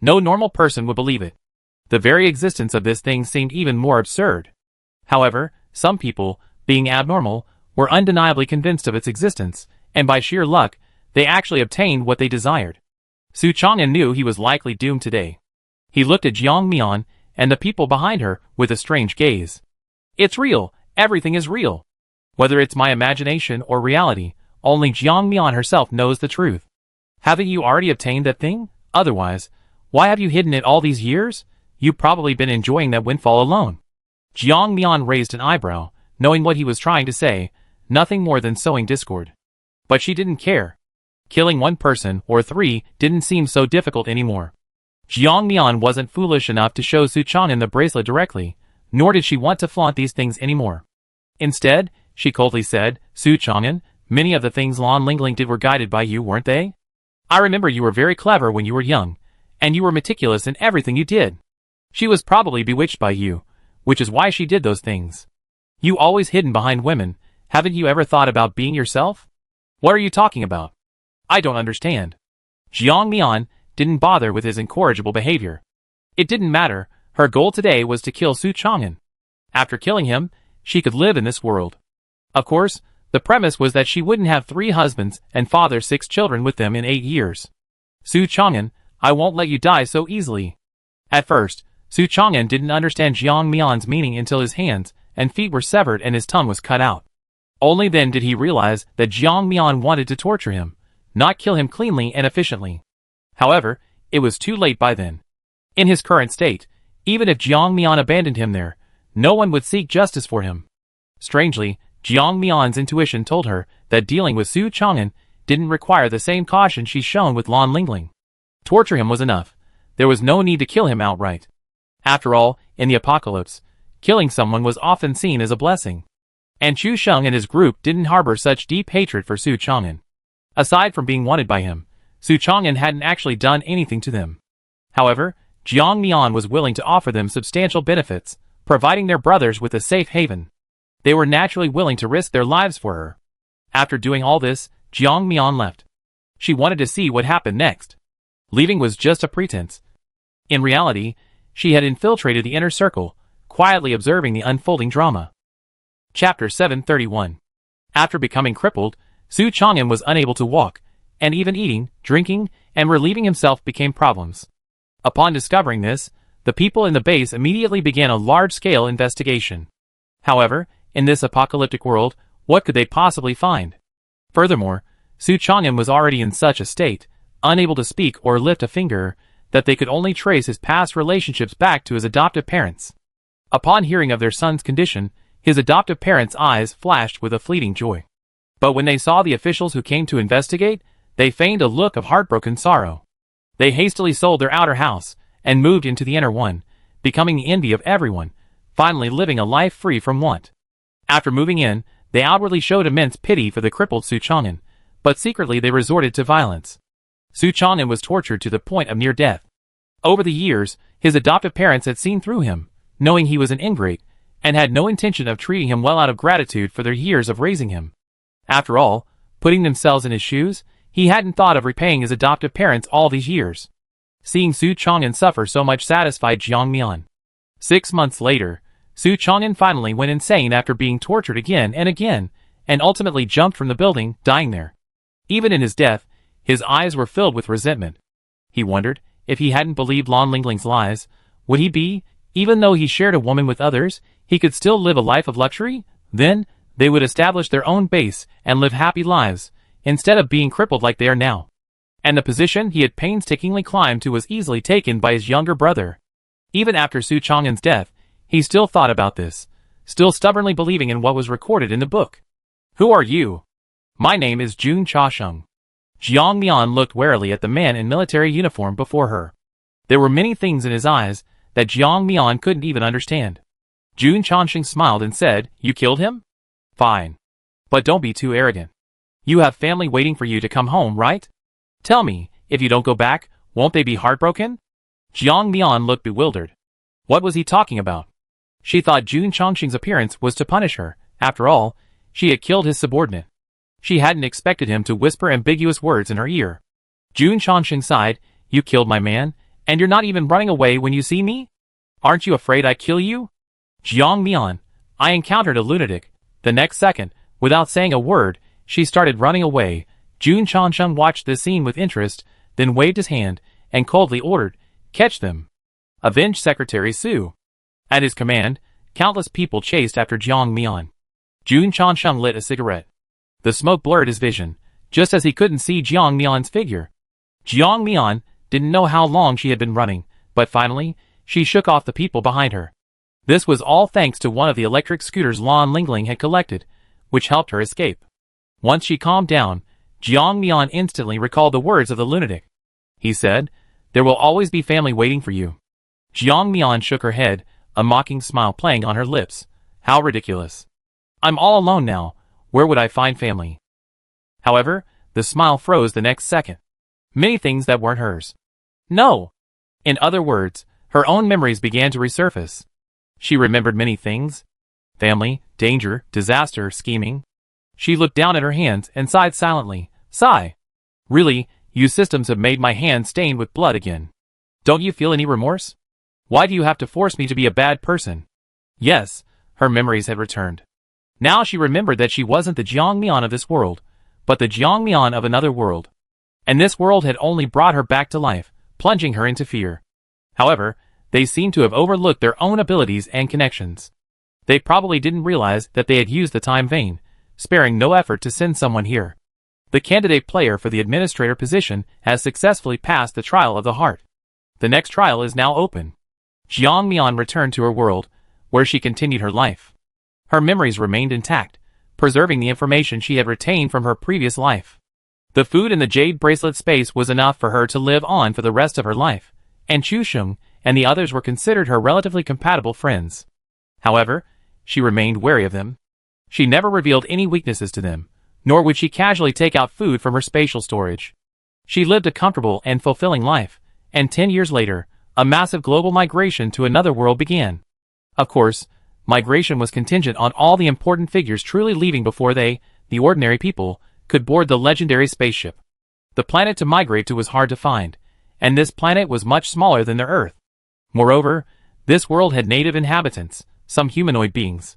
No normal person would believe it. The very existence of this thing seemed even more absurd. However, some people, being abnormal, were undeniably convinced of its existence, and by sheer luck, they actually obtained what they desired. Su Chang'an knew he was likely doomed today. He looked at Jiang Mian and the people behind her with a strange gaze. It's real, everything is real. Whether it's my imagination or reality, only Jiang Mian herself knows the truth. Haven't you already obtained that thing? Otherwise, why have you hidden it all these years? You've probably been enjoying that windfall alone. Jiang Mian raised an eyebrow, knowing what he was trying to say, nothing more than sowing discord. But she didn't care. Killing one person, or 3, didn't seem so difficult anymore. Jiang Mian wasn't foolish enough to show Su Chang'an the bracelet directly, nor did she want to flaunt these things anymore. Instead, she coldly said, Su Chang'an, many of the things Lan Lingling did were guided by you, weren't they? I remember you were very clever when you were young, and you were meticulous in everything you did. She was probably bewitched by you, which is why she did those things. You always hidden behind women, haven't you ever thought about being yourself? What are you talking about? I don't understand. Jiang Mian didn't bother with his incorrigible behavior. It didn't matter, her goal today was to kill Su Chang'an. After killing him, she could live in this world. Of course, the premise was that she wouldn't have 3 husbands and father 6 children with them in 8 years. Su Chang'an, I won't let you die so easily. At first, Su Chang'an didn't understand Jiang Mian's meaning until his hands and feet were severed and his tongue was cut out. Only then did he realize that Jiang Mian wanted to torture him, not kill him cleanly and efficiently. However, it was too late by then. In his current state, even if Jiang Mian abandoned him there, no one would seek justice for him. Strangely, Jiang Mian's intuition told her that dealing with Su Chang'an didn't require the same caution she's shown with Lan Lingling. Torture him was enough. There was no need to kill him outright. After all, in the apocalypse, killing someone was often seen as a blessing. And Chu Sheng and his group didn't harbor such deep hatred for Su Chang'an. Aside from being wanted by him, Su Chang'an hadn't actually done anything to them. However, Jiang Mian was willing to offer them substantial benefits, providing their brothers with a safe haven. They were naturally willing to risk their lives for her. After doing all this, Jiang Mian left. She wanted to see what happened next. Leaving was just a pretense. In reality, she had infiltrated the inner circle, quietly observing the unfolding drama. Chapter 731. After becoming crippled, Su Chang'an was unable to walk, and even eating, drinking, and relieving himself became problems. Upon discovering this, the people in the base immediately began a large-scale investigation. However, in this apocalyptic world, what could they possibly find? Furthermore, Su Chang'an was already in such a state, unable to speak or lift a finger, that they could only trace his past relationships back to his adoptive parents. Upon hearing of their son's condition, his adoptive parents' eyes flashed with a fleeting joy. But when they saw the officials who came to investigate, they feigned a look of heartbroken sorrow. They hastily sold their outer house and moved into the inner one, becoming the envy of everyone, finally living a life free from want. After moving in, they outwardly showed immense pity for the crippled Su Chang'an, but secretly they resorted to violence. Su Chang'an was tortured to the point of near death. Over the years, his adoptive parents had seen through him, knowing he was an ingrate, and had no intention of treating him well out of gratitude for their years of raising him. After all, putting themselves in his shoes, he hadn't thought of repaying his adoptive parents all these years. Seeing Su Chang'an suffer so much satisfied Jiang Mian. 6 months later, Su Chang'an finally went insane after being tortured again, and ultimately jumped from the building, dying there. Even in his death, his eyes were filled with resentment. He wondered, if he hadn't believed Lan Lingling's lies, would he be, even though he shared a woman with others, he could still live a life of luxury? Then, they would establish their own base and live happy lives, instead of being crippled like they are now. And the position he had painstakingly climbed to was easily taken by his younger brother. Even after Su Chang'an's death, He still thought about this, still stubbornly believing in what was recorded in the book. Who are you? My name is Jun Cha-shung. Jiang Mian looked warily at the man in military uniform before her. There were many things in his eyes that Jiang Mian couldn't even understand. Jun Cha-shung smiled and said, You killed him? Fine. But don't be too arrogant. You have family waiting for you to come home, right? Tell me, if you don't go back, won't they be heartbroken? Jiang Mian looked bewildered. What was he talking about? She thought Jun Cha-shung's appearance was to punish her. After all, she had killed his subordinate. She hadn't expected him to whisper ambiguous words in her ear. Jun Cha-shung sighed, You killed my man, and you're not even running away when you see me? Aren't you afraid I kill you? Jiang Mian, I encountered a lunatic. The next second, without saying a word, she started running away. Jun Cha-shung watched this scene with interest, then waved his hand, and coldly ordered, Catch them. Avenge Secretary Su. At his command, countless people chased after Jiang Mian. Jun Cha-shung lit a cigarette. The smoke blurred his vision, just as he couldn't see Jiang Mian's figure. Jiang Mian didn't know how long she had been running, but finally, she shook off the people behind her. This was all thanks to one of the electric scooters Lan Lingling had collected, which helped her escape. Once she calmed down, Jiang Mian instantly recalled the words of the lunatic. He said, There will always be family waiting for you. Jiang Mian shook her head, a mocking smile playing on her lips. How ridiculous. I'm all alone now. Where would I find family? However, the smile froze the next second. Many things that weren't hers. No. In other words, her own memories began to resurface. She remembered many things. Family, danger, disaster, scheming. She looked down at her hands and sighed silently. Sigh. Really, you systems have made my hands stained with blood again. Don't you feel any remorse? Why do you have to force me to be a bad person? Yes, her memories had returned. Now she remembered that she wasn't the Jiang Mian of this world, but the Jiang Mian of another world. And this world had only brought her back to life, plunging her into fear. However, they seemed to have overlooked their own abilities and connections. They probably didn't realize that they had used the time vein, sparing no effort to send someone here. The candidate player for the administrator position has successfully passed the trial of the heart. The next trial is now open. Jiang Mian returned to her world, where she continued her life. Her memories remained intact, preserving the information she had retained from her previous life. The food in the jade bracelet space was enough for her to live on for the rest of her life, and Chu Sheng and the others were considered her relatively compatible friends. However, she remained wary of them. She never revealed any weaknesses to them, nor would she casually take out food from her spatial storage. She lived a comfortable and fulfilling life, and 10 years later, a massive global migration to another world began. Of course, migration was contingent on all the important figures truly leaving before they, the ordinary people, could board the legendary spaceship. The planet to migrate to was hard to find, and this planet was much smaller than their Earth. Moreover, this world had native inhabitants, some humanoid beings.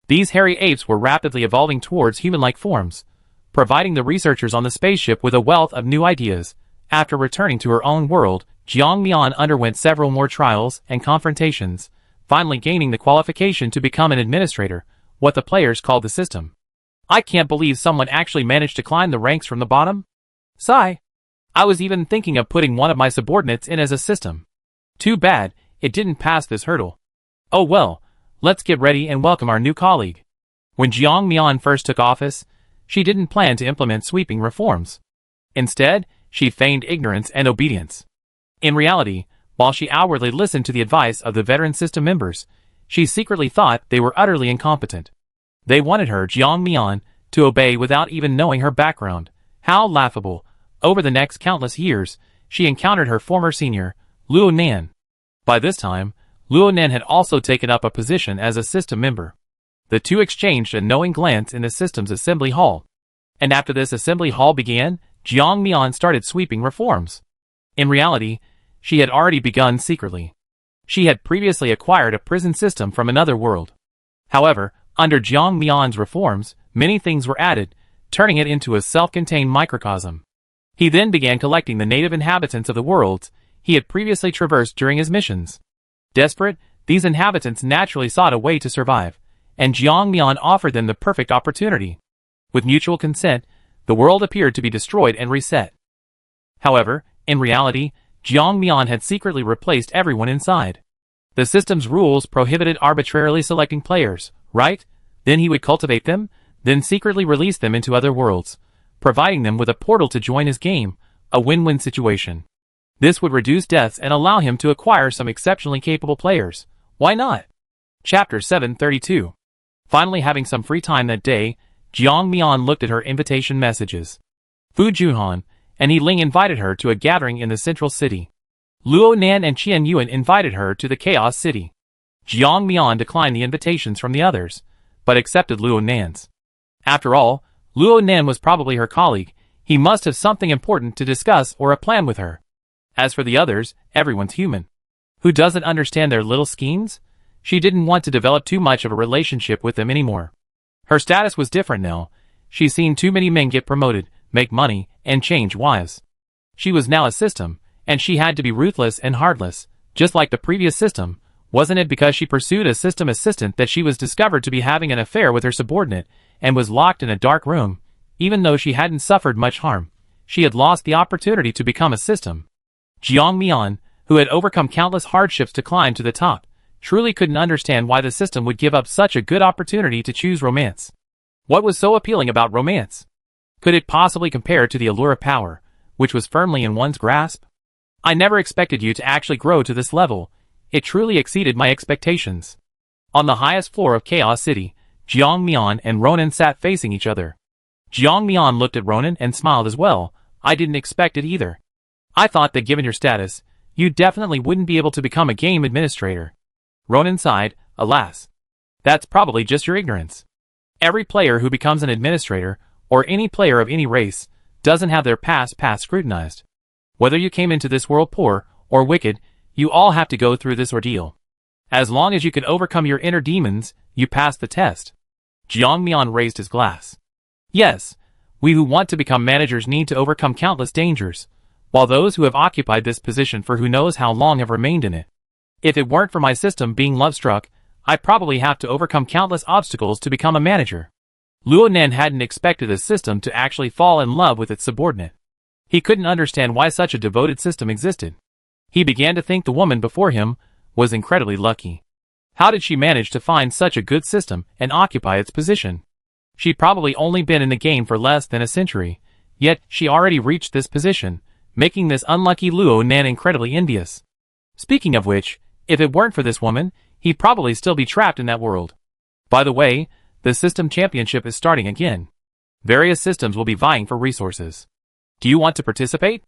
These hairy apes were rapidly evolving towards human-like forms, providing the researchers on the spaceship with a wealth of new ideas. After returning to her own world, Jiang Mian underwent several more trials and confrontations, finally gaining the qualification to become an administrator, what the players called the system. I can't believe someone actually managed to climb the ranks from the bottom. Sigh. I was even thinking of putting one of my subordinates in as a system. Too bad, it didn't pass this hurdle. Oh well, let's get ready and welcome our new colleague. When Jiang Mian first took office, she didn't plan to implement sweeping reforms. Instead, she feigned ignorance and obedience. In reality, while she outwardly listened to the advice of the veteran system members, she secretly thought they were utterly incompetent. They wanted her, Jiang Mian, to obey without even knowing her background. How laughable. Over the next countless years, she encountered her former senior, Luo Nan. By this time, Luo Nan had also taken up a position as a system member. The two exchanged a knowing glance in the system's assembly hall. And after this assembly hall began, Jiang Mian started sweeping reforms. In reality, she had already begun secretly. She had previously acquired a prison system from another world. However, under Jiang Mian's reforms, many things were added, turning it into a self-contained microcosm. He then began collecting the native inhabitants of the worlds he had previously traversed during his missions. Desperate, these inhabitants naturally sought a way to survive, and Jiang Mian offered them the perfect opportunity. With mutual consent, the world appeared to be destroyed and reset. However, in reality, Jiang Mian had secretly replaced everyone inside. The system's rules prohibited arbitrarily selecting players, right? Then he would cultivate them, then secretly release them into other worlds, providing them with a portal to join his game, a win-win situation. This would reduce deaths and allow him to acquire some exceptionally capable players. Why not? Chapter 732. Finally having some free time that day, Jiang Mian looked at her invitation messages. Fu Junhan and Yi Ling invited her to a gathering in the central city. Luo Nan and Qian Yuan invited her to the Chaos City. Jiang Mian declined the invitations from the others, but accepted Luo Nan's. After all, Luo Nan was probably her colleague. He must have something important to discuss or a plan with her. As for the others, everyone's human. Who doesn't understand their little schemes? She didn't want to develop too much of a relationship with them anymore. Her status was different now. She's seen too many men get promoted, make money, and change wives. She was now a system, and she had to be ruthless and heartless, just like the previous system. Wasn't it because she pursued a system assistant that she was discovered to be having an affair with her subordinate, and was locked in a dark room? Even though she hadn't suffered much harm, she had lost the opportunity to become a system. Jiang Mian, who had overcome countless hardships to climb to the top, truly couldn't understand why the system would give up such a good opportunity to choose romance. What was so appealing about romance? Could it possibly compare to the allure of power, which was firmly in one's grasp? I never expected you to actually grow to this level. It truly exceeded my expectations. On the highest floor of Chaos City, Jiang Mian and Ronan sat facing each other. Jiang Mian looked at Ronan and smiled as well. I didn't expect it either. I thought that given your status, you definitely wouldn't be able to become a game administrator. Ronan sighed, alas. That's probably just your ignorance. Every player who becomes an administrator, or any player of any race, doesn't have their past scrutinized. Whether you came into this world poor or wicked, you all have to go through this ordeal. As long as you can overcome your inner demons, you pass the test. Jiang Mian raised his glass. Yes, we who want to become managers need to overcome countless dangers, while those who have occupied this position for who knows how long have remained in it. If it weren't for my system being love-struck, I'd probably have to overcome countless obstacles to become a manager. Luo Nan hadn't expected the system to actually fall in love with its subordinate. He couldn't understand why such a devoted system existed. He began to think the woman before him was incredibly lucky. How did she manage to find such a good system and occupy its position? She'd probably only been in the game for less than a century, yet she already reached this position, making this unlucky Luo Nan incredibly envious. Speaking of which, if it weren't for this woman, he'd probably still be trapped in that world. By the way, the system championship is starting again. Various systems will be vying for resources. Do you want to participate?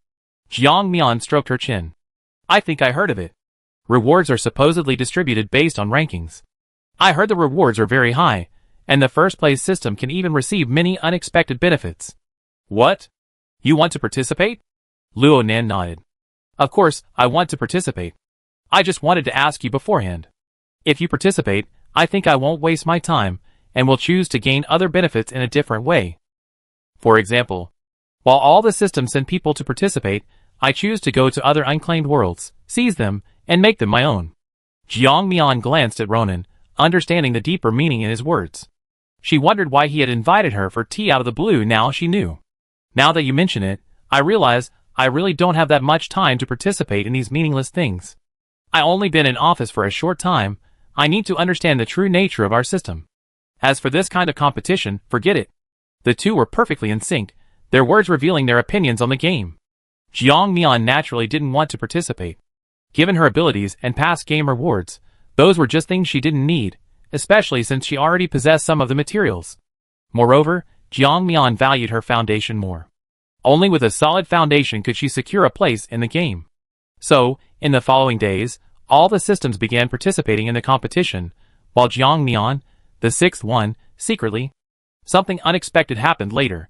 Jiang Mian stroked her chin. I think I heard of it. Rewards are supposedly distributed based on rankings. I heard the rewards are very high, and the first place system can even receive many unexpected benefits. What? You want to participate? Luo Nan nodded. Of course, I want to participate. I just wanted to ask you beforehand. If you participate, I think I won't waste my time, and will choose to gain other benefits in a different way. For example, while all the systems send people to participate, I choose to go to other unclaimed worlds, seize them, and make them my own. Jiang Mian glanced at Ronan, understanding the deeper meaning in his words. She wondered why he had invited her for tea out of the blue. Now she knew. Now that you mention it, I realize I really don't have that much time to participate in these meaningless things. I only been in office for a short time. I need to understand the true nature of our system. As for this kind of competition, forget it. The two were perfectly in sync, their words revealing their opinions on the game. Jiang Mian naturally didn't want to participate. Given her abilities and past game rewards, those were just things she didn't need, especially since she already possessed some of the materials. Moreover, Jiang Mian valued her foundation more. Only with a solid foundation could she secure a place in the game. So, in the following days, all the systems began participating in the competition, while Jiang Mian, the sixth one, secretly. Something unexpected happened later.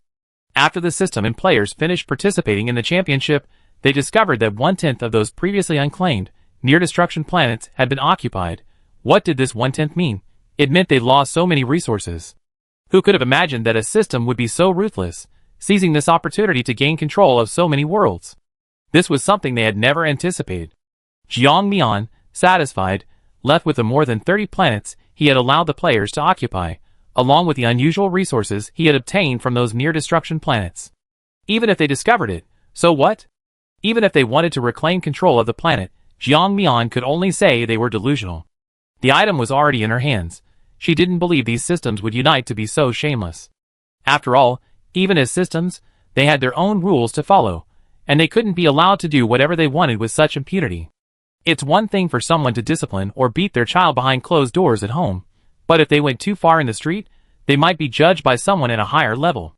After the system and players finished participating in the championship, they discovered that 1/10 of those previously unclaimed, near-destruction planets had been occupied. What did this 1/10 mean? It meant they lost so many resources. Who could have imagined that a system would be so ruthless, seizing this opportunity to gain control of so many worlds? This was something they had never anticipated. Jiang Mian, satisfied, left with the more than 30 planets he had allowed the players to occupy, along with the unusual resources he had obtained from those near-destruction planets. Even if they discovered it, so what? Even if they wanted to reclaim control of the planet, Jiang Mian could only say they were delusional. The item was already in her hands. She didn't believe these systems would unite to be so shameless. After all, even as systems, they had their own rules to follow, and they couldn't be allowed to do whatever they wanted with such impunity. It's one thing for someone to discipline or beat their child behind closed doors at home, but if they went too far in the street, they might be judged by someone at a higher level.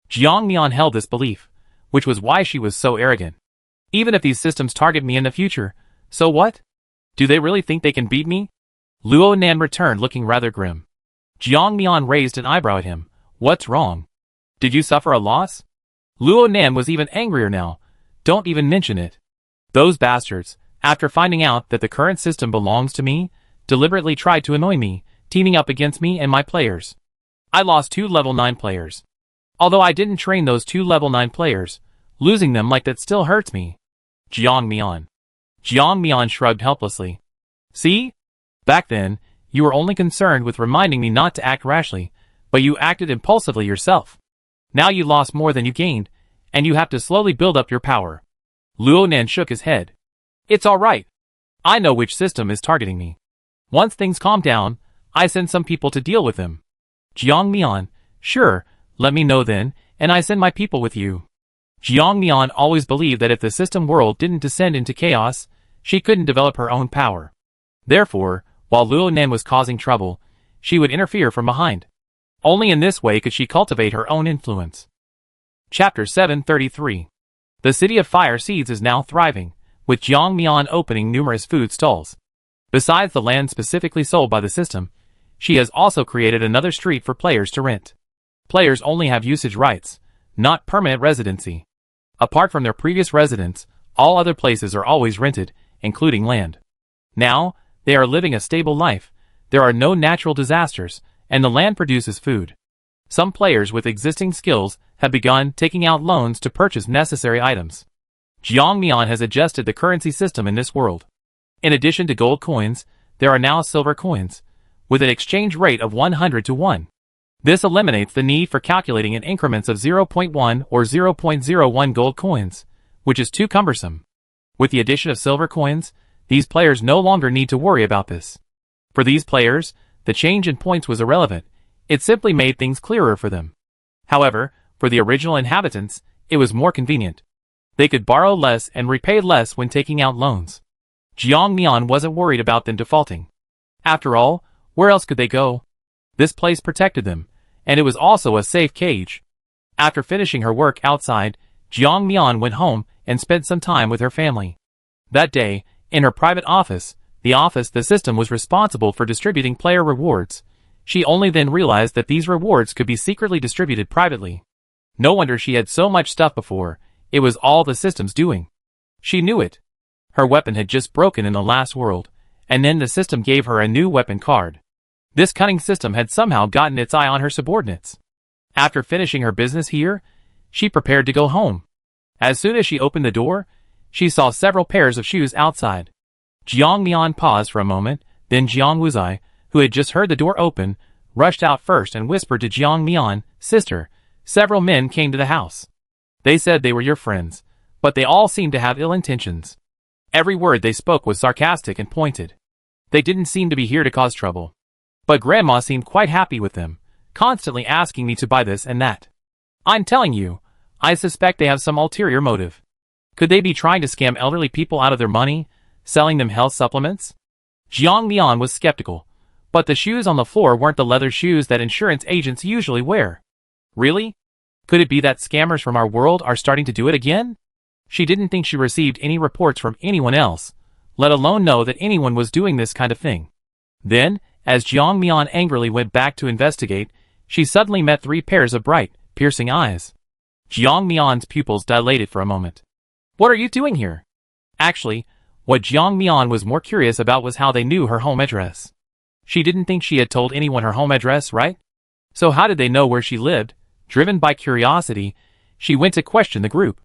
Jiang Mian held this belief, which was why she was so arrogant. Even if these systems target me in the future, so what? Do they really think they can beat me? Luo Nan returned looking rather grim. Jiang Mian raised an eyebrow at him. What's wrong? Did you suffer a loss? Luo Nan was even angrier now. Don't even mention it. Those bastards, after finding out that the current system belongs to me, deliberately tried to annoy me, teaming up against me and my players. I lost 2 level 9 players. Although I didn't train those 2 level 9 players, losing them like that still hurts me. Jiang Mian. Jiang Mian shrugged helplessly. See? Back then, you were only concerned with reminding me not to act rashly, but you acted impulsively yourself. Now you lost more than you gained, and you have to slowly build up your power. Luo Nan shook his head. It's alright. I know which system is targeting me. Once things calm down, I send some people to deal with them. Jiang Mian, sure, let me know then, and I send my people with you. Jiang Mian always believed that if the system world didn't descend into chaos, she couldn't develop her own power. Therefore, while Luo Nan was causing trouble, she would interfere from behind. Only in this way could she cultivate her own influence. Chapter 733. The city of Fire Seeds is now thriving, with Jiang Mian opening numerous food stalls. Besides the land specifically sold by the system, she has also created another street for players to rent. Players only have usage rights, not permanent residency. Apart from their previous residence, all other places are always rented, including land. Now, they are living a stable life, there are no natural disasters, and the land produces food. Some players with existing skills have begun taking out loans to purchase necessary items. Jiang Mian has adjusted the currency system in this world. In addition to gold coins, there are now silver coins, with an exchange rate of 100 to 1. This eliminates the need for calculating in increments of 0.1 or 0.01 gold coins, which is too cumbersome. With the addition of silver coins, these players no longer need to worry about this. For these players, the change in points was irrelevant, it simply made things clearer for them. However, for the original inhabitants, it was more convenient. They could borrow less and repay less when taking out loans. Jiang Mian wasn't worried about them defaulting. After all, where else could they go? This place protected them, and it was also a safe cage. After finishing her work outside, Jiang Mian went home and spent some time with her family. That day, in her private office, the system was responsible for distributing player rewards. She only then realized that these rewards could be secretly distributed privately. No wonder she had so much stuff before, it was all the system's doing. She knew it. Her weapon had just broken in the last world, and then the system gave her a new weapon card. This cunning system had somehow gotten its eye on her subordinates. After finishing her business here, she prepared to go home. As soon as she opened the door, she saw several pairs of shoes outside. Jiang Mian paused for a moment, then Jiang Wuzai, who had just heard the door open, rushed out first and whispered to Jiang Mian, "Sister, several men came to the house. They said they were your friends, but they all seemed to have ill intentions. Every word they spoke was sarcastic and pointed. They didn't seem to be here to cause trouble. But Grandma seemed quite happy with them, constantly asking me to buy this and that. I'm telling you, I suspect they have some ulterior motive. Could they be trying to scam elderly people out of their money, selling them health supplements?" Jiang Mian was skeptical, but the shoes on the floor weren't the leather shoes that insurance agents usually wear. Really? Could it be that scammers from our world are starting to do it again? She didn't think she received any reports from anyone else, let alone know that anyone was doing this kind of thing. Then, as Jiang Mian angrily went back to investigate, she suddenly met 3 pairs of bright, piercing eyes. Jiang Mian's pupils dilated for a moment. What are you doing here? Actually, what Jiang Mian was more curious about was how they knew her home address. She didn't think she had told anyone her home address, right? So how did they know where she lived? Driven by curiosity, she went to question the group.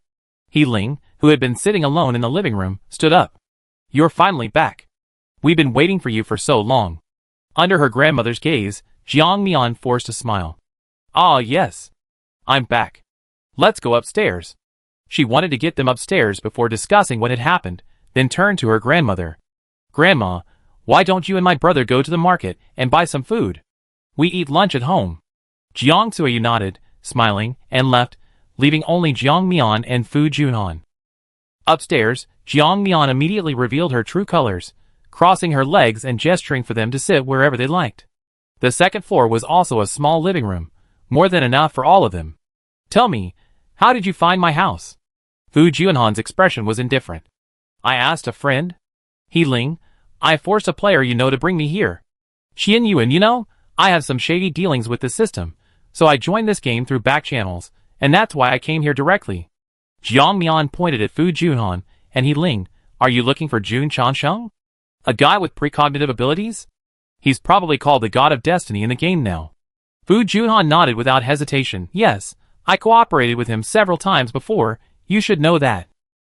He Ling, who had been sitting alone in the living room, stood up. You're finally back. We've been waiting for you for so long. Under her grandmother's gaze, Jiang Mian forced a smile. Ah, yes. I'm back. Let's go upstairs. She wanted to get them upstairs before discussing what had happened, then turned to her grandmother. Grandma, why don't you and my brother go to the market and buy some food? We eat lunch at home. Jiang Suiyu nodded, smiling, and left, leaving only Jiang Mian and Fu Junhan. Upstairs, Jiang Mian immediately revealed her true colors, crossing her legs and gesturing for them to sit wherever they liked. The second floor was also a small living room, more than enough for all of them. Tell me, how did you find my house? Fu Junhan's expression was indifferent. I asked a friend. He Ling, I forced a player you know to bring me here. Qian Yuan, you know, I have some shady dealings with the system, so I joined this game through back channels, and that's why I came here directly. Jiang Mian pointed at Fu Junhan, and He Ling, are you looking for Jun Chansheng? A guy with precognitive abilities? He's probably called the God of Destiny in the game now. Fu Junhan nodded without hesitation. Yes, I cooperated with him several times before, you should know that.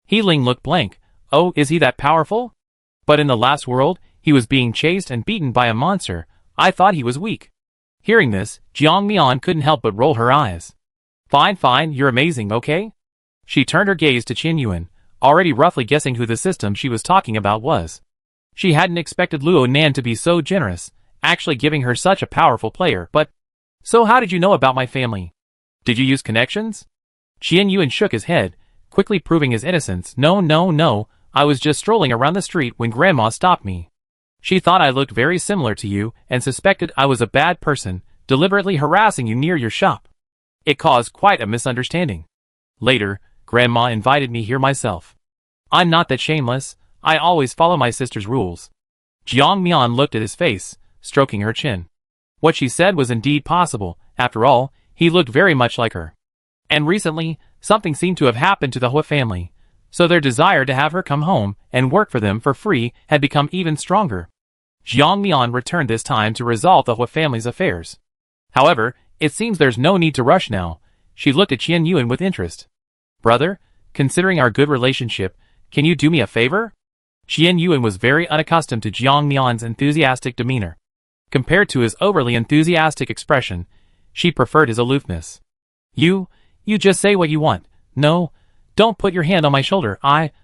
He Ling looked blank. Oh, is he that powerful? But in the last world, he was being chased and beaten by a monster. I thought he was weak. Hearing this, Jiang Mian couldn't help but roll her eyes. Fine, you're amazing, okay? She turned her gaze to Qin Yuan, already roughly guessing who the system she was talking about was. She hadn't expected Luo Nan to be so generous, actually giving her such a powerful player, but... So how did you know about my family? Did you use connections? Qin Yuan shook his head, quickly proving his innocence. No, I was just strolling around the street when Grandma stopped me. She thought I looked very similar to you and suspected I was a bad person, deliberately harassing you near your shop. It caused quite a misunderstanding. Later, Grandma invited me here myself. I'm not that shameless, I always follow my sister's rules. Jiang Mian looked at his face, stroking her chin. What she said was indeed possible. After all, he looked very much like her. And recently, something seemed to have happened to the Hua family, so their desire to have her come home and work for them for free had become even stronger. Jiang Mian returned this time to resolve the Hua family's affairs. However, it seems there's no need to rush now. She looked at Qian Yuan with interest. Brother, considering our good relationship, can you do me a favor? Qian Yuan was very unaccustomed to Jiang Mian's enthusiastic demeanor. Compared to his overly enthusiastic expression, she preferred his aloofness. You just say what you want. No, don't put your hand on my shoulder. I'm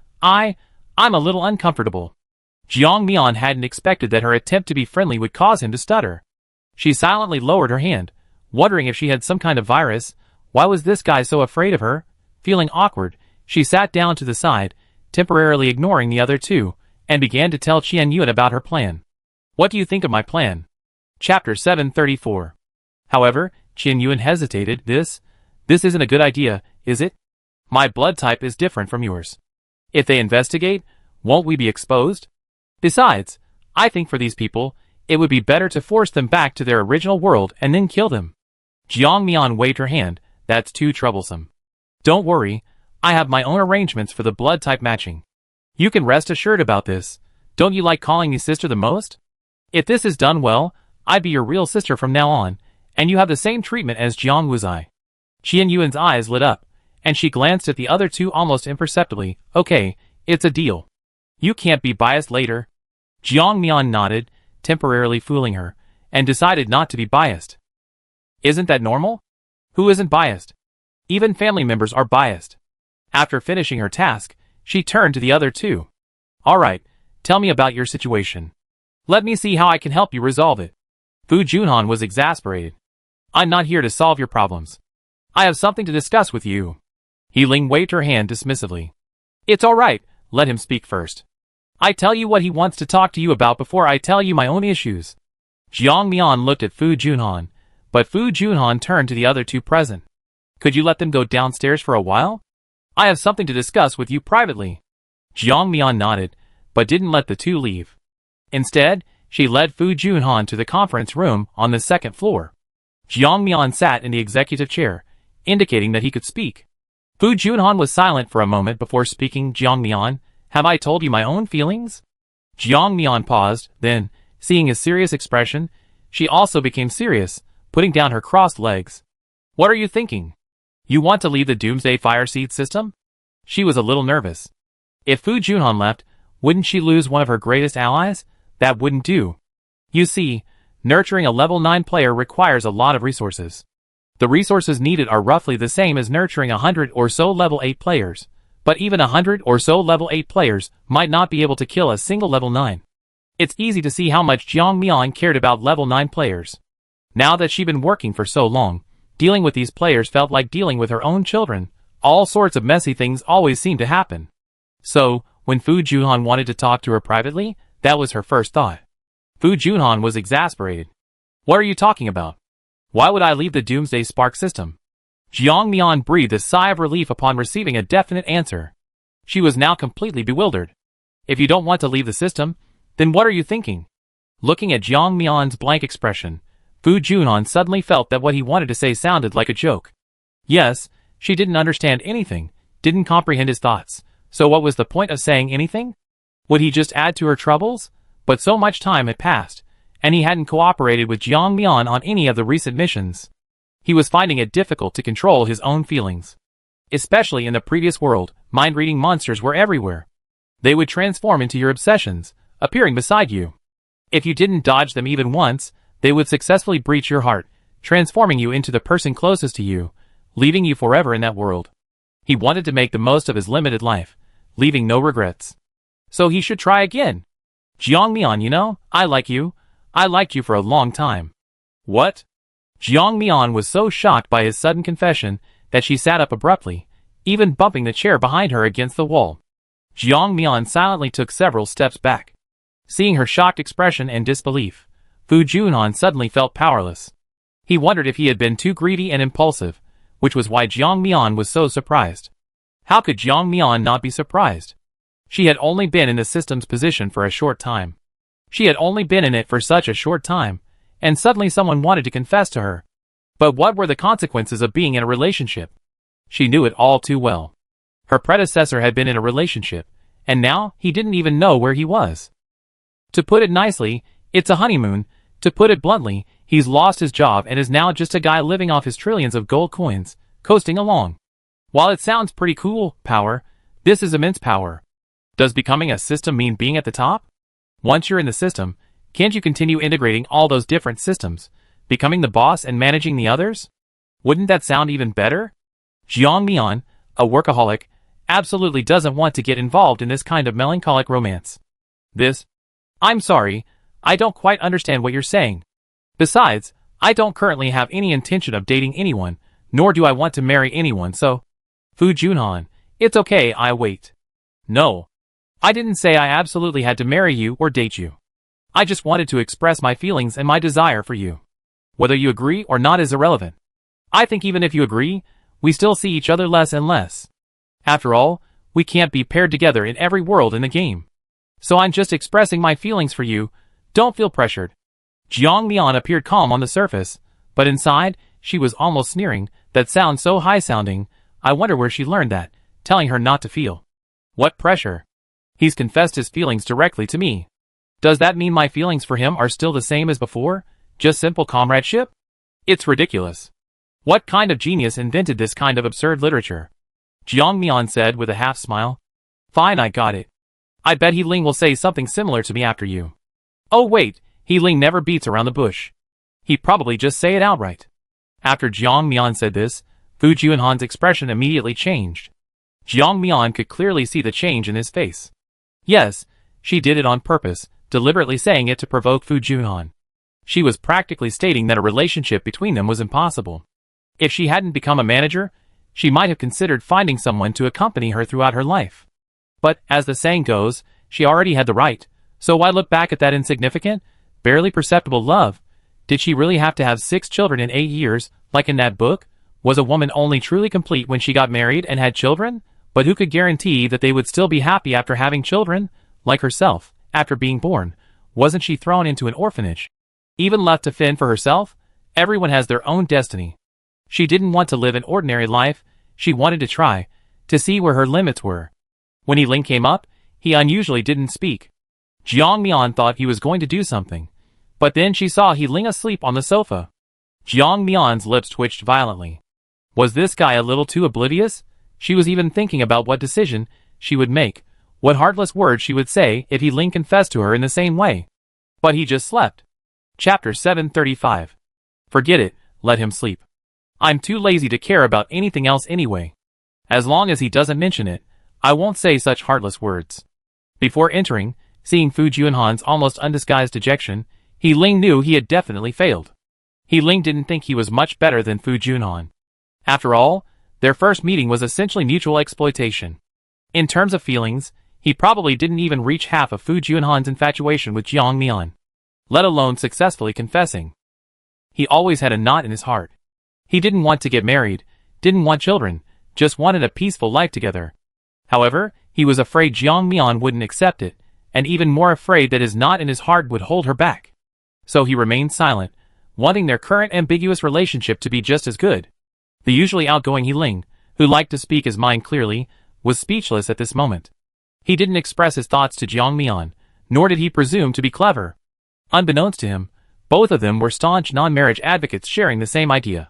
a little uncomfortable. Jiang Mian hadn't expected that her attempt to be friendly would cause him to stutter. She silently lowered her hand, wondering if she had some kind of virus. Why was this guy so afraid of her? Feeling awkward, she sat down to the side, temporarily ignoring the other two, and began to tell Qian Yuan about her plan. What do you think of my plan? Chapter 734. However, Qian Yuan hesitated. This isn't a good idea, is it? My blood type is different from yours. If they investigate, won't we be exposed? Besides, I think for these people, it would be better to force them back to their original world and then kill them. Jiang Mian waved her hand. That's too troublesome. Don't worry, I have my own arrangements for the blood type matching. You can rest assured about this. Don't you like calling me sister the most? If this is done well, I'd be your real sister from now on, and you have the same treatment as Jiang Wuzai. Qian Yuan's eyes lit up, and she glanced at the other two almost imperceptibly. Okay, it's a deal. You can't be biased later. Jiang Mian nodded, temporarily fooling her, and decided not to be biased. Isn't that normal? Who isn't biased? Even family members are biased. After finishing her task, she turned to the other two. Alright, tell me about your situation. Let me see how I can help you resolve it. Fu Junhan was exasperated. I'm not here to solve your problems. I have something to discuss with you. He Ling waved her hand dismissively. It's alright, let him speak first. I tell you what he wants to talk to you about before I tell you my own issues. Jiang Mian looked at Fu Junhan, but Fu Junhan turned to the other two present. Could you let them go downstairs for a while? I have something to discuss with you privately. Jiang Mian nodded, but didn't let the two leave. Instead, she led Fu Junhan to the conference room on the second floor. Jiang Mian sat in the executive chair, indicating that he could speak. Fu Junhan was silent for a moment before speaking. Jiang Mian, have I told you my own feelings? Jiang Mian paused, then, seeing his serious expression, she also became serious, putting down her crossed legs. What are you thinking? You want to leave the Doomsday Fireseed system? She was a little nervous. If Fu Junhan left, wouldn't she lose one of her greatest allies? That wouldn't do. You see, nurturing a level 9 player requires a lot of resources. The resources needed are roughly the same as nurturing 100 or so level 8 players, But even 100 or so level 8 players might not be able to kill a single level 9. It's easy to see how much Jiang Mian cared about level 9 players. Now that she'd been working for so long, dealing with these players felt like dealing with her own children. All sorts of messy things always seemed to happen. So, when Fu Junhan wanted to talk to her privately, that was her first thought. Fu Junhan was exasperated. What are you talking about? Why would I leave the Doomsday Spark system? Jiang Mian breathed a sigh of relief upon receiving a definite answer. She was now completely bewildered. If you don't want to leave the system, then what are you thinking? Looking at Jiang Mian's blank expression, Fu Junhan suddenly felt that what he wanted to say sounded like a joke. Yes, she didn't understand anything, didn't comprehend his thoughts, so what was the point of saying anything? Would he just add to her troubles? But so much time had passed, and he hadn't cooperated with Jiang Mian on any of the recent missions. He was finding it difficult to control his own feelings. Especially in the previous world, mind-reading monsters were everywhere. They would transform into your obsessions, appearing beside you. If you didn't dodge them even once, they would successfully breach your heart, transforming you into the person closest to you, leaving you forever in that world. He wanted to make the most of his limited life, leaving no regrets. So he should try again. Jiang Mian, you know, I like you. I liked you for a long time. What? Jiang Mian was so shocked by his sudden confession that she sat up abruptly, even bumping the chair behind her against the wall. Jiang Mian silently took several steps back. Seeing her shocked expression and disbelief, Fu Junhan suddenly felt powerless. He wondered if he had been too greedy and impulsive, which was why Jiang Mian was so surprised. How could Jiang Mian not be surprised? She had only been in the system's position for a short time. She had only been in it for such a short time, and suddenly someone wanted to confess to her. But what were the consequences of being in a relationship? She knew it all too well. Her predecessor had been in a relationship, and now he didn't even know where he was. To put it nicely, it's a honeymoon. To put it bluntly, he's lost his job and is now just a guy living off his trillions of gold coins, coasting along. While it sounds pretty cool, power, this is immense power. Does becoming a system mean being at the top? Once you're in the system, can't you continue integrating all those different systems, becoming the boss and managing the others? Wouldn't that sound even better? Jiang Mian, a workaholic, absolutely doesn't want to get involved in this kind of melancholic romance. I'm sorry, I don't quite understand what you're saying. Besides, I don't currently have any intention of dating anyone, nor do I want to marry anyone, so... Fu Junhan, it's okay, I wait. No. I didn't say I absolutely had to marry you or date you. I just wanted to express my feelings and my desire for you. Whether you agree or not is irrelevant. I think even if you agree, we still see each other less and less. After all, we can't be paired together in every world in the game. So I'm just expressing my feelings for you, don't feel pressured. Jiang Mian appeared calm on the surface, but inside, she was almost sneering. That sounds so high-sounding, I wonder where she learned that, telling her not to feel. What pressure? He's confessed his feelings directly to me. Does that mean my feelings for him are still the same as before? Just simple comradeship? It's ridiculous. What kind of genius invented this kind of absurd literature? Jiang Mian said with a half-smile. Fine, I got it. I bet He Ling will say something similar to me after you. Oh wait, He Ling never beats around the bush. He'd probably just say it outright. After Jiang Mian said this, Fu Junhan's expression immediately changed. Jiang Mian could clearly see the change in his face. Yes, she did it on purpose, deliberately saying it to provoke Fu Junhan. She was practically stating that a relationship between them was impossible. If she hadn't become a manager, she might have considered finding someone to accompany her throughout her life. But, as the saying goes, she already had the right, so why look back at that insignificant, barely perceptible love? Did she really have to have 6 children in 8 years, like in that book? Was a woman only truly complete when she got married and had children? But who could guarantee that they would still be happy after having children? Like herself, after being born, wasn't she thrown into an orphanage? Even left to fend for herself? Everyone has their own destiny. She didn't want to live an ordinary life, she wanted to try, to see where her limits were. When He Ling came up, he unusually didn't speak. Jiang Mian thought he was going to do something, but then she saw He Ling asleep on the sofa. Jiang Mian's lips twitched violently. Was this guy a little too oblivious? She was even thinking about what decision she would make, what heartless words she would say if He Ling confessed to her in the same way. But he just slept. Chapter 735. Forget it, let him sleep. I'm too lazy to care about anything else anyway. As long as he doesn't mention it, I won't say such heartless words. Before entering, seeing Fu Junhan's almost undisguised dejection, He Ling knew he had definitely failed. He Ling didn't think he was much better than Fu Junhan. After all, their first meeting was essentially mutual exploitation. In terms of feelings, he probably didn't even reach half of Fu Junhan's infatuation with Jiang Mian, let alone successfully confessing. He always had a knot in his heart. He didn't want to get married, didn't want children, just wanted a peaceful life together. However, he was afraid Jiang Mian wouldn't accept it, and even more afraid that his knot in his heart would hold her back. So he remained silent, wanting their current ambiguous relationship to be just as good. The usually outgoing He Ling, who liked to speak his mind clearly, was speechless at this moment. He didn't express his thoughts to Jiang Mian, nor did he presume to be clever. Unbeknownst to him, both of them were staunch non-marriage advocates sharing the same idea.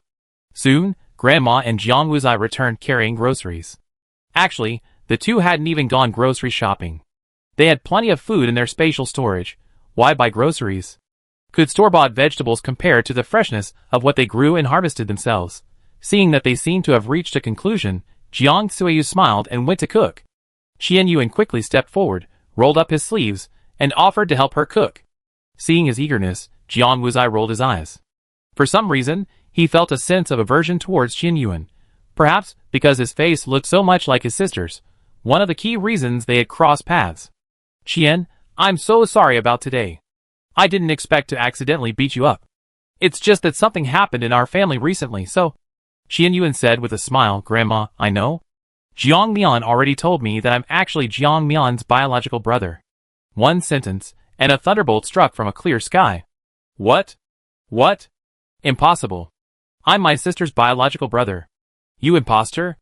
Soon, Grandma and Jiang Wuzai returned carrying groceries. Actually, the two hadn't even gone grocery shopping. They had plenty of food in their spatial storage. Why buy groceries? Could store-bought vegetables compare to the freshness of what they grew and harvested themselves? Seeing that they seemed to have reached a conclusion, Jiang Suiyu smiled and went to cook. Qian Yuan quickly stepped forward, rolled up his sleeves, and offered to help her cook. Seeing his eagerness, Jiang Wuzai rolled his eyes. For some reason, he felt a sense of aversion towards Qian Yuan. Perhaps because his face looked so much like his sister's, one of the key reasons they had crossed paths. Qian, I'm so sorry about today. I didn't expect to accidentally beat you up. It's just that something happened in our family recently, so... Qian Yuan said with a smile, Grandma, I know. Jiang Mian already told me that I'm actually Jiang Mian's biological brother. One sentence, and a thunderbolt struck from a clear sky. What? What? Impossible. I'm my sister's biological brother. You imposter?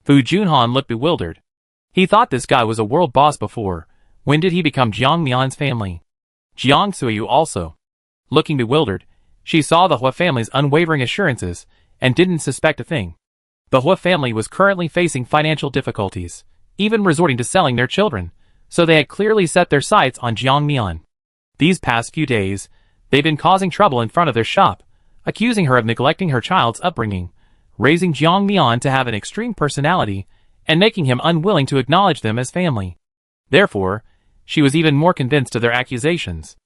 Fu Junhan looked bewildered. He thought this guy was a world boss before. When did he become Jiang Mian's family? Jiang Suiyu also. Looking bewildered, she saw the Hua family's unwavering assurances, and didn't suspect a thing. The Hua family was currently facing financial difficulties, even resorting to selling their children, so they had clearly set their sights on Jiang Mian. These past few days, they'd been causing trouble in front of their shop, accusing her of neglecting her child's upbringing, raising Jiang Mian to have an extreme personality, and making him unwilling to acknowledge them as family. Therefore, she was even more convinced of their accusations.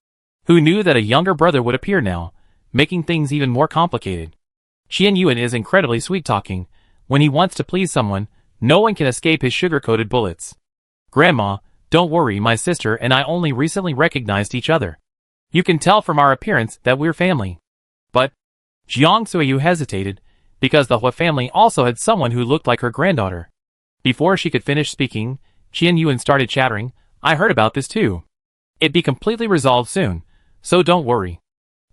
Who knew that a younger brother would appear now, making things even more complicated? Qian Yuan is incredibly sweet-talking. When he wants to please someone, no one can escape his sugar-coated bullets. Grandma, don't worry, my sister and I only recently recognized each other. You can tell from our appearance that we're family. But, Jiang Suiyu hesitated, because the Hua family also had someone who looked like her granddaughter. Before she could finish speaking, Qian Yuan started chattering, I heard about this too. It'd be completely resolved soon, so don't worry.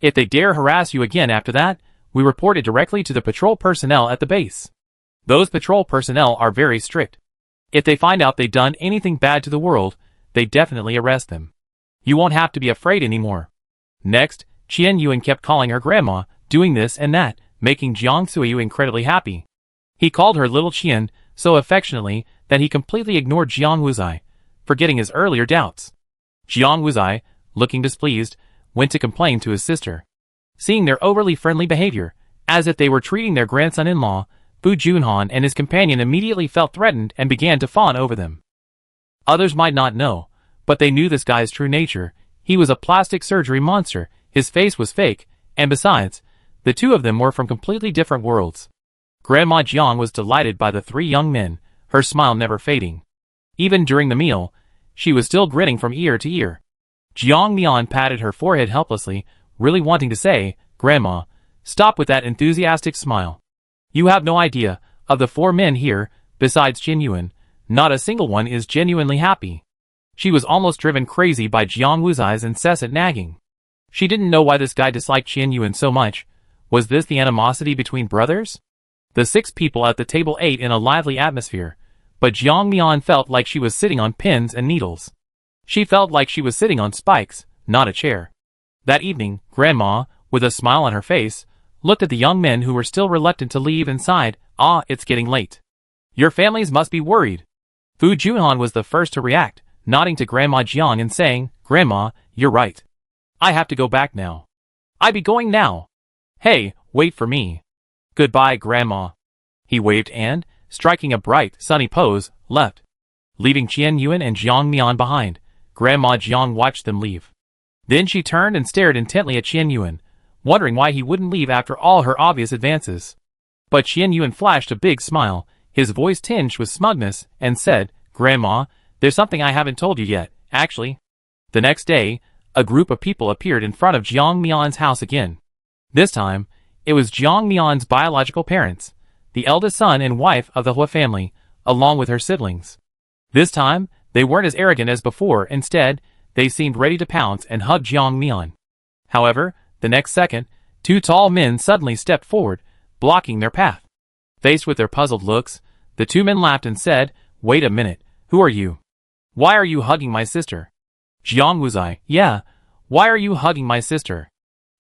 If they dare harass you again after that, we report it directly to the patrol personnel at the base. Those patrol personnel are very strict. If they find out they've done anything bad to the world, they definitely arrest them. You won't have to be afraid anymore. Next, Qian Yuan kept calling her grandma, doing this and that, making Jiang Suiyu incredibly happy. He called her Little Qian so affectionately that he completely ignored Jiang Wuzai, forgetting his earlier doubts. Jiang Wuzai, looking displeased, went to complain to his sister. Seeing their overly friendly behavior, as if they were treating their grandson-in-law, Fu Junhan and his companion immediately felt threatened and began to fawn over them. Others might not know, but they knew this guy's true nature. He was a plastic surgery monster, his face was fake, and besides, the two of them were from completely different worlds. Grandma Jiang was delighted by the three young men, her smile never fading. Even during the meal, she was still grinning from ear to ear. Jiang Mian patted her forehead helplessly, really wanting to say, Grandma, stop with that enthusiastic smile. You have no idea, of the four men here, besides Qian Yuan, not a single one is genuinely happy. She was almost driven crazy by Jiang Wuzai's incessant nagging. She didn't know why this guy disliked Qian Yuan so much. Was this the animosity between brothers? The 6 people at the table ate in a lively atmosphere, but Jiang Mian felt like she was sitting on pins and needles. She felt like she was sitting on spikes, not a chair. That evening, Grandma, with a smile on her face, looked at the young men who were still reluctant to leave and sighed, Ah, it's getting late. Your families must be worried. Fu Junhan was the first to react, nodding to Grandma Jiang and saying, Grandma, you're right. I have to go back now. I be going now. Hey, wait for me. Goodbye, Grandma. He waved and, striking a bright, sunny pose, left. leaving Qian Yuan and Jiang Mian behind. Grandma Jiang watched them leave. Then she turned and stared intently at Qian Yuan, wondering why he wouldn't leave after all her obvious advances. But Qian Yuan flashed a big smile, his voice tinged with smugness, and said, "Grandma, there's something I haven't told you yet, actually." The next day, a group of people appeared in front of Jiang Mian's house again. This time, it was Jiang Mian's biological parents, the eldest son and wife of the Hua family, along with her siblings. This time, they weren't as arrogant as before. Instead, they seemed ready to pounce and hug Jiang Mian. However, the next second, two tall men suddenly stepped forward, blocking their path. Faced with their puzzled looks, the two men laughed and said, "Wait a minute, who are you? Why are you hugging my sister?" Jiang Wuzai, "Yeah, why are you hugging my sister?"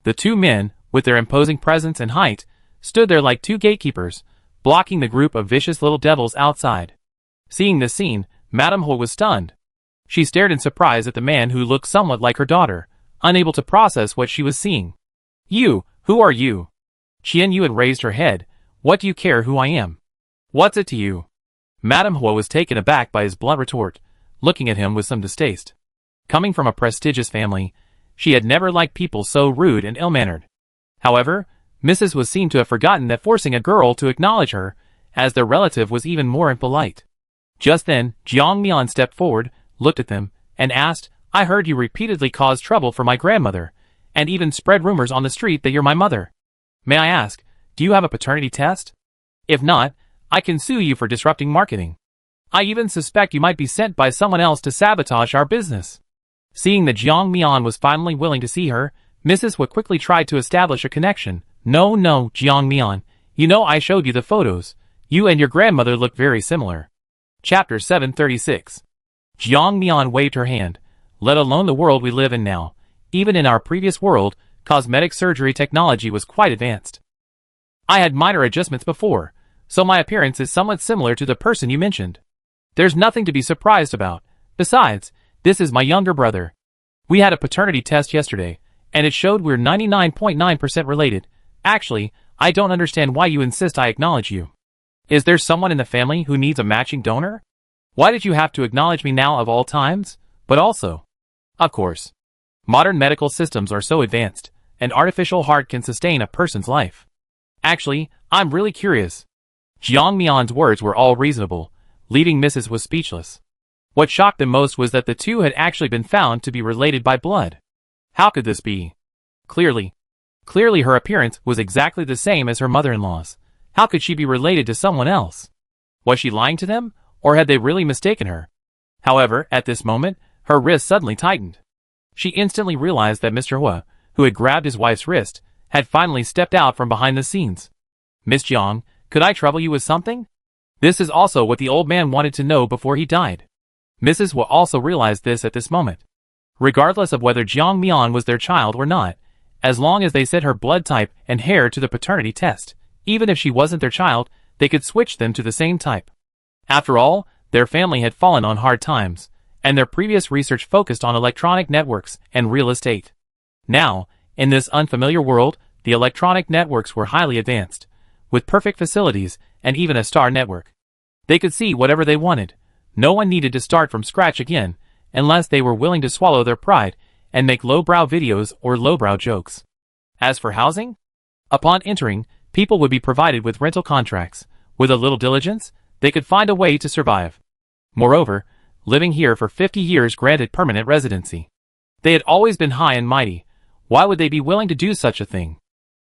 The two men, with their imposing presence and height, stood there like two gatekeepers, blocking the group of vicious little devils outside. Seeing this scene, Madame Hua was stunned. She stared in surprise at the man who looked somewhat like her daughter, unable to process what she was seeing. "You, who are you?" Qian Yuan raised her head. "What do you care who I am? What's it to you?" Madame Hua was taken aback by his blunt retort, looking at him with some distaste. Coming from a prestigious family, she had never liked people so rude and ill-mannered. However, Mrs. was seemed to have forgotten that forcing a girl to acknowledge her as their relative was even more impolite. Just then, Jiang Mian stepped forward, looked at them, and asked, "I heard you repeatedly caused trouble for my grandmother, and even spread rumors on the street that you're my mother. May I ask, do you have a paternity test? If not, I can sue you for disrupting marketing. I even suspect you might be sent by someone else to sabotage our business." Seeing that Jiang Mian was finally willing to see her, Mrs. Hua quickly tried to establish a connection. No, Jiang Mian, you know I showed you the photos. You and your grandmother look very similar." Chapter 736. Jiang Mian waved her hand. "Let alone the world we live in now. Even in our previous world, cosmetic surgery technology was quite advanced. I had minor adjustments before, so my appearance is somewhat similar to the person you mentioned. There's nothing to be surprised about. Besides, this is my younger brother. We had a paternity test yesterday, and it showed we're 99.9% related. Actually, I don't understand why you insist I acknowledge you. Is there someone in the family who needs a matching donor? Why did you have to acknowledge me now of all times? But also, of course, modern medical systems are so advanced, an artificial heart can sustain a person's life. Actually, I'm really curious." Jiang Mian's words were all reasonable, leaving Mrs. was speechless. What shocked them most was that the two had actually been found to be related by blood. How could this be? Clearly her appearance was exactly the same as her mother-in-law's. How could she be related to someone else? Was she lying to them, or had they really mistaken her? However, at this moment, her wrist suddenly tightened. She instantly realized that Mr. Hua, who had grabbed his wife's wrist, had finally stepped out from behind the scenes. "Miss Jiang, could I trouble you with something?" This is also what the old man wanted to know before he died. Mrs. Hua also realized this at this moment. Regardless of whether Jiang Mian was their child or not, as long as they set her blood type and hair to the paternity test, even if she wasn't their child, they could switch them to the same type. After all, their family had fallen on hard times, and their previous research focused on electronic networks and real estate. Now, in this unfamiliar world, the electronic networks were highly advanced, with perfect facilities and even a star network. They could see whatever they wanted. No one needed to start from scratch again, unless they were willing to swallow their pride and make lowbrow videos or lowbrow jokes. As for housing, upon entering, people would be provided with rental contracts. With a little diligence, they could find a way to survive. Moreover, living here for 50 years granted permanent residency. They had always been high and mighty. Why would they be willing to do such a thing?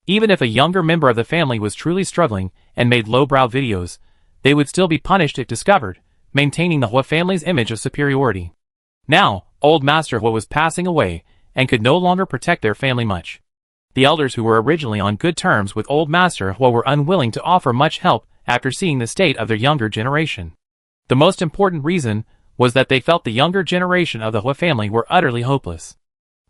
Even if a younger member of the family was truly struggling and made lowbrow videos, they would still be punished if discovered, maintaining the Hua family's image of superiority. Now, old Master Hua was passing away and could no longer protect their family much. The elders who were originally on good terms with old Master Hua were unwilling to offer much help after seeing the state of their younger generation. The most important reason was that they felt the younger generation of the Hua family were utterly hopeless.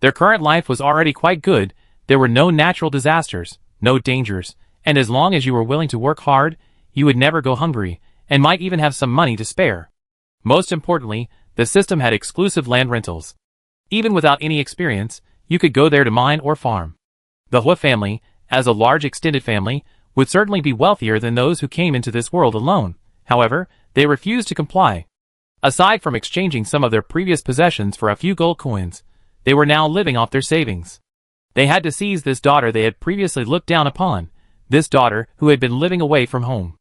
Their current life was already quite good. There were no natural disasters, no dangers, and as long as you were willing to work hard, you would never go hungry, and might even have some money to spare. Most importantly, the system had exclusive land rentals. Even without any experience, you could go there to mine or farm. The Hua family, as a large extended family, would certainly be wealthier than those who came into this world alone. However, they refused to comply. Aside from exchanging some of their previous possessions for a few gold coins, they were now living off their savings. They had to seize this daughter they had previously looked down upon, this daughter who had been living away from home.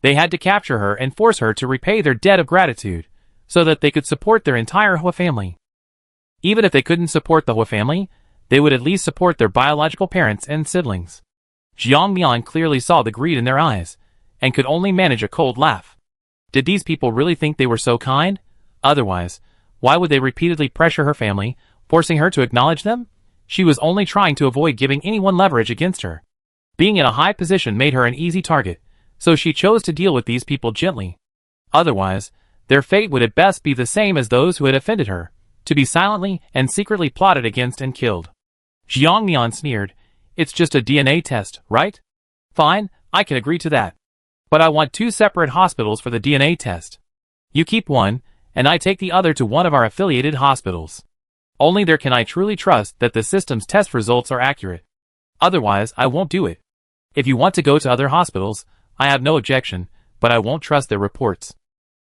They had to capture her and force her to repay their debt of gratitude, so that they could support their entire Hua family. Even if they couldn't support the Hua family, they would at least support their biological parents and siblings. Jiang Mian clearly saw the greed in their eyes, and could only manage a cold laugh. Did these people really think they were so kind? Otherwise, why would they repeatedly pressure her family, forcing her to acknowledge them? She was only trying to avoid giving anyone leverage against her. Being in a high position made her an easy target, so she chose to deal with these people gently. Otherwise, their fate would at best be the same as those who had offended her, to be silently and secretly plotted against and killed. Jiang Mian sneered. It's just a DNA test, right? Fine, I can agree to that. But I want 2 separate hospitals for the DNA test. You keep one, and I take the other to one of our affiliated hospitals. Only there can I truly trust that the system's test results are accurate. Otherwise, I won't do it. If you want to go to other hospitals, I have no objection, but I won't trust their reports.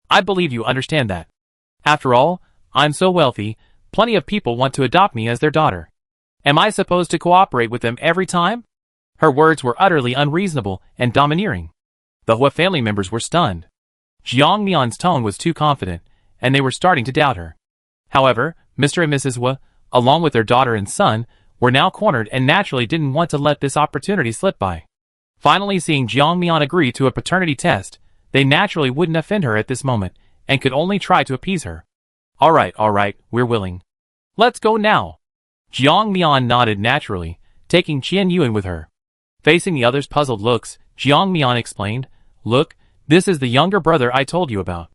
I believe you understand that. After all, I'm so wealthy, plenty of people want to adopt me as their daughter. Am I supposed to cooperate with them every time? Her words were utterly unreasonable and domineering. The Hua family members were stunned. Jiang Mian's tone was too confident, and they were starting to doubt her. However, Mr. and Mrs. Hua, along with their daughter and son, were now cornered and naturally didn't want to let this opportunity slip by. Finally seeing Jiang Mian agree to a paternity test, they naturally wouldn't offend her at this moment, and could only try to appease her. All right, we're willing. Let's go now. Jiang Mian nodded naturally, taking Qian Yuan with her. Facing the others' puzzled looks, Jiang Mian explained, Look, this is the younger brother I told you about.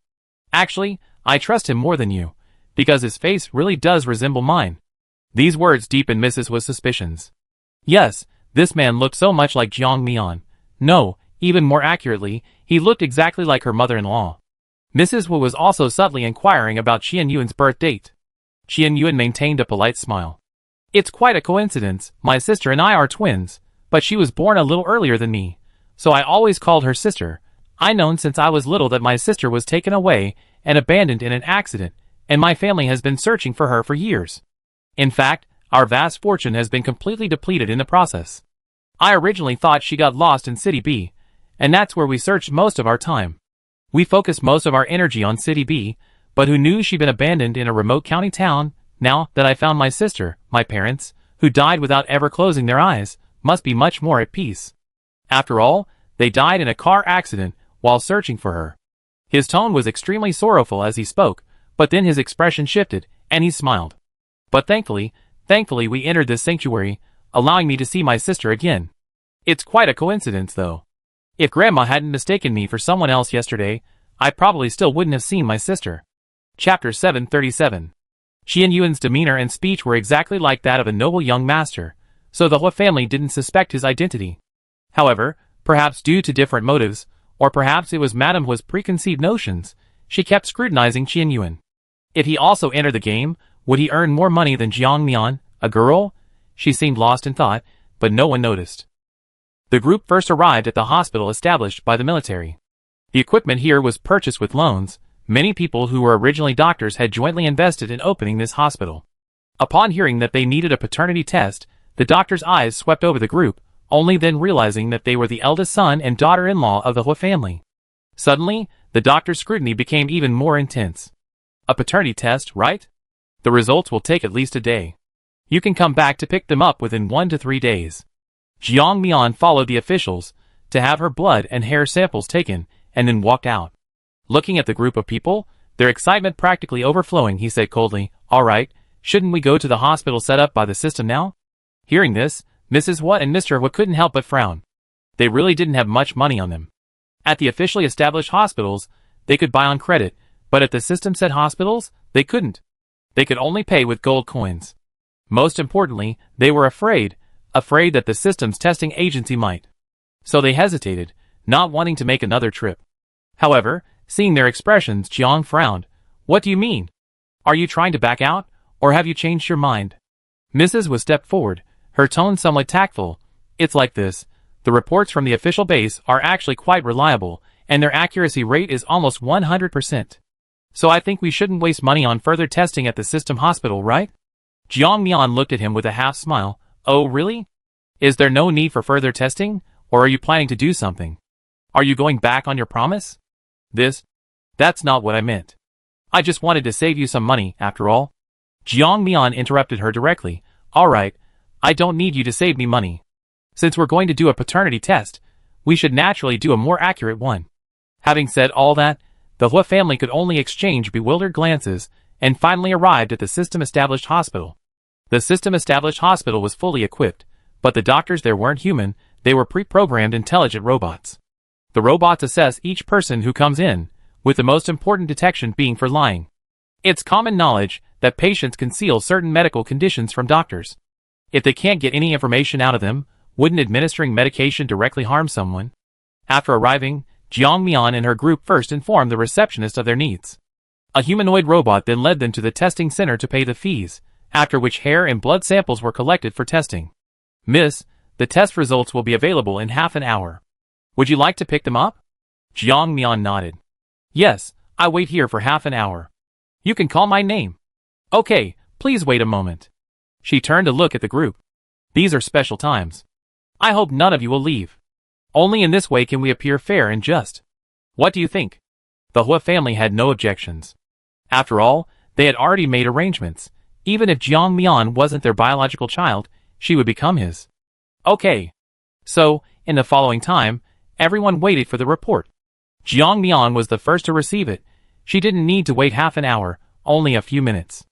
Actually, I trust him more than you, because his face really does resemble mine. These words deepened Mrs. Hua's suspicions. Yes, this man looked so much like Jiang Mian. No, even more accurately, he looked exactly like her mother-in-law. Mrs. Hua was also subtly inquiring about Qian Yuan's birth date. Qian Yuan maintained a polite smile. It's quite a coincidence, my sister and I are twins, but she was born a little earlier than me, so I always called her sister. I known since I was little that my sister was taken away and abandoned in an accident, and my family has been searching for her for years. In fact, our vast fortune has been completely depleted in the process. I originally thought she got lost in City B, and that's where we searched most of our time. We focused most of our energy on City B, but who knew she'd been abandoned in a remote county town? Now that I found my sister, my parents, who died without ever closing their eyes, must be much more at peace. After all, they died in a car accident while searching for her. His tone was extremely sorrowful as he spoke, but then his expression shifted, and he smiled. But thankfully we entered this sanctuary, allowing me to see my sister again. It's quite a coincidence, though. If Grandma hadn't mistaken me for someone else yesterday, I probably still wouldn't have seen my sister. Chapter 737. Qian Yuan's demeanor and speech were exactly like that of a noble young master, so the Hua family didn't suspect his identity. However, perhaps due to different motives, or perhaps it was Madame Hua's preconceived notions, she kept scrutinizing Qian Yuan. If he also entered the game, would he earn more money than Jiang Mian, a girl? She seemed lost in thought, but no one noticed. The group first arrived at the hospital established by the military. The equipment here was purchased with loans. Many people who were originally doctors had jointly invested in opening this hospital. Upon hearing that they needed a paternity test, the doctor's eyes swept over the group, only then realizing that they were the eldest son and daughter-in-law of the Hua family. Suddenly, the doctor's scrutiny became even more intense. A paternity test, right? The results will take at least a day. You can come back to pick them up within 1 to 3 days. Jiang Mian followed the officials to have her blood and hair samples taken, and then walked out. Looking at the group of people, their excitement practically overflowing, he said coldly, All right, shouldn't we go to the hospital set up by the system now? Hearing this, Mrs. Hua and Mr. Hua couldn't help but frown. They really didn't have much money on them. At the officially established hospitals, they could buy on credit, but at the system-set hospitals, they couldn't. They could only pay with gold coins. Most importantly, they were afraid that the system's testing agency might. So they hesitated, not wanting to make another trip. However, seeing their expressions, Jiang frowned. What do you mean? Are you trying to back out, or have you changed your mind? Mrs. Hua stepped forward, her tone somewhat tactful. It's like this. The reports from the official base are actually quite reliable, and their accuracy rate is almost 100%. So I think we shouldn't waste money on further testing at the system hospital, right? Jiang Mian looked at him with a half smile. Oh, really? Is there no need for further testing, or are you planning to do something? Are you going back on your promise? That's not what I meant. I just wanted to save you some money, after all. Jiang Mian interrupted her directly. Alright, I don't need you to save me money. Since we're going to do a paternity test, we should naturally do a more accurate one. Having said all that, the Hua family could only exchange bewildered glances, and finally arrived at the system-established hospital. The system-established hospital was fully equipped, but the doctors there weren't human, they were pre-programmed intelligent robots. The robots assess each person who comes in, with the most important detection being for lying. It's common knowledge that patients conceal certain medical conditions from doctors. If they can't get any information out of them, wouldn't administering medication directly harm someone? After arriving, Jiang Mian and her group first informed the receptionist of their needs. A humanoid robot then led them to the testing center to pay the fees, after which hair and blood samples were collected for testing. Miss, the test results will be available in half an hour. Would you like to pick them up? Jiang Mian nodded. Yes, I wait here for half an hour. You can call my name. Okay, please wait a moment. She turned to look at the group. These are special times. I hope none of you will leave. Only in this way can we appear fair and just. What do you think? The Hua family had no objections. After all, they had already made arrangements. Even if Jiang Mian wasn't their biological child, she would become his. Okay. So, in the following time, everyone waited for the report. Jiang Mian was the first to receive it. She didn't need to wait half an hour, only a few minutes.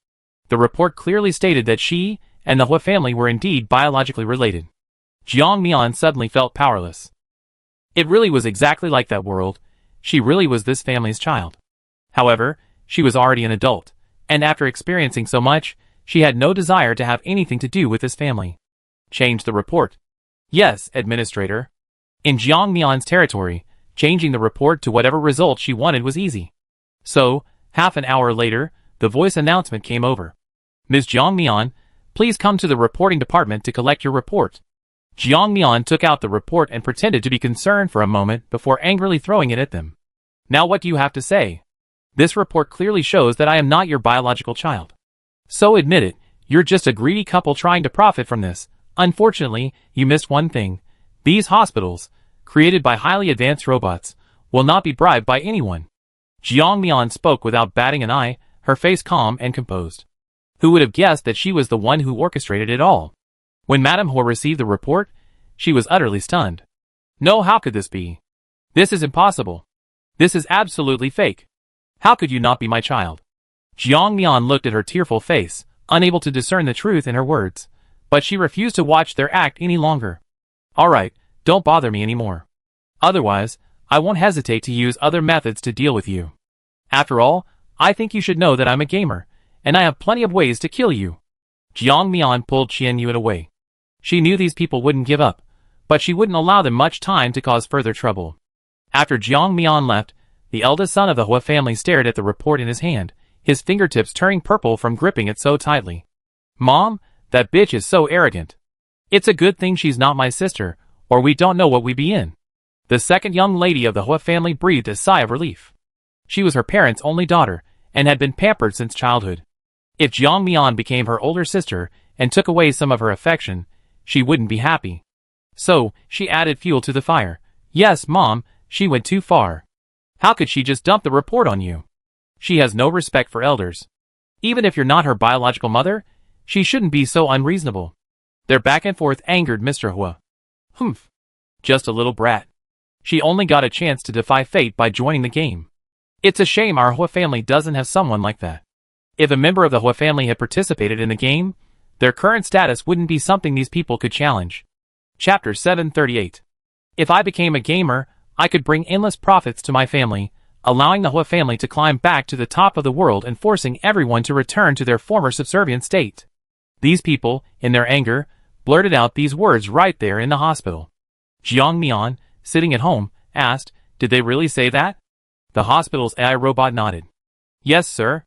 The report clearly stated that she and the Hua family were indeed biologically related. Jiang Mian suddenly felt powerless. It really was exactly like that world. She really was this family's child. However, she was already an adult, and after experiencing so much, she had no desire to have anything to do with this family. Change the report. Yes, administrator. In Jiang Mian's territory, changing the report to whatever result she wanted was easy. So, half an hour later, the voice announcement came over. Ms. Jiang Mian, please come to the reporting department to collect your report. Jiang Mian took out the report and pretended to be concerned for a moment before angrily throwing it at them. Now what do you have to say? This report clearly shows that I am not your biological child. So admit it, you're just a greedy couple trying to profit from this. Unfortunately, you missed one thing. These hospitals, created by highly advanced robots, will not be bribed by anyone. Jiang Mian spoke without batting an eye, her face calm and composed. Who would have guessed that she was the one who orchestrated it all? When Madame Hua received the report, she was utterly stunned. No, how could this be? This is impossible. This is absolutely fake. How could you not be my child? Jiang Mian looked at her tearful face, unable to discern the truth in her words, but she refused to watch their act any longer. Alright, don't bother me anymore. Otherwise, I won't hesitate to use other methods to deal with you. After all, I think you should know that I'm a gamer, and I have plenty of ways to kill you. Jiang Mian pulled Qian Yue away. She knew these people wouldn't give up, but she wouldn't allow them much time to cause further trouble. After Jiang Mian left, the eldest son of the Hua family stared at the report in his hand, his fingertips turning purple from gripping it so tightly. Mom, that bitch is so arrogant. It's a good thing she's not my sister, or we don't know what we'd be in. The second young lady of the Hua family breathed a sigh of relief. She was her parents' only daughter, and had been pampered since childhood. If Jiang Mian became her older sister, and took away some of her affection, she wouldn't be happy. So, she added fuel to the fire. Yes, Mom, she went too far. How could she just dump the report on you? She has no respect for elders. Even if you're not her biological mother, she shouldn't be so unreasonable. Their back and forth angered Mr. Hua. Humph. Just a little brat. She only got a chance to defy fate by joining the game. It's a shame our Hua family doesn't have someone like that. If a member of the Hua family had participated in the game, their current status wouldn't be something these people could challenge. Chapter 738. If I became a gamer, I could bring endless profits to my family, allowing the Hua family to climb back to the top of the world and forcing everyone to return to their former subservient state. These people, in their anger, blurted out these words right there in the hospital. Jiang Mian, sitting at home, asked, did they really say that? The hospital's AI robot nodded. Yes, sir.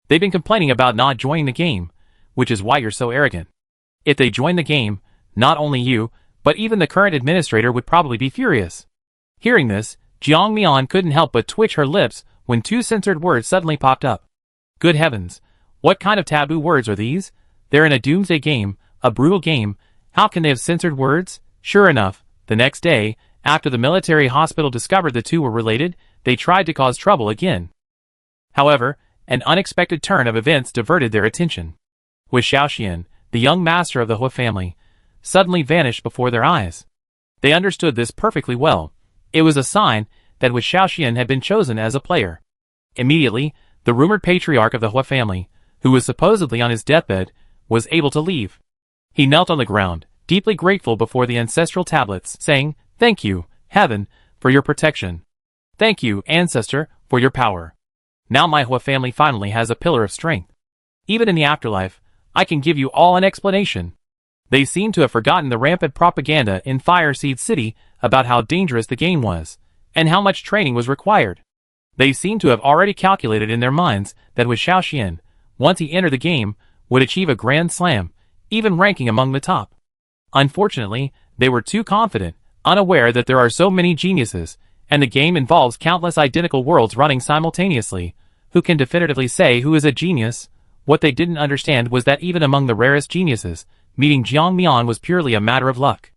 They've been complaining about not joining the game, which is why you're so arrogant. If they join the game, not only you, but even the current administrator would probably be furious. Hearing this, Jiang Mian couldn't help but twitch her lips when two censored words suddenly popped up. Good heavens! What kind of taboo words are these? They're in a doomsday game, a brutal game. How can they have censored words? Sure enough, the next day, after the military hospital discovered the two were related, they tried to cause trouble again. However, an unexpected turn of events diverted their attention. With Xiaoxian, the young master of the Hua family, suddenly vanished before their eyes. They understood this perfectly well. It was a sign that Wu Xiaoxian had been chosen as a player. Immediately, the rumored patriarch of the Hua family, who was supposedly on his deathbed, was able to leave. He knelt on the ground, deeply grateful before the ancestral tablets, saying, "Thank you, Heaven, for your protection. Thank you, Ancestor, for your power. Now my Hua family finally has a pillar of strength. Even in the afterlife, I can give you all an explanation." They seem to have forgotten the rampant propaganda in Fireseed City about how dangerous the game was, and how much training was required. They seem to have already calculated in their minds that with Xiaoxian, once he entered the game, would achieve a grand slam, even ranking among the top. Unfortunately, they were too confident, unaware that there are so many geniuses, and the game involves countless identical worlds running simultaneously. Who can definitively say who is a genius? What they didn't understand was that even among the rarest geniuses, meeting Jiang Mian was purely a matter of luck.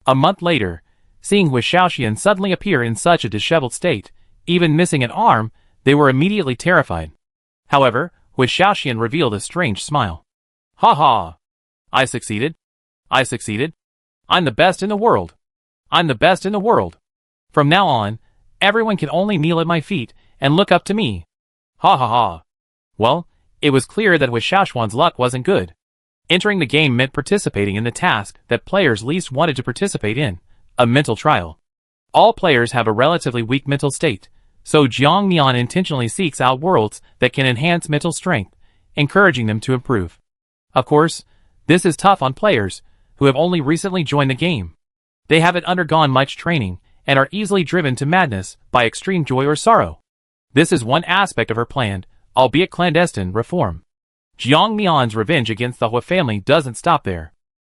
A month later, seeing Wu Xiaoxian suddenly appear in such a disheveled state, even missing an arm, they were immediately terrified. However, Wu Xiaoxian revealed a strange smile. "Ha ha! I succeeded. I succeeded. I'm the best in the world. I'm the best in the world. From now on, everyone can only kneel at my feet and look up to me. Ha ha ha." Well, it was clear that Wu Xiaoxian's luck wasn't good. Entering the game meant participating in the task that players least wanted to participate in, a mental trial. All players have a relatively weak mental state, so Jiang Mian intentionally seeks out worlds that can enhance mental strength, encouraging them to improve. Of course, this is tough on players who have only recently joined the game. They haven't undergone much training and are easily driven to madness by extreme joy or sorrow. This is one aspect of her planned, albeit clandestine, reform. Jiang Mian's revenge against the Hua family doesn't stop there.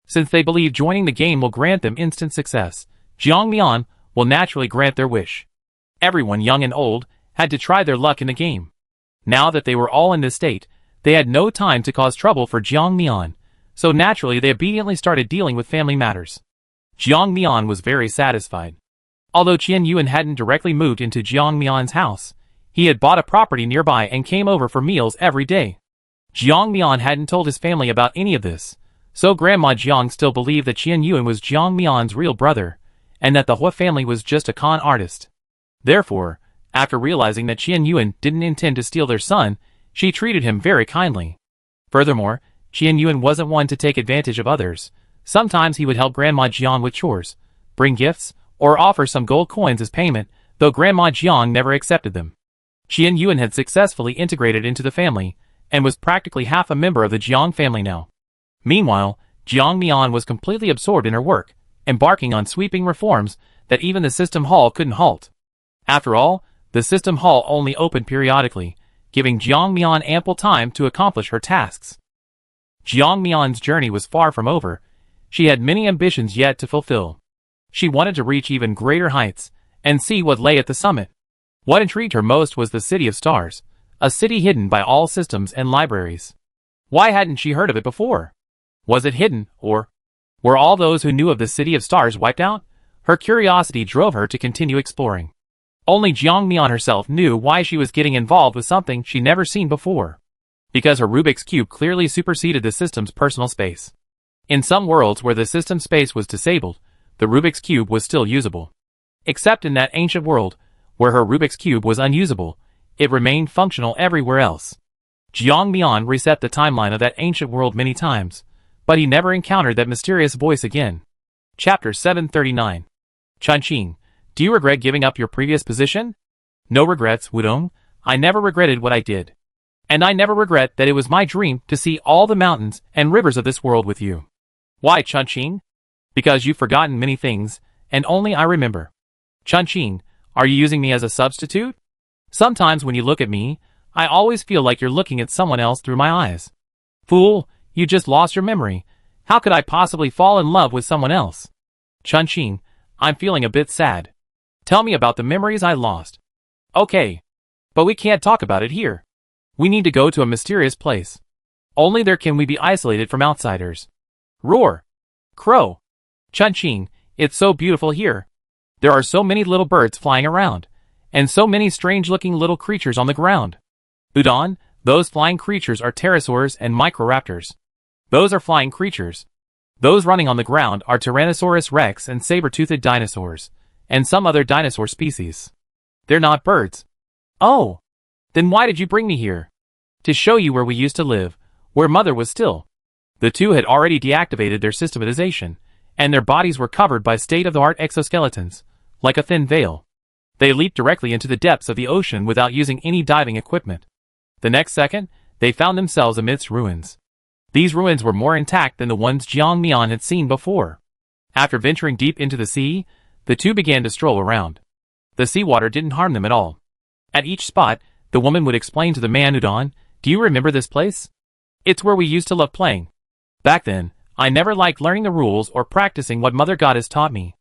Since they believe joining the game will grant them instant success, Jiang Mian will naturally grant their wish. Everyone, young and old, had to try their luck in the game. Now that they were all in this state, they had no time to cause trouble for Jiang Mian, so naturally they obediently started dealing with family matters. Jiang Mian was very satisfied. Although Qian Yuan hadn't directly moved into Jiang Mian's house, he had bought a property nearby and came over for meals every day. Jiang Mian hadn't told his family about any of this, so Grandma Jiang still believed that Qian Yuan was Jiang Mian's real brother, and that the Hua family was just a con artist. Therefore, after realizing that Qian Yuan didn't intend to steal their son, she treated him very kindly. Furthermore, Qian Yuan wasn't one to take advantage of others. Sometimes he would help Grandma Jiang with chores, bring gifts, or offer some gold coins as payment, though Grandma Jiang never accepted them. Qian Yuan had successfully integrated into the family, and was practically half a member of the Jiang family now. Meanwhile, Jiang Mian was completely absorbed in her work, embarking on sweeping reforms that even the system hall couldn't halt. After all, the system hall only opened periodically, giving Jiang Mian ample time to accomplish her tasks. Jiang Mian's journey was far from over. She had many ambitions yet to fulfill. She wanted to reach even greater heights, and see what lay at the summit. What intrigued her most was the City of Stars, a city hidden by all systems and libraries. Why hadn't she heard of it before? Was it hidden, or were all those who knew of the City of Stars wiped out? Her curiosity drove her to continue exploring. Only Jiang Mian herself knew why she was getting involved with something she'd never seen before. Because her Rubik's Cube clearly superseded the system's personal space. In some worlds where the system space was disabled, the Rubik's Cube was still usable. Except in that ancient world, where her Rubik's Cube was unusable, it remained functional everywhere else. Jiang Mian reset the timeline of that ancient world many times, but he never encountered that mysterious voice again. Chapter 739. Chunqing, do you regret giving up your previous position? No regrets, Wudong. I never regretted what I did. And I never regret that it was my dream to see all the mountains and rivers of this world with you. Why, Chunqing? Because you've forgotten many things, and only I remember. Chunqing, are you using me as a substitute? Sometimes when you look at me, I always feel like you're looking at someone else through my eyes. Fool, you just lost your memory. How could I possibly fall in love with someone else? Chunqing, I'm feeling a bit sad. Tell me about the memories I lost. Okay. But we can't talk about it here. We need to go to a mysterious place. Only there can we be isolated from outsiders. Roar! Crow! Chun-Ching, it's so beautiful here. There are so many little birds flying around, and so many strange-looking little creatures on the ground. Udon, those flying creatures are pterosaurs and microraptors. Those are flying creatures. Those running on the ground are Tyrannosaurus rex and saber-toothed dinosaurs, and some other dinosaur species. They're not birds. Oh! Then why did you bring me here? To show you where we used to live, where Mother was still. The two had already deactivated their systematization, and their bodies were covered by state-of-the-art exoskeletons, like a thin veil. They leaped directly into the depths of the ocean without using any diving equipment. The next second, they found themselves amidst ruins. These ruins were more intact than the ones Jiang Mian had seen before. After venturing deep into the sea, the two began to stroll around. The seawater didn't harm them at all. At each spot, the woman would explain to the man, Udon, "Do you remember this place? It's where we used to love playing. Back then, I never liked learning the rules or practicing what Mother Goddess taught me.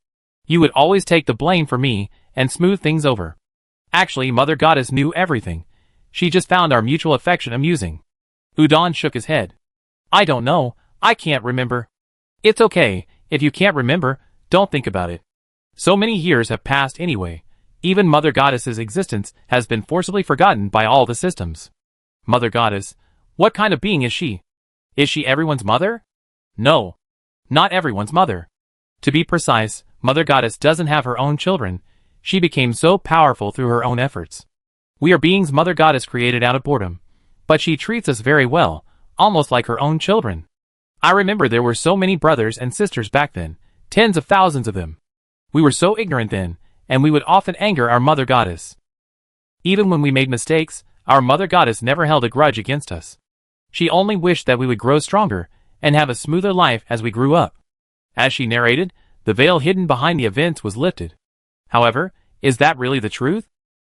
You would always take the blame for me and smooth things over. Actually, Mother Goddess knew everything. She just found our mutual affection amusing." Udon shook his head. "I don't know, I can't remember." "It's okay, if you can't remember, don't think about it. So many years have passed anyway. Even Mother Goddess's existence has been forcibly forgotten by all the systems." "Mother Goddess? What kind of being is she? Is she everyone's mother?" "No. Not everyone's mother. To be precise, Mother Goddess doesn't have her own children. She became so powerful through her own efforts. We are beings Mother Goddess created out of boredom, but she treats us very well, almost like her own children. I remember there were so many brothers and sisters back then, tens of thousands of them. We were so ignorant then, and we would often anger our Mother Goddess. Even when we made mistakes, our Mother Goddess never held a grudge against us. She only wished that we would grow stronger and have a smoother life as we grew up." As she narrated, the veil hidden behind the events was lifted. However, is that really the truth?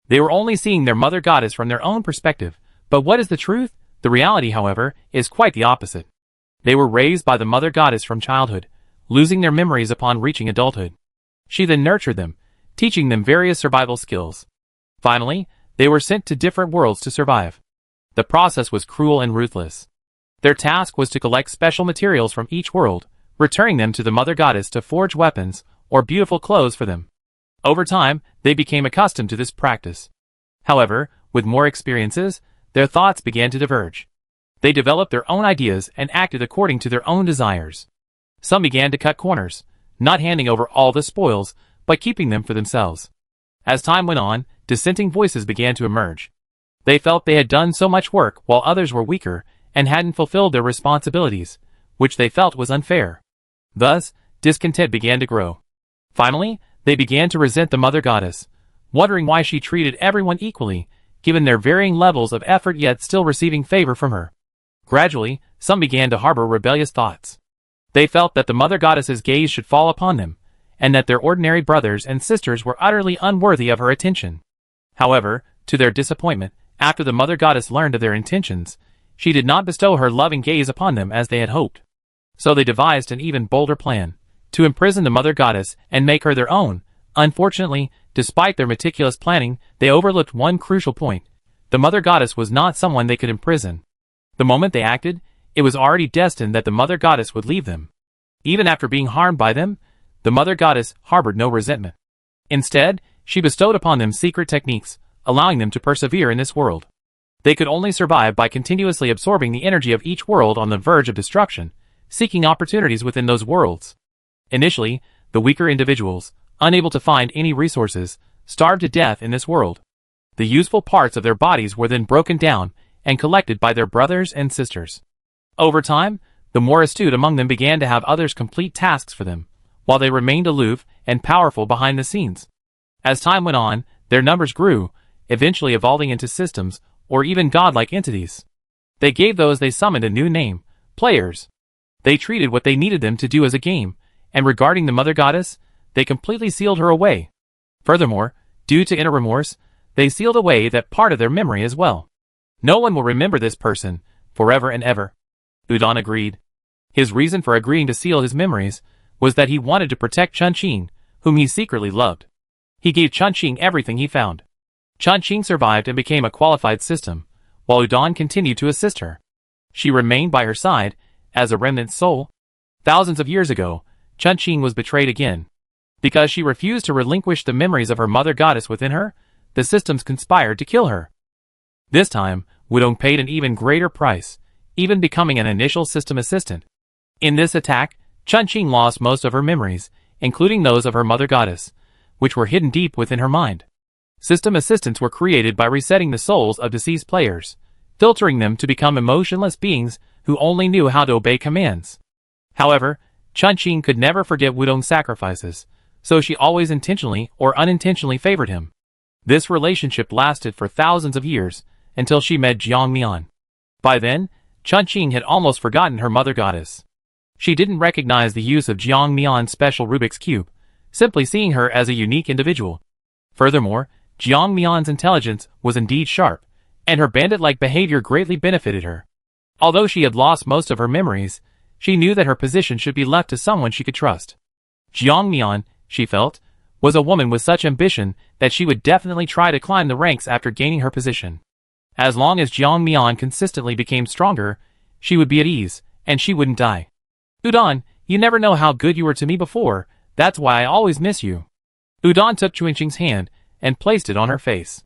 They were only seeing their Mother Goddess from their own perspective, but what is the truth? The reality, however, is quite the opposite. They were raised by the Mother Goddess from childhood, losing their memories upon reaching adulthood. She then nurtured them, teaching them various survival skills. Finally, they were sent to different worlds to survive. The process was cruel and ruthless. Their task was to collect special materials from each world, returning them to the Mother Goddess to forge weapons or beautiful clothes for them. Over time, they became accustomed to this practice. However, with more experiences, their thoughts began to diverge. They developed their own ideas and acted according to their own desires. Some began to cut corners, not handing over all the spoils, but keeping them for themselves. As time went on, dissenting voices began to emerge. They felt they had done so much work while others were weaker and hadn't fulfilled their responsibilities, which they felt was unfair. Thus, discontent began to grow. Finally, they began to resent the Mother Goddess, wondering why she treated everyone equally, given their varying levels of effort yet still receiving favor from her. Gradually, some began to harbor rebellious thoughts. They felt that the Mother Goddess's gaze should fall upon them, and that their ordinary brothers and sisters were utterly unworthy of her attention. However, to their disappointment, after the Mother Goddess learned of their intentions, she did not bestow her loving gaze upon them as they had hoped. So they devised an even bolder plan, to imprison the Mother Goddess and make her their own. Unfortunately, despite their meticulous planning, they overlooked one crucial point. The Mother Goddess was not someone they could imprison. The moment they acted, it was already destined that the Mother Goddess would leave them. Even after being harmed by them, the Mother Goddess harbored no resentment. Instead, she bestowed upon them secret techniques, allowing them to persevere in this world. They could only survive by continuously absorbing the energy of each world on the verge of destruction, seeking opportunities within those worlds. Initially, the weaker individuals, unable to find any resources, starved to death in this world. The useful parts of their bodies were then broken down and collected by their brothers and sisters. Over time, the more astute among them began to have others complete tasks for them, while they remained aloof and powerful behind the scenes. As time went on, their numbers grew, eventually evolving into systems or even godlike entities. They gave those they summoned a new name, players. They treated what they needed them to do as a game, and regarding the Mother Goddess, they completely sealed her away. Furthermore, due to inner remorse, they sealed away that part of their memory as well. No one will remember this person, forever and ever. Udon agreed. His reason for agreeing to seal his memories was that he wanted to protect Chun-Ching, whom he secretly loved. He gave Chun-Ching everything he found. Chun-Ching survived and became a qualified system, while Udon continued to assist her. She remained by her side, as a remnant soul. Thousands of years ago, Chun-Ching was betrayed again. Because she refused to relinquish the memories of her mother goddess within her, the systems conspired to kill her. This time, Wudong paid an even greater price, even becoming an initial system assistant. In this attack, Chun-Ching lost most of her memories, including those of her mother goddess, which were hidden deep within her mind. System assistants were created by resetting the souls of deceased players, filtering them to become emotionless beings who only knew how to obey commands. However, Chun-Ching could never forget Wudong's sacrifices, so she always intentionally or unintentionally favored him. This relationship lasted for thousands of years, until she met Jiang Mian. By then, Chun-Ching had almost forgotten her mother goddess. She didn't recognize the use of Jiang Mian's special Rubik's Cube, simply seeing her as a unique individual. Furthermore, Jiang Mian's intelligence was indeed sharp, and her bandit-like behavior greatly benefited her. Although she had lost most of her memories, she knew that her position should be left to someone she could trust. Jiang Mian, she felt, was a woman with such ambition that she would definitely try to climb the ranks after gaining her position. As long as Jiang Mian consistently became stronger, she would be at ease, and she wouldn't die. Udon, you never know how good you were to me before, that's why I always miss you. Udon took Chun-Ching's hand and placed it on her face.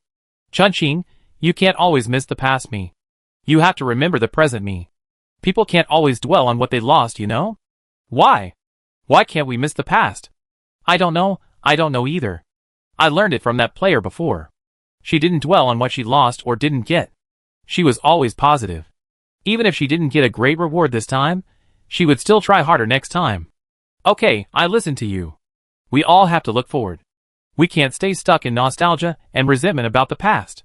Chun-Ching, you can't always miss the past me. You have to remember the present me. People can't always dwell on what they lost, you know? Why? Why can't we miss the past? I don't know either. I learned it from that player before. She didn't dwell on what she lost or didn't get. She was always positive. Even if she didn't get a great reward this time, she would still try harder next time. Okay, I listen to you. We all have to look forward. We can't stay stuck in nostalgia and resentment about the past.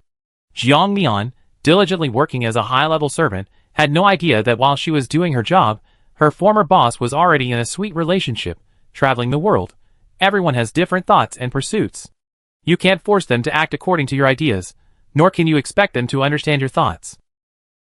Jiang Mian, diligently working as a high-level servant, had no idea that while she was doing her job, her former boss was already in a sweet relationship, traveling the world. Everyone has different thoughts and pursuits. You can't force them to act according to your ideas, nor can you expect them to understand your thoughts.